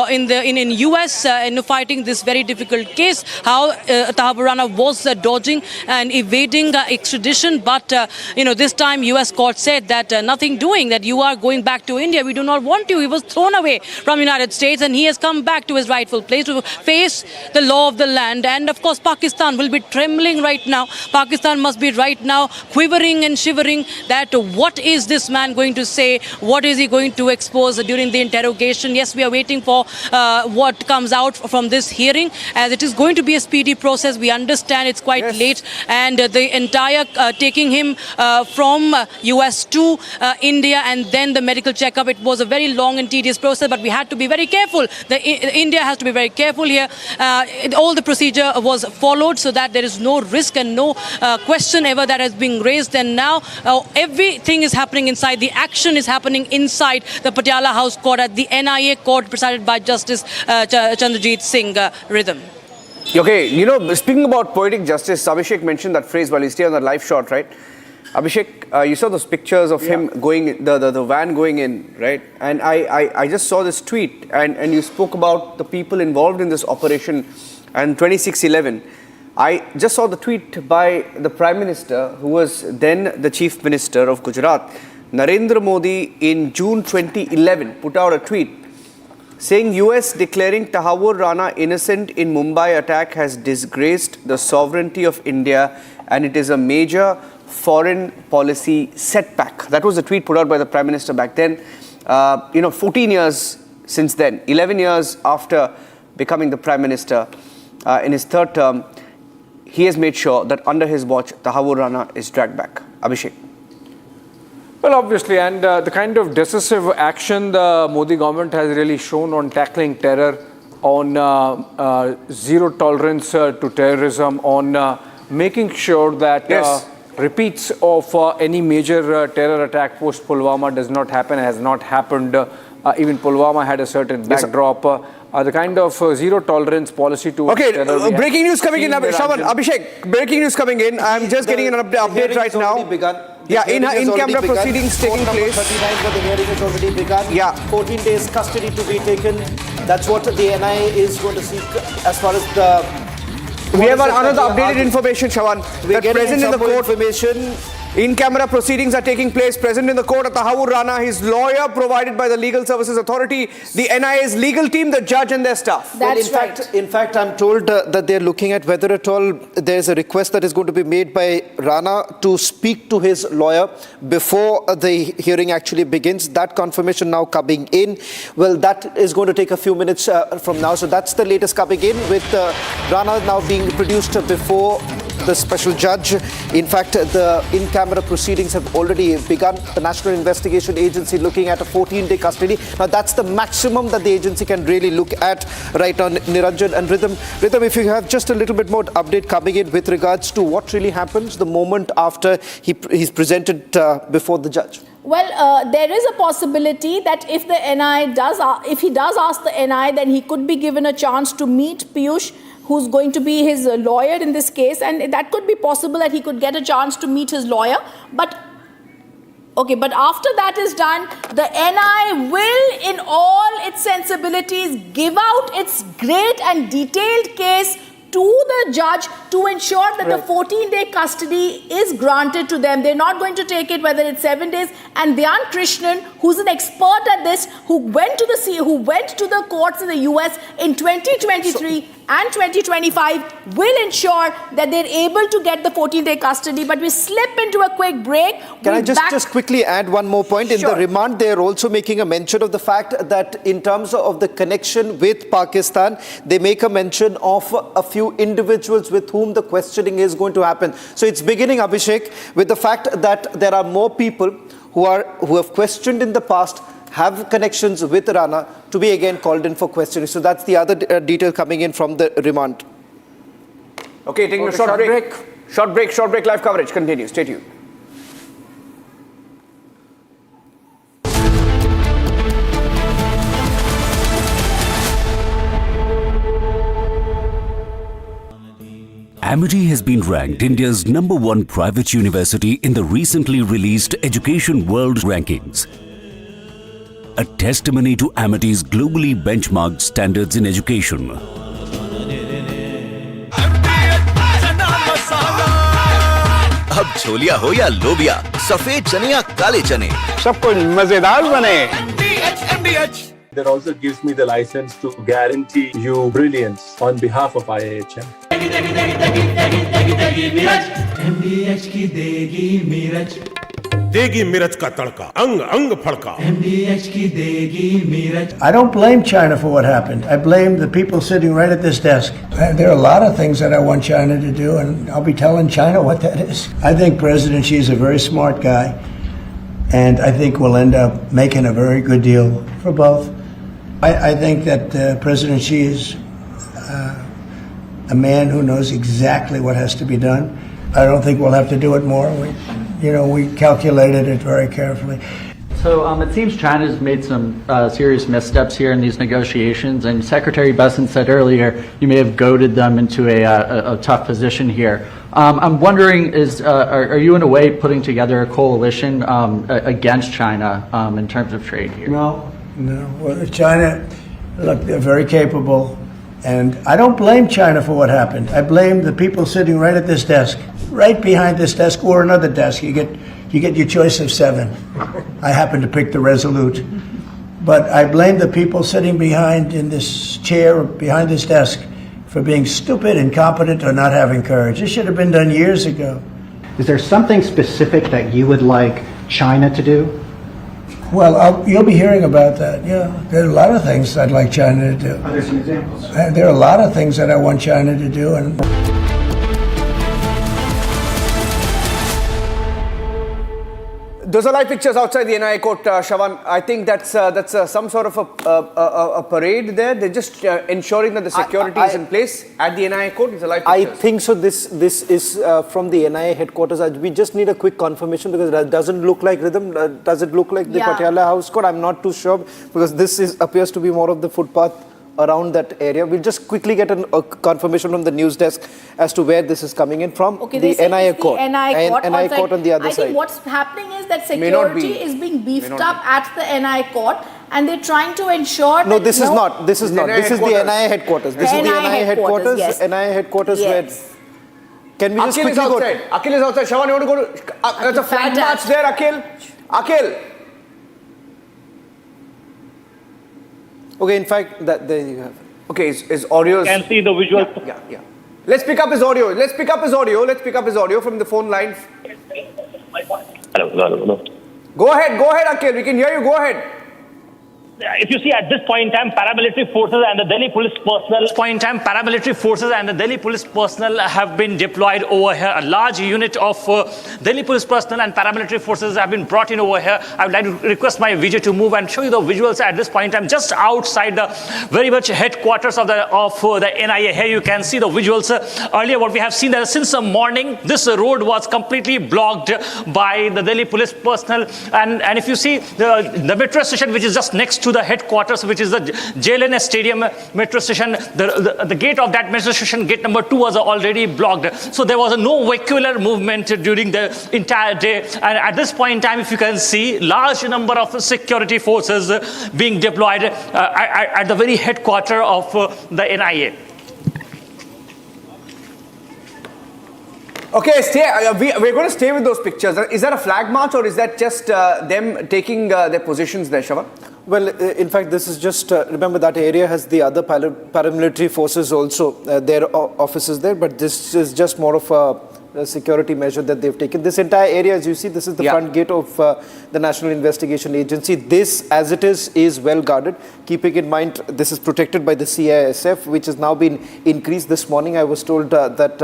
in US in fighting this very difficult case, how Tahawwur Rana was dodging and evading extradition, but this time US court said that nothing doing, that you are going back to India, we do not want you. He was thrown away from United States and he has come back to his rightful place to face the law of the land. And of course Pakistan will be trembling right now. Pakistan must be right now quivering and shivering that what is this man going to say, what is he going to expose during the interrogation. Yes, we are waiting for what comes out from this hearing, as it is going to be a speedy process. We understand it's quite late, and the entire taking him from US to India and then the medical checkup, it was a very long and tedious process, but we had to be very careful. India has to be very careful here. All the procedure was followed so that there is no risk and no question ever that has been raised. And now everything is happening inside. The action is happening inside the Patiala House Court at the NIA court presided by Justice Chandrajit Singh. Rhythm. Okay, speaking about poetic justice, Abhishek mentioned that phrase while he stayed on that live shot, right? Abhishek, you saw those pictures of him going, the van going in, right? And I just saw this tweet, and you spoke about the people involved in this operation and 2611. I just saw the tweet by the Prime Minister, who was then the Chief Minister of Gujarat, Narendra Modi, in June 2011, put out a tweet saying US declaring Tahawwur Rana innocent in Mumbai attack has disgraced the sovereignty of India and it is a major foreign policy setback. That was the tweet put out by the Prime Minister back then. 14 years since then, 11 years after becoming the Prime Minister in his third term, he has made sure that under his watch, Tahawwur Rana is dragged back. Abhishek. Well, obviously, and the kind of decisive action the Modi government has really shown on tackling terror, on zero tolerance to terrorism, on making sure that repeats of any major terror attack post Pulwama does not happen, has not happened. Even Pulwama had a certain backdrop. The kind of zero tolerance policy towards terror. Breaking news coming in, Abhishek. Breaking news coming in. I'm just getting an update right now. Yeah, in-camera proceedings taking place. 39, but the hearing has already begun. Yeah. 14 days custody to be taken. That's what the NIA is going to seek as far as the... We have another updated information, Shawan. We're getting present in the court information. In-camera proceedings are taking place. Present in the court are Tahawwur Rana, his lawyer provided by the Legal Services Authority, the NIA's legal team, the judge and their staff. That's in fact, I'm told that they're looking at whether at all there's a request that is going to be made by Rana to speak to his lawyer before the hearing actually begins. That confirmation now coming in. Well, that is going to take a few minutes from now. So that's the latest coming in, with Rana now being produced before the special judge. In fact, the in-camera proceedings have already begun. The National Investigation Agency looking at a 14-day custody. Now, that's the maximum that the agency can really look at right on. Niranjan and Rhythm, if you have just a little bit more update coming in with regards to what really happens the moment after he's presented before the judge. Well, there is a possibility that if the NIA if he does ask the NIA, then he could be given a chance to meet Piyush who's going to be his lawyer in this case, and that could be possible that he could get a chance to meet his lawyer. But after that is done, the NI will, in all its sensibilities, give out its great and detailed case to the judge to ensure that the 14-day custody is granted to them. They're not going to take it whether it's 7 days. And Dhyan Krishnan, who's an expert at this, who went to the courts in the US in 2023 and 2025, will ensure that they're able to get the 14-day custody. But we slip into a quick break. Can I just quickly add one more point? In the remand, they're also making a mention of the fact that in terms of the connection with Pakistan, they make a mention of a few individuals with whom the questioning is going to happen. So it's beginning, Abhishek, with the fact that there are more people who have questioned in the past, have connections with Rana, to be again called in for questioning. So that's the other detail coming in from the remand. Okay, taking a short break. Short break, live coverage continues. Stay tuned. Amity has been ranked India's #1 private university in the recently released Education World Rankings. A testimony to Amity's globally benchmarked standards in education. अब छोलिया हो या लोबिया, सफेद चने या काले चने, सब कुछ मजेदार बने। That also gives me the license to guarantee you brilliance on behalf of IIHM. MDH की देगी मिर्च, देगी मिर्च का तड़का, अंग अंग फड़का। MDH की देगी मिर्च। I don't blame China for what happened. I blame the people sitting right at this desk. There are a lot of things that I want China to do, and I'll be telling China what that is. I think President Xi is a very smart guy, and I think we'll end up making a very good deal for both. I think that President Xi is a man who knows exactly what has to be done. I don't think we'll have to do it more. We calculated it very carefully. So it seems China's made some serious missteps here in these negotiations, and Secretary Besant said earlier you may have goaded them into a tough position here. I'm wondering, are you in a way putting together a coalition against China in terms of trade here? No. Well, China, look, they're very capable, and I don't blame China for what happened. I blame the people sitting right at this desk, right behind this desk, or another desk. You get your choice of 7. I happen to pick the Resolute, but I blame the people sitting behind in this chair, behind this desk, for being stupid, incompetent, or not having courage. This should have been done years ago. Is there something specific that you would like China to do? Well, you'll be hearing about that. Yeah, there are a lot of things I'd like China to do. Are there some examples? There are a lot of things that I want China to do, and those are live pictures outside the NIA court, Shawan. I think that's some sort of a parade there. They're just ensuring that the security is in place at the NIA court. These are live pictures. I think so. This is from the NIA headquarters. We just need a quick confirmation, because that doesn't look like Rhythm. Does it look like the Patiala House Court? I'm not too sure, because this appears to be more of the footpath around that area. We'll just quickly get a confirmation from the news desk as to where this is coming in from. Okay, the NIA court. The NIA court on the other side. I think what's happening is that security is being beefed up at the NIA court, and they're trying to ensure No, this is not. This is not. This is the NIA headquarters. This is the NIA headquarters. Yes. NIA headquarters where... Can we just quickly go? Akhil is outside. Shawan, you want to go to... There's a flag march there, Akhil. Akhil. Okay, in fact, there you have. Okay, his audio is... You can see the visual. Yeah. Let's pick up his audio. Let's pick up his audio from the phone line. Hello. Go ahead, Akhil. We can hear you. Go ahead. If you see at this point in time, paramilitary forces and the Delhi police personnel have been deployed over here. A large unit of Delhi police personnel and paramilitary forces have been brought in over here. I would like to request my VJ to move and show you the visuals at this point in time, just outside the very much headquarters of the NIA. Here you can see the visuals. Earlier, what we have seen that since the morning, this road was completely blocked by the Delhi police personnel. And if you see the metro station, which is just next to the headquarters, which is the JLN Stadium metro station. The gate of that metro station, gate number 2, was already blocked. So there was no vehicular movement during the entire day. And at this point in time, if you can see, large number of security forces being deployed at the very headquarters of the NIA. Okay, we're going to stay with those pictures. Is that a flag march or is that just them taking their positions there, Shravan? Well, in fact, this is just, remember that area has the other paramilitary forces also, their offices there, but this is just more of a security measure that they've taken. This entire area, as you see, this is the front gate of the National Investigation Agency. This, as it is well guarded, keeping in mind this is protected by the CISF, which has now been increased. This morning I was told that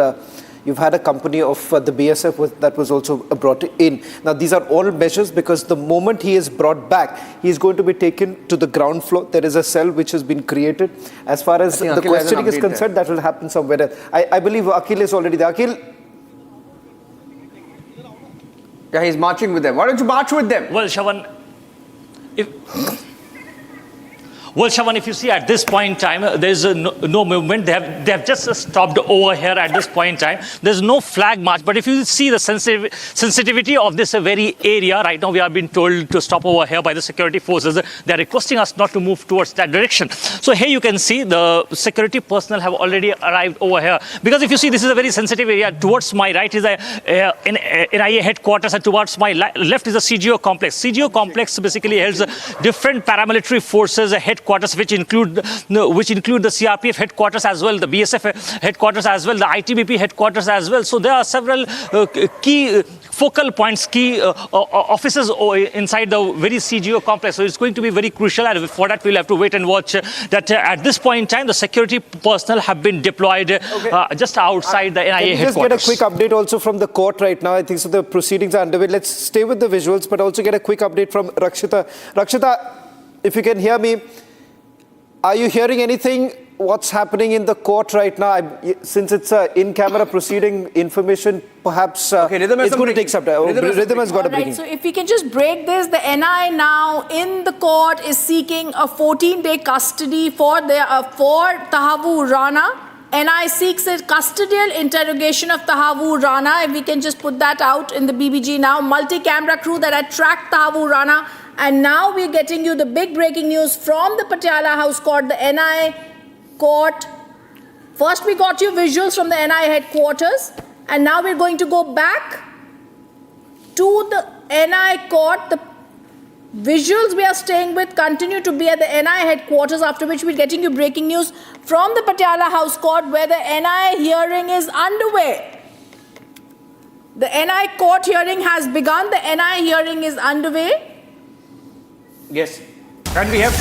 you've had a company of the BSF that was also brought in. Now, these are all measures because the moment he is brought back, he is going to be taken to the ground floor. There is a cell which has been created. As far as the questioning is concerned, that will happen somewhere else. I believe Akhil is already there. Akhil? Yeah, he's marching with them. Why don't you march with them? Well, Shravan, if you see at this point in time, there's no movement. They have just stopped over here at this point in time. There's no flag march. But if you see the sensitivity of this very area, right now we are being told to stop over here by the security forces. They are requesting us not to move towards that direction. So here you can see the security personnel have already arrived over here. Because if you see, this is a very sensitive area. Towards my right is a NIA headquarters, and towards my left is a CGO complex. CGO complex basically holds different paramilitary forces headquarters, which include the CRPF headquarters as well, the BSF headquarters as well, the ITBP headquarters as well. So there are several key focal points, key offices inside the very CGO complex. So it's going to be very crucial, and for that we'll have to wait and watch that at this point in time the security personnel have been deployed just outside the NIA headquarters. Just get a quick update also from the court right now. I think so the proceedings are underway. Let's stay with the visuals, but also get a quick update from Rakshita. Rakshita, if you can hear me, are you hearing anything? What's happening in the court right now? Since it's in-camera proceeding information, perhaps it's going to take some time. Rhythm has got a breaking. So if we can just break this, the NI now in the court is seeking a 14-day custody for Tahawwur Rana. NI seeks a custodial interrogation of Tahawwur Rana. If we can just put that out in the BBG now. Multi-camera crew that had tracked Tahawwur Rana. And now we're getting you the big breaking news from the Patiala House Court, the NI court. First we got you visuals from the NI headquarters, and now we're going to go back to the NI court. The visuals we are staying with continue to be at the NI headquarters, after which we're getting you breaking news from the Patiala House Court, where the NI hearing is underway. The NI court hearing has begun. The NI hearing is underway. Yes. Can we have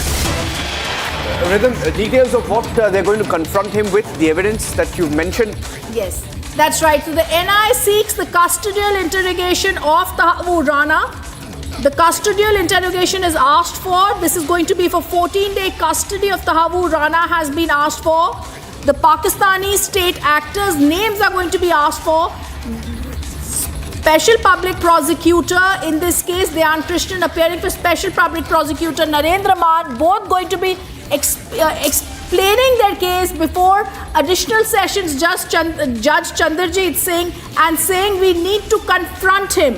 Rhythm, details of what they're going to confront him with, the evidence that you've mentioned? Yes, that's right. So the NI seeks the custodial interrogation of Tahawwur Rana. The custodial interrogation is asked for. This is going to be for 14-day custody of Tahawwur Rana has been asked for. The Pakistani state actors' names are going to be asked for. Special Public Prosecutor, in this case, Dhyan Krishnan, appearing for Special Public Prosecutor Narendra Maan, both going to be explaining their case before additional sessions Judge Chandrajit Singh, and saying we need to confront him.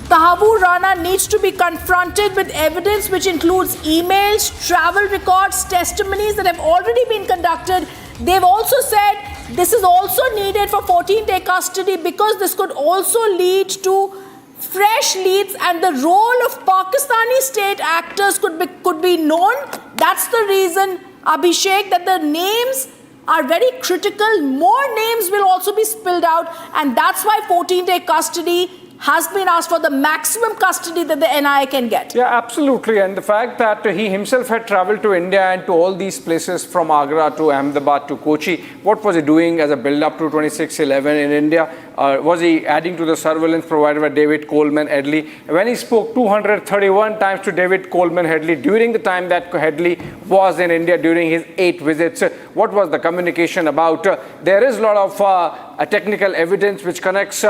Tahawwur Rana needs to be confronted with evidence which includes emails, travel records, testimonies that have already been conducted. They've also said this is also needed for 14-day custody because this could also lead to fresh leads, and the role of Pakistani state actors could be known. That's the reason, Abhishek, that the names are very critical. More names will also be spilled out, and that's why 14-day custody has been asked for, the maximum custody that the NIA can get. Yeah, absolutely. And the fact that he himself had traveled to India and to all these places from Agra to Ahmedabad to Kochi, what was he doing as a build-up to 26/11 in India? Was he adding to the surveillance provided by David Coleman Headley? When he spoke 231 times to David Coleman Headley during the time that Headley was in India during his 8 visits, what was the communication about? There is a lot of technical evidence which connects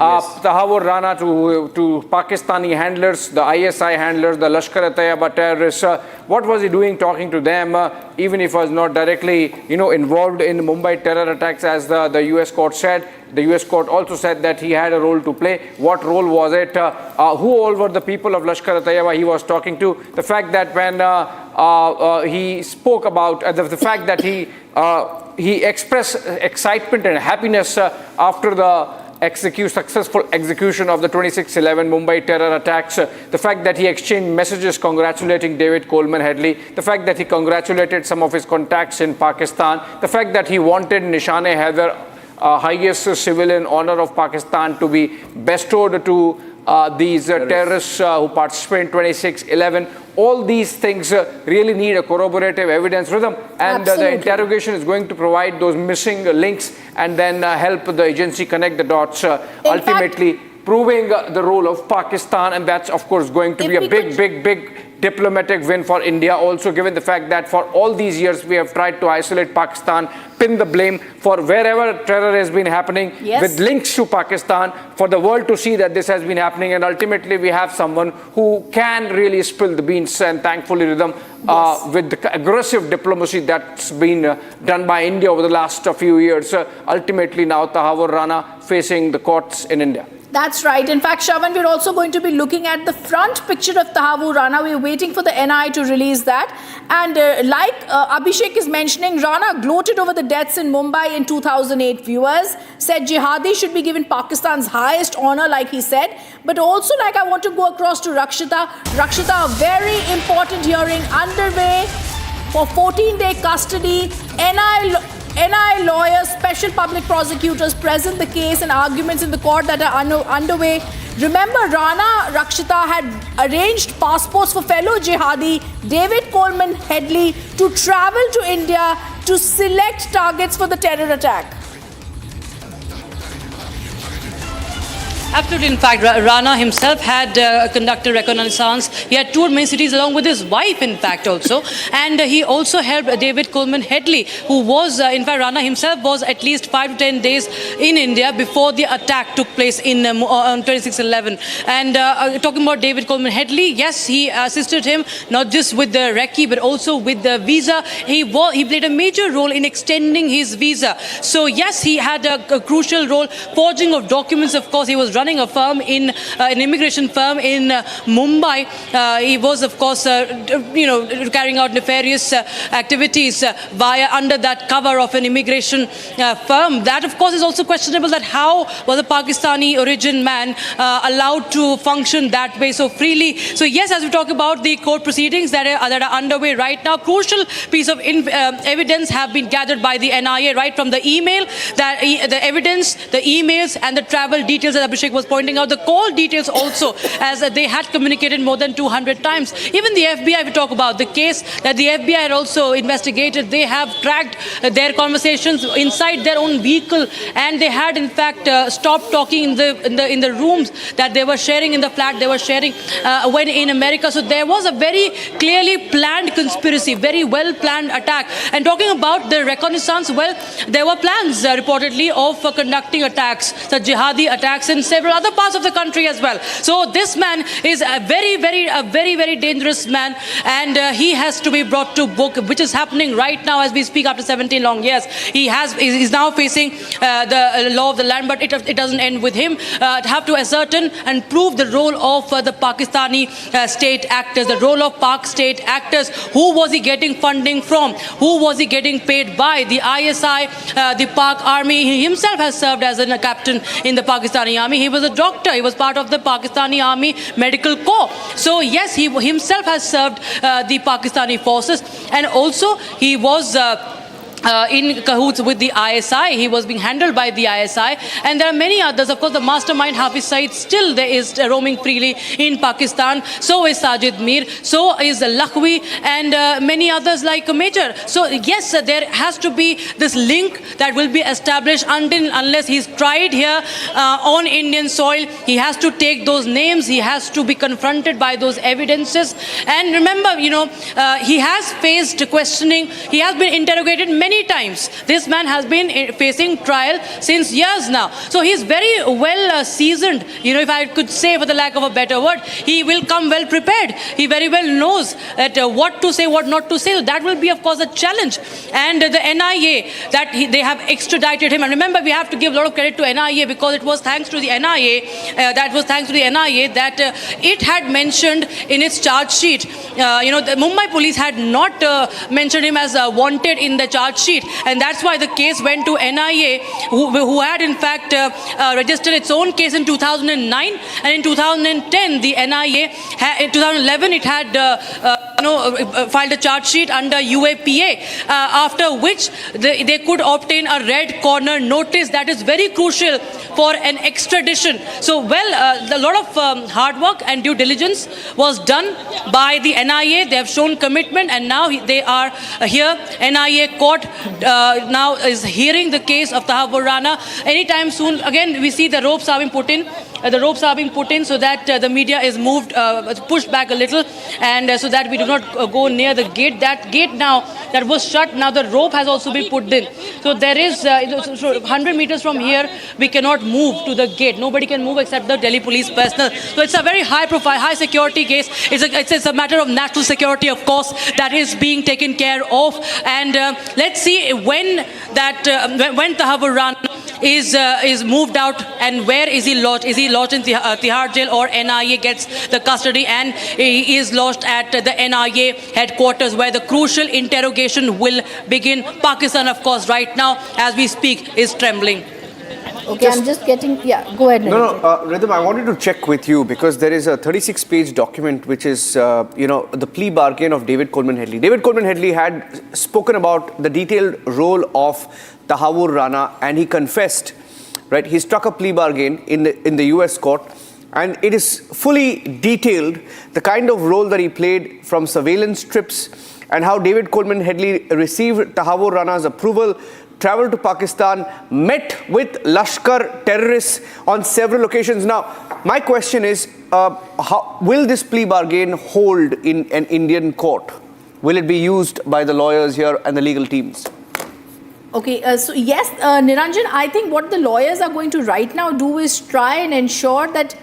Tahawwur Rana to Pakistani handlers, the ISI handlers, the Lashkar-e-Taiba terrorists. What was he doing talking to them, even if he was not directly, involved in Mumbai terror attacks, as the US court said? The US court also said that he had a role to play. What role was it? Who all were the people of Lashkar-e-Taiba he was talking to? The fact that when he spoke about the fact that he expressed excitement and happiness after the successful execution of the 26/11 Mumbai terror attacks, the fact that he exchanged messages congratulating David Coleman Headley, the fact that he congratulated some of his contacts in Pakistan, the fact that he wanted Nishan-e-Haider, highest civilian honor of Pakistan, to be bestowed to these terrorists who participated in 26/11. All these things really need a corroborative evidence rhythm, and the interrogation is going to provide those missing links and then help the agency connect the dots, ultimately proving the role of Pakistan. And that's, of course, going to be a big diplomatic win for India, also given the fact that for all these years we have tried to isolate Pakistan, pin the blame for wherever terror has been happening with links to Pakistan, for the world to see that this has been happening, and ultimately we have someone who can really spill the beans, and thankfully Rhythm, with the aggressive diplomacy that's been done by India over the last few years, ultimately now Tahawwur Rana facing the courts in India. That's right. In fact, Shravan, we're also going to be looking at the front picture of Tahawwur Rana. We're waiting for the NIA to release that. And like Abhishek is mentioning, Rana gloated over the deaths in Mumbai in 2008. Viewers said jihadi should be given Pakistan's highest honor, like he said. But also, like, I want to go across to Rakshita. Rakshita, a very important hearing underway for 14-day custody. NIA lawyers, special public prosecutors present the case and arguments in the court that are underway. Remember, Rana Rakshita had arranged passports for fellow jihadi David Coleman Headley to travel to India to select targets for the terror attack. Absolutely. In fact, Rana himself had conducted reconnaissance. He had toured many cities along with his wife, in fact, also. And he also helped David Coleman Headley, who was, in fact, Rana himself was at least 5 to 10 days in India before the attack took place on 26/11. And talking about David Coleman Headley, yes, he assisted him not just with the recce, but also with the visa. He played a major role in extending his visa. So, yes, he had a crucial role. Forging of documents, of course, he was running a firm an immigration firm in Mumbai. He was, of course, carrying out nefarious activities under that cover of an immigration firm. That, of course, is also questionable. That how was a Pakistani origin man allowed to function that way so freely? So, yes, as we talk about the court proceedings that are underway right now, crucial piece of evidence have been gathered by the NIA, right from the email, the evidence, the emails, and the travel details that Abhishek was pointing out, the call details also, as they had communicated more than 200 times. Even the FBI, we talk about the case that the FBI had also investigated. They have tracked their conversations inside their own vehicle, and they had in fact stopped talking in the rooms that they were sharing, in the flat they were sharing when in America. So there was a very clearly planned conspiracy, very well planned attack. And talking about the reconnaissance, well, there were plans reportedly of conducting attacks, the jihadi attacks in several other parts of the country as well. So this man is a very dangerous man, and he has to be brought to book, which is happening right now as we speak after 17 long years. He is now facing the law of the land, but it doesn't end with him. Have to ascertain and prove the role of the Pakistani state actors, the role of Pak state actors. Who was he getting funding from? Who was he getting paid by? The ISI, the Pak army. He himself has served as a captain in the Pakistani army. He was a doctor. He was part of the Pakistani Army Medical Corps. So yes, he himself has served the Pakistani forces, and also he was in cahoots with the ISI. He was being handled by the ISI, and there are many others. Of course, the mastermind Hafiz Saeed still there is roaming freely in Pakistan. So is Sajid Mir. So is Lakhvi, and many others like Major. So yes, there has to be this link that will be established unless he's tried here on Indian soil. He has to take those names. He has to be confronted by those evidences. And remember, he has faced questioning. He has been interrogated many many times. This man has been facing trial since years now. So he's very well seasoned, if I could say, for the lack of a better word. He will come well prepared. He very well knows that what to say, what not to say. So that will be, of course, a challenge. And the NIA, they have extradited him. And remember, we have to give a lot of credit to NIA, because it was thanks to the NIA, that it had mentioned in its charge sheet, the Mumbai police had not mentioned him as wanted in the charge sheet. And that's why the case went to NIA, who had in fact registered its own case in 2009. And in 2010, the NIA, in 2011, it had filed a charge sheet under UAPA, after which they could obtain a red corner notice that is very crucial for an extradition. So, a lot of hard work and due diligence was done by the NIA. They have shown commitment, and now they are here. NIA court now is hearing the case of Tahawwur Rana. Anytime soon, again, we see the ropes are being put in. So that the media is pushed back a little, and so that we do not go near the gate. That gate now that was shut, now the rope has also been put in. So there is 100 meters from here, we cannot move to the gate. Nobody can move except the Delhi police personnel. So it's a very high profile, high security case. It's a matter of national security, of course, that is being taken care of. And let's see when Tahawwur Rana is moved out, and where is he lodged? Is he lodged in Tihar jail, or NIA gets the custody and he is lodged at the NIA headquarters, where the crucial interrogation will begin? Pakistan, of course, right now, as we speak, is trembling. Okay, I'm just getting, go ahead. Rhythm, I wanted to check with you, because there is a 36-page document which is, the plea bargain of David Coleman Headley. David Coleman Headley had spoken about the detailed role of Tahawwur Rana, and he confessed, right? He struck a plea bargain in the US court, and it is fully detailed, the kind of role that he played, from surveillance trips, and how David Coleman Headley received Tahawwur Rana's approval, traveled to Pakistan, met with Lashkar terrorists on several occasions. Now, my question is, how will this plea bargain hold in an Indian court? Will it be used by the lawyers here and the legal teams? Okay, so yes, Niranjan, I think what the lawyers are going to right now do is try and ensure that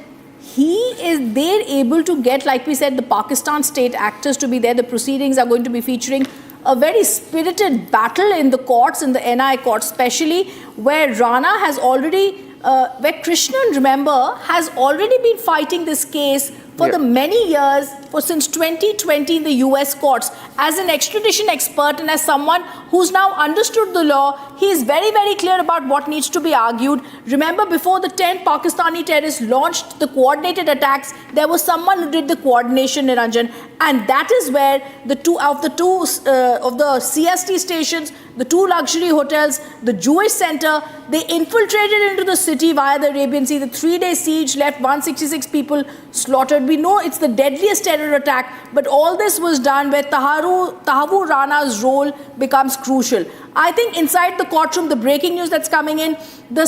they're able to get, like we said, the Pakistan state actors to be there. The proceedings are going to be featuring a very spirited battle in the courts, in the NI court, especially where Rana has already, where Krishnan, remember, has already been fighting this case for the many years, since 2020 in the US courts. As an extradition expert and as someone who's now understood the law, he is very, very clear about what needs to be argued. Remember, before the 10 Pakistani terrorists launched the coordinated attacks, there was someone who did the coordination, Niranjan, and that is where the two of the CST stations, the 2 luxury hotels, the Jewish center, they infiltrated into the city via the Arabian Sea. The 3-day siege left 166 people slaughtered. We know it's the deadliest terror attack, but all this was done where Tahawwur Rana's role becomes crucial. I think inside the courtroom, the breaking news that's coming in, the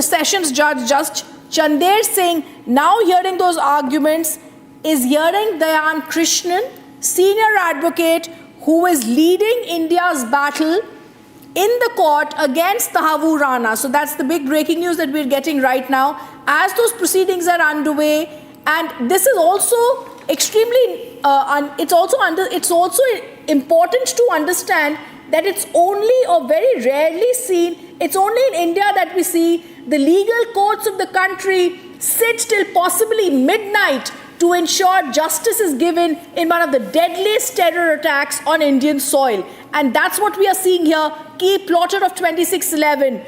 sessions judge Chandler Singh, now hearing those arguments, is hearing Dayan Krishnan, senior advocate, who is leading India's battle in the court against Tahawwur Rana. So that's the big breaking news that we're getting right now as those proceedings are underway. And this is also extremely, it's also important to understand that it's only, or very rarely seen, it's only in India that we see the legal courts of the country sit till possibly midnight to ensure justice is given in one of the deadliest terror attacks on Indian soil. And that's what we are seeing here. Key plotter of 2611,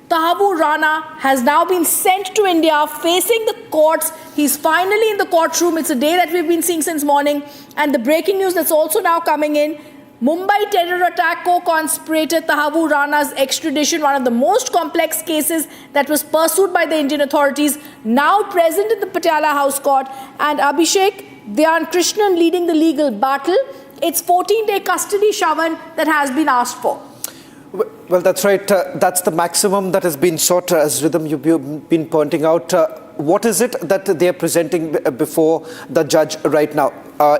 Tahawwur Rana, has now been sent to India, facing the courts. He's finally in the courtroom. It's a day that we've been seeing since morning. And the breaking news that's also now coming in, Mumbai terror attack co-conspirator Tahawwur Rana's extradition, one of the most complex cases that was pursued by the Indian authorities, now present in the Patiala House Court, and Abhishek Dayan Krishnan leading the legal battle. It's 14-day custody, Shravan, that has been asked for. Well, that's right. That's the maximum that has been sought, as Rhythm, you've been pointing out. what is it that they are presenting before the judge right now?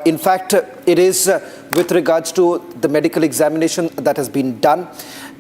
In fact, it is with regards to the medical examination that has been done,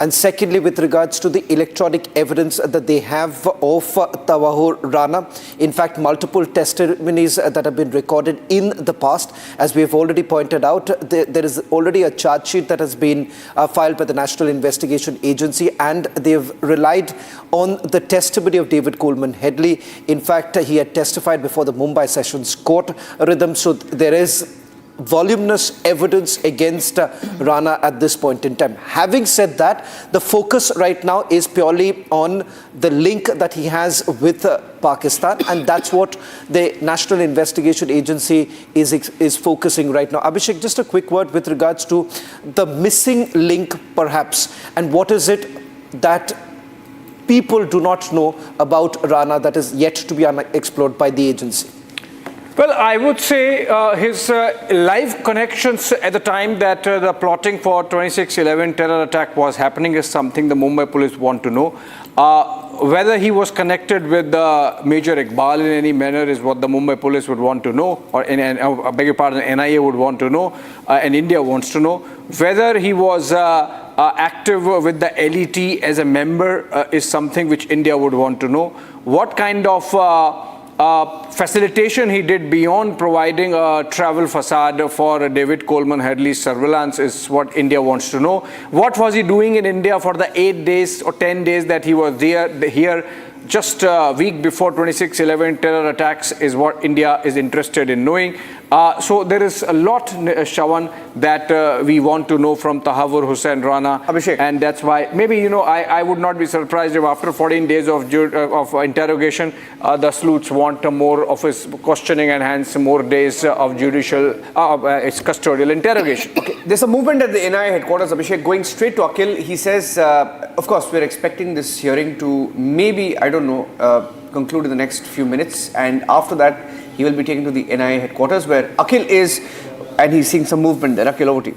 and secondly, with regards to the electronic evidence that they have of Tahawwur Rana. In fact, multiple testimonies that have been recorded in the past. As we have already pointed out, there is already a charge sheet that has been filed by the National Investigation Agency, and they have relied on the testimony of David Headley. In fact, he had testified before the Mumbai Sessions Court rhythm. So there is voluminous evidence against Rana at this point in time. Having said that, the focus right now is purely on the link that he has with Pakistan, and that's what the National Investigation Agency is focusing right now. Abhishek, just a quick word with regards to the missing link perhaps, and what is it that people do not know about Rana that is yet to be explored by the agency? Well, I would say his live connections at the time that the plotting for 26/11 terror attack was happening is something the Mumbai police want to know. Whether he was connected with Major Iqbal in any manner is what the Mumbai police would want to know, or I beg your pardon, NIA would want to know, and India wants to know. Whether he was active with the LET as a member is something which India would want to know. What kind of facilitation he did beyond providing a travel facade for David Headley's surveillance is what India wants to know. What was he doing in India for the 8 days or 10 days that he was here just a week before 26/11 terror attacks is what India is interested in knowing. So there is a lot, Shawan, that we want to know from Tahawwur Rana. Abhishek. And that's why, maybe, I would not be surprised if after 14 days of interrogation, the sleuths want more of his questioning and hence more days of judicial, its custodial interrogation. Okay. There's a movement at the NIA headquarters, Abhishek, going straight to Akhil. He says, of course, we're expecting this hearing to maybe, conclude in the next few minutes, and after that, he will be taken to the NIA headquarters where Akhil is, and he's seeing some movement there. Akhil, over to you.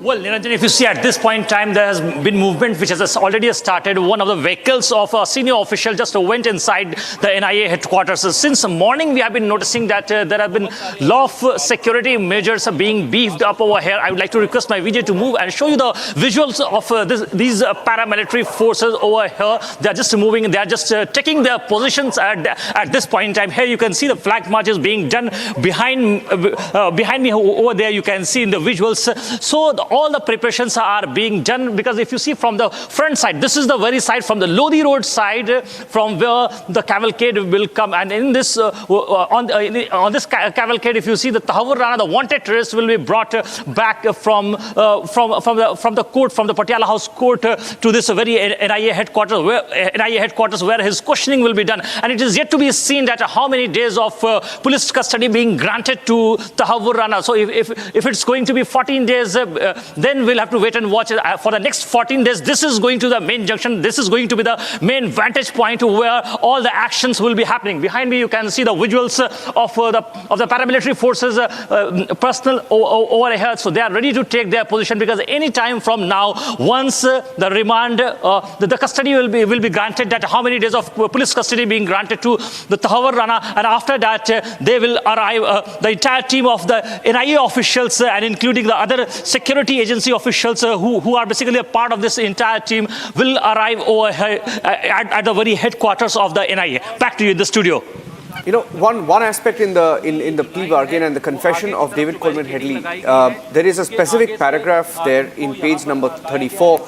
Well, Niranjan, if you see at this point in time, there has been movement which has already started. One of the vehicles of a senior official just went inside the NIA headquarters. Since morning, we have been noticing that there have been a lot of security measures being beefed up over here. I would like to request my VJ to move and show you the visuals of these paramilitary forces over here. They are just moving. They are just taking their positions at this point in time. Here you can see the flag march is being done behind me over there. You can see in the visuals. So all the preparations are being done, because if you see from the front side, this is the very side from the Lodi Road side from where the cavalcade will come, and in this on this cavalcade, if you see the Tahawwur Rana, the wanted terrorist, will be brought back from the court, from the Patiala House court to this very NIA headquarters where his questioning will be done. And it is yet to be seen that how many days of police custody being granted to Tahawwur Rana. So if it's going to be 14 days, then we'll have to wait and watch for the next 14 days. This is going to the main junction. This is going to be the main vantage point where all the actions will be happening. Behind me, you can see the visuals of the paramilitary forces personnel over here. So they are ready to take their position, because any time from now, once the remand, the custody will be granted, that how many days of police custody being granted to the Tahawwur Rana, and after that they will arrive, the entire team of the NIA officials and including the other security agency officials who are basically a part of this entire team will arrive over here at the very headquarters of the NIA. Back to you in the studio. One aspect in the plea bargain and the confession of David Headley, there is a specific paragraph there in page number 34.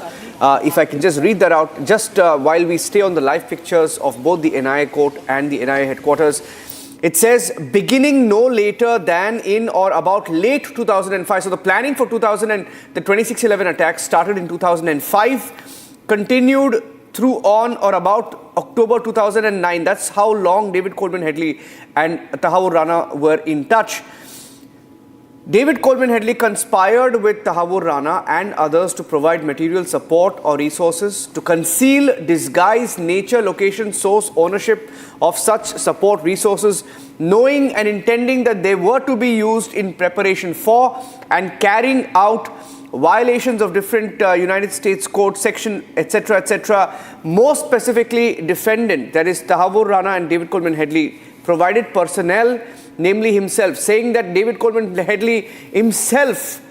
If I can just read that out, just while we stay on the live pictures of both the NIA court and the NIA headquarters. It says, beginning no later than in or about late 2005. So the planning for the 26/11 attack started in 2005, continued through on or about October 2009. That's how long David Headley and Tahawwur Rana were in touch. David Headley conspired with Tahawwur Rana and others to provide material support or resources, to conceal, disguise nature, location, source, ownership of such support resources, knowing and intending that they were to be used in preparation for and carrying out violations of different United States Code section, etc., etc. More specifically, defendant, that is Tahawwur Rana and David Coleman Headley, provided personnel, namely himself, saying that David Coleman Headley himself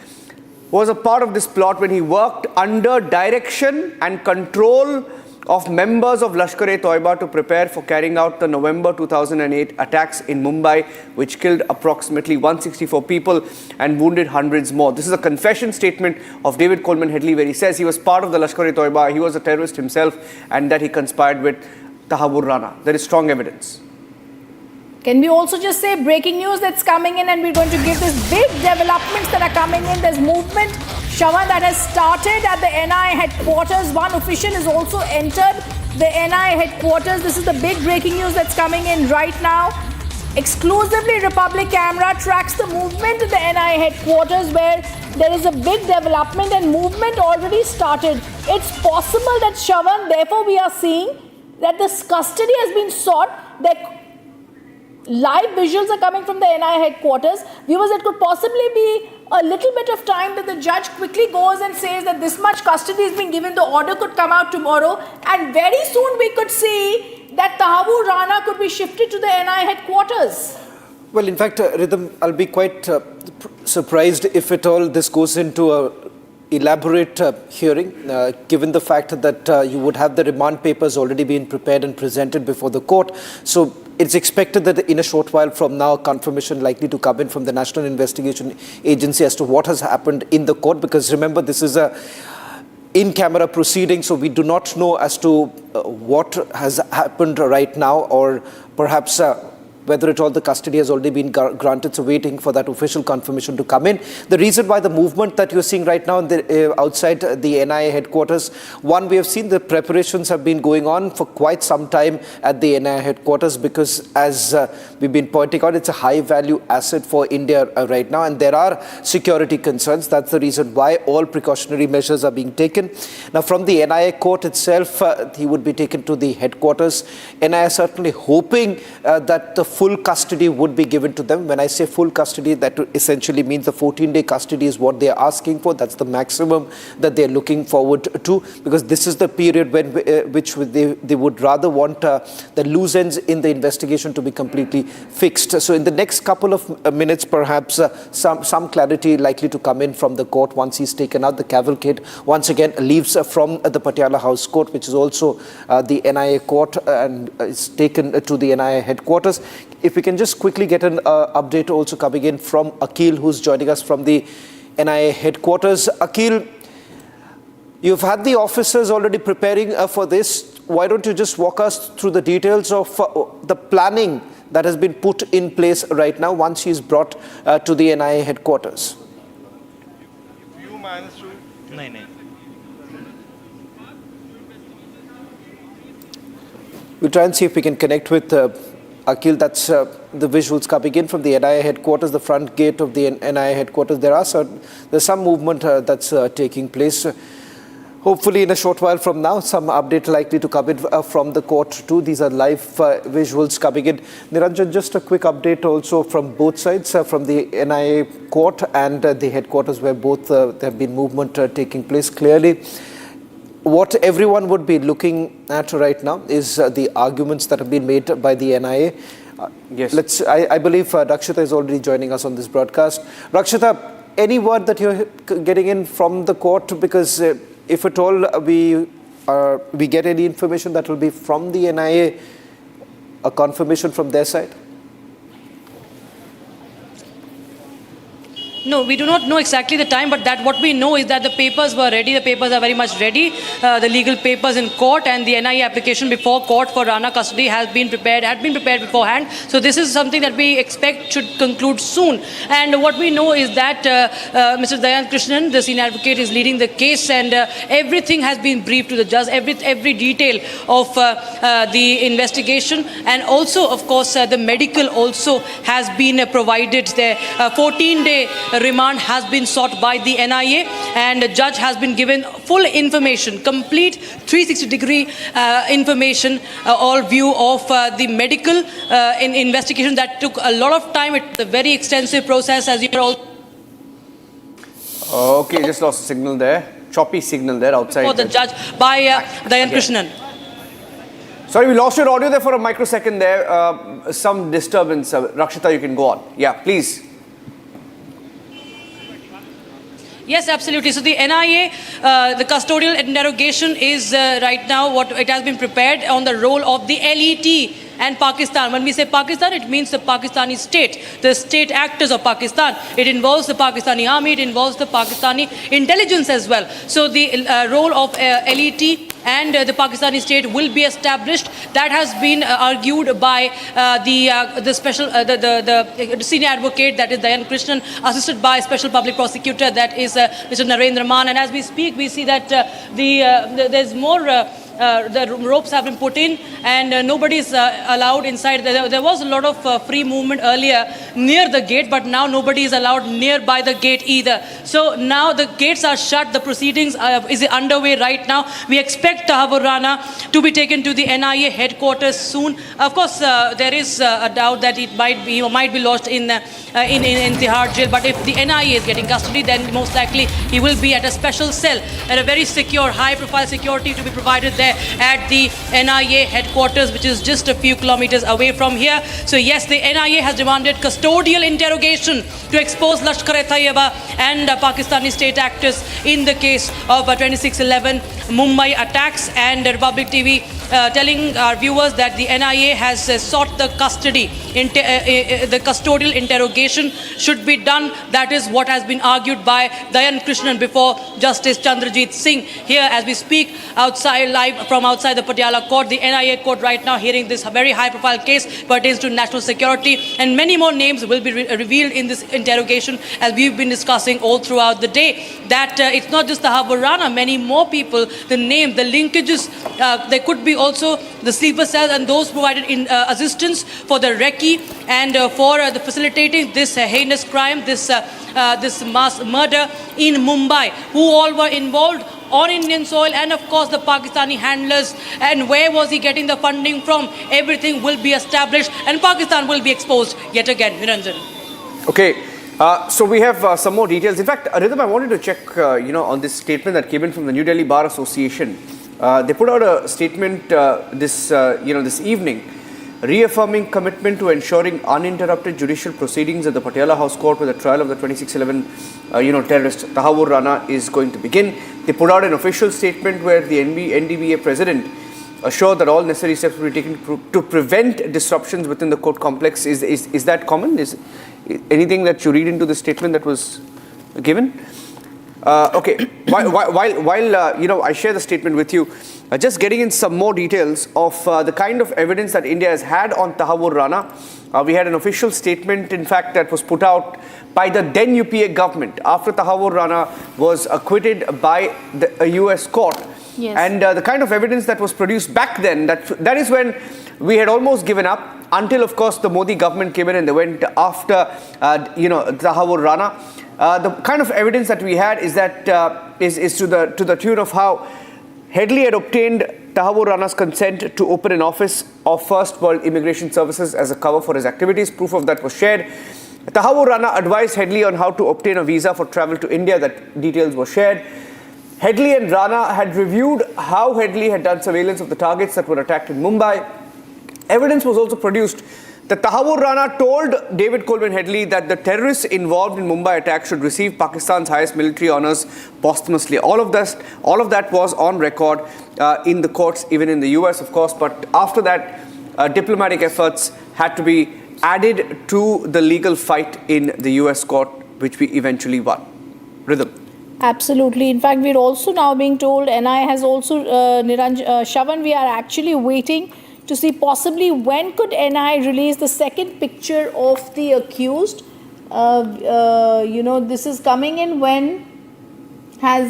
was a part of this plot when he worked under direction and control of members of Lashkar-e-Toiba to prepare for carrying out the November 2008 attacks in Mumbai, which killed approximately 164 people and wounded hundreds more. This is a confession statement of David Coleman Headley where he says he was part of the Lashkar-e-Toiba, he was a terrorist himself, and that he conspired with Tahawwur Rana. There is strong evidence. Can we also just say breaking news that's coming in, and we're going to give this big developments that are coming in. There's movement, Shravan, that has started at the NIA headquarters. One official has also entered the NIA headquarters. This is the big breaking news that's coming in right now. Exclusively Republic Camera tracks the movement at the NIA headquarters, where there is a big development and movement already started. It's possible that, Shravan, therefore we are seeing that this custody has been sought. That live visuals are coming from the NIA headquarters. Viewers, it could possibly be a little bit of time that the judge quickly goes and says that this much custody is being given. The order could come out tomorrow, and very soon we could see that Tahawwur Rana could be shifted to the NIA headquarters. Well, in fact, Rhythm, I'll be quite surprised if at all this goes into a elaborate hearing, given the fact that you would have the remand papers already been prepared and presented before the court. So it's expected that in a short while from now, confirmation likely to come in from the National Investigation Agency as to what has happened in the court. Because remember, this is a in-camera proceeding, so we do not know as to what has happened right now, or perhaps whether at all the custody has already been granted. So waiting for that official confirmation to come in. The reason why the movement that you're seeing right now in the, outside the NIA headquarters, one, we have seen the preparations have been going on for quite some time at the NIA headquarters, because as we've been pointing out, it's a high value asset for India right now, and there are security concerns. That's the reason why all precautionary measures are being taken. Now from the NIA court itself, he would be taken to the headquarters. NIA certainly hoping that the full custody would be given to them. When I say full custody, that essentially means the 14-day custody is what they are asking for. That's the maximum that they're looking forward to, because this is the period when which they would rather want the loose ends in the investigation to be completely fixed. So in the next couple of minutes, perhaps some clarity likely to come in from the court once he's taken out. The cavalcade once again leaves from the Patiala House Court, which is also the NIA court, and is taken to the NIA headquarters. If we can just quickly get an update also coming in from Akhil, who's joining us from the NIA headquarters. Akhil, you've had the officers already preparing for this. Why don't you just walk us through the details of the planning that has been put in place right now once he's brought to the NIA headquarters? We'll try and see if we can connect with Akhil. That's the visuals coming in from the NIA headquarters, the front gate of the NIA headquarters. There's some movement that's taking place. Hopefully in a short while from now, some update likely to come in from the court too. These are live visuals coming in. Niranjan, just a quick update also from both sides, from the NIA court and the headquarters, where both there have been movement taking place. Clearly, what everyone would be looking at right now is the arguments that have been made by the NIA. Yes. I believe Rakshita is already joining us on this broadcast. Rakshita, any word that you're getting in from the court? Because if at all we get any information that will be from the NIA, a confirmation from their side? No, we do not know exactly the time, but that what we know is that the papers were ready. The papers are very much ready. The legal papers in court, and the NIA application before court for Rana custody had been prepared beforehand. So this is something that we expect should conclude soon. And what we know is that Mr. Dayan Krishnan, the senior advocate, is leading the case, and everything has been briefed to the judge, every detail of the investigation, and also, of course, the medical also has been provided. The 14-day remand has been sought by the NIA, and the judge has been given full information, complete 360-degree information, all view of the medical investigation that took a lot of time. It's a very extensive process, as you are all. Okay, just lost a signal there. Choppy signal there outside. For the judge by Dayan Krishnan. Sorry, we lost your audio there for a microsecond there. Some disturbance. Rakshita, you can go on. Yeah, please. Yes, absolutely. So the NIA, the custodial interrogation is right now what it has been prepared on the role of the LET and Pakistan. When we say Pakistan, it means the Pakistani state, the state actors of Pakistan. It involves the Pakistani army, it involves the Pakistani intelligence as well. So the role of LET and the Pakistani state will be established. That has been argued by the special, the senior advocate, that is Dayan Krishnan, assisted by special public prosecutor, that is Mr. Narendra Man. And as we speak, we see that there's more. The ropes have been put in and nobody is allowed inside. There was a lot of free movement earlier near the gate, but now nobody is allowed nearby the gate either. So now the gates are shut. The proceedings is underway right now. We expect Tahawwur Rana to be taken to the NIA headquarters soon. Of course, there is a doubt that it might be lodged in Tihar jail. But if the NIA is getting custody, then most likely he will be at a special cell at a very secure, high-profile security to be provided there at the NIA headquarters, which is just a few kilometers away from here. So yes, the NIA has demanded custodial interrogation to expose Lashkar-e-Taiba and Pakistani state actors in the case of 26/11 Mumbai attacks. And Republic TV telling our viewers that the NIA has sought the custody, the custodial interrogation should be done. That is what has been argued by Dayan Krishnan before Justice Chandrajit Singh. Here as we speak, outside, live from outside the Patiala court, the NIA court right now hearing this very high profile case pertains to national security, and many more names will be revealed in this interrogation, as we've been discussing all throughout the day, that it's not just the Tahawwur Rana, many more people, the name, the linkages, there could be also the sleeper cells and those provided in assistance for the recce and for the facilitating this heinous crime, this mass murder in Mumbai, who all were involved on Indian soil, and of course the Pakistani handlers, and where was he getting the funding from. Everything will be established and Pakistan will be exposed yet again. Niranjan. Okay, so we have some more details. In fact, Rhythm, I wanted to check, on this statement that came in from the New Delhi Bar Association. They put out a statement this evening, reaffirming commitment to ensuring uninterrupted judicial proceedings at the Patiala House Court where the trial of the 26/11 terrorist Tahawwur Rana is going to begin. They put out an official statement where the NDBA president assured that all necessary steps will be taken to prevent disruptions within the court complex. Is that common? Is anything that you read into the statement that was given? Okay, while I share the statement with you, just getting in some more details of the kind of evidence that India has had on Tahawwur Rana. We had an official statement, in fact, that was put out by the then UPA government after Tahawwur Rana was acquitted by a US court. Yes. And the kind of evidence that was produced back then, that is when we had almost given up, until, of course, the Modi government came in and they went after, Tahawwur Rana. The kind of evidence that we had is that is to the tune of how Headley had obtained Tahawwur Rana's consent to open an office of First World Immigration Services as a cover for his activities. Proof of that was shared. Tahawwur Rana advised Headley on how to obtain a visa for travel to India. That details were shared. Headley and Rana had reviewed how Headley had done surveillance of the targets that were attacked in Mumbai. Evidence was also produced that Tahawwur Rana told David Coleman Headley that the terrorists involved in Mumbai attack should receive Pakistan's highest military honors posthumously. All of that was on record in the courts, even in the US, of course. But after that, diplomatic efforts had to be added to the legal fight in the US court, which we eventually won. Rhythm. Absolutely. In fact, we're also now being told, NIA has also, Shavan, we are actually waiting to see possibly when could NIA release the second picture of the accused. This is coming in when when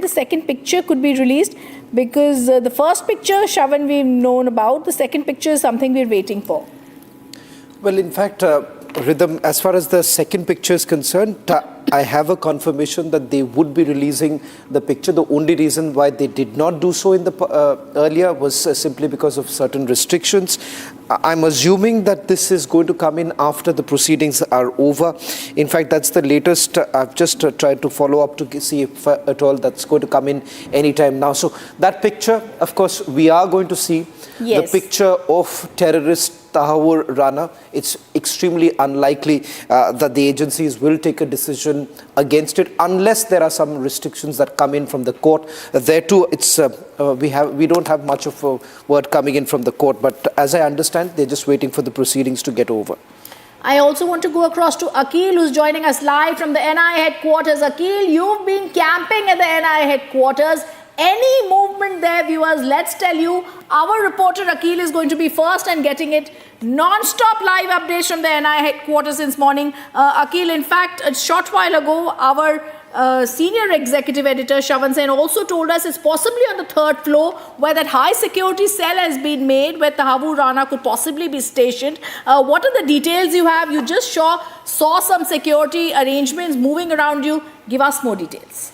the second picture could be released, because the first picture, Shavan, we've known about. The second picture is something we're waiting for. Well, in fact, Rhythm, as far as the second picture is concerned, I have a confirmation that they would be releasing the picture. The only reason why they did not do so in the earlier was simply because of certain restrictions. I'm assuming that this is going to come in after the proceedings are over. In fact, that's the latest. I've just tried to follow up to see if at all that's going to come in anytime now. So that picture, of course, we are going to see the picture of terrorist Tahawwur Rana. It's extremely unlikely that the agencies will take a decision against it unless there are some restrictions that come in from the court. There too, it's we don't have much of a word coming in from the court, but as I understand, they're just waiting for the proceedings to get over. I also want to go across to Akil, who's joining us live from the NIA headquarters. Akil, you've been camping at the NIA headquarters. Any movement there, viewers, let's tell you, our reporter Akil is going to be first and getting it non-stop live updates from the NIA headquarters since morning. Akil, in fact, a short while ago, our senior executive editor Shravan Sen also told us it's possibly on the 3rd floor where that high security cell has been made where Tahawwur Rana could possibly be stationed. What are the details you have? You just saw some security arrangements moving around you. Give us more details.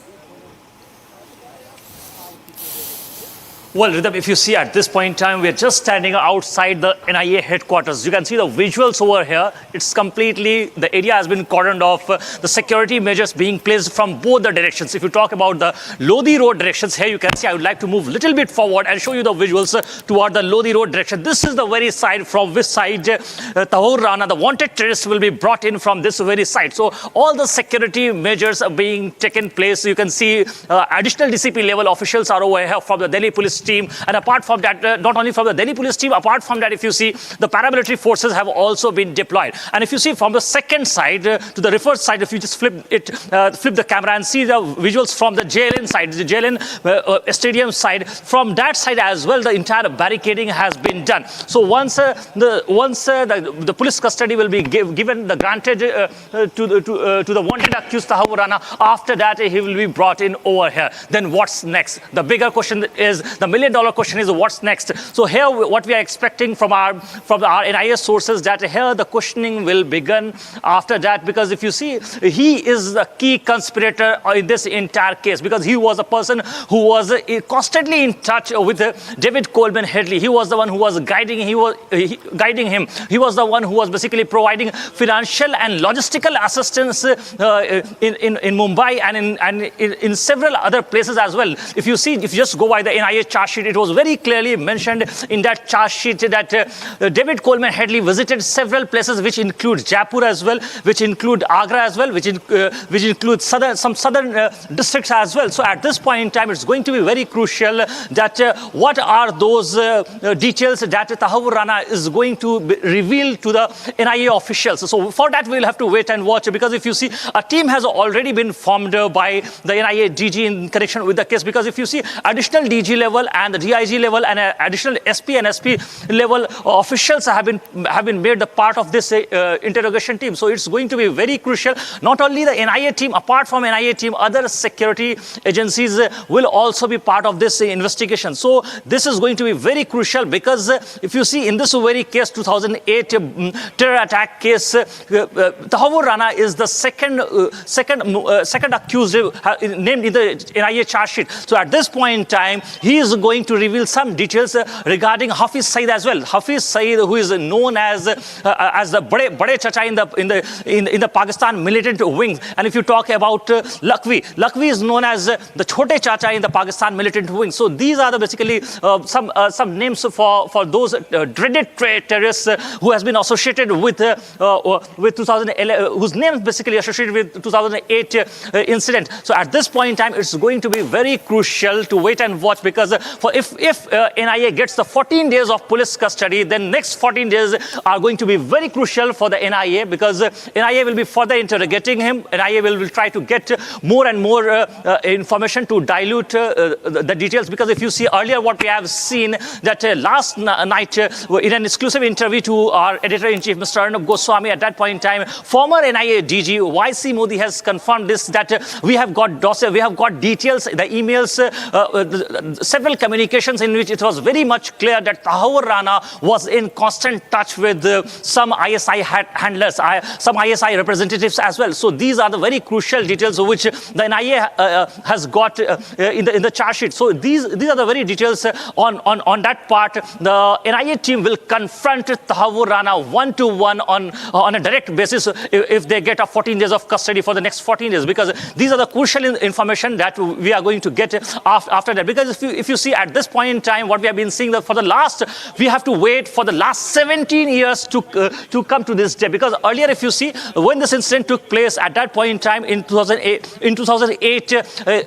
Well, Rhythm, if you see at this point in time, we're just standing outside the NIA headquarters. You can see the visuals over here. It's completely, the area has been cordoned off. The security measures being placed from both the directions. If you talk about the Lodi Road directions, here you can see, I would like to move a little bit forward and show you the visuals toward the Lodi Road direction. This is the very side from which side Tahawwur Rana, the wanted terrorist, will be brought in from this very side. So all the security measures are being taken place. You can see additional DCP level officials are over here from the Delhi police team, and apart from that, not only from the Delhi police team, apart from that, if you see, the paramilitary forces have also been deployed. And if you see from the second side to the reverse side, if you just flip the camera and see the visuals from the JLN side, the JLN stadium side, from that side as well, the entire barricading has been done. So once the police custody will be given, granted to the wanted accused Tahawwur Rana, after that he will be brought in over here. Then what's next? The bigger question is, the $1 million question is, what's next? So here, what we are expecting from our NIA sources, that here the questioning will begin after that, because if you see, he is the key conspirator in this entire case, because he was a person who was constantly in touch with David Coleman Headley. He was the one who was guiding him. He was the one who was basically providing financial and logistical assistance in Mumbai and in several other places as well. If you see, if you just go by the NIA charge sheet, it was very clearly mentioned in that charge sheet that David Coleman Headley visited several places, which include Jaipur as well, which include Agra as well, which include some southern districts as well. So at this point in time, it's going to be very crucial that what are those details that Tahawwur Rana is going to reveal to the NIA officials. So for that, we'll have to wait and watch, because if you see, a team has already been formed by the NIA DG in connection with the case, because if you see, additional DG level and the DIG level and additional SP and SP level officials have been made the part of this interrogation team. So it's going to be very crucial. Not only the NIA team, apart from NIA team, other security agencies will also be part of this investigation. So this is going to be very crucial, because if you see, in this very case, 2008 terror attack case, Tahawwur Rana is the second accused named in the NIA charge sheet. So at this point in time, he is going to reveal some details regarding Hafiz Saeed as well. Hafiz Saeed, who is known as the Bade Chacha in the Pakistan militant wing. And if you talk about Lakhvi is known as the Chote Chacha in the Pakistan militant wing. So these are basically some names for those dreaded terrorists who has been associated with 2011, whose name is basically associated with 2008 incident. So at this point in time, it's going to be very crucial to wait and watch, because if NIA gets the 14 days of police custody, then next 14 days are going to be very crucial for the NIA, because NIA will be further interrogating him. NIA will try to get more and more information to dilute the details, because if you see earlier what we have seen, that last night in an exclusive interview to our editor-in-chief, Mr. Arnab Goswami, at that point in time, former NIA DG YC Modi has confirmed this, that we have got details, the emails, several several communications in which it was very much clear that Tahawwur Rana was in constant touch with some ISI handlers, some ISI representatives as well. So these are the very crucial details which the NIA has got in the charge sheet. So these are the very details on that part. The NIA team will confront Tahawwur Rana one-to-one on a direct basis if they get a 14 days of custody for the next 14 days, because these are the crucial information that we are going to get after that. Because if you see at this point in time, what we have been seeing, that for the last, we have to wait for the last 17 years to come to this day. Because earlier, if you see, when this incident took place at that point in time in 2008,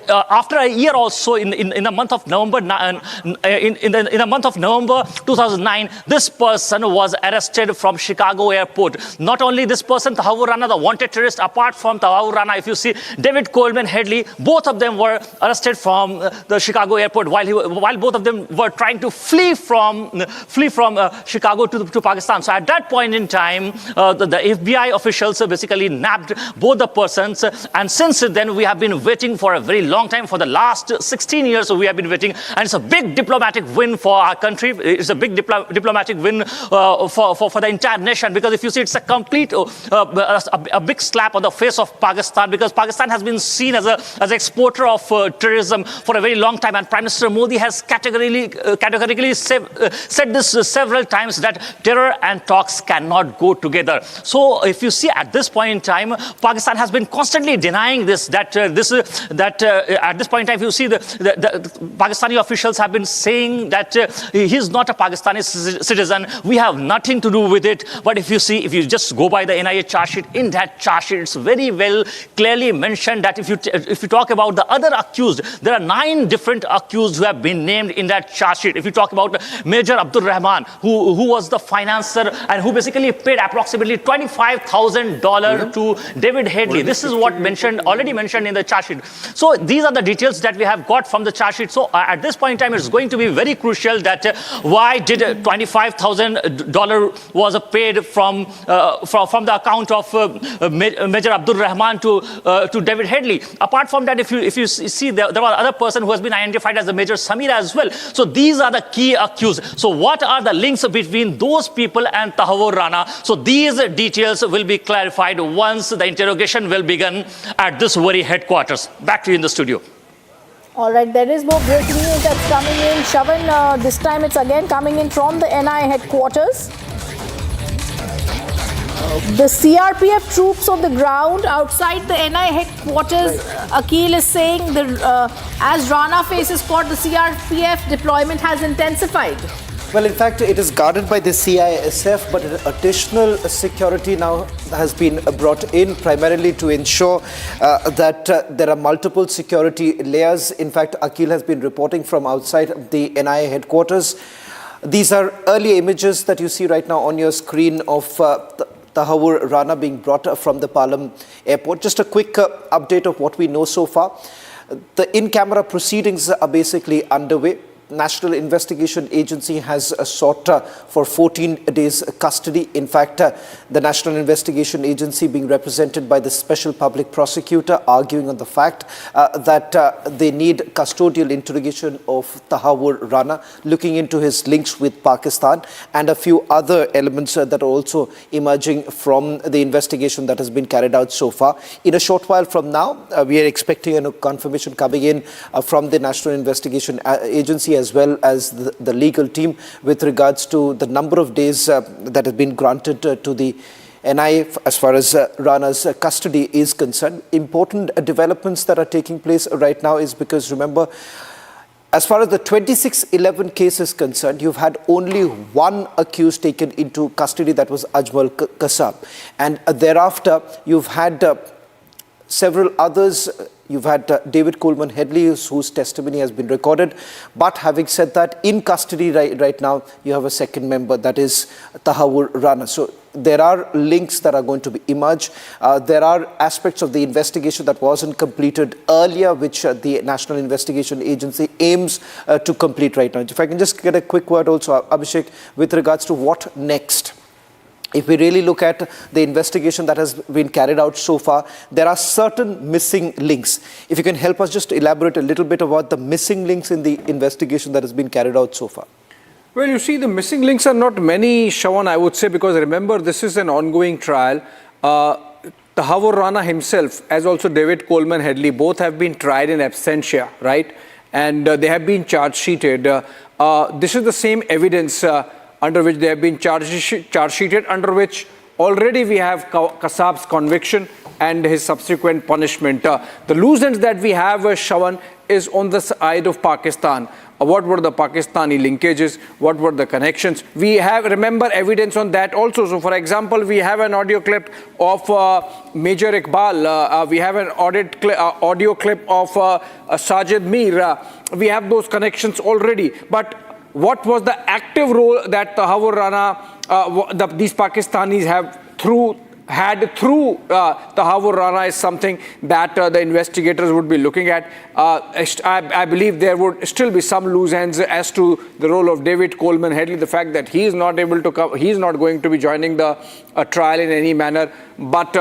after a year also in the month of November, in the month of November 2009, this person was arrested from Chicago airport. Not only this person, Tahawwur Rana, the wanted terrorist, apart from Tahawwur Rana, if you see David Headley, both of them were arrested from the Chicago airport while both of them were trying to flee from Chicago to Pakistan. So at that point in time, the FBI officials basically nabbed both the persons, and since then we have been waiting for a very long time. For the last 16 years we have been waiting, and it's a big diplomatic win for our country. It's a big diplomatic win for the entire nation, because if you see, it's a complete a big slap on the face of Pakistan, because Pakistan has been seen as an exporter of terrorism for a very long time, and Prime Minister Modi has categorically said this several times, that terror and talks cannot go together. So if you see at this point in time, Pakistan has been constantly denying this, at this point in time, if you see the Pakistani officials have been saying that he's not a Pakistani citizen, we have nothing to do with it. But if you just go by the NIA charge sheet, in that charge sheet it's very well clearly mentioned that if you talk about the other accused, there are 9 different accused who have been named in that charge sheet. If you talk about Major Abdul Rahman, who was the financer and who basically paid approximately $25,000 to David Headley. This is what already mentioned in the charge sheet. So these are the details that we have got from the charge sheet. So at this point in time, it's going to be very crucial that why did $25,000 was paid from the account of Major Abdul Rahman to David Headley. Apart from that, if you see, there was another person who has been identified as the Major Samir as well. So these are the key accused. So what are the links between those people and Tahawwur Rana? So these details will be clarified once the interrogation will begin at this very headquarters. Back to you in the studio. All right, there is more breaking news that's coming in. Shavan, this time it's again coming in from the NIA headquarters. The CRPF troops on the ground outside the NIA headquarters, Akhil is saying as Rana faces court, the CRPF deployment has intensified. Well, in fact, it is guarded by the CISF, but additional security now has been brought in primarily to ensure that there are multiple security layers. In fact, Akhil has been reporting from outside the NIA headquarters. These are early images that you see right now on your screen of Tahawwur Rana being brought from the Palam airport. Just a quick update of what we know so far. The in-camera proceedings are basically underway. National Investigation Agency has sought for 14 days custody. In fact, the National Investigation Agency being represented by the Special Public Prosecutor arguing on the fact that they need custodial interrogation of Tahawwur Rana, looking into his links with Pakistan and a few other elements that are also emerging from the investigation that has been carried out so far. In a short while from now, we are expecting a confirmation coming in from the National Investigation Agency as well as the legal team with regards to the number of days that have been granted to the NIA as far as Rana's custody is concerned. Important developments that are taking place right now is because, remember, as far as the 2611 case is concerned, you've had only one accused taken into custody, that was Ajmal Kasab. And thereafter, you've had several others. You've had David Headley, whose testimony has been recorded. But having said that, in custody right now, you have a second member, that is Tahawwur Rana. So there are links that are going to emerge. There are aspects of the investigation that wasn't completed earlier, which the National Investigation Agency aims to complete right now. If I can just get a quick word also, Abhishek, with regards to what next. if we really look at the investigation that has been carried out so far, there are certain missing links. If you can help us just elaborate a little bit about the missing links in the investigation that has been carried out so far. Well, you see, the missing links are not many, Shawan, I would say, because remember, this is an ongoing trial. Tahawwur Rana himself, as also David Coleman Headley, both have been tried in absentia, right? And they have been charge sheeted. This is the same evidence under which they have been charge sheeted, under which already we have Kasab's conviction and his subsequent punishment. The loose ends that we have, Shawan, is on the side of Pakistan. What were the Pakistani linkages? What were the connections? We have, remember, evidence on that also. So, for example, we have an audio clip of Major Iqbal. We have an audio clip of Sajid Mir. We have those connections already. But what was the active role that Tahawwur Rana, these Pakistanis had through Tahawwur Rana is something that the investigators would be looking at. I believe there would still be some loose ends as to the role of David Coleman Headley, the fact that he is not able to come, he is not going to be joining the trial in any manner. But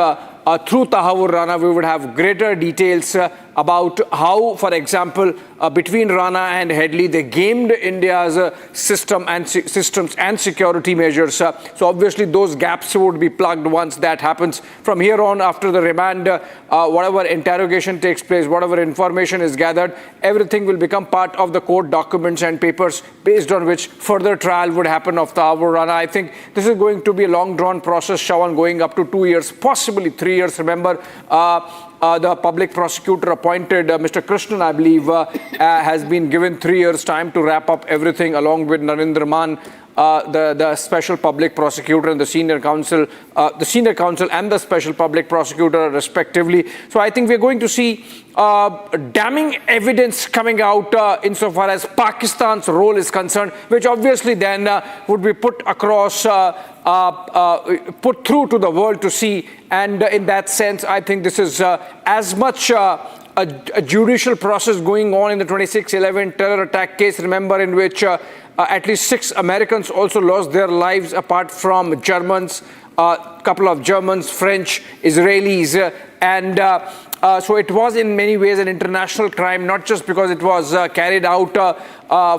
through Tahawwur Rana, we would have greater details about how, for example, between Rana and Headley, they gamed India's systems and security measures. So obviously those gaps would be plugged once that happens. From here on, after the remand, whatever interrogation takes place, whatever information is gathered, everything will become part of the court documents and papers based on which further trial would happen of Tahawwur Rana. I think this is going to be a long-drawn process, Shawan, going up to 2 years, possibly 3 years. Remember, the public prosecutor appointed, Mr. Krishnan, I believe, has been given 3 years' time to wrap up everything, along with Narendra Man, the special public prosecutor and the senior counsel and the special public prosecutor, respectively. So I think we're going to see damning evidence coming out insofar as Pakistan's role is concerned, which obviously then would be put across, put through to the world to see. And in that sense, I think this is as much a judicial process going on in the 26/11 terror attack case, remember, in which at least 6 Americans also lost their lives, apart from Germans, a couple of Germans, French, Israelis, and so it was in many ways an international crime, not just because it was carried out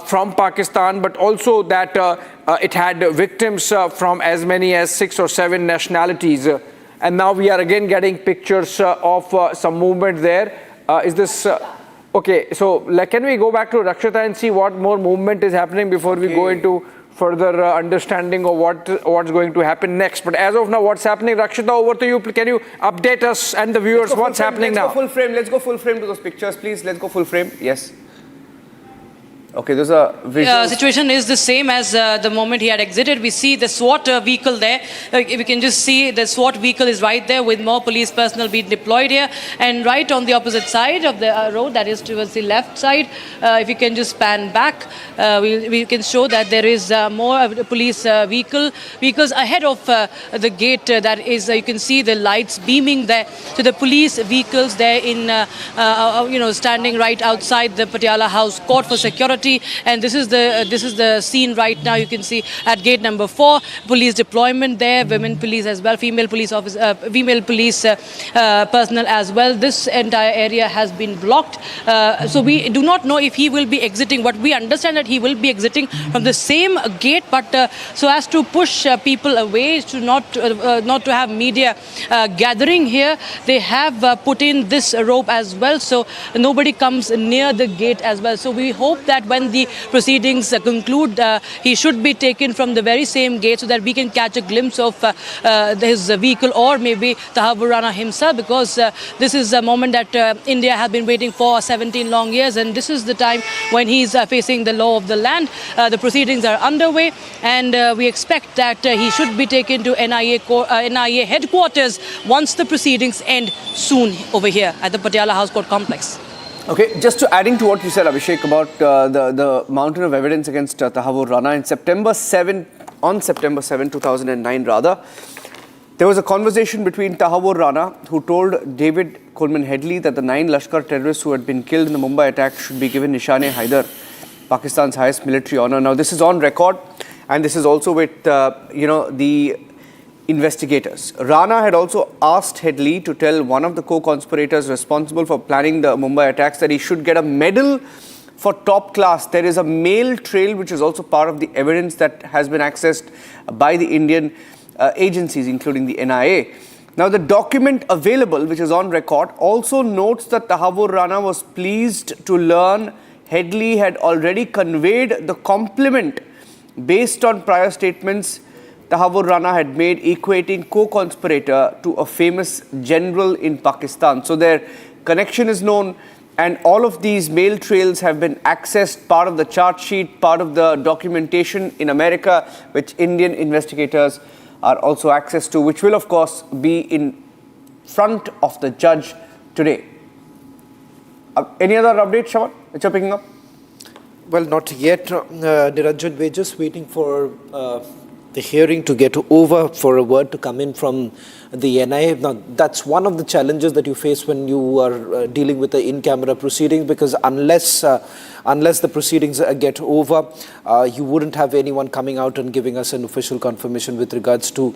from Pakistan, but also that it had victims from as many as 6 or 7 nationalities. And now we are again getting pictures of some movement there. Is this... Okay, so can we go back to Rakshita and see what more movement is happening before we go into further understanding of what's going to happen next? But as of now, what's happening? Rakshita, over to you. Can you update us and the viewers what's happening now? Let's go full frame to those pictures, please. Let's go full frame. Yes. Okay, there's a visual. Situation is the same as the moment he had exited. We see the SWAT vehicle there. We can just see the SWAT vehicle is right there with more police personnel being deployed here. And right on the opposite side of the road, that is towards the left side, if you can just pan back, we can show that there is more police vehicles ahead of the gate. That is, you can see the lights beaming there. So the police vehicles there in, standing right outside the Patiala House Court for security. And this is the scene right now. You can see at gate number 4, police deployment there, women police as well, female police personnel as well. This entire area has been blocked. So we do not know if he will be exiting. But we understand that he will be exiting from the same gate, but so as to push people away, to not to have media gathering here, they have put in this rope as well, so nobody comes near the gate as well. So we hope that when the proceedings conclude, he should be taken from the very same gate so that we can catch a glimpse of his vehicle, or maybe Tahawwur Rana himself, because this is a moment that India has been waiting for 17 long years, and this is the time when he's facing the law of the land. The proceedings are underway, and we expect that he should be taken to NIA headquarters once the proceedings end soon over here at the Patiala House Court complex. Okay, just to adding to what you said, Abhishek, about the mountain of evidence against Tahawwur Rana, on September 7, 2009 rather, there was a conversation between Tahawwur Rana, who told David Coleman Headley that the 9 Lashkar terrorists who had been killed in the Mumbai attack should be given Nishan-e-Haider, Pakistan's highest military honor. Now, this is on record, and this is also with, the investigators. Rana had also asked Headley to tell one of the co-conspirators responsible for planning the Mumbai attacks that he should get a medal for top class. There is a mail trail which is also part of the evidence that has been accessed by the Indian agencies, including the NIA. Now, the document available, which is on record, also notes that Tahawwur Rana was pleased to learn Headley had already conveyed the compliment based on prior statements Tahawwur Rana had made equating co-conspirator to a famous general in Pakistan. So their connection is known, and all of these mail trails have been accessed, part of the chart sheet, part of the documentation in America, which Indian investigators are also access to, which will of course be in front of the judge today. Any other updates, Shawan, that you're picking up? Well, not yet, Niranjan. We're just waiting for the hearing to get over, for a word to come in from the NIA. Now, that's one of the challenges that you face when you are dealing with the in-camera proceedings, because unless the proceedings get over, you wouldn't have anyone coming out and giving us an official confirmation with regards to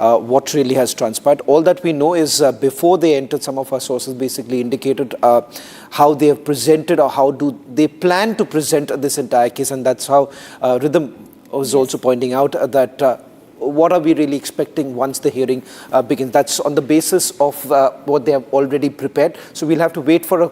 what really has transpired. All that we know is before they entered, some of our sources basically indicated how they have presented, or how do they plan to present this entire case, and that's how Rhythm was also pointing out that what are we really expecting once the hearing begins. That's on the basis of what they have already prepared. So we'll have to wait for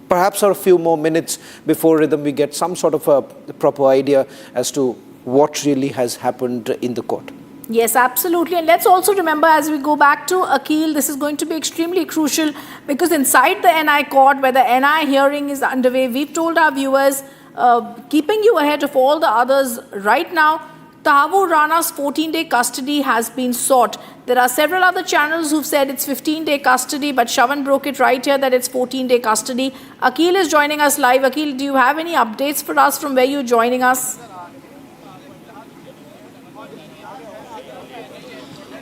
perhaps a few more minutes before Rhythm we get some sort of a proper idea as to what really has happened in the court. Yes, absolutely. And let's also remember, as we go back to Akhil, this is going to be extremely crucial, because inside the NI court, where the NI hearing is underway, we've told our viewers, keeping you ahead of all the others right now, Tahawwur Rana's 14-day custody has been sought. There are several other channels who've said it's 15-day custody, but Shawan broke it right here that it's 14-day custody. Akhil is joining us live. Akhil, do you have any updates for us from where you're joining us?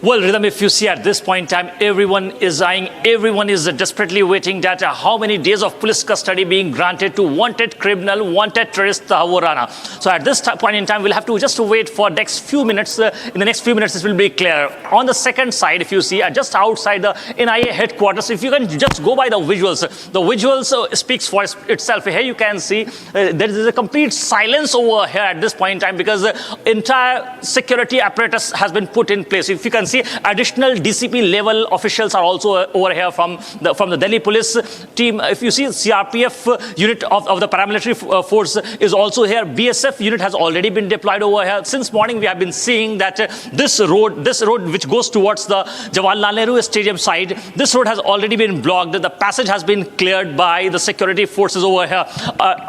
Well, Rhythm, if you see at this point in time, everyone is eyeing, everyone is desperately waiting that how many days of police custody being granted to wanted criminal, wanted terrorist Tahawwur Rana. So at this point in time, we'll have to just wait for next few minutes. In the next few minutes, this will be clear. On the second side, if you see, just outside the NIA headquarters, if you can just go by the visuals speaks for itself. Here you can see there is a complete silence over here at this point in time, because the entire security apparatus has been put in place. If you can see, additional DCP level officials are also over here from the Delhi police team. If you see, CRPF unit of the paramilitary force is also here. BSF unit has already been deployed over here. Since morning, we have been seeing that this road which goes towards the Jawaharlal Nehru Stadium side, this road has already been blocked. The passage has been cleared by the security forces over here.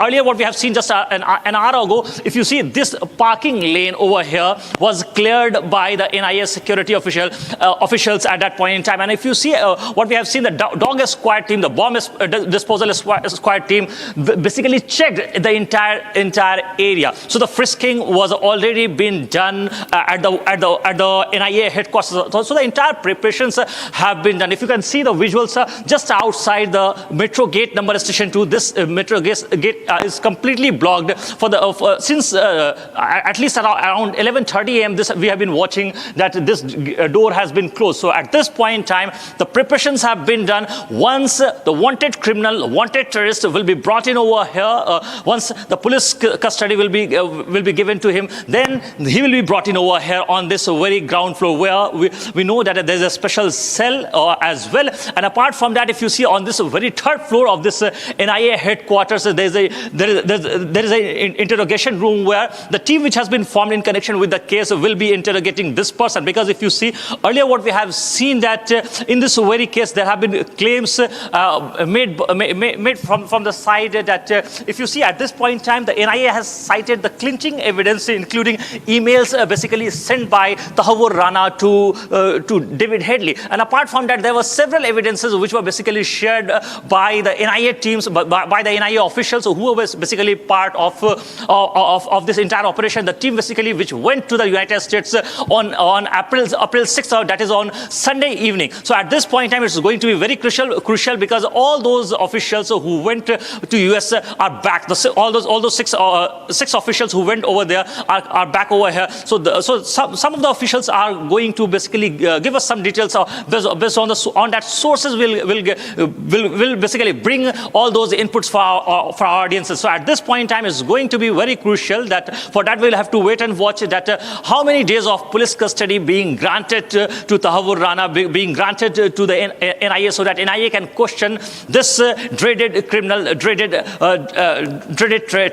Earlier, what we have seen just an hour ago, if you see, this parking lane over here was cleared by the NIA security officials at that point in time. And if you see what we have seen, the dog squad team, the bomb disposal squad team basically checked the entire area. So the frisking was already been done at the NIA headquarters. So the entire preparations have been done. If you can see the visuals just outside the metro gate number station 2, this metro gate is completely blocked since at least around 11:30 a.m. We have been watching that this door has been closed. So at this point in time, the preparations have been done. Once the wanted criminal, wanted terrorist will be brought in over here, once the police custody will be given to him, then he will be brought in over here on this very ground floor, where we know that there is a special cell as well. And apart from that, if you see on this very third floor of this NIA headquarters, there is an interrogation room where the team which has been formed in connection with the case will be interrogating this person. Because if you see earlier, what we have seen that in this very case, there have been claims made from the side that if you see at this point in time, the NIA has cited the clinching evidence, including emails basically sent by Tahawwur Rana to David Headley. And apart from that, there were several evidences which were basically shared by the NIA teams, by the NIA officials who were basically part of this entire operation. The team basically which went to the United States on April April 6th, that is on Sunday evening. So at this point in time, it's going to be very crucial because all those officials who went to US are back. All those six officials who went over there are back over here. So some of the officials are going to basically give us some details based on that. Sources will basically bring all those inputs for our audiences. So at this point in time, it's going to be very crucial that for that we'll have to wait and watch that how many days of police custody being granted to Tahawwur Rana, being granted to the NIA, so that NIA can question this dreaded criminal, dreaded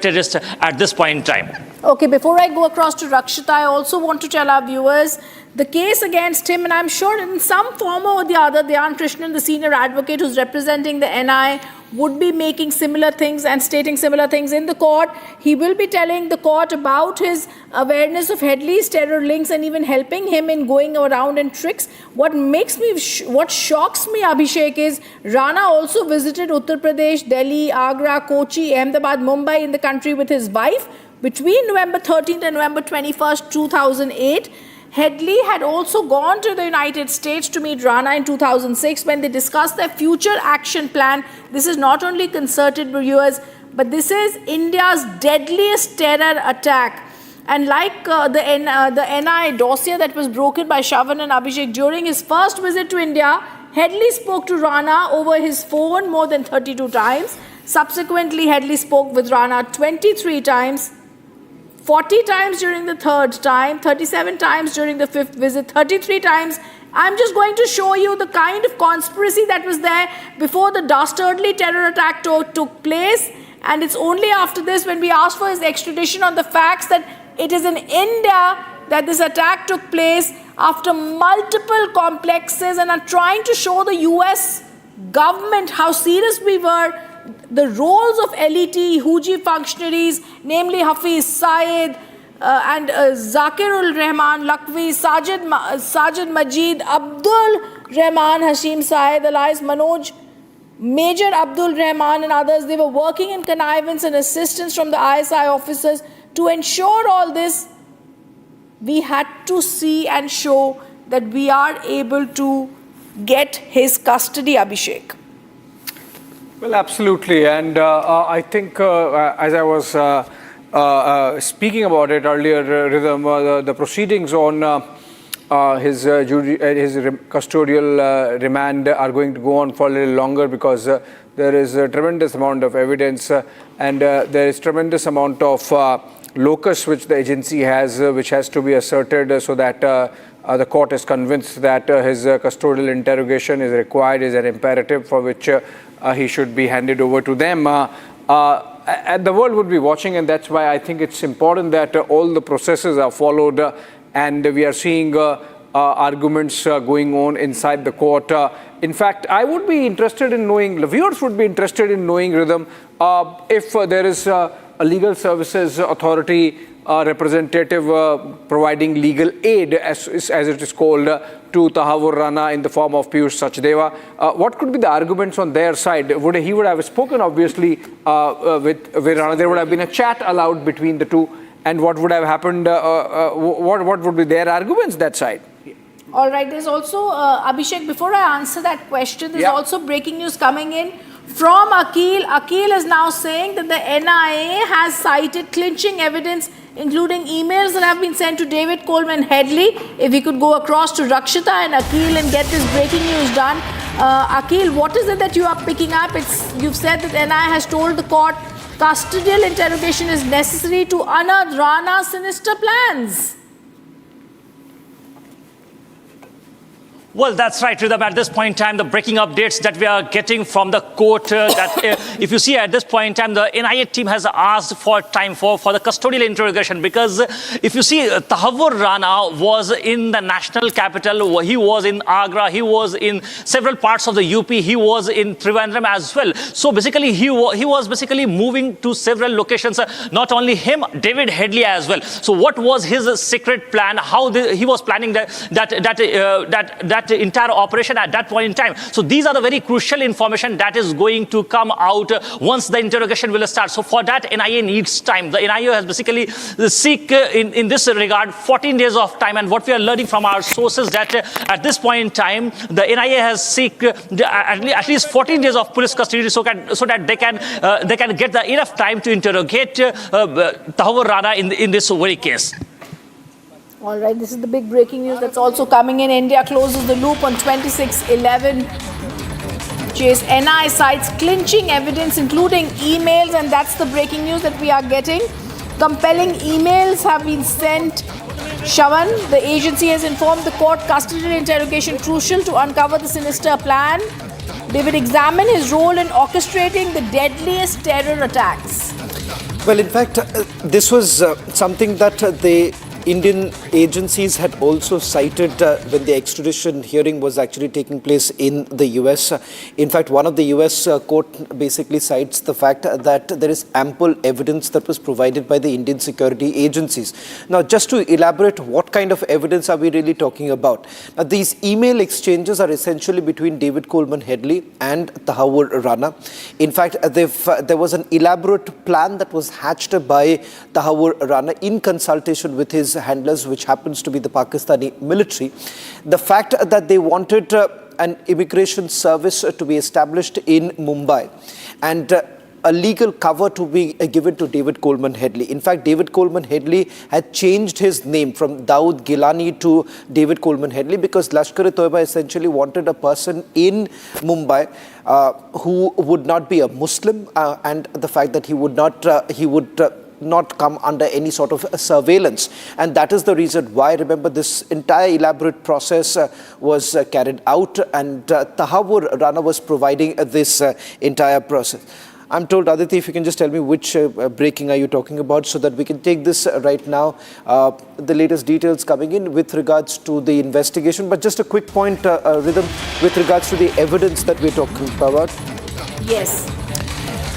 terrorist at this point in time. Okay, before I go across to Rakshita, I also want to tell our viewers the case against him, and I'm sure in some form or the other, Dhyan Krishnan, the senior advocate who's representing the NI, would be making similar things and stating similar things in the court. He will be telling the court about his awareness of Headley's terror links and even helping him in going around in tricks. What shocks me, Abhishek, is Rana also visited Uttar Pradesh, Delhi, Agra, Kochi, Ahmedabad, Mumbai in the country with his wife between November 13th and November 21st, 2008. Headley had also gone to the United States to meet Rana in 2006 when they discussed their future action plan. This is not only concerted, viewers, but this is India's deadliest terror attack. And like the NI dossier that was broken by Shravan and Abhishek during his first visit to India, Headley spoke to Rana over his phone more than 32 times. Subsequently, Headley spoke with Rana 23 times. 40 times during the third time, 37 times during the fifth visit, 33 times. I'm just going to show you the kind of conspiracy that was there before the dastardly terror attack took place. And it's only after this, when we asked for his extradition, on the facts that it is in India that this attack took place after multiple complexes, and are trying to show the US government how serious we were. The roles of LET, Huji functionaries, namely Hafiz Saeed and Zakirul Rahman Lakwi, Sajid Majid, Abdul Rahman Hashim Saeed, alias Manoj, Major Abdul Rahman and others. They were working in connivance and assistance from the ISI officers. To ensure all this, we had to see and show that we are able to get his custody, Abhishek. Well, absolutely. And I think as I was speaking about it earlier, Rhythm, the proceedings on his custodial remand are going to go on for a little longer because there is a tremendous amount of evidence and there is tremendous amount of locus which the agency has, which has to be asserted so that the court is convinced that his custodial interrogation is required, is an imperative for which he should be handed over to them. And the world would be watching, and that's why I think it's important that all the processes are followed and we are seeing arguments going on inside the court. In fact, I would be interested in knowing, the viewers would be interested in knowing, Rhythm, if there is a legal services authority representative providing legal aid, as it is called, to Tahawwur Rana in the form of Piyush Sachdeva. What could be the arguments on their side? He would have spoken, obviously, with Rana. There would have been a chat allowed between the two. And what would have happened? What would be their arguments that side? All right. There's also, Abhishek, before I answer that question, there's also breaking news coming in from Akil. Akil is now saying that the NIA has cited clinching evidence, including emails that have been sent to David Coleman Headley. If we could go across to Rakshita and Akil and get this breaking news done. Akil, what is it that you are picking up? You've said that NIA has told the court custodial interrogation is necessary to unearth Rana's sinister plans. Well, that's right, Rhythm. At this point in time, the breaking updates that we are getting from the court, that if you see at this point in time, the NIA team has asked for time for the custodial interrogation, because if you see, Tahawwur Rana was in the national capital, he was in Agra, he was in several parts of the UP, he was in Trivandrum as well. So basically, he was basically moving to several locations, not only him, David Headley as well. So what was his secret plan, how he was planning that that entire operation at that point in time. So these are the very crucial information that is going to come out once the interrogation will start. So for that, NIA needs time. The NIA has basically seek in this regard 14 days of time, and what we are learning from our sources that at this point in time, the NIA has seek at least 14 days of police custody so that they can get the enough time to interrogate Tahawwur Rana in this very case. All right, this is the big breaking news that's also coming in. India closes the loop on 26/11 chase. NI cites clinching evidence, including emails, and that's the breaking news that we are getting. Compelling emails have been sent. Shavan, the agency has informed the court custodial interrogation crucial to uncover the sinister plan. David examined his role in orchestrating the deadliest terror attacks. Well, in fact, this was something that the Indian agencies had also cited when the extradition hearing was actually taking place in the US. In fact, one of the US court basically cites the fact that there is ample evidence that was provided by the Indian security agencies. Now, just to elaborate, what kind of evidence are we really talking about? Now, these email exchanges are essentially between David Coleman Headley and Tahawwur Rana. In fact, there was an elaborate plan that was hatched by Tahawwur Rana in consultation with his handlers, which happens to be the Pakistani military. The fact that they wanted an immigration service to be established in Mumbai and a legal cover to be given to David Coleman Headley. In fact, David Coleman Headley had changed his name from Dawood Gilani to David Coleman Headley because Lashkar-e-Toiba essentially wanted a person in Mumbai who would not be a Muslim and the fact that he would not come under any sort of surveillance. And that is the reason why, remember, this entire elaborate process was carried out, and Tahawwur Rana was providing this entire process. I'm told, Aditi, if you can just tell me which breaking are you talking about so that we can take this right now. The latest details coming in with regards to the investigation. But just a quick point, Rhythm, with regards to the evidence that we're talking about. Yes.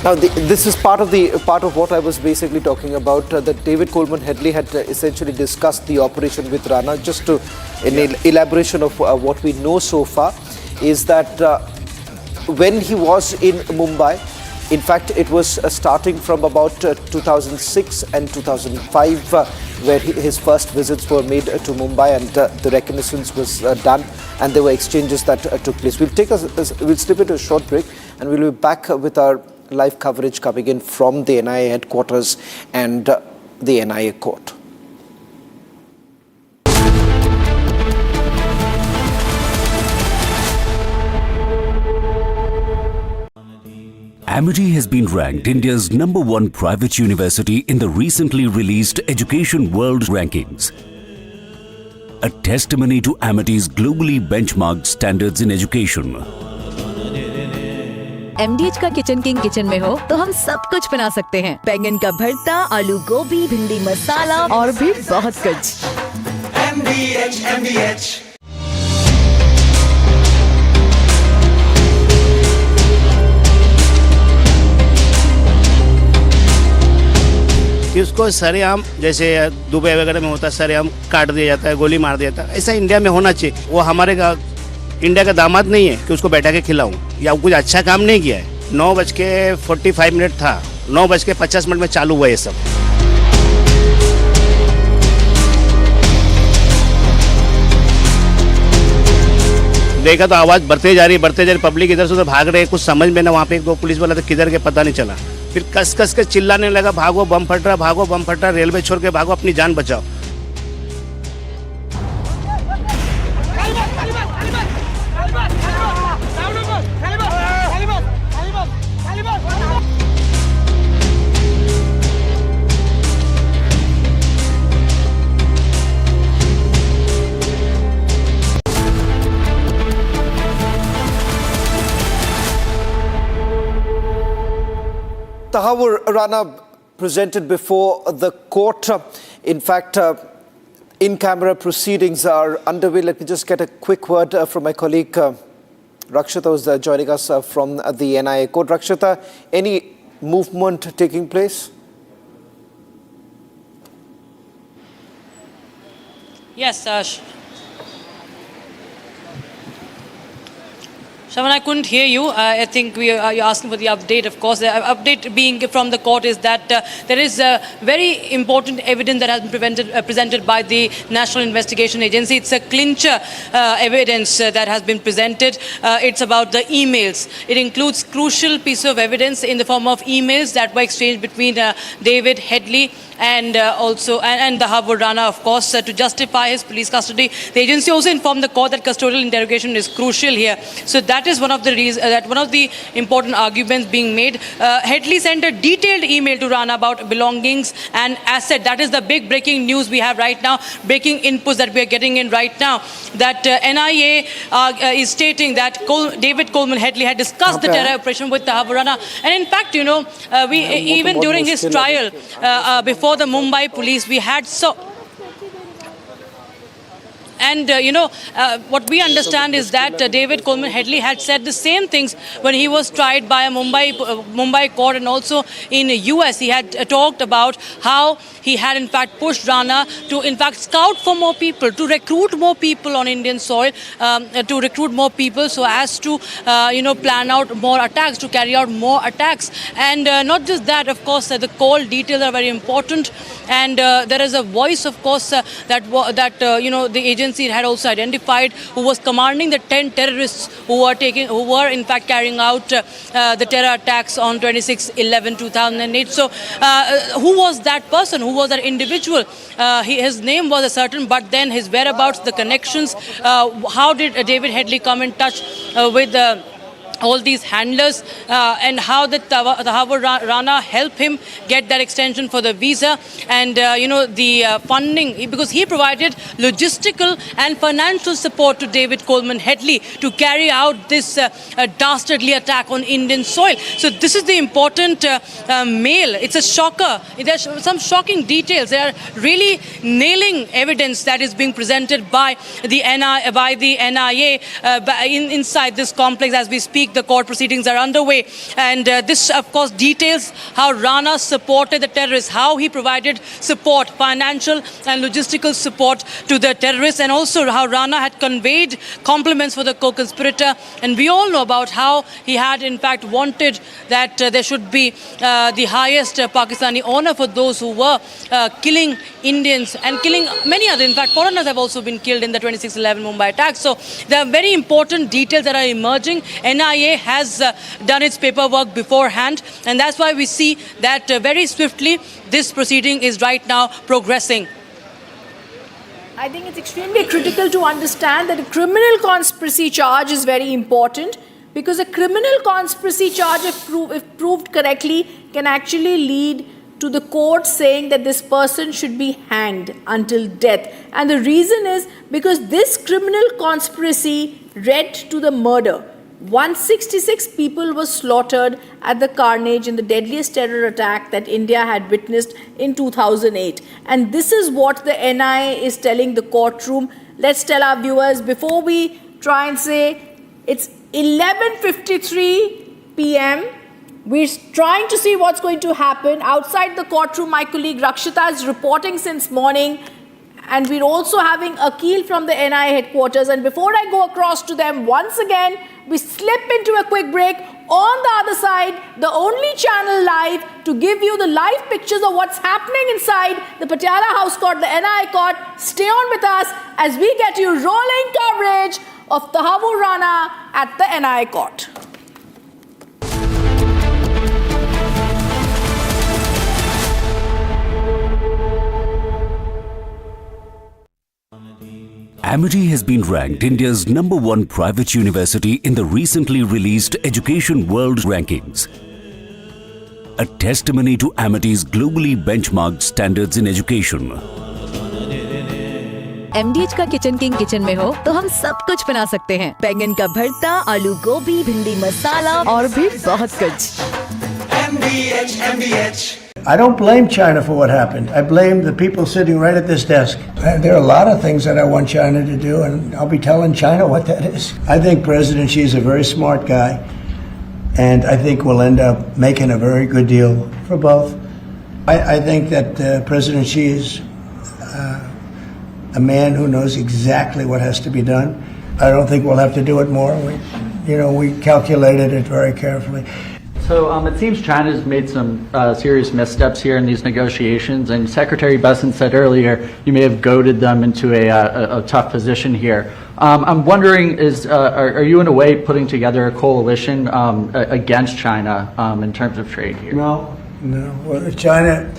Now, this is part of what I was basically talking about, that David Coleman Headley had essentially discussed the operation with Rana. Just to an elaboration of what we know so far is that when he was in Mumbai, in fact, it was starting from about 2006 and 2005, where his first visits were made to Mumbai, and the reconnaissance was done, and there were exchanges that took place. We'll slip into a short break, and we'll be back with our live coverage coming in from the NIA headquarters and the NIA court. Amity has been ranked India's #1 private university in the recently released Education World Rankings. A testimony to Amity's globally benchmarked standards in education. MDH का kitchen king kitchen में हो तो हम सब कुछ बना सकते हैं। बैंगन का भरता, आलू गोभी, भिंडी मसाला और भी बहुत कुछ। MDH। इसको सरेआम, जैसे दुबई वगैरह में होता है, सरेआम काट दिया जाता है, गोली मार दिया जाता है, ऐसा इंडिया में होना चाहिए। वो हमारे इंडिया का दामाद नहीं है कि उसको बैठा के खिलाऊं या कुछ अच्छा काम नहीं किया है। 9:45 था, 9:50 में चालू हुआ ये सब। देखा तो आवाज बढ़ते जा रही, पब्लिक इधर से उधर भाग रहे, कुछ समझ में ना। वहाँ पे 1-2 पुलिस वाला था, किधर के पता नहीं चला। फिर कस के चिल्लाने लगा, भागो बम फट रहा, रेलवे छोड़ के भागो, अपनी जान बचाओ। Tahawwur Rana presented before the court. In fact, in-camera proceedings are underway. Let me just get a quick word from my colleague Rakshita, who's joining us from the NIA court. Rakshita, any movement taking place? Yes, Shravan, I couldn't hear you. I think you're asking for the update. Of course, the update being from the court is that there is very important evidence that has been presented by the National Investigation Agency. It's a clincher evidence that has been presented. It's about the emails. It includes crucial piece of evidence in the form of emails that were exchanged between David Headley and also Tahawwur Rana, of course, to justify his police custody. The agency also informed the court that custodial interrogation is crucial here. So that is one of the reasons, one of the important arguments being made. Headley sent a detailed email to Rana about belongings and asset. That is the big breaking news we have right now, breaking inputs that we are getting in right now. That NIA is stating that David Coleman Headley had discussed the terror operation with Tahawwur Rana. And in fact, you know, even during his trial before the Mumbai police, we had what we understand is that David Coleman Headley had said the same things when he was tried by a Mumbai court, and also in the US. He had talked about how he had in fact pushed Rana to in fact scout for more people, to recruit more people on Indian soil, to recruit more people so as to plan out more attacks, to carry out more attacks. And not just that, of course, the call details are very important. And there is a voice, of course, that the agency had also identified, who was commanding the 10 terrorists who were in fact carrying out the terror attacks on 26/11/2008. So who was that person? Who was that individual? His name was certain, but then his whereabouts, the connections. How did David Headley come in touch with all these handlers, and how did Tahawwur Rana help him get that extension for the visa, and the funding, because he provided logistical and financial support to David Coleman Headley to carry out this dastardly attack on Indian soil. So this is the important mail. It's a shocker. There's some shocking details. They are really nailing evidence that is being presented by the NIA inside this complex as we speak. The court proceedings are underway, and this of course details how Rana supported the terrorists, how he provided support, financial and logistical support to the terrorists, and also how Rana had conveyed compliments for the co-conspirator. And we all know about how he had in fact wanted that there should be the highest Pakistani honor for those who were killing Indians and killing many others. In fact, foreigners have also been killed in the 26/11 Mumbai attack. So there are very important details that are emerging. NIA has done its paperwork beforehand, and that's why we see that very swiftly this proceeding is right now progressing. I think it's extremely critical to understand that a criminal conspiracy charge is very important, because a criminal conspiracy charge, if proved correctly, can actually lead to the court saying that this person should be hanged until death. And the reason is because this criminal conspiracy led to the murder. 166 people were slaughtered at the carnage in the deadliest terror attack that India had witnessed in 2008. And this is what the NIA is telling the courtroom. Let's tell our viewers, before we try and say, it's 11:53 p.m. We're trying to see what's going to happen. Outside the courtroom, my colleague Rakshita is reporting since morning. And we're also having Akil from the NIA headquarters. And before I go across to them, once again, we slip into a quick break. On the other side, the only channel live to give you the live pictures of what's happening inside the Patiala House Court, the NIA court. Stay on with us as we get you rolling coverage of Tahawwur Rana at the NIA court. Amity has been ranked India's #1 private university in the recently released Education World Rankings. A testimony to Amity's globally benchmarked standards in education. MDH का kitchen king kitchen में हो तो हम सब कुछ बना सकते हैं। बैंगन का भरता, आलू गोभी, भिंडी मसाला और भी बहुत कुछ। MDH. I don't blame China for what happened. I blame the people sitting right at this desk. There are a lot of things that I want China to do, and I'll be telling China what that is. I think President Xi is a very smart guy, and I think we'll end up making a very good deal for both. I think that President Xi is a man who knows exactly what has to be done. I don't think we'll have to do it more. we calculated it very carefully. So it seems China's made some serious missteps here in these negotiations, and Secretary Besant said earlier you may have goaded them into a tough position here. I'm wondering, are you in a way putting together a coalition against China in terms of trade here? No. Well, China,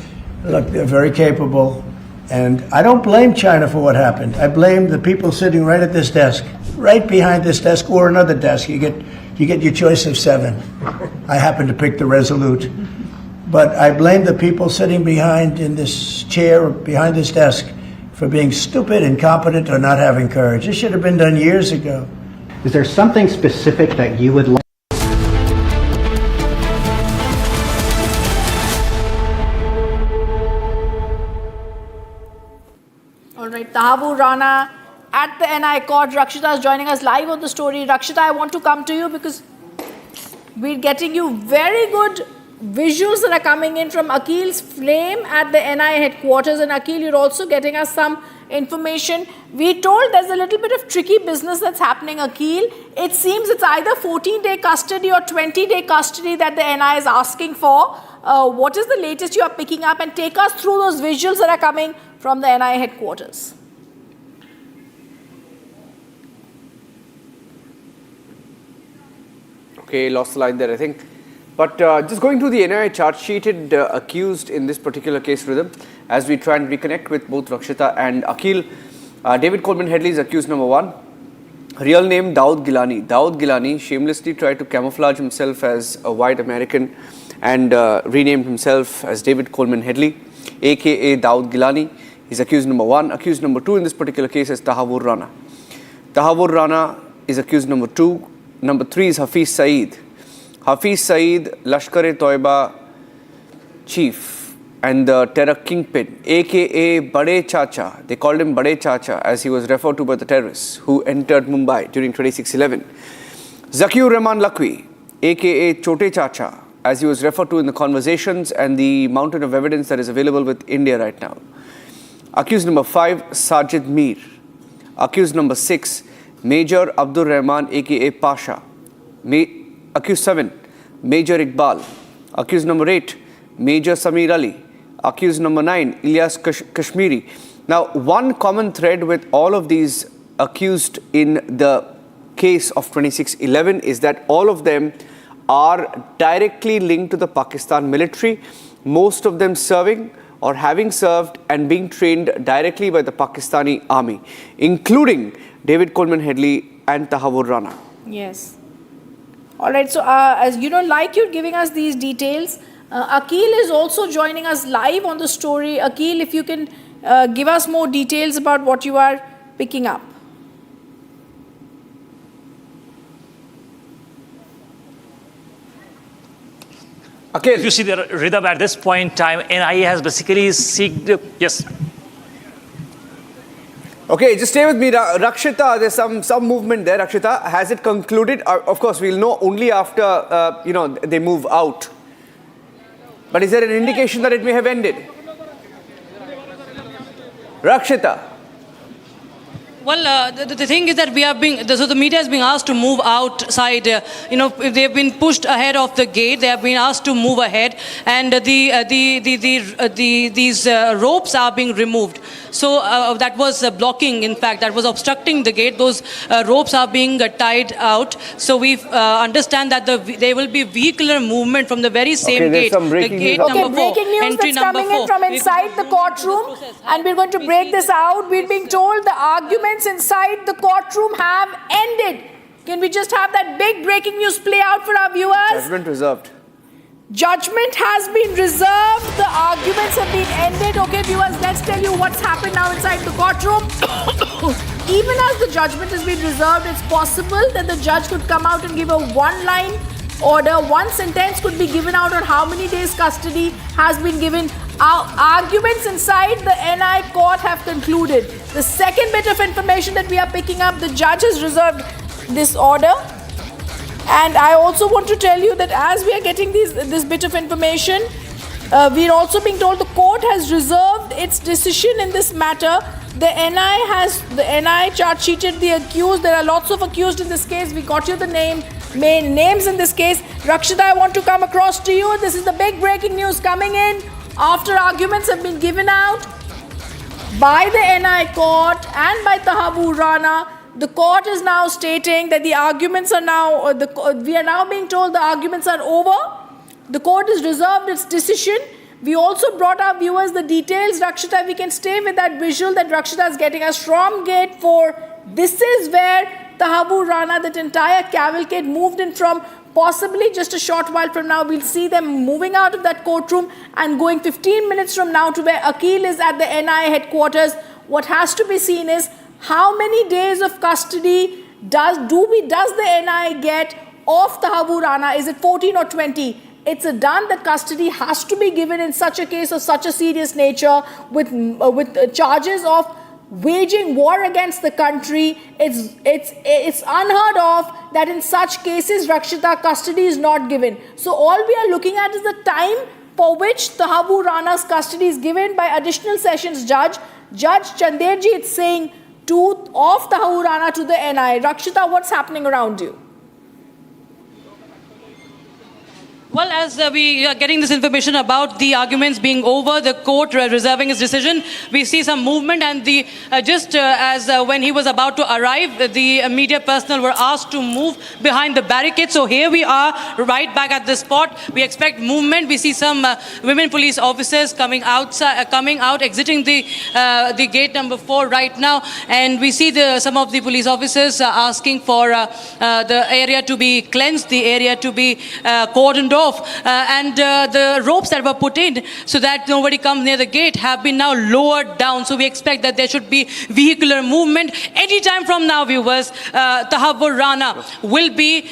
look, they're very capable, and I don't blame China for what happened. I blame the people sitting right at this desk, right behind this desk, or another desk. You get your choice of 7. I happen to pick the Resolute. But I blame the people sitting behind in this chair, behind this desk, for being stupid, incompetent, or not having courage. This should have been done years ago. Is there something specific that you would like? All right, Tahawwur Rana at the NI court. Rakshita is joining us live on the story. Rakshita, I want to come to you because we're getting you very good visuals that are coming in from Akhil's flame at the NI headquarters. And Akhil, you're also getting us some information. We're told there's a little bit of tricky business that's happening, Akhil. It seems it's either 14-day custody or 20-day custody that the NI is asking for. What is the latest you are picking up? And take us through those visuals that are coming from the NI headquarters. Okay, lost the line there, I think. But just going through the NIA charge-sheeted accused in this particular case, Rhythm, as we try and reconnect with both Rakshita and Akhil. David Coleman Headley is accused number 1. Real name Daud Gilani. Daud Gilani shamelessly tried to camouflage himself as a white American and renamed himself as David Coleman Headley, aka Daud Gilani. He's accused number 1. Accused number 2 in this particular case is Tahawwur Rana. Tahawwur Rana is accused number 2. Number 3 is Hafiz Saeed. Hafiz Saeed, Lashkar-e-Toiba chief and the terror kingpin, aka Bade Chacha. They called him Bade Chacha as he was referred to by the terrorists who entered Mumbai during 26/11. Zakiur Rahman Lakwi, aka Chote Chacha, as he was referred to in the conversations and the mountain of evidence that is available with India right now. Accused number 5, Sajid Mir. Accused number 6, Major Abdur Rahman, aka Pasha. Accused 7, Major Iqbal. Accused number 8, Major Samir Ali. Accused number 9, Ilyas Kashmiri. Now, one common thread with all of these accused in the case of 26/11 is that all of them are directly linked to the Pakistan military, most of them serving or having served and being trained directly by the Pakistani army, including David Coleman Headley and Tahawwur Rana. Yes. All right, so as you know, like you're giving us these details, Akhil is also joining us live on the story. Akhil, if you can give us more details about what you are picking up. Okay, if you see the rhythm at this point in time, NIA has basically seeked, yes. Okay, just stay with me, Rakshita. There's some movement there. Rakshita, has it concluded? Of course, we'll know only after they move out. But is there an indication that it may have ended? Rakshita. Well, the thing is that we are being, so the media is being asked to move outside. If they have been pushed ahead of the gate, they have been asked to move ahead, and these ropes are being removed. So that was blocking. In fact, that was obstructing the gate. Those ropes are being tied out. So we understand that there will be vehicular movement from the very same gate. The gate number 4, breaking news entry that's coming number 4. in from inside the courtroom, and we're going to break this out. We're being told the arguments inside the courtroom have ended. Can we just have that big breaking news play out for our viewers? Judgment reserved. Judgment has been reserved. The arguments have been ended. Okay, viewers, let's tell you what's happened now inside the courtroom. Even as the judgment has been reserved, it's possible that the judge could come out and give a one-line order. One sentence could be given out on how many days custody has been given. Our arguments inside the NI court have concluded. The second bit of information that we are picking up, the judge has reserved this order. And I also want to tell you that as we are getting this bit of information, we are also being told the court has reserved its decision in this matter. The NI charge sheeted the accused. There are lots of accused in this case. We got you the name. main names in this case. Rakshita, I want to come across to you. This is the big breaking news coming in after arguments have been given out by the NI court and by Tahawwur Rana. The court is now stating that the arguments are now, we are now being told the arguments are over. The court has reserved its decision. We also brought our viewers the details. Rakshita, we can stay with that visual that Rakshita is getting us from gate 4. This is where Tahawwur Rana, that entire cavalcade moved in from. Possibly just a short while from now, we'll see them moving out of that courtroom and going 15 minutes from now to where Akil is at the NIA headquarters. What has to be seen is how many days of custody does the NIA get of Tahawwur Rana? Is it 14 or 20? It's a done that custody has to be given in such a case of such a serious nature with charges of waging war against the country. It's unheard of that in such cases, Rakshita, custody is not given. So all we are looking at is the time for which Tahawwur Rana's custody is given by additional sessions judge. Judge Chanderji is saying of Tahawwur Rana to the NIA. Rakshita, what's happening around you? Well, as we are getting this information about the arguments being over, the court reserving its decision, we see some movement, and when he was about to arrive, the media personnel were asked to move behind the barricade. So here we are right back at this spot. We expect movement. We see some women police officers coming out, exiting the gate number 4 right now, and we see some of the police officers asking for the area to be cleansed, the area to be cordoned off. And the ropes that were put in so that nobody comes near the gate have been now lowered down. So we expect that there should be vehicular movement. Anytime from now, viewers, Tahawwur Rana will be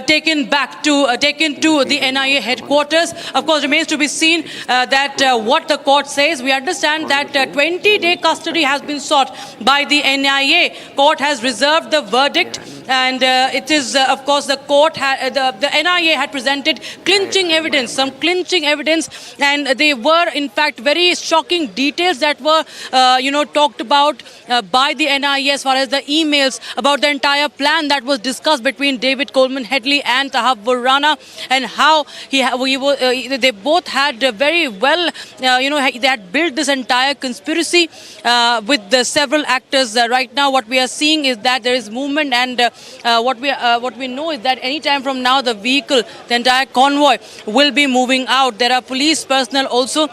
taken to the NIA headquarters. Of course, remains to be seen that what the court says. We understand that 20-day custody has been sought by the NIA. Court has reserved the verdict, and it is, of course, the court the NIA had presented some clinching evidence, and they were in fact very shocking details that were talked about by the NIA as far as the emails about the entire plan that was discussed between David Headley and Tahawwur Rana, and how they both had very well they had built this entire conspiracy with the several actors. Right now what we are seeing is that there is movement, and what we know is that any time from now the entire convoy will be moving out. There are police personnel also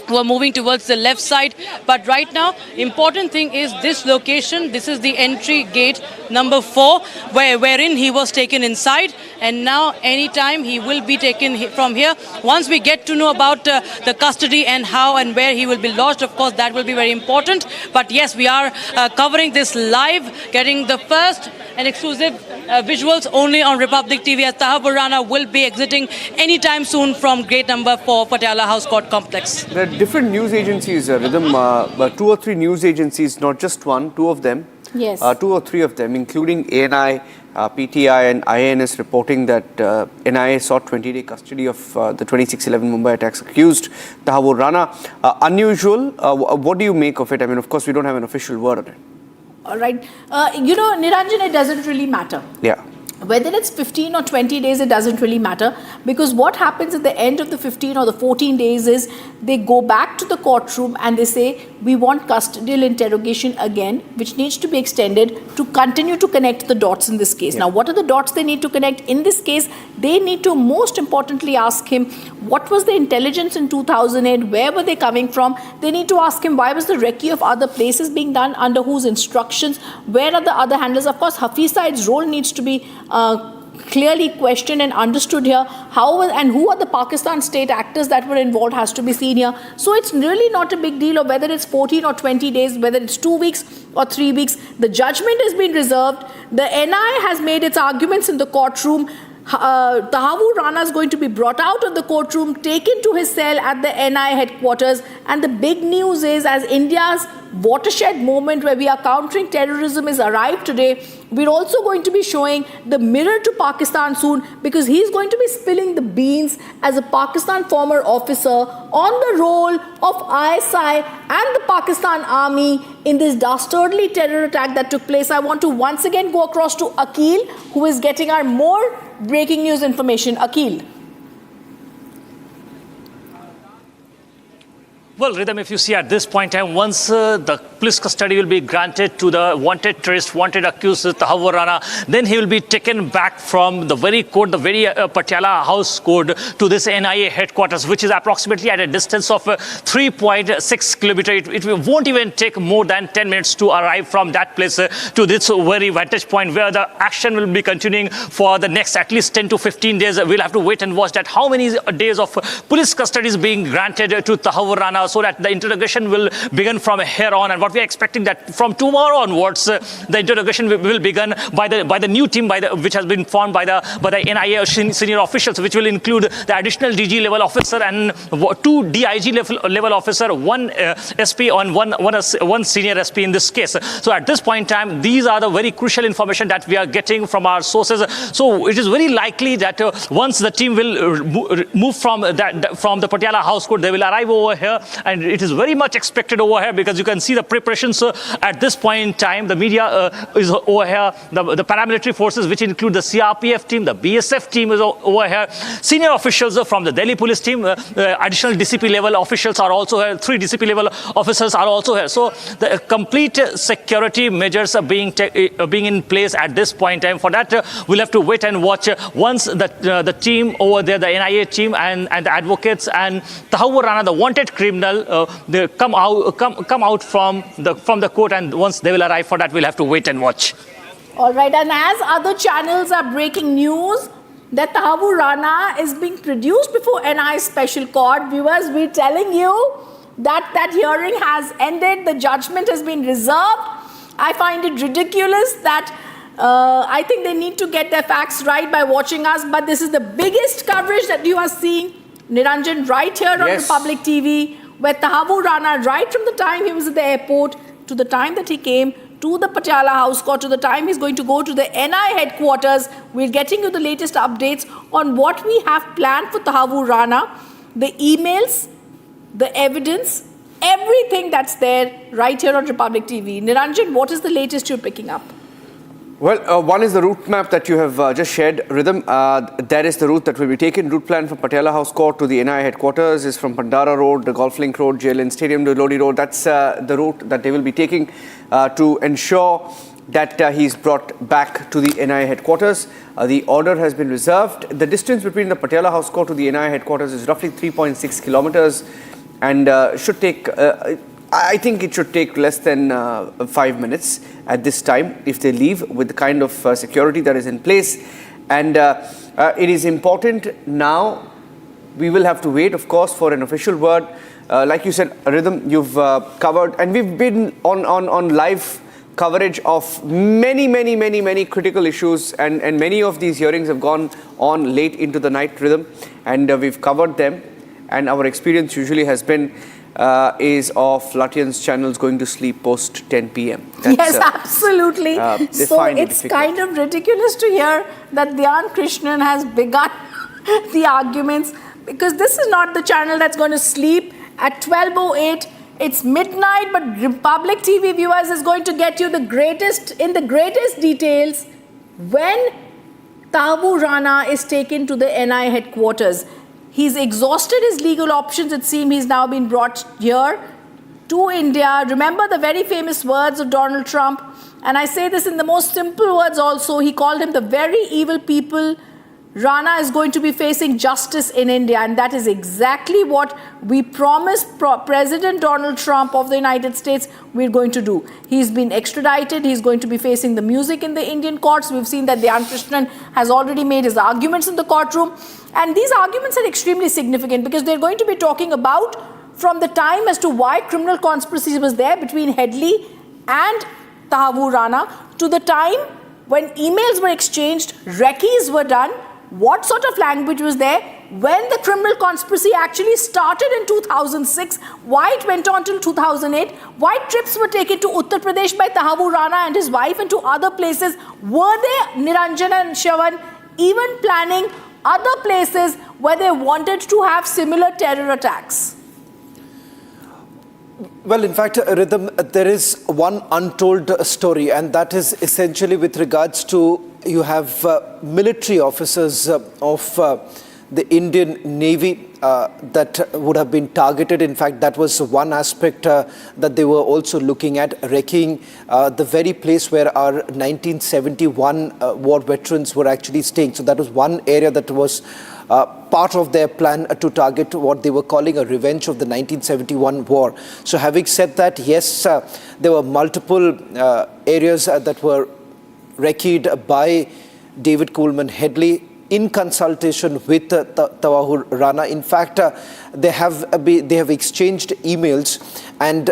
who are moving towards the left side. But right now, important thing is this location. This is the entry gate number 4, wherein he was taken inside. And now, anytime he will be taken from here. Once we get to know about the custody and how and where he will be lodged, of course, that will be very important. But yes, we are covering this live, getting the first and exclusive visuals only on Republic TV, as Tahawwur Rana will be exiting anytime soon from gate number 4, Patiala House Court Complex. There are different news agencies, Rhythm, 2 or 3 news agencies, not just one, 2 of them. Yes. 2 or 3 of them, including ANI, PTI and IANS, reporting that NIA sought 20-day custody of the 26/11 Mumbai attacks accused Tahawwur Rana. Unusual. What do you make of it? I mean, of course, we don't have an official word on it. All right. Niranjan, it doesn't really matter. Yeah. Whether it's 15 or 20 days, it doesn't really matter, because what happens at the end of the 15 or the 14 days is they go back to the courtroom and they say, we want custodial interrogation again, which needs to be extended to continue to connect the dots in this case. Yeah. Now, what are the dots they need to connect? In this case, they need to most importantly ask him, what was the intelligence in 2008? Where were they coming from? They need to ask him, why was the recce of other places being done? Under whose instructions? Where are the other handlers? Of course, Hafiz Saeed's role needs to be clearly questioned and understood here. How and who are the Pakistan state actors that were involved has to be seen here. So it's really not a big deal of whether it's 14 or 20 days, whether it's 2 weeks or 3 weeks. The judgment has been reserved. The NIA has made its arguments in the courtroom. Tahawwur Rana is going to be brought out of the courtroom, taken to his cell at the NIA headquarters. And the big news is, as India's watershed moment where we are countering terrorism is arrived today, we're also going to be showing the mirror to Pakistan soon, because he's going to be spilling the beans as a Pakistan former officer on the role of ISI and the Pakistan army in this dastardly terror attack that took place. I want to once again go across to Akil, who is getting our more breaking news information. Akil. Well, Rhythm, if you see at this point in time, once the police custody will be granted to the wanted terrorist, wanted accused Tahawwur Rana, then he will be taken back from the very court, the very Patiala house court, to this NIA headquarters, which is approximately at a distance of 3.6 kilometers. It won't even take more than 10 minutes to arrive from that place to this very vantage point, where the action will be continuing for the next at least 10 to 15 days. We'll have to wait and watch that how many days of police custody is being granted to Tahawwur Rana, so that the interrogation will begin from here on. And what we are expecting that from tomorrow onwards, the interrogation will begin by the new team which has been formed by the NIA senior officials, which will include the additional DG level officer and 2 DIG level officer, 1 SP and one senior SP in this case. So at this point in time, these are the very crucial information that we are getting from our sources. So it is very likely that once the team will move from the Patiala house court, they will arrive over here. And it is very much expected over here, because you can see the preparations at this point in time. The media is over here. The paramilitary forces, which include the CRPF team, the BSF team is over here. Senior officials from the Delhi police team, additional DCP level officials are also here. 3 DCP level officers are also here. So the complete security measures are being in place at this point in time. For that, we'll have to wait and watch once the team over there, the NIA team and the advocates and Tahawwur Rana, the wanted criminal, they come out from the court, and once they will arrive, for that we'll have to wait and watch. All right, and as other channels are breaking news that Tahawwur Rana is being produced before NI special court, viewers, we're telling you that hearing has ended, the judgment has been reserved. I find it ridiculous that I think they need to get their facts right by watching us, but this is the biggest coverage that you are seeing, Niranjan, right here on Republic TV, where Tahawwur Rana, right from the time he was at the airport to the time that he came to the Patiala house court, to the time he's going to go to the NI headquarters, we're getting you the latest updates on what we have planned for Tahawwur Rana, the emails, the evidence, everything that's there right here on Republic TV. Niranjan, what is the latest you're picking up? Well, one is the route map that you have just shared, Rhythm. That is the route that will be taken. Route plan from Patiala House Court to the NIA headquarters is from Pandara Road, the Golf Link Road, JLN Stadium to Lodi Road. That's the route that they will be taking to ensure that he's brought back to the NIA headquarters. The order has been reserved. The distance between the Patiala House Court to the NIA headquarters is roughly 3.6 kilometers and should take... I think it should take less than 5 minutes at this time if they leave with the kind of security that is in place. And it is important now. We will have to wait, of course, for an official word. Like you said, Rhythm, you've covered, and we've been on live coverage of many critical issues, and many of these hearings have gone on late into the night, Rhythm, and we've covered them. And our experience usually has been is of Latvian's channels going to sleep post 10 p.m. Yes, absolutely. So it's kind of ridiculous to hear that Dhyan Krishnan has begun the arguments, because this is not the channel that's going to sleep at 12:08. It's midnight, but Republic TV viewers is going to get you the greatest details when Tahawwur Rana is taken to the NI headquarters. He's exhausted his legal options. It seems he's now been brought here to India. Remember the very famous words of Donald Trump. And I say this in the most simple words also. He called him the very evil people. Rana is going to be facing justice in India. And that is exactly what we promised President Donald Trump of the United States we're going to do. He's been extradited. He's going to be facing the music in the Indian courts. We've seen that Dhyan Krishnan has already made his arguments in the courtroom. And these arguments are extremely significant because they're going to be talking about from the time as to why criminal conspiracy was there between Headley and Tahawwur Rana to the time when emails were exchanged, recce's were done, What sort of language was there? When the criminal conspiracy actually started in 2006, why it went on till 2008, why trips were taken to Uttar Pradesh by Tahawwur Rana and his wife and to other places? Were they, Niranjan and Shravan, even planning other places where they wanted to have similar terror attacks? Well, in fact, Rhythm, there is one untold story, and that is essentially with regards to you have military officers of the Indian Navy that would have been targeted. In fact, that was one aspect that they were also looking at, wrecking the very place where our 1971 war veterans were actually staying. So that was one area that was part of their plan to target what they were calling a revenge of the 1971 war. So having said that, yes, there were multiple areas that were wrecked by David Coleman Headley in consultation with Tahawwur Rana. In fact, they have exchanged emails, and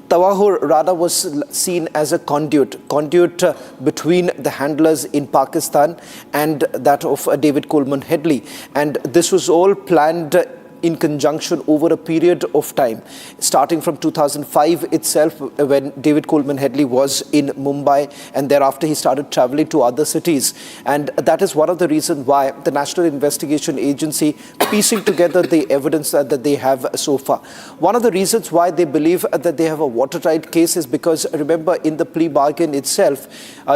Tahawwur Rana was seen as a conduit between the handlers in Pakistan and that of David Coleman Headley. And this was all planned in conjunction over a period of time, starting from 2005 itself, when David Coleman Headley was in Mumbai, and thereafter he started traveling to other cities. And that is one of the reasons why the National Investigation Agency piecing together the evidence that they have so far. One of the reasons why they believe that they have a watertight case is because, remember, in the plea bargain itself,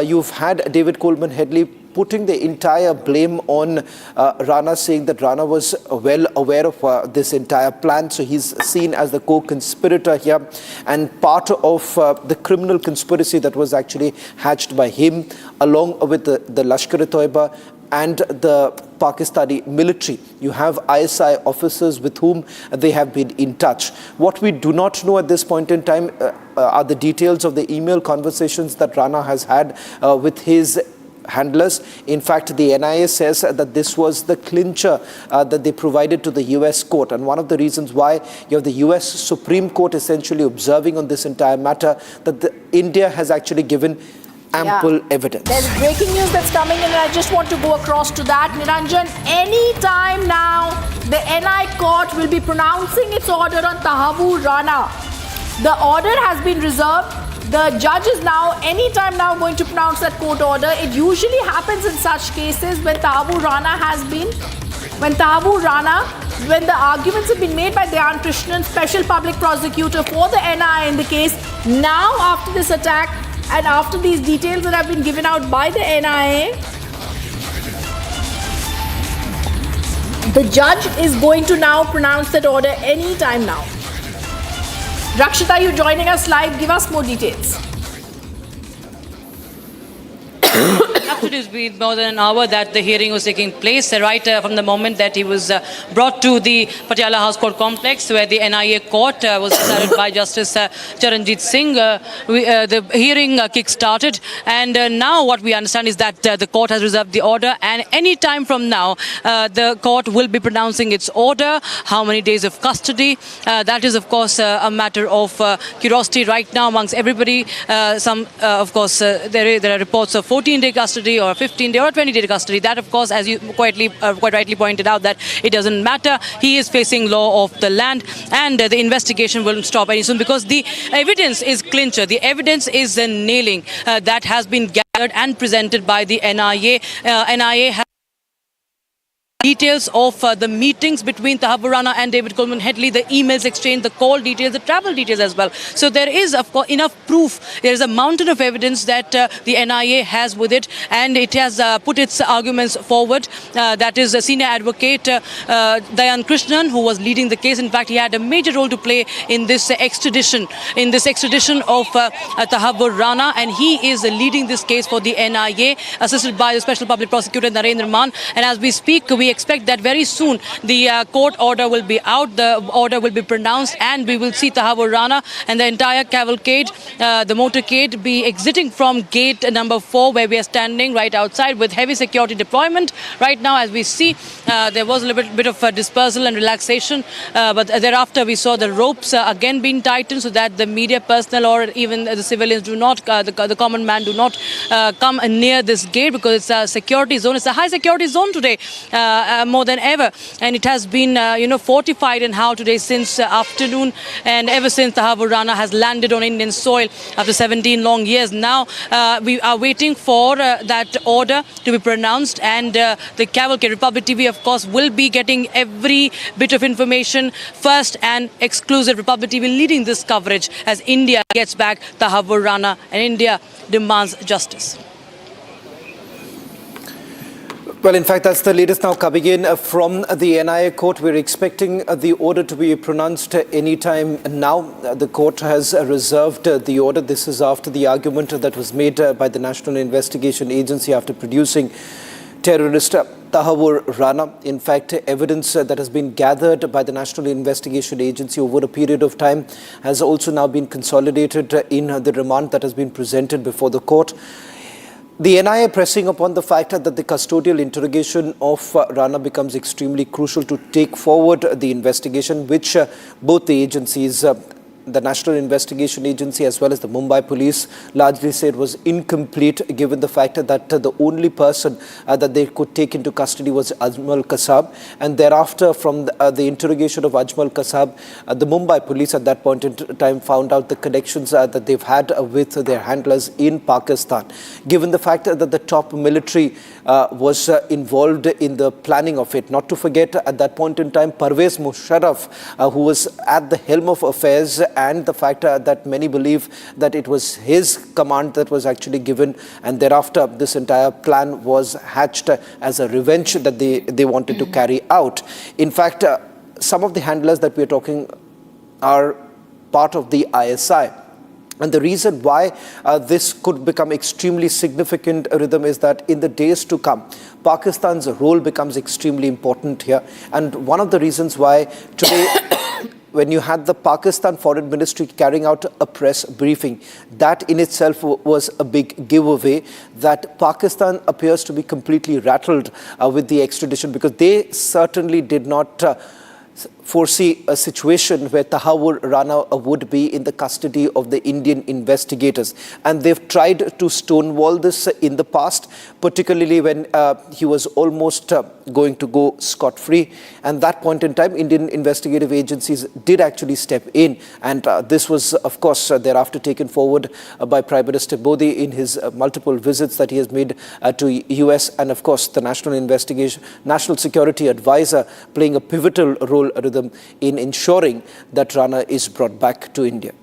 you've had David Coleman Headley putting the entire blame on Rana, saying that Rana was well aware of this entire plan. So he's seen as the co-conspirator here and part of the criminal conspiracy that was actually hatched by him, along with the Lashkar-e-Toiba and the Pakistani military. You have ISI officers with whom they have been in touch. What we do not know at this point in time are the details of the email conversations that Rana has had with his handlers. In fact, the NIA says that this was the clincher that they provided to the US court, and one of the reasons why you have the US Supreme Court essentially observing on this entire matter that India has actually given ample evidence. There's breaking news that's coming in, and I just want to go across to that. Niranjan, any time now, the NI court will be pronouncing its order on Tahawwur Rana. The order has been reserved. The judge is now, anytime now, going to pronounce that court order. It usually happens in such cases when Tahawwur Rana when the arguments have been made by Dayan Krishnan, special public prosecutor for the NIA in the case. Now, after this attack and after these details that have been given out by the NIA, the judge is going to now pronounce that order any time now. Rakshita, you're joining us live. Give us more details. Absolutely, it's been more than an hour that the hearing was taking place, right from the moment that he was brought to the Patiala House Court complex, where the NIA court was decided by Justice Charanjit Singh. The hearing kick-started, and now what we understand is that the court has reserved the order, and any time from now, the court will be pronouncing its order. How many days of custody? That is, of course, a matter of curiosity right now amongst everybody. Of course, there are reports of 14-day custody or 15-day or 20-day custody. That, of course, as you quite rightly pointed out, that it doesn't matter. He is facing law of the land, and the investigation will stop any soon because the evidence is clincher. The evidence is a nailing that has been gathered and presented by the NIA. NIA has details of the meetings between Tahawwur Rana and David Coleman Headley, the emails exchanged, the call details, the travel details as well. So there is, of course, enough proof. There is a mountain of evidence that the NIA has with it, and it has put its arguments forward. That is senior advocate Dayan Krishnan, who was leading the case. In fact, he had a major role to play in this extradition, of Tahawwur Rana, and he is leading this case for the NIA, assisted by the Special Public Prosecutor Narendra Man. And as we speak, we expect that very soon the court order will be out, the order will be pronounced, and we will see Tahawwur Rana and the entire cavalcade, the motorcade, be exiting from gate number 4, where we are standing right outside with heavy security deployment. Right now, as we see, there was a little bit of dispersal and relaxation, but thereafter we saw the ropes again being tightened so that the media personnel or even the civilians do not, the common man do not come near this gate, because it's a security zone. It's a high security zone today, more than ever, and it has been fortified in how today since afternoon, and ever since Tahawwur Rana has landed on Indian soil after 17 long years. Now we are waiting for that order to be pronounced, and the cavalcade, Republic TV of course will be getting every bit of information first and exclusive. Republic TV leading this coverage as India gets back Tahawwur Rana and India demands justice. Well, in fact, that's the latest now coming in from the NIA court. We're expecting the order to be pronounced anytime now. The court has reserved the order. This is after the argument that was made by the National Investigation Agency after producing terrorist Tahawwur Rana. In fact, evidence that has been gathered by the National Investigation Agency over a period of time has also now been consolidated in the remand that has been presented before the court. The NIA pressing upon the fact that the custodial interrogation of Rana becomes extremely crucial to take forward the investigation, which both the agencies, the National Investigation Agency as well as the Mumbai police, largely said was incomplete, given the fact that the only person that they could take into custody was Ajmal Kasab. And thereafter, from the interrogation of Ajmal Kasab, the Mumbai police at that point in time found out the connections that they've had with their handlers in Pakistan. Given the fact that the top military was involved in the planning of it. Not to forget, at that point in time, Parvez Musharraf, who was at the helm of affairs, and the fact that many believe that it was his command that was actually given, and thereafter this entire plan was hatched as a revenge that they wanted to carry out. In fact, some of the handlers that we're talking are part of the ISI. And the reason why this could become extremely significant, Rhythm, is that in the days to come, Pakistan's role becomes extremely important here. And one of the reasons why today, when you had the Pakistan Foreign Ministry carrying out a press briefing, that in itself was a big giveaway that Pakistan appears to be completely rattled with the extradition, because they certainly did not foresee a situation where Tahawwur Rana would be in the custody of the Indian investigators. And they've tried to stonewall this in the past, particularly when he was almost going to go scot-free. And that point in time, Indian investigative agencies did actually step in. And this was, of course, thereafter taken forward by Prime Minister Modi in his multiple visits that he has made to US. And of course, the National Security Advisor playing a pivotal role, Rhythm, in ensuring that Rana is brought back to India.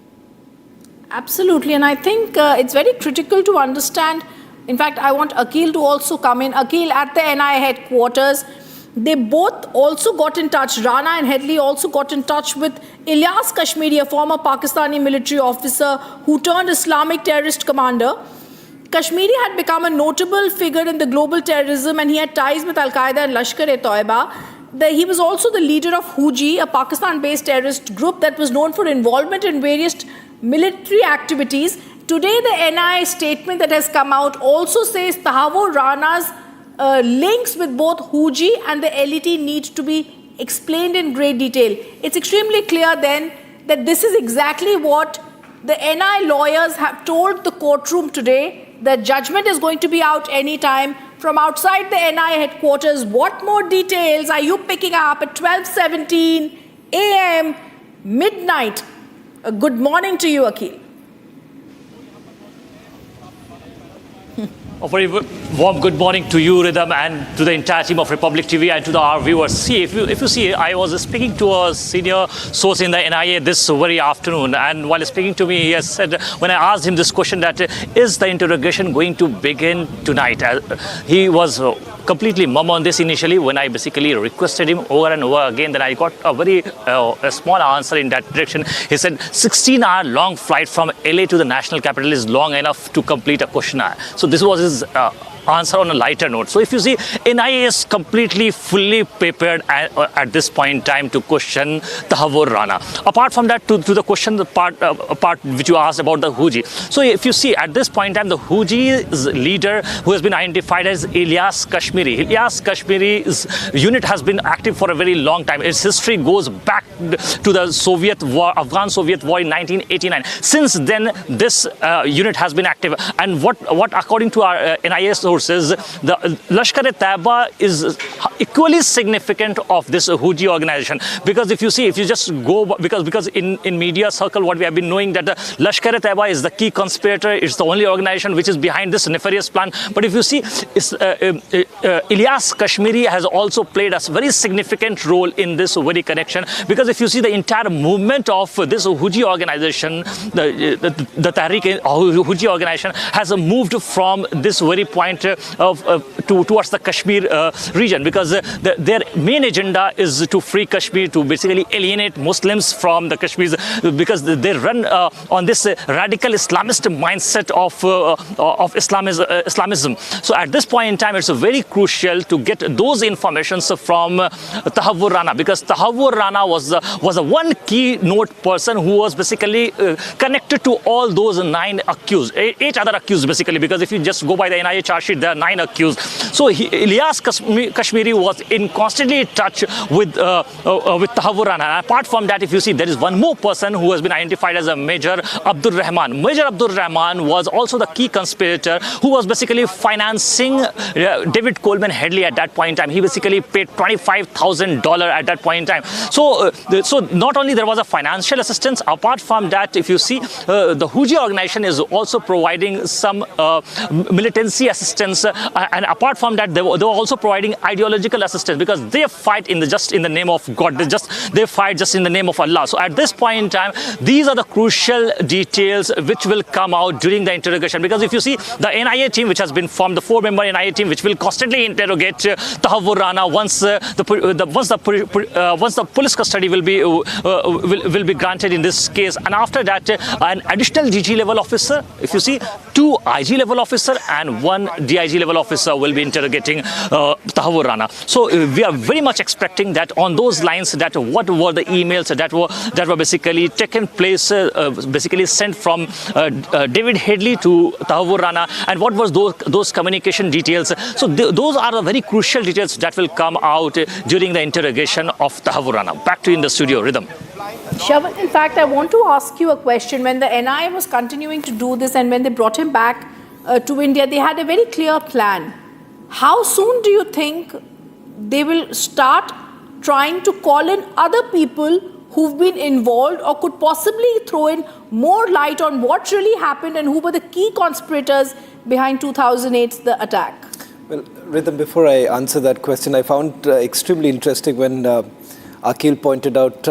Absolutely, and I think it's very critical to understand. In fact, I want Akhil to also come in. Akhil, at the NIA headquarters, they both also got in touch. Rana and Headley also got in touch with Ilyas Kashmiri, a former Pakistani military officer who turned Islamic terrorist commander. Kashmiri had become a notable figure in the global terrorism, and he had ties with Al-Qaeda and Lashkar-e-Toiba. He was also the leader of Huji, a Pakistan-based terrorist group that was known for involvement in various military activities. Today, the NIA statement that has come out also says Tahawwur Rana's links with both Huji and the LET need to be explained in great detail. It's extremely clear then that this is exactly what the NIA lawyers have told the courtroom today. The judgment is going to be out anytime. From outside the NIA headquarters, what more details are you picking up at 12:17 a.m. midnight? A good morning to you, Akhil. A very warm good morning to you, Rhythm, and to the entire team of Republic TV and to our viewers. See, if you see, I was speaking to a senior source in the NIA this very afternoon, and while speaking to me, he has said, when I asked him this question, that is the interrogation going to begin tonight? He was completely mum on this initially when I basically requested him over and over again. Then I got a very a small answer in that direction. He said 16-hour long flight from LA to the national capital is long enough to complete a questionnaire. So this was his answer on a lighter note. So if you see, NIA is completely fully prepared at this point in time to question Tahawwur Rana. Apart from that, to the question, the part which you asked about the Huji. So if you see, at this point in time, the Huji's leader, who has been identified as Ilyas Kashmiri. Ilyas Kashmiri's unit has been active for a very long time. Its history goes back to the Soviet war, Afghan-Soviet war in 1989. Since then, this unit has been active. And what according to our NIA sources, the Lashkar-e-Taiba is equally significant of this Huji organization, because if you just go, because in media circle what we have been knowing that the Lashkar-e-Taiba is the key conspirator, it's the only organization which is behind this nefarious plan. But if you see, Ilyas Kashmiri has also played a very significant role in this very connection, because if you see the entire movement of this Huji organization, the Tahrik Huji organization has moved from this very point towards the Kashmir region, because their main agenda is to free Kashmir, to basically alienate Muslims from the Kashmirs, because they run on this radical Islamist mindset of Islamism. So at this point in time, it's very crucial to get those informations from Tahawwur Rana, because Tahawwur Rana was a one keynote person who was basically connected to all those 9 accused, 8 other accused basically, because if you just go by the NIA charge sheet, there are 9 accused. So Ilyas Kashmiri was in constantly touch with Tahawwur Rana. And apart from that, if you see, there is one more person who has been identified as a Major Abdur Rahman. Major Abdur Rahman was also the key conspirator who was basically financing David Headley at that point in time. He basically paid $25,000 at that point in time. So not only there was a financial assistance, apart from that, if you see, the Huji organization is also providing some militancy assistance, and apart from that, they were also providing ideological assistance, because they fight just in the name of God. They fight just in the name of Allah. So at this point in time, these are the crucial details which will come out during the interrogation, because if you see, the NIA team which has been formed, the 4-member NIA team which will constantly interrogate Tahawwur Rana once the police custody will be granted in this case, and after that an additional DG level officer, if you see, 2 IG level officer and 1 DIG level officer will be interrogating Tahawwur Rana. So we are very much expecting that on those lines, that what were the emails that were basically taken place, basically sent from David Headley to Tahawwur Rana, and what was those communication details. So those are the very crucial details that will come out during the interrogation of Tahawwur Rana. Back to you in the studio, Rhythm. Shavan, in fact, I want to ask you a question. When the NIA was continuing to do this and when they brought him back to India, they had a very clear plan. How soon do you think they will start trying to call in other people who've been involved or could possibly throw in more light on what really happened and who were the key conspirators behind 2008's the attack? Well, Rhythm, before I answer that question, I found extremely interesting when Akhil pointed out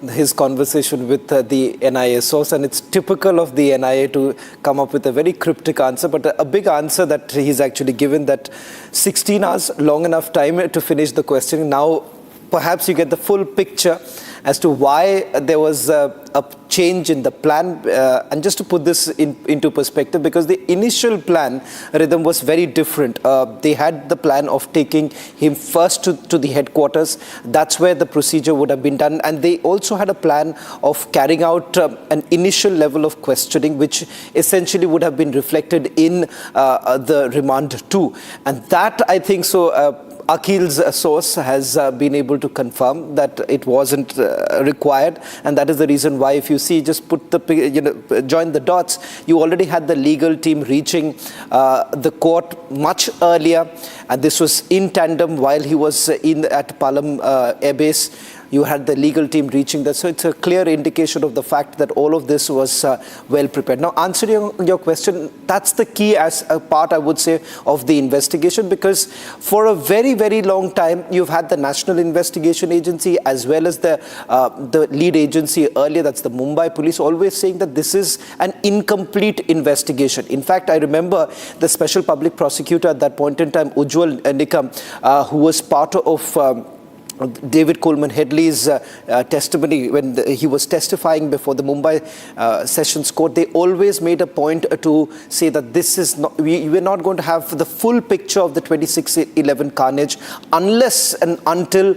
his conversation with the NIA source, and it's typical of the NIA to come up with a very cryptic answer, but a big answer that he's actually given, that 16 hours, long enough time to finish the questioning. Now, perhaps you get the full picture as to why there was a change in the plan. And just to put this into perspective, because the initial plan, Rhythm, was very different. They had the plan of taking him first to the headquarters. That's where the procedure would have been done. And they also had a plan of carrying out an initial level of questioning, which essentially would have been reflected in the remand too. And that, I think so, Akhil's source has been able to confirm that it wasn't required, and that is the reason why, if you see, just put the join the dots, you already had the legal team reaching the court much earlier, and this was in tandem while he was at Palam Air Base. You had the legal team reaching that. So it's a clear indication of the fact that all of this was well prepared. Now, answering your question, that's the key as a part, I would say, of the investigation, because for a very, very long time, you've had the National Investigation Agency as well as the lead agency earlier, that's the Mumbai police, always saying that this is an incomplete investigation. In fact, I remember the special public prosecutor at that point in time, Ujjwal Nikam, who was part of David Coleman Headley's testimony when he was testifying before the Mumbai Sessions Court. They always made a point to say that this is not, we're not going to have the full picture of the 26/11 carnage unless and until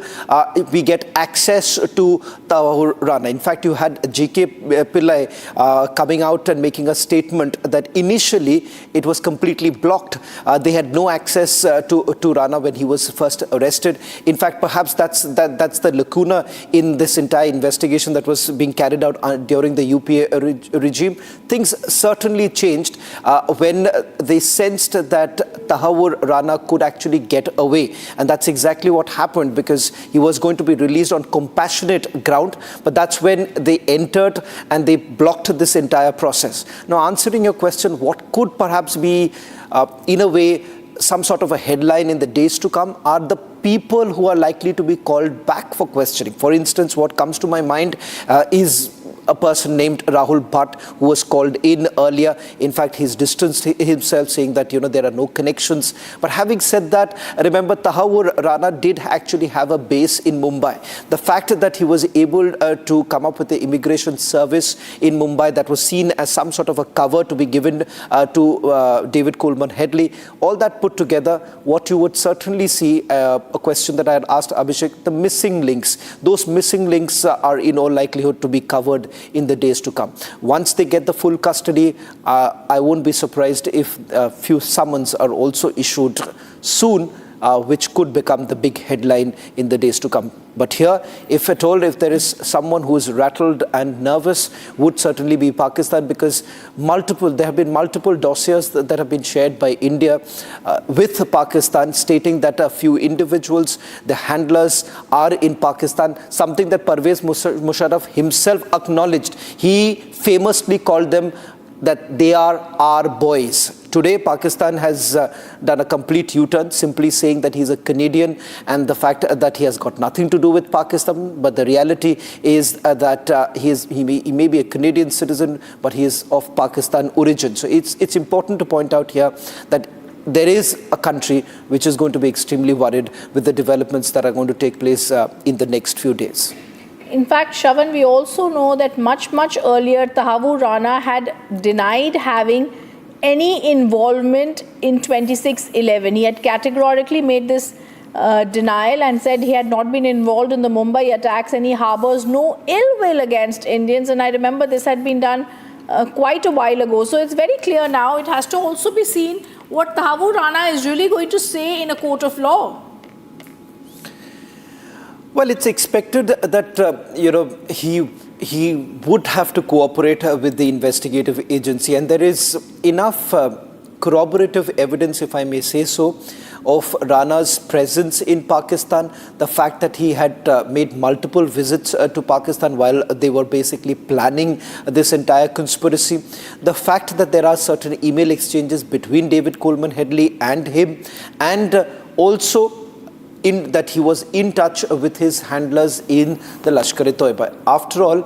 we get access to Tahawwur Rana. In fact, you had G.K. Pillai coming out and making a statement that initially it was completely blocked. They had no access to Rana when he was first arrested. In fact, perhaps that's the lacuna in this entire investigation that was being carried out during the UPA regime. Things certainly changed when they sensed that Tahawwur Rana could actually get away. And that's exactly what happened, because he was going to be released on compassionate ground. But that's when they entered and they blocked this entire process. Now, answering your question, what could perhaps be, in a way, some sort of a headline in the days to come are the people who are likely to be called back for questioning. For instance, what comes to my mind is a person named Rahul Bhatt, who was called in earlier. In fact, he's distanced himself, saying that, there are no connections. But having said that, remember, Tahawwur Rana did actually have a base in Mumbai. The fact that he was able to come up with the immigration service in Mumbai that was seen as some sort of a cover to be given to David Coleman Headley, all that put together, what you would certainly see, a question that I had asked Abhishek, the missing links. Those missing links are in all likelihood to be covered in the days to come. Once they get the full custody, I won't be surprised if a few summons are also issued soon, which could become the big headline in the days to come. But here, if at all, if there is someone who is rattled and nervous, would certainly be Pakistan, because there have been multiple dossiers that have been shared by India with Pakistan, stating that a few individuals, the handlers, are in Pakistan, something that Pervez Musharraf himself acknowledged. He famously called them that they are our boys. Today, Pakistan has done a complete U-turn, simply saying that he's a Canadian, and the fact that he has got nothing to do with Pakistan. But the reality is that he may be a Canadian citizen, but he is of Pakistan origin. So it's important to point out here that there is a country which is going to be extremely worried with the developments that are going to take place in the next few days. In fact, Shravan, we also know that much earlier, Tahawwur Rana had denied having any involvement in 26/11. He had categorically made this denial and said he had not been involved in the Mumbai attacks, and he harbors no ill will against Indians. And I remember this had been done quite a while ago. So it's very clear now. It has to also be seen what Tahawwur Rana is really going to say in a court of law. Well, it's expected that, he would have to cooperate with the investigative agency. And there is enough corroborative evidence, if I may say so, of Rana's presence in Pakistan. The fact that he had made multiple visits to Pakistan while they were basically planning this entire conspiracy. The fact that there are certain email exchanges between David Coleman Headley and him, and also that he was in touch with his handlers in the Lashkar-e-Toiba. After all,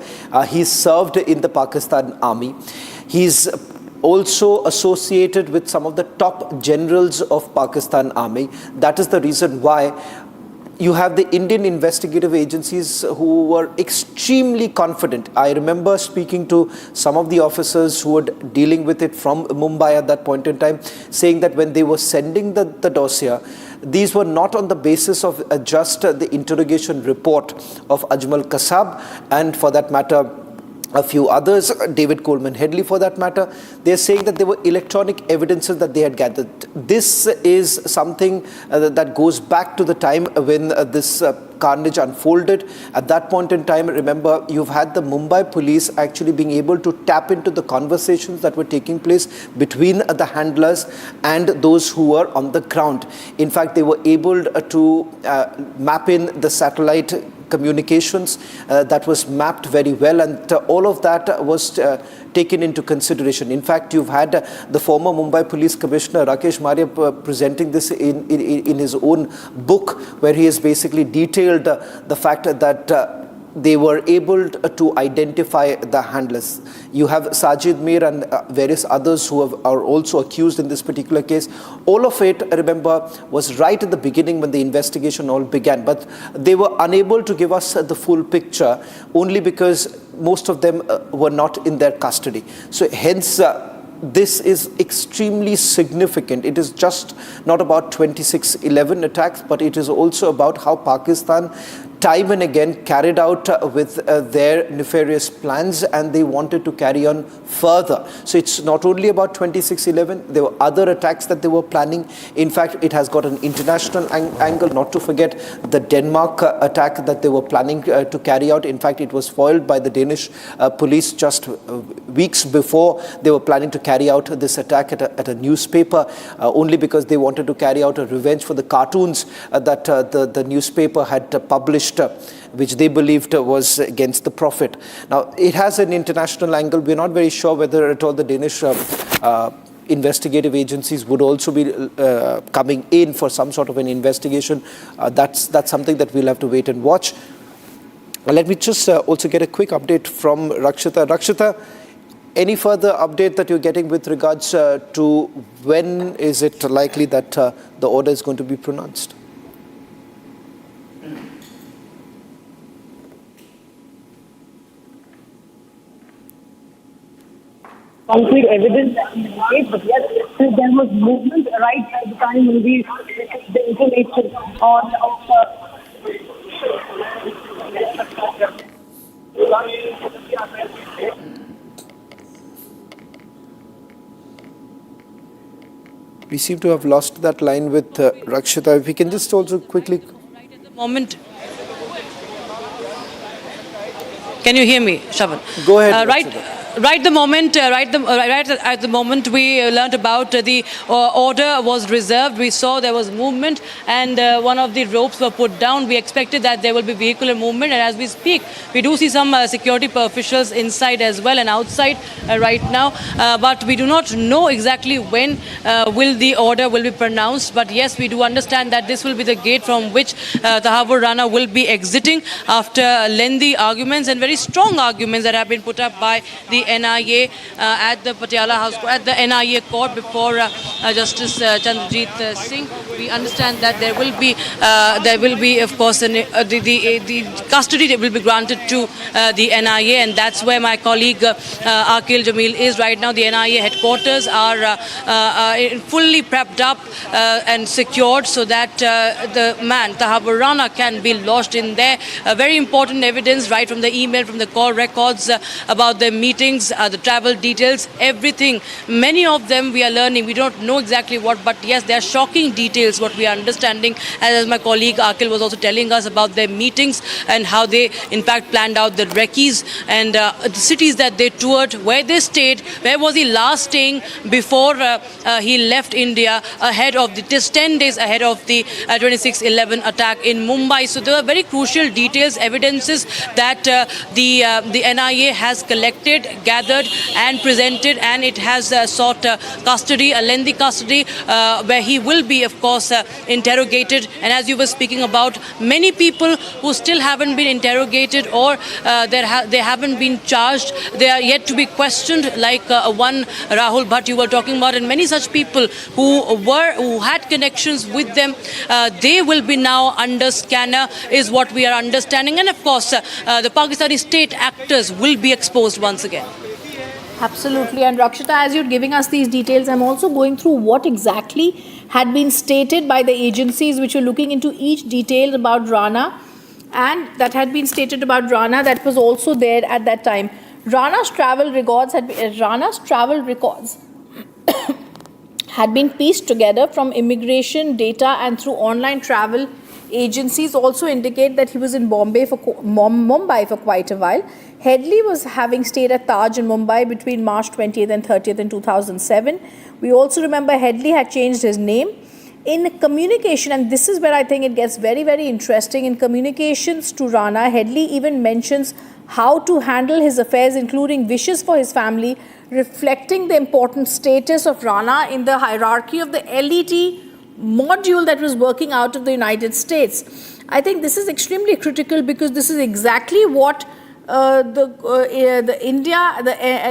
he served in the Pakistan army. He's also associated with some of the top generals of Pakistan army. That is the reason why you have the Indian investigative agencies who were extremely confident. I remember speaking to some of the officers who were dealing with it from Mumbai at that point in time, saying that when they were sending the dossier, these were not on the basis of just the interrogation report of Ajmal Kasab, and for that matter, a few others, David Coleman Headley for that matter. They're saying that there were electronic evidences that they had gathered. This is something that goes back to the time when this carnage unfolded. At that point in time, remember, you've had the Mumbai police actually being able to tap into the conversations that were taking place between the handlers and those who were on the ground. In fact, they were able to map in the satellite communications that was mapped very well, and all of that was taken into consideration. In fact, you've had the former Mumbai Police Commissioner Rakesh Maria presenting this in his own book, where he has basically detailed the fact that they were able to identify the handlers. You have Sajid Mir and various others who are also accused in this particular case. All of it, remember, was right at the beginning when the investigation all began. But they were unable to give us the full picture only because most of them were not in their custody. So hence, this is extremely significant. It is just not about 26/11 attacks, but it is also about how Pakistan time and again carried out with their nefarious plans, and they wanted to carry on further. So it's not only about 26/11, there were other attacks that they were planning. In fact, it has got an international angle, not to forget the Denmark attack that they were planning to carry out. In fact, it was foiled by the Danish police just weeks before they were planning to carry out this attack at a newspaper, only because they wanted to carry out a revenge for the cartoons that the newspaper had published, which they believed was against the Prophet. Now, it has an international angle. We're not very sure whether at all the Danish investigative agencies would also be coming in for some sort of an investigation. That's something that we'll have to wait and watch. Let me just also get a quick update from Rakshita. Rakshita, any further update that you're getting with regards to when is it likely that the order is going to be pronounced? Concrete evidence that we made, but yes, there was movement right at the time when we received the information on We seem to have lost that line with Rakshita. If we can just also quickly... Moment. Can you hear me, Shavan? Go ahead. Right at the moment we learnt about the order was reserved. We saw there was movement, and one of the ropes were put down. We expected that there will be vehicular movement, and as we speak, we do see some security officials inside as well and outside right now. But we do not know exactly when will the order will be pronounced. But yes, we do understand that this will be the gate from which Tahawwur Rana will be exiting after lengthy arguments and very strong arguments that have been put up by the NIA at the Patiala House, at the NIA court before Justice Chandrajit Singh. We understand that there will be, of course, the custody that will be granted to the NIA, and that's where my colleague Akil Jamil is right now. The NIA headquarters are fully prepped up and secured so that the man Tahawwur Rana can be lodged in there. Very important evidence right from the email, from the call records about the meetings, the travel details, everything. Many of them we are learning. We don't know exactly what, but yes, they are shocking details, what we are understanding. As my colleague Akil was also telling us about their meetings and how they, in fact, planned out the recce's and the cities that they toured, where they stayed, where was he last staying before he left India, ahead of just 10 days ahead of the 26/11 attack in Mumbai. So there are very crucial details, evidences that the NIA has collected, gathered and presented, and it has sought custody, a lengthy custody, where he will be, of course, interrogated. And as you were speaking about, many people who still haven't been interrogated or they haven't been charged, they are yet to be questioned, like one Rahul Bhatt you were talking about, and many such people who had connections with them, they will be now under scanner, is what we are understanding. And of course, the Pakistani state actors will be exposed once again. Absolutely. And Rakshita, as you're giving us these details, I'm also going through what exactly had been stated by the agencies which are looking into each detail about Rana, and that had been stated about Rana that was also there at that time. Rana's travel records had been pieced together from immigration data and through online travel agencies also indicate that he was in Mumbai for quite a while. Headley was having stayed at Taj in Mumbai between March 20th and 30th in 2007. We also remember Headley had changed his name in communication, and this is where I think it gets very, very interesting, in communications to Rana, Headley even mentions how to handle his affairs, including wishes for his family, reflecting the important status of Rana in the hierarchy of the LET module that was working out of the United States. I think this is extremely critical because this is exactly what India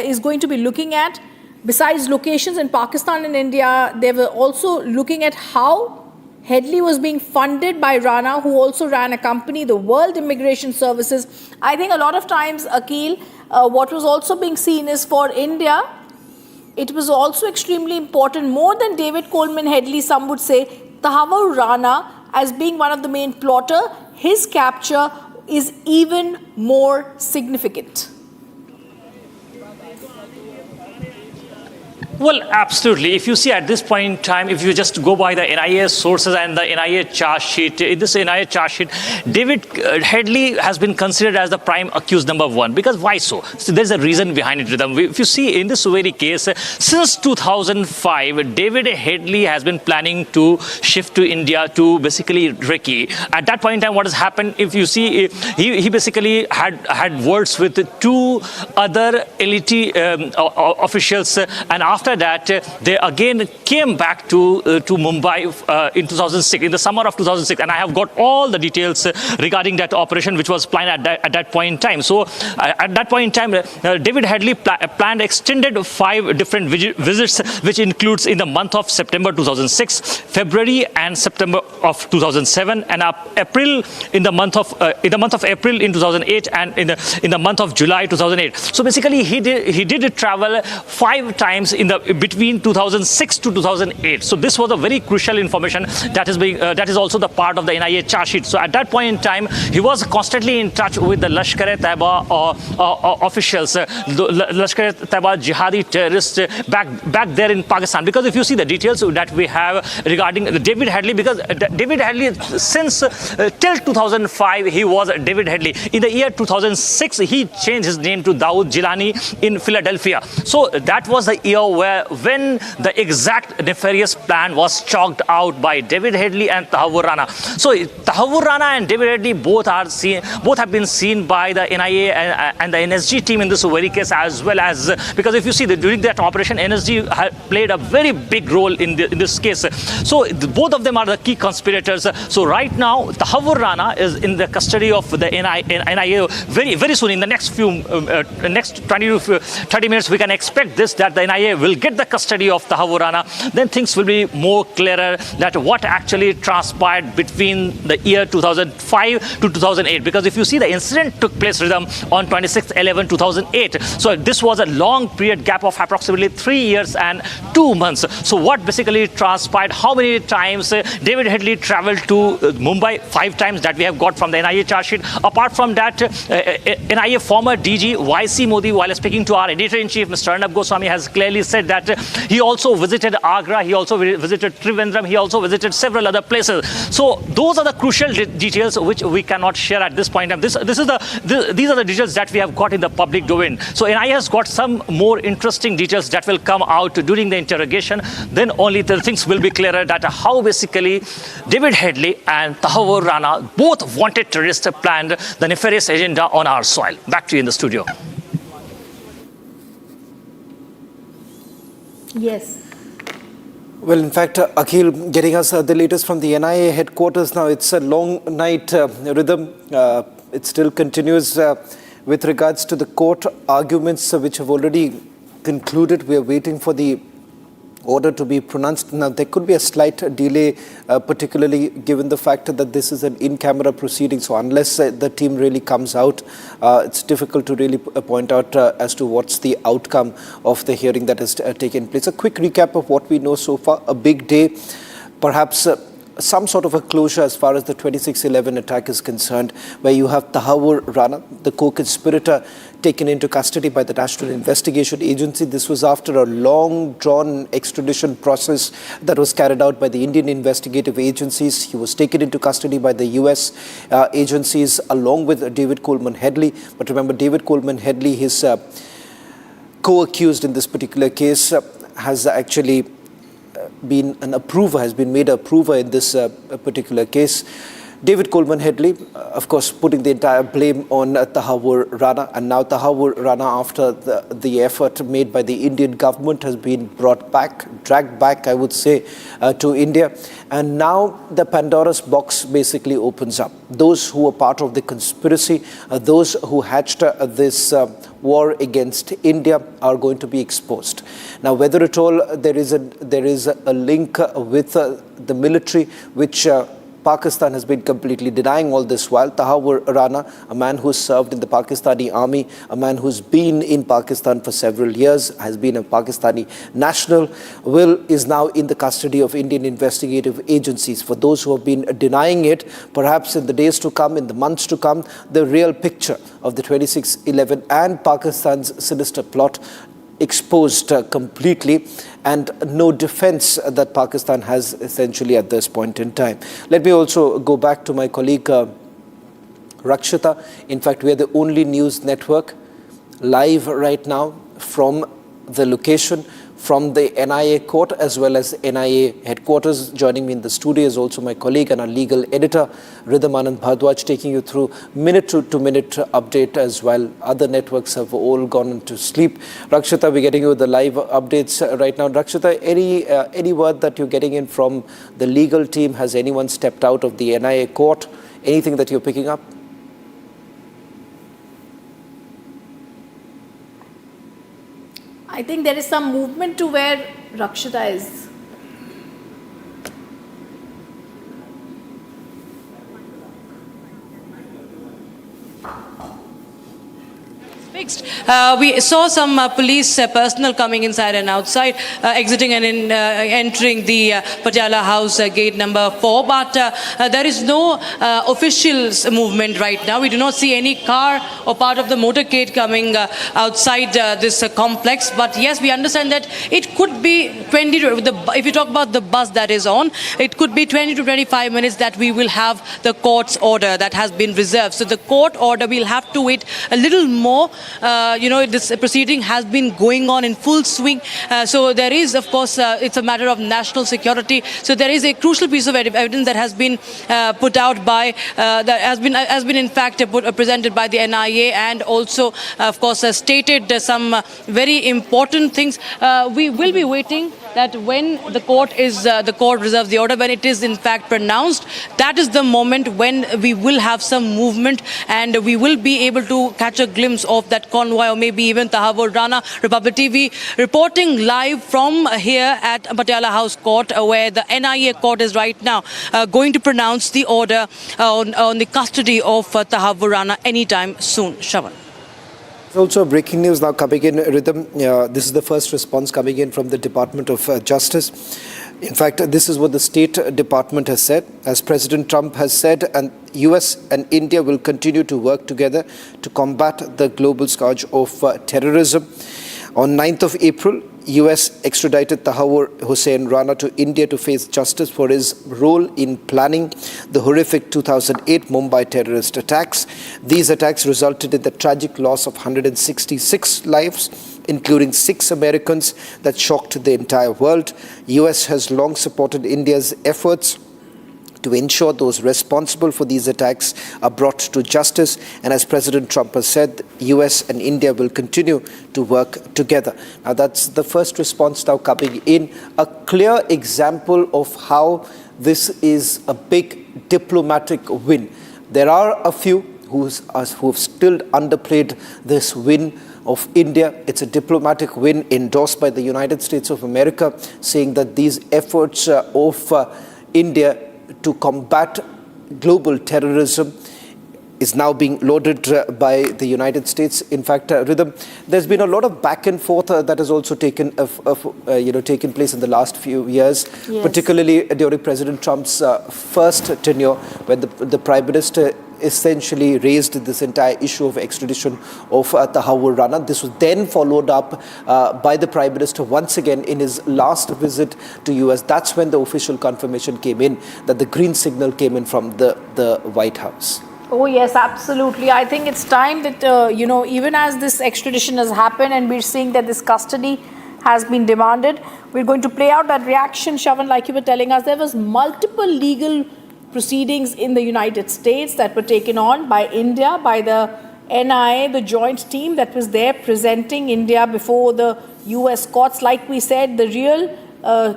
is going to be looking at. Besides locations in Pakistan and India, they were also looking at how Headley was being funded by Rana, who also ran a company, the World Immigration Services. I think a lot of times, Akhil, what was also being seen is for India, it was also extremely important, more than David Coleman Headley, some would say, Tahawwur Rana as being one of the main plotter, his capture is even more significant. Well, absolutely. If you see at this point in time, if you just go by the NIA sources and the NIA charge sheet, in this NIA charge sheet, David Headley has been considered as the prime accused number one. Because why so? So there's a reason behind it, Rhythm. If you see in this very case, since 2005, David Headley has been planning to shift to India to basically Ricky. At that point in time, what has happened, if you see, he basically had words with two other elite officials, and after that, they again came back to Mumbai in 2006, in the summer of 2006. And I have got all the details regarding that operation, which was planned at that point in time. So at that point in time, David Headley planned extended 5 different visits, which includes in the month of September 2006, February and September of 2007, and April in the month of April in 2008, and in the month of July 2008. So basically, he did travel 5 times between 2006 to 2008. So this was a very crucial information that is also the part of the NIA charge sheet. So at that point in time, he was constantly in touch with the Lashkar-e-Taiba officials, Lashkar-e-Taiba jihadi terrorists back there in Pakistan. Because if you see the details that we have regarding David Headley, because David Headley, since till 2005, he was David Headley. In the year 2006, he changed his name to Dawood Jilani in Philadelphia. So that was the year when the exact nefarious plan was chalked out by David Headley and Tahawwur Rana. So Tahawwur Rana and David Headley both have been seen by the NIA and the NSG team in this very case, as well as, because if you see during that operation, NSG played a very big role in this case. So both of them are the key conspirators. So right now, Tahawwur Rana is in the custody of the NIA. Very soon, in the next 20 to 30 minutes, we can expect this, that the NIA will get the custody of Tahawwur Rana. Then things will be more clearer that what actually transpired between the year 2005 to 2008. Because if you see, the incident took place, Rhythm, on 26/11/2008. So this was a long period gap of approximately 3 years and 2 months. So what basically transpired, how many times David Headley traveled to Mumbai? 5 times that we have got from the NIA charge sheet. Apart from that, NIA former DG YC Modi, while speaking to our editor-in-chief, Mr. Arnab Goswami, has clearly said that he also visited Agra, he also visited Trivandrum, he also visited several other places. So those are the crucial details which we cannot share at this point. And these are the details that we have got in the public domain. So NIA has got some more interesting details that will come out during the interrogation. Then only the things will be clearer that how basically David Headley and Tahawwur Rana both wanted terrorists planned the nefarious agenda on our soil. Back to you in the studio. Yes. Well, in fact, Akhil, getting us the latest from the NIA headquarters now. It's a long night, Rhythm. It still continues with regards to the court arguments which have already concluded. We are waiting for the order to be pronounced. Now, there could be a slight delay, particularly given the fact that this is an in-camera proceeding. So unless the team really comes out, it's difficult to really point out as to what's the outcome of the hearing that has taken place. A quick recap of what we know so far. A big day, perhaps some sort of a closure as far as the 26/11 attack is concerned, where you have Tahawwur Rana, the co-conspirator, taken into custody by the National Investigation Agency. This was after a long drawn extradition process that was carried out by the Indian investigative agencies. He was taken into custody by the US agencies along with David Coleman Headley. But remember, David Coleman Headley, his co-accused in this particular case, has actually been an approver, has been made an approver in this particular case. David Headley, of course, putting the entire blame on Tahawwur Rana. And now Tahawwur Rana, after the effort made by the Indian government, has been brought back, dragged back, I would say, to India. And now the Pandora's box basically opens up. Those who were part of the conspiracy, those who hatched this war against India are going to be exposed. Now, whether at all there is a link with the military, which Pakistan has been completely denying all this while. Tahawwur Rana, a man who served in the Pakistani army, a man who's been in Pakistan for several years, has been a Pakistani national, is now in the custody of Indian investigative agencies. For those who have been denying it, perhaps in the days to come, in the months to come, the real picture of the 26/11 and Pakistan's sinister plot exposed completely, and no defense that Pakistan has essentially at this point in time. Let me also go back to my colleague Rakshita. In fact, we are the only news network live right now from the location, from the NIA court as well as NIA headquarters. Joining me in the studio is also my colleague and our legal editor, Rhythm Anand Bhardwaj, taking you through minute-to-minute update as well. Other networks have all gone into sleep. Rakshita, we're getting you the live updates right now. Rakshita, any word that you're getting in from the legal team? Has anyone stepped out of the NIA court? Anything that you're picking up? I think there is some movement to where Rakshita is. Fixed. We saw some police personnel coming inside and outside, exiting and entering the Patiala house gate number 4. But there is no official movement right now. We do not see any car or part of the motorcade coming outside this complex. But yes, we understand that it could be 20 to, if you talk about the bus that is on, it could be 20 to 25 minutes that we will have the court's order that has been reserved. So the court order, we'll have to wait a little more. This proceeding has been going on in full swing. So there is, of course, it's a matter of national security. So there is a crucial piece of evidence that has been put out by, that has been in fact presented by the NIA, and also, of course, stated some very important things. We will be waiting that when the court reserves the order, when it is in fact pronounced, that is the moment when we will have some movement, and we will be able to catch a glimpse of that convoy, or maybe even Tahawwur Rana. Republic TV reporting live from here at Patiala House Court, where the NIA court is right now going to pronounce the order on the custody of Tahawwur Rana anytime soon. Shravan. There's also breaking news now coming in, Rhythm. This is the first response coming in from the Department of Justice. In fact, this is what the State Department has said. As President Trump has said, and US and India will continue to work together to combat the global scourge of terrorism. On 9th of April, US extradited Tahawwur Hussain Rana to India to face justice for his role in planning the horrific 2008 Mumbai terrorist attacks. These attacks resulted in the tragic loss of 166 lives, including 6 Americans, that shocked the entire world. US has long supported India's efforts to ensure those responsible for these attacks are brought to justice. And as President Trump has said, US and India will continue to work together. Now, that's the first response now coming in. A clear example of how this is a big diplomatic win. There are a few who have still underplayed this win of India. It's a diplomatic win endorsed by the United States of America, saying that these efforts of India to combat global terrorism is now being lauded by the United States. In fact, Rhythm, there's been a lot of back and forth that has also taken place in the last few years, yes, particularly during President Trump's first tenure, when the Prime Minister essentially raised this entire issue of extradition of Tahawwur Rana. This was then followed up by the Prime Minister once again in his last visit to US. That's when the official confirmation came in, that the green signal came in from the White House. Oh yes, absolutely. I think it's time that, even as this extradition has happened and we're seeing that this custody has been demanded, We're going to play out that reaction, Shavan, like you were telling us. There was multiple legal proceedings in the United States that were taken on by India, by the NIA, the joint team that was there presenting India before the US courts. Like we said, the real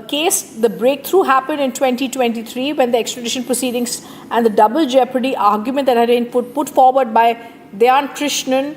case, the breakthrough happened in 2023 when the extradition proceedings and the double jeopardy argument that had been put forward by Dhyan Krishnan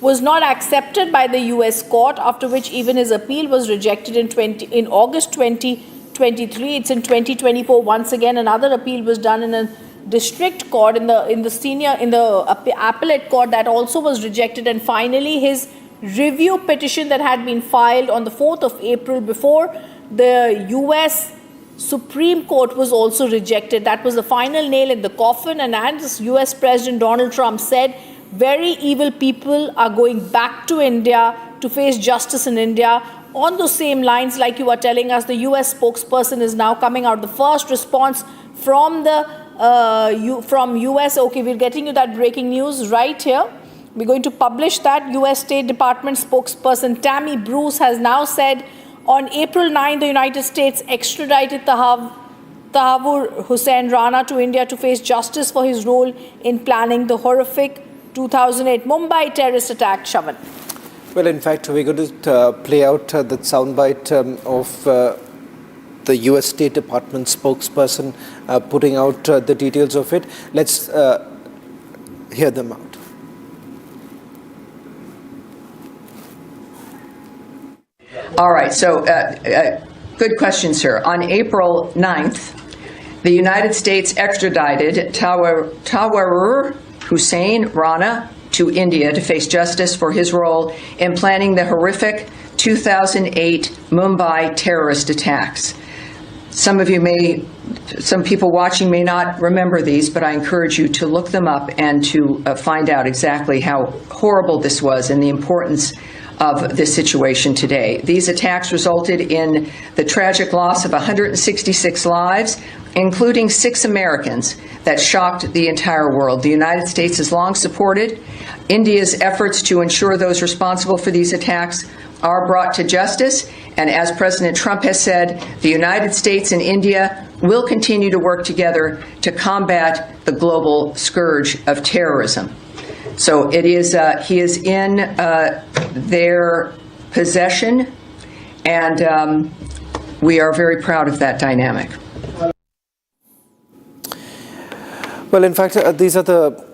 was not accepted by the US court, after which even his appeal was rejected in August 2023. It's in 2024 once again another appeal was done in a district court in the appellate court that also was rejected, and finally his review petition that had been filed on the 4th of April before the US Supreme Court was also rejected. That was the final nail in the coffin, and as US President Donald Trump said, very evil people are going back to India to face justice in India. On those same lines, like you were telling us, the US spokesperson is now coming out. The first response from from US. Okay, we're getting you that breaking news right here. We're going to publish that. US State Department spokesperson Tammy Bruce has now said on April 9, the United States extradited Tahawwur Rana to India to face justice for his role in planning the horrific 2008 Mumbai terrorist attack. Shavan. Well, in fact, we're going to play out the soundbite of the US State Department spokesperson putting out the details of it. Let's hear them out. All right, so good question, sir. On April 9th, the United States extradited Tahawwur Rana to India to face justice for his role in planning the horrific 2008 Mumbai terrorist attacks. Some people watching may not remember these, but I encourage you to look them up and to find out exactly how horrible this was and the importance of this situation today. These attacks resulted in the tragic loss of 166 lives, including 6 Americans, that shocked the entire world. The United States has long supported India's efforts to ensure those responsible for these attacks are brought to justice. And as President Trump has said, the United States and India will continue to work together to combat the global scourge of terrorism. So it is, he is in their possession, and we are very proud of that dynamic. Well, in fact, these are the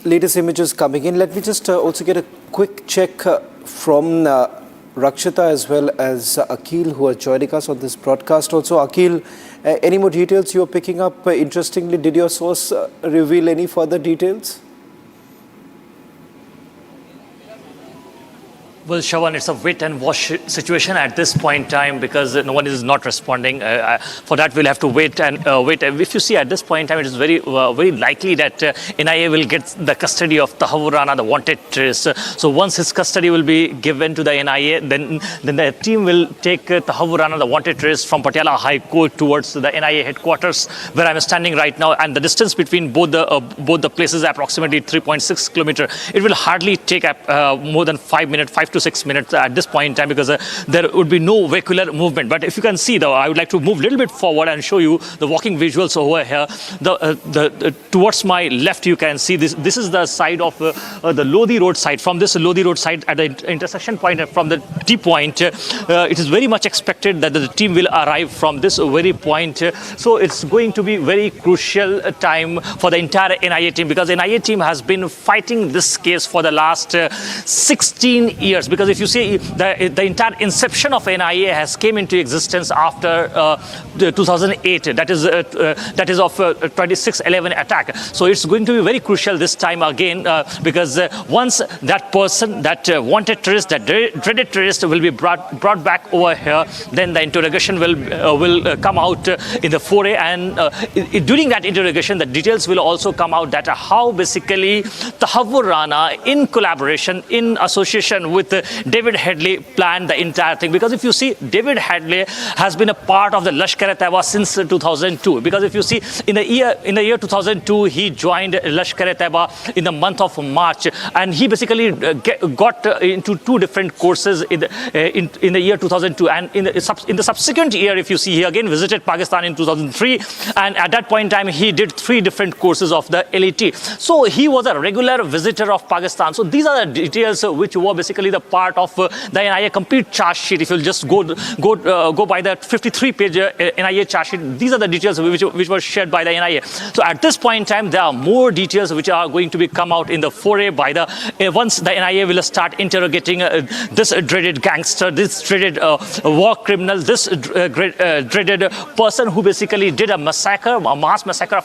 latest images coming in. Let me just also get a quick check from Rakshita as well as Akhil, who are joining us on this broadcast. Also, Akhil, any more details you are picking up? Interestingly, did your source reveal any further details? Well, Shawan, it's a wait and watch situation at this point in time because no one is not responding. For that, we'll have to wait and wait. If you see at this point in time, it is very likely that NIA will get the custody of Tahawwur Rana, the wanted terrorist. So once his custody will be given to the NIA, then the team will take Tahawwur Rana, the wanted terrorist, from Patiala High Court towards the NIA headquarters, where I'm standing right now. And the distance between both the places is approximately 3.6 kilometers. It will hardly take more than 5 to 6 minutes at this point in time, because there would be no vehicular movement. But if you can see, though, I would like to move a little bit forward and show you the walking visuals over here. Towards my left, you can see this. This is the side of the Lodi Road side. From this Lodi Road side, at the intersection point from the T point, it is very much expected that the team will arrive from this very point. So it's going to be very crucial time for the entire NIA team, because the NIA team has been fighting this case for the last 16 years. Because if you see, the entire inception of NIA has came into existence after 2008. That is of 26/11 attack. So it's going to be very crucial this time again, because once that person, that wanted terrorist, that dreaded terrorist, will be brought back over here, then the interrogation will come out in the foray, and during that interrogation, the details will also come out that how basically Tahawwur Rana, in collaboration, in association with David Headley planned the entire thing. Because if you see, David Headley has been a part of the Lashkar-e-Taiba since 2002. Because if you see, in the year 2002, he joined Lashkar-e-Taiba in the month of March, and he basically got into two different courses in the year 2002. And in the subsequent year, if you see, he again visited Pakistan in 2003, and at that point in time, he did 3 different courses of the LET. So he was a regular visitor of Pakistan. So these are the details which were basically the part of the NIA complete charge sheet. If you'll just go by the 53-page NIA charge sheet, these are the details which were shared by the NIA. So at this point in time, there are more details which are going to be come out in the foray by the once the NIA will start interrogating this dreaded gangster, this dreaded war criminal, this dreaded person who basically did a massacre, a mass massacre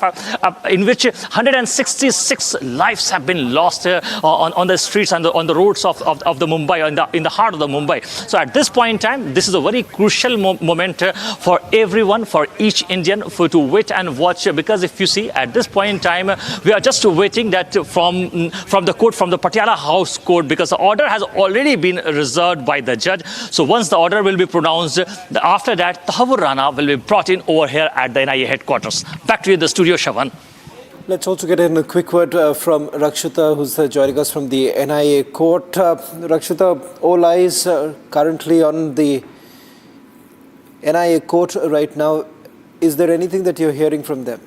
in which 166 lives have been lost on the streets and on the roads of the Mumbai, in the heart of the Mumbai. So at this point in time, this is a very crucial moment for everyone, for each Indian, to wait and watch. Because if you see, at this point in time, we are just waiting that from the court, from the Patiala House Court, because the order has already been reserved by the judge. So once the order will be pronounced, after that, Tahawwur Rana will be brought in over here at the NIA headquarters. Back to you in the studio, Shavan. Let's also get in a quick word from Rakshita, who's joining us from the NIA court. Rakshita, all eyes currently on the NIA court right now. Is there anything that you're hearing from them?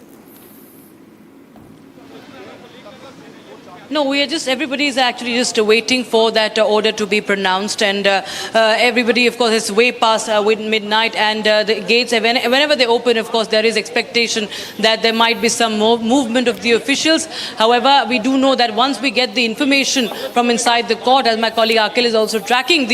No, everybody is actually just waiting for that order to be pronounced, and everybody, of course, is way past midnight, and the gates, whenever they open, of course, there is expectation that there might be some more movement of the officials. However, we do know that once we get the information from inside the court, as my colleague Akhil is also tracking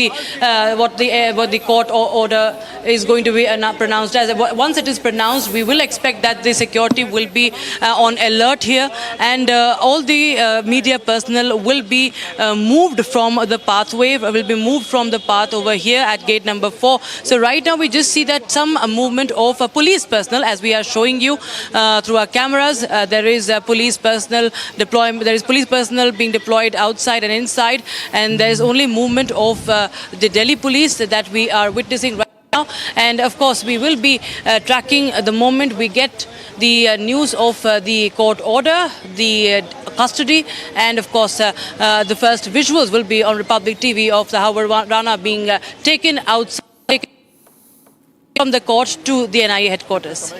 what the court order is going to be pronounced as. Once it is pronounced, we will expect that the security will be on alert here, and all the media personnel will be moved from the pathway, will be moved from the path over here at gate number 4. So right now we just see that some movement of police personnel, as we are showing you through our cameras. There is police personnel deployment. There is police personnel being deployed outside and inside, and there is only movement of the Delhi police that we are witnessing right now. And of course, we will be tracking the moment we get the news of the court order, the custody, and of course the first visuals will be on Republic TV of the Tahawwur Rana being taken outside from the court to the NIA headquarters.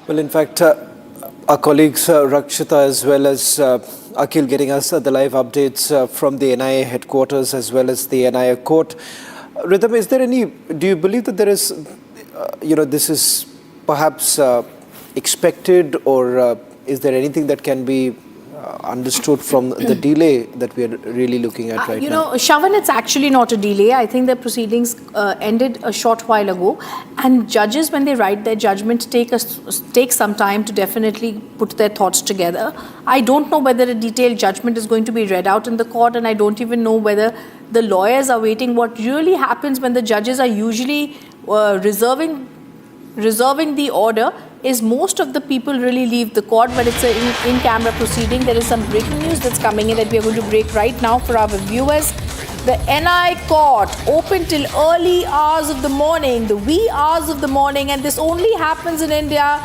Well, in fact, our colleagues Rakshita as well as Akhil getting us the live updates from the NIA headquarters as well as the NIA court. Rhythm, is there any, do you believe that there is, this is perhaps expected, or is there anything that can be understood from the delay that we are really looking at right now? Shavan, it's actually not a delay. I think the proceedings ended a short while ago, and judges, when they write their judgment, take some time to definitely put their thoughts together. I don't know whether a detailed judgment is going to be read out in the court, and I don't even know whether the lawyers are waiting. What really happens when the judges are usually reserving the order is most of the people really leave the court, but it's an in-camera proceeding. There is some breaking news that's coming in that we are going to break right now for our viewers. The NI court open till early hours of the morning, the wee hours of the morning, and this only happens in India.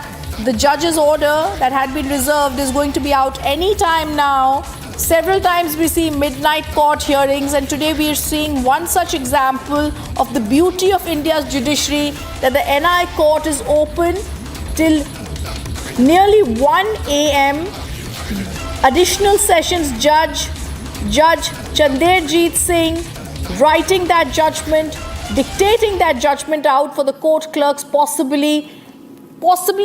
The judge's order that had been reserved is going to be out any time now. Several times we see midnight court hearings, and today we are seeing one such example of the beauty of India's judiciary, that the NI court is open till nearly 1 a.m. Additional Sessions Judge Chanderjeet Singh writing that judgment, dictating that judgment out for the court clerks, possibly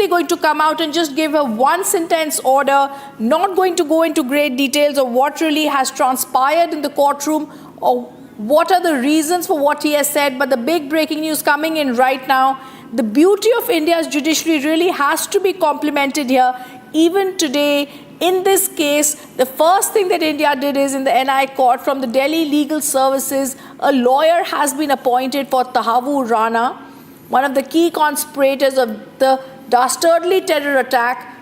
going to come out and just give a one-sentence order, not going to go into great details of what really has transpired in the courtroom or what are the reasons for what he has said. But the big breaking news coming in right now, the beauty of India's judiciary really has to be complimented here. Even today, in this case, the first thing that India did is, in the NI court, from the Delhi Legal Services, a lawyer has been appointed for Tahawwur Rana, one of the key conspirators of the dastardly terror attack.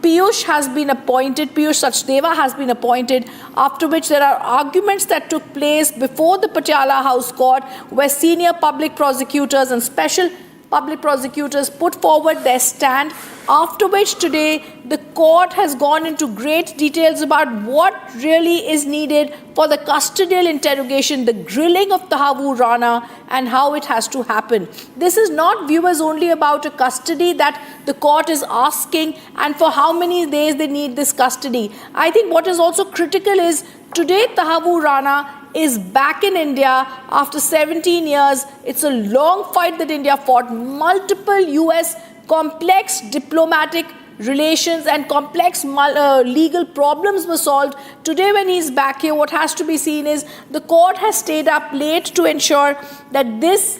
Piyush has been appointed, Piyush Sachdeva has been appointed, after which there are arguments that took place before the Patiala House Court where senior public prosecutors and special public prosecutors put forward their stand, after which today the court has gone into great details about what really is needed for the custodial interrogation, the grilling of Tahawwur Rana and how it has to happen. This is not, viewers, only about a custody that the court is asking and for how many days they need this custody. I think what is also critical is today Tahawwur Rana is back in India after 17 years. It's a long fight that India fought. Multiple US complex diplomatic relations and complex legal problems were solved. Today when he's back here, what has to be seen is the court has stayed up late to ensure that this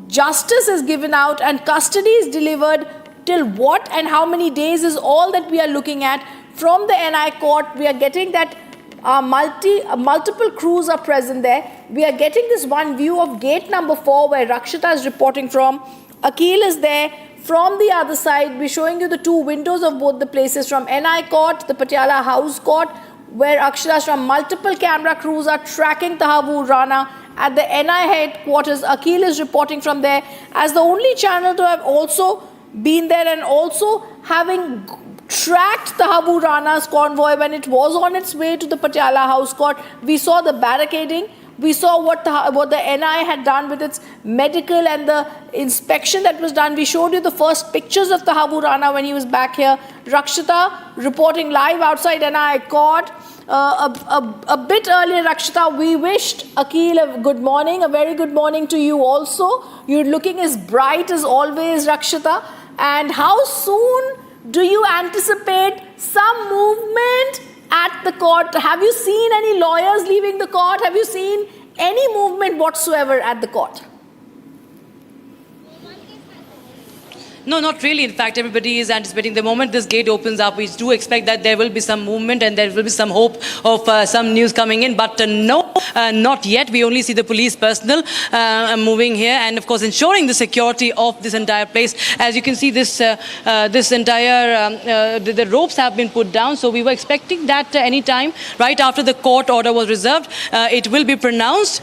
justice is given out and custody is delivered. Till what and how many days is all that we are looking at. From the NI court, we are getting that multiple crews are present there. We are getting this one view of gate number 4 where Rakshita is reporting from. Akil is there. From the other side, we're showing you the two windows of both the places, from NI court, the Patiala House Court, where Aksharas from multiple camera crews are tracking Tahawwur Rana. At the NI headquarters, Akil is reporting from there as the only channel to have also been there and also having tracked Tahawwur Rana's convoy when it was on its way to the Patiala House Court. We saw the barricading. We saw what the NI had done with its medical and the inspection that was done. We showed you the first pictures of Tahawwur Rana when he was back here. Rakshita reporting live outside NI court. A bit earlier, Rakshita, we wished Akil a good morning, a very good morning to you also. You're looking as bright as always, Rakshita. And how soon do you anticipate some movement at the court? Have you seen any lawyers leaving the court? Have you seen any movement whatsoever at the court? No, not really. In fact, everybody is anticipating the moment this gate opens up. We do expect that there will be some movement and there will be some hope of some news coming in. But no, not yet. We only see the police personnel moving here and, of course, ensuring the security of this entire place. As you can see, this entire, the ropes have been put down. So we were expecting that any time, right after the court order was reserved, it will be pronounced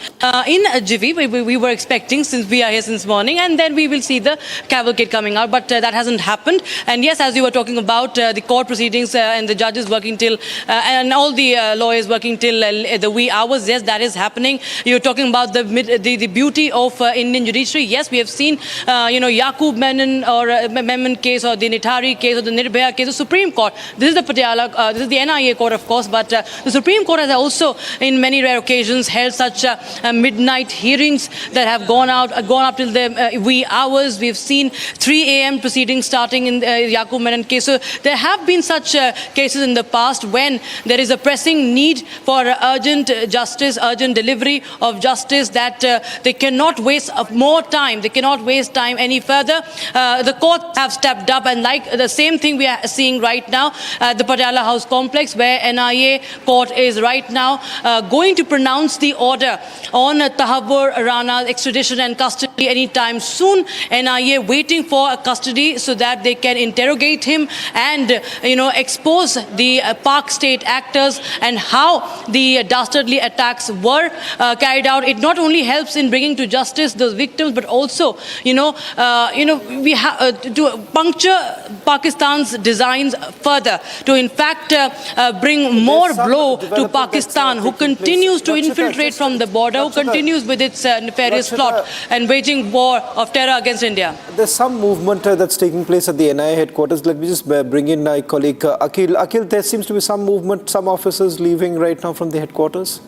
in Jivi. We were expecting, since we are here since morning, and then we will see the cavalcade coming out. But that hasn't happened. And yes, as you were talking about the court proceedings and the judges working till, and all the lawyers working till the wee hours, yes, that is happening. You're talking about the beauty of Indian judiciary. Yes, we have seen, Yaqub Memon case or the Nithari case or the Nirbhaya case, the Supreme Court. This is the Patiala, this is the NIA court, of course, but the Supreme Court has also, in many rare occasions, held such midnight hearings that have gone up till the wee hours. We've seen 3 a.m. proceedings starting in Yaqub Memon case. So there have been such cases in the past when there is a pressing need for urgent justice, urgent delivery of justice, that they cannot waste more time. They cannot waste time any further. The courts have stepped up, and like the same thing we are seeing right now at the Patiala House complex, where NIA court is right now going to pronounce the order on Tahawwur Rana's extradition and custody anytime soon. NIA waiting for custody so that they can interrogate him and expose the Pak state actors and how the dastardly attacks were carried out. It not only helps in bringing to justice those victims, but also we have to puncture Pakistan's designs further, to in fact bring more blow to Pakistan, who continues to infiltrate from the border, who continues with its nefarious plot and waging war of terror against India. There's some movement that's taking place at the NIA headquarters. Let me just bring in my colleague Akil. Akil, there seems to be some movement, some officers leaving right now from the headquarters.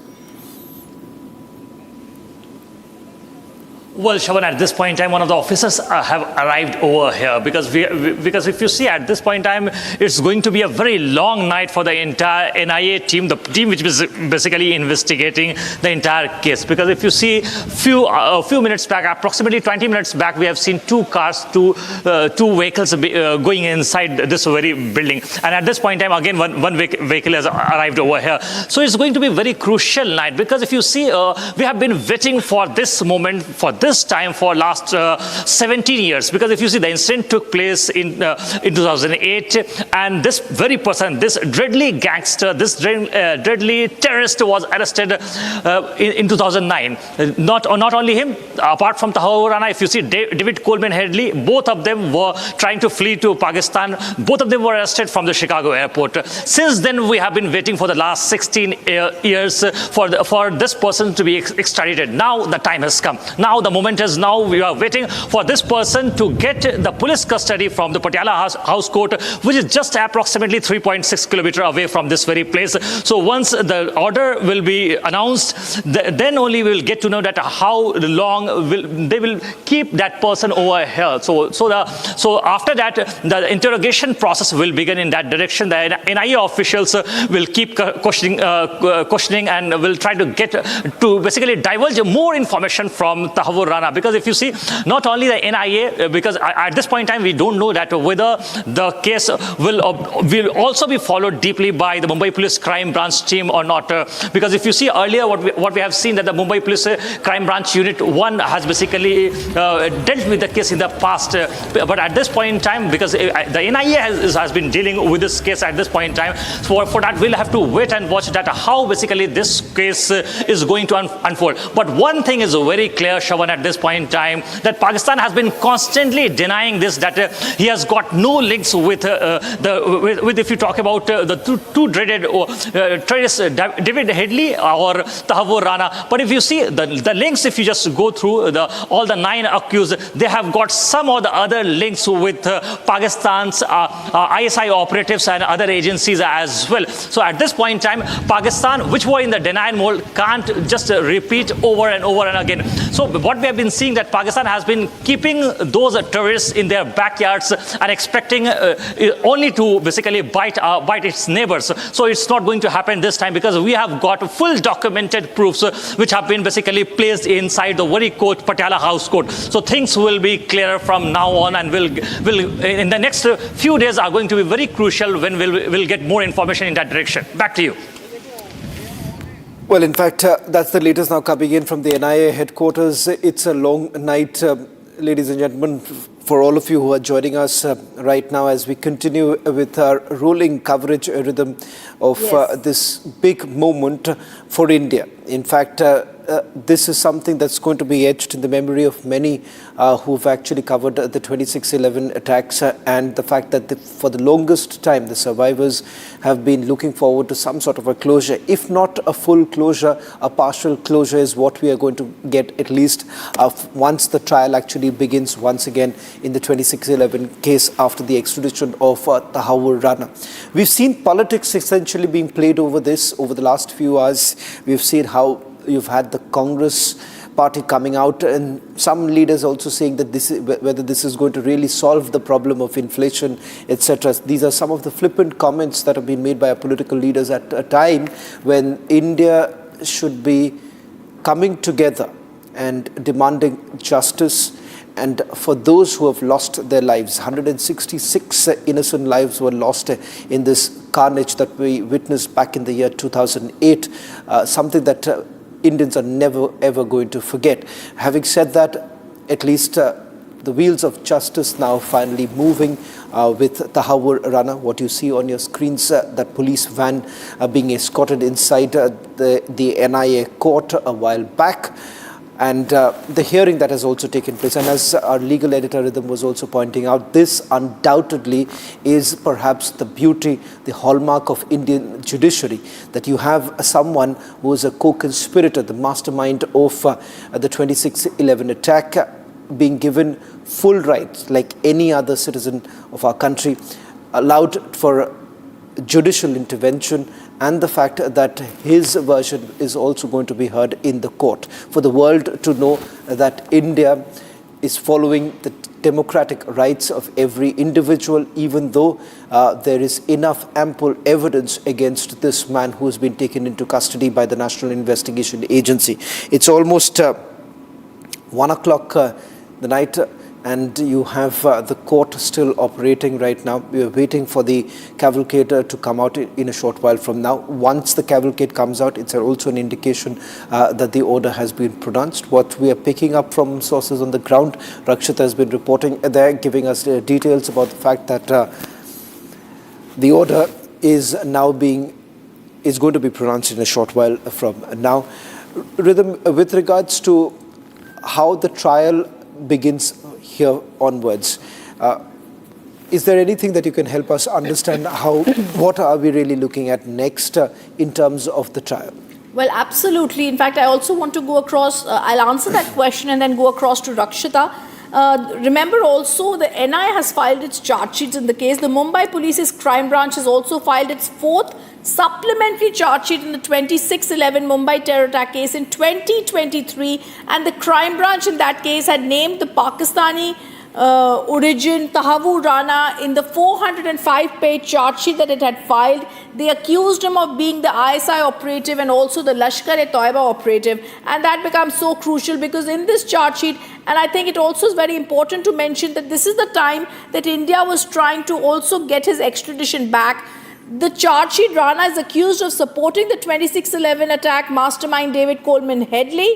Well, Shaban, at this point in time, one of the officers have arrived over here because if you see at this point in time, it's going to be a very long night for the entire NIA team, the team which is basically investigating the entire case. Because if you see a few minutes back, approximately 20 minutes back, we have seen two vehicles going inside this very building. And at this point in time, again, one vehicle has arrived over here. So it's going to be a very crucial night because if you see, we have been waiting for this moment, for this this time for last 17 years. Because if you see, the incident took place in 2008, and this very person, this deadly gangster, this deadly terrorist was arrested in 2009. Not only him, apart from Tahawwur Rana, if you see David Headley, both of them were trying to flee to Pakistan. Both of them were arrested from the Chicago airport. Since then, we have been waiting for the last 16 years for this person to be extradited. Now the time has come. Now the moment is now. We are waiting for this person to get the police custody from the Patiala House Court, which is just approximately 3.6 kilometers away from this very place. So once the order will be announced, then only we will get to know that how long they will keep that person over here. So after that, the interrogation process will begin in that direction. The NIA officials will keep questioning and will try to get to basically divulge more information from Tahawwur Rana. Because if you see, not only the NIA, because at this point in time we don't know that whether the case will also be followed deeply by the Mumbai Police Crime Branch team or not. Because if you see earlier what we have seen, that the Mumbai Police Crime Branch Unit 1 has basically dealt with the case in the past. But at this point in time, because the NIA has been dealing with this case at this point in time, so for that we'll have to wait and watch that how basically this case is going to unfold. But one thing is very clear, Shravan, at this point in time, that Pakistan has been constantly denying this, that he has got no links with if you talk about the two dreaded terrorists, David Headley or Tahawwur Rana. But if you see the links, if you just go through all the 9 accused, they have got some or the other links with Pakistan's ISI operatives and other agencies as well. So at this point in time, Pakistan, which were in the denial mode, can't just repeat over and over and again. So what we have been seeing, that Pakistan has been keeping those terrorists in their backyards and expecting only to basically bite its neighbors. So it's not going to happen this time, because we have got full documented proofs which have been basically placed inside the very court, Patiala House Court. So things will be clearer from now on, and will in the next few days are going to be very crucial when we'll get more information in that direction. Back to you. Well, in fact, that's the latest now coming in from the NIA headquarters. It's a long night, ladies and gentlemen, for all of you who are joining us right now as we continue with our rolling coverage rhythm of this big moment for India. In fact, this is something that's going to be etched in the memory of many who've actually covered the 26/11 attacks, and the fact that for the longest time the survivors have been looking forward to some sort of a closure. If not a full closure, a partial closure is what we are going to get, at least once the trial actually begins once again in the 26/11 case after the extradition of Tahawwur Rana. We've seen politics essentially being played over this over the last few hours. We've seen how you've had the Congress party coming out, and some leaders also saying that whether this is going to really solve the problem of inflation, etc. These are some of the flippant comments that have been made by our political leaders at a time when India should be coming together and demanding justice. And for those who have lost their lives, 166 innocent lives were lost in this carnage that we witnessed back in the year 2008, something that Indians are never ever going to forget. Having said that, at least the wheels of justice now finally moving with Tahawwur Rana. What you see on your screens, that police van being escorted inside the NIA court a while back. And the hearing that has also taken place. And as our legal editor Rhythm was also pointing out, this undoubtedly is perhaps the beauty, the hallmark of Indian judiciary, that you have someone who is a co-conspirator, the mastermind of the 26/11 attack, being given full rights like any other citizen of our country, allowed for judicial intervention, and the fact that his version is also going to be heard in the court, for the world to know that India is following the democratic rights of every individual, even though there is enough ample evidence against this man who has been taken into custody by the National Investigation Agency. It's almost 1 o'clock the night and you have the court still operating right now. We are waiting for the cavalcade to come out in a short while from now. Once the cavalcade comes out, it's also an indication that the order has been pronounced. What we are picking up from sources on the ground, Rakshita has been reporting there, giving us details about the fact that the order is going to be pronounced in a short while from now. Rhythm, with regards to how the trial begins here onwards, is there anything that you can help us understand what are we really looking at next in terms of the trial? Well, absolutely. In fact, I also want to go across, I'll answer that question and then go across to Rakshita. Remember also, the NIA has filed its charge sheets in the case. The Mumbai Police's crime branch has also filed its 4th supplementary charge sheet in the 26/11 Mumbai terror attack case in 2023, and the crime branch in that case had named the Pakistani origin Tahawwur Rana in the 405-page charge sheet that it had filed. They accused him of being the ISI operative and also the Lashkar-e-Toiba operative, and that becomes so crucial because in this charge sheet, and I think it also is very important to mention that this is the time that India was trying to also get his extradition back. The charge sheet, Rana is accused of supporting the 26/11 attack mastermind David Headley.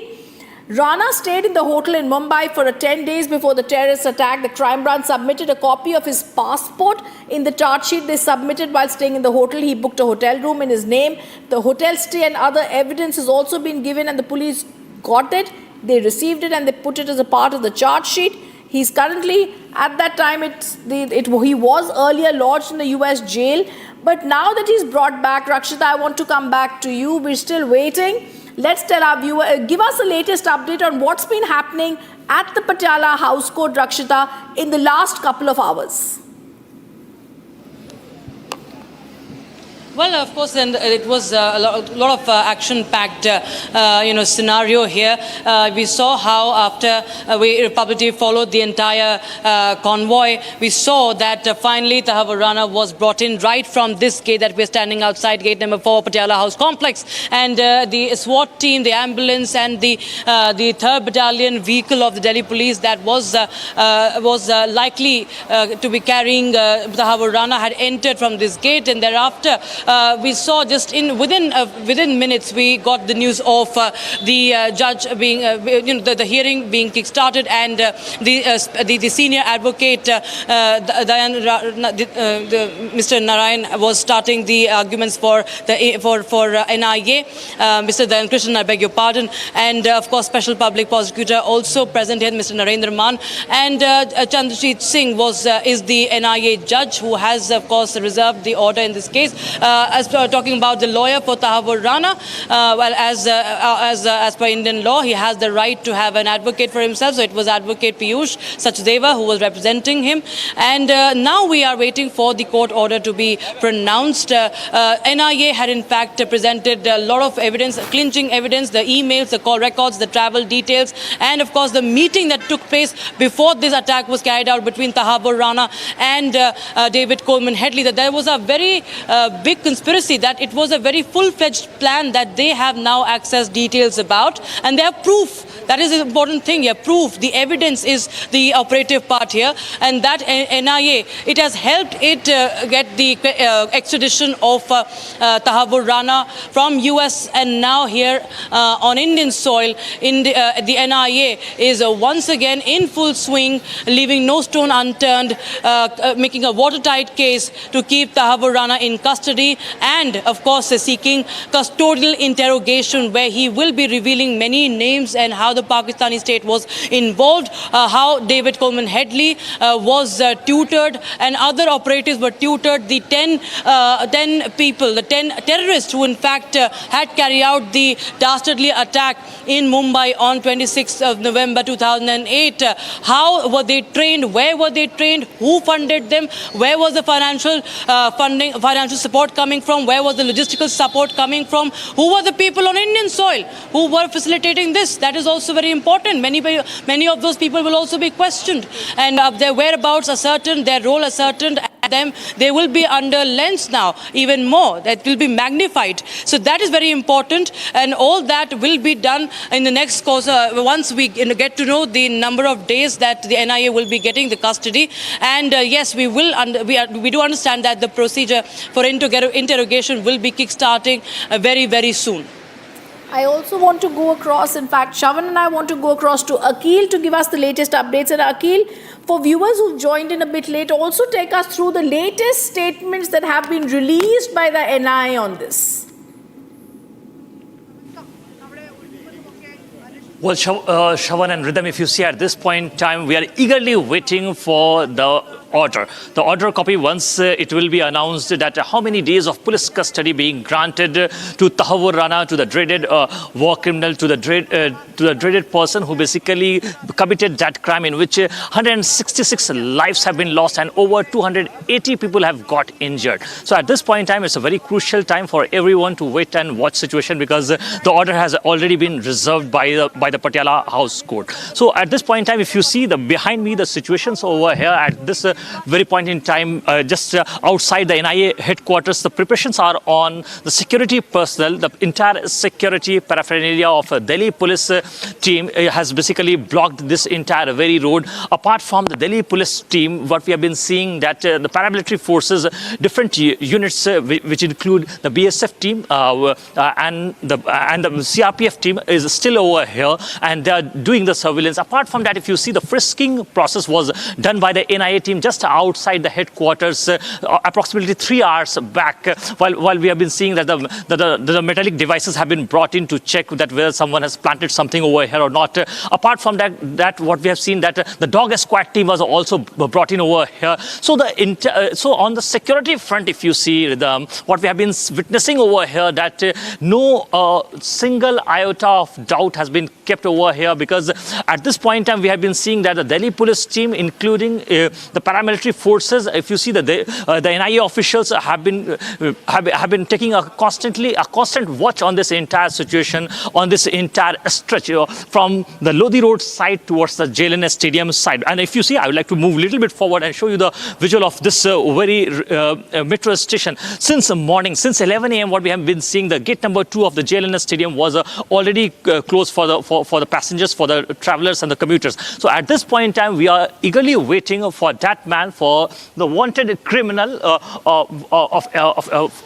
Rana stayed in the hotel in Mumbai for 10 days before the terrorist attack. The crime branch submitted a copy of his passport in the charge sheet they submitted while staying in the hotel. He booked a hotel room in his name. The hotel stay and other evidence has also been given, and the police got it. They received it and they put it as a part of the charge sheet. He's currently, at that time, he was earlier lodged in the US jail. But now that he's brought back, Rakshita, I want to come back to you. We're still waiting. Let's tell our viewer, give us the latest update on what's been happening at the Patiala House Court, Rakshita, in the last couple of hours. Well, of course, and it was a lot of action-packed, scenario here. We saw how after Republic TV followed the entire convoy, we saw that finally Tahawwur Rana was brought in right from this gate that we're standing outside, gate number 4, Patiala House Complex, and the SWAT team, the ambulance, and the 3rd Battalion vehicle of the Delhi Police that was likely to be carrying Tahawwur Rana had entered from this gate, and thereafter. We saw just within minutes we got the news of the judge being the hearing being kick-started, and the senior advocate Mr. Narayan was starting the arguments for NIA. Mr. Dayan Krishnan, I beg your pardon, and of course special public prosecutor also present here, Mr. Narendra Man, and Chandrajit Singh is the NIA judge who has of course reserved the order in this case. As talking about the lawyer for Tahawwur Rana, as per Indian law, he has the right to have an advocate for himself. So it was Advocate Piyush Sachdeva who was representing him, and now we are waiting for the court order to be pronounced. NIA had in fact presented a lot of evidence, clinching evidence, the emails, the call records, the travel details, and of course the meeting that took place before this attack was carried out between Tahawwur Rana and David Headley. That there was a very big conspiracy, that it was a very full-fledged plan that they have now accessed details about, and they have proof. That is an important thing here. Proof, the evidence is the operative part here, and that NIA, it has helped it get the extradition of Tahawwur Rana from US and now here on Indian soil. The NIA is once again in full swing, leaving no stone unturned, making a watertight case to keep Tahawwur Rana in custody, and of course seeking custodial interrogation where he will be revealing many names and how the Pakistani state was involved, how David Headley was tutored and other operatives were tutored, the 10 people, the 10 terrorists who in fact had carried out the dastardly attack in Mumbai on 26th of November 2008. How were they trained? Where were they trained? Who funded them? Where was the financial support coming from? Where was the logistical support coming from? Who were the people on Indian soil who were facilitating this? That is also very important. Many of those people will also be questioned, and their whereabouts are certain, their role is certain. them, they will be under lens now, even more. That will be magnified. So that is very important, and all that will be done in the next course once we get to know the number of days that the NIA will be getting the custody. And yes, we do understand that the procedure for interrogation will be kick-starting very, very soon. I also want to go across, in fact, Shavan and I want to go across to Akil to give us the latest updates. And Akil, for viewers who've joined in a bit late, also take us through the latest statements that have been released by the NIA on this. Well, Shavan and Rhythm, if you see at this point in time, we are eagerly waiting for the order. The order copy, once it will be announced that how many days of police custody being granted to Tahawwur Rana, to the dreaded war criminal, to the dreaded person who basically committed that crime in which 166 lives have been lost and over 280 people have got injured. So at this point in time, it's a very crucial time for everyone to wait and watch situation, because the order has already been reserved by the Patiala House Court. So at this point in time, if you see behind me, the situations over here at this very point in time, just outside the NIA headquarters, the preparations are on. The security personnel, the entire security paraphernalia of Delhi police team has basically blocked this entire very road. Apart from the Delhi police team, what we have been seeing that the paramilitary forces, different units which include the BSF team and the CRPF team is still over here, and they are doing the surveillance. Apart from that, if you see, the frisking process was done by the NIA team just outside the headquarters approximately 3 hours back, while we have been seeing that the metallic devices have been brought in to check that whether someone has planted something over here or not. Apart from that, what we have seen that the dog squad team was also brought in over here. So so on the security front, if you see what we have been witnessing over here, that no single iota of doubt has been kept over here, because at this point in time we have been seeing that the Delhi police team, including the paramilitary forces, if you see the NIA officials have been taking a constant watch on this entire situation, on this entire stretch from the Lodi Road side towards the JLNS Stadium side. And if you see, I would like to move a little bit forward and show you the visual of this very metro station. Since morning, since 11 a.m. what we have been seeing, the gate number 2 of the JLNS Stadium was already closed for the passengers, for the travelers and the commuters. So at this point in time, we are eagerly waiting for that man, for the wanted criminal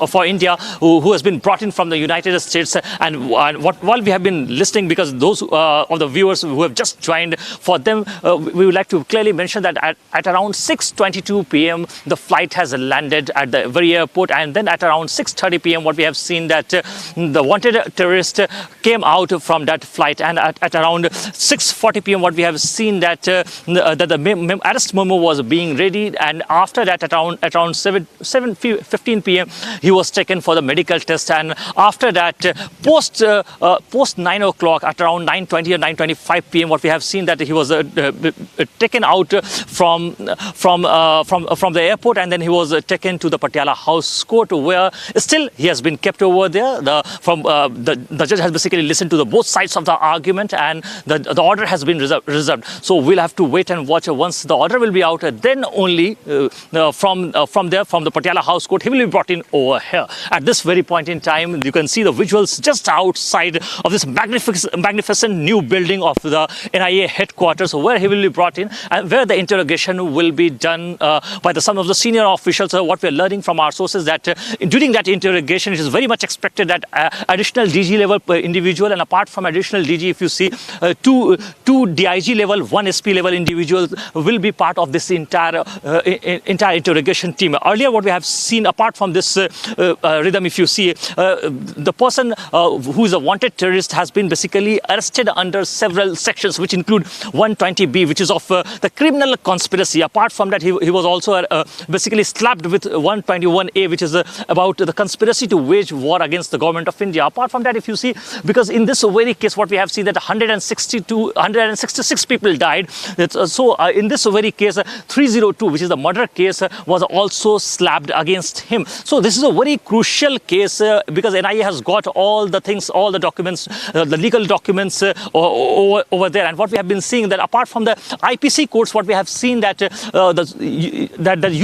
for India, who has been brought in from the United States. And while we have been listening, because those of the viewers who have just joined, for them, we would like to clearly mention that at around 6:22 p.m. the flight has landed at the very airport, and then at around 6:30 p.m. what we have seen that the wanted terrorist came out from that flight, and at around 6:40 p.m. what we have seen that the arrest memo was being ready, and after that at around 7:15 p.m. he was taken for the medical test, and after that post 9 o'clock at around 9:20 or 9:25 p.m. what we have seen that he was taken out from the airport, and then he was taken to the Patiala House Court, where still he has been kept over there. The judge has basically listened to the both sides of the argument, and the order has been reserved. So we'll have to wait and watch. Once the order will be out, then only from the Patiala House Court he will be brought in over here. At this very point in time, you can see the visuals just outside of this magnificent new building of the NIA headquarters, where he will be brought in, and where the interrogation will be done by some of the senior officials. What we're learning from our sources, that during that interrogation, it is very much expected that additional DG level individual, and apart from additional DG, if you see, two DIG level, 1 SP level individuals will be part of this entire interrogation team. Earlier, what we have seen, apart from this rhythm, if you see, the person who is a wanted terrorist has been basically arrested under several sections, which include 120B, which is of the criminal conspiracy. Apart from that, he was also basically slapped with 121A, which is about the conspiracy to wage war against the government of India. Apart from that, if you see, because in this very case, what we have seen that 166 people died. So in this very case, 30 202, which is the murder case, was also slapped against him. So this is a very crucial case because NIA has got all the things, all the documents, the legal documents over there. And what we have been seeing that apart from the IPC courts, what we have seen that the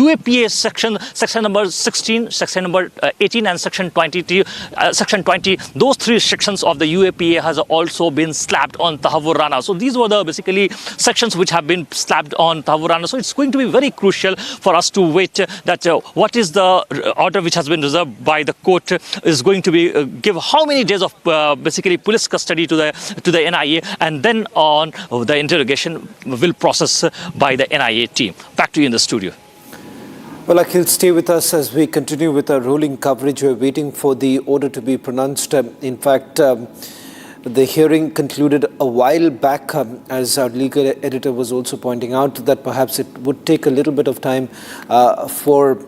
UAPA section number 16, section number 18, and section 20, those three sections of the UAPA has also been slapped on Tahawwur Rana. So these were the basically sections which have been slapped on Tahawwur Rana. So it's going to be very crucial for us to wait that what is the order which has been reserved by the court is going to be give how many days of basically police custody to the NIA, and then on the interrogation will process by the NIA team. Back to you in the studio. Well, Akhil, stay with us as we continue with our rolling coverage. We're waiting for the order to be pronounced. In fact, the hearing concluded a while back, as our legal editor was also pointing out, that perhaps it would take a little bit of time for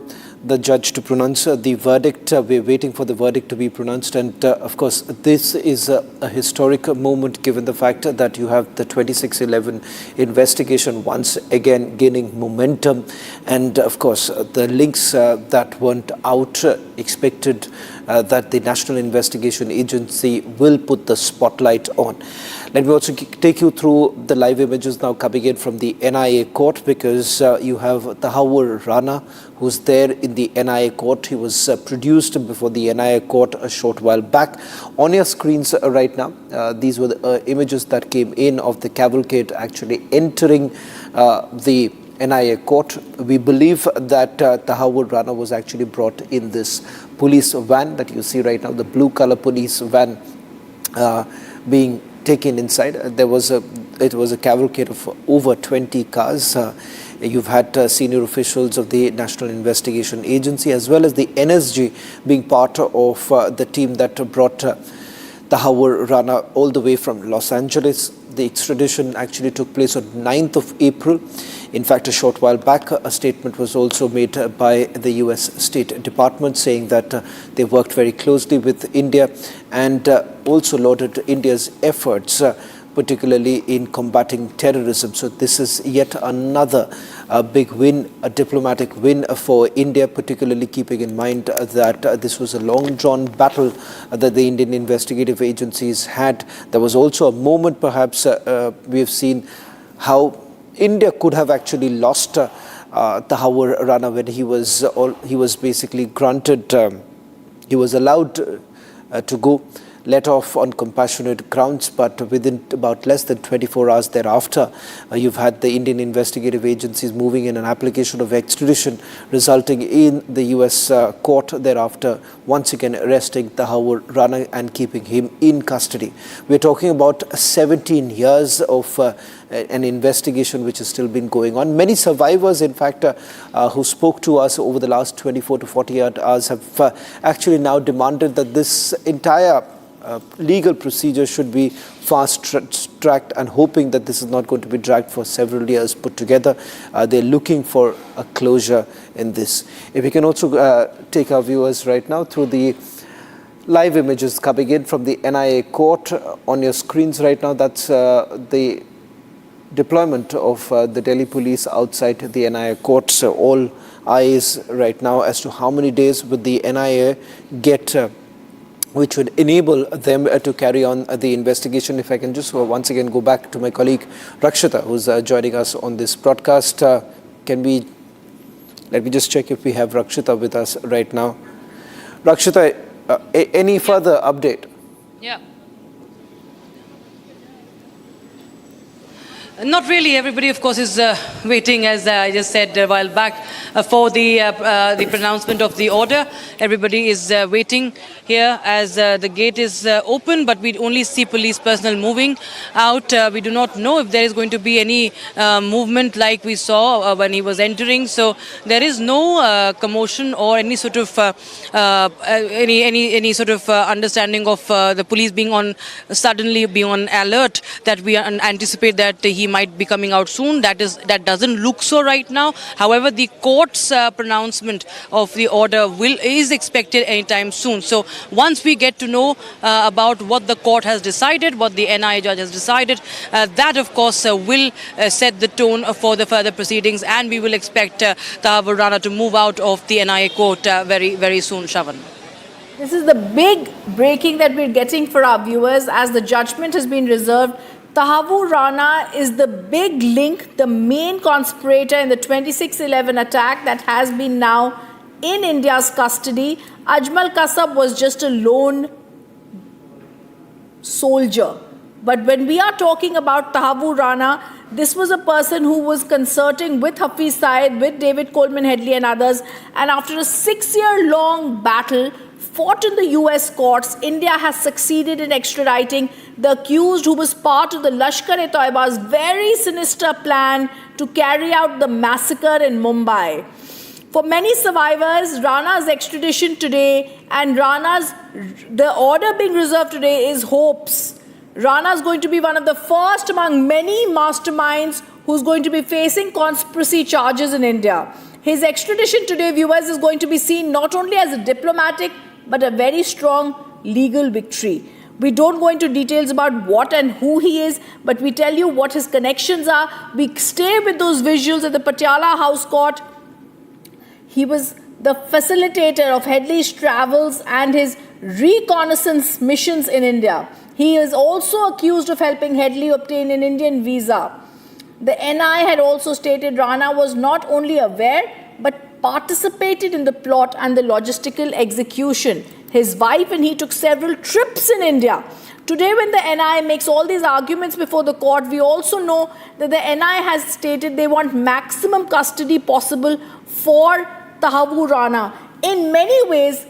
the judge to pronounce the verdict. We're waiting for the verdict to be pronounced. And of course, this is a historic moment given the fact that you have the 2611 investigation once again gaining momentum. And of course, the links that weren't out expected that the National Investigation Agency will put the spotlight on. Let me also take you through the live images now coming in from the NIA court, because you have Tahawwur Rana, who's there in the NIA court. He was produced before the NIA court a short while back. On your screens right now, these were the images that came in of the cavalcade actually entering the NIA court. We believe that Tahawwur Rana was actually brought in this police van that you see right now, the blue color police van being taken inside. It was a cavalcade of over 20 cars. You've had senior officials of the National Investigation Agency as well as the NSG being part of the team that brought Tahawwur Rana all the way from Los Angeles. The extradition actually took place on 9th of April. In fact, a short while back, a statement was also made by the US State Department saying that they worked very closely with India and also lauded India's efforts, particularly in combating terrorism. So this is yet another big win, a diplomatic win for India, particularly keeping in mind that this was a long-drawn battle that the Indian investigative agencies had. There was also a moment, perhaps, we have seen how India could have actually lost Tahawwur Rana when he was basically granted, he was allowed to go, let off on compassionate grounds, but within about less than 24 hours thereafter, you've had the Indian investigative agencies moving in an application of extradition, resulting in the US court thereafter once again arresting Tahawwur Rana and keeping him in custody. We're talking about 17 years of an investigation which has still been going on. Many survivors, in fact, who spoke to us over the last 24 to 48 hours have actually now demanded that this entire legal procedure should be fast-tracked, and hoping that this is not going to be dragged for several years put together. They're looking for a closure in this. If we can also take our viewers right now through the live images coming in from the NIA court on your screens right now. That's the deployment of the Delhi police outside the NIA court. So all eyes right now as to how many days would the NIA get which would enable them to carry on the investigation. If I can just once again go back to my colleague Rakshita, who's joining us on this broadcast. Let me just check if we have Rakshita with us right now. Rakshita, any further update? Yeah. Not really. Everybody, of course, is waiting, as I just said a while back, for the pronouncement of the order. Everybody is waiting here as the gate is open, but we only see police personnel moving out. We do not know if there is going to be any movement like we saw when he was entering. So there is no commotion or any sort of any sort of understanding of the police being on suddenly being on alert that we anticipate that he he might be coming out soon. That doesn't look so right now. However, the court's pronouncement of the order is expected anytime soon. So once we get to know about what the court has decided, what the NIA judge has decided, that of course will set the tone for the further proceedings, and we will expect Tahawwur Rana to move out of the NIA court very, very soon, Shravan. This is the big breaking that we're getting for our viewers as the judgment has been reserved. Tahawwur Rana is the big link, the main conspirator in the 26/11 attack that has been now in India's custody. Ajmal Kasab was just a lone soldier. But when we are talking about Tahawwur Rana, this was a person who was concerting with Hafiz Saeed, with David Coleman Headley and others. And after a 6-year-long battle fought in the US courts, India has succeeded in extraditing the accused who was part of the Lashkar-e-Toiba's very sinister plan to carry out the massacre in Mumbai. For many survivors, Rana's extradition today and the order being reserved today is hopes. Rana is going to be one of the first among many masterminds who's going to be facing conspiracy charges in India. His extradition today, viewers, is going to be seen not only as a diplomatic but a very strong legal victory. We don't go into details about what and who he is, but we tell you what his connections are. We stay with those visuals at the Patiala House Court. He was the facilitator of Headley's travels and his reconnaissance missions in India. He is also accused of helping Headley obtain an Indian visa. The NI had also stated Rana was not only aware but participated in the plot and the logistical execution. His wife and he took several trips in India. Today, when the NI makes all these arguments before the court, we also know that the NI has stated they want maximum custody possible for Tahawwur Rana. In many ways,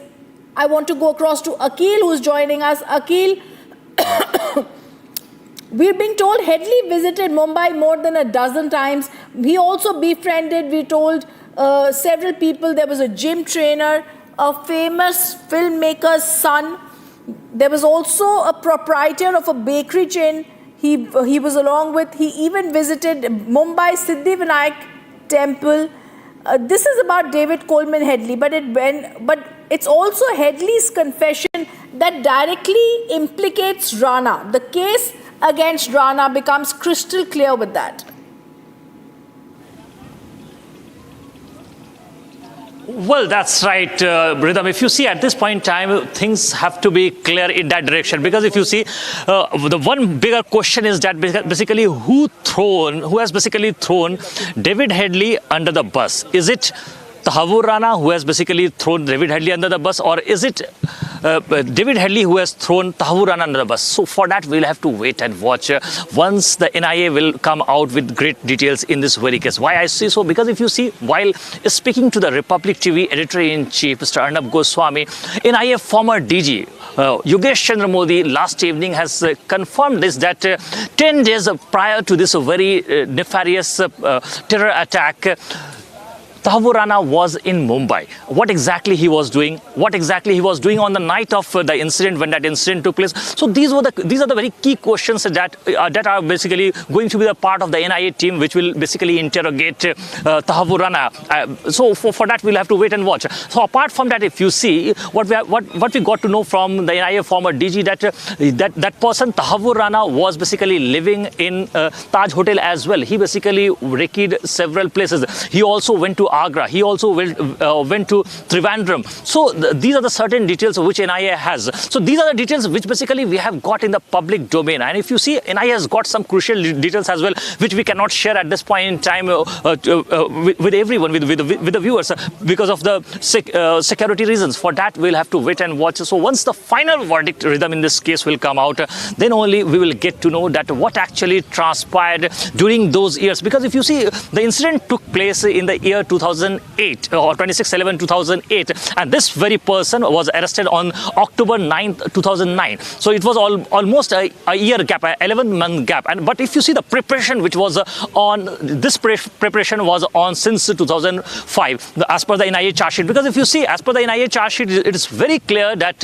I want to go across to Akil, who is joining us. Akil, we're being told Headley visited Mumbai more than a dozen times. He also befriended, we told, several people. There was a gym trainer, a famous filmmaker's son. There was also a proprietor of a bakery chain he was along with. He even visited Mumbai Siddhivinayak temple. This is about David Coleman Headley, but it's also Headley's confession that directly implicates Rana. The case against Rana becomes crystal clear with that. Well, that's right, Rhythm. If you see at this point in time, things have to be clear in that direction. Because if you see, the one bigger question is that basically who has basically thrown David Headley under the bus? Is it Tahawwur Rana who has basically thrown David Headley under the bus, or is it David Headley who has thrown Tahawwur Rana under the bus? So for that, we'll have to wait and watch once the NIA will come out with great details in this very case. Why I say so? Because if you see, while speaking to the Republic TV editor-in-chief, Mr. Arnab Goswami, NIA former DG, Yogesh Chandra Modi, last evening has confirmed this, that 10 days prior to this very nefarious terror attack, Tahawwur Rana was in Mumbai. What exactly he was doing? What exactly he was doing on the night of the incident, when that incident took place? So these are the very key questions that are basically going to be the part of the NIA team, which will basically interrogate Tahawwur Rana. So for that, we'll have to wait and watch. So apart from that, if you see what we got to know from the NIA former DG, that person Tahawwur Rana was basically living in Taj Hotel as well. He basically recceed several places. He also went to Agra. He also went to Trivandrum. So these are the certain details which NIA has. So these are the details which basically we have got in the public domain. And if you see, NIA has got some crucial details as well, which we cannot share at this point in time with everyone, with the viewers, because of the security reasons. For that, we'll have to wait and watch. So once the final verdict, Rhythm, in this case will come out, then only we will get to know that what actually transpired during those years. Because if you see, the incident took place in the year 2008 or 26/11/2008, and this very person was arrested on October 9th, 2009. So it was almost a year gap, an 11-month gap. But if you see the preparation which was on, this preparation was on since 2005 as per the NIA charge sheet. Because if you see, as per the NIA charge sheet, it is very clear that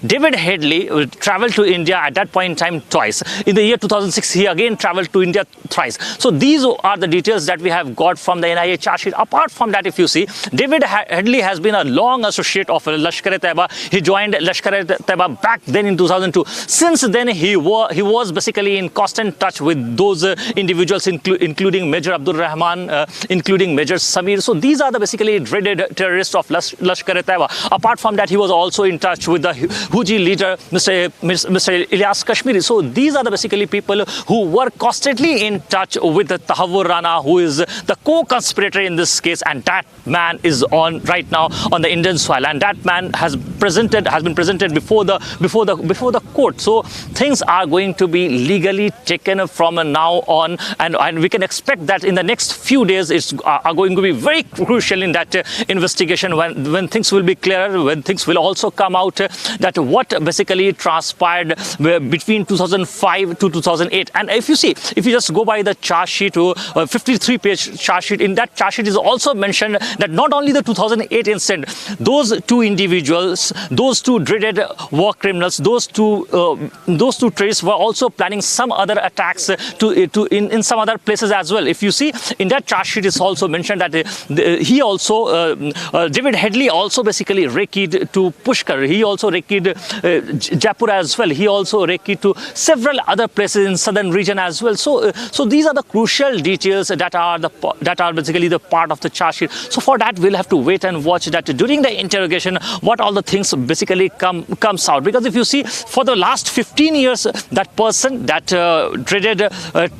David Headley traveled to India at that point in time twice. In the year 2006, he again traveled to India thrice. So these are the details that we have got from the NIA charge sheet. Apart from that, if you see, David Headley has been a long associate of Lashkar-e-Taiba. He joined Lashkar-e-Taiba back then in 2002. Since then, he was basically in constant touch with those individuals, including Major Abdul Rahman, including Major Samir. So these are the basically dreaded terrorists of Lashkar-e-Taiba. Apart from that, he was also in touch with the Huji leader, Mr. Ilyas Kashmiri. So these are the basically people who were constantly in touch with the Tahawwur Rana, who is the co-conspirator in this case, and that man is on right now on the Indian soil, and that man has been presented before the court. So things are going to be legally taken from now on, and we can expect that in the next few days are going to be very crucial in that investigation, when things will be clearer, when things will also come out that what basically transpired between 2005 to 2008. And if you just go by the charge sheet, 53-page charge sheet, in that charge sheet is also mentioned that not only the 2008 incident, those two individuals, those two dreaded war criminals, those two terrorists were also planning some other attacks in some other places as well. If you see, in that charge sheet is also mentioned that David Headley also basically recceed to Pushkar. He also recceed Jaipur as well. He also recceed to several other places in southern region as well. So these are the crucial details that are basically the part of the charge sheet. So for that, we'll have to wait and watch that during the interrogation what all the things basically comes out. Because if you see, for the last 15 years, that person, that dreaded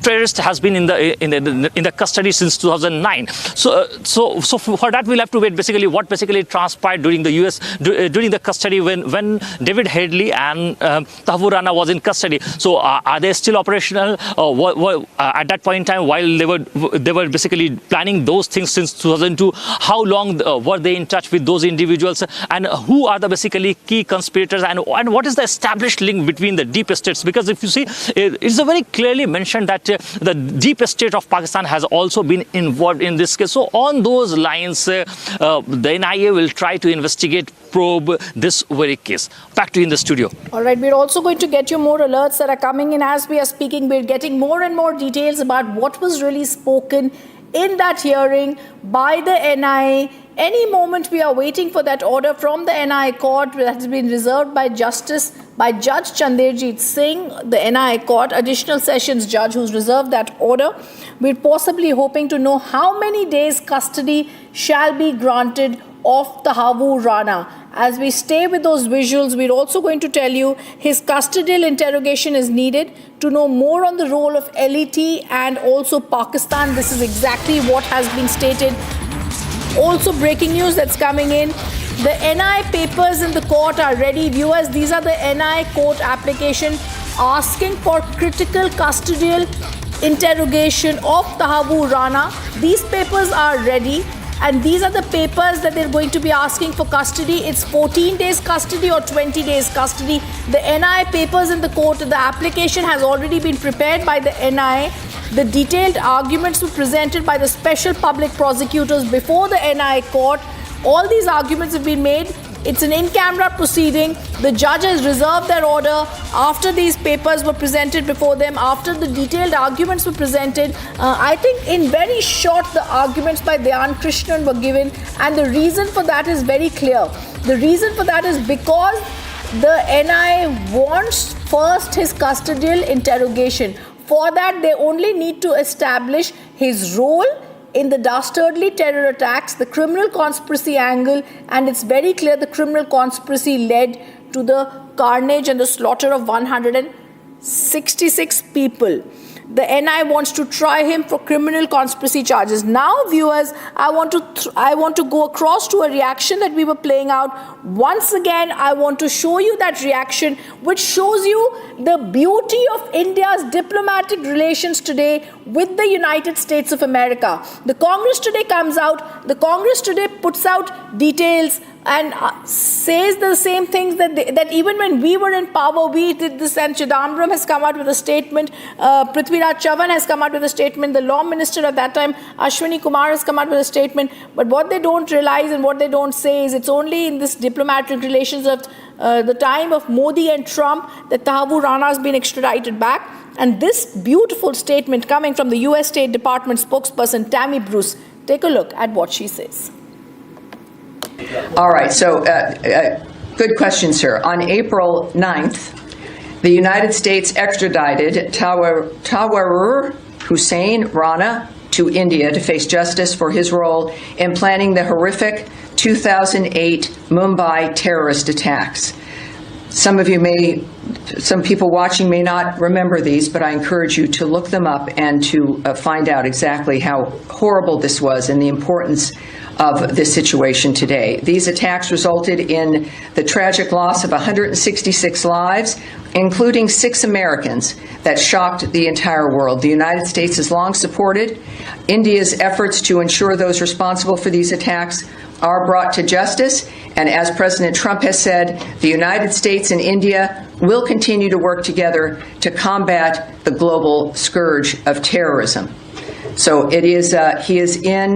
terrorist, has been in the custody since 2009. So for that, we'll have to wait basically what basically transpired during the custody when David Headley and Tahawwur Rana was in custody. So are they still operational at that point in time while they were basically planning those things since 2002? How long were they in touch with those individuals, and who are the basically key conspirators, and what is the established link between the deep states? Because if you see, it's a very clearly mentioned that the deep state of Pakistan has also been involved in this case. So on those lines, the NIA will try to investigate, probe this very case. Back to you in the studio. All right, we're also going to get you more alerts that are coming in as we are speaking. We're getting more and more details about what was really spoken in that hearing by the NIA. Any moment we are waiting for that order from the NIA court that has been reserved by Judge Chanderjit Singh, the NIA court additional sessions judge who's reserved that order. We're possibly hoping to know how many days custody shall be granted of Tahawwur Rana. As we stay with those visuals, we're also going to tell you his custodial interrogation is needed to know more on the role of LET and also Pakistan. This is exactly what has been stated. Also breaking news that's coming in. The NI papers in the court are ready. Viewers, these are the NI court application asking for critical custodial interrogation of Tahawwur Rana. These papers are ready. And these are the papers that they're going to be asking for custody. It's 14 days custody or 20 days custody. The NI papers in the court, the application has already been prepared by the NI. The detailed arguments were presented by the special public prosecutors before the NI court. All these arguments have been made. It's an in-camera proceeding. The judge has reserved their order after these papers were presented before them, after the detailed arguments were presented. I think in very short, the arguments by Dhyan Krishnan were given, and the reason for that is very clear. The reason for that is because the NI wants first his custodial interrogation. For that, they only need to establish his role in the dastardly terror attacks, the criminal conspiracy angle, and it's very clear the criminal conspiracy led to the carnage and the slaughter of 166 people. the NI wants to try him for criminal conspiracy charges. Now, viewers, I want to go across to a reaction that we were playing out. Once again, I want to show you that reaction, which shows you the beauty of India's diplomatic relations today with the United States of America. The Congress today comes out, the Congress today puts out details and says the same things that even when we were in power, we did this, and Chidambaram has come out with a statement, Prithviraj Chavan has come out with a statement, the law minister at that time, Ashwini Kumar, has come out with a statement. But what they don't realize and what they don't say is it's only in this diplomatic relations of the time of Modi and Trump that Tahawwur Rana has been extradited back. And this beautiful statement coming from the US State Department spokesperson Tammy Bruce. Take a look at what she says. All right, so good question, sir. On April 9th, the United States extradited Tahawwur Rana to India to face justice for his role in planning the horrific 2008 Mumbai terrorist attacks. Some people watching may not remember these, but I encourage you to look them up and to find out exactly how horrible this was and the importance of this situation today. These attacks resulted in the tragic loss of 166 lives, including 6 Americans, that shocked the entire world. The United States has long supported India's efforts to ensure those responsible for these attacks are brought to justice. And as President Trump has said, the United States and India will continue to work together to combat the global scourge of terrorism. So it is, he is in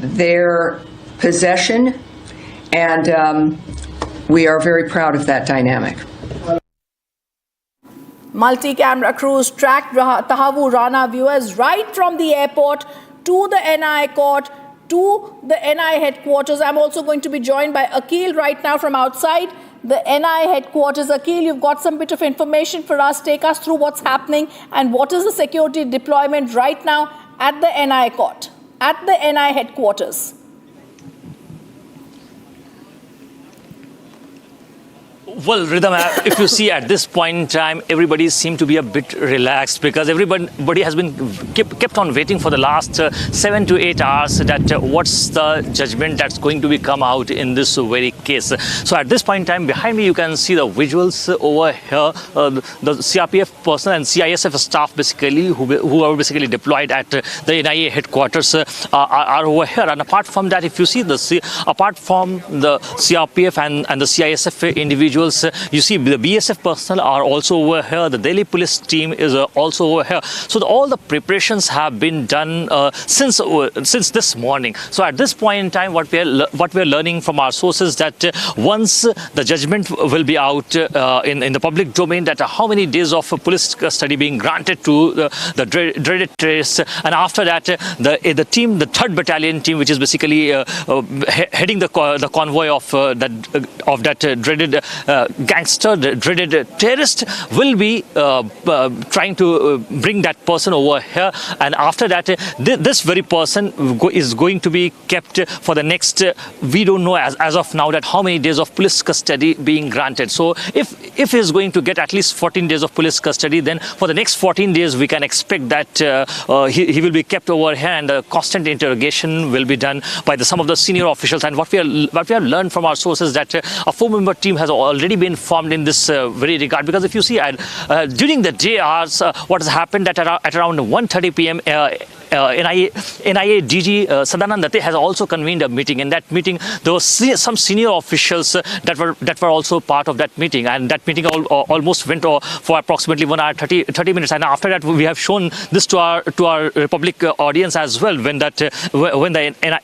their possession, and we are very proud of that dynamic. Multi-camera crews tracked Tahawwur Rana, viewers, right from the airport to the NI court, to the NI headquarters. I'm also going to be joined by Akil right now from outside the NI headquarters. Akil, you've got some bit of information for us. Take us through what's happening and what is the security deployment right now at the NI court, at the NI headquarters. Well, Rhythm, if you see at this point in time, everybody seemed to be a bit relaxed because everybody has been kept on waiting for the last 7 to 8 hours that what's the judgment that's going to be come out in this very case. So at this point in time, behind me, you can see the visuals over here. The CRPF personnel and CISF staff basically who are basically deployed at the NIA headquarters are over here. And apart from that, if you see apart from the CRPF and the CISF individuals, you see the BSF personnel are also over here. The Delhi police team is also over here. So all the preparations have been done since this morning. So at this point in time, what we are learning from our sources that once the judgment will be out in the public domain, that how many days of police custody being granted to the dreaded terrorists, and after that the team, the 3rd Battalion team, which is basically heading the convoy of that dreaded gangster, the dreaded terrorist, will be trying to bring that person over here. And after that, this very person is going to be kept for the next, we don't know as of now that how many days of police custody being granted. So if he's going to get at least 14 days of police custody, then for the next 14 days, we can expect that he will be kept over here and a constant interrogation will be done by some of the senior officials. And what we have learned from our sources that a 4-member team has already been formed in this very regard, because if you see during the day hours, what has happened that at around 1:30 p.m. NIA DG Sadanand Datte has also convened a meeting. In that meeting, there were some senior officials that were also part of that meeting, and that meeting almost went for approximately 1 hour 30 minutes. And after that, we have shown this to our public audience as well, when the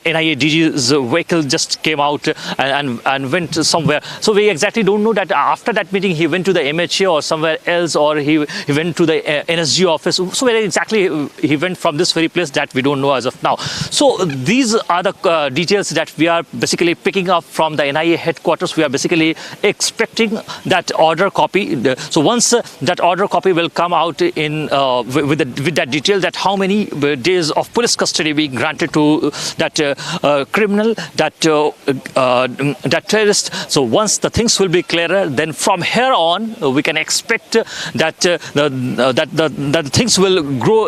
NIA DG's vehicle just came out and went somewhere. So we exactly don't know that after that meeting he went to the MHA or somewhere else, or he went to the NSG office. So where exactly he went from this very place, that we don't know as of now. So these are the details that we are basically picking up from the NIA headquarters. We are basically expecting that order copy. So once that order copy will come out in with that detail, that how many days of police custody being granted to that criminal, that terrorist. So once the things will be clearer, then from here on we can expect that the things will grow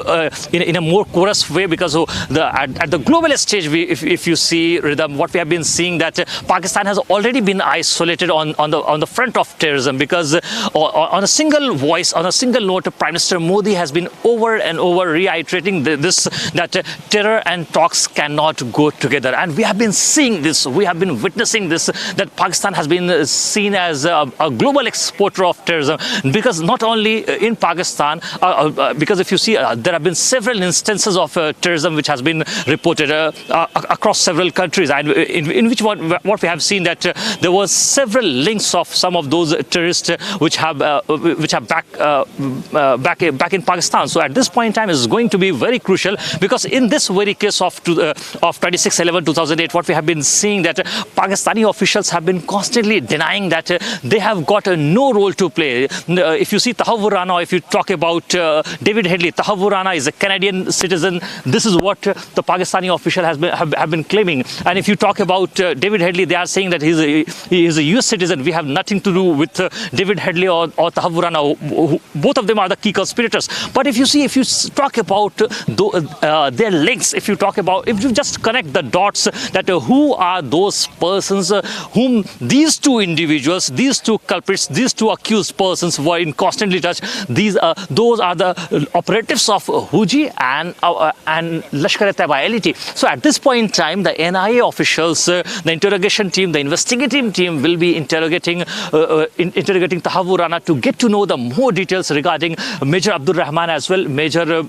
in a more coarse way, because at the global stage, if you see, Rhythm, what we have been seeing, that Pakistan has already been isolated on the front of terrorism, because on a single voice, on a single note, Prime Minister Modi has been over and over reiterating that terror and talks cannot go together. And we have been seeing this, we have been witnessing this, that Pakistan has been seen as a global exporter of terrorism, because not only in Pakistan, because if you see, there have been several instances of terrorism which has been reported across several countries, and in which what we have seen, that there was several links of some of those terrorists which have back in Pakistan. So at this point in time is going to be very crucial, because in this very case of 26/11/2008, what we have been seeing, that Pakistani officials have been constantly denying that they have got no role to play. If you see Tahawwur Rana, if you talk about David Headley, Tahawwur Rana is a Canadian citizen. This is what the Pakistani official have been claiming. And if you talk about David Headley, they are saying that he is a US citizen. We have nothing to do with David Headley or Tahawwur Rana. Both of them are the key conspirators. But if you talk about their links, if you just connect the dots, that who are those persons whom these two individuals, these two culprits, these two accused persons were in constantly touch. Those are the operatives of Huji and Lashkar-e-Taiba LET. So at this point in time, the NIA officials, the interrogation team, the investigative team will be interrogating Tahawwur Rana to get to know the more details regarding Major Abdul Rahman as well. Major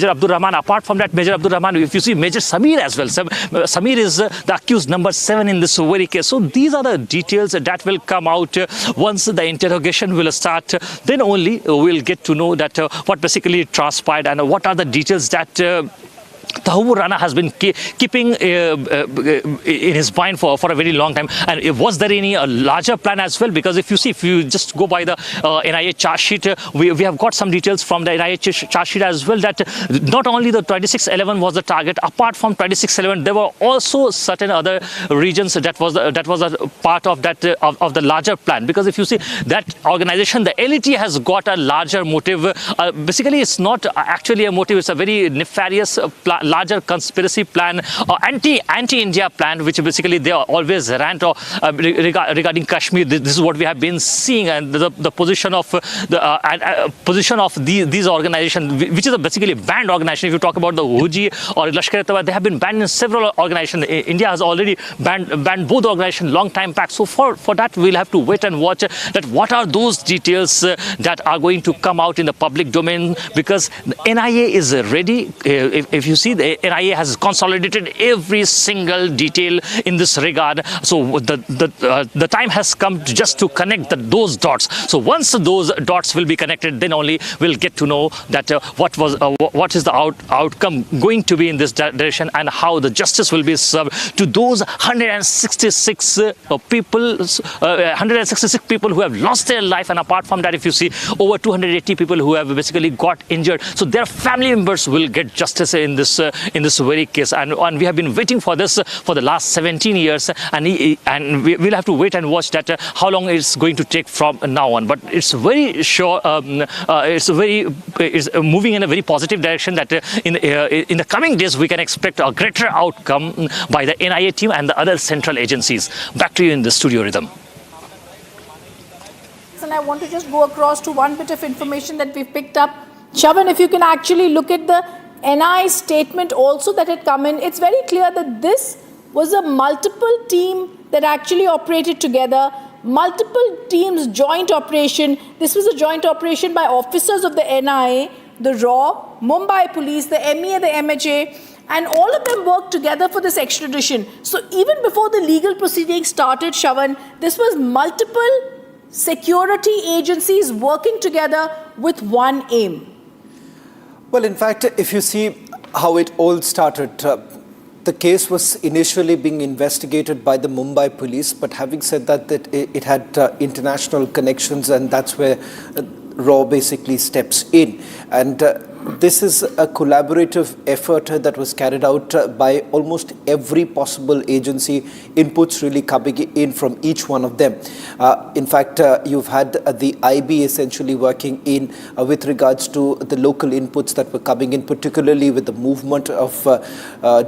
Abdul Rahman. Apart from that, Major Abdul Rahman, if you see Major Samir as well. Samir is the accused number 7 in this very case. So these are the details that will come out once the interrogation will start. Then only we'll get to know that what basically transpired and what are the details that Tahawwur Rana has been keeping in his mind for a very long time. And was there any larger plan as well? Because if you just go by the NIA charge sheet, we have got some details from the NIA charge sheet as well, that not only the 26/11 was the target. Apart from 26/11, there were also certain other regions that was a part of that of the larger plan. Because if you see that organization, the LET has got a larger motive. Basically, it's not actually a motive; it's a very nefarious plan, larger conspiracy plan, anti-India plan, which basically they always rant regarding Kashmir. This is what we have been seeing, and the position of these organizations, which is a basically banned organization. If you talk about the Huji or Lashkar-e-Taiba, they have been banned in several organizations. India has already banned both organizations long time back. So for that, we'll have to wait and watch that what are those details that are going to come out in the public domain, because NIA is ready. If you see, the NIA has consolidated every single detail in this regard. So the time has come just to connect those dots. So once those dots will be connected, then only we'll get to know that what is the outcome going to be in this direction, and how the justice will be served to those 166 people who have lost their life. And apart from that, if you see, over 280 people who have basically got injured. So their family members will get justice in this very case, and we have been waiting for this for the last 17 years, and we'll have to wait and watch that how long it's going to take from now on. But it's very sure, it's moving in a very positive direction, that in the coming days we can expect a greater outcome by the NIA team and the other central agencies. Back to you in the studio, Rhythm. And I want to just go across to one bit of information that we've picked up. Shavan, if you can actually look at the NI statement also that had come in, it's very clear that this was a multiple team that actually operated together, multiple teams joint operation. This was a joint operation by officers of the NIA, the RAW, Mumbai police, the MEA, the MHA, and all of them worked together for this extradition. So even before the legal proceedings started, Shavan, this was multiple security agencies working together with one aim. Well, in fact, if you see how it all started, the case was initially being investigated by the Mumbai police, but having said that, it had international connections, and that's where RAW basically steps in. And this is a collaborative effort that was carried out by almost every possible agency, inputs really coming in from each one of them. In fact, you've had the IB essentially working in with regards to the local inputs that were coming in, particularly with the movement of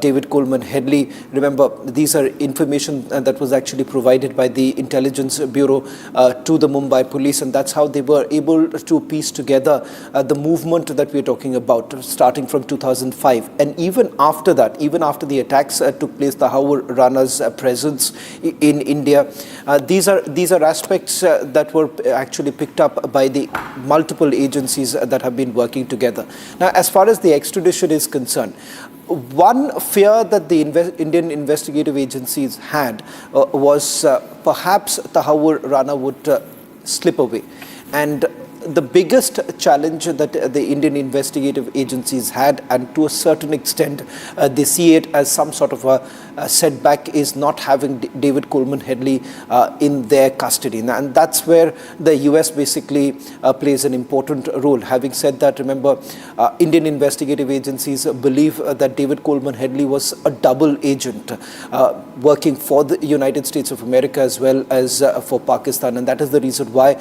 David Headley. Remember, these are information that was actually provided by the Intelligence Bureau to the Mumbai police, and that's how they were able to piece together the movement that we're talking about, starting from 2005. And even after that, even after the attacks took place, Tahawwur Rana's presence in India, these are aspects that were actually picked up by the multiple agencies that have been working together. Now, as far as the extradition is concerned, one fear that the Indian investigative agencies had was perhaps Tahawwur Rana would slip away. And the biggest challenge that the Indian investigative agencies had, and to a certain extent they see it as some sort of a setback, is not having David Headley in their custody. And that's where the US basically plays an important role. Having said that, remember, Indian investigative agencies believe that David Headley was a double agent working for the United States of America as well as for Pakistan, and that is the reason why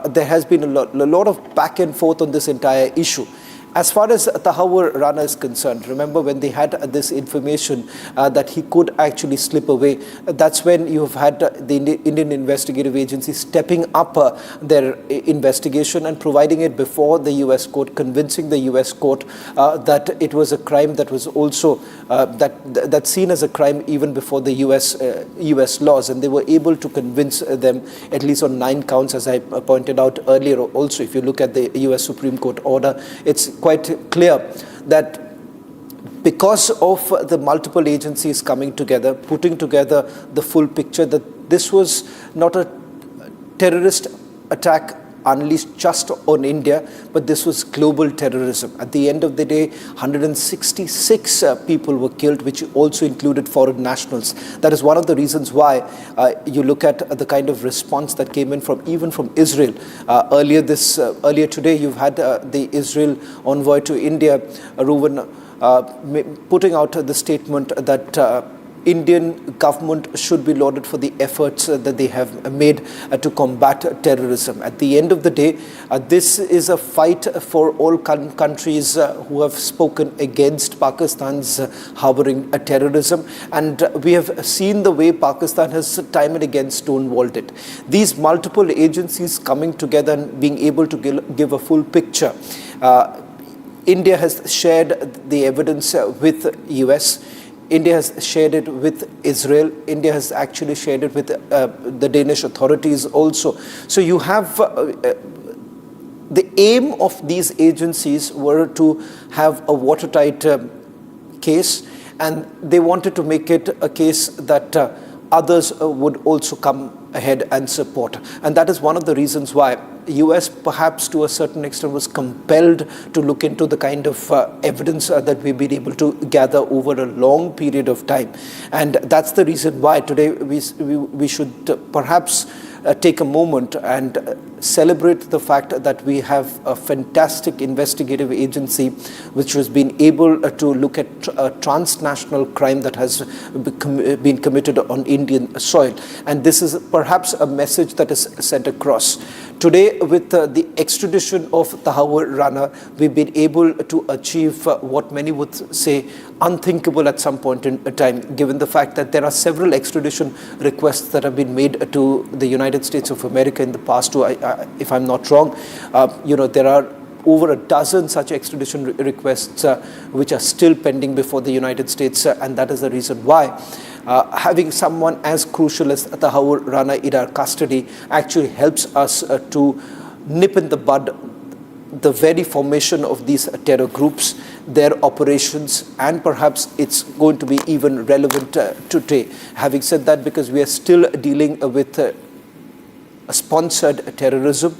there has been a lot of back and forth on this entire issue. As far as Tahawwur Rana is concerned, remember when they had this information that he could actually slip away, that's when you've had the Indian investigative agency stepping up their investigation and providing it before the US court, convincing the US court that it was a crime that was also that's seen as a crime even before the US laws, and they were able to convince them at least on 9 counts, as I pointed out earlier. Also, if you look at the US Supreme Court order, it's quite clear that because of the multiple agencies coming together, putting together the full picture, that this was not a terrorist attack unleashed just on India, but this was global terrorism. At the end of the day, 166 people were killed, which also included foreign nationals. That is one of the reasons why you look at the kind of response that came in even from Israel. Earlier today, you've had the Israel envoy to India, Reuven, putting out the statement that Indian government should be lauded for the efforts that they have made to combat terrorism. At the end of the day, this is a fight for all countries who have spoken against Pakistan's harboring terrorism, and we have seen the way Pakistan has time and again stonewalled it. These multiple agencies coming together and being able to give a full picture. India has shared the evidence with US. India has shared it with Israel. India has actually shared it with the Danish authorities also. So you have the aim of these agencies were to have a watertight case, and they wanted to make it a case that others would also come ahead and support. And that is one of the reasons why US perhaps to a certain extent was compelled to look into the kind of evidence that we've been able to gather over a long period of time. And that's the reason why today we should perhaps take a moment and celebrate the fact that we have a fantastic investigative agency which has been able to look at a transnational crime that has been committed on Indian soil. And this is perhaps a message that is sent across. Today, with the extradition of Tahawwur Rana, we've been able to achieve what many would say unthinkable at some point in time, given the fact that there are several extradition requests that have been made to the United States of America in the past too. If I'm not wrong, there are over a dozen such extradition requests which are still pending before the United States, and that is the reason why having someone as crucial as Tahawwur Rana in our custody actually helps us to nip in the bud the very formation of these terror groups, their operations, and perhaps it's going to be even relevant today. Having said that, because we are still dealing with sponsored terrorism,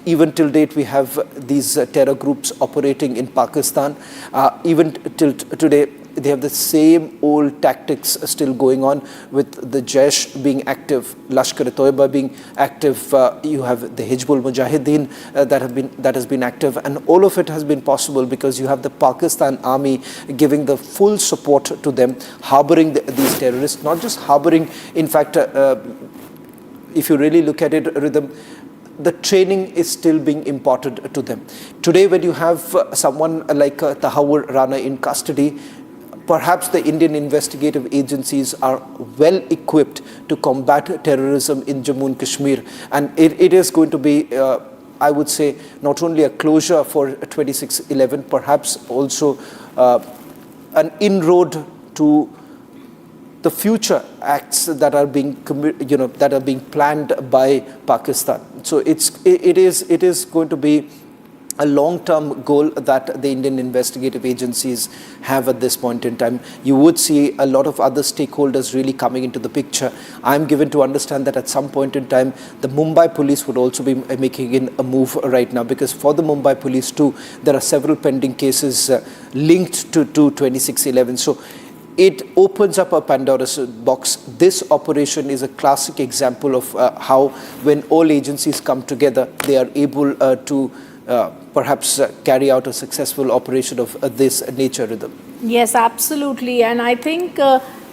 Even till date, we have these terror groups operating in Pakistan. Even till today, they have the same old tactics still going on, with the Jaish being active, Lashkar-e-Toiba being active. You have the Hizbul Mujahideen that has been active, and all of it has been possible because you have the Pakistan army giving the full support to them, harboring these terrorists. Not just harboring, in fact, if you really look at it, Rhythm, the training is still being imparted to them. Today, when you have someone like Tahawwur Rana in custody, perhaps the Indian investigative agencies are well equipped to combat terrorism in Jammu and Kashmir. And it is going to be, I would say, not only a closure for 26/11, perhaps also an inroad to the future acts that are being, that are being planned by Pakistan. So it is going to be a long-term goal that the Indian investigative agencies have at this point in time. You would see a lot of other stakeholders really coming into the picture. I'm given to understand that at some point in time, the Mumbai police would also be making a move right now, because for the Mumbai police too, there are several pending cases linked to 26/11. So it opens up a Pandora's box. This operation is a classic example of how, when all agencies come together, they are able to perhaps carry out a successful operation of this nature, Rhythm. Yes, absolutely. And I think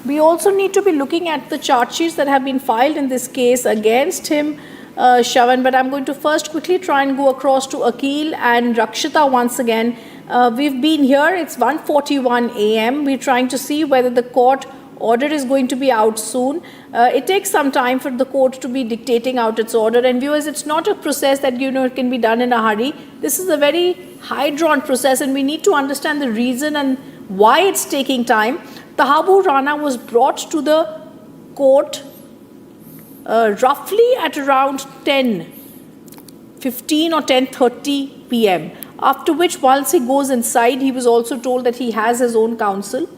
we also need to be looking at the charge sheets that have been filed in this case against him, Shravan. But I'm going to first quickly try and go across to Akil and Rakshita once again. We've been here, it's 1:41 a.m. We're trying to see whether the court order is going to be out soon. It takes some time for the court to be dictating out its order. And viewers, it's not a process that, it can be done in a hurry. This is a very high-drawn process, and we need to understand the reason and why it's taking time. Tahawwur Rana was brought to the court roughly at around 10:15 or 10:30 p.m. After which, once he goes inside, he was also told that he has his own counsel.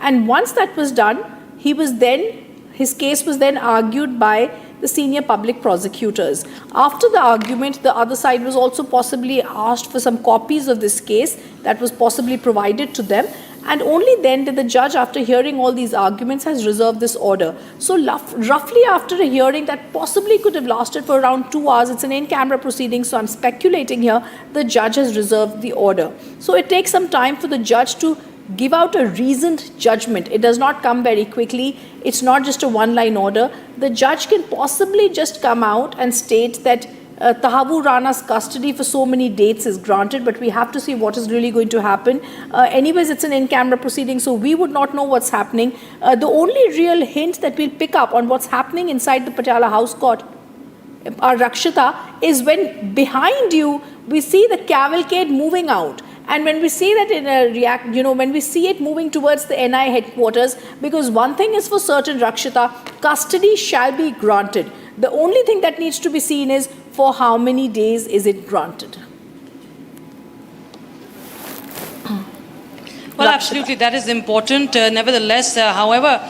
And once that was done, his case was then argued by the senior public prosecutors. After the argument, the other side was also possibly asked for some copies of this case that was possibly provided to them. And only then did the judge, after hearing all these arguments, has reserved this order. So roughly after a hearing that possibly could have lasted for around 2 hours, it's an in-camera proceeding, so I'm speculating here, the judge has reserved the order. So it takes some time for the judge to give out a reasoned judgment. It does not come very quickly. It's not just a one-line order. The judge can possibly just come out and state that Tahawwur Rana's custody for so many dates is granted, but we have to see what is really going to happen. Anyways, it's an in-camera proceeding, so we would not know what's happening. The only real hint that we'll pick up on what's happening inside the Patiala House Court, Rakshita, is when behind you we see the cavalcade moving out. And when we see that when we see it moving towards the NIA headquarters, because one thing is for certain, Rakshita, custody shall be granted. The only thing that needs to be seen is for how many days is it granted. Well, absolutely, that is important. Nevertheless, however,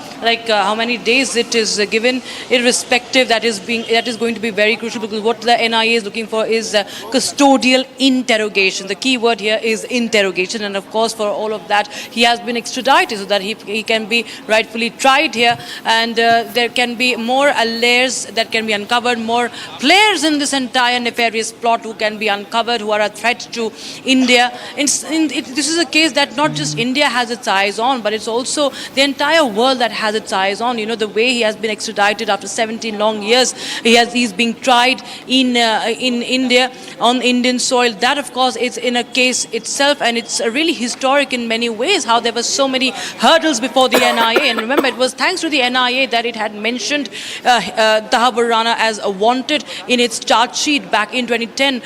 how many days it is given, irrespective, that is going to be very crucial, because what the NIA is looking for is custodial interrogation. The key word here is interrogation, and of course, for all of that, he has been extradited so that he can be rightfully tried here, and there can be more layers that can be uncovered, more players in this entire nefarious plot who can be uncovered, who are a threat to India. This is a case that not just India has its eyes on, but it's also the entire world that has its eyes on. The way he has been extradited after 17 long years, he's being tried in India, on Indian soil. That, of course, is in a case itself, and it's really historic in many ways, how there were so many hurdles before the NIA. And remember, it was thanks to the NIA that it had mentioned Tahawwur Rana as a wanted in its charge sheet back in 2010,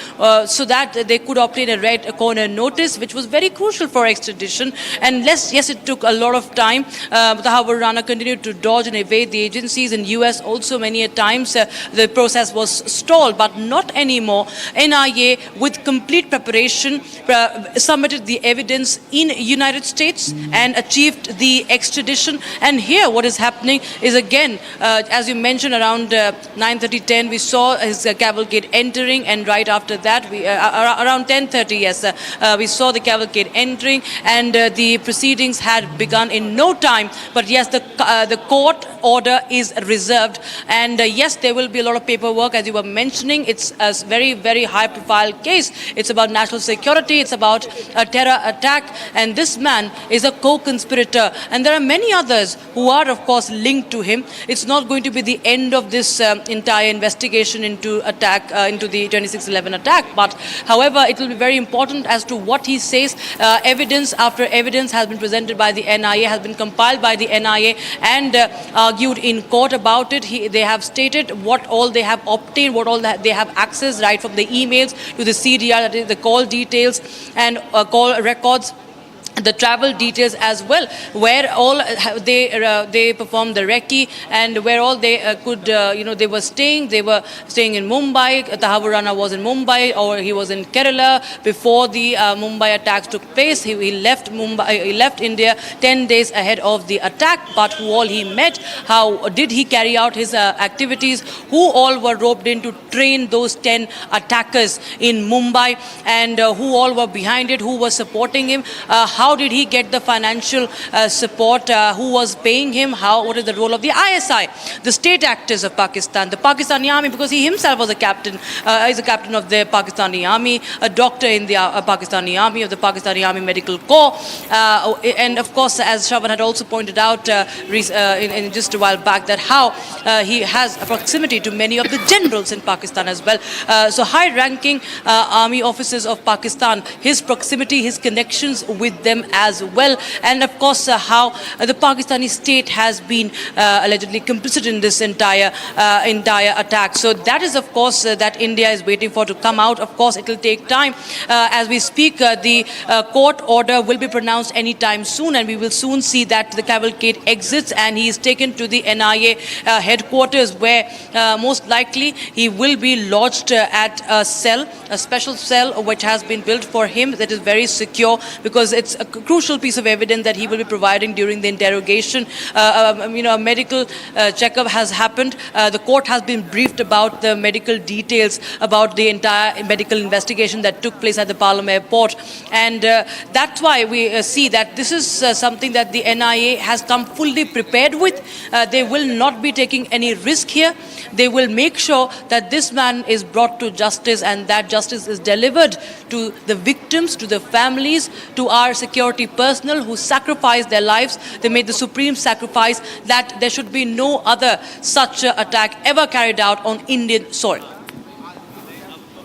so that they could obtain a red corner notice, which was very crucial for extradition. And yes, it took a lot of time. Tahawwur Rana continued to dodge and evade the agencies. In US also many a times the process was stalled, but not anymore. NIA with complete preparation submitted the evidence in United States and achieved the extradition. And here what is happening is again, as you mentioned, around 9:30-10 we saw his cavalcade entering, and right after that around 10:30 we saw the cavalcade entering, and the proceedings had begun in no time. But yes, the court order is reserved, and yes, there will be a lot of paperwork, as you were mentioning. It's a very high profile case. It's about national security, it's about a terror attack, and this man is a co-conspirator, and there are many others who are of course linked to him. It's not going to be the end of this entire investigation into the 26/11 attack, but however it will be very important as to what he says. Evidence after evidence has been presented by the NIA, has been compiled by the NIA and argued in court about it. They have stated what all they have obtained, what all they have access, right from the emails to the CDR, that is the call details and call records, the travel details as well, where all they performed the recce and where all they could, they were staying. They were staying in Mumbai. Tahawwur Rana was in Mumbai, or he was in Kerala before the Mumbai attacks took place. He left Mumbai. He left India 10 days ahead of the attack. But who all he met? How did he carry out his activities? Who all were roped in to train those 10 attackers in Mumbai? And who all were behind it? Who was supporting him? How did he get the financial support? Who was paying him? What is the role of the ISI, the state actors of Pakistan, the Pakistani army, because he himself was a captain, is a captain of the Pakistani army, a doctor in the Pakistani army, of the Pakistani Army Medical Corps. And of course, as Shravan had also pointed out in just a while back, that how he has a proximity to many of the generals in Pakistan as well. So high-ranking army officers of Pakistan, his proximity, his connections with them as well, and of course how the Pakistani state has been allegedly complicit in this entire attack. So that is of course that India is waiting for to come out. Of course it will take time. As we speak, the court order will be pronounced anytime soon, and we will soon see that the cavalcade exits and he is taken to the NIA headquarters, where most likely he will be lodged at a special cell which has been built for him, that is very secure, because it's a crucial piece of evidence that he will be providing during the interrogation. A medical checkup has happened. The court has been briefed about the medical details about the entire medical investigation that took place at the Palam airport, and that's why we see that this is something that the NIA has come fully prepared with. They will not be taking any risk here. They will make sure that this man is brought to justice, and that justice is delivered to the victims, to the families, to our security personnel who sacrificed their lives. They made the supreme sacrifice that there should be no other such attack ever carried out on Indian soil.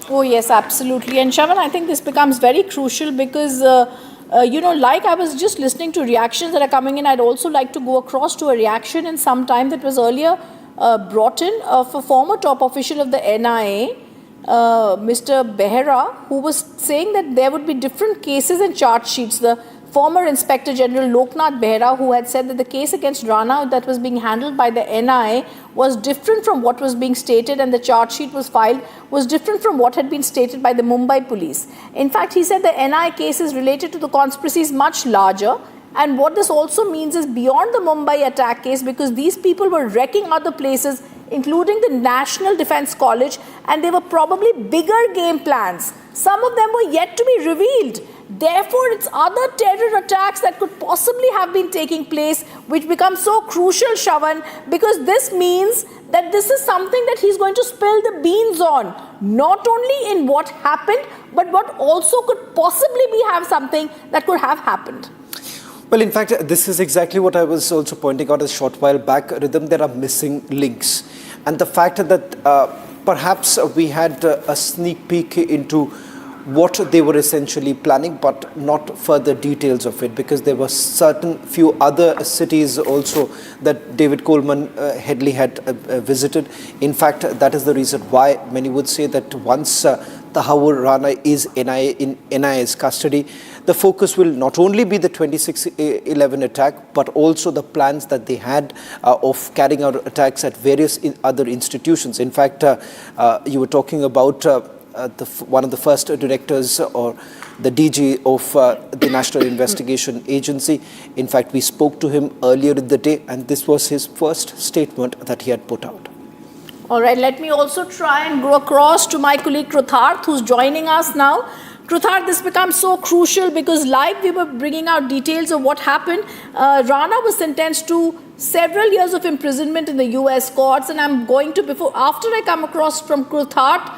Oh yes, absolutely. And Shravan, I think this becomes very crucial because like I was just listening to reactions that are coming in, I'd also like to go across to a reaction in some time that was earlier brought in of a former top official of the NIA, Mr. Behera, who was saying that there would be different cases and charge sheets. The former Inspector General Loknath Behera, who had said that the case against Rana that was being handled by the NIA was different from what was being stated, and the charge sheet was filed was different from what had been stated by the Mumbai police. In fact, he said the NIA cases related to the conspiracy is much larger. And what this also means is beyond the Mumbai attack case, because these people were wrecking other places, including the National Defence College, and they were probably bigger game plans. Some of them were yet to be revealed. Therefore, it's other terror attacks that could possibly have been taking place, which becomes so crucial, Shravan, because this means that this is something that he's going to spill the beans on, not only in what happened, but what also could possibly have something that could have happened. Well, in fact, this is exactly what I was also pointing out a short while back. Rhythm, there are missing links. And the fact that perhaps we had a sneak peek into what they were essentially planning, but not further details of it, because there were certain few other cities also that David Headley had visited. In fact, that is the reason why many would say that once Tahawwur Rana is in NIA's custody, the focus will not only be the 26/11 attack, but also the plans that they had of carrying out attacks at various other institutions. In fact, you were talking about one of the first directors or the DG of the National Investigation Agency. In fact, we spoke to him earlier in the day, and this was his first statement that he had put out. All right, let me also try and go across to my colleague Krutharth, who's joining us now. Krutharth, this becomes so crucial because live we were bringing out details of what happened. Rana was sentenced to several years of imprisonment in the US courts, and I'm going to, after I come across from Krutharth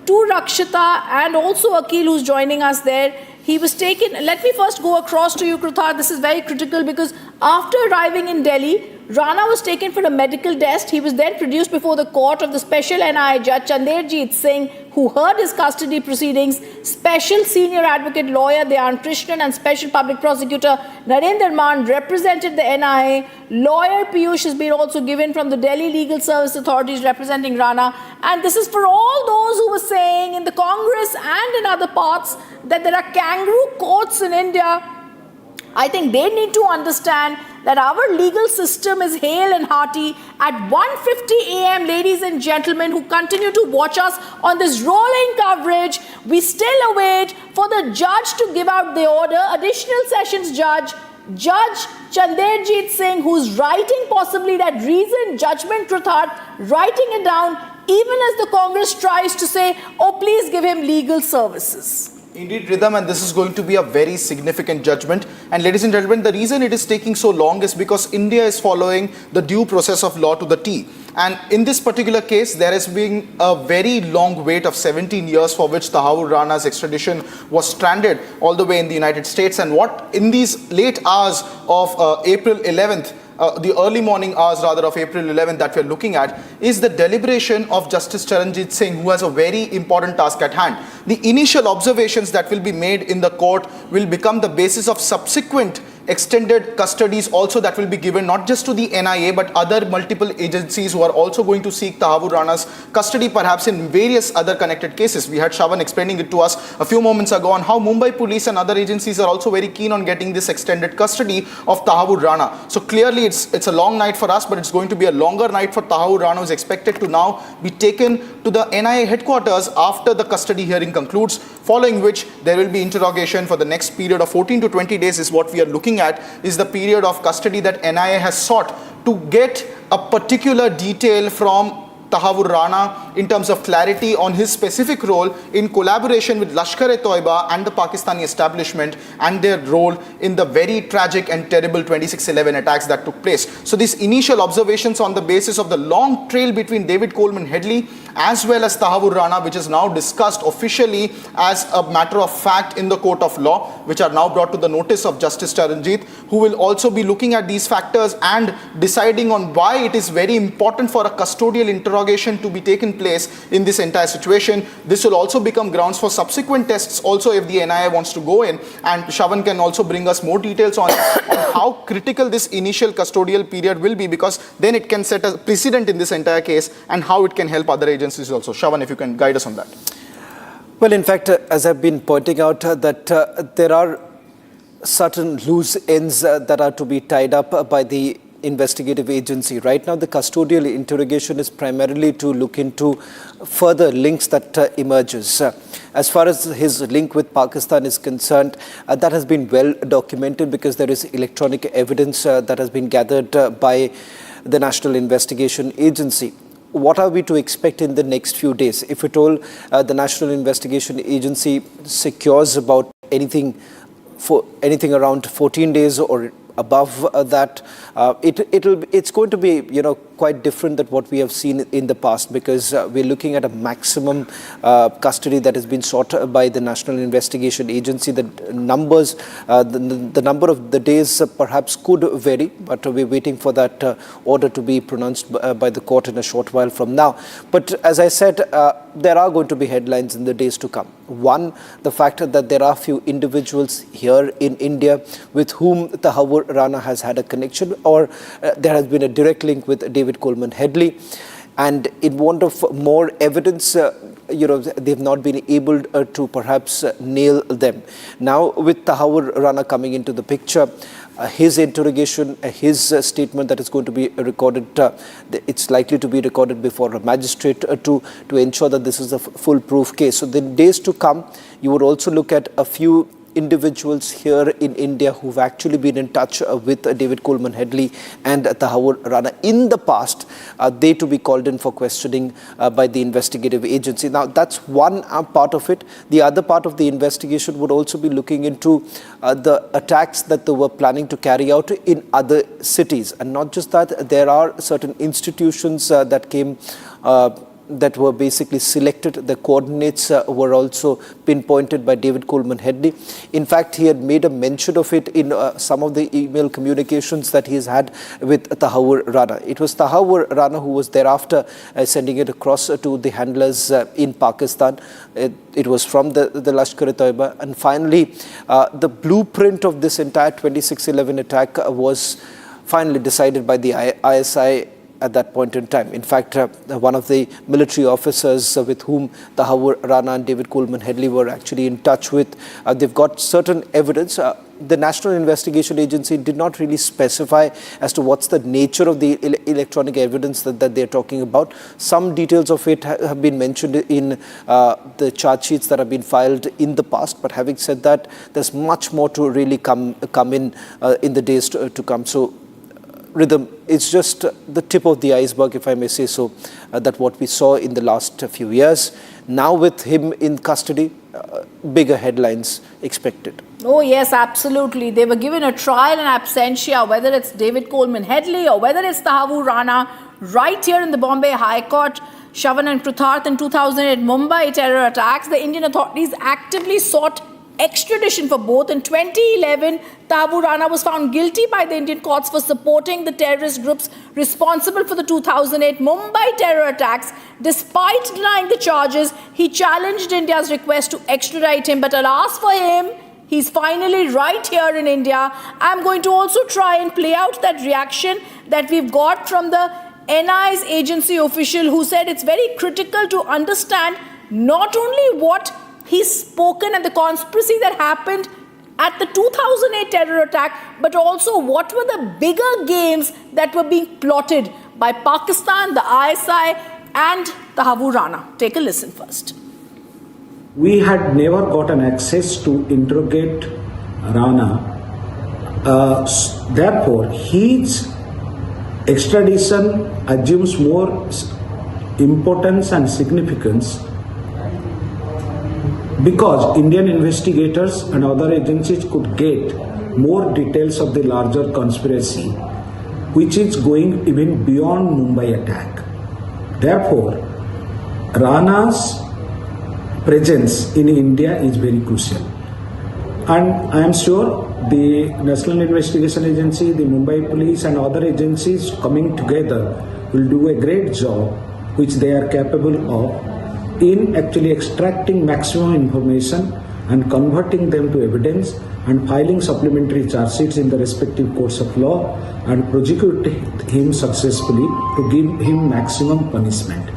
to Rakshita and also Akil, who's joining us there, he was taken. Let me first go across to you, Krutharth. This is very critical because after arriving in Delhi, Rana was taken for a medical test. He was then produced before the court of the special NIA judge Chanderjit Singh, who heard his custody proceedings, special senior advocate lawyer Dhyan Krishnan and special public prosecutor Narendra Mann represented the NIA. Lawyer Piyush has been also given from the Delhi Legal Service Authorities representing Rana. And this is for all those who were saying in the Congress and in other parts that there are kangaroo courts in India. I think they need to understand that our legal system is hale and hearty. At 1:50 a.m., ladies and gentlemen who continue to watch us on this rolling coverage, we still await for the judge to give out the order. Additional Sessions Judge Chanderjit Singh, who's writing possibly that reasoned judgment, Krutharth, writing it down, even as the Congress tries to say, oh, please give him legal services. Indeed, Rhythm, and this is going to be a very significant judgment. And ladies and gentlemen, the reason it is taking so long is because India is following the due process of law to the T. And in this particular case, there has been a very long wait of 17 years for which Tahawwur Rana's extradition was stranded all the way in the United States. And what in these late hours of April 11th, the early morning hours rather of April 11th that we're looking at is the deliberation of Justice Charanjit Singh, who has a very important task at hand. The initial observations that will be made in the court will become the basis of subsequent extended custodies also that will be given not just to the NIA but other multiple agencies who are also going to seek Tahawwur Rana's custody, perhaps in various other connected cases. We had Shravan explaining it to us a few moments ago on how Mumbai police and other agencies are also very keen on getting this extended custody of Tahawwur Rana. So clearly it's a long night for us, but it's going to be a longer night for Tahawwur Rana, who is expected to now be taken to the NIA headquarters after the custody hearing concludes, following which there will be interrogation for the next period of 14 to 20 days is what we are looking at, is the period of custody that NIA has sought to get a particular detail from Tahawwur Rana in terms of clarity on his specific role in collaboration with Lashkar-e-Toiba and the Pakistani establishment and their role in the very tragic and terrible 26/11 attacks that took place. So these initial observations on the basis of the long trail between David Coleman Headley as well as Tahawwur Rana, which is now discussed officially as a matter of fact in the court of law, which are now brought to the notice of Justice Charanjit, who will also be looking at these factors and deciding on why it is very important for a custodial interrogation to be taken place in this entire situation. This will also become grounds for subsequent tests also if the NIA wants to go in, and Shravan can also bring us more details on how critical this initial custodial period will be, because then it can set a precedent in this entire case and how it can help other agencies also. Shravan, if you can guide us on that. Well, in fact, as I've been pointing out, that there are certain loose ends that are to be tied up by the investigative agency. Right now, the custodial interrogation is primarily to look into further links that emerges. As far as his link with Pakistan is concerned, that has been well documented because there is electronic evidence that has been gathered by the National Investigation Agency. What are we to expect in the next few days? If at all the National Investigation Agency secures about anything around 14 days or above that, it's going to be quite different than what we have seen in the past, because we're looking at a maximum custody that has been sought by the National Investigation Agency. The numbers, the number of the days perhaps could vary, but we're waiting for that order to be pronounced by the court in a short while from now. But as I said, there are going to be headlines in the days to come. One, the fact that there are a few individuals here in India with whom Tahawwur Rana has had a connection, or there has been a direct link with David Coleman Headley. And in want of more evidence, they've not been able to perhaps nail them. Now, with Tahawwur Rana coming into the picture, his interrogation, his statement that is going to be recorded, it's likely to be recorded before a magistrate to ensure that this is a foolproof case. So, the days to come, you would also look at a few individuals here in India who've actually been in touch with David Headley and Tahawwur Rana in the past, they to be called in for questioning by the investigative agency. Now, that's one part of it. The other part of the investigation would also be looking into the attacks that they were planning to carry out in other cities. And not just that, there are certain institutions that came that were basically selected. The coordinates were also pinpointed by David Headley. In fact, he had made a mention of it in some of the email communications that he's had with Tahawwur Rana. It was Tahawwur Rana who was thereafter sending it across to the handlers in Pakistan. It was from the Lashkar-e-Toiba. And finally, the blueprint of this entire 26/11 attack was finally decided by the ISI at that point in time. In fact, one of the military officers with whom Tahawwur Rana and David Headley were actually in touch with, they've got certain evidence. The National Investigation Agency did not really specify as to what's the nature of the electronic evidence that they're talking about. Some details of it have been mentioned in the charge sheets that have been filed in the past. But having said that, there's much more to really come in the days to come. So, Rhythm, it's just the tip of the iceberg, if I may say so, that what we saw in the last few years. Now with him in custody, bigger headlines expected. Oh, yes, absolutely. They were given a trial in absentia, whether it's David Headley or whether it's Tahawwur Rana, right here in the Bombay High Court. Shravan and Krutharth in 2008 Mumbai terror attacks. The Indian authorities actively sought extradition for both. In 2011, Tahawwur Rana was found guilty by the Indian courts for supporting the terrorist groups responsible for the 2008 Mumbai terror attacks. Despite denying the charges, he challenged India's request to extradite him. But alas for him, he's finally right here in India. I'm going to also try and play out that reaction that we've got from the NIA's agency official who said it's very critical to understand not only what he's spoken and the conspiracy that happened at the 2008 terror attack, but also what were the bigger games that were being plotted by Pakistan, the ISI and Tahawwur Rana. Take a listen first. We had never gotten access to interrogate Rana. Therefore, his extradition assumes more importance and significance because Indian investigators and other agencies could get more details of the larger conspiracy, which is going even beyond Mumbai attack. Therefore, Rana's presence in India is very crucial. And I am sure the National Investigation Agency, the Mumbai Police and other agencies coming together will do a great job, which they are capable of, in actually extracting maximum information and converting them to evidence and filing supplementary charge sheets in the respective courts of law and prosecute him successfully to give him maximum punishment.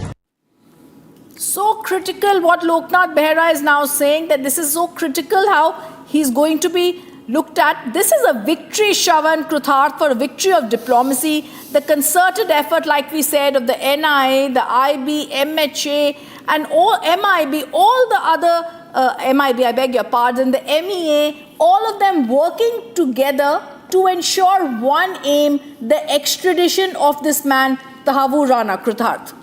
So critical what Loknath Behra is now saying, that this is so critical how he's going to be looked at. This is a victory, Shravan, Krutharth, for a victory of diplomacy. The concerted effort, like we said, of the NIA, the IB, MHA, and all MIB, all the other MIB, I beg your pardon, the MEA, all of them working together to ensure one aim, the extradition of this man, Tahawwur Rana. Krutharth.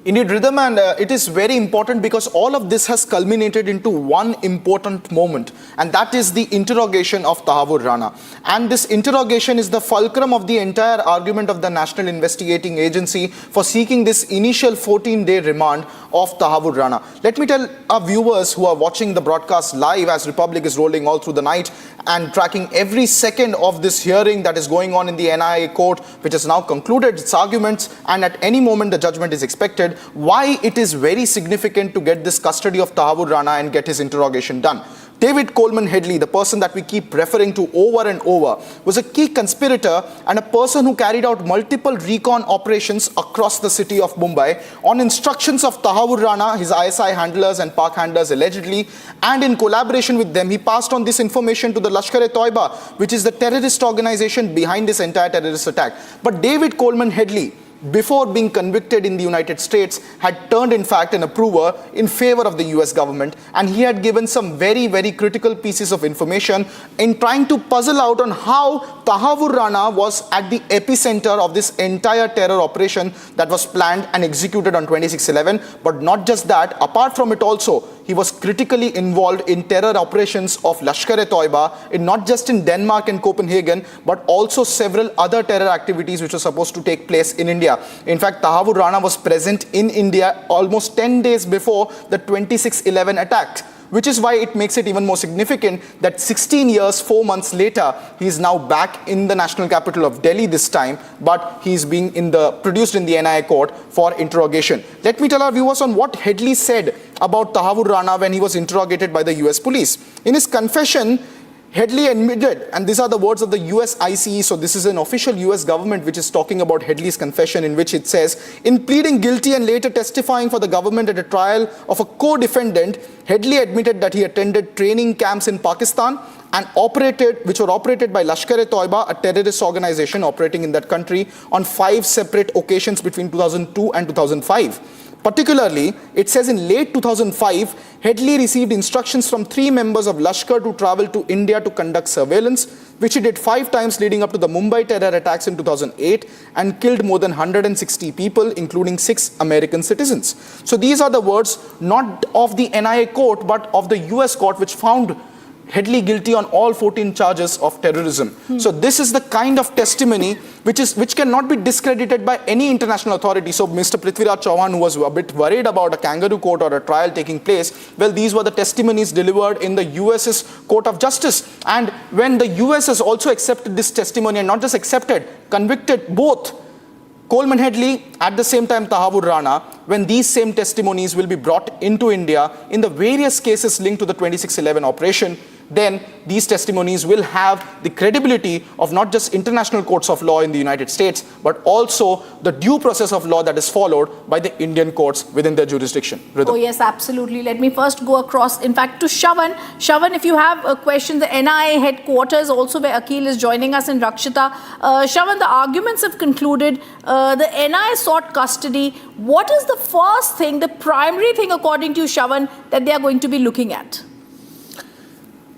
Indeed, Rhythm, and it is very important because all of this has culminated into one important moment, and that is the interrogation of Tahawwur Rana. And this interrogation is the fulcrum of the entire argument of the National Investigating Agency for seeking this initial 14-day remand of Tahawwur Rana. Let me tell our viewers who are watching the broadcast live as Republic is rolling all through the night and tracking every second of this hearing that is going on in the NIA court, which has now concluded its arguments, and at any moment the judgment is expected, why it is very significant to get this custody of Tahawwur Rana and get his interrogation done. David Coleman Headley, the person that we keep referring to over and over, was a key conspirator and a person who carried out multiple recon operations across the city of Mumbai on instructions of Tahawwur Rana, his ISI handlers and park handlers allegedly, and in collaboration with them, he passed on this information to the Lashkar-e-Toiba, which is the terrorist organization behind this entire terrorist attack. But David Coleman Headley, before being convicted in the United States, had turned in fact an approver in favor of the US government, and he had given some very, very critical pieces of information in trying to puzzle out on how Tahawwur Rana was at the epicenter of this entire terror operation that was planned and executed on 26/11. But not just that, apart from it also, he was critically involved in terror operations of Lashkar-e-Toiba, not just in Denmark and Copenhagen, but also several other terror activities which were supposed to take place in India. In fact, Tahawwur Rana was present in India almost 10 days before the 26/11 attack, which is why it makes it even more significant that 16 years, 4 months later, he is now back in the national capital of Delhi this time, but he's being produced in the NIA court for interrogation. Let me tell our viewers on what Headley said about Tahawwur Rana when he was interrogated by the US police. In his confession, Headley admitted, and these are the words of the US ICE, so this is an official US government which is talking about Headley's confession, in which it says, in pleading guilty and later testifying for the government at a trial of a co-defendant, Headley admitted that he attended training camps in Pakistan and which were operated by Lashkar-e-Toiba, a terrorist organization operating in that country, on 5 separate occasions between 2002 and 2005. Particularly, it says in late 2005, Headley received instructions from 3 members of Lashkar to travel to India to conduct surveillance, which he did 5 times leading up to the Mumbai terror attacks in 2008 and killed more than 160 people, including 6 American citizens. So these are the words not of the NIA court, but of the US court, which found Headley guilty on all 14 charges of terrorism. So this is the kind of testimony which cannot be discredited by any international authority. So Mr. Prithviraj Chauhan, who was a bit worried about a kangaroo court or a trial taking place, well, these were the testimonies delivered in the US's Court of Justice. And when the US has also accepted this testimony, and not just accepted, convicted both Coleman Headley, at the same time Tahawwur Rana, when these same testimonies will be brought into India in the various cases linked to the 26/11 operation, then these testimonies will have the credibility of not just international courts of law in the United States, but also the due process of law that is followed by the Indian courts within their jurisdiction. Rhythm. Oh yes, absolutely. Let me first go across, in fact, to Shavan. Shavan, if you have a question, the NIA headquarters also where Akhil is joining us in Rakshita. Shavan, the arguments have concluded. The NIA sought custody. What is the first thing, the primary thing, according to Shavan, that they are going to be looking at?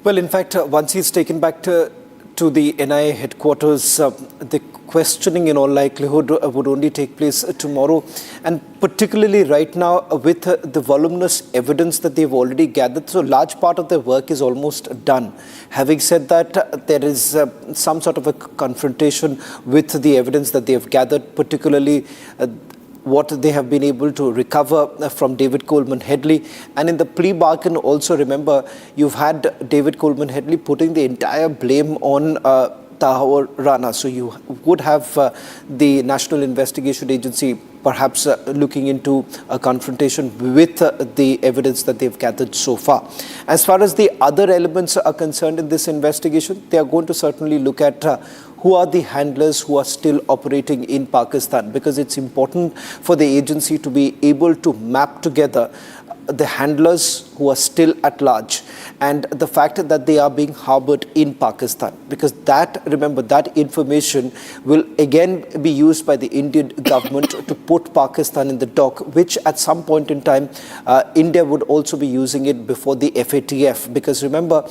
Well, in fact, once he's taken back to the NIA headquarters, the questioning in all likelihood would only take place tomorrow. And particularly right now with the voluminous evidence that they've already gathered, so a large part of their work is almost done. Having said that, there is some sort of a confrontation with the evidence that they have gathered, particularly what they have been able to recover from David Coleman Headley. And in the plea bargain also, remember, you've had David Coleman Headley putting the entire blame on Tahawwur Rana. So you would have the National Investigation Agency perhaps looking into a confrontation with the evidence that they've gathered so far. As far as the other elements are concerned in this investigation, they are going to certainly look at who are the handlers who are still operating in Pakistan, because it's important for the agency to be able to map together the handlers who are still at large and the fact that they are being harbored in Pakistan, because that, remember, that information will again be used by the Indian government to put Pakistan in the dock, which at some point in time India would also be using it before the FATF, because remember,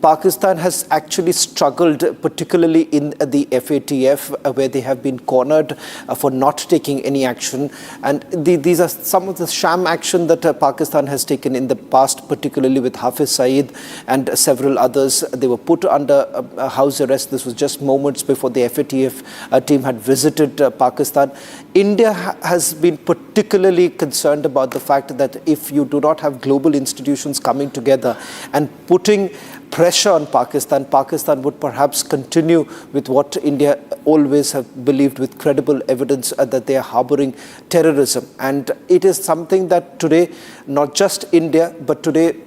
Pakistan has actually struggled, particularly in the FATF, where they have been cornered for not taking any action. And these are some of the sham action that Pakistan has taken in the past, particularly with Hafiz Saeed and several others. They were put under house arrest. This was just moments before the FATF team had visited Pakistan. India has been particularly concerned about the fact that if you do not have global institutions coming together and putting pressure on Pakistan, Pakistan would perhaps continue with what India always have believed, with credible evidence that they are harboring terrorism. And it is something that today, not just India, but today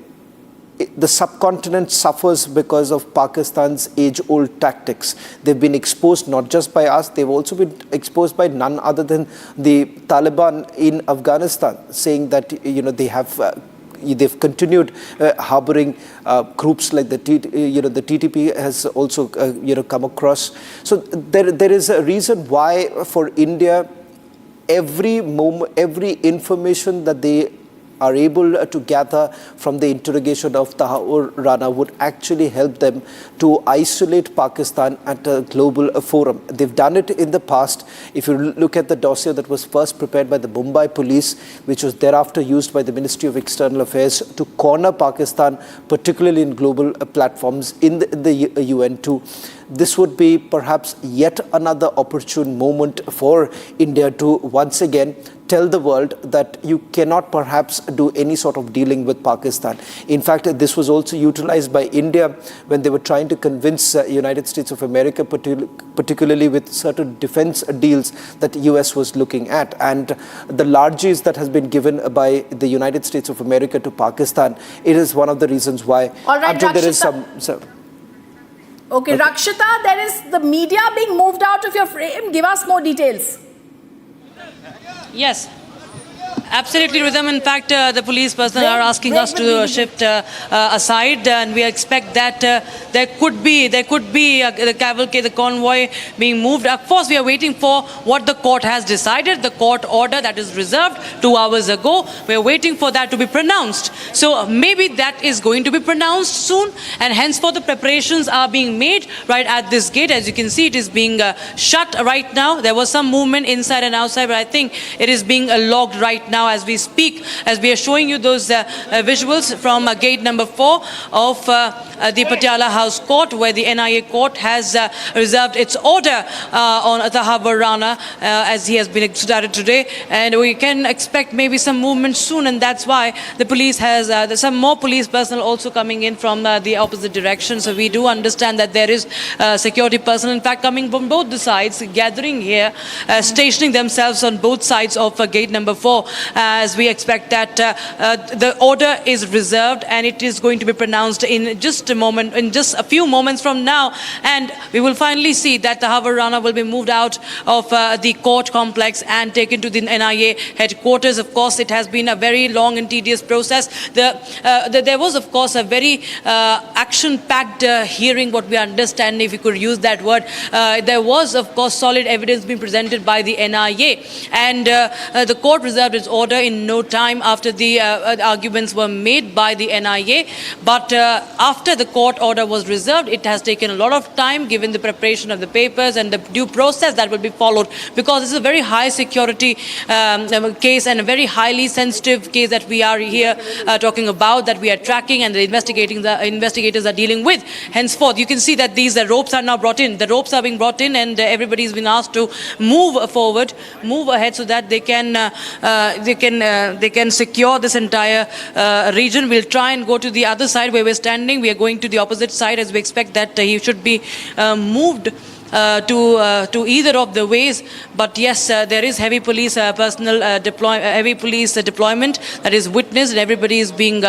the subcontinent suffers because of Pakistan's age-old tactics. They've been exposed not just by us, they've also been exposed by none other than the Taliban in Afghanistan, saying that they've continued harboring groups like the TTP has also come across. So there is a reason why for India, every information that they are able to gather from the interrogation of Tahawwur Rana would actually help them to isolate Pakistan at a global forum. They've done it in the past. If you look at the dossier that was first prepared by the Mumbai police, which was thereafter used by the Ministry of External Affairs to corner Pakistan, particularly in global platforms in the UN too. This would be perhaps yet another opportune moment for India to once again tell the world that you cannot perhaps do any sort of dealing with Pakistan. In fact, this was also utilized by India when they were trying to convince United States of America, particularly with certain defense deals that US was looking at. And the largesse that has been given by the United States of America to Pakistan, it is one of the reasons why. All right, there is Okay, Rakshita, there is the media being moved out of your frame. Give us more details. Yes. Absolutely, Rhythm. In fact, the police personnel are asking us to shift aside, and we expect that there could be the cavalcade, the convoy being moved. Of course, we are waiting for what the court has decided, the court order that is reserved 2 hours ago. We are waiting for that to be pronounced. So maybe that is going to be pronounced soon, and henceforth the preparations are being made right at this gate. As you can see, it is being shut right now. There was some movement inside and outside, but I think it is being logged right now as we speak, as we are showing you those visuals from gate number 4 of the Patiala House Court, where the NIA court has reserved its order on Tahawwur Rana as he has been extradited today, and we can expect maybe some movement soon, and that's why the police has some more police personnel also coming in from the opposite direction. So we do understand that there is security personnel, in fact, coming from both the sides, gathering here, stationing themselves on both sides of gate number 4, as we expect that the order is reserved and it is going to be pronounced in just a moment, in just a few moments from now, and we will finally see that Tahawwur Rana will be moved out of the court complex and taken to the NIA headquarters. Of course, it has been a very long and tedious process. There was, of course, a very action-packed hearing, what we understand, if you could use that word. There was, of course, solid evidence being presented by the NIA, and the court reserved its order in no time after the arguments were made by the NIA. But after the court order was reserved, it has taken a lot of time given the preparation of the papers and the due process that will be followed, because this is a very high security case and a very highly sensitive case that we are here talking about, that we are tracking and the investigators are dealing with. Henceforth, you can see that these ropes are now brought in. The ropes are being brought in, and everybody has been asked to move forward, move ahead, so that they can secure this entire region. We'll try and go to the other side where we're standing. We are going to the opposite side, as we expect that he should be moved to either of the ways. But yes, there is heavy police deployment that is witnessed, and everybody is being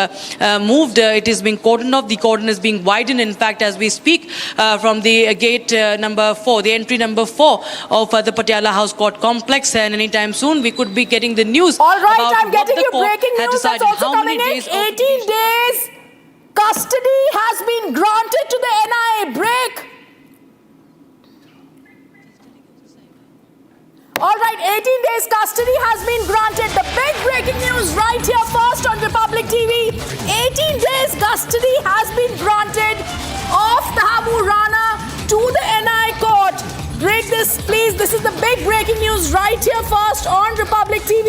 moved. It is being cordoned off. The cordon is being widened, in fact, as we speak, from the gate number 4, the entry number 4 of the Patiala House Court complex. And anytime soon, we could be getting the news. All right, about I'm getting you breaking had news that's decided also how coming many in. days 18 days custody has been granted to the NIA. Break. All right, 18 days custody has been granted. The big breaking news right here first on Republic TV. 18 days custody has been granted of Tahawwur Rana to the NIA court. Break this, please. This is the big breaking news right here first on Republic TV.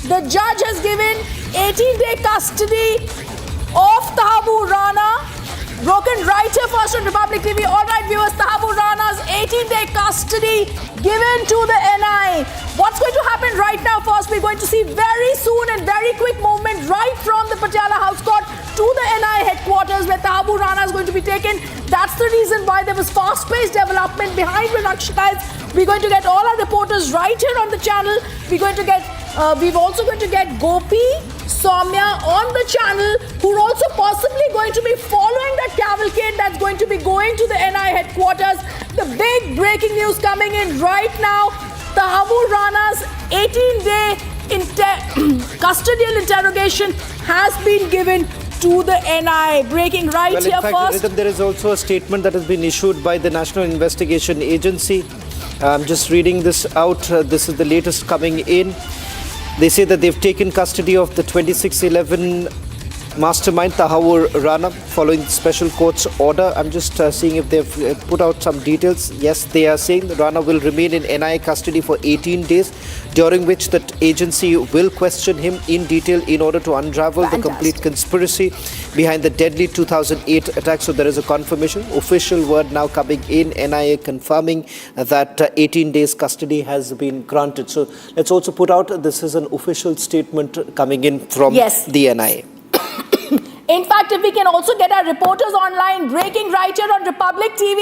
The judge has given 18-day custody of Tahawwur Rana. Broken right here first on Republic TV. All right, viewers, Tahawwur Rana's 18-day custody given to the NIA. What's going to happen right now? First, we're going to see very soon and very quick movement right from the Patiala House Court to the NIA headquarters, where Tahawwur Rana is going to be taken. That's the reason why there was fast-paced development behind the Rakshita. We're going to get all our reporters right here on the channel. We're also going to get Gopi, Soumya on the channel who are also possibly going to be following that cavalcade that's going to be going to the NIA headquarters. The big breaking news coming in right now. Tahawwur Rana's 18-day custodial interrogation has been given to the NIA. Breaking right well, here in fact, first. Rhythm, there is also a statement that has been issued by the National Investigation Agency. I'm just reading this out. This is the latest coming in. They say that they've taken custody of the 2611 mastermind Tahawwur Rana following the special court's order. I'm just seeing if they've put out some details. Yes, they are saying that Rana will remain in NIA custody for 18 days, during which the agency will question him in detail in order to unravel the complete conspiracy behind the deadly 2008 attack. So there is a confirmation, official word now coming in, NIA confirming that 18 days custody has been granted. So let's also put out, this is an official statement coming in from the NIA. In fact, if we can also get our reporters online, breaking right here on Republic TV,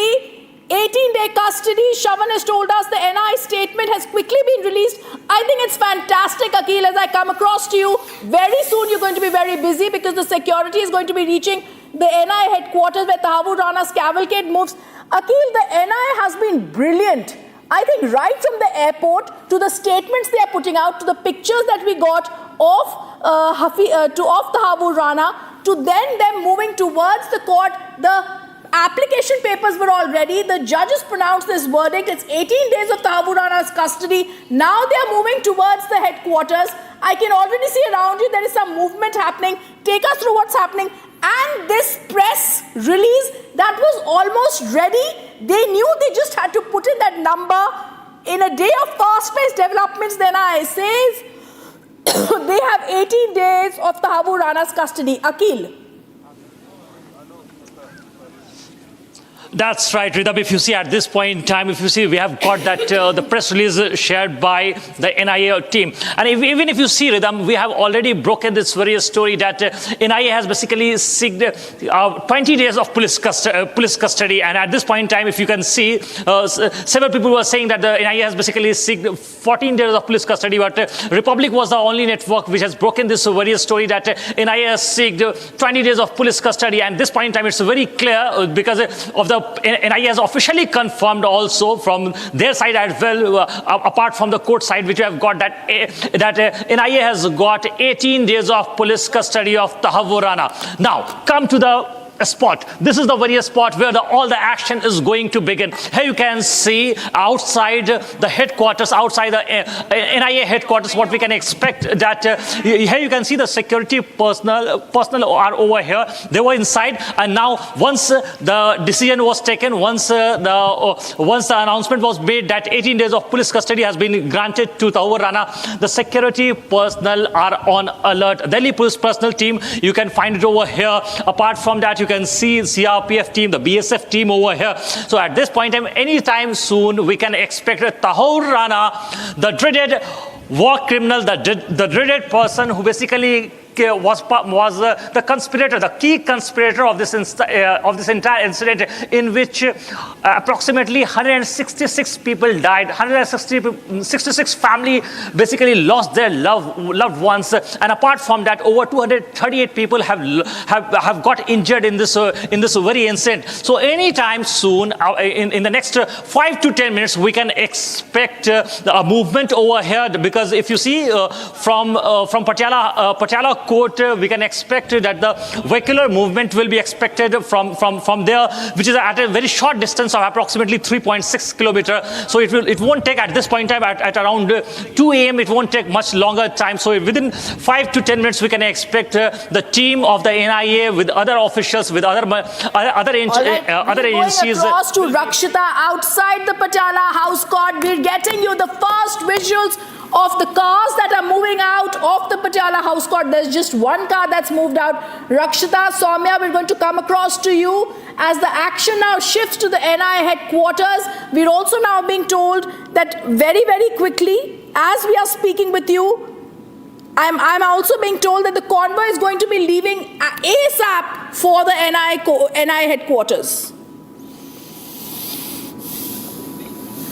18-day custody. Shavan has told us the NIA statement has quickly been released. I think it's fantastic, Akhil, as I come across to you. Very soon you're going to be very busy because the security is going to be reaching the NIA headquarters where Tahawwur Rana's cavalcade moves. Akhil, the NIA has been brilliant. I think right from the airport to the statements they are putting out, to the pictures that we got of Tahawwur Rana, to then them moving towards the court. The application papers were all ready. The judges pronounced this verdict. It's 18 days of Tahawwur Rana's custody. Now they are moving towards the headquarters. I can already see around you there is some movement happening. Take us through what's happening. And this press release that was almost ready, they knew they just had to put in that number. In a day of fast-paced developments, then I says they have 18 days of Tahawwur Rana's custody. Akhil. That's right, Ridham. If you see at this point in time, if you see, we have got that the press release shared by the NIA team. And even if you see, Ridham, we have already broken this very story that NIA has basically sought 20 days of police custody. And at this point in time, if you can see, several people were saying that the NIA has basically sought 14 days of police custody. But Republic was the only network which has broken this very story that NIA has sought 20 days of police custody. And at this point in time, it's very clear because of the NIA has officially confirmed also from their side as well, apart from the court side, which we have got that NIA has got 18 days of police custody of Tahawwur Rana. Now, come to the spot. This is the very spot where all the action is going to begin. Here you can see outside the headquarters, outside the NIA headquarters, what we can expect that here you can see the security personnel are over here. They were inside, and now once the decision was taken, once the announcement was made that 18 days of police custody has been granted to Tahawwur Rana, the security personnel are on alert. Delhi police personnel team, you can find it over here. Apart from that, you can see CRPF team, the BSF team over here. So at this point in time, anytime soon, we can expect Tahawwur Rana, the dreaded war criminal, the dreaded person who basically was the conspirator, the key conspirator of this entire incident, in which approximately 166 people died, 166 family basically lost their loved ones, and apart from that, over 238 people have got injured in this very incident. So anytime soon, in the next 5 to 10 minutes, we can expect a movement over here, because if you see from Patiala court, we can expect that the vehicular movement will be expected from there, which is at a very short distance of approximately 3.6 kilometers. So it won't take, at this point in time, at around 2 a.m., it won't take much longer time. So within 5 to 10 minutes, we can expect the team of the NIA with other officials, with other agencies. Going across to Rakshita outside the Patiala House Court. We're getting you the first visuals of the cars that are moving out of the Patiala House Court. There's just one car that's moved out. Rakshita, Soumya, we're going to come across to you as the action now shifts to the NIA headquarters. We're also now being told that very, very quickly, as we are speaking with you, I'm also being told that the convoy is going to be leaving ASAP for the NIA headquarters.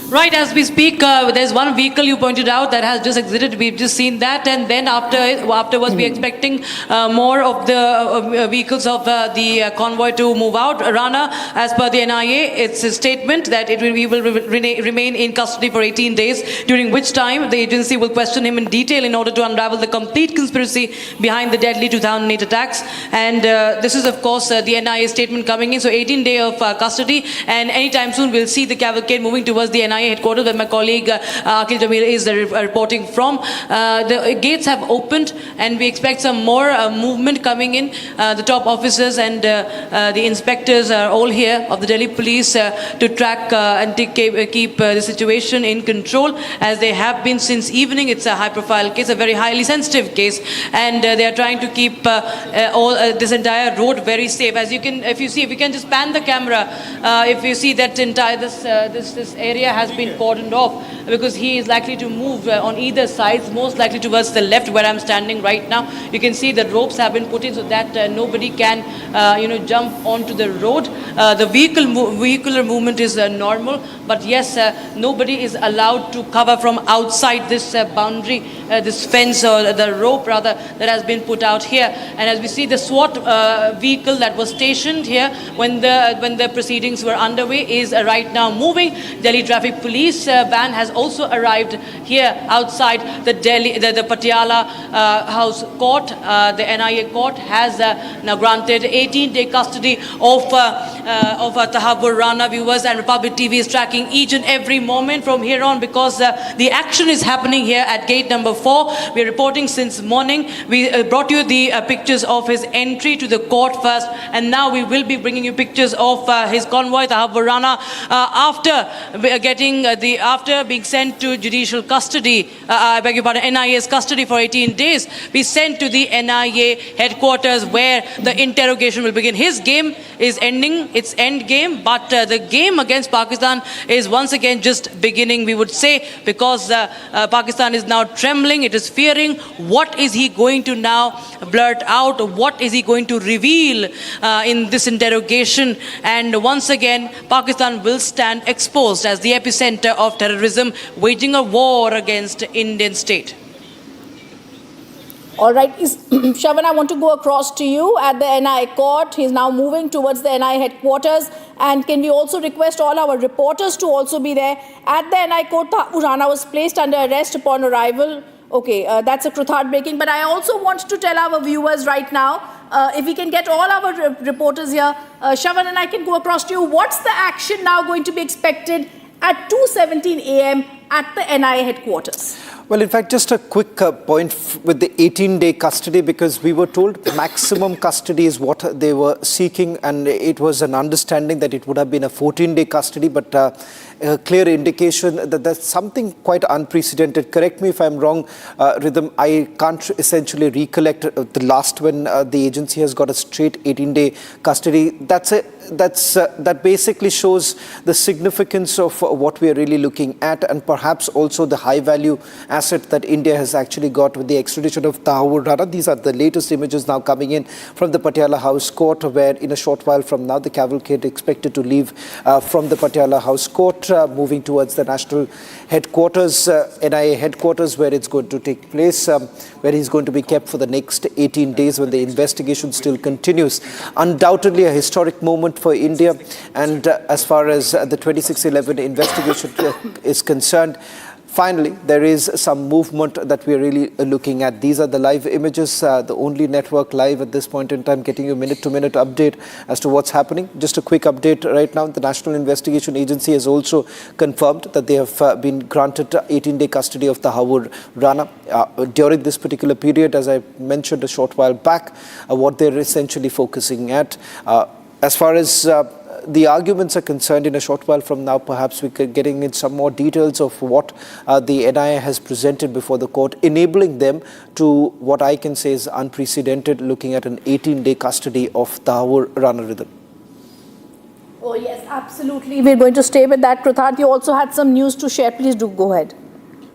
Right, as we speak, there's one vehicle you pointed out that has just exited. We've just seen that, and then afterwards we're expecting more of the vehicles of the convoy to move out. Rana, as per the NIA, it's a statement that we will remain in custody for 18 days, during which time the agency will question him in detail in order to unravel the complete conspiracy behind the deadly 2008 attacks. And this is, of course, the NIA statement coming in. So 18 days of custody, and anytime soon we'll see the cavalcade moving towards the NIA headquarters, where my colleague Akil Jamil is reporting from. The gates have opened, and we expect some more movement coming in. The top officers and the inspectors are all here of the Delhi police to track and to keep the situation in control, as they have been since evening. It's a high-profile case, a very highly sensitive case, and they are trying to keep this entire road very safe. As you can, if you can just pan the camera, if you see that entire this area has been cordoned off, because he is likely to move on either side, most likely towards the left where I'm standing right now. You can see the ropes have been put in so that nobody can jump onto the road. The vehicular movement is normal, but yes, nobody is allowed to cover from outside this boundary, this fence, or the rope rather, that has been put out here. And as we see, the SWAT vehicle that was stationed here when the proceedings were underway is right now moving. Delhi Traffic Police van has also arrived here outside the Patiala House Court. The NIA court has now granted 18-day custody of Tahawwur Rana. Viewers, and Republic TV is tracking each and every moment from here on, because the action is happening here at gate number 4. We are reporting since morning. We brought you the pictures of his entry to the court first, and now we will be bringing you pictures of his convoy, Tahawwur Rana, after being sent to judicial custody, I beg your pardon, NIA's custody for 18 days, be sent to the NIA headquarters, where the interrogation will begin. His game is ending, its end game, but the game against Pakistan is once again just beginning, we would say, because Pakistan is now trembling, it is fearing. What is he going to now blurt out? What is he going to reveal in this interrogation? And once again, Pakistan will stand exposed as the epicenter of terrorism, waging a war against Indian state. All right, Shravan, I want to go across to you at the NIA court. He's now moving towards the NIA headquarters. And can we also request all our reporters to also be there? At the NIA court, Tahawwur Rana was placed under arrest upon arrival. Okay, that's a truth heartbreaking. But I also want to tell our viewers right now, if we can get all our reporters here, Shravan and I can go across to you. What's the action now going to be expected at 2:17 a.m. at the NIA headquarters? Well, in fact, just a quick point with the 18-day custody, because we were told maximum custody is what they were seeking, and it was an understanding that it would have been a 14-day custody, but a clear indication that there's something quite unprecedented. Correct me if I'm wrong, Rhythm, I can't essentially recollect the last when the agency has got a straight 18-day custody. That basically shows the significance of what we are really looking at, and perhaps also the high value asset that India has actually got with the extradition of Tahawwur Rana. These are the latest images now coming in from the Patiala House Court, where in a short while from now the cavalcade expected to leave from the Patiala House Court, moving towards the national headquarters, NIA headquarters, where it's going to take place, where he's going to be kept for the next 18 days when the investigation still continues. Undoubtedly a historic moment for India, and as far as the 2611 investigation is concerned, finally, there is some movement that we are really looking at. These are the live images, the only network live at this point in time, getting you minute-to-minute update as to what's happening. Just a quick update right now. The National Investigation Agency has also confirmed that they have been granted 18-day custody of Tahawwur Rana. During this particular period, as I mentioned a short while back, what they're essentially focusing at, as far as the arguments are concerned, in a short while from now, perhaps we could getting in some more details of what the NIA has presented before the court, enabling them to what I can say is unprecedented, looking at an 18-day custody of Tahawwur Rana. Rhythm. Oh yes, absolutely. We're going to stay with that. Kruthart, you also had some news to share. Please do go ahead.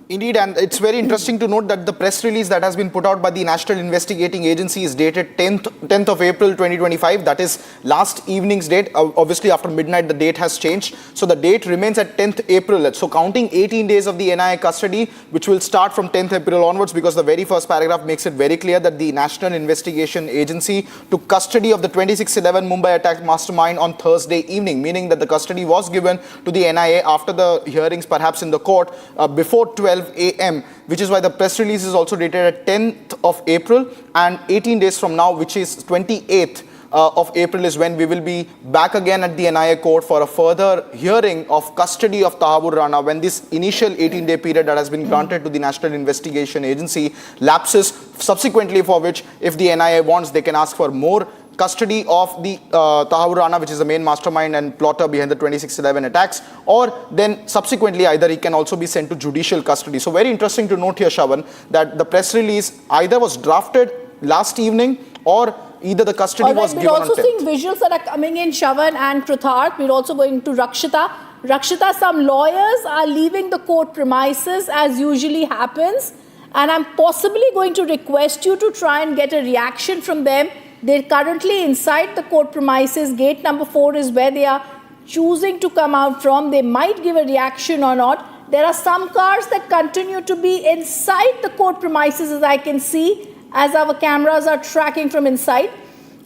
Indeed, and it's very interesting to note that the press release that has been put out by the National Investigating Agency is dated 10th of April 2025. That is last evening's date. Obviously, after midnight, the date has changed. So the date remains at 10th April. So counting 18 days of the NIA custody, which will start from 10th April onwards, because the very first paragraph makes it very clear that the National Investigation Agency took custody of the 26/11 Mumbai attack mastermind on Thursday evening, meaning that the custody was given to the NIA after the hearings, perhaps in the court, before 12 a.m., which is why the press release is also dated at 10th of April, and 18 days from now, which is 28th of April, is when we will be back again at the NIA court for a further hearing of custody of Tahawwur Rana, when this initial 18-day period that has been granted to the National Investigation Agency lapses, subsequently for which, if the NIA wants, they can ask for more custody of the Tahawwur Rana, which is the main mastermind and plotter behind the 26/11 attacks, or then subsequently either he can also be sent to judicial custody. So very interesting to note here, Shravan, that the press release either was drafted last evening or either the custody was given on 10th. We're also seeing visuals that are coming in, Shravan and Krithart. We're also going to Rakshita. Rakshita, some lawyers are leaving the court premises, as usually happens, and I'm possibly going to request you to try and get a reaction from them. They're currently inside the court premises. Gate number 4 is where they are choosing to come out from. They might give a reaction or not. There are some cars that continue to be inside the court premises, as I can see, as our cameras are tracking from inside.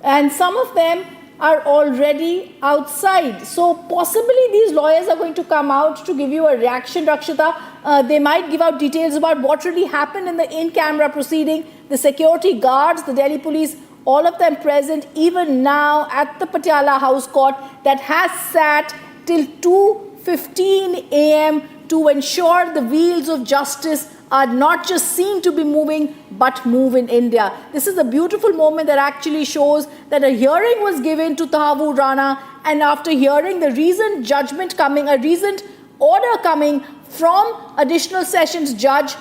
And some of them are already outside. So possibly these lawyers are going to come out to give you a reaction, Rakshita. They might give out details about what really happened in the in-camera proceeding. The security guards, the Delhi police, all of them present even now at the Patiala House Court, that has sat till 2:15 a.m. to ensure the wheels of justice are not just seen to be moving, but move in India. This is a beautiful moment that actually shows that a hearing was given to Tahawwur Rana, and after hearing the recent judgment coming, a recent order coming from Additional Sessions Judge,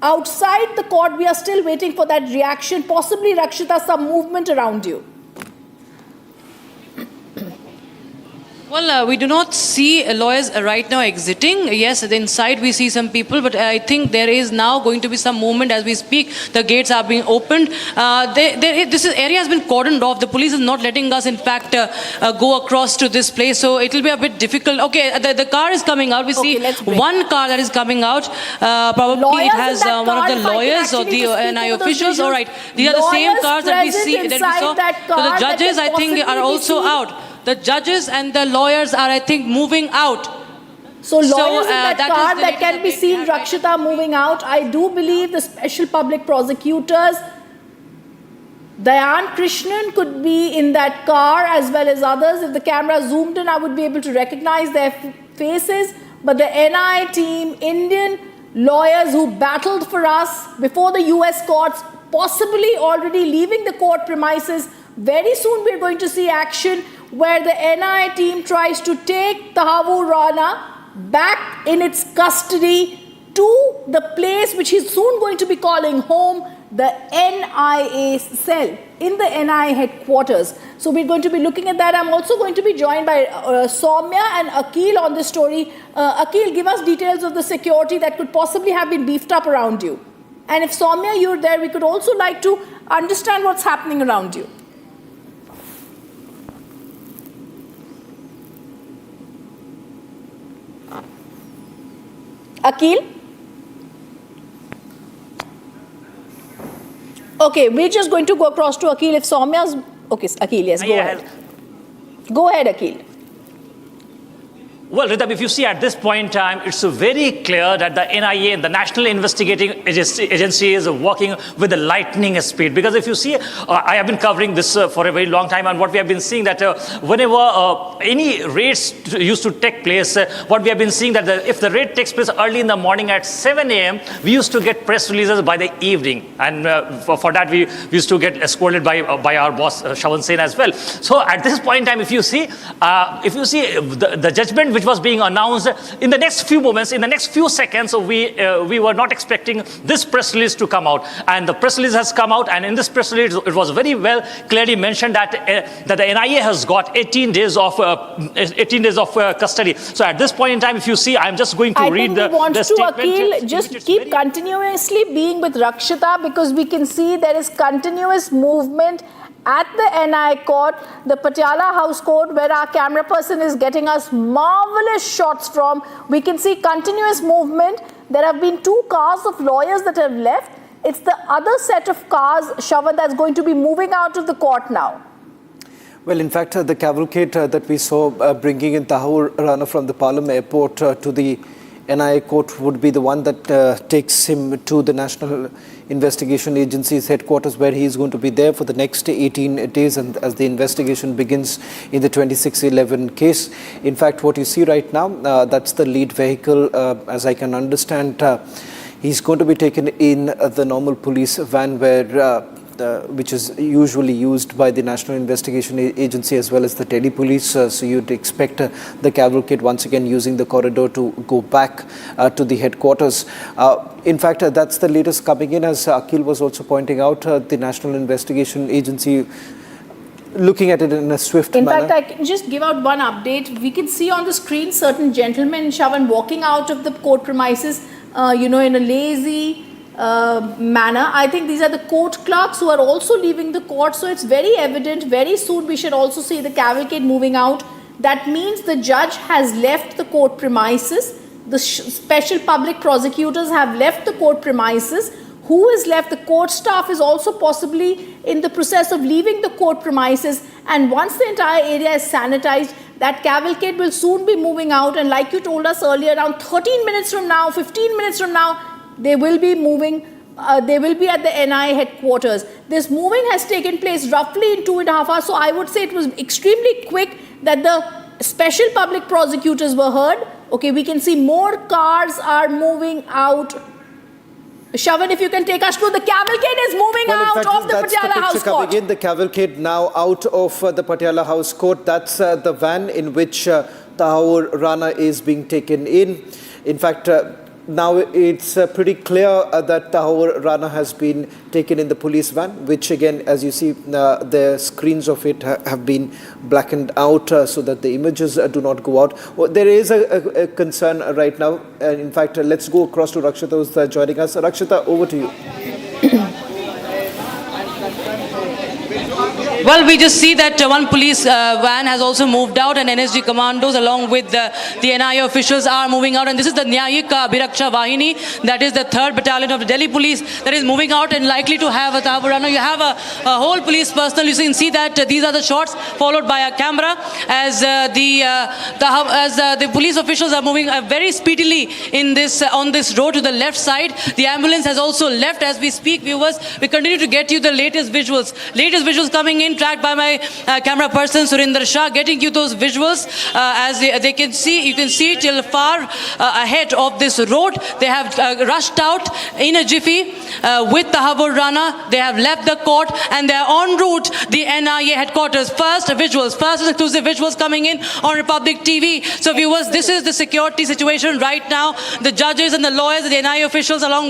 outside the court, we are still waiting for that reaction. Possibly, Rakshita, some movement around you. Well, we do not see lawyers right now exiting. Yes, inside we see some people, but I think there is now going to be some movement as we speak. The gates are being opened. This area has been cordoned off. The police is not letting us, in fact, go across to this place. So it will be a bit difficult. Okay, the car is coming out. We see one car that is coming out. Probably lawyers it has one of the lawyers or the NIA officials. All right, these are the same cars that we see, that we saw. So the judges, I think, are also out. The judges and the lawyers are, I think, moving out. So lawyers in that car that can be seen, Rakshita, moving out. I do believe the special public prosecutors, Dayan Krishnan, could be in that car, as well as others. If the camera zoomed in, I would be able to recognize their faces. But the NIA team, Indian lawyers who battled for us before the US courts, possibly already leaving the court premises. Very soon we're going to see action where the NIA team tries to take Tahawwur Rana back in its custody to the place which he's soon going to be calling home, the NIA cell in the NIA headquarters. So we're going to be looking at that. I'm also going to be joined by Soumya and Akil on this story. Akil, give us details of the security that could possibly have been beefed up around you. And if Soumya, you're there, we could also like to understand what's happening around you. Akil? Okay, we're just going to go across to Akil. If Soumya's... Okay, Akil, yes, go ahead. Go ahead, Akil. Well, Ridham, if you see at this point in time, it's very clear that the NIA, the National Investigating Agency, is working with the lightning speed. Because if you see, I have been covering this for a very long time, and what we have been seeing that whenever any raids used to take place, what we have been seeing that if the raid takes place early in the morning at 7 a.m., we used to get press releases by the evening. And for that, we used to get escorted by our boss, Shawan Sen, as well. So at this point in time, if you see the judgment which was being announced. In the next few moments, in the next few seconds, we were not expecting this press release to come out. And the press release has come out, and in this press release, it was very well clearly mentioned that the NIA has got 18 days of custody. So at this point in time, if you see, I'm just going to read the statement. Akil, just keep continuously being with Rakshita, because we can see there is continuous movement at the NI court, the Patiala House Court, where our camera person is getting us marvelous shots from. We can see continuous movement. There have been 2 cars of lawyers that have left. It's the other set of cars, Shravan, that's going to be moving out of the court now. Well, in fact, the cavalcade that we saw bringing in Tahawwur Rana from the Palam airport to the NIA court would be the one that takes him to the National Investigation Agency's headquarters, where he is going to be there for the next 18 days and as the investigation begins in the 2611 case. In fact, what you see right now, that's the lead vehicle. As I can understand, he's going to be taken in the normal police van where which is usually used by the National Investigation Agency as well as the Delhi Police. So you'd expect the cavalcade once again using the corridor to go back to the headquarters. In fact, that's the latest coming in, as Akil was also pointing out, the National Investigation Agency looking at it in a swift manner. In fact, I can just give out one update. We can see on the screen certain gentlemen, Shravan, walking out of the court premises, in a lazy manner. I think these are the court clerks who are also leaving the court. So it's very evident. Very soon we should also see the cavalcade moving out. That means the judge has left the court premises. The special public prosecutors have left the court premises. Who is left? The court staff is also possibly in the process of leaving the court premises. And once the entire area is sanitized, that cavalcade will soon be moving out. And like you told us earlier, around 13 minutes from now, 15 minutes from now, they will be moving, they will be at the NI headquarters. This moving has taken place roughly in 2.5 hours. So I would say it was extremely quick that the special public prosecutors were heard. Okay, we can see more cars are moving out. Shravan, if you can take us through, the cavalcade is moving out of the Patiala House Court. The cavalcade now out of the Patiala House Court. That's the van in which Tahawwur Rana is being taken in. In fact, now it's pretty clear that Tahawwur Rana has been taken in the police van, which again, as you see, the screens of it have been blackened out so that the images do not go out. Well, there is a concern right now. In fact, let's go across to Rakshita, who's joining us. Rakshita, over to you. Well, we just see that one police van has also moved out, and NSG commandos along with the NIA officials are moving out. And this is the Nyayik Abhiraksha Vahini, that is the 3rd Battalion of the Delhi Police that is moving out and likely to have a Tahawwur Rana. You have a whole police personnel. You can see that these are the shots followed by a camera as the police officials are moving very speedily in this on this road to the left side. The ambulance has also left as we speak. Viewers, we continue to get you the latest visuals. Latest visuals coming in, tracked by my camera person Surinder Shah, getting you those visuals as they can see. You can see till far ahead of this road. They have rushed out in a jiffy with Tahawwur Rana. They have left the court and they are en route the NIA headquarters. First exclusive visuals coming in on Republic TV. So viewers, this is the security situation right now. The judges and the lawyers and the NIA officials along